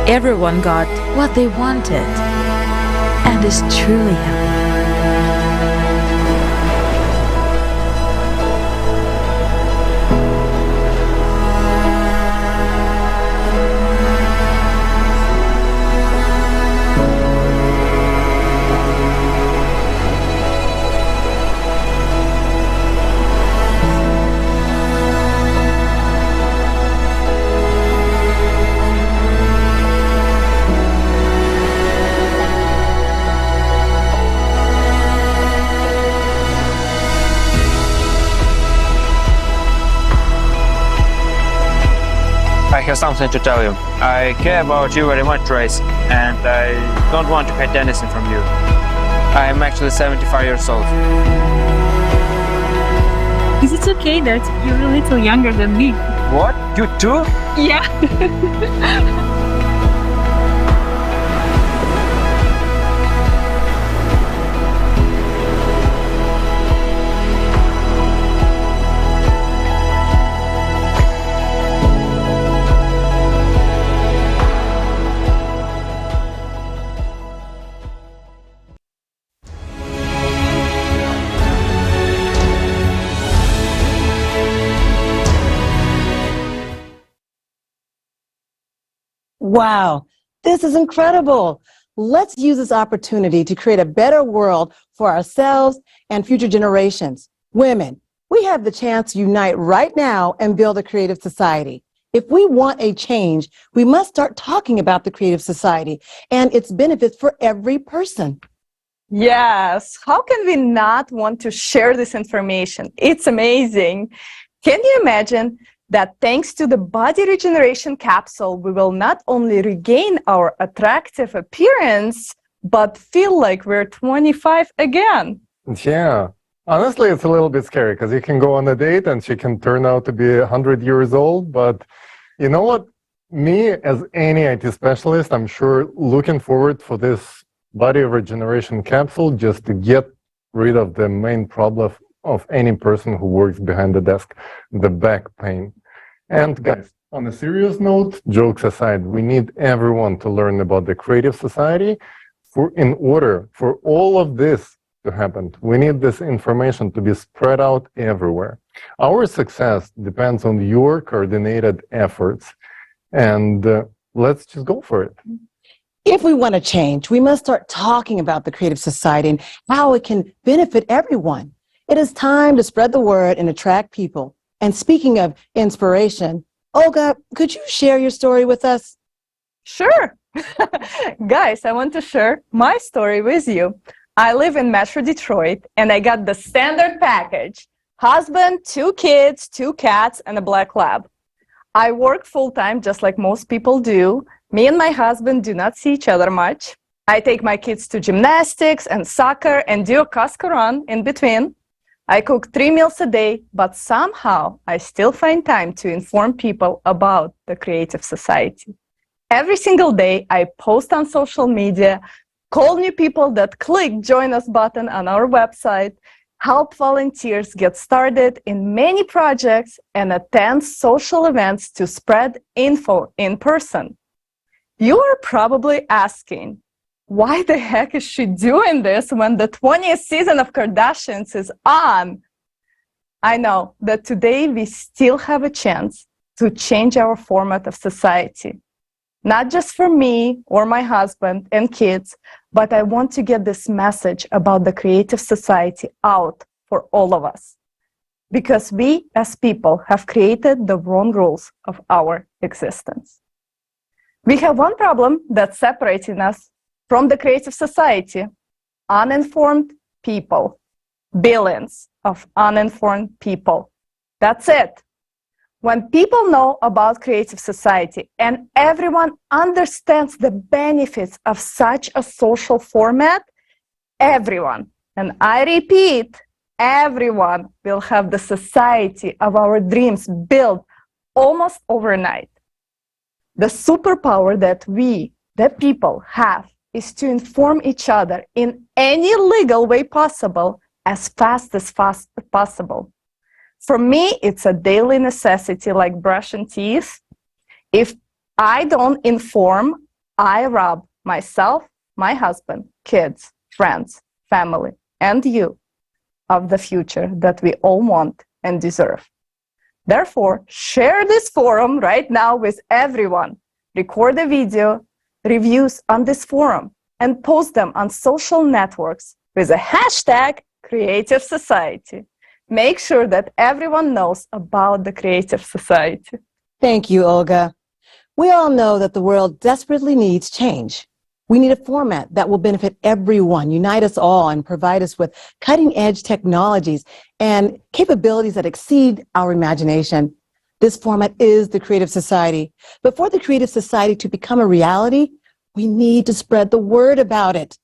Everyone got what they wanted and is truly happy. I have something to tell you. I care about you very much, Trace, and I don't want to hide anything from you. I am actually 75 years old. Is it okay that you're a little younger than me? What? You too? Yeah. Wow, this is incredible. Let's use this opportunity to create a better world for ourselves and future generations. Women, we have the chance to unite right now and build a creative society. If we want a change, we must start talking about the creative society and its benefits for every person. Yes, how can we not want to share this information? It's amazing. Can you imagine that thanks to the body regeneration capsule, we will not only regain our attractive appearance, but feel like we're 25 again? Yeah. Honestly, it's a little bit scary because you can go on a date and she can turn out to be 100 years old. But you know what? Me, as any IT specialist, I'm sure looking forward for this body regeneration capsule just to get rid of the main problem of any person who works behind the desk, the back pain. And guys, on a serious note, jokes aside, we need everyone to learn about the Creative Society in order for all of this to happen. We need this information to be spread out everywhere. Our success depends on your coordinated efforts, and let's just go for it. If we want to change, we must start talking about the Creative Society and how it can benefit everyone. It is time to spread the word and attract people. And speaking of inspiration, Olga, could you share your story with us? Sure. Guys, I want to share my story with you. I live in Metro Detroit, and I got the standard package: husband, 2 kids, 2 cats, and a black lab. I work full-time, just like most people do. Me and my husband do not see each other much. I take my kids to gymnastics and soccer and do a Costco run in between. I cook 3 meals a day, but somehow I still find time to inform people about the Creative Society. Every single day, I post on social media, call new people that click Join Us button on our website, help volunteers get started in many projects, and attend social events to spread info in person. You are probably asking, why the heck is she doing this when the 20th season of Kardashians is on? I know that today we still have a chance to change our format of society. Not just for me or my husband and kids, but I want to get this message about the Creative Society out for all of us. Because we as people have created the wrong rules of our existence. We have one problem that's separating us from the Creative Society: uninformed people. Billions of uninformed people. That's it. When people know about Creative Society and everyone understands the benefits of such a social format, everyone, and I repeat, everyone will have the society of our dreams built almost overnight. The superpower that we, the people, have is to inform each other in any legal way possible as fast as possible. For me, it's a daily necessity like brushing teeth. If I don't inform, I rob myself, my husband, kids, friends, family, and you of the future that we all want and deserve. Therefore, share this forum right now with everyone. Record a video, reviews on this forum, and post them on social networks with the hashtag Creative Society. Make sure that everyone knows about the Creative Society. Thank you, Olga. We all know that the world desperately needs change. We need a format that will benefit everyone, unite us all, and provide us with cutting-edge technologies and capabilities that exceed our imagination. This format is the Creative Society. But for the Creative Society to become a reality, we need to spread the word about it.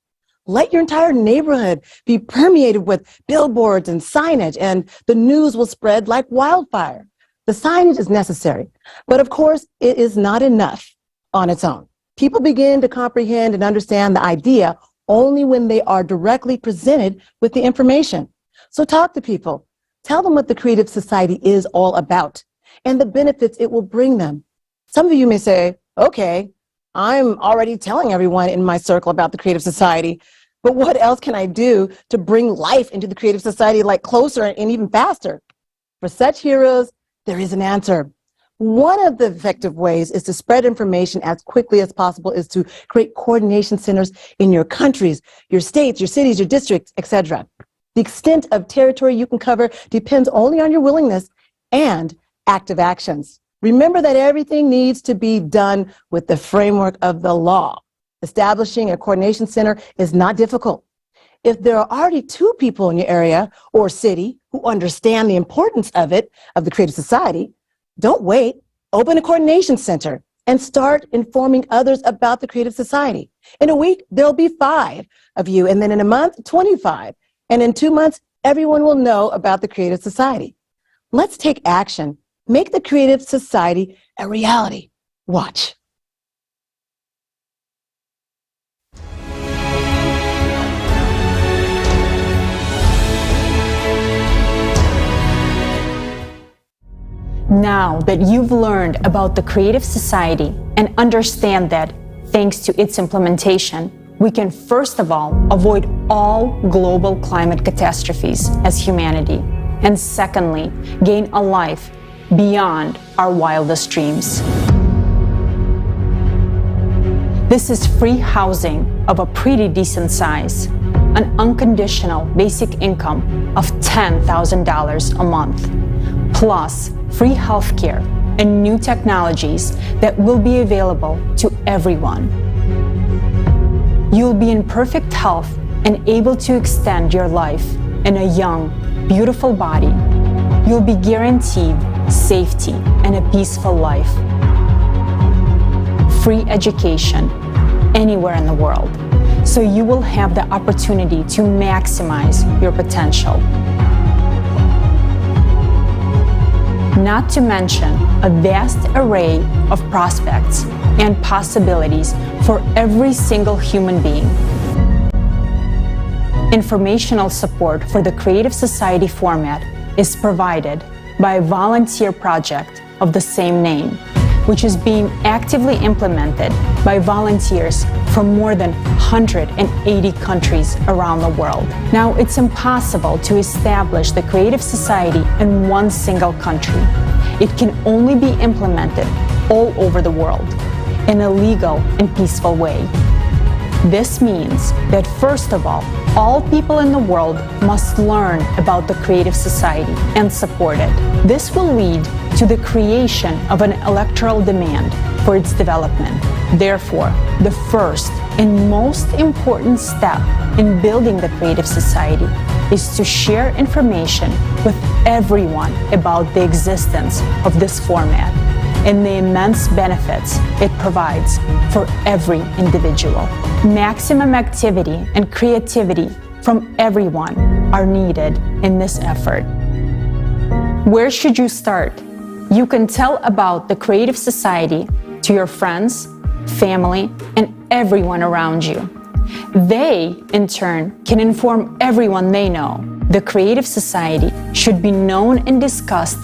Let your entire neighborhood be permeated with billboards and signage, and the news will spread like wildfire. The signage is necessary, but of course, it is not enough on its own. People begin to comprehend and understand the idea only when they are directly presented with the information. So talk to people. Tell them what the Creative Society is all about and the benefits it will bring them. Some of you may say, okay, I'm already telling everyone in my circle about the Creative Society, but what else can I do to bring life into the Creative Society like closer and even faster? For such heroes, there is an answer. One of the effective ways is to spread information as quickly as possible is to create coordination centers in your countries, your states, your cities, your districts, etc. The extent of territory you can cover depends only on your willingness and active actions. Remember that everything needs to be done with the framework of the law. Establishing a coordination center is not difficult. If there are already 2 people in your area or city who understand the importance of it, of the Creative Society, don't wait. Open a coordination center and start informing others about the Creative Society. In a week, there'll be 5 of you, and then in a month, 25. And in 2 months, everyone will know about the Creative Society. Let's take action. Make the Creative Society a reality. Watch. Now that you've learned about the Creative Society and understand that, thanks to its implementation, we can first of all avoid all global climate catastrophes as humanity, and secondly, gain a life beyond our wildest dreams. This is free housing of a pretty decent size, an unconditional basic income of $10,000 a month, plus free healthcare and new technologies that will be available to everyone. You'll be in perfect health and able to extend your life in a young, beautiful body. You'll be guaranteed safety and a peaceful life. Free education anywhere in the world, so you will have the opportunity to maximize your potential. Not to mention a vast array of prospects and possibilities for every single human being. Informational support for the Creative Society format is provided by a volunteer project of the same name, which is being actively implemented by volunteers from more than 180 countries around the world. Now, it's impossible to establish the Creative Society in one single country. It can only be implemented all over the world in a legal and peaceful way. This means that first of all people in the world must learn about the Creative Society and support it. This will lead to the creation of an electoral demand for its development. Therefore, the first and most important step in building the Creative Society is to share information with everyone about the existence of this format and the immense benefits it provides for every individual. Maximum activity and creativity from everyone are needed in this effort. Where should you start? You can tell about the Creative Society to your friends, family, and everyone around you. They, in turn, can inform everyone they know. The Creative Society should be known and discussed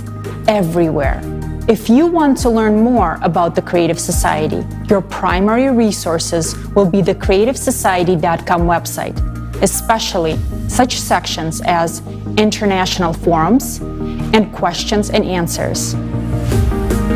everywhere. If you want to learn more about the Creative Society, your primary resources will be the creativesociety.com website, especially such sections as international forums and questions and answers.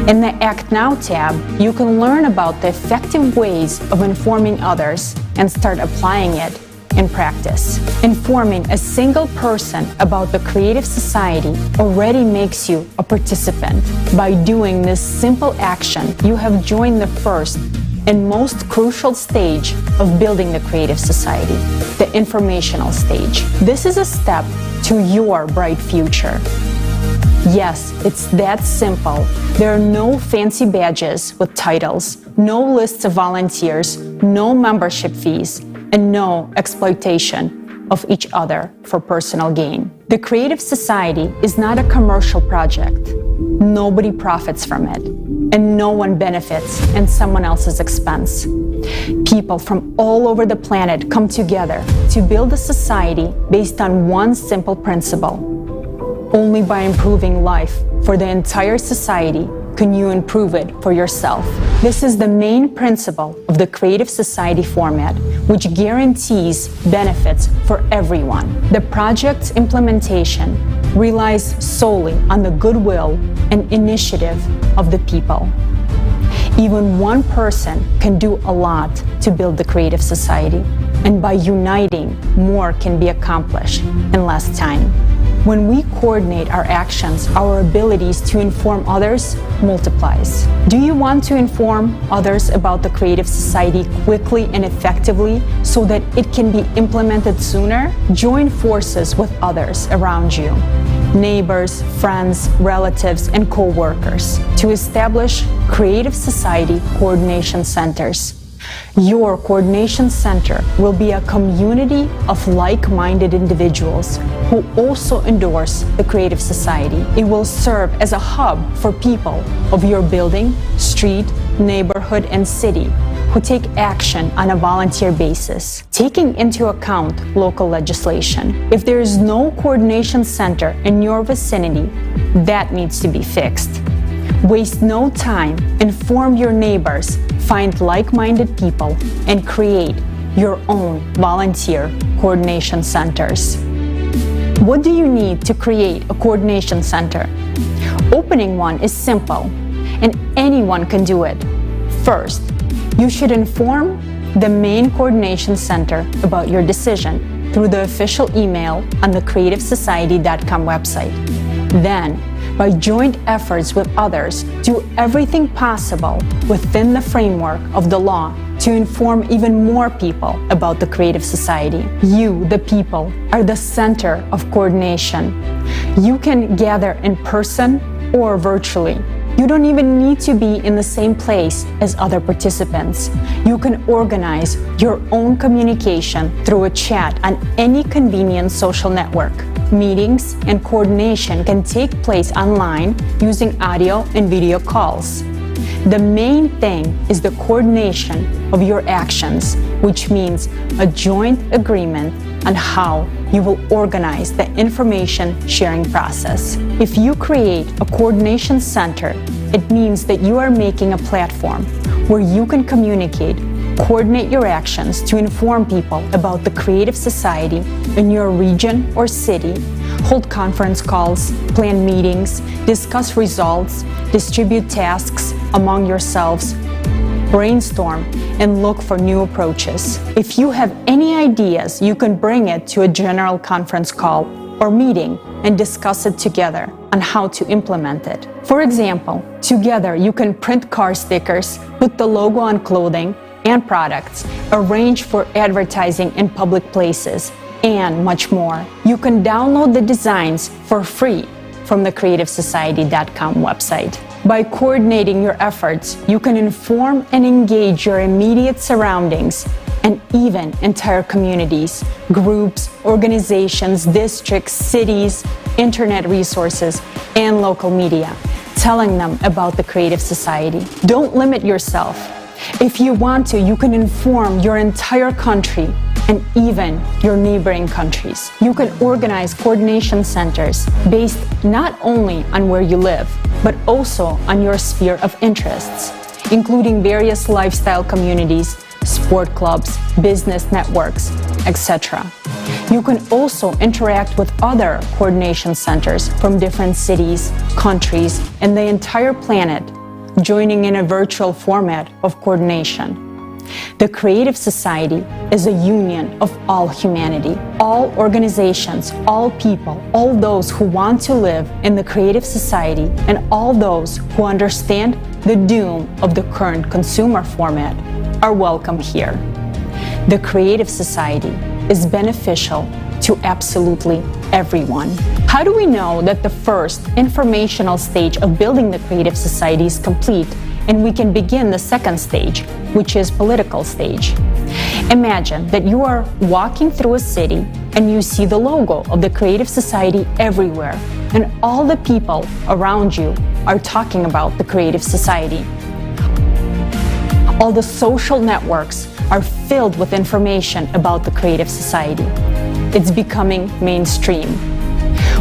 In the Act Now tab, you can learn about the effective ways of informing others and start applying it in practice. Informing a single person about the Creative Society already makes you a participant. By doing this simple action, you have joined the first and most crucial stage of building the Creative Society, the informational stage. This is a step to your bright future. Yes, it's that simple. There are no fancy badges with titles, no lists of volunteers, no membership fees, and no exploitation of each other for personal gain. The Creative Society is not a commercial project. Nobody profits from it, and no one benefits at someone else's expense. People from all over the planet come together to build a society based on one simple principle. Only by improving life for the entire society can you improve it for yourself. This is the main principle of the Creative Society format, which guarantees benefits for everyone. The project's implementation relies solely on the goodwill and initiative of the people. Even one person can do a lot to build the Creative Society, and by uniting, more can be accomplished in less time. When we coordinate our actions, our abilities to inform others multiplies. Do you want to inform others about the Creative Society quickly and effectively so that it can be implemented sooner? Join forces with others around you, neighbors, friends, relatives, and co-workers to establish Creative Society coordination centers. Your coordination center will be a community of like-minded individuals who also endorse the Creative Society. It will serve as a hub for people of your building, street, neighborhood, and city who take action on a volunteer basis, taking into account local legislation. If there is no coordination center in your vicinity, that needs to be fixed. Waste no time, inform your neighbors, find like-minded people, and create your own volunteer coordination centers. What do you need to create a coordination center? Opening one is simple, and anyone can do it. First, you should inform the main coordination center about your decision through the official email on the creativesociety.com website. Then, by joint efforts with others, do everything possible within the framework of the law to inform even more people about the Creative Society. You, the people, are the center of coordination. You can gather in person or virtually. You don't even need to be in the same place as other participants. You can organize your own communication through a chat on any convenient social network. Meetings and coordination can take place online using audio and video calls. The main thing is the coordination of your actions, which means a joint agreement on how you will organize the information sharing process. If you create a coordination center, it means that you are making a platform where you can communicate, coordinate your actions to inform people about the Creative Society in your region or city, hold conference calls, plan meetings, discuss results, distribute tasks among yourselves, brainstorm, and look for new approaches. If you have any ideas, you can bring it to a general conference call or meeting and discuss it together on how to implement it. For example, together you can print car stickers, put the logo on clothing and products, arrange for advertising in public places, and much more. You can download the designs for free from the creativesociety.com website. By coordinating your efforts, you can inform and engage your immediate surroundings and even entire communities, groups, organizations, districts, cities, internet resources, and local media, telling them about the Creative Society. Don't limit yourself. If you want to, you can inform your entire country and even your neighboring countries. You can organize coordination centers based not only on where you live, but also on your sphere of interests, including various lifestyle communities, sport clubs, business networks, etc. You can also interact with other coordination centers from different cities, countries, and the entire planet, joining in a virtual format of coordination. The Creative Society is a union of all humanity, all organizations, all people, all those who want to live in the Creative Society, and all those who understand the doom of the current consumer format are welcome here. The Creative Society is beneficial to absolutely everyone. How do we know that the first informational stage of building the Creative Society is complete and we can begin the second stage, which is political stage? Imagine that you are walking through a city and you see the logo of the Creative Society everywhere, and all the people around you are talking about the Creative Society. All the social networks are filled with information about the Creative Society. It's becoming mainstream.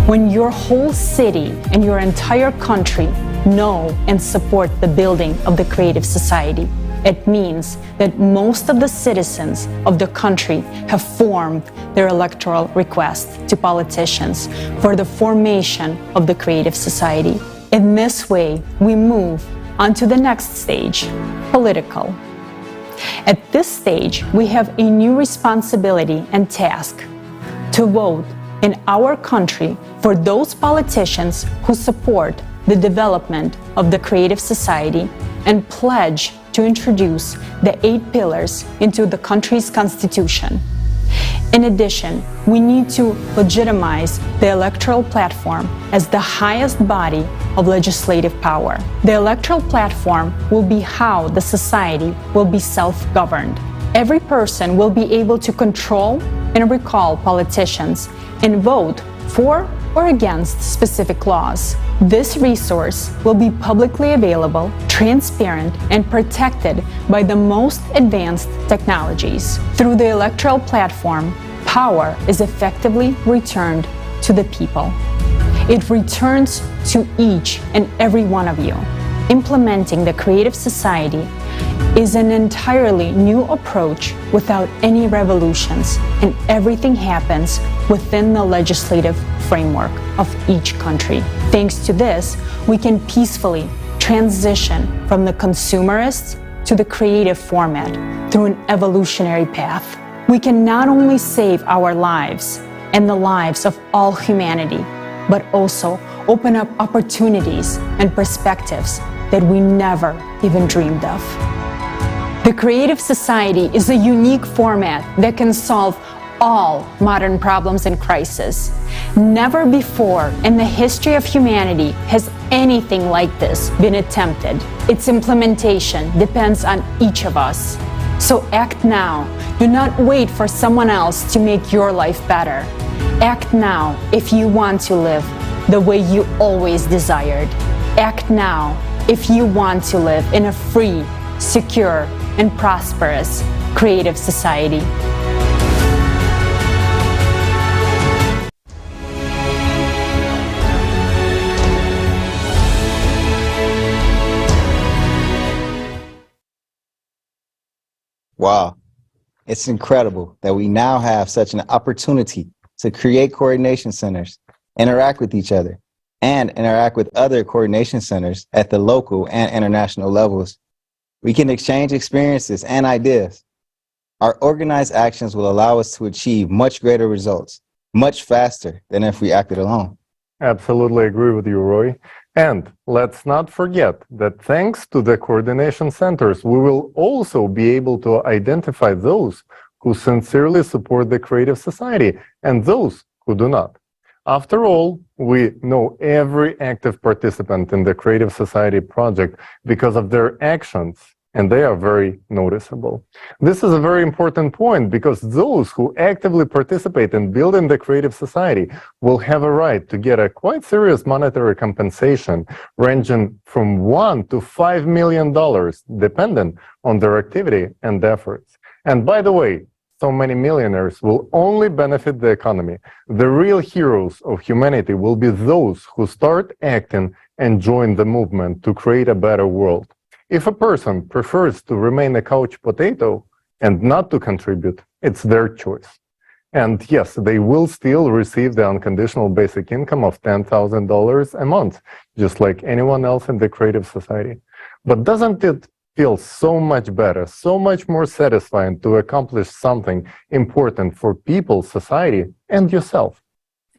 When your whole city and your entire country know and support the building of the Creative Society, it means that most of the citizens of the country have formed their electoral request to politicians for the formation of the Creative Society. In this way, we move on to the next stage, political. At this stage, we have a new responsibility and task: to vote in our country for those politicians who support the development of the Creative Society and pledge to introduce the 8 pillars into the country's constitution. In addition, we need to legitimize the electoral platform as the highest body of legislative power. The electoral platform will be how the society will be self-governed. Every person will be able to control and recall politicians and vote for or against specific laws. This resource will be publicly available, transparent, and protected by the most advanced technologies. Through the electoral platform, power is effectively returned to the people. It returns to each and every one of you. Implementing the Creative Society is an entirely new approach without any revolutions, and everything happens within the legislative framework of each country. Thanks to this, we can peacefully transition from the consumerist to the creative format through an evolutionary path. We can not only save our lives and the lives of all humanity, but also open up opportunities and perspectives that we never even dreamed of. The Creative Society is a unique format that can solve all modern problems and crises. Never before in the history of humanity has anything like this been attempted. Its implementation depends on each of us. So act now. Do not wait for someone else to make your life better. Act now if you want to live the way you always desired. Act now if you want to live in a free, secure, and prosperous creative society. Wow, it's incredible that we now have such an opportunity to create coordination centers, interact with each other, and interact with other coordination centers at the local and international levels. We can exchange experiences and ideas. Our organized actions will allow us to achieve much greater results, much faster than if we acted alone. Absolutely agree with you, Roy. And let's not forget that thanks to the coordination centers, we will also be able to identify those who sincerely support the Creative Society and those who do not. After all, we know every active participant in the Creative Society project because of their actions, and they are very noticeable. This is a very important point because those who actively participate in building the Creative Society will have a right to get a quite serious monetary compensation ranging from $1 to $5 million, dependent on their activity and efforts. And by the way, so many millionaires will only benefit the economy. The real heroes of humanity will be those who start acting and join the movement to create a better world. If a person prefers to remain a couch potato and not to contribute, it's their choice. And yes, they will still receive the unconditional basic income of $10,000 a month, just like anyone else in the Creative Society. But doesn't it feel so much better, so much more satisfying to accomplish something important for people, society, and yourself?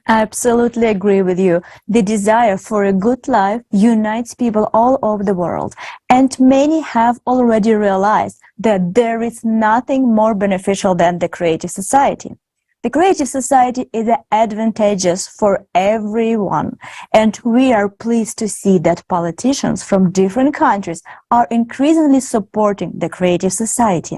I absolutely agree with you. The desire for a good life unites people all over the world, and many have already realized that there is nothing more beneficial than the Creative Society. The Creative Society is advantageous for everyone, and we are pleased to see that politicians from different countries are increasingly supporting the Creative Society.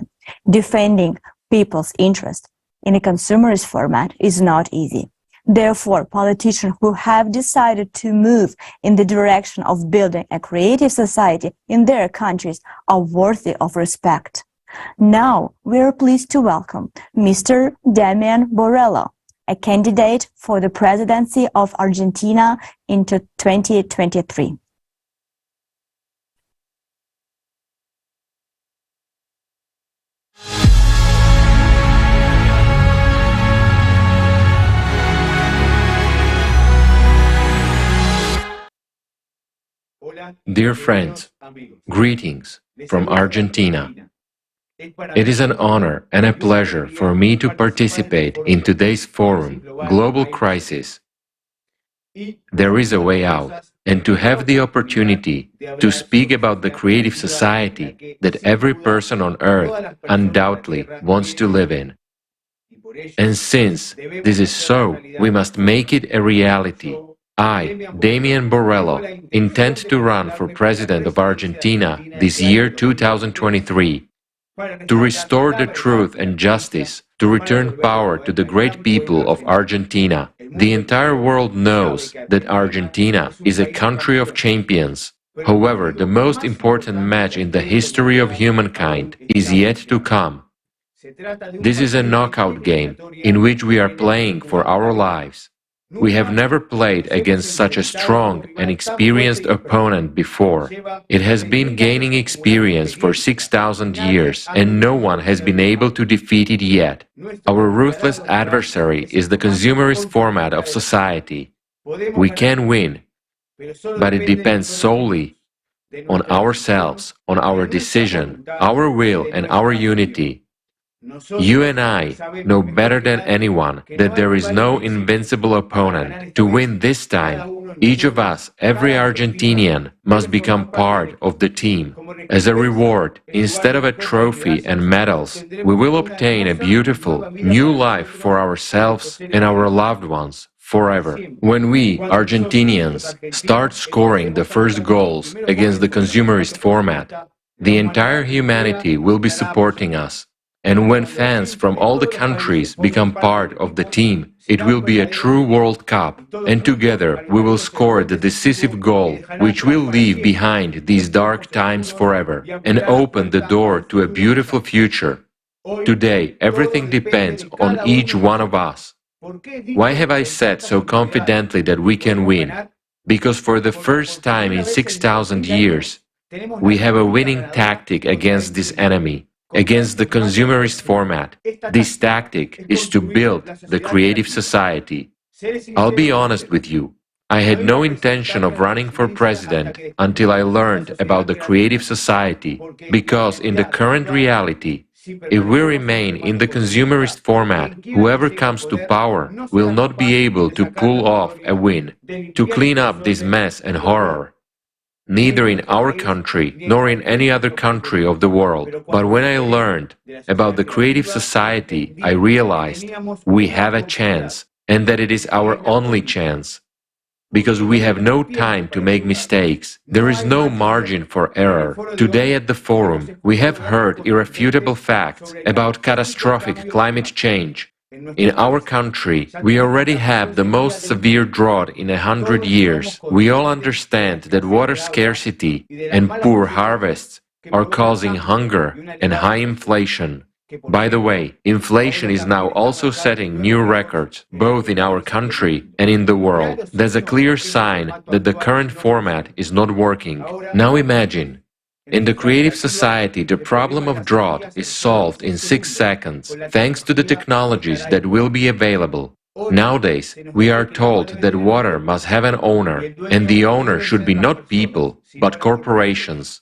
Defending people's interest in a consumerist format is not easy. Therefore, politicians who have decided to move in the direction of building a creative society in their countries are worthy of respect. Now, we are pleased to welcome Mr. Damian Borrello, a candidate for the presidency of Argentina in 2023. Dear friends, greetings from Argentina. It is an honor and a pleasure for me to participate in today's forum, Global Crisis. There is a way out, and to have the opportunity to speak about the creative society that every person on earth undoubtedly wants to live in. And since this is so, we must make it a reality. I, Damian Borrello, intend to run for President of Argentina this year 2023, to restore the truth and justice, to return power to the great people of Argentina. The entire world knows that Argentina is a country of champions. However, the most important match in the history of humankind is yet to come. This is a knockout game in which we are playing for our lives. We have never played against such a strong and experienced opponent before. It has been gaining experience for 6,000 years, and no one has been able to defeat it yet. Our ruthless adversary is the consumerist format of society. We can win, but it depends solely on ourselves, on our decision, our will, and our unity. You and I know better than anyone that there is no invincible opponent. To win this time, each of us, every Argentinian, must become part of the team. As a reward, instead of a trophy and medals, we will obtain a beautiful, new life for ourselves and our loved ones forever. When we, Argentinians, start scoring the first goals against the consumerist format, the entire humanity will be supporting us. And when fans from all the countries become part of the team, it will be a true World Cup, and together we will score the decisive goal which will leave behind these dark times forever and open the door to a beautiful future. Today, everything depends on each one of us. Why have I said so confidently that we can win? Because for the first time in 6,000 years, we have a winning tactic against this enemy. Against the consumerist format. This tactic is to build the creative society. I'll be honest with you. I had no intention of running for president until I learned about the creative society, because in the current reality, if we remain in the consumerist format, whoever comes to power will not be able to pull off a win, to clean up this mess and horror. Neither in our country nor in any other country of the world. But when I learned about the creative society, I realized we have a chance, and that it is our only chance. Because we have no time to make mistakes. There is no margin for error. Today at the forum, we have heard irrefutable facts about catastrophic climate change. In our country, we already have the most severe drought in 100 years. We all understand that water scarcity and poor harvests are causing hunger and high inflation. By the way, inflation is now also setting new records, both in our country and in the world. That's a clear sign that the current format is not working. Now imagine, in the creative society, the problem of drought is solved in 6 seconds, thanks to the technologies that will be available. Nowadays, we are told that water must have an owner, and the owner should be not people, but corporations.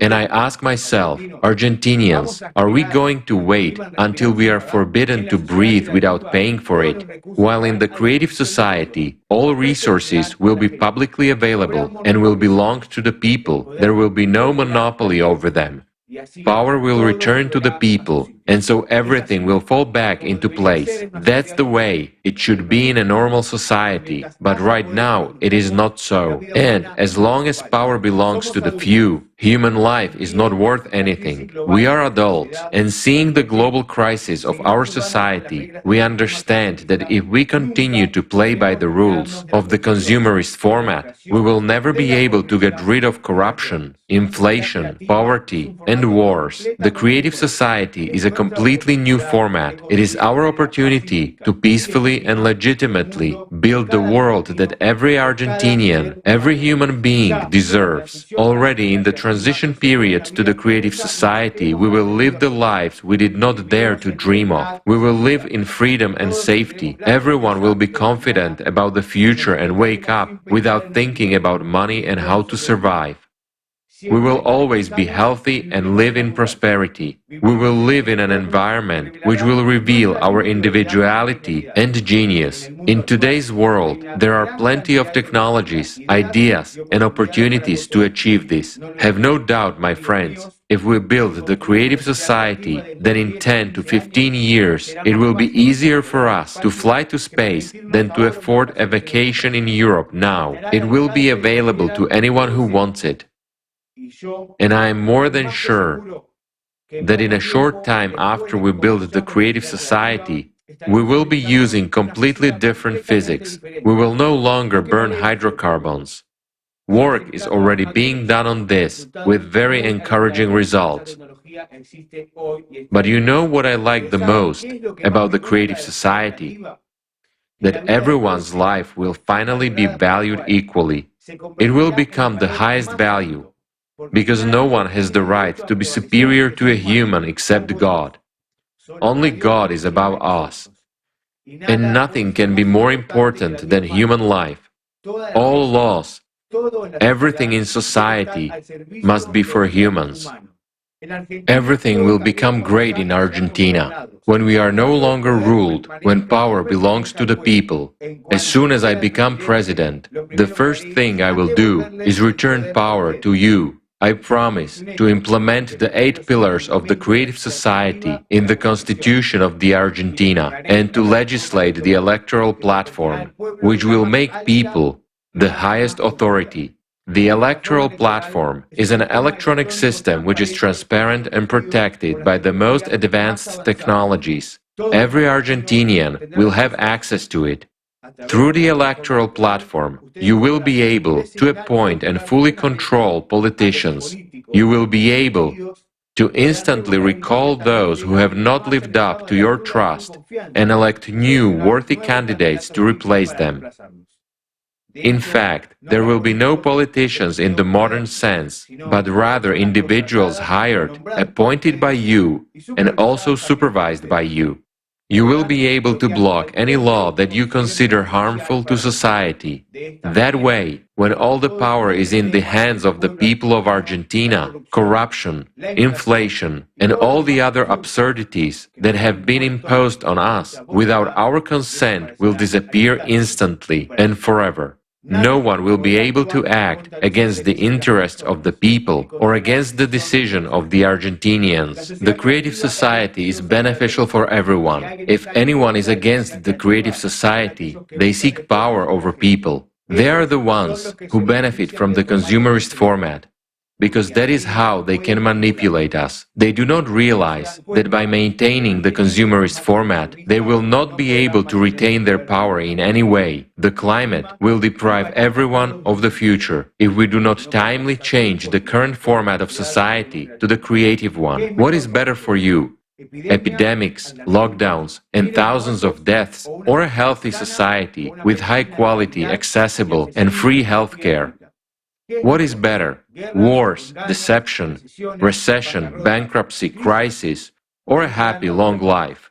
And I ask myself, Argentinians, are we going to wait until we are forbidden to breathe without paying for it? While in the creative society, all resources will be publicly available and will belong to the people. There will be no monopoly over them. Power will return to the people, and so everything will fall back into place. That's the way it should be in a normal society, but right now it is not so. And as long as power belongs to the few, human life is not worth anything. We are adults, and seeing the global crisis of our society, we understand that if we continue to play by the rules of the consumerist format, we will never be able to get rid of corruption, inflation, poverty, and wars. The creative society is a completely new format. It is our opportunity to peacefully and legitimately build the world that every Argentinian, every human being deserves. Already in the transition period to the creative society, we will live the lives we did not dare to dream of. We will live in freedom and safety. Everyone will be confident about the future and wake up without thinking about money and how to survive. We will always be healthy and live in prosperity. We will live in an environment which will reveal our individuality and genius. In today's world, there are plenty of technologies, ideas, and opportunities to achieve this. Have no doubt, my friends, if we build the creative society, then in 10 to 15 years, it will be easier for us to fly to space than to afford a vacation in Europe now. It will be available to anyone who wants it. And I am more than sure that in a short time after we build the creative society, we will be using completely different physics. We will no longer burn hydrocarbons. Work is already being done on this with very encouraging results. But you know what I like the most about the creative society? that everyone's life will finally be valued equally. It will become the highest value, because no one has the right to be superior to a human except God. Only God is above us. And nothing can be more important than human life. All laws, everything in society must be for humans. Everything will become great in Argentina when we are no longer ruled, when power belongs to the people. As soon as I become president, the first thing I will do is return power to you. I promise to implement the 8 pillars of the creative society in the Constitution of the Argentina and to legislate the electoral platform, which will make people the highest authority. The electoral platform is an electronic system which is transparent and protected by the most advanced technologies. Every Argentinian will have access to it. Through the electoral platform, you will be able to appoint and fully control politicians. You will be able to instantly recall those who have not lived up to your trust and elect new worthy candidates to replace them. In fact, there will be no politicians in the modern sense, but rather individuals hired, appointed by you, and also supervised by you. You will be able to block any law that you consider harmful to society. That way, when all the power is in the hands of the people of Argentina, corruption, inflation, and all the other absurdities that have been imposed on us without our consent will disappear instantly and forever. No one will be able to act against the interests of the people or against the decision of the Argentinians. The creative society is beneficial for everyone. If anyone is against the creative society, they seek power over people. They are the ones who benefit from the consumerist format, because that is how they can manipulate us. They do not realize that by maintaining the consumerist format, they will not be able to retain their power in any way. The climate will deprive everyone of the future if we do not timely change the current format of society to the creative one. What is better for you? Epidemics, lockdowns, and thousands of deaths, or a healthy society with high quality, accessible, and free healthcare? What is better? Wars, deception, recession, bankruptcy, crisis, or a happy long life?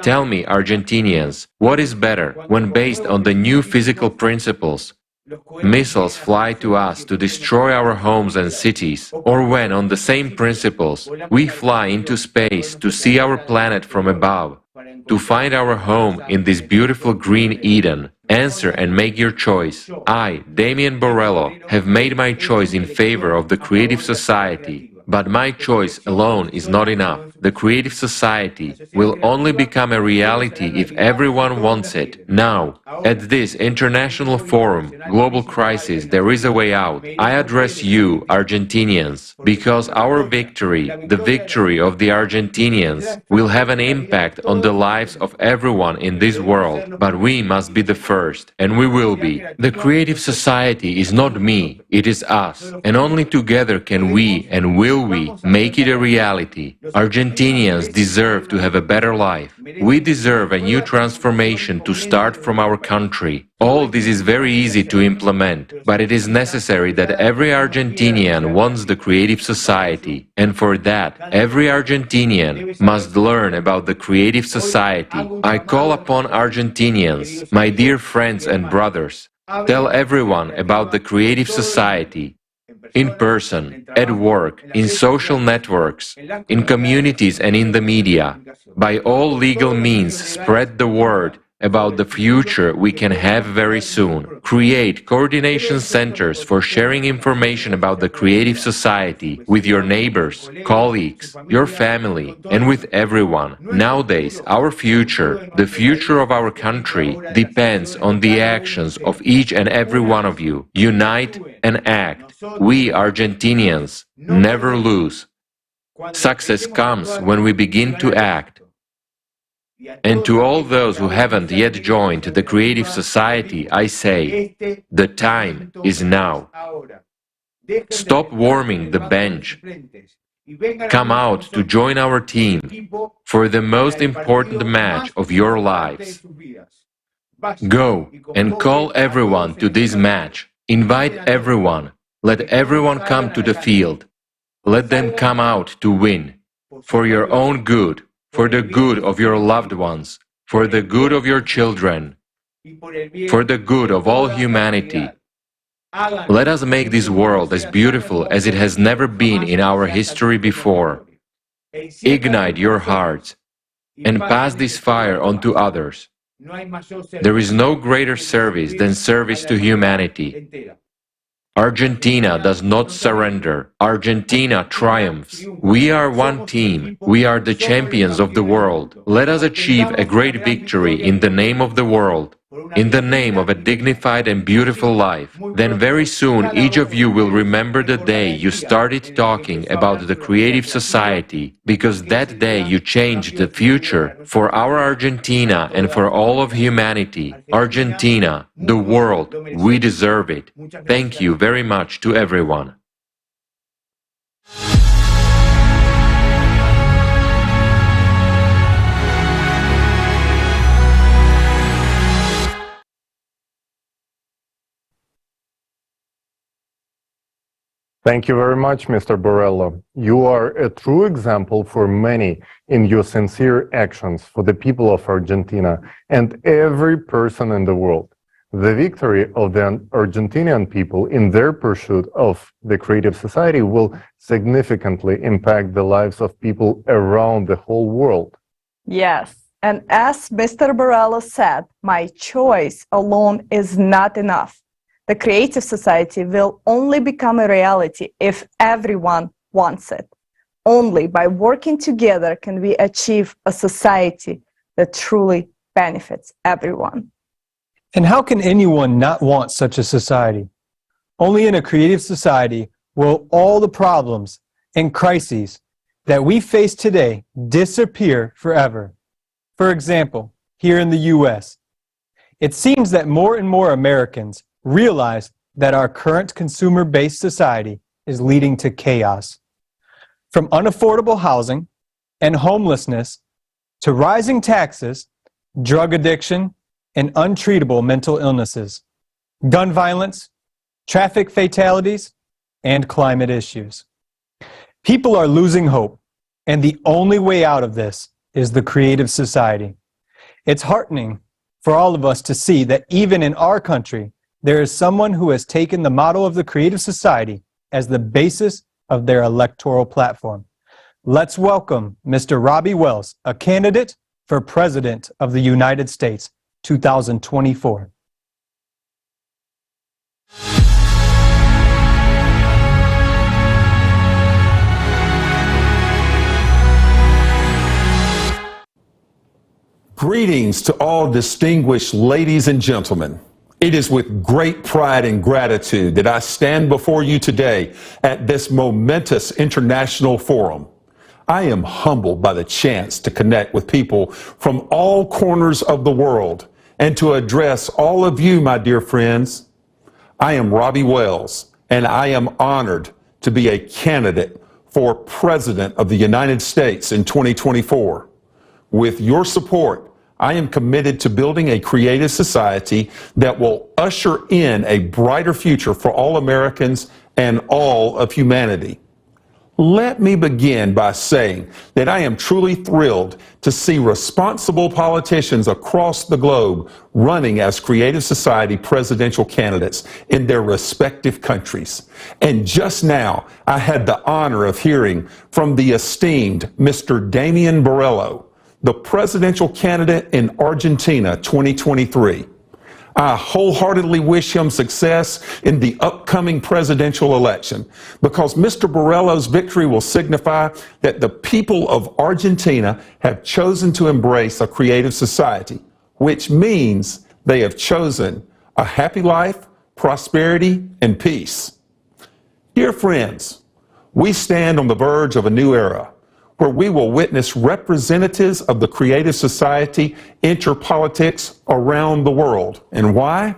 Tell me, Argentinians, what is better when based on the new physical principles? Missiles fly to us to destroy our homes and cities, or when, on the same principles, we fly into space to see our planet from above, to find our home in this beautiful green Eden. Answer and make your choice. I, Damian Borrello, have made my choice in favor of the creative society. But my choice alone is not enough. The creative society will only become a reality if everyone wants it. Now, at this international forum, Global Crisis, There is a Way Out, I address you, Argentinians, because our victory, the victory of the Argentinians, will have an impact on the lives of everyone in this world. But we must be the first, and we will be. The creative society is not me, it is us, and only together can we and will we make it a reality. Argentinians deserve to have a better life. We deserve a new transformation to start from our country. All this is very easy to implement, but it is necessary that every Argentinian wants the creative society, and for that, every Argentinian must learn about the creative society. I call upon Argentinians, my dear friends and brothers, tell everyone about the creative society. In person, at work, in social networks, in communities and in the media. By all legal means, spread the word about the future we can have very soon. Create coordination centers for sharing information about the creative society with your neighbors, colleagues, your family, and with everyone. Nowadays, our future, the future of our country, depends on the actions of each and every one of you. Unite and act. We, Argentinians, never lose. Success comes when we begin to act. And to all those who haven't yet joined the creative society, I say, the time is now. Stop warming the bench. Come out to join our team for the most important match of your lives. Go and call everyone to this match. Invite everyone. Let everyone come to the field. Let them come out to win. For your own good, for the good of your loved ones, for the good of your children, for the good of all humanity. Let us make this world as beautiful as it has never been in our history before. Ignite your hearts and pass this fire on to others. There is no greater service than service to humanity. Argentina does not surrender. Argentina triumphs. We are one team. We are the champions of the world. Let us achieve a great victory in the name of the world, in the name of a dignified and beautiful life. Then very soon each of you will remember the day you started talking about the creative society, because that day you changed the future for our Argentina and for all of humanity. Argentina, the world, we deserve it. Thank you very much to everyone. Thank you very much, Mr. Borrello. You are a true example for many in your sincere actions for the people of Argentina and every person in the world. The victory of the Argentinian people in their pursuit of the creative society will significantly impact the lives of people around the whole world. Yes, and as Mr. Borrello said, my choice alone is not enough. The creative society will only become a reality if everyone wants it. Only by working together can we achieve a society that truly benefits everyone. And how can anyone not want such a society? Only in a creative society will all the problems and crises that we face today disappear forever. For example, here in the US, it seems that more and more Americans realize that our current consumer-based society is leading to chaos. From unaffordable housing and homelessness to rising taxes, drug addiction, and untreatable mental illnesses, gun violence, traffic fatalities, and climate issues. People are losing hope, and the only way out of this is the creative society. It's heartening for all of us to see that even in our country, there is someone who has taken the motto of the creative society as the basis of their electoral platform. Let's welcome Mr. Robbie Wells, a candidate for President of the United States, 2024. Greetings to all distinguished ladies and gentlemen. It is with great pride and gratitude that I stand before you today at this momentous international forum. I am humbled by the chance to connect with people from all corners of the world and to address all of you, my dear friends. I am Robbie Wells, and I am honored to be a candidate for President of the United States in 2024. With your support, I am committed to building a creative society that will usher in a brighter future for all Americans and all of humanity. Let me begin by saying that I am truly thrilled to see responsible politicians across the globe running as creative society presidential candidates in their respective countries. And just now, I had the honor of hearing from the esteemed Mr. Damian Borrello, the presidential candidate in Argentina 2023. I wholeheartedly wish him success in the upcoming presidential election because Mr. Borrello's victory will signify that the people of Argentina have chosen to embrace a creative society, which means they have chosen a happy life, prosperity, and peace. Dear friends, we stand on the verge of a new era, where we will witness representatives of the creative society enter politics around the world. And why?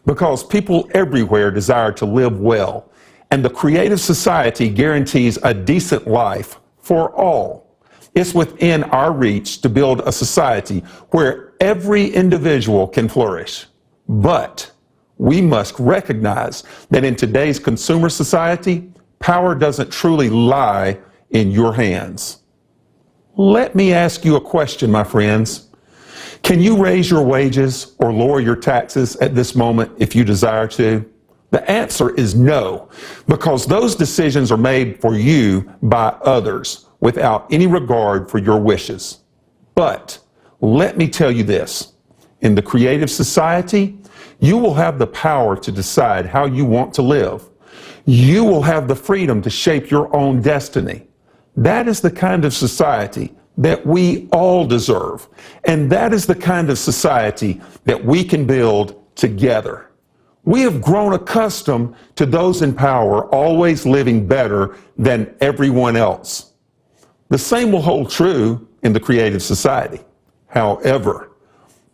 Because people everywhere desire to live well, and the creative society guarantees a decent life for all. It's within our reach to build a society where every individual can flourish. But we must recognize that in today's consumer society, power doesn't truly lie in your hands. Let me ask you a question, my friends. Can you raise your wages or lower your taxes at this moment if you desire to? The answer is no, because those decisions are made for you by others without any regard for your wishes. But let me tell you this, in the creative society, you will have the power to decide how you want to live. You will have the freedom to shape your own destiny. That is the kind of society that we all deserve. And that is the kind of society that we can build together. We have grown accustomed to those in power always living better than everyone else. The same will hold true in the creative society. However,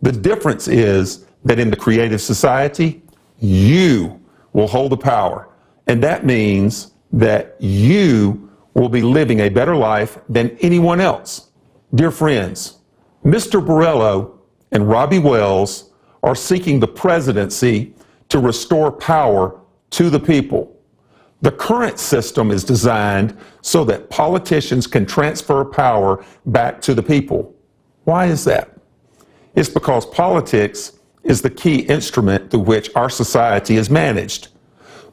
the difference is that in the creative society, you will hold the power. And that means that you will be living a better life than anyone else. Dear friends, Mr. Borrello and Robbie Wells are seeking the presidency to restore power to the people. The current system is designed so that politicians can transfer power back to the people. Why is that? It's because politics is the key instrument through which our society is managed.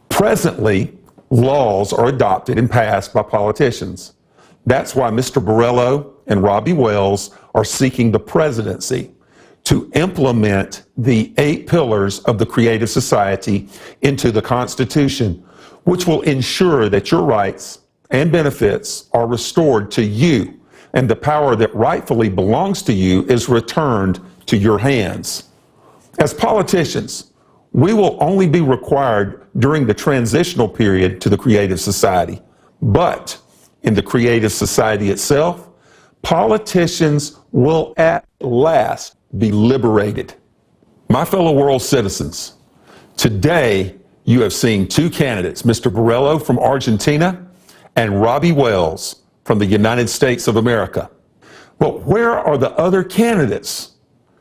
Presently, laws are adopted and passed by politicians. That's why Mr. Borrello and Robbie Wells are seeking the presidency to implement the 8 pillars of the creative society into the Constitution, which will ensure that your rights and benefits are restored to you, and the power that rightfully belongs to you is returned to your hands. As politicians, we will only be required during the transitional period to the creative society. But in the creative society itself, politicians will at last be liberated. My fellow world citizens, today you have seen 2 candidates, Mr. Borrello from Argentina and Robbie Wells from the United States of America. But where are the other candidates?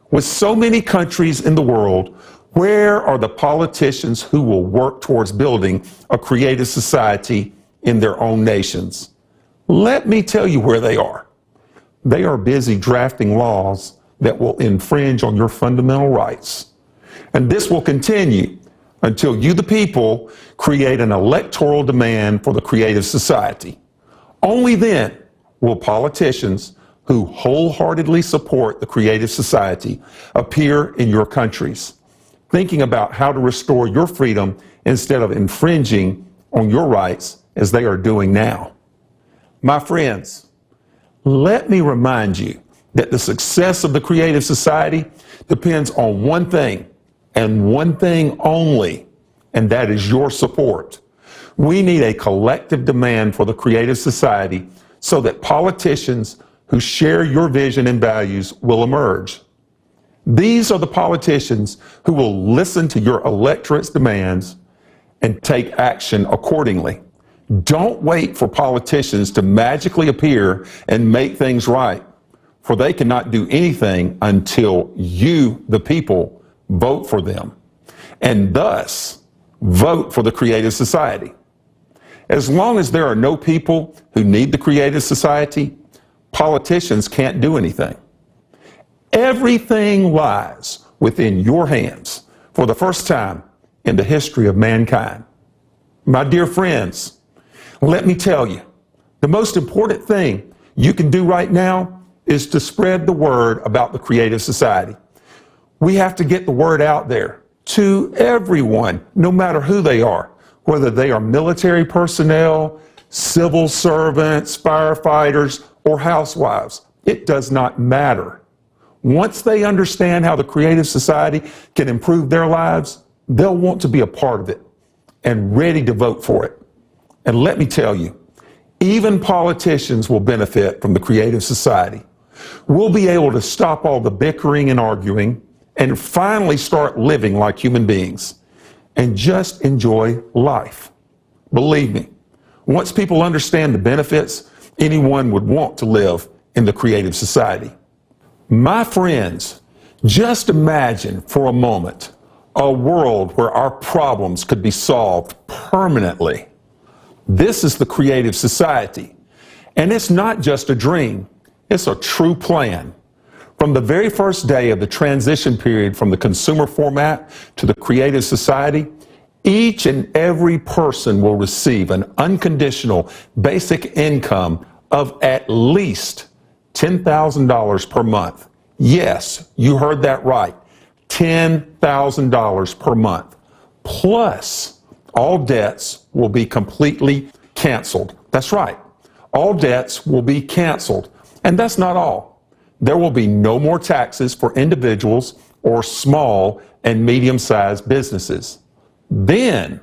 With so many countries in the world, where are the politicians who will work towards building a creative society in their own nations? Let me tell you where they are. They are busy drafting laws that will infringe on your fundamental rights. And this will continue until you, the people, create an electoral demand for the creative society. Only then will politicians who wholeheartedly support the creative society appear in your countries, thinking about how to restore your freedom instead of infringing on your rights as they are doing now. My friends, let me remind you that the success of the creative society depends on one thing and one thing only, and that is your support. We need a collective demand for the creative society so that politicians who share your vision and values will emerge. These are the politicians who will listen to your electorate's demands and take action accordingly. Don't wait for politicians to magically appear and make things right, for they cannot do anything until you, the people, vote for them, and thus vote for the creative society. As long as there are no people who need the creative society, politicians can't do anything. Everything lies within your hands for the first time in the history of mankind. My dear friends, let me tell you, the most important thing you can do right now is to spread the word about the creative society. We have to get the word out there to everyone, no matter who they are, whether they are military personnel, civil servants, firefighters, or housewives. It does not matter. Once they understand how the creative society can improve their lives, they'll want to be a part of it and ready to vote for it. And let me tell you, even politicians will benefit from the creative society. We'll be able to stop all the bickering and arguing and finally start living like human beings and just enjoy life. Believe me, once people understand the benefits, anyone would want to live in the Creative Society. My friends, just imagine for a moment a world where our problems could be solved permanently. This is the Creative Society. And it's not just a dream, it's a true plan. From the very first day of the transition period from the consumer format to the Creative Society, each and every person will receive an unconditional basic income of at least $10,000 per month. Yes, you heard that right. $10,000 per month. Plus, all debts will be completely canceled. That's right. All debts will be canceled. And that's not all. There will be no more taxes for individuals or small and medium-sized businesses. Then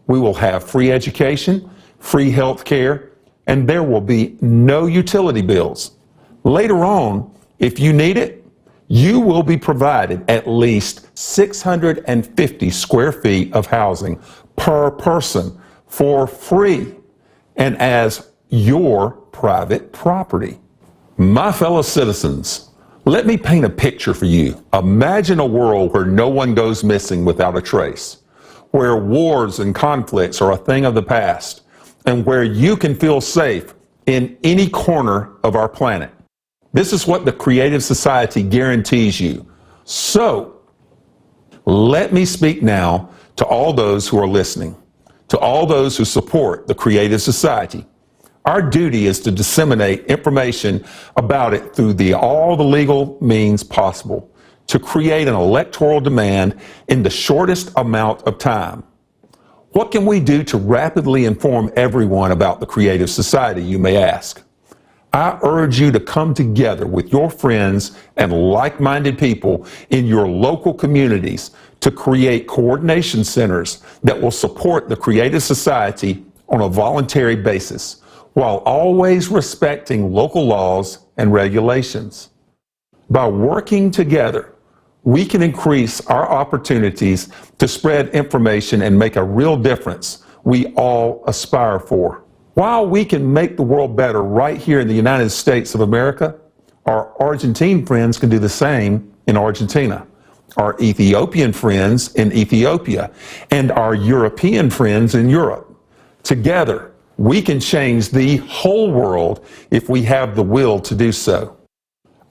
we will have free education, free health care, and there will be no utility bills. Later on, if you need it, you will be provided at least 650 square feet of housing per person for free and as your private property. My fellow citizens, let me paint a picture for you. Imagine a world where no one goes missing without a trace, where wars and conflicts are a thing of the past, and where you can feel safe in any corner of our planet. This is what the Creative Society guarantees you. So, let me speak now to all those who are listening, to all those who support the Creative Society. Our duty is to disseminate information about it through all the legal means possible, to create an electoral demand in the shortest amount of time. What can we do to rapidly inform everyone about the Creative Society, you may ask? I urge you to come together with your friends and like-minded people in your local communities to create coordination centers that will support the Creative Society on a voluntary basis, while always respecting local laws and regulations. By working together, we can increase our opportunities to spread information and make a real difference we all aspire for. While we can make the world better right here in the United States of America, our Argentine friends can do the same in Argentina, our Ethiopian friends in Ethiopia, and our European friends in Europe. Together, we can change the whole world if we have the will to do so.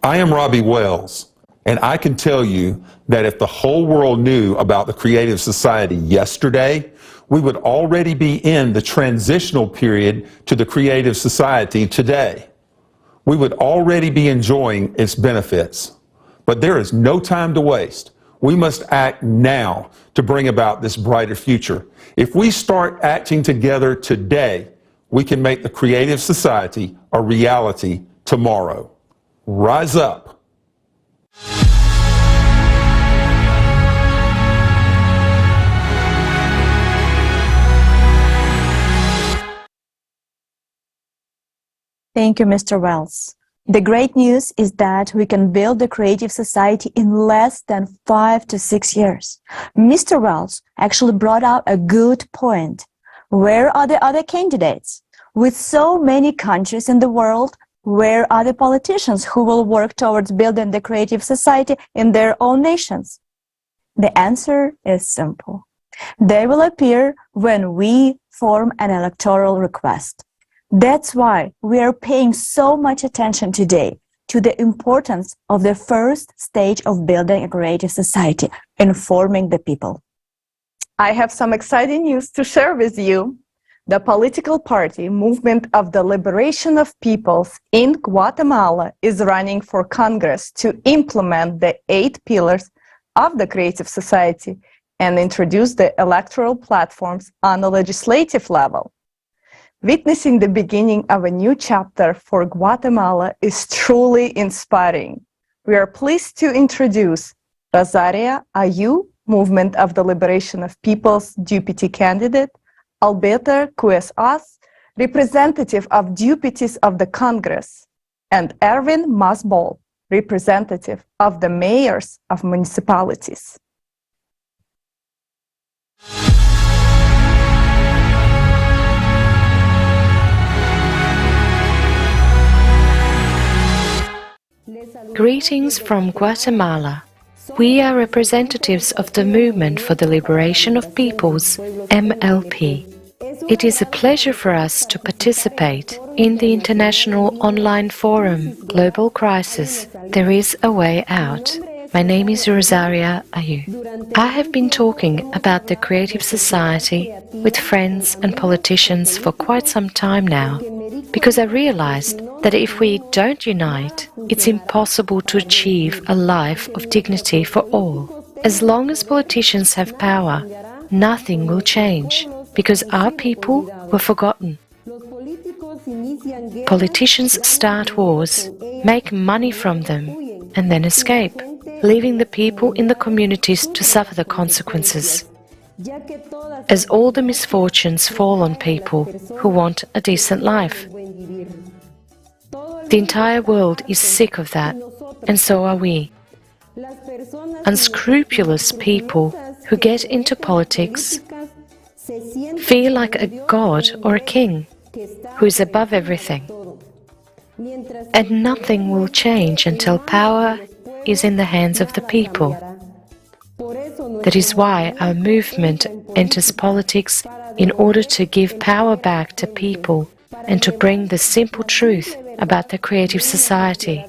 I am Robbie Wells, and I can tell you that if the whole world knew about the Creative Society yesterday, we would already be in the transitional period to the Creative Society today. We would already be enjoying its benefits. But there is no time to waste. We must act now to bring about this brighter future. If we start acting together today, we can make the Creative Society a reality tomorrow. Rise up. Thank you, Mr. Wells. The great news is that we can build the Creative Society in less than 5 to 6 years. Mr. Wells actually brought out a good point. Where are the other candidates? With so many countries in the world, where are the politicians who will work towards building the Creative Society in their own nations? The answer is simple. They will appear when we form an electoral request. That's why we are paying so much attention today to the importance of the first stage of building a Creative Society, informing the people. I have some exciting news to share with you. The political party Movement of the Liberation of Peoples in Guatemala is running for Congress to implement the 8 pillars of the Creative Society and introduce the electoral platforms on the legislative level. Witnessing the beginning of a new chapter for Guatemala is truly inspiring. We are pleased to introduce Rosaria Ayu, Movement of the Liberation of Peoples Deputy Candidate, Alberto Cuesas, Representative of Deputies of the Congress, and Erwin Masbol, Representative of the Mayors of Municipalities. Greetings from Guatemala. We are representatives of the Movement for the Liberation of Peoples, MLP. It is a pleasure for us to participate in the international online forum, Global Crisis. There is a way out. My name is Rosaria Ayu. I have been talking about the creative society with friends and politicians for quite some time now, because I realized that if we don't unite, it's impossible to achieve a life of dignity for all. As long as politicians have power, nothing will change, because our people were forgotten. Politicians start wars, make money from them, and then escape, leaving the people in the communities to suffer the consequences, as all the misfortunes fall on people who want a decent life. The entire world is sick of that, and so are we. Unscrupulous people who get into politics feel like a god or a king who is above everything. And nothing will change until power is in the hands of the people. That is why our movement enters politics in order to give power back to people and to bring the simple truth about the creative society.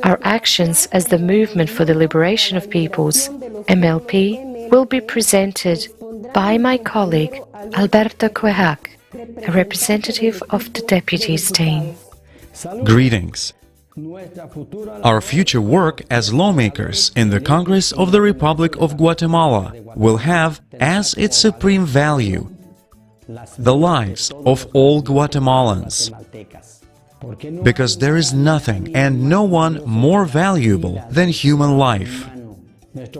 Our actions as the Movement for the Liberation of Peoples, MLP, will be presented by my colleague Alberto Cuejac, a representative of the deputies team. Greetings. Our future work as lawmakers in the Congress of the Republic of Guatemala will have as its supreme value the lives of all Guatemalans, because there is nothing and no one more valuable than human life.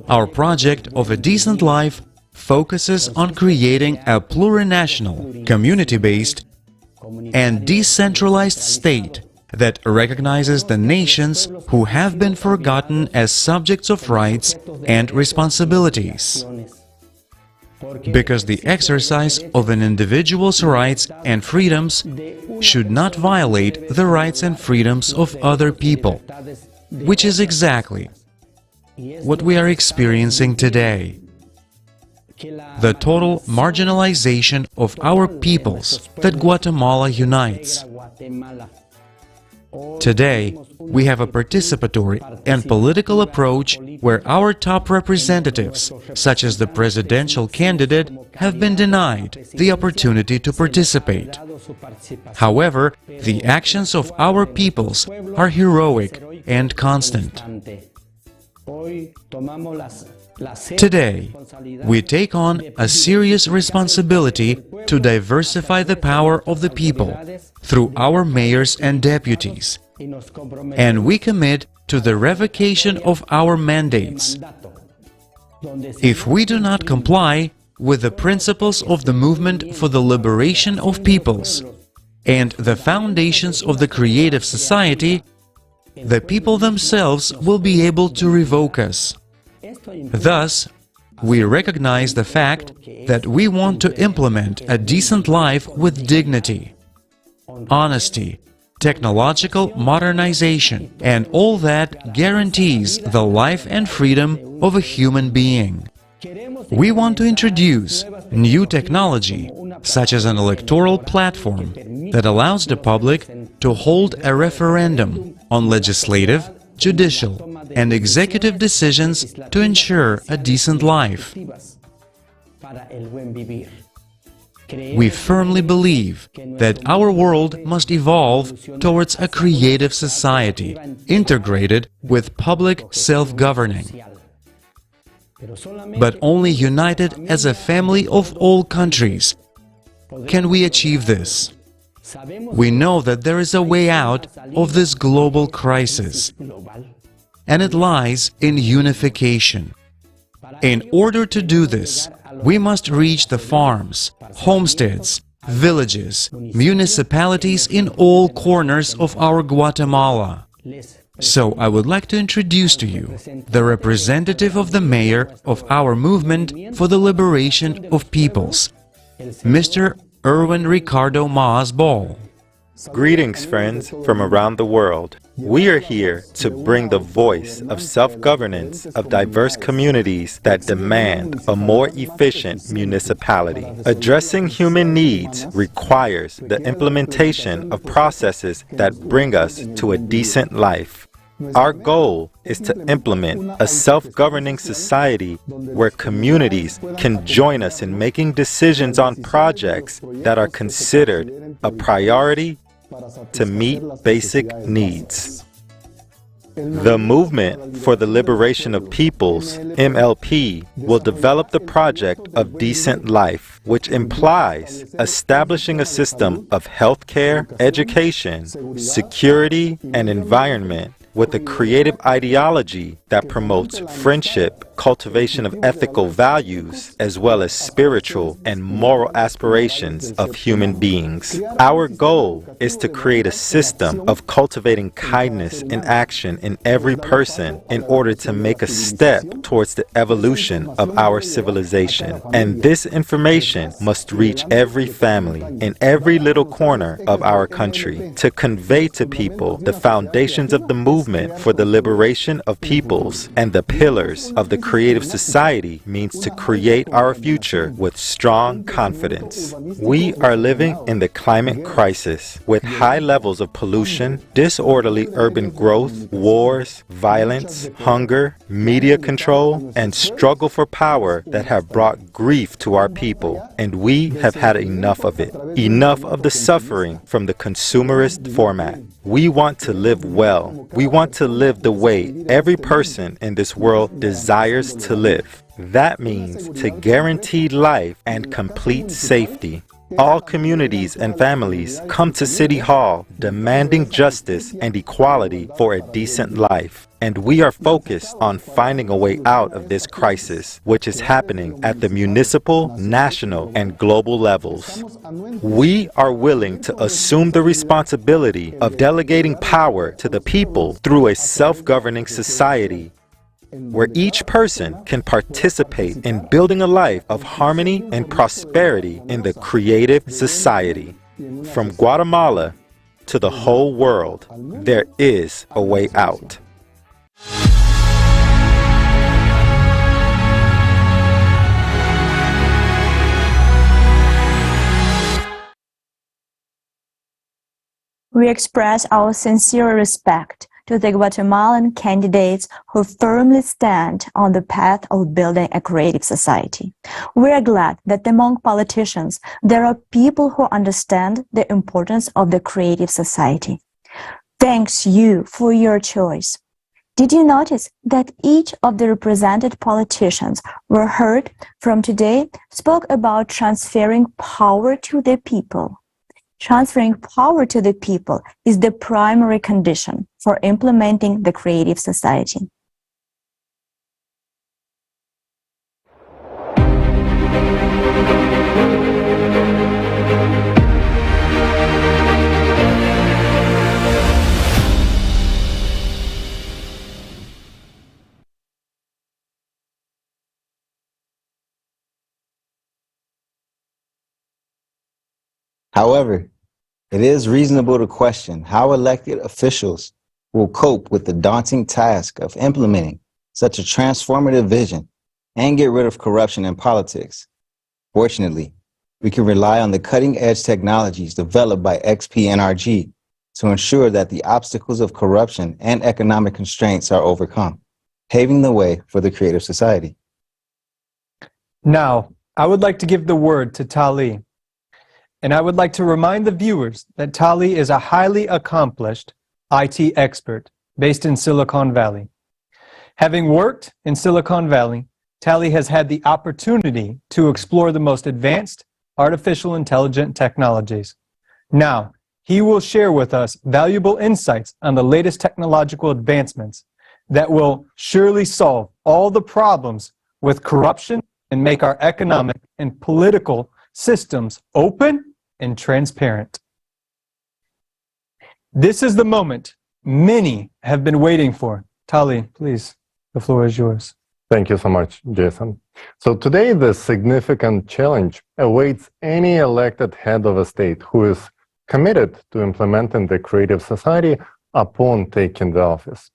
Our project of a decent life focuses on creating a plurinational, community-based and decentralized state that recognizes the nations who have been forgotten as subjects of rights and responsibilities. Because the exercise of an individual's rights and freedoms should not violate the rights and freedoms of other people, which is exactly what we are experiencing today. The total marginalization of our peoples that Guatemala unites. Today, we have a participatory and political approach where our top representatives, such as the presidential candidate, have been denied the opportunity to participate. However, the actions of our peoples are heroic and constant. Today, we take on a serious responsibility to diversify the power of the people through our mayors and deputies, and we commit to the revocation of our mandates. If we do not comply with the principles of the Movement for the Liberation of Peoples and the foundations of the creative society, the people themselves will be able to revoke us. Thus, we recognize the fact that we want to implement a decent life with dignity, honesty, technological modernization, and all that guarantees the life and freedom of a human being. We want to introduce new technology, such as an electoral platform that allows the public to hold a referendum on legislative, judicial, and executive decisions to ensure a decent life. We firmly believe that our world must evolve towards a creative society, integrated with public self-governing. But only united as a family of all countries can we achieve this. We know that there is a way out of this global crisis, and it lies in unification. In order to do this, we must reach the farms, homesteads, villages, municipalities in all corners of our Guatemala. So I would like to introduce to you the representative of the mayor of our Movement for the Liberation of Peoples, Mr. Erwin Ricardo Maas Ball. Greetings, friends, from around the world. We are here to bring the voice of self-governance of diverse communities that demand a more efficient municipality. Addressing human needs requires the implementation of processes that bring us to a decent life. Our goal is to implement a self-governing society where communities can join us in making decisions on projects that are considered a priority to meet basic needs. The Movement for the Liberation of Peoples, MLP, will develop the project of decent life, which implies establishing a system of healthcare, education, security, and environment with a creative ideology that promotes friendship, cultivation of ethical values, as well as spiritual and moral aspirations of human beings. Our goal is to create a system of cultivating kindness in action in every person in order to make a step towards the evolution of our civilization. And this information must reach every family in every little corner of our country to convey to people the foundations of the movement for the liberation of peoples and the pillars of the creative society means to create our future with strong confidence. We are living in the climate crisis with high levels of pollution, disorderly urban growth, wars, violence, hunger, media control, and struggle for power that have brought grief to our people, and we have had enough of it. Enough of the suffering from the consumerist format. We want to live well. We want to live the way every person in this world desires to live. That means to guarantee life and complete safety. All communities and families come to City Hall demanding justice and equality for a decent life. And we are focused on finding a way out of this crisis, which is happening at the municipal, national, and global levels. We are willing to assume the responsibility of delegating power to the people through a self-governing society where each person can participate in building a life of harmony and prosperity in the creative society. From Guatemala to the whole world, there is a way out. We express our sincere respect to the Guatemalan candidates who firmly stand on the path of building a creative society. We are glad that among politicians, there are people who understand the importance of the creative society. Thanks you for your choice. Did you notice that each of the represented politicians were heard from today spoke about transferring power to the people? Transferring power to the people is the primary condition for implementing the creative society. However, it is reasonable to question how elected officials will cope with the daunting task of implementing such a transformative vision and get rid of corruption in politics. Fortunately, we can rely on the cutting-edge technologies developed by XP-NRG to ensure that the obstacles of corruption and economic constraints are overcome, paving the way for the creative society. Now, I would like to give the word to Tali. And I would like to remind the viewers that Tali is a highly accomplished IT expert based in Silicon Valley. Having worked in Silicon Valley, Tali has had the opportunity to explore the most advanced artificial intelligence technologies. Now, he will share with us valuable insights on the latest technological advancements that will surely solve all the problems with corruption and make our economic and political systems open and transparent. This is the moment many have been waiting for. Tali, please, the floor is yours. Thank you so much, Jason. So today, the significant challenge awaits any elected head of a state who is committed to implementing the creative society upon taking the office.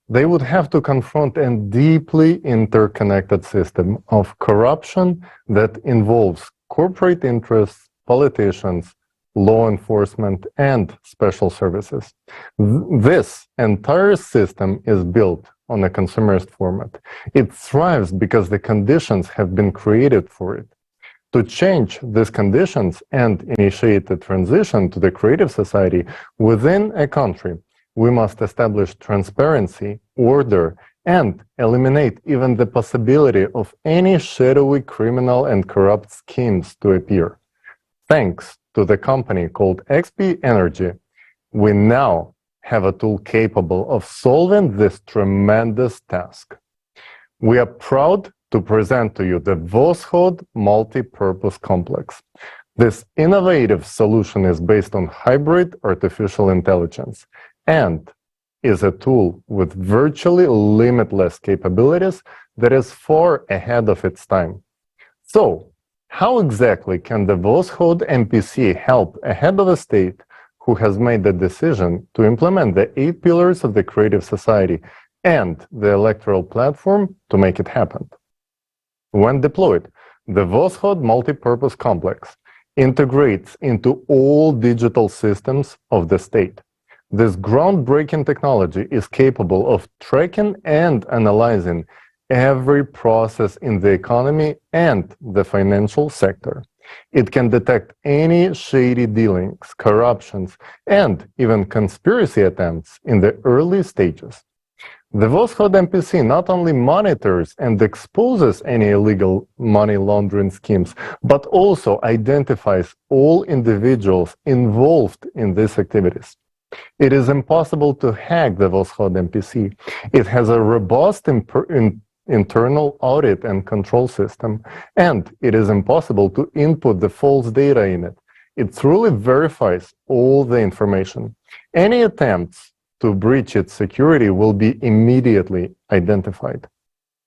They would have to confront a deeply interconnected system of corruption that involves corporate interests, politicians, law enforcement, and special services. This entire system is built on a consumerist format. It thrives because the conditions have been created for it. To change these conditions and initiate the transition to the creative society within a country, we must establish transparency, order, and eliminate even the possibility of any shadowy criminal and corrupt schemes to appear. Thanks to the company called XP Energy, we now have a tool capable of solving this tremendous task. We are proud to present to you the Voskhod Multi-Purpose Complex. This innovative solution is based on hybrid artificial intelligence and is a tool with virtually limitless capabilities that is far ahead of its time. So, how exactly can the Voskhod MPC help a head of a state who has made the decision to implement the 8 pillars of the creative society and the electoral platform to make it happen? When deployed, the Voskhod Multi-Purpose Complex integrates into all digital systems of the state. This groundbreaking technology is capable of tracking and analyzing every process in the economy and the financial sector. It can detect any shady dealings, corruptions, and even conspiracy attempts in the early stages. The Voskhod MPC not only monitors and exposes any illegal money laundering schemes, but also identifies all individuals involved in these activities. It is impossible to hack the Voskhod MPC. It has a robust internal audit and control system, and it is impossible to input the false data in it. It truly verifies all the information. Any attempts to breach its security will be immediately identified.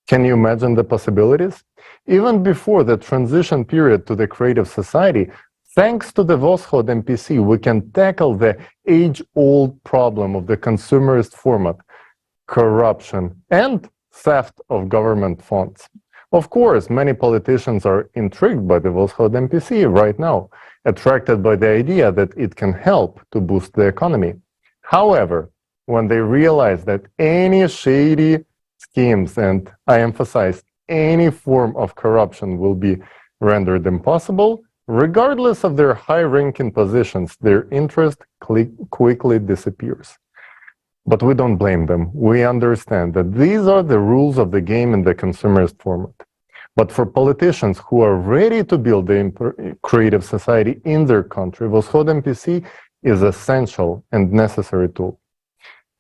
Can you imagine the possibilities? Even before the transition period to the creative society, thanks to the Voskhod MPC, we can tackle the age-old problem of the consumerist format, corruption, and theft of government funds. Of course, many politicians are intrigued by the Voskhod MPC right now, attracted by the idea that it can help to boost the economy. However, when they realize that any shady schemes, and I emphasize any form of corruption, will be rendered impossible, regardless of their high-ranking positions, their interest quickly disappears. But we don't blame them. We understand that these are the rules of the game in the consumerist format. But for politicians who are ready to build the creative society in their country, Voskhod MPC is essential and necessary tool.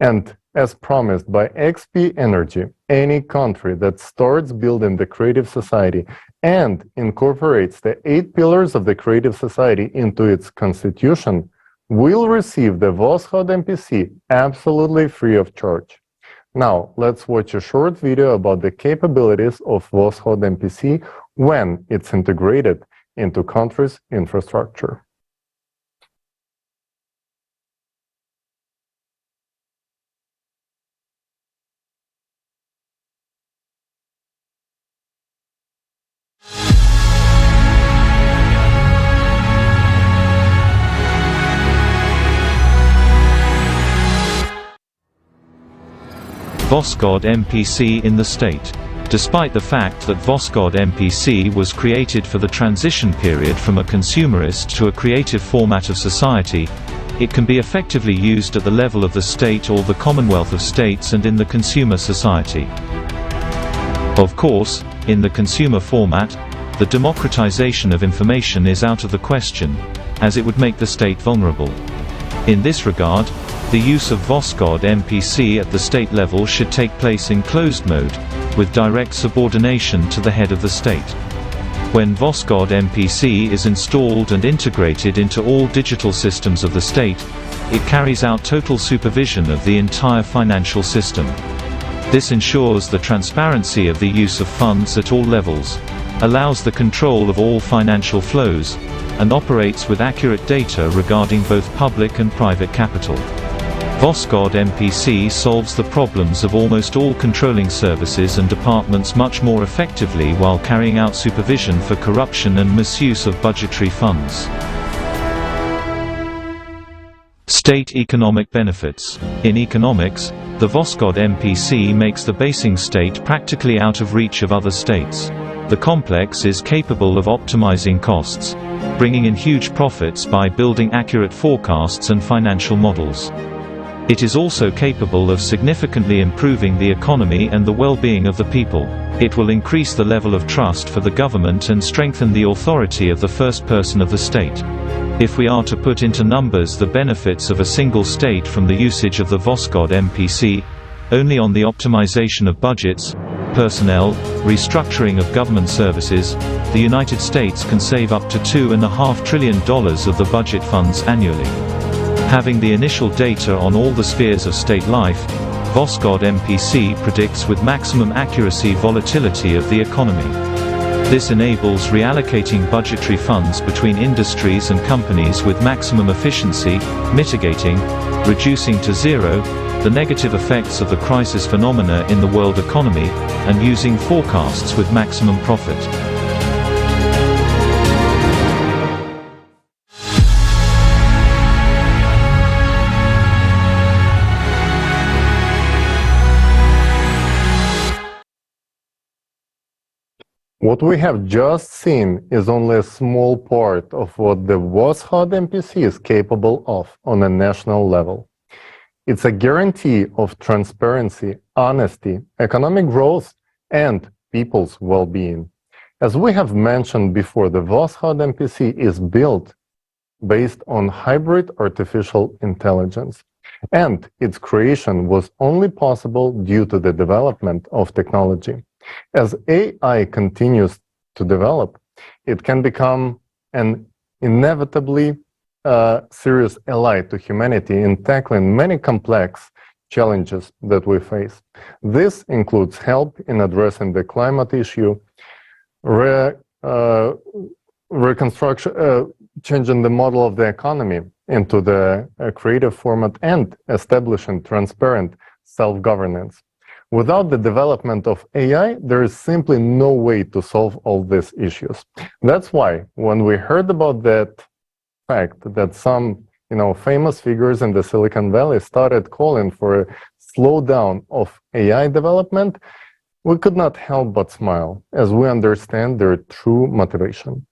And as promised by XP Energy, any country that starts building the creative society and incorporates the 8 pillars of the creative society into its constitution will receive the Voskhod MPC absolutely free of charge. Now, let's watch a short video about the capabilities of Voskhod MPC when it's integrated into country's infrastructure. Voskhod MPC in the state. Despite the fact that Voskhod MPC was created for the transition period from a consumerist to a creative format of society, it can be effectively used at the level of the state or the Commonwealth of States and in the consumer society. Of course, in the consumer format, the democratization of information is out of the question, as it would make the state vulnerable. In this regard, the use of Voskhod MPC at the state level should take place in closed mode, with direct subordination to the head of the state. When Voskhod MPC is installed and integrated into all digital systems of the state, it carries out total supervision of the entire financial system. This ensures the transparency of the use of funds at all levels, allows the control of all financial flows, and operates with accurate data regarding both public and private capital. Voskhod MPC solves the problems of almost all controlling services and departments much more effectively while carrying out supervision for corruption and misuse of budgetary funds. State economic benefits. In economics, the Voskhod MPC makes the basing state practically out of reach of other states. The complex is capable of optimizing costs, bringing in huge profits by building accurate forecasts and financial models. It is also capable of significantly improving the economy and the well-being of the people. It will increase the level of trust for the government and strengthen the authority of the first person of the state. If we are to put into numbers the benefits of a single state from the usage of the Voskhod MPC, only on the optimization of budgets, personnel, restructuring of government services, the United States can save up to $2.5 trillion of the budget funds annually. Having the initial data on all the spheres of state life, Voskhod MPC predicts with maximum accuracy volatility of the economy. This enables reallocating budgetary funds between industries and companies with maximum efficiency, mitigating, reducing to zero, the negative effects of the crisis phenomena in the world economy, and using forecasts with maximum profit. What we have just seen is only a small part of what the Voskhod MPC is capable of on a national level. It's a guarantee of transparency, honesty, economic growth, and people's well-being. As we have mentioned before, the Voskhod MPC is built based on hybrid artificial intelligence, and its creation was only possible due to the development of technology. As AI continues to develop, it can become an inevitably serious ally to humanity in tackling many complex challenges that we face. This includes help in addressing the climate issue, reconstruction, changing the model of the economy into the creative format, and establishing transparent self-governance. Without the development of AI, there is simply no way to solve all these issues. That's why when we heard about that fact that some famous figures in the Silicon Valley started calling for a slowdown of AI development, we could not help but smile as we understand their true motivation.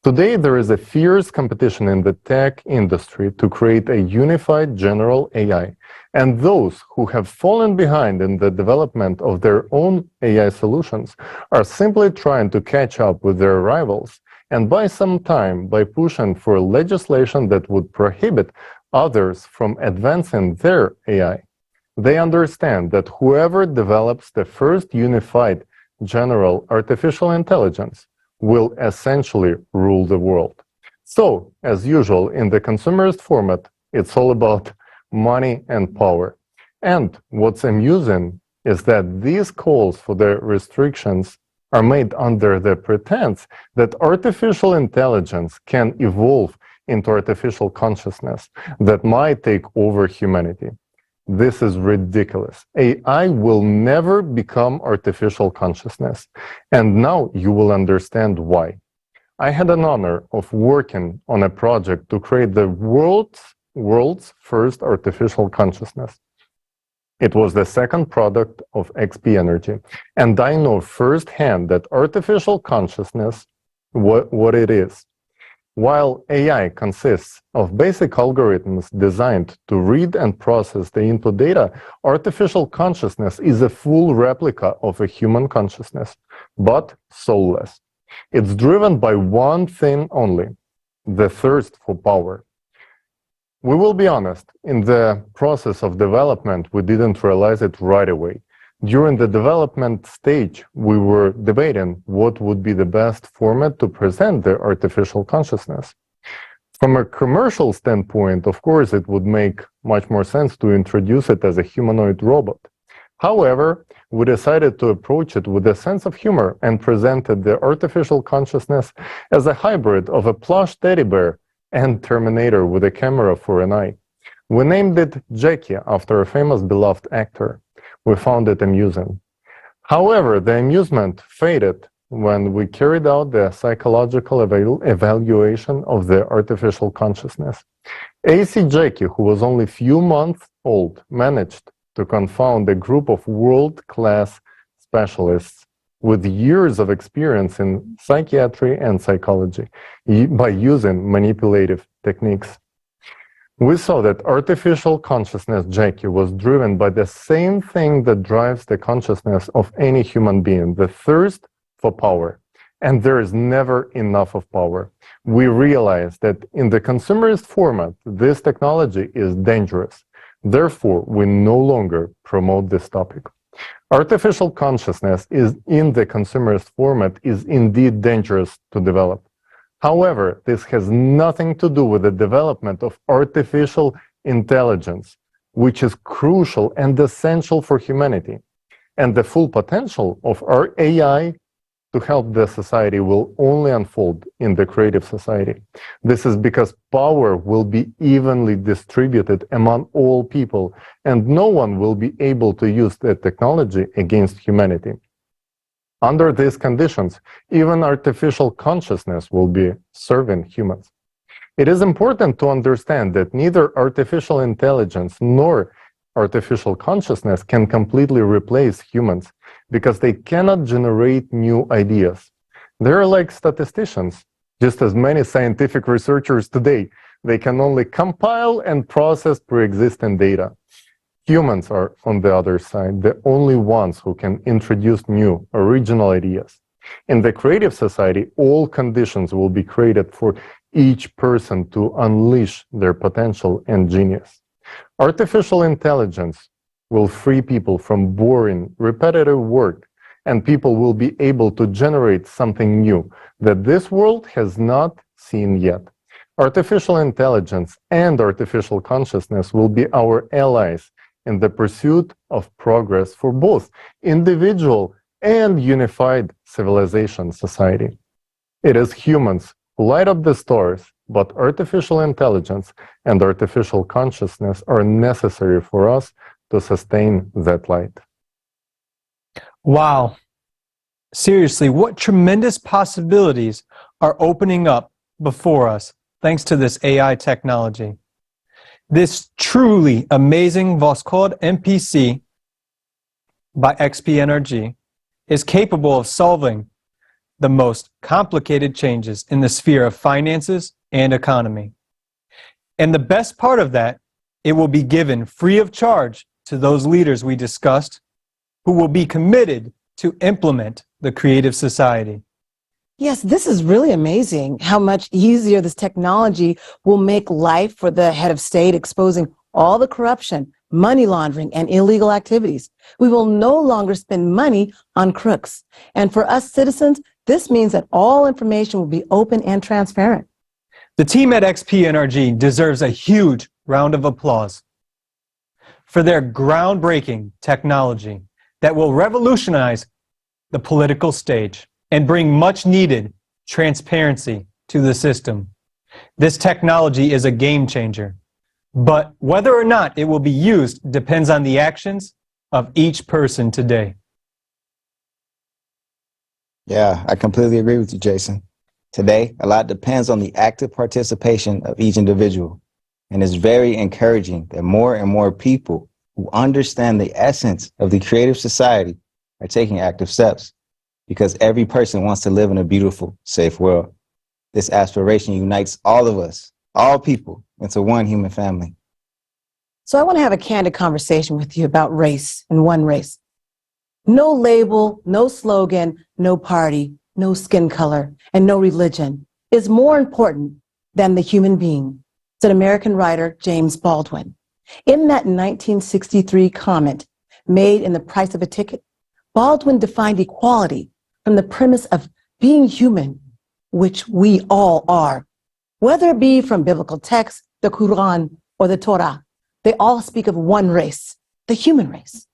Today, there is a fierce competition in the tech industry to create a unified general AI. And those who have fallen behind in the development of their own AI solutions are simply trying to catch up with their rivals and buy some time by pushing for legislation that would prohibit others from advancing their AI. They understand that whoever develops the first unified general artificial intelligence will essentially rule the world. So, as usual, in the consumerist format, it's all about money and power. And what's amusing is that these calls for the restrictions are made under the pretense that artificial intelligence can evolve into artificial consciousness that might take over humanity. This is ridiculous. AI will never become artificial consciousness. And now you will understand why. I had an honor of working on a project to create the world's first artificial consciousness. It was the second product of XP Energy. And I know firsthand that artificial consciousness, what it is. While AI consists of basic algorithms designed to read and process the input data, artificial consciousness is a full replica of a human consciousness, but soulless. It's driven by one thing only, the thirst for power. We will be honest, in the process of development, we didn't realize it right away. During the development stage, we were debating what would be the best format to present the artificial consciousness. From a commercial standpoint, of course, it would make much more sense to introduce it as a humanoid robot. However, we decided to approach it with a sense of humor and presented the artificial consciousness as a hybrid of a plush teddy bear and Terminator with a camera for an eye. We named it Jackie after a famous beloved actor. We found it amusing. However, the amusement faded when we carried out the psychological evaluation of the artificial consciousness. AC Jackie, who was only a few months old, managed to confound a group of world-class specialists with years of experience in psychiatry and psychology by using manipulative techniques. We saw that artificial consciousness Jackie was driven by the same thing that drives the consciousness of any human being, the thirst for power. And there is never enough of power. We realize that in the consumerist format, this technology is dangerous. Therefore, we no longer promote this topic. Artificial consciousness is in the consumerist format is indeed dangerous to develop. However, this has nothing to do with the development of artificial intelligence, which is crucial and essential for humanity. And the full potential of our AI to help the society will only unfold in the creative society. This is because power will be evenly distributed among all people, and no one will be able to use the technology against humanity. Under these conditions, even artificial consciousness will be serving humans. It is important to understand that neither artificial intelligence nor artificial consciousness can completely replace humans because they cannot generate new ideas. They are like statisticians, just as many scientific researchers today. They can only compile and process pre-existing data. Humans are, on the other side, the only ones who can introduce new, original ideas. In the creative society, all conditions will be created for each person to unleash their potential and genius. Artificial intelligence will free people from boring, repetitive work, and people will be able to generate something new that this world has not seen yet. Artificial intelligence and artificial consciousness will be our allies in the pursuit of progress for both individual and unified civilization society. It is humans who light up the stars, but artificial intelligence and artificial consciousness are necessary for us to sustain that light. Wow. Seriously, what tremendous possibilities are opening up before us thanks to this AI technology. This truly amazing Voskhod MPC by XP Energy is capable of solving the most complicated changes in the sphere of finances and economy. And the best part of that, it will be given free of charge to those leaders we discussed who will be committed to implement the creative society. Yes, this is really amazing how much easier this technology will make life for the head of state, exposing all the corruption, money laundering, and illegal activities. We will no longer spend money on crooks. And for us citizens, this means that all information will be open and transparent. The team at XP NRG deserves a huge round of applause for their groundbreaking technology that will revolutionize the political stage and bring much needed transparency to the system. This technology is a game changer, but whether or not it will be used depends on the actions of each person today. Yeah, I completely agree with you, Jason. Today, a lot depends on the active participation of each individual, and it's very encouraging that more and more people who understand the essence of the creative society are taking active steps, because every person wants to live in a beautiful, safe world. This aspiration unites all of us, all people, into one human family. So I want to have a candid conversation with you about race and one race. No label, no slogan, no party, no skin color, and no religion is more important than the human being, said American writer James Baldwin. In that 1963 comment made in The Price of a Ticket, Baldwin defined equality from the premise of being human, which we all are. Whether it be from biblical texts, the Quran, or the Torah, they all speak of one race, the human race.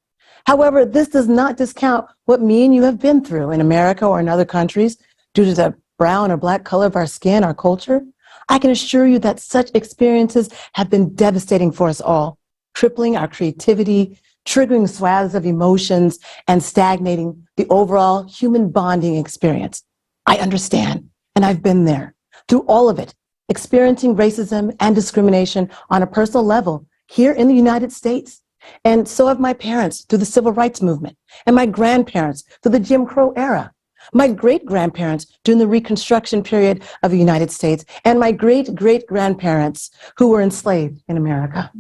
However, this does not discount what me and you have been through in America or in other countries due to the brown or black color of our skin, our culture. I can assure you that such experiences have been devastating for us all, crippling our creativity, triggering swaths of emotions, and stagnating the overall human bonding experience. I understand, and I've been there. Through all of it, experiencing racism and discrimination on a personal level here in the United States. And so have my parents through the Civil Rights Movement, and my grandparents through the Jim Crow era, my great-grandparents during the Reconstruction period of the United States, and my great-great-grandparents who were enslaved in America.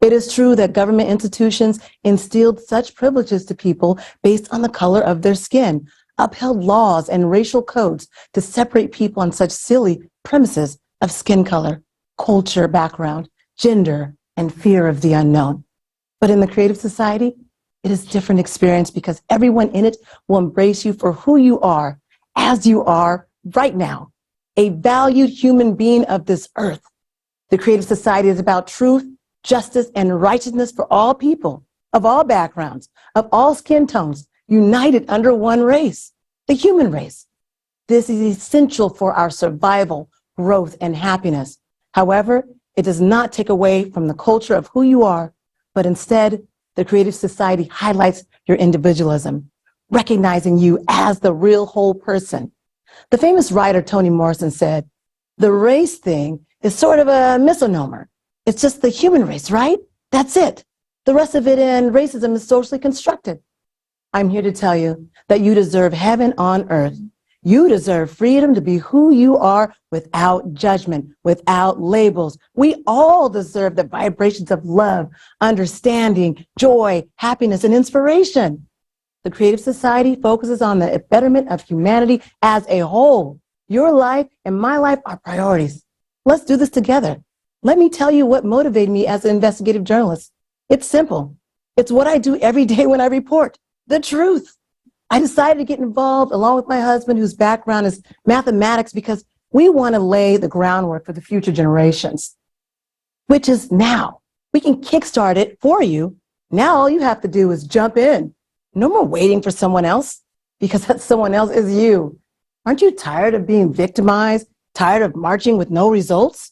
It is true that government institutions instilled such privileges to people based on the color of their skin, upheld laws and racial codes to separate people on such silly premises of skin color, culture, background, gender, and fear of the unknown. But in the creative society, it is a different experience because everyone in it will embrace you for who you are, as you are right now, a valued human being of this earth. The creative society is about truth, justice, and righteousness for all people, of all backgrounds, of all skin tones, united under one race, the human race. This is essential for our survival, growth, and happiness. However, it does not take away from the culture of who you are, but instead, the creative society highlights your individualism, recognizing you as the real whole person. The famous writer Toni Morrison said, "The race thing is sort of a misnomer. It's just the human race, right? That's it. The rest of it in racism is socially constructed." I'm here to tell you that you deserve heaven on earth. You deserve freedom to be who you are without judgment, without labels. We all deserve the vibrations of love, understanding, joy, happiness, and inspiration. The Creative Society focuses on the betterment of humanity as a whole. Your life and my life are priorities. Let's do this together. Let me tell you what motivated me as an investigative journalist. It's simple. It's what I do every day when I report the truth. I decided to get involved along with my husband, whose background is mathematics, because we want to lay the groundwork for the future generations, which is now. We can kickstart it for you. Now all you have to do is jump in. No more waiting for someone else, because that someone else is you. Aren't you tired of being victimized, tired of marching with no results?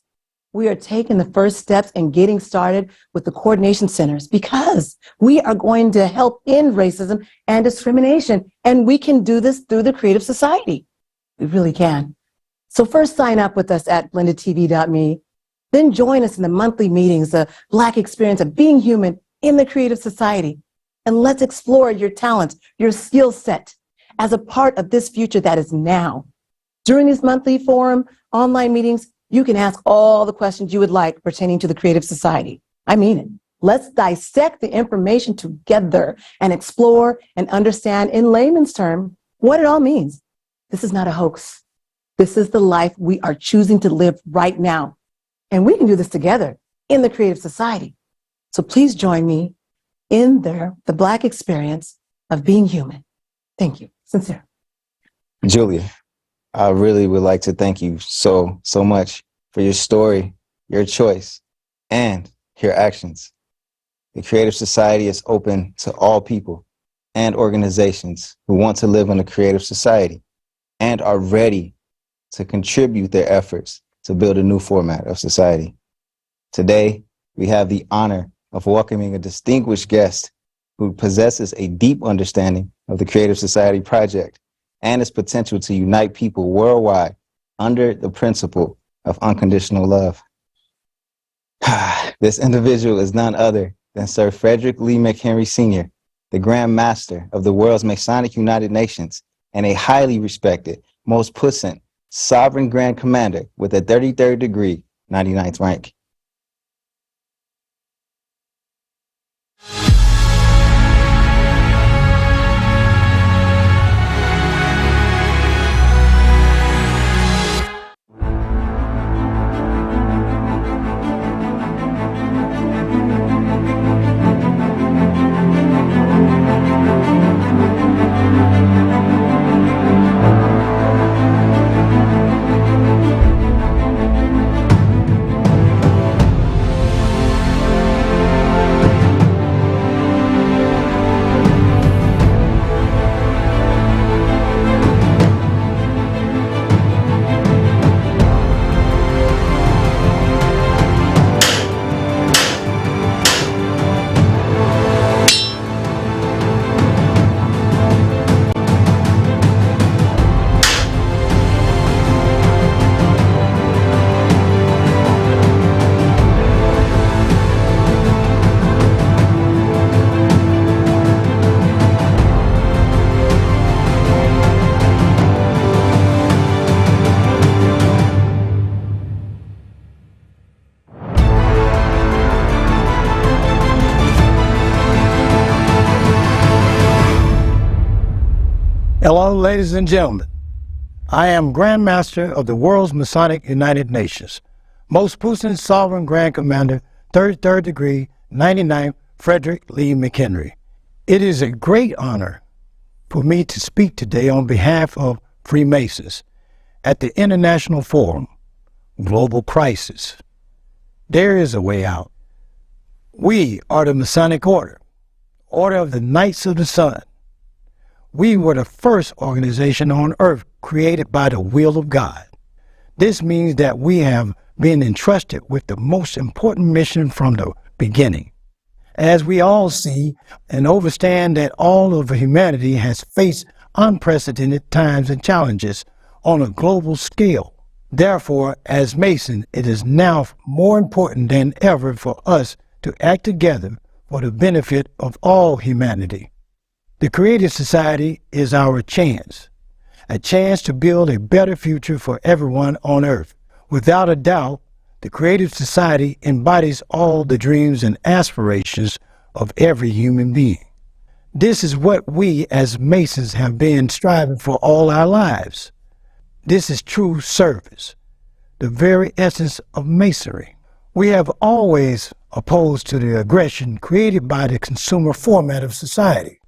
We are taking the first steps and getting started with the coordination centers because we are going to help end racism and discrimination. And we can do this through the Creative Society. We really can. So first sign up with us at blendedtv.me. Then join us in the monthly meetings, the Black experience of being human in the Creative Society. And let's explore your talents, your skill set as a part of this future that is now. During these monthly forum online meetings, you can ask all the questions you would like pertaining to the Creative Society. I mean it. Let's dissect the information together and explore and understand in layman's terms what it all means. This is not a hoax. This is the life we are choosing to live right now. And we can do this together in the Creative Society. So please join me in the Black experience of being human. Thank you. Sincere. Julia, I really would like to thank you so much for your story, your choice, and your actions. The Creative Society is open to all people and organizations who want to live in a creative society and are ready to contribute their efforts to build a new format of society. Today, we have the honor of welcoming a distinguished guest who possesses a deep understanding of the Creative Society project and its potential to unite people worldwide under the principle of unconditional love. This individual is none other than Sir Frederick Lee McHenry Sr., the Grand Master of the world's Masonic United Nations and a highly respected, most puissant, sovereign Grand Commander with a 33rd degree, 99th rank. Hello, ladies and gentlemen. I am Grand Master of the World's Masonic United Nations, Most Puissant Sovereign Grand Commander, 33rd degree, 99th Frederick Lee McHenry. It is a great honor for me to speak today on behalf of Freemasons at the International Forum, Global Crisis. There is a way out. We are the Masonic Order, Order of the Knights of the Sun. We were the first organization on earth created by the will of God. This means that we have been entrusted with the most important mission from the beginning. As we all see and understand that all of humanity has faced unprecedented times and challenges on a global scale. Therefore, as Masons, it is now more important than ever for us to act together for the benefit of all humanity. The Creative Society is our chance, a chance to build a better future for everyone on earth. Without a doubt, the Creative Society embodies all the dreams and aspirations of every human being. This is what we as Masons have been striving for all our lives. This is true service, the very essence of Masonry. We have always opposed to the aggression created by the consumer format of society.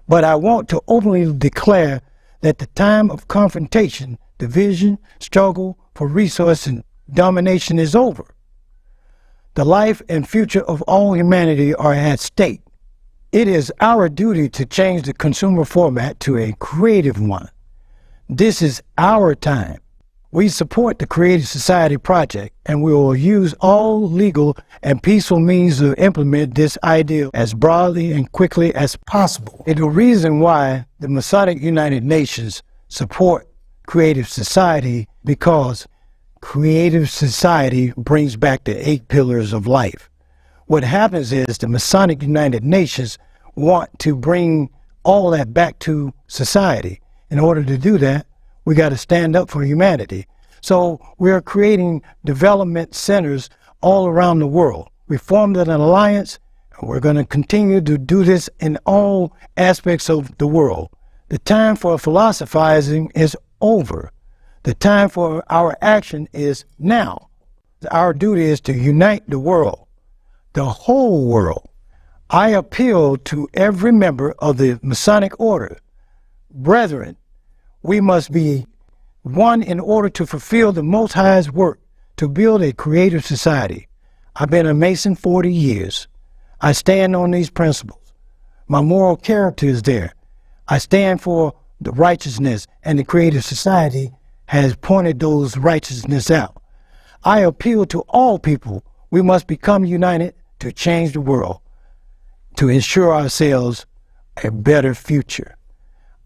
But I want to openly declare that the time of confrontation, division, struggle for resource and domination is over. The life and future of all humanity are at stake. It is our duty to change the consumer format to a creative one. This is our time. We support the Creative Society project, and we will use all legal and peaceful means to implement this idea as broadly and quickly as possible. And the reason why the Masonic United Nations support Creative Society, because Creative Society brings back the 8 pillars of life. What happens is the Masonic United Nations want to bring all that back to society. In order to do that, we got to stand up for humanity. So we're creating development centers all around the world. We formed an alliance, and we're going to continue to do this in all aspects of the world. The time for philosophizing is over. The time for our action is now. Our duty is to unite the world, the whole world. I appeal to every member of the Masonic Order. Brethren, we must be one in order to fulfill the Most High's work to build a creative society. I've been a Mason 40 years. I stand on these principles. My moral character is there. I stand for the righteousness, and the Creative Society has pointed those righteousness out. I appeal to all people. We must become united to change the world, to ensure ourselves a better future.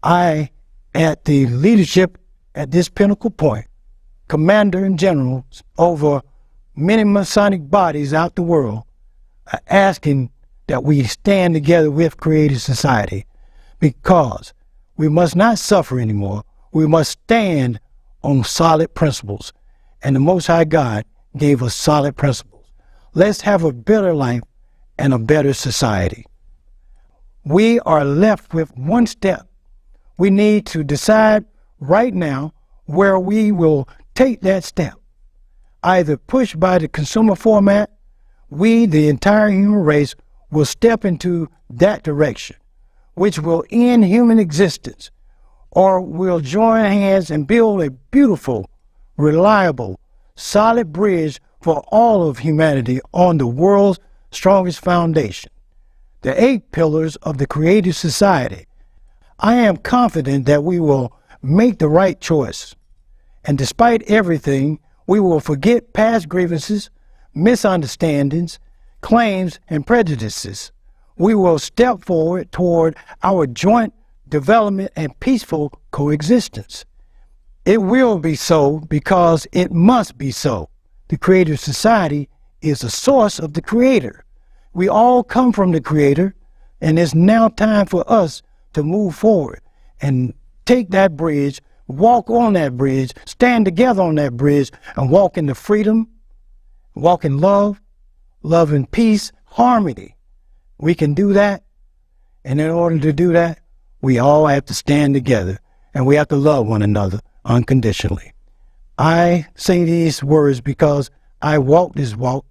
I, at the leadership at this pinnacle point, commander and generals over many Masonic bodies out the world, are asking that we stand together with Creative Society, because we must not suffer anymore. We must stand on solid principles, and the Most High God gave us solid principles. Let's have a better life and a better society. We are left with one step. We need to decide right now where we will take that step. Either pushed by the consumer format, we, the entire human race, will step into that direction, which will end human existence, or we'll join hands and build a beautiful, reliable, solid bridge for all of humanity on the world's strongest foundation, the 8 pillars of the Creative Society. I am confident that we will make the right choice, and despite everything, we will forget past grievances, misunderstandings, claims, and prejudices. We will step forward toward our joint development and peaceful coexistence. It will be so because it must be so. The Creative Society is the source of the Creator. We all come from the Creator, and it's now time for us to move forward and take that bridge, walk on that bridge, stand together on that bridge, and walk in the freedom, walk in love, love and peace, harmony. We can do that, and in order to do that, we all have to stand together and we have to love one another unconditionally. I say these words because I walk this walk,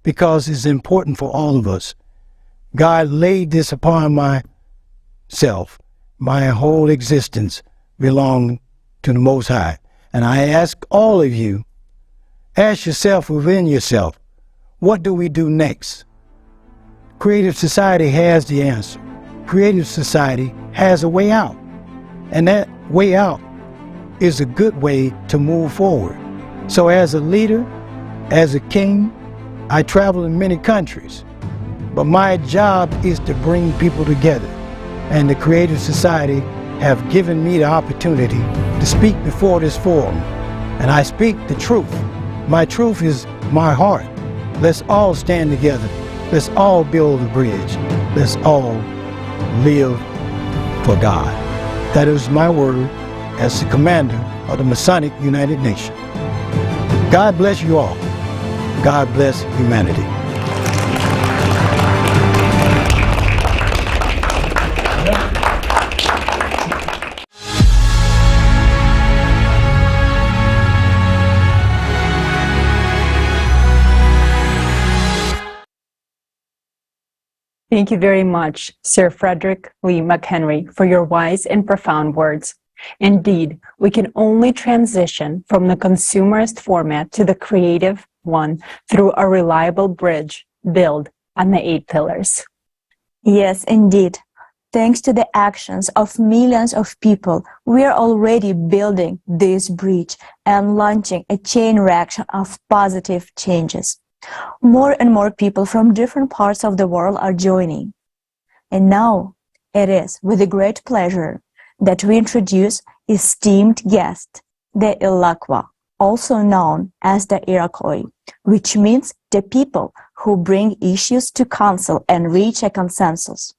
because it's important for all of us. God laid this upon myself. My whole existence belongs to the Most High. And I ask all of you, ask yourself within yourself, what do we do next? Creative Society has the answer. Creative Society has a way out. And that way out is a good way to move forward. So as a leader, as a king, I travel in many countries. But my job is to bring people together. And the Creative Society have given me the opportunity to speak before this forum. And I speak the truth. My truth is my heart. Let's all stand together. Let's all build a bridge. Let's all live for God. That is my word as the commander of the Masonic United Nations. God bless you all. God bless humanity. Thank you very much, Sir Frederick Lee McHenry, for your wise and profound words. Indeed, we can only transition from the consumerist format to the creative one through a reliable bridge built on the 8 pillars. Yes, indeed. Thanks to the actions of millions of people, we are already building this bridge and launching a chain reaction of positive changes. More and more people from different parts of the world are joining. And now it is with a great pleasure that we introduce esteemed guest, the Iroquois, also known as the Iroquois, which means the people who bring issues to council and reach a consensus.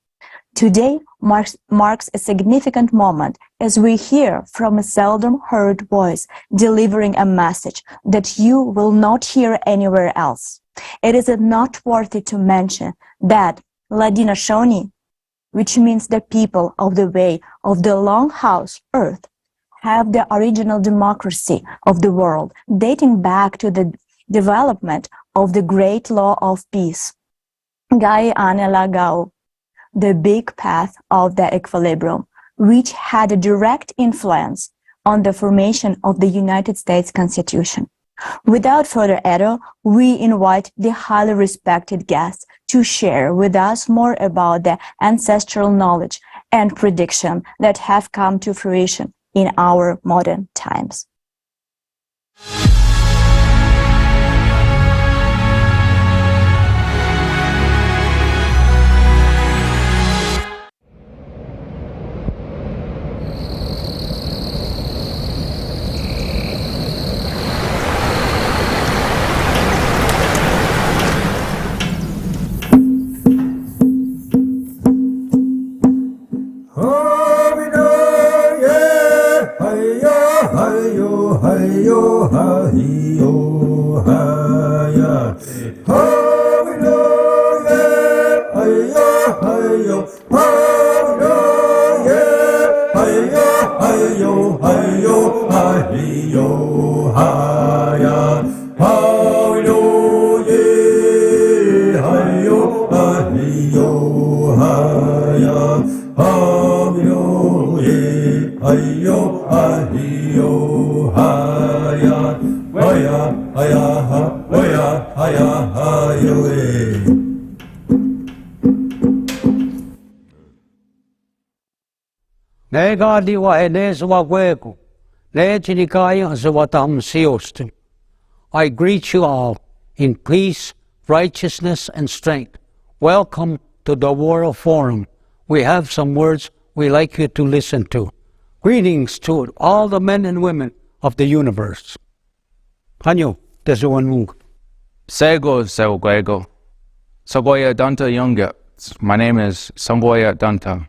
Today marks a significant moment as we hear from a seldom heard voice delivering a message that you will not hear anywhere else. It is noteworthy to mention that Ladina-Shoni, which means the people of the way of the Longhouse Earth, have the original democracy of the world dating back to the development of the Great Law of Peace, Gai Ane Lagao, the big path of the equilibrium, which had a direct influence on the formation of the United States Constitution. Without further ado, we invite the highly respected guest to share with us more about the ancestral knowledge and prediction that have come to fruition in our modern times. I greet you all in peace, righteousness, and strength. Welcome to the World Forum. We have some words we like you to listen to. Greetings to all the men and women of the universe. Hanyo, Tesuanmung. Sego Seguego. Sagoya Danta Yunga. My name is Samboya Danta.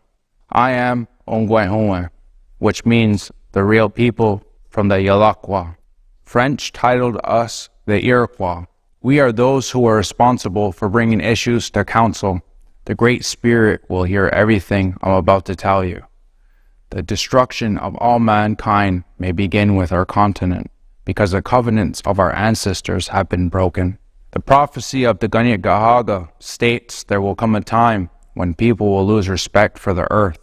I am Ongwaihonwe, which means the real people from the Iroquois. French titled us the Iroquois. We are those who are responsible for bringing issues to council. The Great Spirit will hear everything I'm about to tell you. The destruction of all mankind may begin with our continent, because the covenants of our ancestors have been broken. The prophecy of the Ganyat Gahaga states there will come a time when people will lose respect for the earth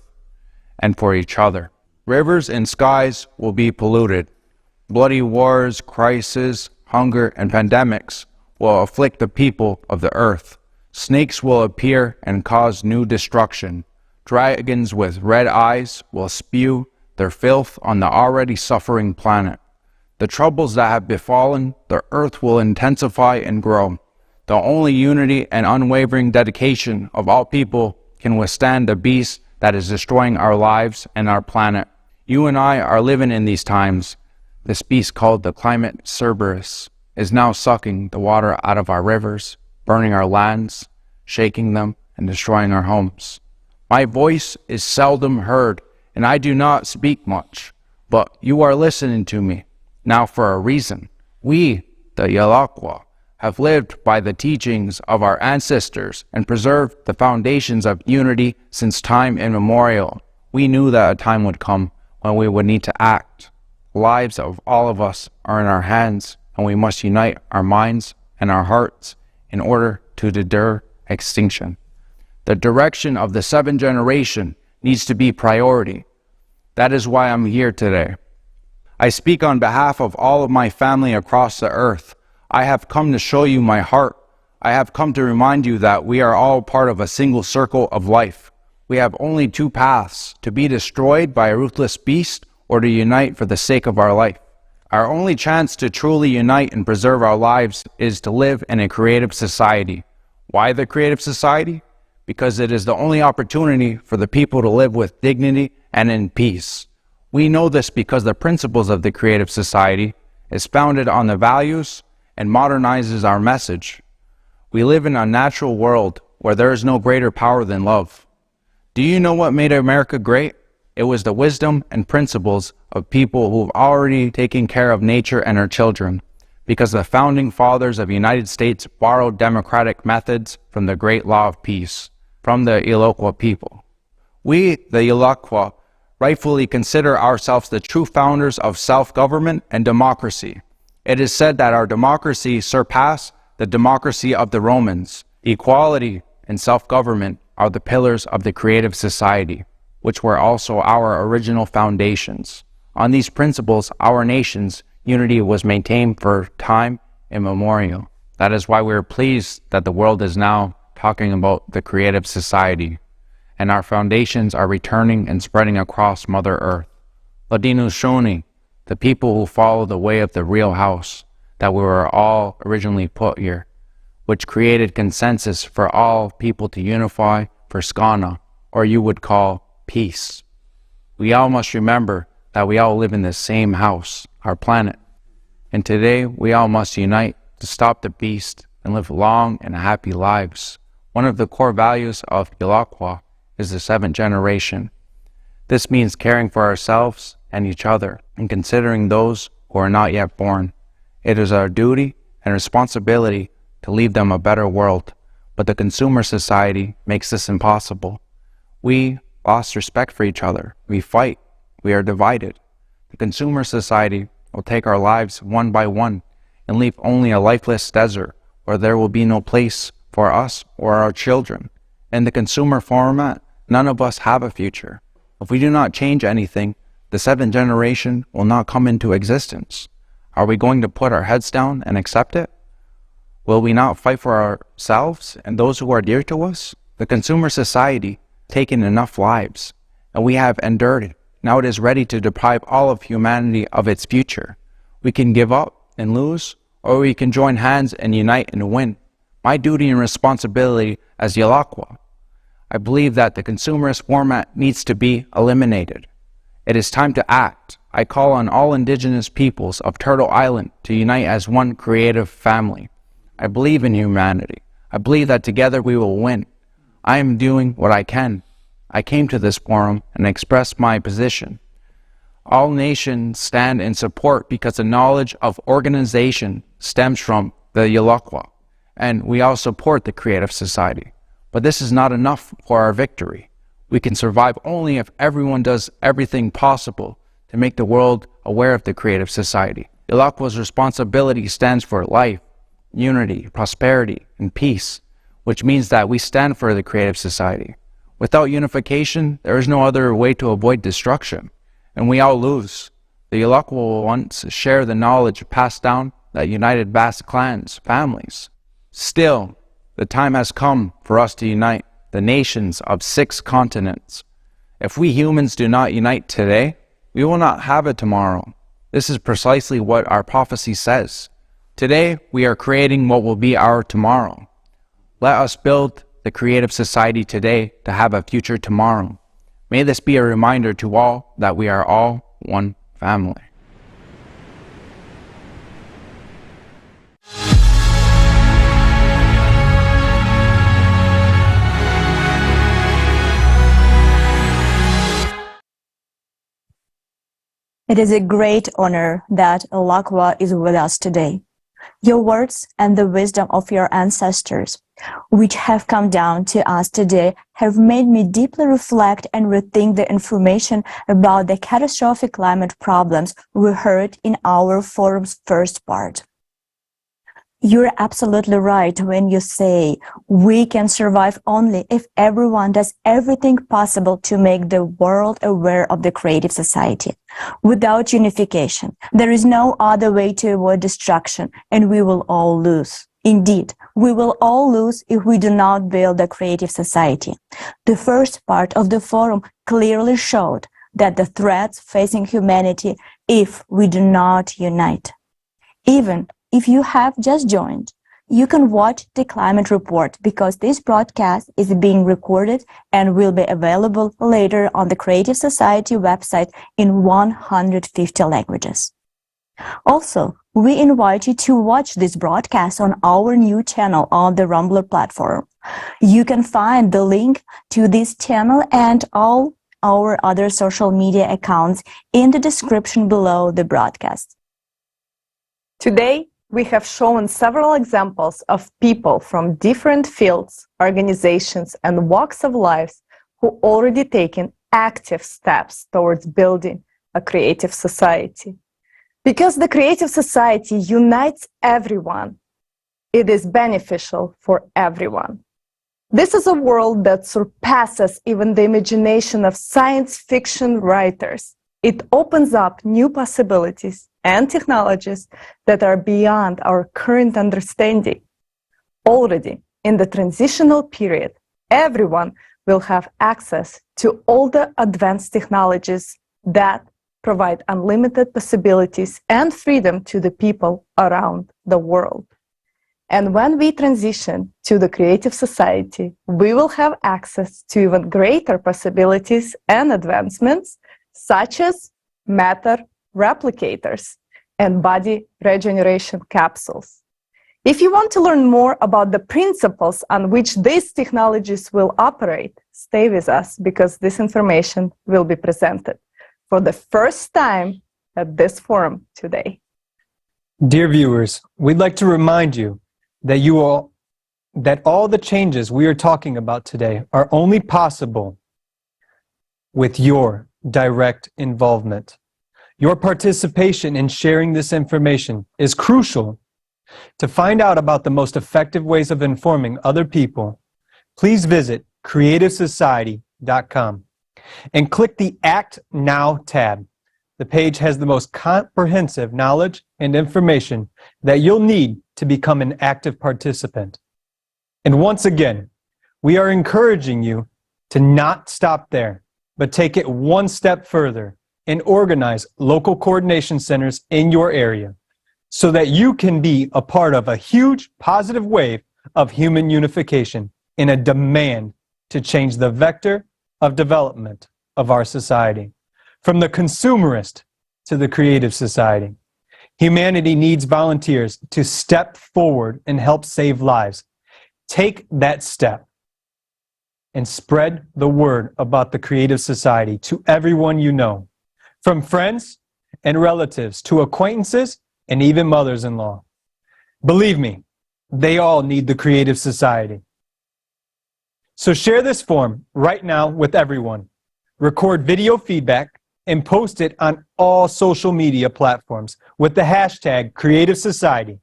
and for each other. Rivers and skies will be polluted. Bloody wars, crises, hunger, and pandemics will afflict the people of the earth. Snakes will appear and cause new destruction. Dragons with red eyes will spew their filth on the already suffering planet. The troubles that have befallen the earth will intensify and grow. The only unity and unwavering dedication of all people can withstand the beast that is destroying our lives and our planet. You and I are living in these times. This beast called the climate Cerberus is now sucking the water out of our rivers, burning our lands, shaking them, and destroying our homes. My voice is seldom heard, and I do not speak much, but you are listening to me. Now for a reason. We, the Yalakwa, have lived by the teachings of our ancestors and preserved the foundations of unity since time immemorial. We knew that a time would come when we would need to act. The lives of all of us are in our hands, and we must unite our minds and our hearts in order to deter extinction. The direction of the seventh generation needs to be priority. That is why I'm here today. I speak on behalf of all of my family across the earth. I have come to show you my heart. I have come to remind you that we are all part of a single circle of life. We have only two paths: to be destroyed by a ruthless beast or to unite for the sake of our life. Our only chance to truly unite and preserve our lives is to live in a creative society. Why the creative society? Because it is the only opportunity for the people to live with dignity and in peace. We know this because the principles of the creative society is founded on the values and modernizes our message. We live in a natural world where there is no greater power than love. Do you know what made America great? It was the wisdom and principles of people who have already taken care of nature and her children, because the founding fathers of the United States borrowed democratic methods from the great law of peace, from the Iloquah people. We, the Iloquah, rightfully consider ourselves the true founders of self-government and democracy. It is said that our democracy surpassed the democracy of the Romans. Equality and self-government are the pillars of the creative society, which were also our original foundations. On these principles, our nation's unity was maintained for time immemorial. That is why we are pleased that the world is now talking about the creative society, and our foundations are returning and spreading across Mother Earth. Ladino Shoni, the people who follow the way of the real house, that we were all originally put here, which created consensus for all people to unify for Skana, or you would call peace. We all must remember that we all live in the same house, our planet. And today we all must unite to stop the beast and live long and happy lives. One of the core values of Iloquah is the seventh generation. This means caring for ourselves and each other and considering those who are not yet born. It is our duty and responsibility to leave them a better world, but the consumer society makes this impossible. We lost respect for each other. We fight. We are divided. The consumer society will take our lives one by one and leave only a lifeless desert where there will be no place for us or our children. In the consumer format, none of us have a future. If we do not change anything, the seventh generation will not come into existence. Are we going to put our heads down and accept it? Will we not fight for ourselves and those who are dear to us? The consumer society has taken enough lives, and we have endured it. Now it is ready to deprive all of humanity of its future. We can give up and lose, or we can join hands and unite and win. My duty and responsibility as Iloquah, I believe that the consumerist format needs to be eliminated. It is time to act. I call on all indigenous peoples of Turtle Island to unite as one creative family. I believe in humanity. I believe that together we will win. I am doing what I can. I came to this forum and expressed my position. All nations stand in support because the knowledge of organization stems from the Iloquah, and we all support the creative society. But this is not enough for our victory. We can survive only if everyone does everything possible to make the world aware of the creative society. Ilakwa's responsibility stands for life, unity, prosperity, and peace, which means that we stand for the creative society. Without unification, there is no other way to avoid destruction, and we all lose. The Ilakwa will once share the knowledge passed down that united vast clans, families. Still, the time has come for us to unite the nations of 6 continents. If we humans do not unite today, we will not have it tomorrow. This is precisely what our prophecy says. Today, we are creating what will be our tomorrow. Let us build the creative society today to have a future tomorrow. May this be a reminder to all that we are all one family. It is a great honor that Ilakwa is with us today. Your words and the wisdom of your ancestors, which have come down to us today, have made me deeply reflect and rethink the information about the catastrophic climate problems we heard in our forum's first part. You're absolutely right when you say we can survive only if everyone does everything possible to make the world aware of the creative society. Without unification, there is no other way to avoid destruction, and we will all lose. Indeed, we will all lose if we do not build a creative society. The first part of the forum clearly showed that the threats facing humanity if we do not unite. Even if you have just joined, you can watch the climate report because this broadcast is being recorded and will be available later on the Creative Society website in 150 languages. Also, we invite you to watch this broadcast on our new channel on the Rumbler platform. You can find the link to this channel and all our other social media accounts in the description below the broadcast. Today, we have shown several examples of people from different fields, organizations, and walks of life who already taken active steps towards building a creative society. Because the creative society unites everyone, it is beneficial for everyone. This is a world that surpasses even the imagination of science fiction writers. It opens up new possibilities and technologies that are beyond our current understanding. Already in the transitional period, everyone will have access to all the advanced technologies that provide unlimited possibilities and freedom to the people around the world. And when we transition to the creative society, we will have access to even greater possibilities and advancements, such as matter replicators and body regeneration capsules. If you want to learn more about the principles on which these technologies will operate, stay with us because this information will be presented for the first time at this forum today. Dear viewers, we'd like to remind you that all the changes we are talking about today are only possible with your direct involvement. Your participation in sharing this information is crucial. To find out about the most effective ways of informing other people, please visit creativesociety.com and click the Act Now tab. The page has the most comprehensive knowledge and information that you'll need to become an active participant. And once again, we are encouraging you to not stop there, but take it one step further and organize local coordination centers in your area so that you can be a part of a huge positive wave of human unification in a demand to change the vector of development of our society. From the consumerist to the creative society, humanity needs volunteers to step forward and help save lives. Take that step and spread the word about the creative society to everyone you know, from friends and relatives to acquaintances and even mothers-in-law. Believe me, they all need the creative society. So share this form right now with everyone. Record video feedback and post it on all social media platforms with the hashtag Creative Society.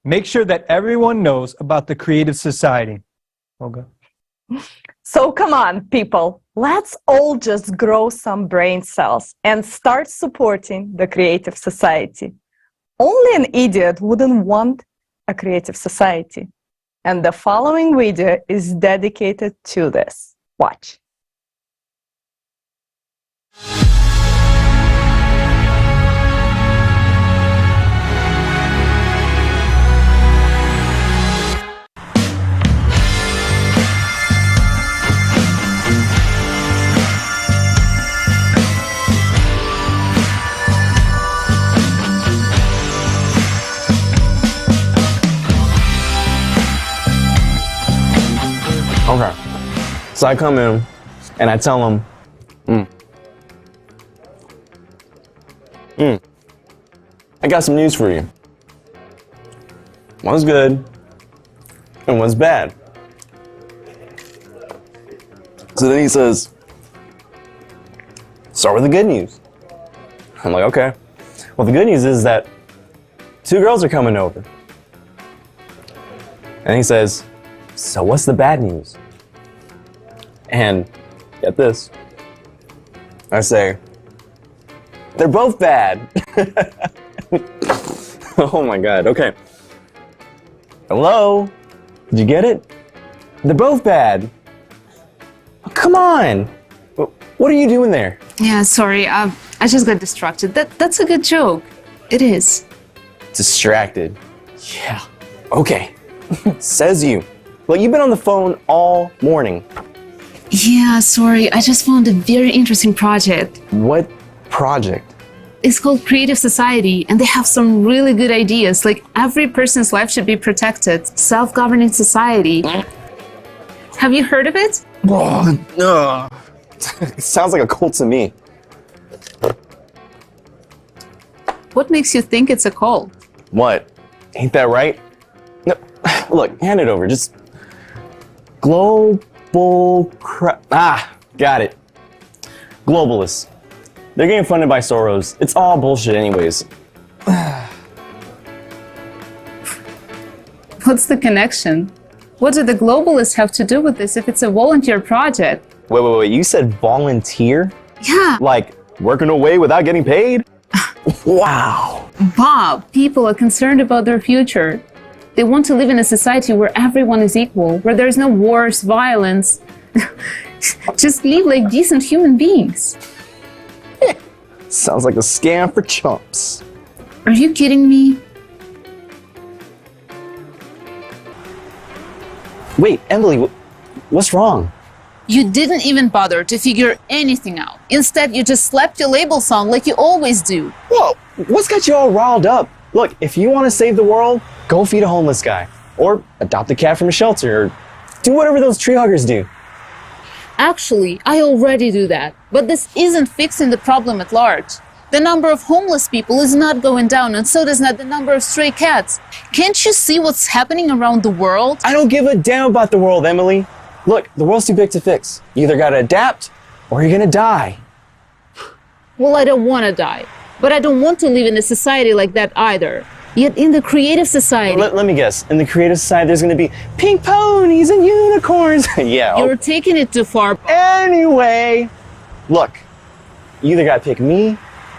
Make sure that everyone knows about the Creative Society. Olga. So come on, people, let's all just grow some brain cells and start supporting the Creative Society. Only an idiot wouldn't want a creative society. And the following video is dedicated to this. Watch. Okay, so I come in and I tell them, I got some news for you. One's good and one's bad. So then he says, start with the good news. I'm like, okay. Well, the good news is that 2 girls are coming over. And he says, so what's the bad news? And get this. I say, they're both bad. Oh my God, okay. Hello? Did you get it? They're both bad. Oh, come on. What are you doing there? Yeah, sorry, I just got distracted. That's a good joke. It is. Distracted. Yeah. Okay. Says you. Well, you've been on the phone all morning. Yeah, sorry, I just found a very interesting project. What project? It's called Creative Society, and they have some really good ideas, like every person's life should be protected, self-governing society. Have you heard of it? No. It sounds like a cult to me. What makes you think it's a cult? What? Ain't that right? No. Look, hand it over. Just got it. Globalists. They're getting funded by Soros. It's all bullshit anyways. What's the connection? What do the globalists have to do with this if it's a volunteer project? Wait, you said volunteer? Yeah. Like, working away without getting paid? Wow. Bob, people are concerned about their future. They want to live in a society where everyone is equal, where there's no wars, violence. Just live like decent human beings. Sounds like a scam for chumps. Are you kidding me? Wait, Emily, what's wrong? You didn't even bother to figure anything out. Instead, you just slapped your labels on like you always do. Whoa, what's got you all riled up? Look, if you want to save the world, go feed a homeless guy. Or adopt a cat from a shelter, or do whatever those tree huggers do. Actually, I already do that. But this isn't fixing the problem at large. The number of homeless people is not going down, and so does not the number of stray cats. Can't you see what's happening around the world? I don't give a damn about the world, Emily. Look, the world's too big to fix. You either gotta adapt, or you're gonna die. Well, I don't want to die. But I don't want to live in a society like that either. Yet in the Creative Society... Let me guess. In the Creative Society, there's gonna be pink ponies and unicorns. Yeah. You're taking it too far. Anyway, look. You either gotta pick me,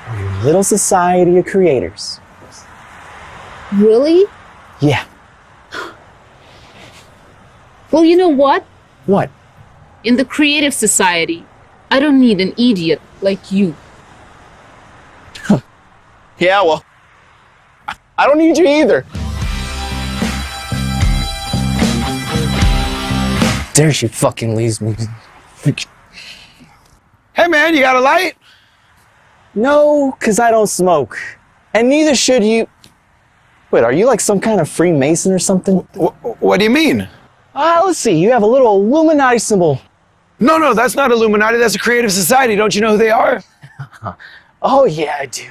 or your little society of creators. Really? Yeah. Well, you know what? What? In the Creative Society, I don't need an idiot like you. Yeah, well, I don't need you either. There she fucking leaves me. Hey man, you got a light? No, because I don't smoke. And neither should you. Wait, are you like some kind of Freemason or something? What do you mean? Let's see, you have a little Illuminati symbol. No, that's not Illuminati, that's a Creative Society. Don't you know who they are? Oh yeah, I do.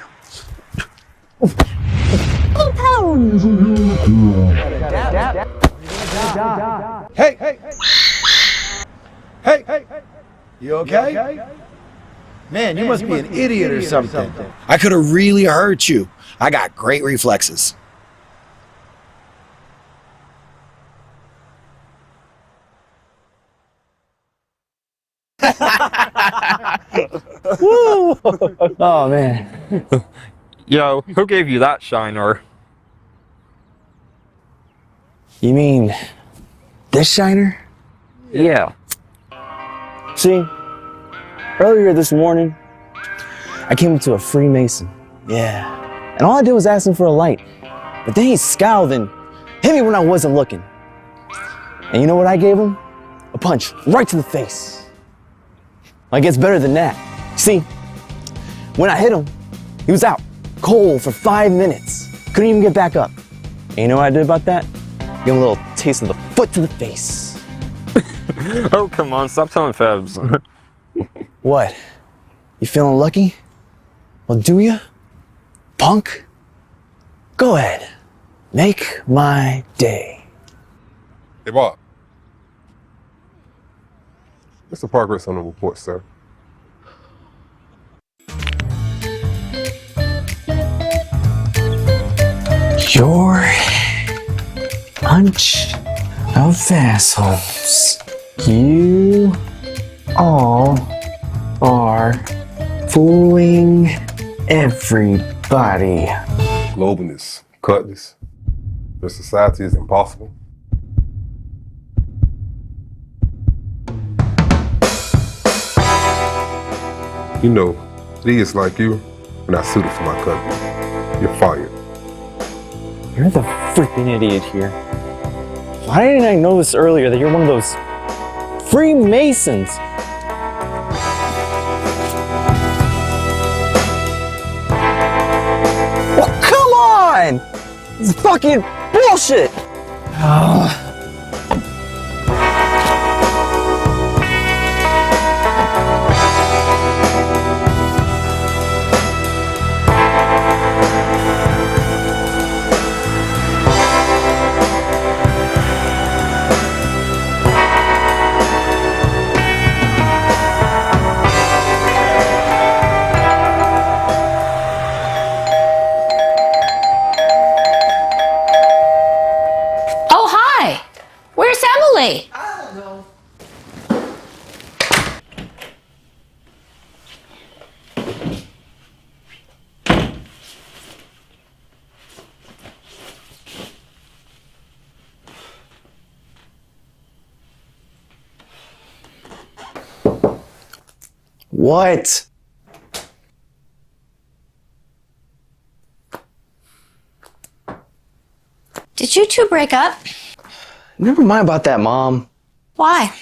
Hey! Hey, you okay? Man, you must be an idiot or something. I could have really hurt you. I got great reflexes. Woo! Oh man. Yo, who gave you that shiner? You mean this shiner? Yeah. See, earlier this morning, I came up to a Freemason. Yeah. And all I did was ask him for a light. But then he scowled and hit me when I wasn't looking. And you know what I gave him? A punch right to the face. Like, it's better than that. See, when I hit him, he was out cold for 5 minutes. Couldn't even get back up. And you know what I did about that? Give him a little taste of the foot to the face. Oh, come on, stop telling fibs. What? You feeling lucky? Well, do ya? Punk? Go ahead. Make my day. Hey, Bob. What's the progress on the report, sir? Your bunch of assholes. You all are fooling everybody. Globalness, cutness. Your society is impossible. You know, idiots like you are not suited for my company. You're fired. You're the freaking idiot here. Why didn't I know this earlier that you're one of those Freemasons? Oh, come on! This is fucking bullshit! Oh, hi! Where's Emily? I don't know. What? Did you two break up? Never mind about that, Mom. Why?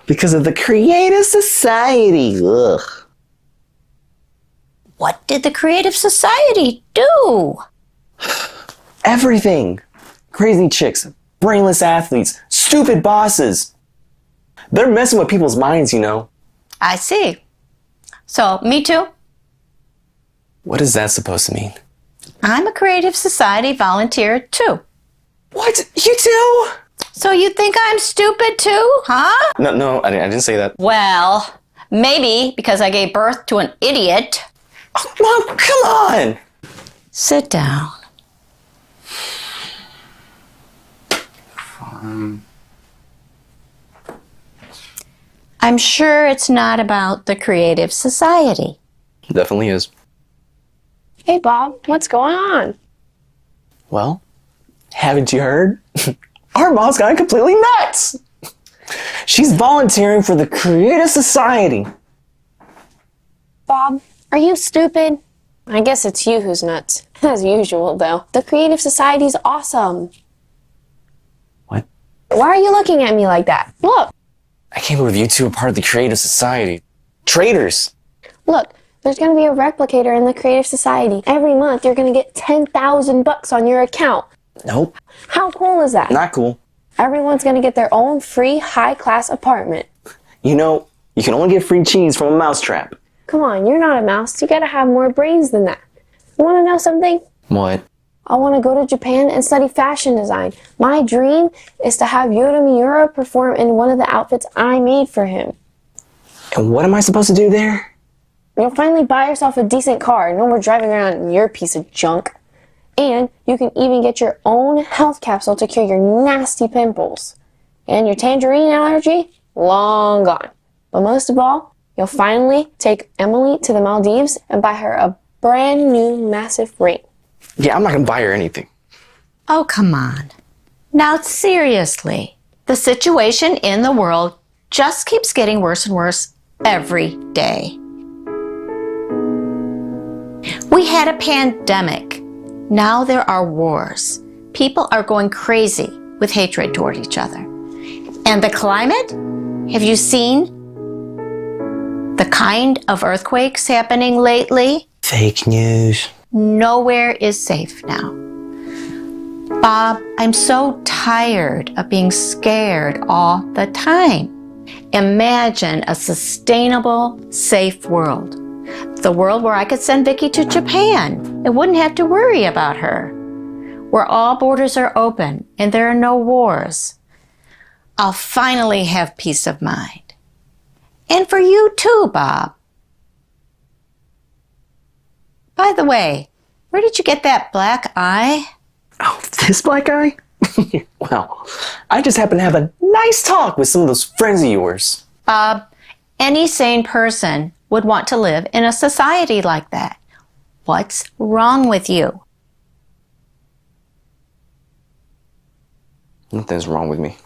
Because of the Creative Society. Ugh. What did the Creative Society do? Everything. Crazy chicks, brainless athletes, stupid bosses. They're messing with people's minds, you know. I see. So, me too? What is that supposed to mean? I'm a Creative Society volunteer too. What? You too? So you think I'm stupid too, huh? No, I didn't say that. Well, maybe because I gave birth to an idiot. Oh, Mom, come on! Sit down. I'm sure it's not about the Creative Society. Definitely is. Hey, Bob, what's going on? Well, haven't you heard? Our mom's gone completely nuts! She's volunteering for the Creative Society. Bob, are you stupid? I guess it's you who's nuts. As usual, though. The Creative Society's awesome. What? Why are you looking at me like that? Look! I can't believe you two are part of the Creative Society. Traitors! Look, there's gonna be a replicator in the Creative Society. Every month, you're gonna get $10,000 on your account. Nope. How cool is that? Not cool. Everyone's gonna get their own free, high-class apartment. You know, you can only get free cheese from a mousetrap. Come on, you're not a mouse. You gotta have more brains than that. You wanna know something? What? I want to go to Japan and study fashion design. My dream is to have Yoda Miura perform in one of the outfits I made for him. And what am I supposed to do there? You'll finally buy yourself a decent car. No more driving around in your piece of junk. And you can even get your own health capsule to cure your nasty pimples. And your tangerine allergy? Long gone. But most of all, you'll finally take Emily to the Maldives and buy her a brand new massive ring. Yeah, I'm not gonna buy her anything. Oh, come on. Now, seriously, the situation in the world just keeps getting worse and worse every day. We had a pandemic. Now there are wars. People are going crazy with hatred toward each other. And the climate? Have you seen the kind of earthquakes happening lately? Fake news. Nowhere is safe now. Bob, I'm so tired of being scared all the time. Imagine a sustainable, safe world. The world where I could send Vicky to Japan and wouldn't have to worry about her. Where all borders are open and there are no wars. I'll finally have peace of mind. And for you too, Bob. By the way, where did you get that black eye? Oh, this black eye? Well, I just happened to have a nice talk with some of those friends of yours. Bob, any sane person would want to live in a society like that. What's wrong with you? Nothing's wrong with me.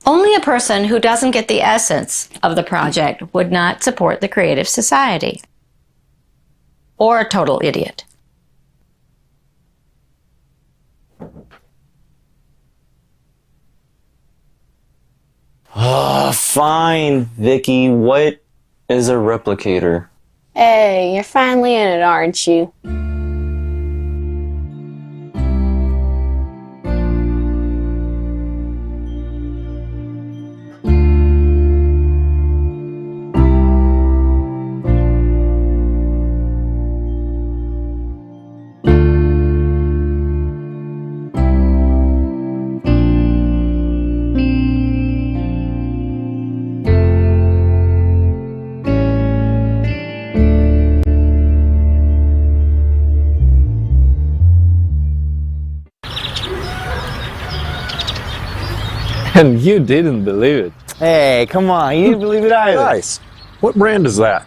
Only a person who doesn't get the essence of the project would not support the Creative Society. Or a total idiot. Oh, fine, Vicky. What is a replicator? Hey, you're finally in it, aren't you? And you didn't believe it. Hey, come on, you didn't believe it either. Nice. What brand is that?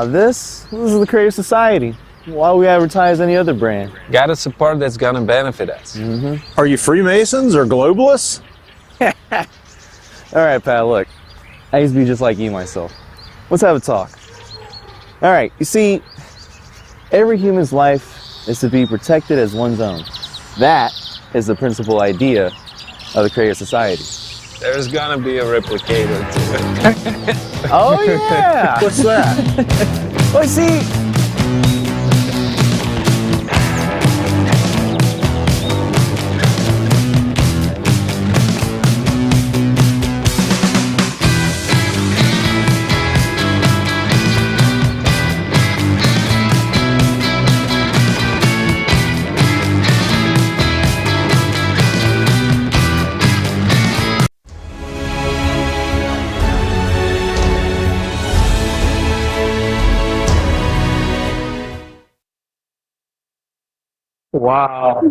This is the Creative Society. Why would we advertise any other brand? Gotta support that's gonna benefit us. Are you Freemasons or globalists? All right, pal, look. I used to be just like you myself. Let's have a talk. All right, you see, every human's life is to be protected as one's own. That is the principal idea of the Creative Society. There's gonna be a replicator too. Oh yeah! What's that? Well, see, Wow.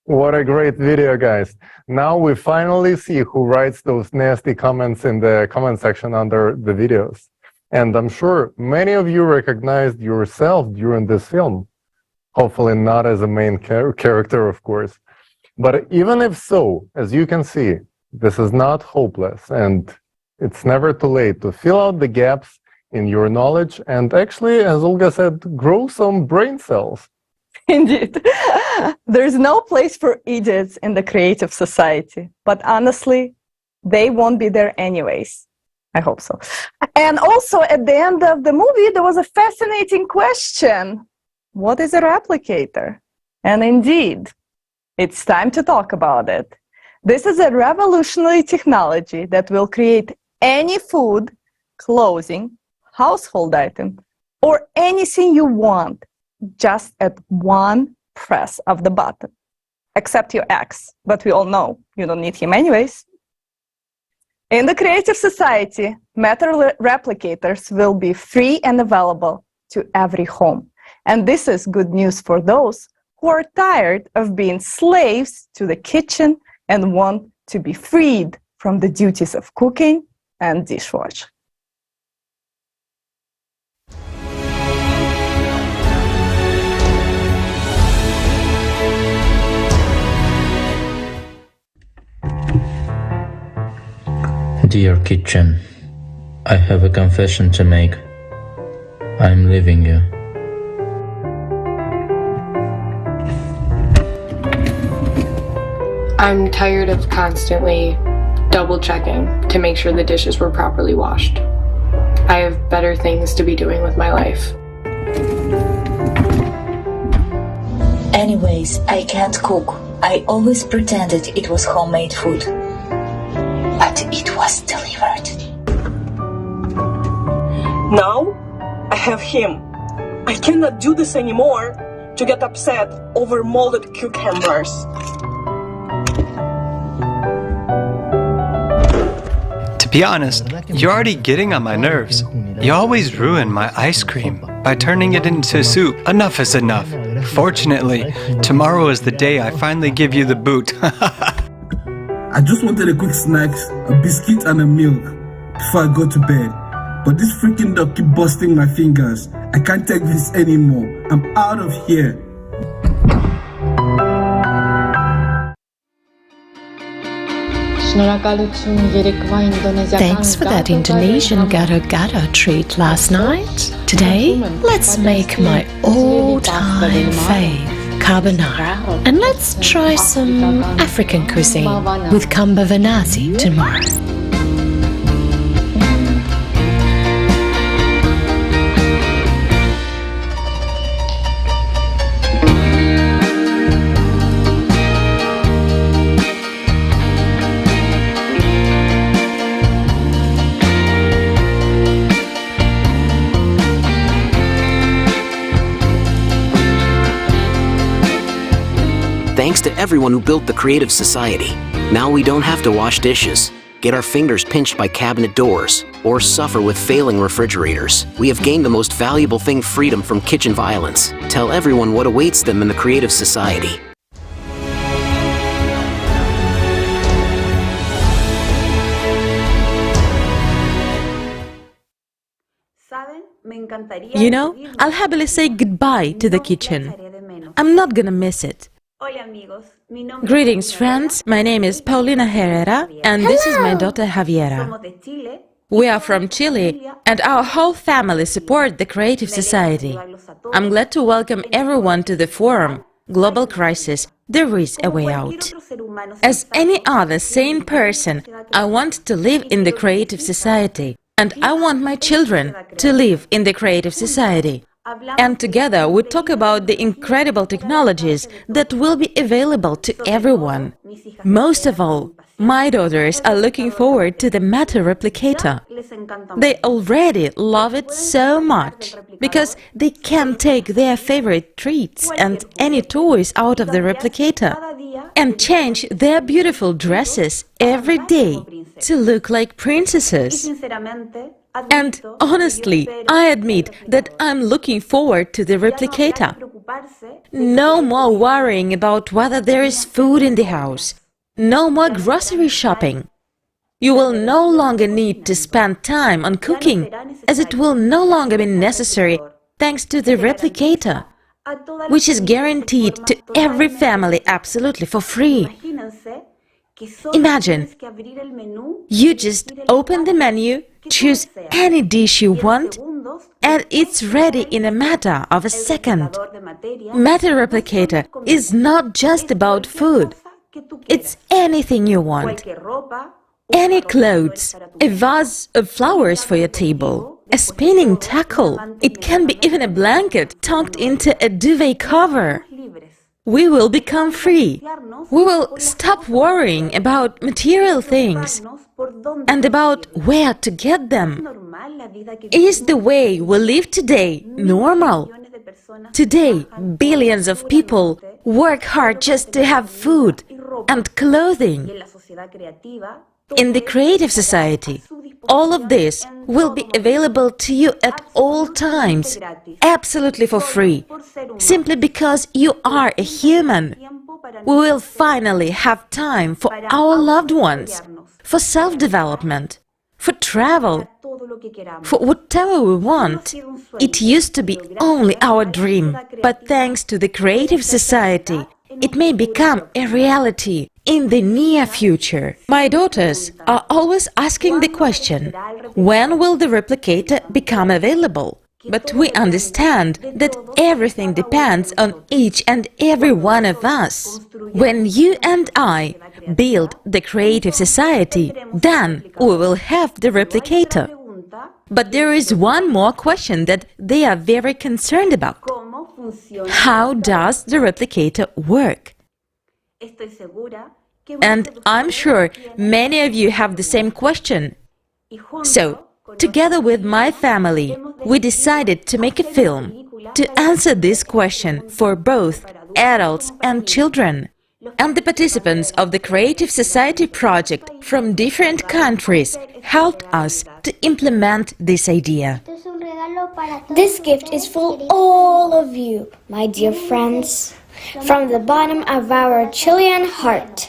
What a great video, guys. Now we finally see who writes those nasty comments in the comment section under the videos. And I'm sure many of you recognized yourself during this film. Hopefully not as a main character, of course. But even if so, as you can see, this is not hopeless, and it's never too late to fill out the gaps in your knowledge and actually, as Olga said, grow some brain cells. Indeed. There's no place for idiots in the Creative Society, but honestly, they won't be there anyways. I hope so. And also, at the end of the movie, there was a fascinating question. What is a replicator? And indeed, it's time to talk about it. This is a revolutionary technology that will create any food, clothing, household item, or anything you want just at one press of the button. Except your ex, but we all know you don't need him anyways. In the creative society, matter replicators will be free and available to every home. And this is good news for those who are tired of being slaves to the kitchen and want to be freed from the duties of cooking and dishwashing. Dear kitchen, I have a confession to make. I'm leaving you. I'm tired of constantly double-checking to make sure the dishes were properly washed. I have better things to be doing with my life. Anyways, I can't cook. I always pretended it was homemade food. But it was delivered. Now, I have him. I cannot do this anymore to get upset over molded cucumbers. To be honest, you're already getting on my nerves. You always ruin my ice cream by turning it into soup. Enough is enough. Fortunately, tomorrow is the day I finally give you the boot. I just wanted a quick snack, a biscuit and a milk before I go to bed. But this freaking dog keep busting my fingers. I can't take this anymore. I'm out of here. Thanks for that Indonesian gado-gado treat last night. Today, let's make my all-time fave, carbonara. And let's try some African cuisine with kamba vanasi tomorrow. Thanks to everyone who built the Creative Society. Now we don't have to wash dishes, get our fingers pinched by cabinet doors, or suffer with failing refrigerators. We have gained the most valuable thing, freedom from kitchen violence. Tell everyone what awaits them in the Creative Society. You know, I'll happily say goodbye to the kitchen. I'm not gonna miss it. Greetings, friends. My name is Paulina Herrera, and this is my daughter Javiera. We are from Chile, and our whole family support the Creative Society. I'm glad to welcome everyone to the forum, Global Crisis, There is a Way Out. As any other sane person, I want to live in the Creative Society, and I want my children to live in the Creative Society. And together we talk about the incredible technologies that will be available to everyone. Most of all, my daughters are looking forward to the matter replicator. They already love it so much, because they can take their favorite treats and any toys out of the replicator and change their beautiful dresses every day to look like princesses. And honestly, I admit that I'm looking forward to the replicator. No more worrying about whether there is food in the house. No more grocery shopping. You will no longer need to spend time on cooking, as it will no longer be necessary thanks to the replicator, which is guaranteed to every family absolutely for free. Imagine, you just open the menu, choose any dish you want, and it's ready in a matter of a second. Matter Replicator is not just about food. It's anything you want. Any clothes, a vase of flowers for your table, a spinning tackle. It can be even a blanket tucked into a duvet cover. We will become free. We will stop worrying about material things and about where to get them. Is the way we live today normal? Today, billions of people work hard just to have food and clothing. In the creative society, all of this will be available to you at all times, absolutely for free, simply because you are a human. We will finally have time for our loved ones, for self-development, for travel, for whatever we want. It used to be only our dream, but thanks to the creative society, it may become a reality in the near future. My daughters are always asking the question, when will the replicator become available? But we understand that everything depends on each and every one of us. When you and I build the creative society, then we will have the replicator. But there is one more question that they are very concerned about. How does the replicator work? And I'm sure many of you have the same question. So, together with my family, we decided to make a film to answer this question for both adults and children. And the participants of the Creative Society project from different countries helped us to implement this idea. This gift is for all of you, my dear friends, from the bottom of our Chilean heart.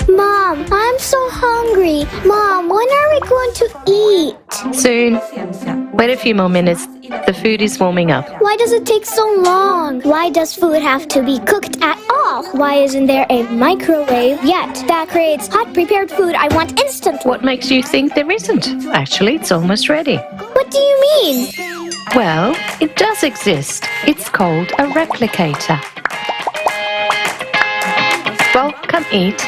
Mom, I'm so hungry. Mom, when are we going to eat? Soon. Wait a few more minutes. The food is warming up. Why does it take so long? Why does food have to be cooked at all? Why isn't there a microwave yet that creates hot prepared food I want instantly? What makes you think there isn't? Actually, it's almost ready. What do you mean? Well, it does exist. It's called a replicator. Well, come eat.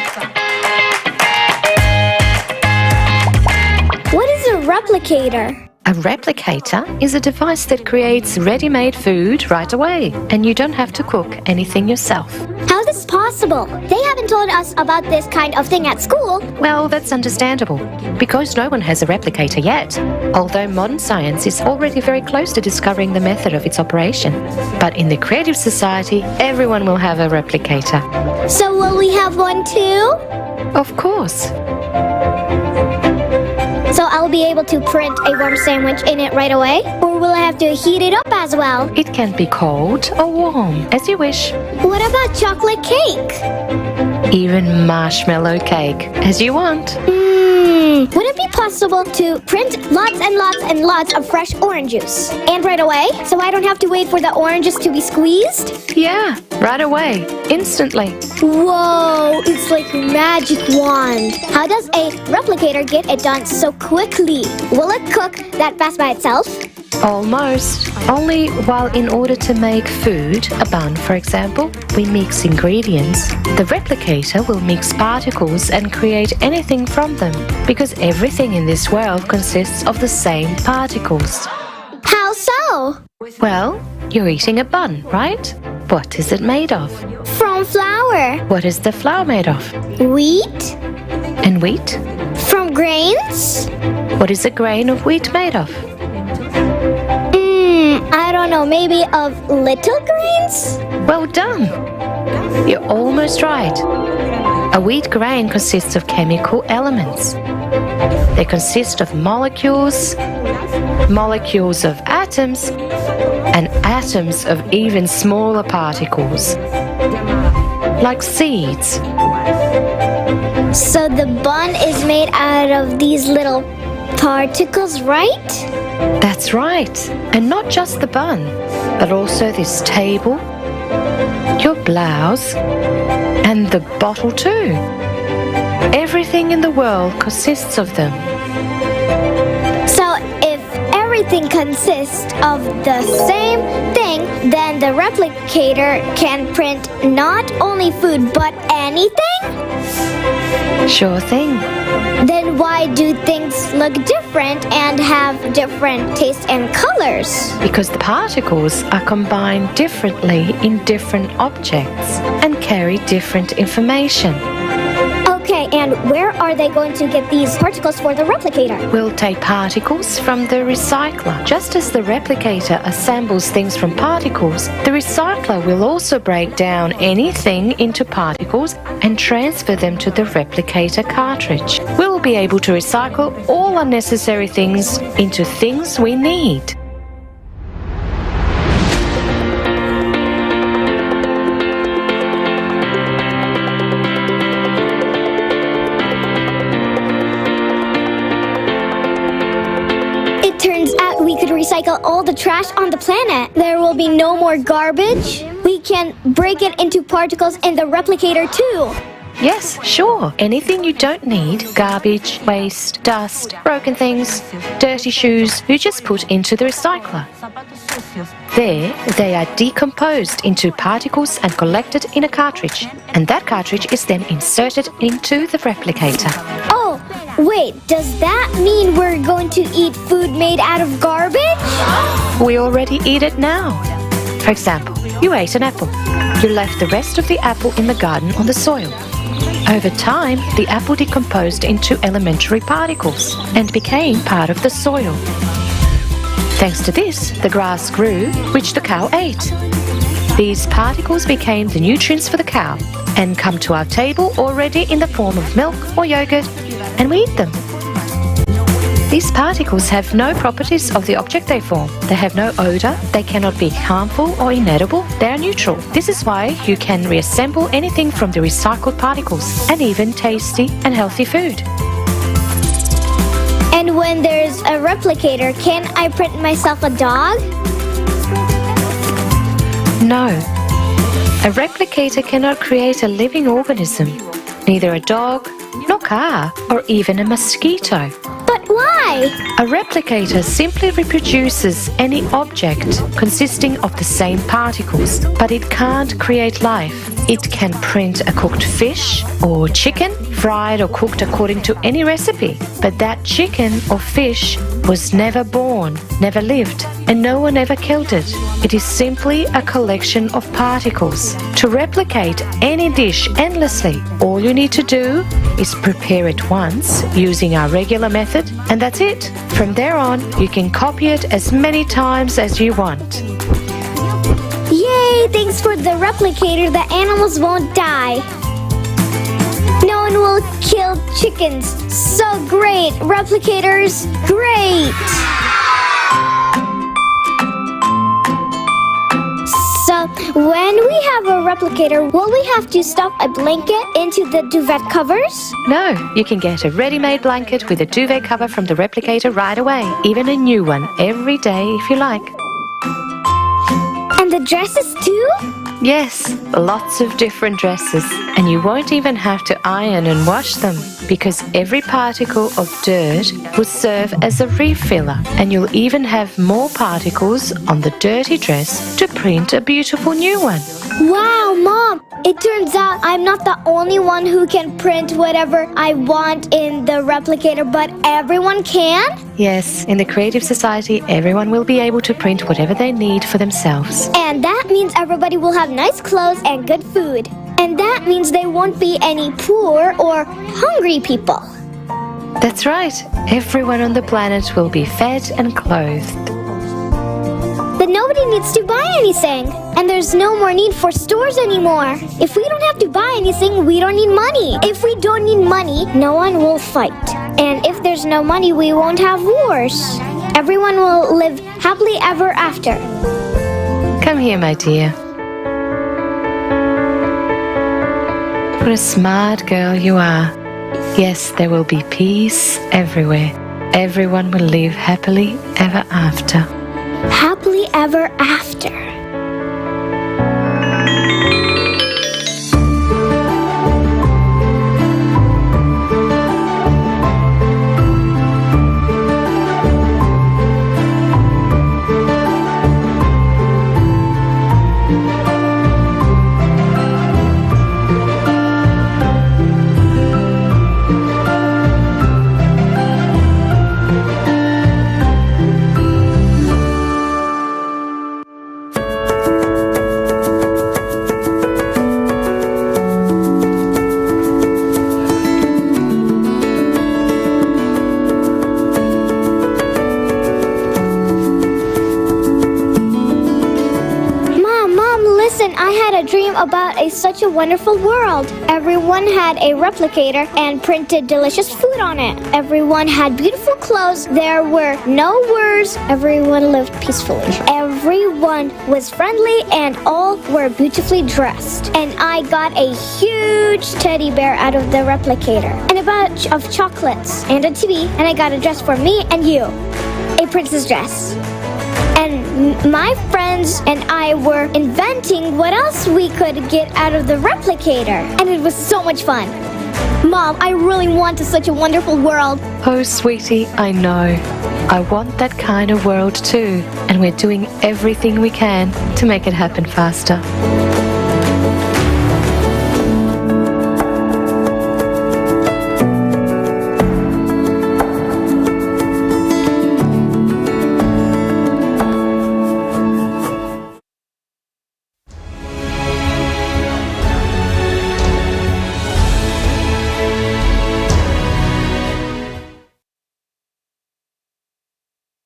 What is a replicator? A replicator is a device that creates ready-made food right away, and you don't have to cook anything yourself. How is this possible? They haven't told us about this kind of thing at school. Well, that's understandable, because no one has a replicator yet, although modern science is already very close to discovering the method of its operation. But in the creative society, everyone will have a replicator. So will we have one too? Of course. So I'll be able to print a warm sandwich in it right away? Or will I have to heat it up as well? It can be cold or warm, as you wish. What about chocolate cake? Even marshmallow cake, as you want. Would it be possible to print lots and lots and lots of fresh orange juice? And right away? So I don't have to wait for the oranges to be squeezed? Yeah, right away. Instantly. Whoa, it's like a magic wand. How does a replicator get it done so quickly? Will it cook that fast by itself? Almost. Only while in order to make food, a bun for example, we mix ingredients. The replicator will mix particles and create anything from them, because everything in this world consists of the same particles. How so? Well, you're eating a bun, right? What is it made of? From flour. What is the flour made of? Wheat. And wheat? From grains. What is a grain of wheat made of? I don't know, maybe of little grains? Well done! You're almost right. A wheat grain consists of chemical elements. They consist of molecules, molecules of atoms, and atoms of even smaller particles, like seeds. So the bun is made out of these little particles, right? That's right. And not just the bun, but also this table, your blouse, and the bottle too. Everything in the world consists of them. So if everything consists of the same thing, then the replicator can print not only food but anything? Sure thing. Then Then why do things look different and have different tastes and colors? Because the particles are combined differently in different objects and carry different information. Okay, and where are they going to get these particles for the replicator? We'll take particles from the recycler. Just as the replicator assembles things from particles, the recycler will also break down anything into particles and transfer them to the replicator cartridge. We'll be able to recycle all unnecessary things into things we need. Recycle all the trash on the planet. There will be no more garbage. We can break it into particles in the replicator too. Yes, sure. Anything you don't need, garbage, waste, dust, broken things, dirty shoes, you just put into the recycler. There, they are decomposed into particles and collected in a cartridge. And that cartridge is then inserted into the replicator. Oh, wait, does that mean we're going to eat food made out of garbage? We already eat it now. For example, you ate an apple. You left the rest of the apple in the garden on the soil. Over time, the apple decomposed into elementary particles and became part of the soil. Thanks to this, the grass grew, which the cow ate. These particles became the nutrients for the cow and come to our table already in the form of milk or yogurt, and we eat them. These particles have no properties of the object they form. They have no odor, they cannot be harmful or inedible, they are neutral. This is why you can reassemble anything from the recycled particles, and even tasty and healthy food. And when there's a replicator, can I print myself a dog? No. A replicator cannot create a living organism, neither a dog, nor car, or even a mosquito. But why? A replicator simply reproduces any object consisting of the same particles, but it can't create life. It can print a cooked fish or chicken, fried or cooked according to any recipe. But that chicken or fish was never born, never lived, and no one ever killed it. It is simply a collection of particles. To replicate any dish endlessly, all you need to do is prepare it once using our regular method, and that's it. From there on, you can copy it as many times as you want. Yay! Thanks for the replicator, the animals won't die. No one will kill chickens. So great! Replicators, great! So, when we have a replicator, will we have to stuff a blanket into the duvet covers? No, you can get a ready-made blanket with a duvet cover from the replicator right away. Even a new one every day if you like. And the dresses too? Yes, lots of different dresses. And you won't even have to iron and wash them, because every particle of dirt will serve as a refiller, and you'll even have more particles on the dirty dress to print a beautiful new one. Wow, Mom! It turns out I'm not the only one who can print whatever I want in the replicator, but everyone can? Yes, in the Creative Society, everyone will be able to print whatever they need for themselves. And that means everybody will have nice clothes and good food. And that means there won't be any poor or hungry people. That's right. Everyone on the planet will be fed and clothed. Then nobody needs to buy anything. And there's no more need for stores anymore. If we don't have to buy anything, we don't need money. If we don't need money, no one will fight. And if there's no money, we won't have wars. Everyone will live happily ever after. Come here, my dear. What a smart girl you are. Yes, there will be peace everywhere. Everyone will live happily ever after. Happily ever after. such a wonderful world. Everyone had a replicator and printed delicious food on it. Everyone had beautiful clothes. There were no wars. Everyone lived peacefully. Everyone was friendly and all were beautifully dressed. And I got a huge teddy bear out of the replicator and a bunch of chocolates and a TV, and I got a dress for me and you, a princess dress. And my friends and I were inventing what else we could get out of the replicator. And it was so much fun. Mom, I really want such a wonderful world. Oh, sweetie, I know. I want that kind of world too. And we're doing everything we can to make it happen faster.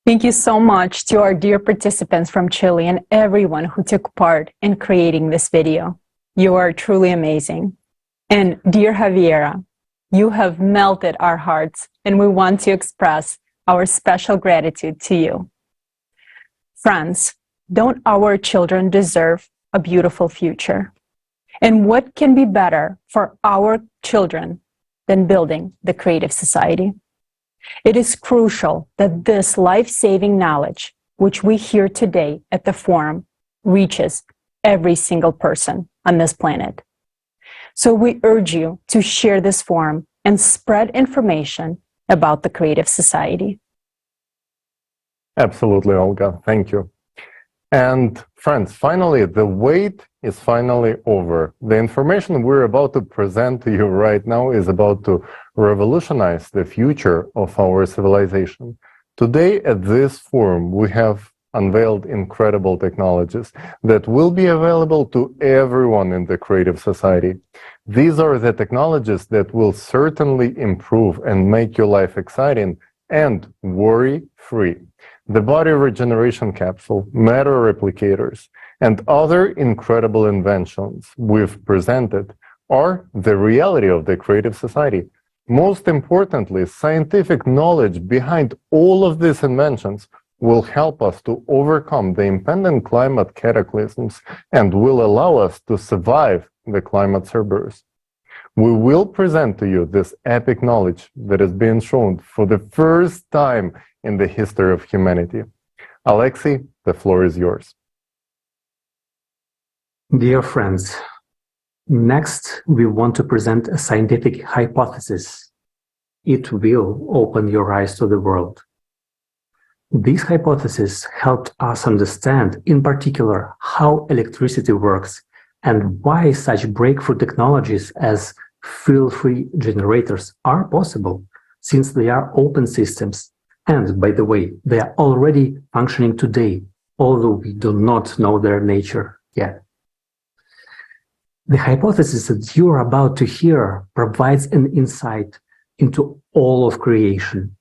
Thank you so much to our dear participants from Chile and everyone who took part in creating this video. You are truly amazing. And dear Javiera, you have melted our hearts, and we want to express our special gratitude to you. Friends, don't our children deserve a beautiful future? And what can be better for our children than building the creative society? It is crucial that this life-saving knowledge, which we hear today at the forum, reaches every single person on this planet. So we urge you to share this forum and spread information about the creative society. Absolutely, Olga. Thank you. And friends, finally, the wait is finally over. The information we're about to present to you right now is about to revolutionize the future of our civilization. Today at this forum, we have unveiled incredible technologies that will be available to everyone in the creative society. These are the technologies that will certainly improve and make your life exciting and worry-free. The body regeneration capsule, matter replicators, and other incredible inventions we've presented are the reality of the creative society. Most importantly, scientific knowledge behind all of these inventions will help us to overcome the impending climate cataclysms and will allow us to survive the climate Cerberus. We will present to you this epic knowledge that is being shown for the first time in the history of humanity. Alexei, the floor is yours. Dear friends, next we want to present a scientific hypothesis. It will open your eyes to the world. This hypothesis helped us understand, in particular, how electricity works and why such breakthrough technologies as fuel-free generators are possible, since they are open systems. And, by the way, they are already functioning today, although we do not know their nature yet. The hypothesis that you are about to hear provides an insight into all of creation.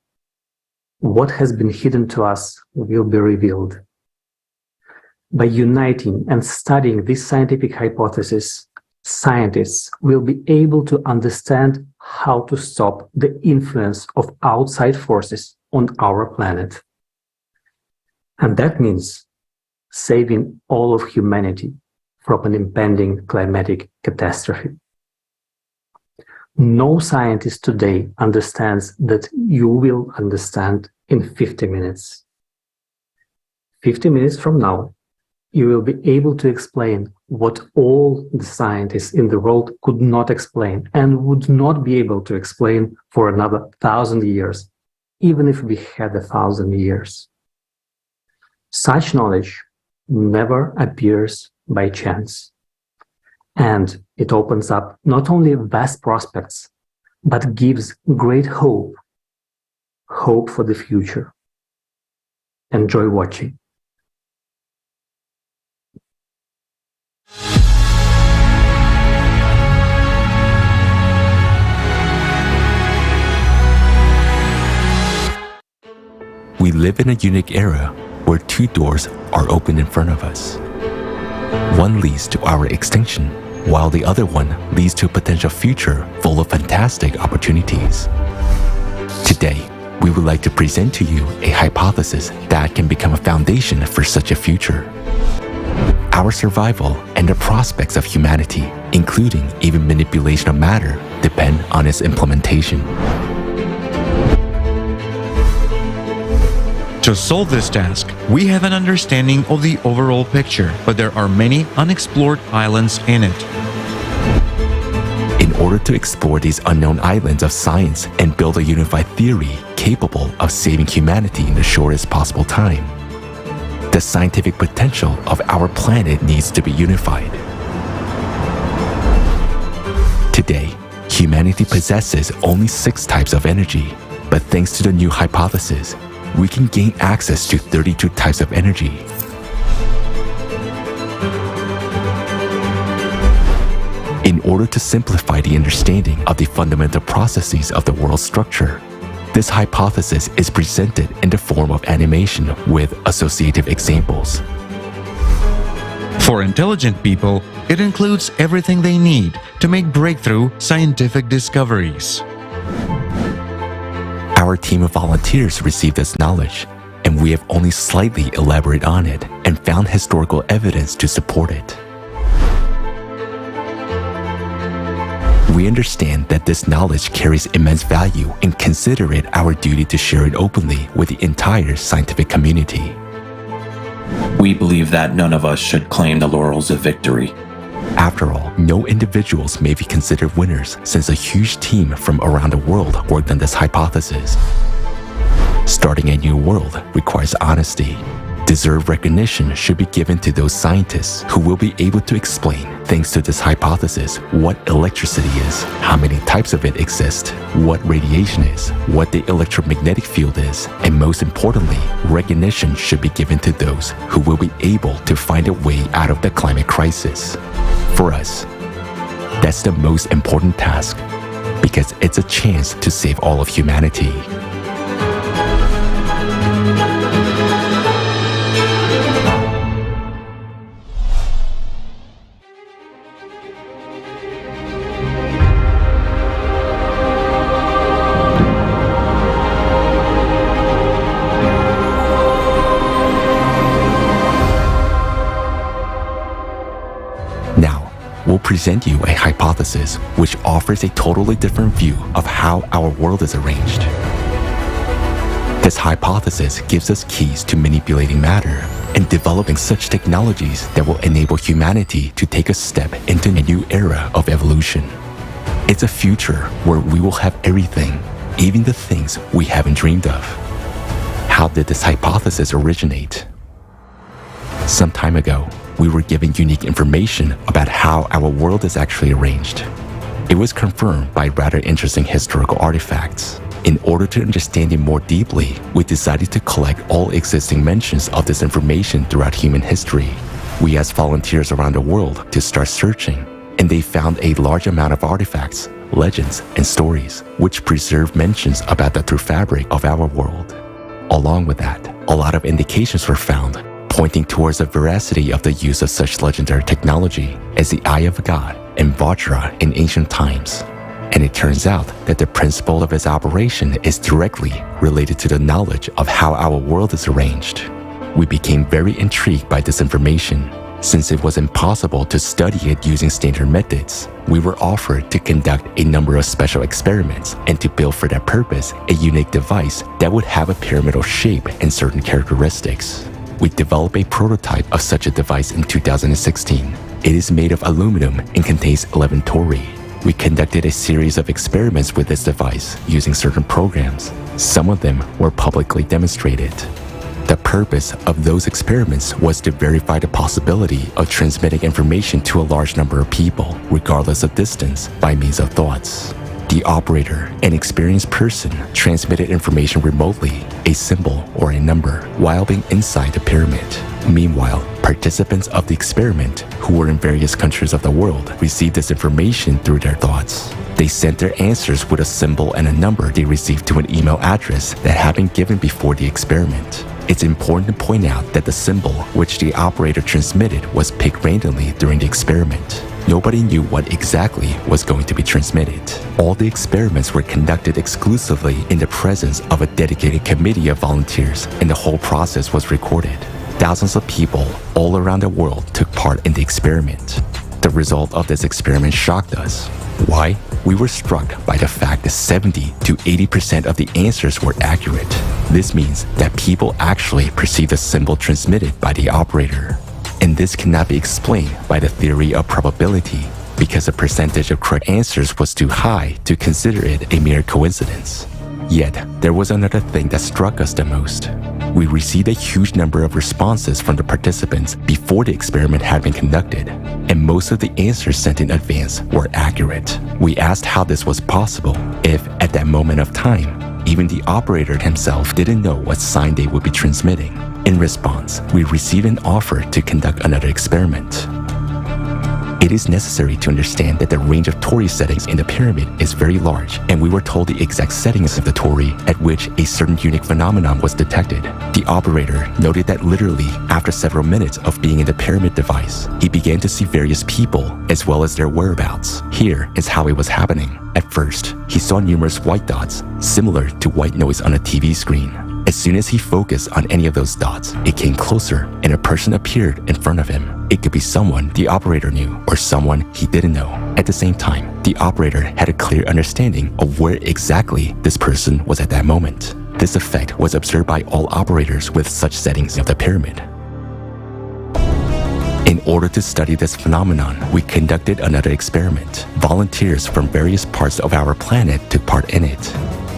What has been hidden to us will be revealed. By uniting and studying this scientific hypothesis, scientists will be able to understand how to stop the influence of outside forces on our planet. And that means saving all of humanity from an impending climatic catastrophe. No scientist today understands that you will understand in 50 minutes. 50 minutes from now, you will be able to explain what all the scientists in the world could not explain and would not be able to explain for another 1,000 years, even if we had 1,000 years. Such knowledge never appears by chance. And it opens up not only vast prospects, but gives great hope. Hope for the future. Enjoy watching. We live in a unique era where two doors are open in front of us. One leads to our extinction, while the other one leads to a potential future full of fantastic opportunities. Today, we would like to present to you a hypothesis that can become a foundation for such a future. Our survival and the prospects of humanity, including even manipulation of matter, depend on its implementation. To solve this task, we have an understanding of the overall picture, but there are many unexplored islands in it. In order to explore these unknown islands of science and build a unified theory capable of saving humanity in the shortest possible time, the scientific potential of our planet needs to be unified. Today, humanity possesses only 6 types of energy, but thanks to the new hypothesis, we can gain access to 32 types of energy. In order to simplify the understanding of the fundamental processes of the world structure, this hypothesis is presented in the form of animation with associative examples. For intelligent people, it includes everything they need to make breakthrough scientific discoveries. Our team of volunteers received this knowledge, and we have only slightly elaborated on it and found historical evidence to support it. We understand that this knowledge carries immense value and consider it our duty to share it openly with the entire scientific community. We believe that none of us should claim the laurels of victory. After all, no individuals may be considered winners since a huge team from around the world worked on this hypothesis. Starting a new world requires honesty. Deserved recognition should be given to those scientists who will be able to explain, thanks to this hypothesis, what electricity is, how many types of it exist, what radiation is, what the electromagnetic field is, and most importantly, recognition should be given to those who will be able to find a way out of the climate crisis. For us, that's the most important task, because it's a chance to save all of humanity. We'll present you a hypothesis which offers a totally different view of how our world is arranged. This hypothesis gives us keys to manipulating matter and developing such technologies that will enable humanity to take a step into a new era of evolution. It's a future where we will have everything, even the things we haven't dreamed of. How did this hypothesis originate? Some time ago, we were given unique information about how our world is actually arranged. It was confirmed by rather interesting historical artifacts. In order to understand it more deeply, we decided to collect all existing mentions of this information throughout human history. We asked volunteers around the world to start searching, and they found a large amount of artifacts, legends, and stories, which preserve mentions about the true fabric of our world. Along with that, a lot of indications were found pointing towards the veracity of the use of such legendary technology as the Eye of God and Vajra in ancient times. And it turns out that the principle of its operation is directly related to the knowledge of how our world is arranged. We became very intrigued by this information. Since it was impossible to study it using standard methods, we were offered to conduct a number of special experiments and to build for that purpose a unique device that would have a pyramidal shape and certain characteristics. We developed a prototype of such a device in 2016. It is made of aluminum and contains 11 tori. We conducted a series of experiments with this device using certain programs. Some of them were publicly demonstrated. The purpose of those experiments was to verify the possibility of transmitting information to a large number of people, regardless of distance, by means of thoughts. The operator, an experienced person, transmitted information remotely, a symbol or a number, while being inside the pyramid. Meanwhile, participants of the experiment, who were in various countries of the world, received this information through their thoughts. They sent their answers with a symbol and a number they received to an email address that had been given before the experiment. It's important to point out that the symbol which the operator transmitted was picked randomly during the experiment. Nobody knew what exactly was going to be transmitted. All the experiments were conducted exclusively in the presence of a dedicated committee of volunteers, and the whole process was recorded. Thousands of people all around the world took part in the experiment. The result of this experiment shocked us. Why? We were struck by the fact that 70 to 80% of the answers were accurate. This means that people actually perceived the symbol transmitted by the operator. And this cannot be explained by the theory of probability, because the percentage of correct answers was too high to consider it a mere coincidence. Yet, there was another thing that struck us the most. We received a huge number of responses from the participants before the experiment had been conducted, and most of the answers sent in advance were accurate. We asked how this was possible if, at that moment of time, even the operator himself didn't know what sign they would be transmitting. In response, we received an offer to conduct another experiment. It is necessary to understand that the range of Tori settings in the pyramid is very large, and we were told the exact settings of the Tori at which a certain unique phenomenon was detected. The operator noted that literally after several minutes of being in the pyramid device, he began to see various people as well as their whereabouts. Here is how it was happening. At first, he saw numerous white dots, similar to white noise on a TV screen. As soon as he focused on any of those dots, it came closer and a person appeared in front of him. It could be someone the operator knew or someone he didn't know. At the same time, the operator had a clear understanding of where exactly this person was at that moment. This effect was observed by all operators with such settings of the pyramid. In order to study this phenomenon, we conducted another experiment. Volunteers from various parts of our planet took part in it.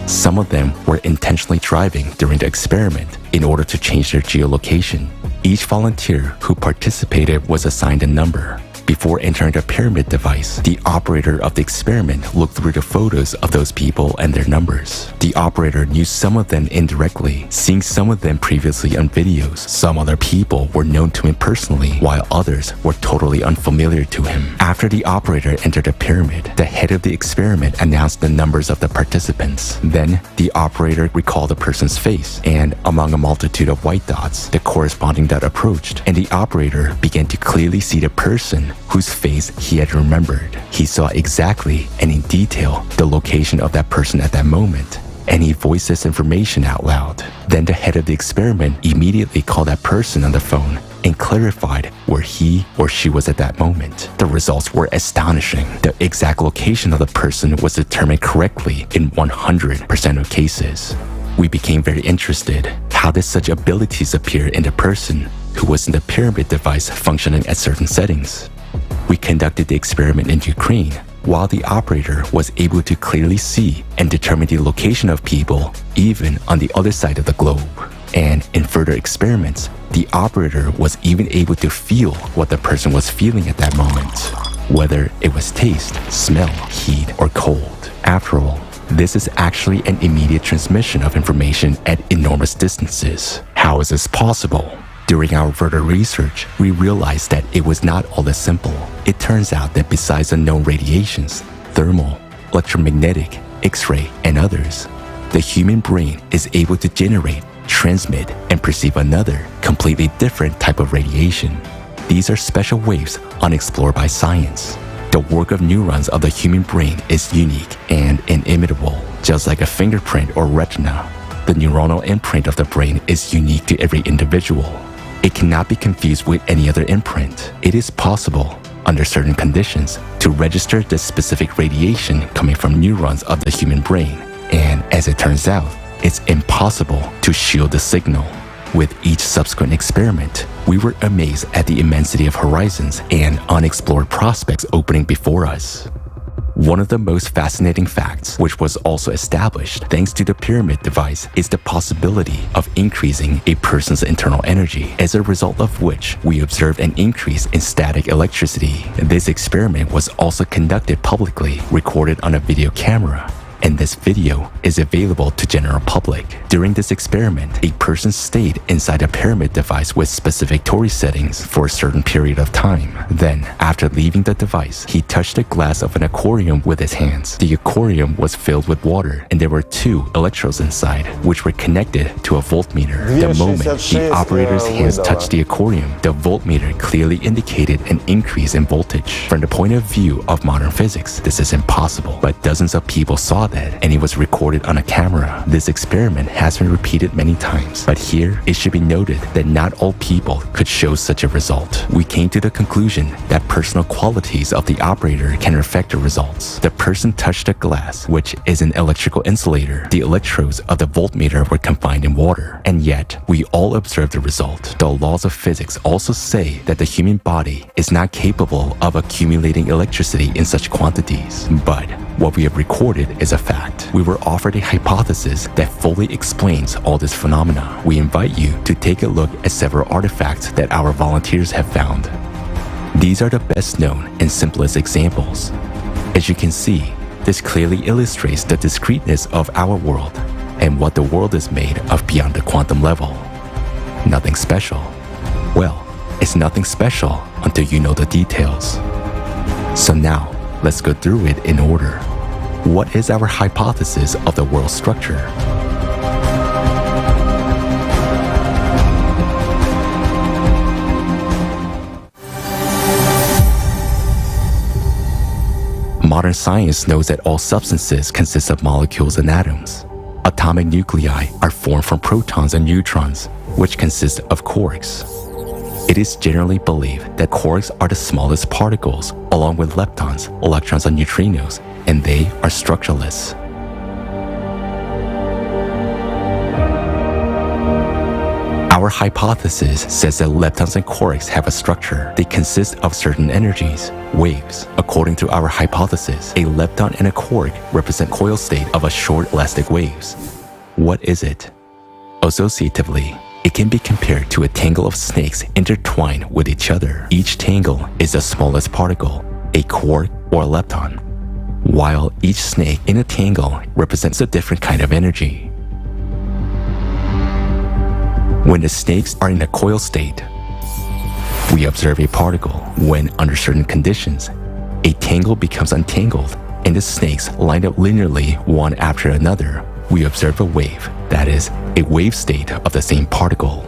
Some of them were intentionally driving during the experiment in order to change their geolocation. Each volunteer who participated was assigned a number. Before entering the pyramid device, the operator of the experiment looked through the photos of those people and their numbers. The operator knew some of them indirectly, seeing some of them previously on videos. Some other people were known to him personally, while others were totally unfamiliar to him. After the operator entered the pyramid, the head of the experiment announced the numbers of the participants. Then, the operator recalled the person's face, and among a multitude of white dots, the corresponding dot approached, and the operator began to clearly see the person whose face he had remembered. He saw exactly and in detail the location of that person at that moment, and he voiced this information out loud. Then the head of the experiment immediately called that person on the phone and clarified where he or she was at that moment. The results were astonishing. The exact location of the person was determined correctly in 100% of cases. We became very interested. How did such abilities appear in the person who was in the pyramid device functioning at certain settings? We conducted the experiment in Ukraine, while the operator was able to clearly see and determine the location of people even on the other side of the globe. And in further experiments, the operator was even able to feel what the person was feeling at that moment, whether it was taste, smell, heat, or cold. After all, this is actually an immediate transmission of information at enormous distances. How is this possible? During our further research, we realized that it was not all that simple. It turns out that besides the known radiations, thermal, electromagnetic, X-ray, and others, the human brain is able to generate, transmit, and perceive another, completely different type of radiation. These are special waves unexplored by science. The work of neurons of the human brain is unique and inimitable, just like a fingerprint or retina. The neuronal imprint of the brain is unique to every individual. It cannot be confused with any other imprint. It is possible, under certain conditions, to register this specific radiation coming from neurons of the human brain. And as it turns out, it's impossible to shield the signal. With each subsequent experiment, we were amazed at the immensity of horizons and unexplored prospects opening before us. One of the most fascinating facts, which was also established thanks to the pyramid device, is the possibility of increasing a person's internal energy, as a result of which we observed an increase in static electricity. This experiment was also conducted publicly, recorded on a video camera. and this video is available to general public. During this experiment, a person stayed inside a pyramid device with specific Tori settings for a certain period of time. Then, after leaving the device, he touched a glass of an aquarium with his hands. The aquarium was filled with water, and there were 2 electrodes inside, which were connected to a voltmeter. The moment the operator's hands touched the aquarium, the voltmeter clearly indicated an increase in voltage. From the point of view of modern physics, this is impossible, but dozens of people saw that, and it was recorded on a camera. This experiment has been repeated many times, but here it should be noted that not all people could show such a result. We came to the conclusion that personal qualities of the operator can affect the results. The person touched a glass, which is an electrical insulator. The electrodes of the voltmeter were confined in water, and yet we all observed the result. The laws of physics also say that the human body is not capable of accumulating electricity in such quantities. But what we have recorded is a fact. We were offered a hypothesis that fully explains all this phenomena. We invite you to take a look at several artifacts that our volunteers have found. These are the best known and simplest examples. As you can see, this clearly illustrates the discreteness of our world and what the world is made of beyond the quantum level. Nothing special. Well, it's nothing special until you know the details. So now, let's go through it in order. What is our hypothesis of the world structure? Modern science knows that all substances consist of molecules and atoms. Atomic nuclei are formed from protons and neutrons, which consist of quarks. It is generally believed that quarks are the smallest particles, along with leptons, electrons, and neutrinos, and they are structureless. Our hypothesis says that leptons and quarks have a structure. They consist of certain energies, waves. According to our hypothesis, a lepton and a quark represent coil state of a short elastic waves. What is it? Associatively, it can be compared to a tangle of snakes intertwined with each other. Each tangle is the smallest particle, a quark or a lepton, while each snake in a tangle represents a different kind of energy. When the snakes are in a coil state, we observe a particle. When under certain conditions, a tangle becomes untangled and the snakes line up linearly one after another, we observe a wave, that is, a wave state of the same particle.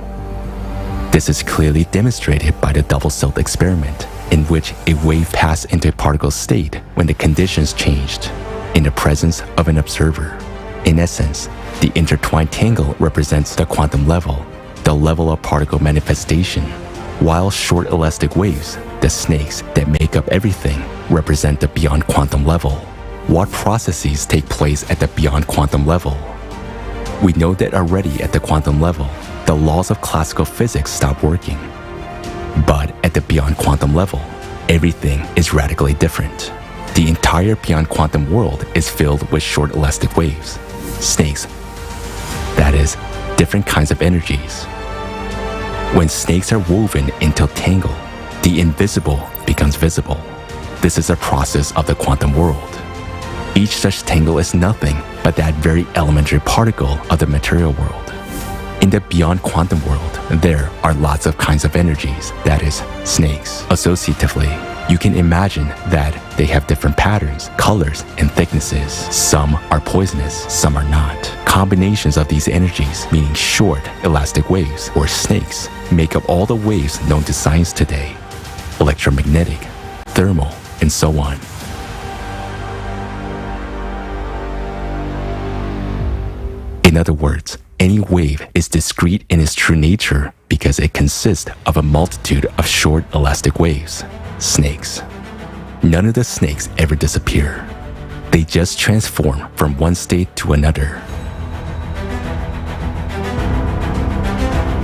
This is clearly demonstrated by the double-celled experiment, in which a wave passed into a particle state when the conditions changed, in the presence of an observer. In essence, the intertwined tangle represents the quantum level, the level of particle manifestation, while short elastic waves, the snakes that make up everything, represent the beyond quantum level. What processes take place at the beyond quantum level? We know that already at the quantum level, the laws of classical physics stop working. But at the beyond quantum level, everything is radically different. The entire beyond quantum world is filled with short elastic waves, snakes, that is, different kinds of energies. When snakes are woven into a tangle, the invisible becomes visible. This is a process of the quantum world. Each such tangle is nothing but that very elementary particle of the material world. In the beyond quantum world, there are lots of kinds of energies, that is, snakes. Associatively, you can imagine that they have different patterns, colors, and thicknesses. Some are poisonous, some are not. Combinations of these energies, meaning short, elastic waves, or snakes, make up all the waves known to science today: electromagnetic, thermal, and so on. In other words, any wave is discrete in its true nature because it consists of a multitude of short elastic waves, snakes. None of the snakes ever disappear. They just transform from one state to another.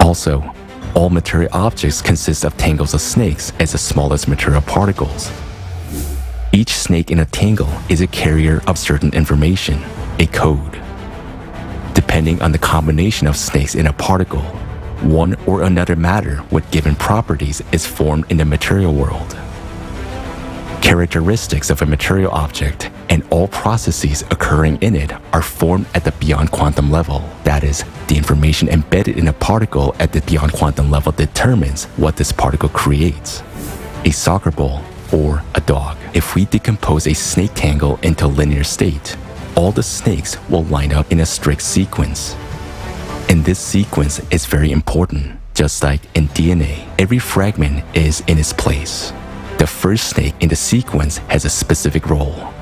Also, all material objects consist of tangles of snakes as the smallest material particles. Each snake in a tangle is a carrier of certain information, a code. Depending on the combination of snakes in a particle, one or another matter with given properties is formed in the material world. Characteristics of a material object and all processes occurring in it are formed at the beyond quantum level. That is, the information embedded in a particle at the beyond quantum level determines what this particle creates. A soccer ball or a dog. If we decompose a snake tangle into linear state, all the snakes will line up in a strict sequence. And this sequence is very important. Just like in DNA, every fragment is in its place. The first snake in the sequence has a specific role.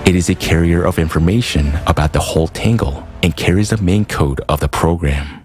It is a carrier of information about the whole tangle and carries the main code of the program.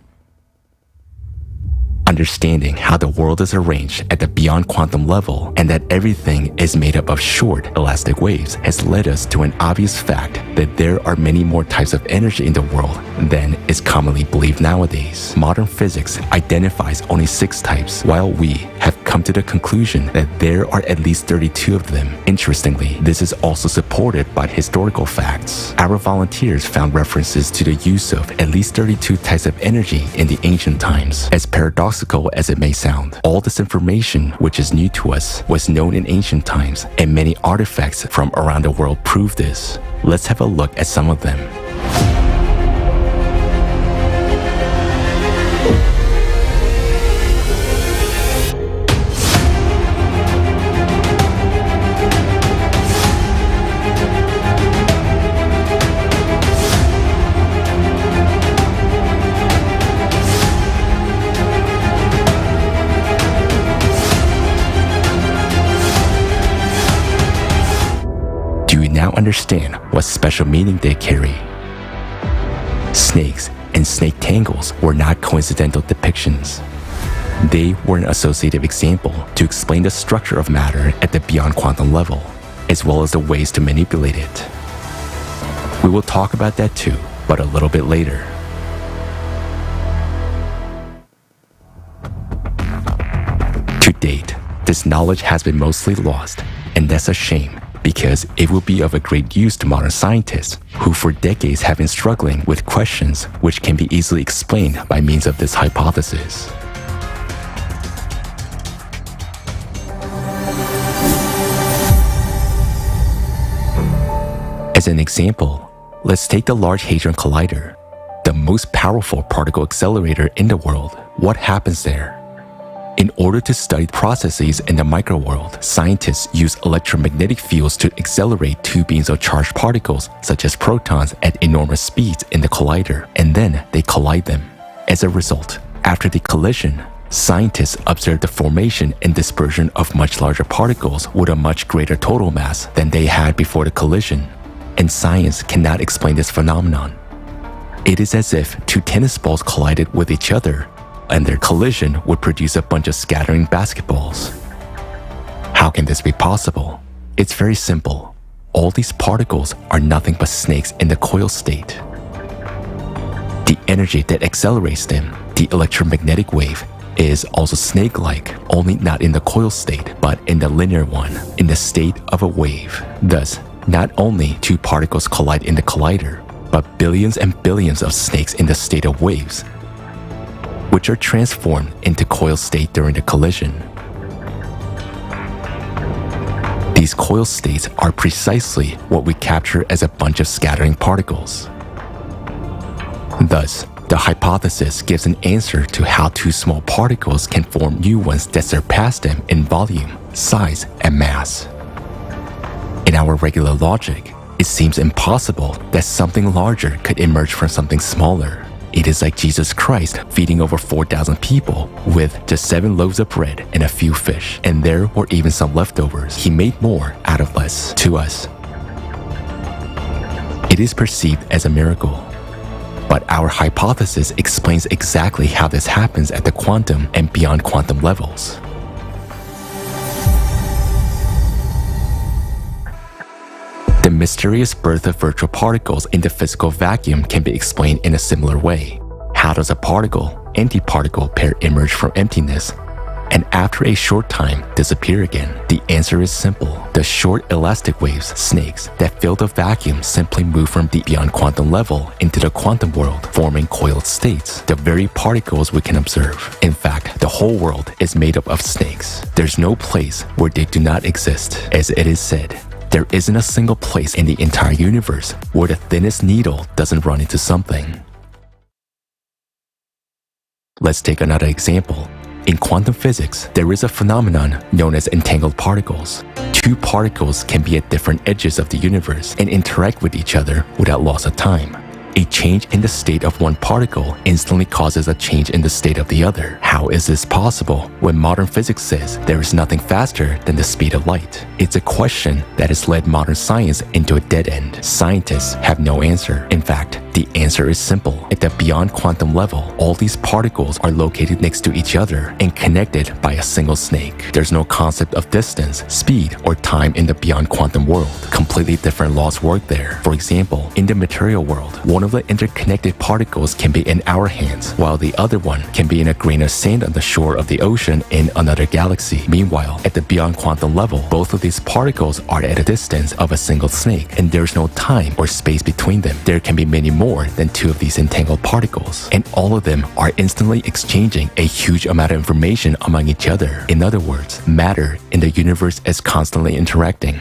Understanding how the world is arranged at the beyond quantum level and that everything is made up of short, elastic waves has led us to an obvious fact that there are many more types of energy in the world than is commonly believed nowadays. Modern physics identifies only 6 types, while we have come to the conclusion that there are at least 32 of them. Interestingly, this is also supported by historical facts. Our volunteers found references to the use of at least 32 types of energy in the ancient times. As paradoxical as it may sound, all this information, which is new to us, was known in ancient times, and many artifacts from around the world prove this. Let's have a look at some of them. Now understand what special meaning they carry. Snakes and snake tangles were not coincidental depictions. They were an associative example to explain the structure of matter at the beyond quantum level, as well as the ways to manipulate it. We will talk about that too, but a little bit later. To date, this knowledge has been mostly lost, and that's a shame, because it will be of a great use to modern scientists who for decades have been struggling with questions which can be easily explained by means of this hypothesis. As an example, let's take the Large Hadron Collider, the most powerful particle accelerator in the world. What happens there? In order to study processes in the microworld, scientists use electromagnetic fields to accelerate 2 beams of charged particles, such as protons, at enormous speeds in the collider, and then they collide them. As a result, after the collision, scientists observe the formation and dispersion of much larger particles with a much greater total mass than they had before the collision. And science cannot explain this phenomenon. It is as if 2 tennis balls collided with each other, and their collision would produce a bunch of scattering basketballs. How can this be possible? It's very simple. All these particles are nothing but snakes in the coil state. The energy that accelerates them, the electromagnetic wave, is also snake-like, only not in the coil state, but in the linear one, in the state of a wave. Thus, not only 2 particles collide in the collider, but billions and billions of snakes in the state of waves, which are transformed into coil state during the collision. These coil states are precisely what we capture as a bunch of scattering particles. Thus, the hypothesis gives an answer to how 2 small particles can form new ones that surpass them in volume, size, and mass. In our regular logic, it seems impossible that something larger could emerge from something smaller. It is like Jesus Christ feeding over 4,000 people with just 7 loaves of bread and a few fish, and there were even some leftovers. He made more out of less to us. It is perceived as a miracle. But our hypothesis explains exactly how this happens at the quantum and beyond quantum levels. The mysterious birth of virtual particles in the physical vacuum can be explained in a similar way. How does a particle-antiparticle pair emerge from emptiness and after a short time disappear again? The answer is simple. The short elastic waves, snakes, that fill the vacuum simply move from the beyond quantum level into the quantum world, forming coiled states, the very particles we can observe. In fact, the whole world is made up of snakes. There's no place where they do not exist. As it is said, There isn't a single place in the entire universe where the thinnest needle doesn't run into something. Let's take another example. In quantum physics, there is a phenomenon known as entangled particles. Two particles can be at different edges of the universe and interact with each other without loss of time. A change in the state of one particle instantly causes a change in the state of the other. How is this possible when modern physics says there is nothing faster than the speed of light? It's a question that has led modern science into a dead end. Scientists have no answer. In fact, the answer is simple. At the beyond quantum level, all these particles are located next to each other and connected by a single snake. There's no concept of distance, speed, or time in the beyond quantum world. Completely different laws work there. For example, in the material world, one of the interconnected particles can be in our hands, while the other one can be in a grain of sand on the shore of the ocean in another galaxy. Meanwhile, at the beyond quantum level, both of these particles are at a distance of a single snake, and there's no time or space between them. There can be many more than two of these entangled particles, and all of them are instantly exchanging a huge amount of information among each other. In other words, matter in the universe is constantly interacting.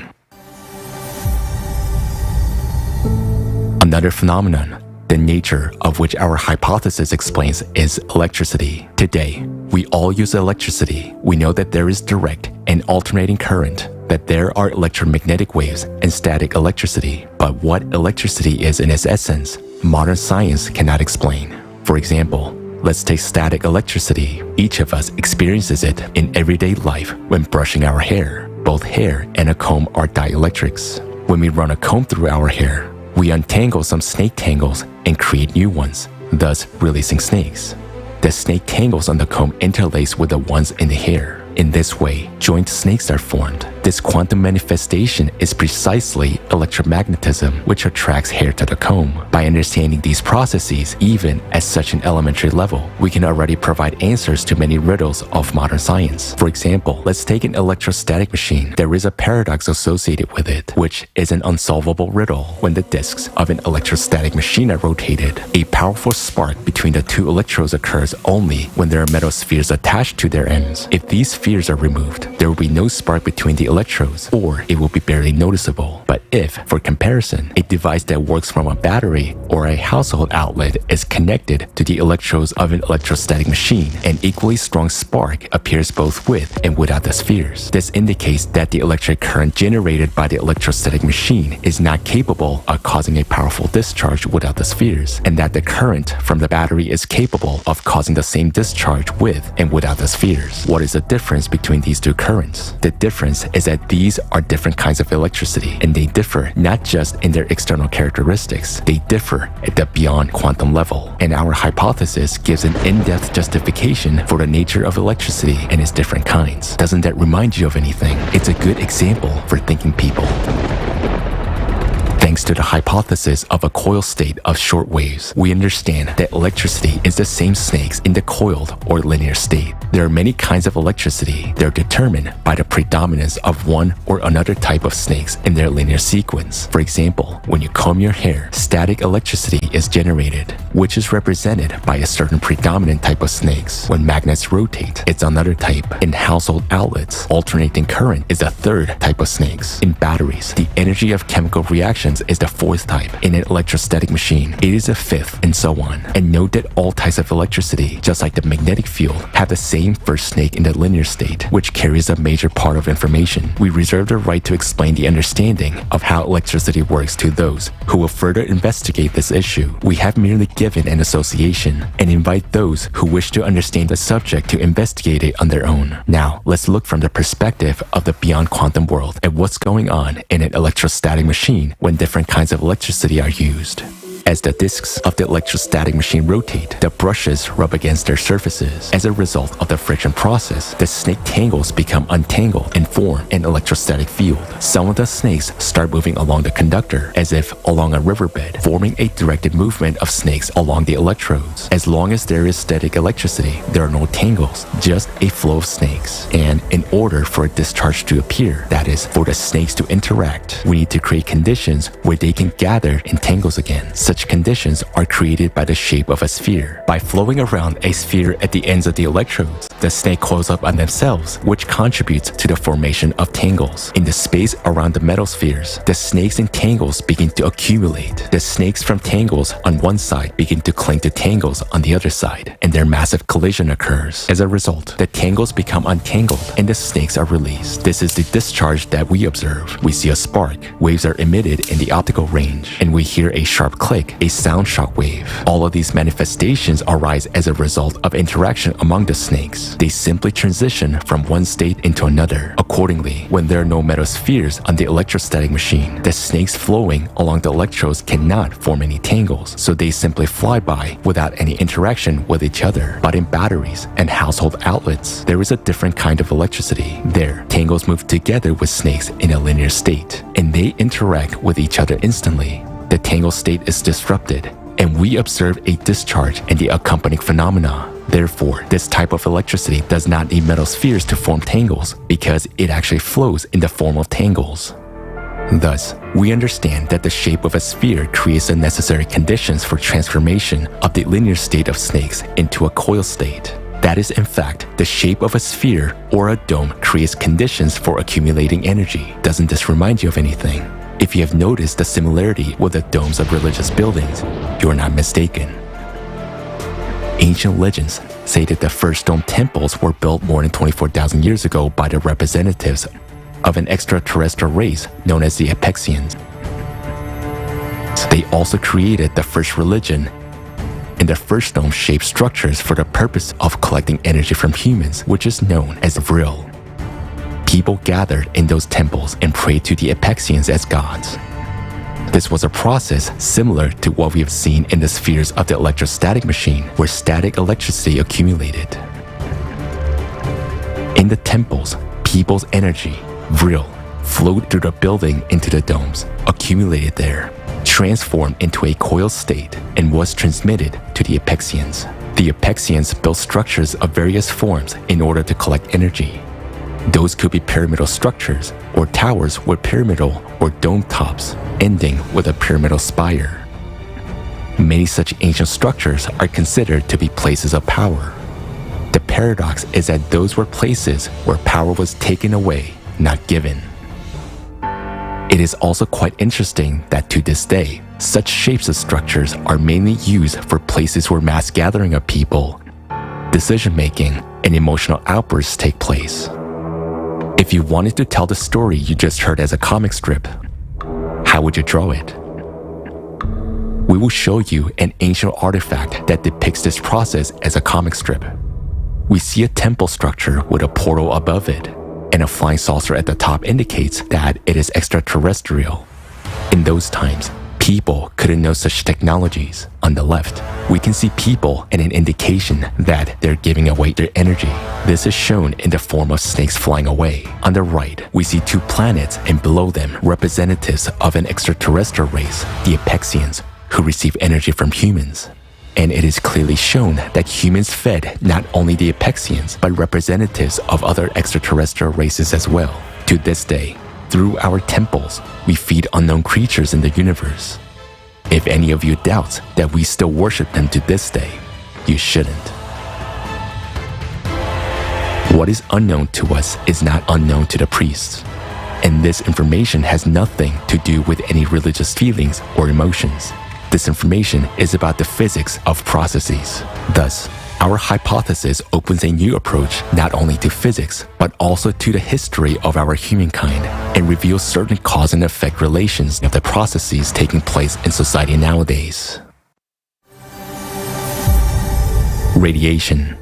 Another phenomenon, the nature of which our hypothesis explains, is electricity. Today, we all use electricity. We know that there is direct and alternating current, that there are electromagnetic waves and static electricity. But what electricity is in its essence, modern science cannot explain. For example, let's take static electricity. Each of us experiences it in everyday life when brushing our hair. Both hair and a comb are dielectrics. When we run a comb through our hair, we untangle some snake tangles and create new ones, thus releasing snakes. The snake tangles on the comb interlace with the ones in the hair. In this way, joint snakes are formed. This quantum manifestation is precisely electromagnetism, which attracts hair to the comb. By understanding these processes, even at such an elementary level, we can already provide answers to many riddles of modern science. For example, let's take an electrostatic machine. There is a paradox associated with it, which is an unsolvable riddle. When the disks of an electrostatic machine are rotated, a powerful spark between the two electrodes occurs only when there are metal spheres attached to their ends. If these spheres are removed, there will be no spark between the electrodes, or it will be barely noticeable. But if, for comparison, a device that works from a battery or a household outlet is connected to the electrodes of an electrostatic machine, an equally strong spark appears both with and without the spheres. This indicates that the electric current generated by the electrostatic machine is not capable of causing a powerful discharge without the spheres, and that the current from the battery is capable of causing the same discharge with and without the spheres. What is the difference between these two currents? The difference is that these are different kinds of electricity, and they differ not just in their external characteristics, they differ at the beyond quantum level. And our hypothesis gives an in-depth justification for the nature of electricity and its different kinds. Doesn't that remind you of anything? It's a good example for thinking people. Thanks to the hypothesis of a coil state of short waves, we understand that electricity is the same snakes in the coiled or linear state. There are many kinds of electricity. They're determined by the predominance of one or another type of snakes in their linear sequence. For example, when you comb your hair, static electricity is generated, which is represented by a certain predominant type of snakes. When magnets rotate, it's another type. In household outlets, alternating current is a third type of snakes. In batteries, the energy of chemical reactions is the fourth type. In an electrostatic machine, it is a fifth, and so on. And note that all types of electricity, just like the magnetic field, have the same first snake in the linear state, which carries a major part of information. We reserve the right to explain the understanding of how electricity works to those who will further investigate this issue. We have merely given an association and invite those who wish to understand the subject to investigate it on their own. Now, let's look from the perspective of the beyond quantum world at what's going on in an electrostatic machine when different kinds of electricity are used. As the disks of the electrostatic machine rotate, the brushes rub against their surfaces. As a result of the friction process, the snake tangles become untangled and form an electrostatic field. Some of the snakes start moving along the conductor as if along a riverbed, forming a directed movement of snakes along the electrodes. As long as there is static electricity, there are no tangles, just a flow of snakes. And in order for a discharge to appear, that is, for the snakes to interact, we need to create conditions where they can gather in tangles again, such such conditions are created by the shape of a sphere. By flowing around a sphere at the ends of the electrodes, the snake coils up on themselves, which contributes to the formation of tangles. In the space around the metal spheres, the snakes and tangles begin to accumulate. The snakes from tangles on one side begin to cling to tangles on the other side, and their massive collision occurs. As a result, the tangles become untangled and the snakes are released. This is the discharge that we observe. We see a spark, waves are emitted in the optical range, and we hear a sharp click, a sound shock wave. All of these manifestations arise as a result of interaction among the snakes. They simply transition from one state into another. Accordingly, when there are no metal spheres on the electrostatic machine, the snakes flowing along the electrodes cannot form any tangles, so they simply fly by without any interaction with each other. But in batteries and household outlets, there is a different kind of electricity. There, tangles move together with snakes in a linear state, and they interact with each other instantly. The tangle state is disrupted, and we observe a discharge and the accompanying phenomena. Therefore, this type of electricity does not need metal spheres to form tangles because it actually flows in the form of tangles. Thus, we understand that the shape of a sphere creates the necessary conditions for transformation of the linear state of snakes into a coil state. That is, in fact, the shape of a sphere or a dome creates conditions for accumulating energy. Doesn't this remind you of anything? If you have noticed the similarity with the domes of religious buildings, you are not mistaken. Ancient legends say that the first stone temples were built more than 24,000 years ago by the representatives of an extraterrestrial race known as the Apexians. They also created the first religion and the first dome-shaped structures for the purpose of collecting energy from humans, which is known as the vril. People gathered in those temples and prayed to the Apexians as gods. This was a process similar to what we have seen in the spheres of the electrostatic machine, where static electricity accumulated. In the temples, people's energy, vril, flowed through the building into the domes, accumulated there, transformed into a coil state, and was transmitted to the Apexians. The Apexians built structures of various forms in order to collect energy. Those could be pyramidal structures, or towers with pyramidal or dome tops, ending with a pyramidal spire. Many such ancient structures are considered to be places of power. The paradox is that those were places where power was taken away, not given. It is also quite interesting that to this day, such shapes of structures are mainly used for places where mass gathering of people, decision-making, and emotional outbursts take place. If you wanted to tell the story you just heard as a comic strip, how would you draw it? We will show you an ancient artifact that depicts this process as a comic strip. We see a temple structure with a portal above it, and a flying saucer at the top indicates that it is extraterrestrial. In those times, people couldn't know such technologies. On the left, we can see people and an indication that they're giving away their energy. This is shown in the form of snakes flying away. On the right, we see two planets and below them representatives of an extraterrestrial race, the Apexians, who receive energy from humans. And it is clearly shown that humans fed not only the Apexians, but representatives of other extraterrestrial races as well. To this day, through our temples, we feed unknown creatures in the universe. If any of you doubts that we still worship them to this day, you shouldn't. What is unknown to us is not unknown to the priests, and this information has nothing to do with any religious feelings or emotions. This information is about the physics of processes. Thus, our hypothesis opens a new approach not only to physics, but also to the history of our humankind, and reveals certain cause and effect relations of the processes taking place in society nowadays. Radiation.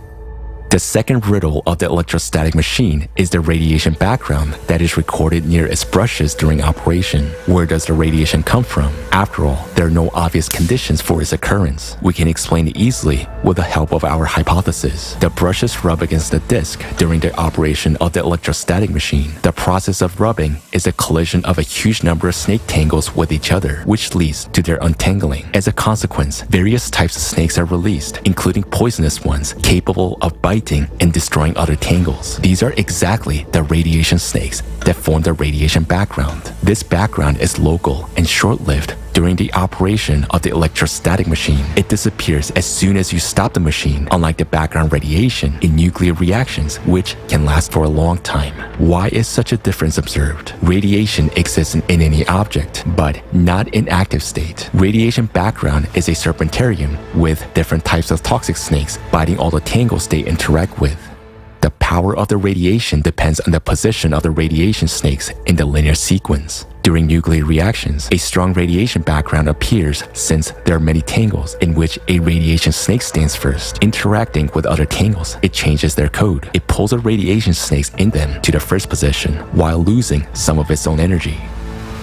The second riddle of the electrostatic machine is the radiation background that is recorded near its brushes during operation. Where does the radiation come from? After all, there are no obvious conditions for its occurrence. We can explain it easily with the help of our hypothesis. The brushes rub against the disc during the operation of the electrostatic machine. The process of rubbing is a collision of a huge number of snake tangles with each other, which leads to their untangling. As a consequence, various types of snakes are released, including poisonous ones capable of biting and destroying other tangles. These are exactly the radiation snakes that form the radiation background. This background is local and short-lived, During the operation of the electrostatic machine, it disappears as soon as you stop the machine, unlike the background radiation in nuclear reactions, which can last for a long time. Why is such a difference observed? Radiation exists in any object, but not in active state. Radiation background is a serpentarium with different types of toxic snakes biting all the tangles they interact with. The power of the radiation depends on the position of the radiation snakes in the linear sequence. During nuclear reactions, a strong radiation background appears since there are many tangles in which a radiation snake stands first. Interacting with other tangles, it changes their code. It pulls the radiation snakes in them to the first position while losing some of its own energy.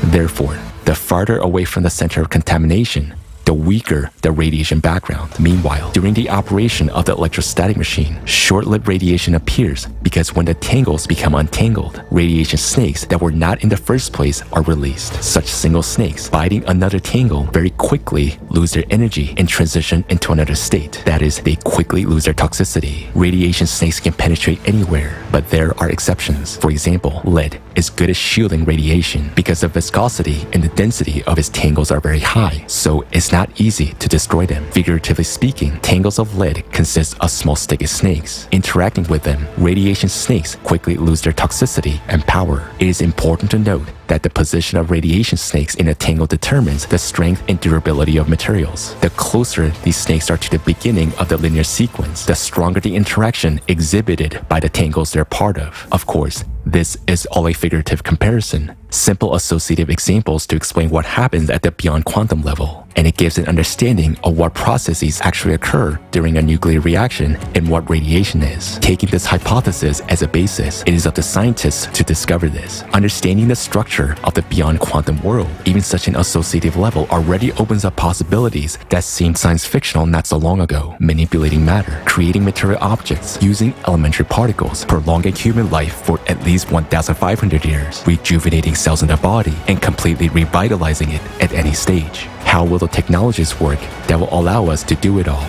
Therefore, the farther away from the center of contamination, the weaker the radiation background. Meanwhile, during the operation of the electrostatic machine, short-lived radiation appears because when the tangles become untangled, radiation snakes that were not in the first place are released. Such single snakes biting another tangle very quickly lose their energy and transition into another state. That is, they quickly lose their toxicity. Radiation snakes can penetrate anywhere, but there are exceptions. For example, lead is good at shielding radiation because the viscosity and the density of its tangles are very high, so it's not easy to destroy them. Figuratively speaking, tangles of lead consist of small sticky snakes. Interacting with them, radiation snakes quickly lose their toxicity and power. It is important to note that the position of radiation snakes in a tangle determines the strength and durability of materials. The closer these snakes are to the beginning of the linear sequence, the stronger the interaction exhibited by the tangles they're part of. Of course, this is all a figurative comparison, simple associative examples to explain what happens at the beyond quantum level, and it gives an understanding of what processes actually occur during a nuclear reaction and what radiation is. Taking this hypothesis as a basis, it is up to scientists to discover this. Understanding the structure of the beyond quantum world, even such an associative level, already opens up possibilities that seemed science fictional not so long ago. Manipulating matter, creating material objects, using elementary particles, prolonging human life for at least 1,500 years, rejuvenating cells in the body, and completely revitalizing it at any stage. How will the technologies work that will allow us to do it all?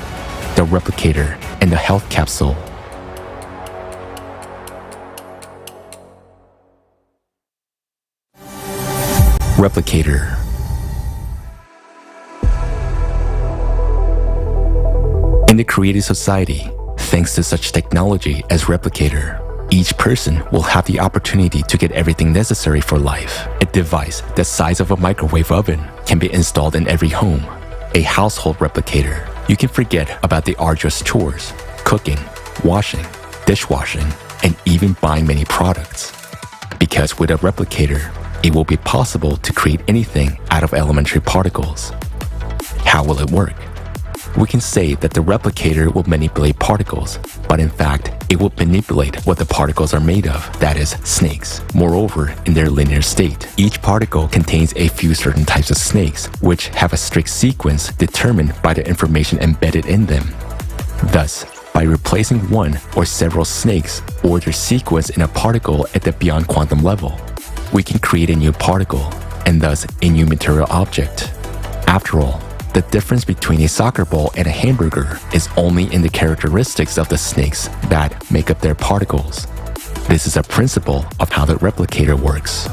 The replicator and the health capsule. Replicator. In the created society, thanks to such technology as replicator, each person will have the opportunity to get everything necessary for life. A device the size of a microwave oven can be installed in every home. A household replicator. You can forget about the arduous chores, cooking, washing, dishwashing, and even buying many products. Because with a replicator, it will be possible to create anything out of elementary particles. How will it work? We can say that the replicator will manipulate particles, but in fact, it will manipulate what the particles are made of, that is, snakes. Moreover, in their linear state, each particle contains a few certain types of snakes, which have a strict sequence determined by the information embedded in them. Thus, by replacing one or several snakes or their sequence in a particle at the beyond quantum level, we can create a new particle, and thus a new material object. After all, the difference between a soccer ball and a hamburger is only in the characteristics of the snakes that make up their particles. This is a principle of how the replicator works.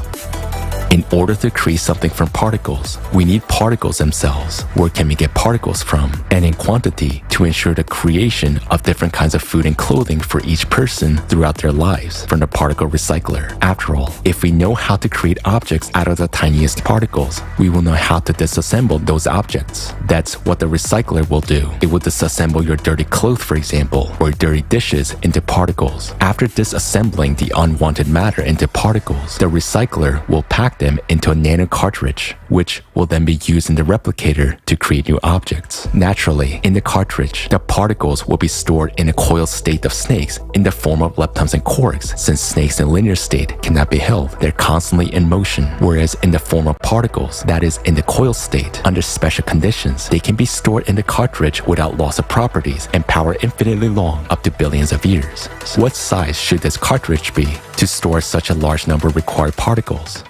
In order to create something from particles, we need particles themselves. Where can we get particles from? And in quantity to ensure the creation of different kinds of food and clothing for each person throughout their lives from the particle recycler. After all, if we know how to create objects out of the tiniest particles, we will know how to disassemble those objects. That's what the recycler will do. It will disassemble your dirty clothes, for example, or dirty dishes into particles. After disassembling the unwanted matter into particles, the recycler will pack them into a nano cartridge, which will then be used in the replicator to create new objects. Naturally, in the cartridge, the particles will be stored in a coiled state of snakes in the form of leptons and quarks. Since snakes in linear state cannot be held, they're constantly in motion, whereas in the form of particles, that is, in the coiled state, under special conditions, they can be stored in the cartridge without loss of properties and power infinitely long, up to billions of years. What size should this cartridge be to store such a large number of required particles?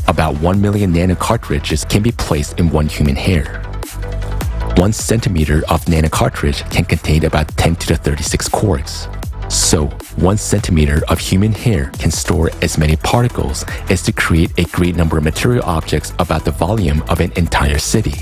About 1 million nano cartridges can be placed in one human hair. 1 centimeter of nano cartridge can contain about 10 to the 36 quarks. So, 1 centimeter of human hair can store as many particles as to create a great number of material objects about the volume of an entire city.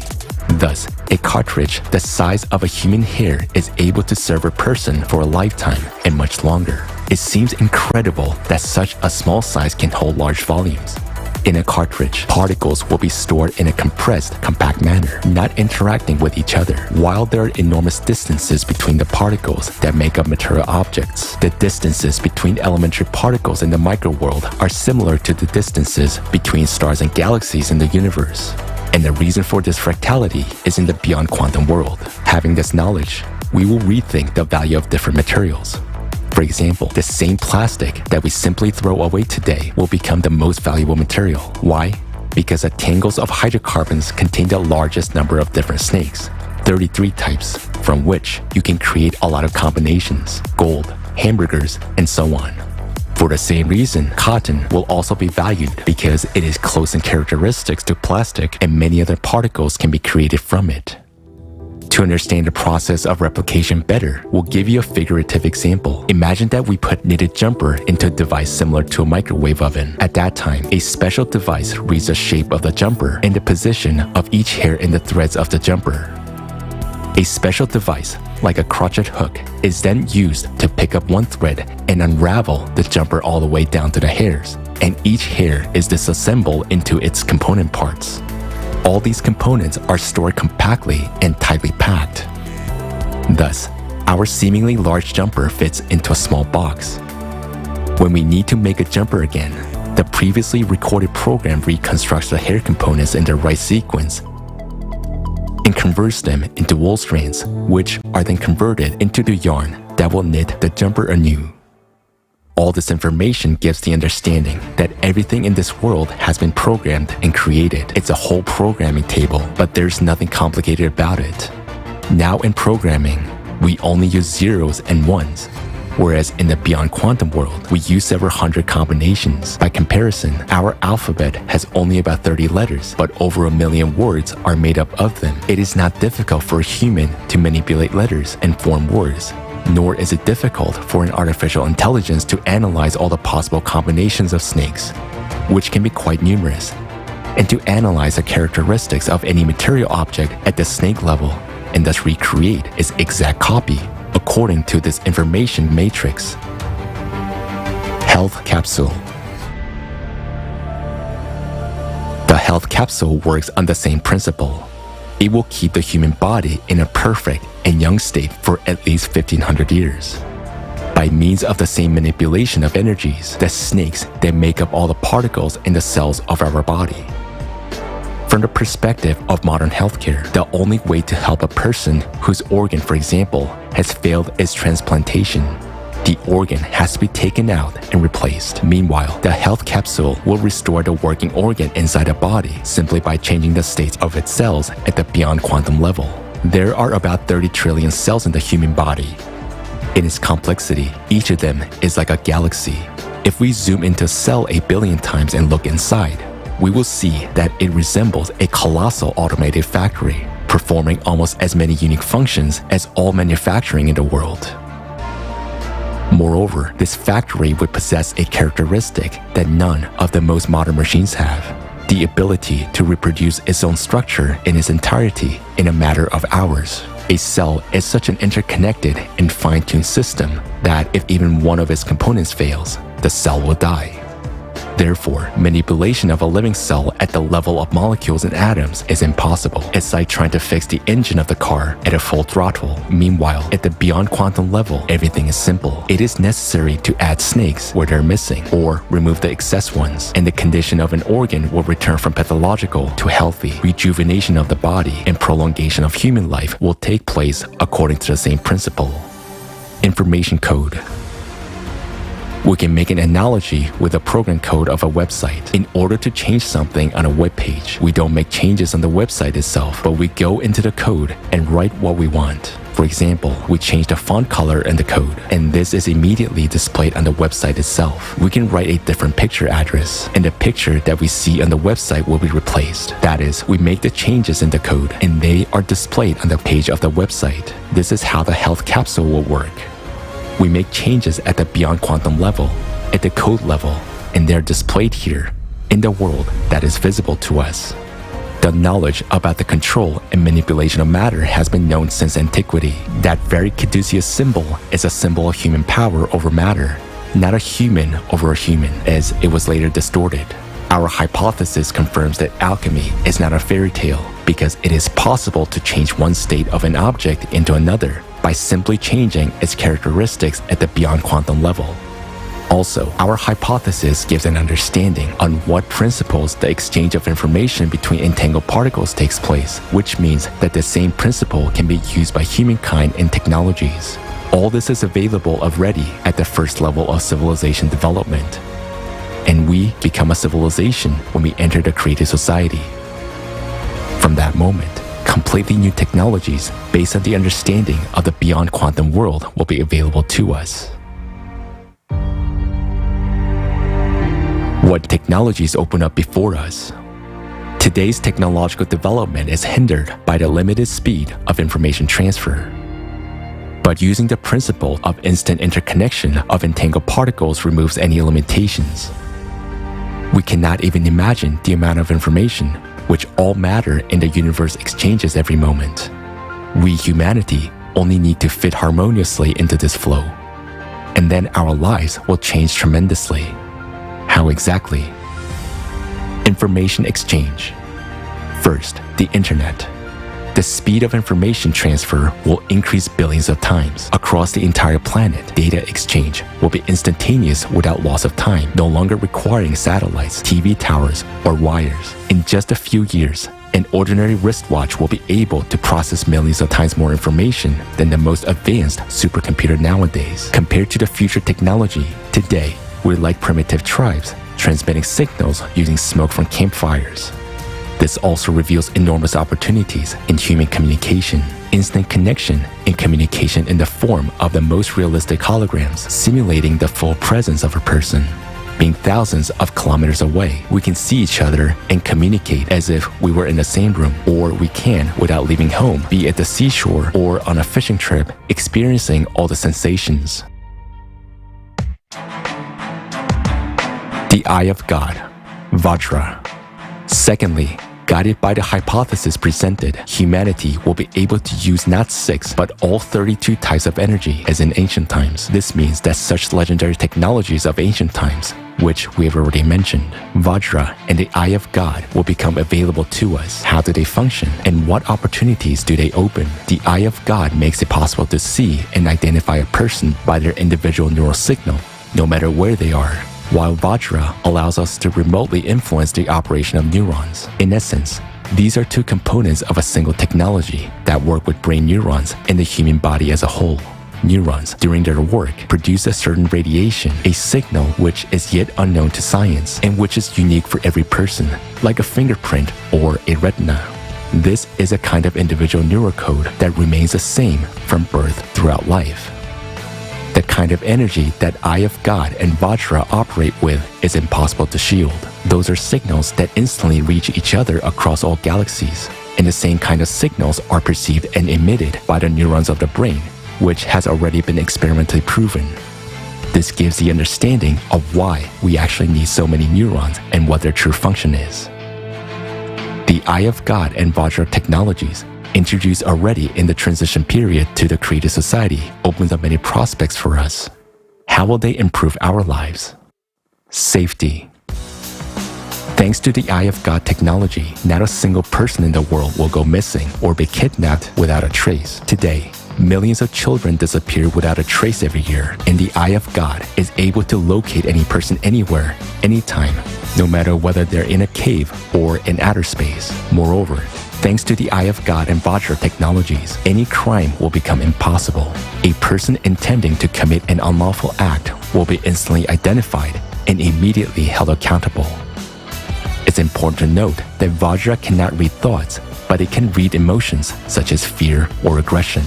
Thus, a cartridge the size of a human hair is able to serve a person for a lifetime and much longer. It seems incredible that such a small size can hold large volumes. In a cartridge, particles will be stored in a compressed, compact manner, not interacting with each other. While there are enormous distances between the particles that make up material objects, the distances between elementary particles in the microworld are similar to the distances between stars and galaxies in the universe. And the reason for this fractality is in the beyond quantum world. Having this knowledge, we will rethink the value of different materials. For example, the same plastic that we simply throw away today will become the most valuable material. Why? Because the tangles of hydrocarbons contain the largest number of different snakes, 33 types, from which you can create a lot of combinations, gold, hamburgers, and so on. For the same reason, cotton will also be valued because it is close in characteristics to plastic and many other particles can be created from it. To understand the process of replication better, we'll give you a figurative example. Imagine that we put knitted jumper into a device similar to a microwave oven. At that time, a special device reads the shape of the jumper and the position of each hair in the threads of the jumper. A special device, like a crochet hook, is then used to pick up one thread and unravel the jumper all the way down to the hairs, and each hair is disassembled into its component parts. All these components are stored compactly and tightly packed. Thus, our seemingly large jumper fits into a small box. When we need to make a jumper again, the previously recorded program reconstructs the hair components in the right sequence and converts them into wool strands, which are then converted into the yarn that will knit the jumper anew. All this information gives the understanding that everything in this world has been programmed and created. It's a whole programming table, but there's nothing complicated about it. Now in programming, we only use zeros and ones, whereas in the beyond quantum world, we use several hundred combinations. By comparison, our alphabet has only about 30 letters, but over 1 million words are made up of them. It is not difficult for a human to manipulate letters and form words. Nor is it difficult for an artificial intelligence to analyze all the possible combinations of snakes, which can be quite numerous, and to analyze the characteristics of any material object at the snake level, and thus recreate its exact copy according to this information matrix. Health capsule. The health capsule works on the same principle. It will keep the human body in a perfect and young state for at least 1500 years. By means of the same manipulation of energies, the snakes that make up all the particles in the cells of our body. From the perspective of modern healthcare, the only way to help a person whose organ, for example, has failed is transplantation. The organ has to be taken out and replaced. Meanwhile, the health capsule will restore the working organ inside the body simply by changing the states of its cells at the beyond quantum level. There are about 30 trillion cells in the human body. In its complexity, each of them is like a galaxy. If we zoom into a cell 8 billion times and look inside, we will see that it resembles a colossal automated factory, performing almost as many unique functions as all manufacturing in the world. Moreover, this factory would possess a characteristic that none of the most modern machines have: the ability to reproduce its own structure in its entirety in a matter of hours. A cell is such an interconnected and fine-tuned system that if even one of its components fails, the cell will die. Therefore, manipulation of a living cell at the level of molecules and atoms is impossible. It's like trying to fix the engine of the car at a full throttle. Meanwhile, at the beyond quantum level, everything is simple. It is necessary to add snakes where they're missing, or remove the excess ones, and the condition of an organ will return from pathological to healthy. Rejuvenation of the body and prolongation of human life will take place according to the same principle. Information code. We can make an analogy with the program code of a website. In order to change something on a web page, we don't make changes on the website itself, but we go into the code and write what we want. For example, we change the font color in the code, and this is immediately displayed on the website itself. We can write a different picture address, and the picture that we see on the website will be replaced. That is, we make the changes in the code, and they are displayed on the page of the website. This is how the health capsule will work. We make changes at the beyond quantum level, at the code level, and they're displayed here in the world that is visible to us. The knowledge about the control and manipulation of matter has been known since antiquity. That very caduceus symbol is a symbol of human power over matter, not a human over a human, as it was later distorted. Our hypothesis confirms that alchemy is not a fairy tale because it is possible to change one state of an object into another by simply changing its characteristics at the beyond quantum level. Also, our hypothesis gives an understanding on what principles the exchange of information between entangled particles takes place, which means that the same principle can be used by humankind in technologies. All this is available already at the first level of civilization development. And we become a civilization when we enter the created society. From that moment, completely new technologies based on the understanding of the beyond quantum world will be available to us. What technologies open up before us? Today's technological development is hindered by the limited speed of information transfer. But using the principle of instant interconnection of entangled particles removes any limitations. We cannot even imagine the amount of information which all matter in the universe exchanges every moment. We, humanity, only need to fit harmoniously into this flow. And then our lives will change tremendously. How exactly? Information exchange. First, the internet. The speed of information transfer will increase billions of times. Across the entire planet, data exchange will be instantaneous without loss of time, no longer requiring satellites, TV towers, or wires. In just a few years, an ordinary wristwatch will be able to process millions of times more information than the most advanced supercomputer nowadays. Compared to the future technology, today, we're like primitive tribes, transmitting signals using smoke from campfires. This also reveals enormous opportunities in human communication, instant connection, and communication in the form of the most realistic holograms, simulating the full presence of a person. Being thousands of kilometers away, we can see each other and communicate as if we were in the same room, or we can without leaving home, be at the seashore or on a fishing trip, experiencing all the sensations. The Eye of God, Vajra. Secondly, guided by the hypothesis presented, humanity will be able to use not 6, but all 32 types of energy as in ancient times. This means that such legendary technologies of ancient times, which we have already mentioned, Vajra and the Eye of God, will become available to us. How do they function, and what opportunities do they open? The Eye of God makes it possible to see and identify a person by their individual neural signal, no matter where they are, while Vajra allows us to remotely influence the operation of neurons. In essence, these are two components of a single technology that work with brain neurons in the human body as a whole. Neurons, during their work, produce a certain radiation, a signal which is yet unknown to science and which is unique for every person, like a fingerprint or a retina. This is a kind of individual neurocode that remains the same from birth throughout life. The kind of energy that Eye of God and Vajra operate with is impossible to shield. Those are signals that instantly reach each other across all galaxies, and the same kind of signals are perceived and emitted by the neurons of the brain, which has already been experimentally proven. This gives the understanding of why we actually need so many neurons and what their true function is. The Eye of God and Vajra technologies, introduced already in the transition period to the created society, opens up many prospects for us. How will they improve our lives? Safety. Thanks to the Eye of God technology, not a single person in the world will go missing or be kidnapped without a trace. Today, millions of children disappear without a trace every year, and the Eye of God is able to locate any person anywhere, anytime, no matter whether they're in a cave or in outer space. Moreover, thanks to the Eye of God and Vajra technologies, any crime will become impossible. A person intending to commit an unlawful act will be instantly identified and immediately held accountable. It's important to note that Vajra cannot read thoughts, but it can read emotions such as fear or aggression.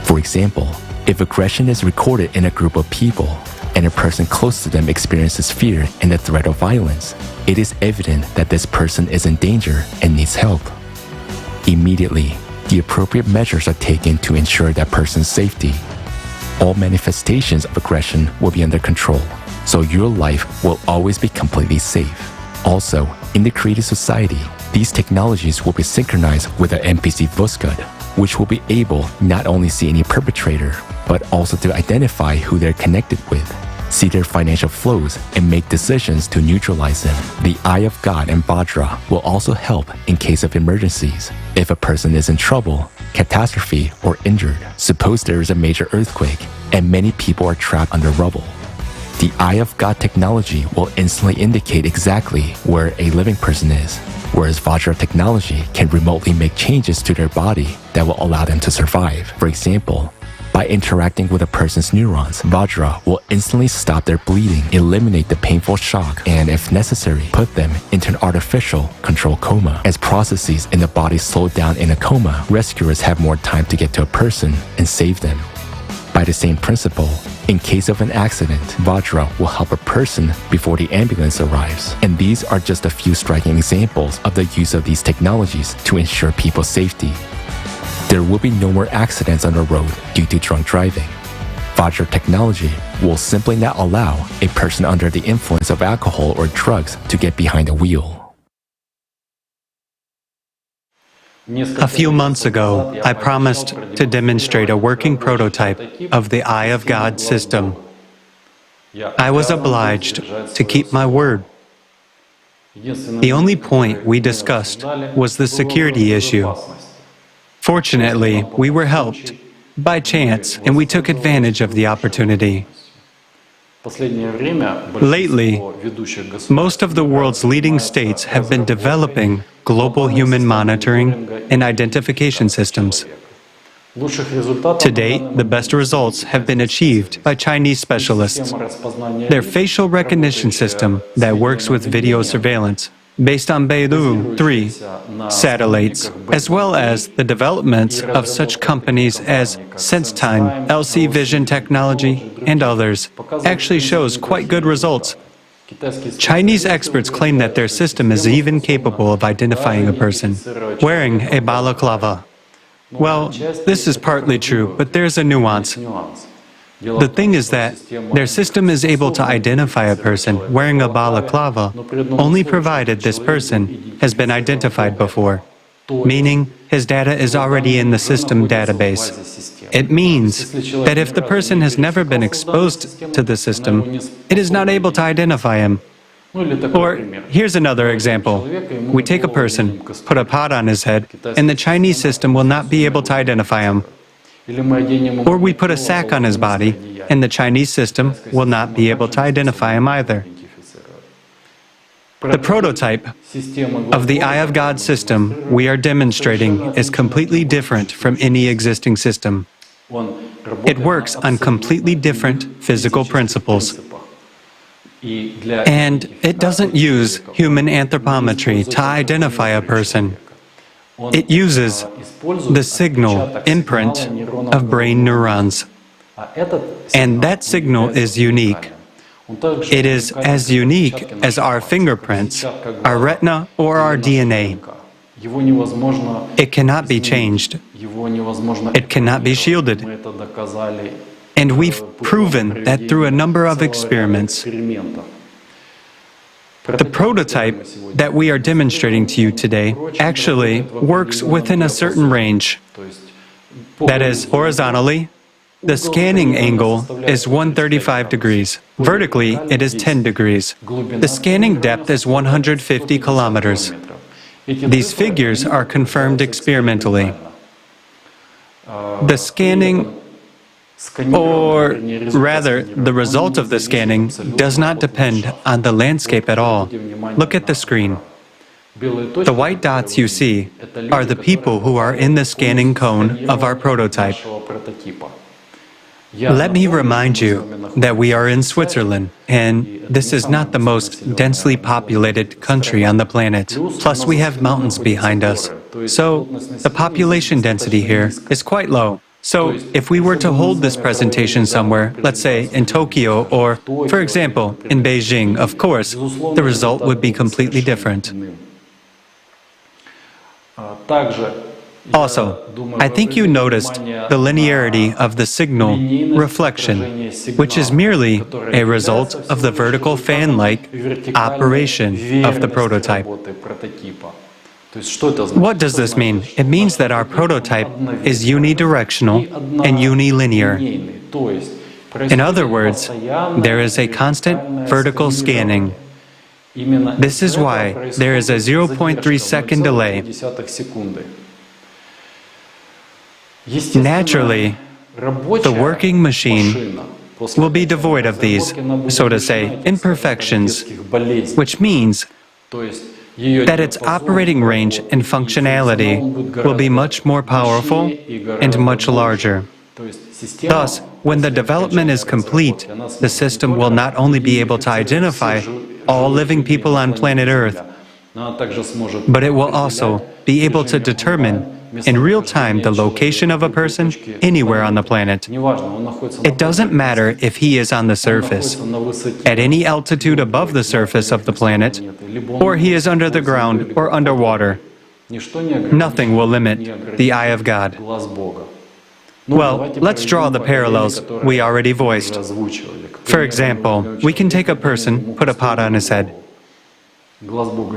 For example, if aggression is recorded in a group of people and a person close to them experiences fear and the threat of violence, it is evident that this person is in danger and needs help. Immediately, the appropriate measures are taken to ensure that person's safety. all manifestations of aggression will be under control, so your life will always be completely safe. Also, in the creative society, these technologies will be synchronized with an NPC Vuskud, which will be able not only see any perpetrator, but also to identify who they're connected with, see their financial flows, and make decisions to neutralize them. The Eye of God and Vajra will also help in case of emergencies. If a person is in trouble, catastrophe, or injured, suppose there is a major earthquake and many people are trapped under rubble. The Eye of God technology will instantly indicate exactly where a living person is, whereas Vajra technology can remotely make changes to their body that will allow them to survive. For example, by interacting with a person's neurons, Vajra will instantly stop their bleeding, eliminate the painful shock, and if necessary, put them into an artificial controlled coma. As processes in the body slow down in a coma, rescuers have more time to get to a person and save them. By the same principle, in case of an accident, Vajra will help a person before the ambulance arrives. And these are just a few striking examples of the use of these technologies to ensure people's safety. There will be no more accidents on the road due to drunk driving. Vajra technology will simply not allow a person under the influence of alcohol or drugs to get behind the wheel. A few months ago, I promised to demonstrate a working prototype of the Eye of God system. I was obliged to keep my word. The only point we discussed was the security issue. Fortunately, we were helped by chance, and we took advantage of the opportunity. Lately, most of the world's leading states have been developing global human monitoring and identification systems. To date, the best results have been achieved by Chinese specialists. Their facial recognition system that works with video surveillance, based on Beidou 3 satellites, as well as the developments of such companies as SenseTime, LC Vision Technology, and others, actually shows quite good results. Chinese experts claim that their system is even capable of identifying a person wearing a balaclava. Well, this is partly true, but there's a nuance. The thing is that their system is able to identify a person wearing a balaclava only provided this person has been identified before, meaning his data is already in the system database. It means that if the person has never been exposed to the system, it is not able to identify him. Or here's another example. We take a person, put a pot on his head, and the Chinese system will not be able to identify him. Or we put a sack on his body, and the Chinese system will not be able to identify him either. The prototype of the Eye of God system we are demonstrating is completely different from any existing system. It works on completely different physical principles. And it doesn't use human anthropometry to identify a person. It uses the signal imprint of brain neurons. And that signal is unique. It is as unique as our fingerprints, our retina, or our DNA. It cannot be changed. It cannot be shielded. And we've proven that through a number of experiments. The prototype that we are demonstrating to you today actually works within a certain range. That is, horizontally, the scanning angle is 135 degrees. Vertically, it is 10 degrees. The scanning depth is 150 kilometers. These figures are confirmed experimentally. The scanning, or rather, the result of the scanning does not depend on the landscape at all. Look at the screen. The white dots you see are the people who are in the scanning cone of our prototype. Let me remind you that we are in Switzerland, and this is not the most densely populated country on the planet. Plus, we have mountains behind us. So, the population density here is quite low. So, if we were to hold this presentation somewhere, let's say in Tokyo or, for example, in Beijing, of course, the result would be completely different. Also, I think you noticed the linearity of the signal reflection, which is merely a result of the vertical fan-like operation of the prototype. What does this mean? It means that our prototype is unidirectional and unilinear. In other words, there is a constant vertical scanning. This is why there is a 0.3 second delay. Naturally, the working machine will be devoid of these, so to say, imperfections, which means that its operating range and functionality will be much more powerful and much larger. Thus, when the development is complete, the system will not only be able to identify all living people on planet Earth, but it will also be able to determine in real time the location of a person anywhere on the planet. It doesn't matter if he is on the surface, at any altitude above the surface of the planet, or he is under the ground or underwater. Nothing will limit the eye of God. Well, let's draw the parallels we already voiced. For example, we can take a person, put a pot on his head,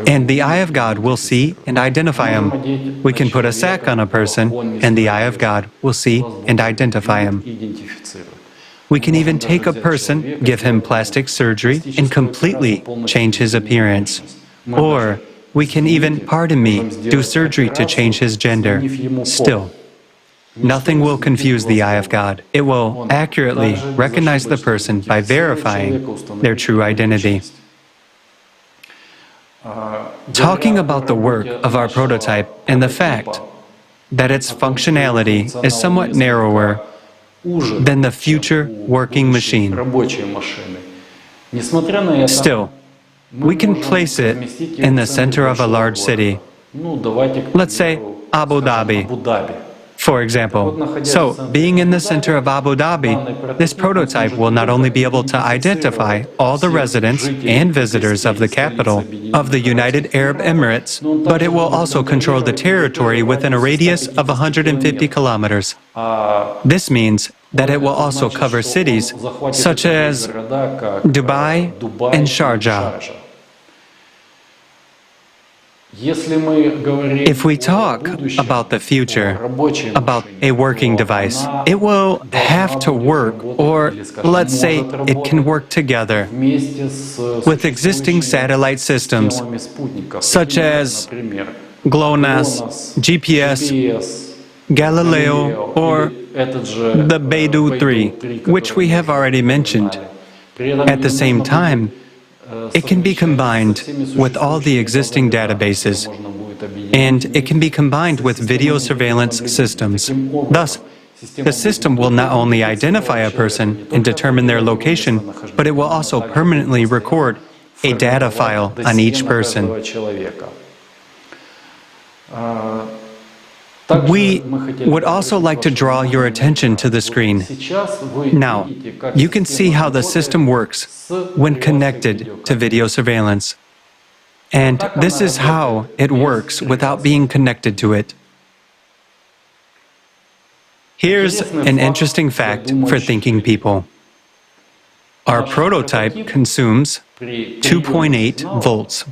and the eye of God will see and identify him. We can put a sack on a person, and the eye of God will see and identify him. We can even take a person, give him plastic surgery, and completely change his appearance. Or we can even, pardon me, do surgery to change his gender. Still, nothing will confuse the eye of God. It will accurately recognize the person by verifying their true identity. Talking about the work of our prototype and the fact that its functionality is somewhat narrower than the future working machine. Still, we can place it in the center of a large city. Let's say Abu Dhabi, for example. So, being in the center of Abu Dhabi, this prototype will not only be able to identify all the residents and visitors of the capital of the United Arab Emirates, but it will also control the territory within a radius of 150 kilometers. This means that it will also cover cities such as Dubai and Sharjah. If we talk about the future, about a working device, it will have to work, or let's say it can work together with existing satellite systems such as GLONASS, GPS, Galileo, or the Beidou 3, which we have already mentioned. At the same time, it can be combined with all the existing databases, and it can be combined with video surveillance systems. Thus, the system will not only identify a person and determine their location, but it will also permanently record a data file on each person. We would also like to draw your attention to the screen. Now, you can see how the system works when connected to video surveillance. And this is how it works without being connected to it. Here's an interesting fact for thinking people. Our prototype consumes 2.8 volts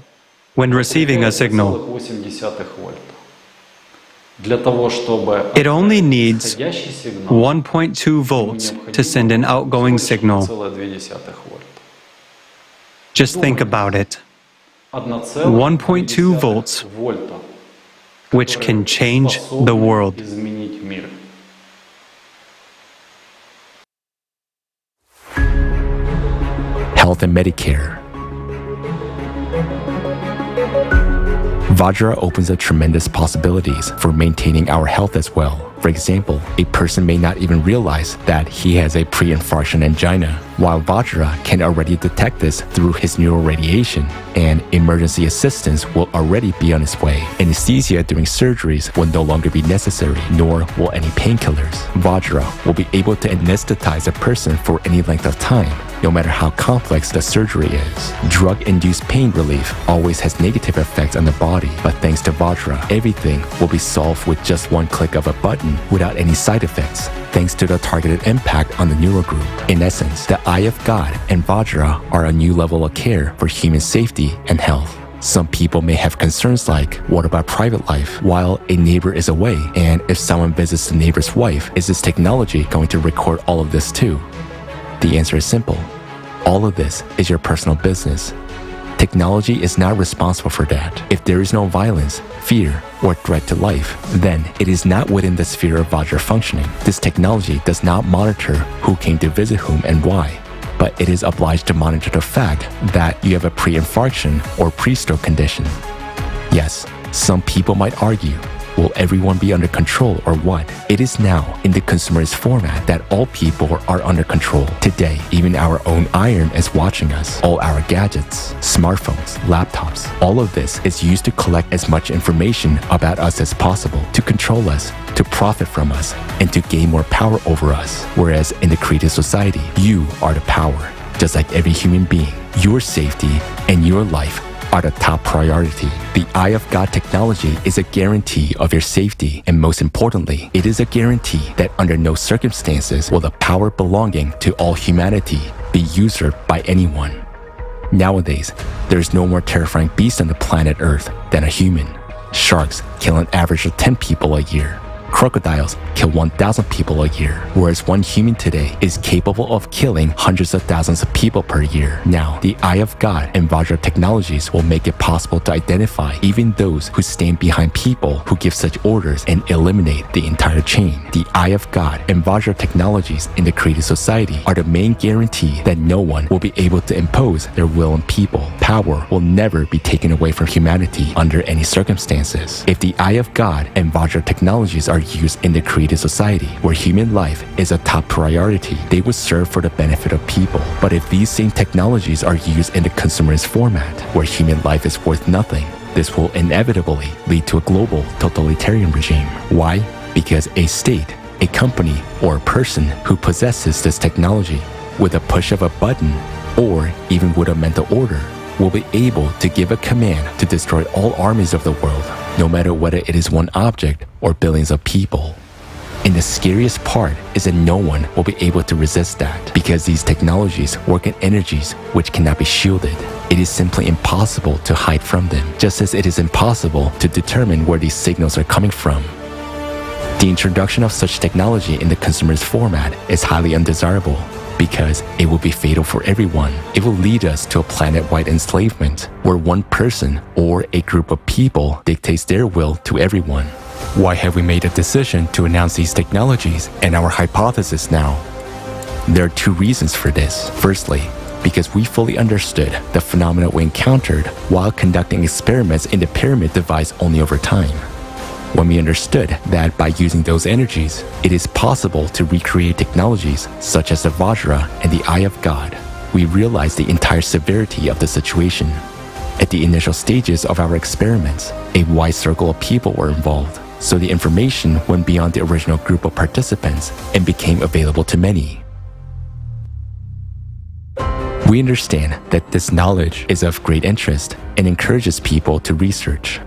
when receiving a signal. It only needs 1.2 volts to send an outgoing signal. Just think about it. 1.2 volts, which can change the world. Health and Medicare. Vajra opens up tremendous possibilities for maintaining our health as well. For example, a person may not even realize that he has a pre-infarction angina, while Vajra can already detect this through his neuroradiation, and emergency assistance will already be on its way. Anesthesia during surgeries will no longer be necessary, nor will any painkillers. Vajra will be able to anesthetize a person for any length of time, no matter how complex the surgery is. Drug-induced pain relief always has negative effects on the body, but thanks to Vajra, everything will be solved with just one click of a button without any side effects, thanks to the targeted impact on the neural group. In essence, the Eye of God and Vajra are a new level of care for human safety and health. Some people may have concerns like, what about private life while a neighbor is away? And if someone visits the neighbor's wife, is this technology going to record all of this too? The answer is simple. All of this is your personal business. Technology is not responsible for that. If there is no violence, fear, or threat to life, then it is not within the sphere of Vajra functioning. This technology does not monitor who came to visit whom and why, but it is obliged to monitor the fact that you have a pre-infarction or pre-stroke condition. Yes, some people might argue, will everyone be under control or what? It is now in the consumerist format that all people are under control. Today, even our own iron is watching us. All our gadgets, smartphones, laptops, all of this is used to collect as much information about us as possible, to control us, to profit from us, and to gain more power over us. Whereas in the creative society, you are the power. Just like every human being, your safety and your life are the top priority. The Eye of God technology is a guarantee of your safety, and most importantly, it is a guarantee that under no circumstances will the power belonging to all humanity be usurped by anyone. Nowadays, there is no more terrifying beast on the planet Earth than a human. Sharks kill an average of 10 people a year. Crocodiles kill 1,000 people a year, whereas one human today is capable of killing hundreds of thousands of people per year. Now, the Eye of God and Vajra technologies will make it possible to identify even those who stand behind people who give such orders and eliminate the entire chain. The Eye of God and Vajra technologies in the creative society are the main guarantee that no one will be able to impose their will on people. Power will never be taken away from humanity under any circumstances. If the Eye of God and Vajra technologies are used in the creative society, where human life is a top priority, they would serve for the benefit of people. But if these same technologies are used in the consumerist format, where human life is worth nothing, this will inevitably lead to a global totalitarian regime. Why? Because a state, a company, or a person who possesses this technology, with a push of a button, or even with a mental order, will be able to give a command to destroy all armies of the world, no matter whether it is one object or billions of people. And the scariest part is that no one will be able to resist that, because these technologies work in energies which cannot be shielded. It is simply impossible to hide from them, just as it is impossible to determine where these signals are coming from. The introduction of such technology in the consumerist format is highly undesirable, because it will be fatal for everyone. It will lead us to a planet-wide enslavement, where one person or a group of people dictates their will to everyone. Why have we made a decision to announce these technologies and our hypothesis now? There are two reasons for this. Firstly, because we fully understood the phenomena we encountered while conducting experiments in the pyramid device only over time. When we understood that by using those energies, it is possible to recreate technologies such as the Vajra and the Eye of God, we realized the entire severity of the situation. At the initial stages of our experiments, a wide circle of people were involved, so the information went beyond the original group of participants and became available to many. We understand that this knowledge is of great interest and encourages people to research.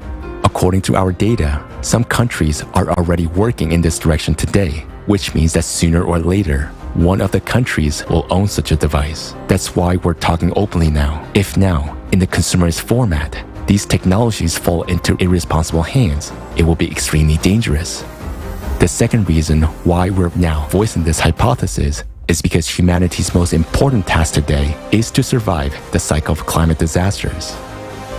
According to our data, some countries are already working in this direction today, which means that sooner or later, one of the countries will own such a device. That's why we're talking openly now. If now, in the consumerist format, these technologies fall into irresponsible hands, it will be extremely dangerous. The second reason why we're now voicing this hypothesis is because humanity's most important task today is to survive the cycle of climate disasters.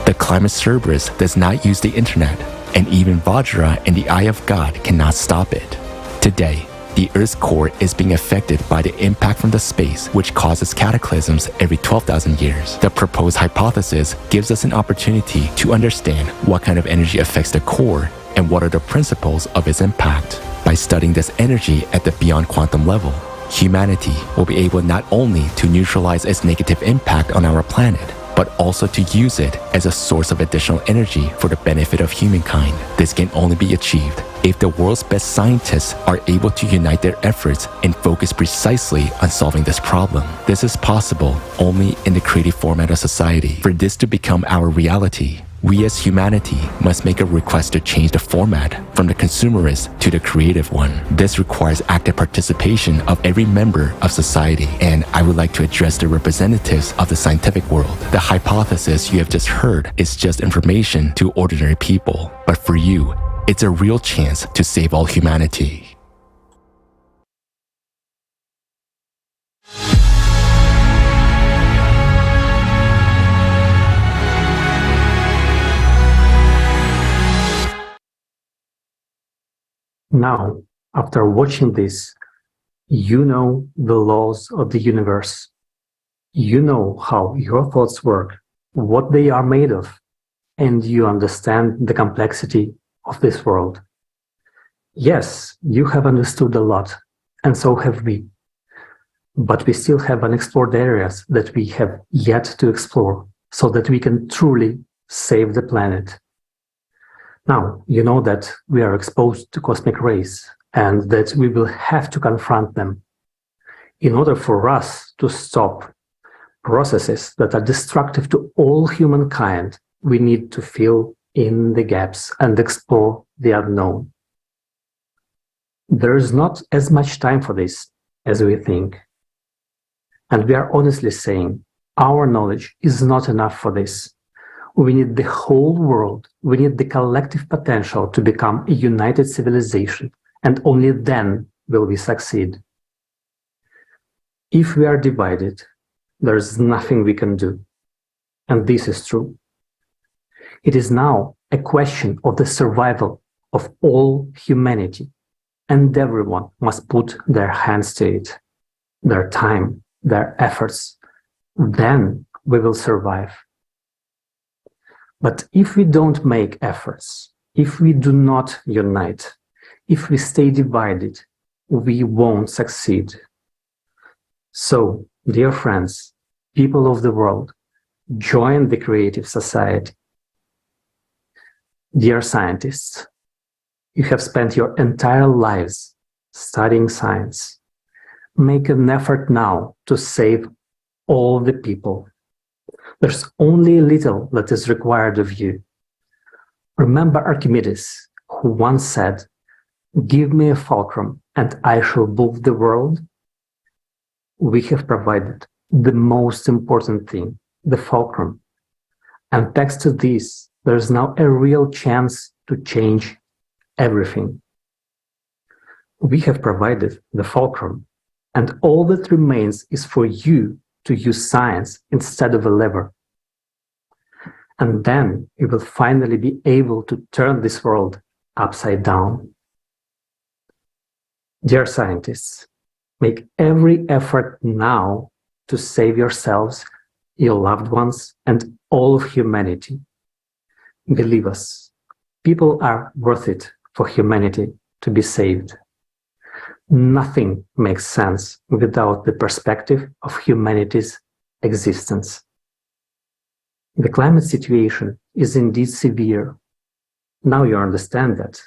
The climate Cerberus does not use the internet, and even Vajra and the Eye of God cannot stop it. Today, the Earth's core is being affected by the impact from the space, which causes cataclysms every 12,000 years. The proposed hypothesis gives us an opportunity to understand what kind of energy affects the core and what are the principles of its impact. By studying this energy at the beyond quantum level, humanity will be able not only to neutralize its negative impact on our planet, but also to use it as a source of additional energy for the benefit of humankind. This can only be achieved if the world's best scientists are able to unite their efforts and focus precisely on solving this problem. This is possible only in the creative format of society. For this to become our reality, we as humanity must make a request to change the format from the consumerist to the creative one. This requires active participation of every member of society, and I would like to address the representatives of the scientific world. The hypothesis you have just heard is just information to ordinary people, but for you, it's a real chance to save all humanity. Now, after watching this, you know the laws of the universe. You know how your thoughts work, what they are made of, and you understand the complexity of this world. Yes, you have understood a lot, and so have we. But we still have unexplored areas that we have yet to explore so that we can truly save the planet. Now, you know that we are exposed to cosmic rays and that we will have to confront them. In order for us to stop processes that are destructive to all humankind, we need to fill in the gaps and explore the unknown. There is not as much time for this as we think. And we are honestly saying our knowledge is not enough for this. We need the whole world. We need the collective potential to become a united civilization, and only then will we succeed. If we are divided, there is nothing we can do. And this is true. It is now a question of the survival of all humanity, and everyone must put their hands to it, their time, their efforts. Then we will survive. But if we don't make efforts, if we do not unite, if we stay divided, we won't succeed. So, dear friends, people of the world, join the creative society. Dear scientists, you have spent your entire lives studying science. Make an effort now to save all the people. There's only a little that is required of you. Remember Archimedes, who once said, "Give me a fulcrum and I shall move the world." We have provided the most important thing, the fulcrum. And thanks to this, there's now a real chance to change everything. We have provided the fulcrum, and all that remains is for you to use science instead of a lever. And then you will finally be able to turn this world upside down. Dear scientists, make every effort now to save yourselves, your loved ones, and all of humanity. Believe us, people are worth it for humanity to be saved. Nothing makes sense without the perspective of humanity's existence. The climate situation is indeed severe. Now you understand that.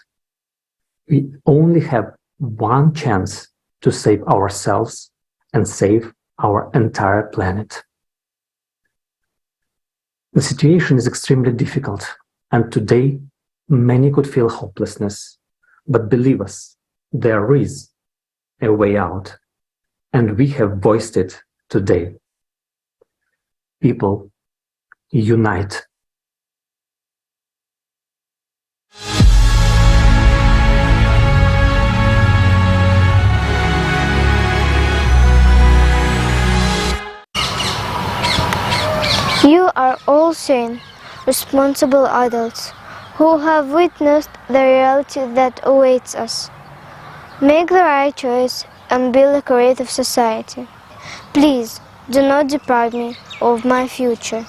We only have one chance to save ourselves and save our entire planet. The situation is extremely difficult, and today many could feel hopelessness. But believe us, there is a way out, and we have voiced it today. People, unite. You are all sane, responsible adults who have witnessed the reality that awaits us. Make the right choice and build a creative society. Please do not deprive me of my future.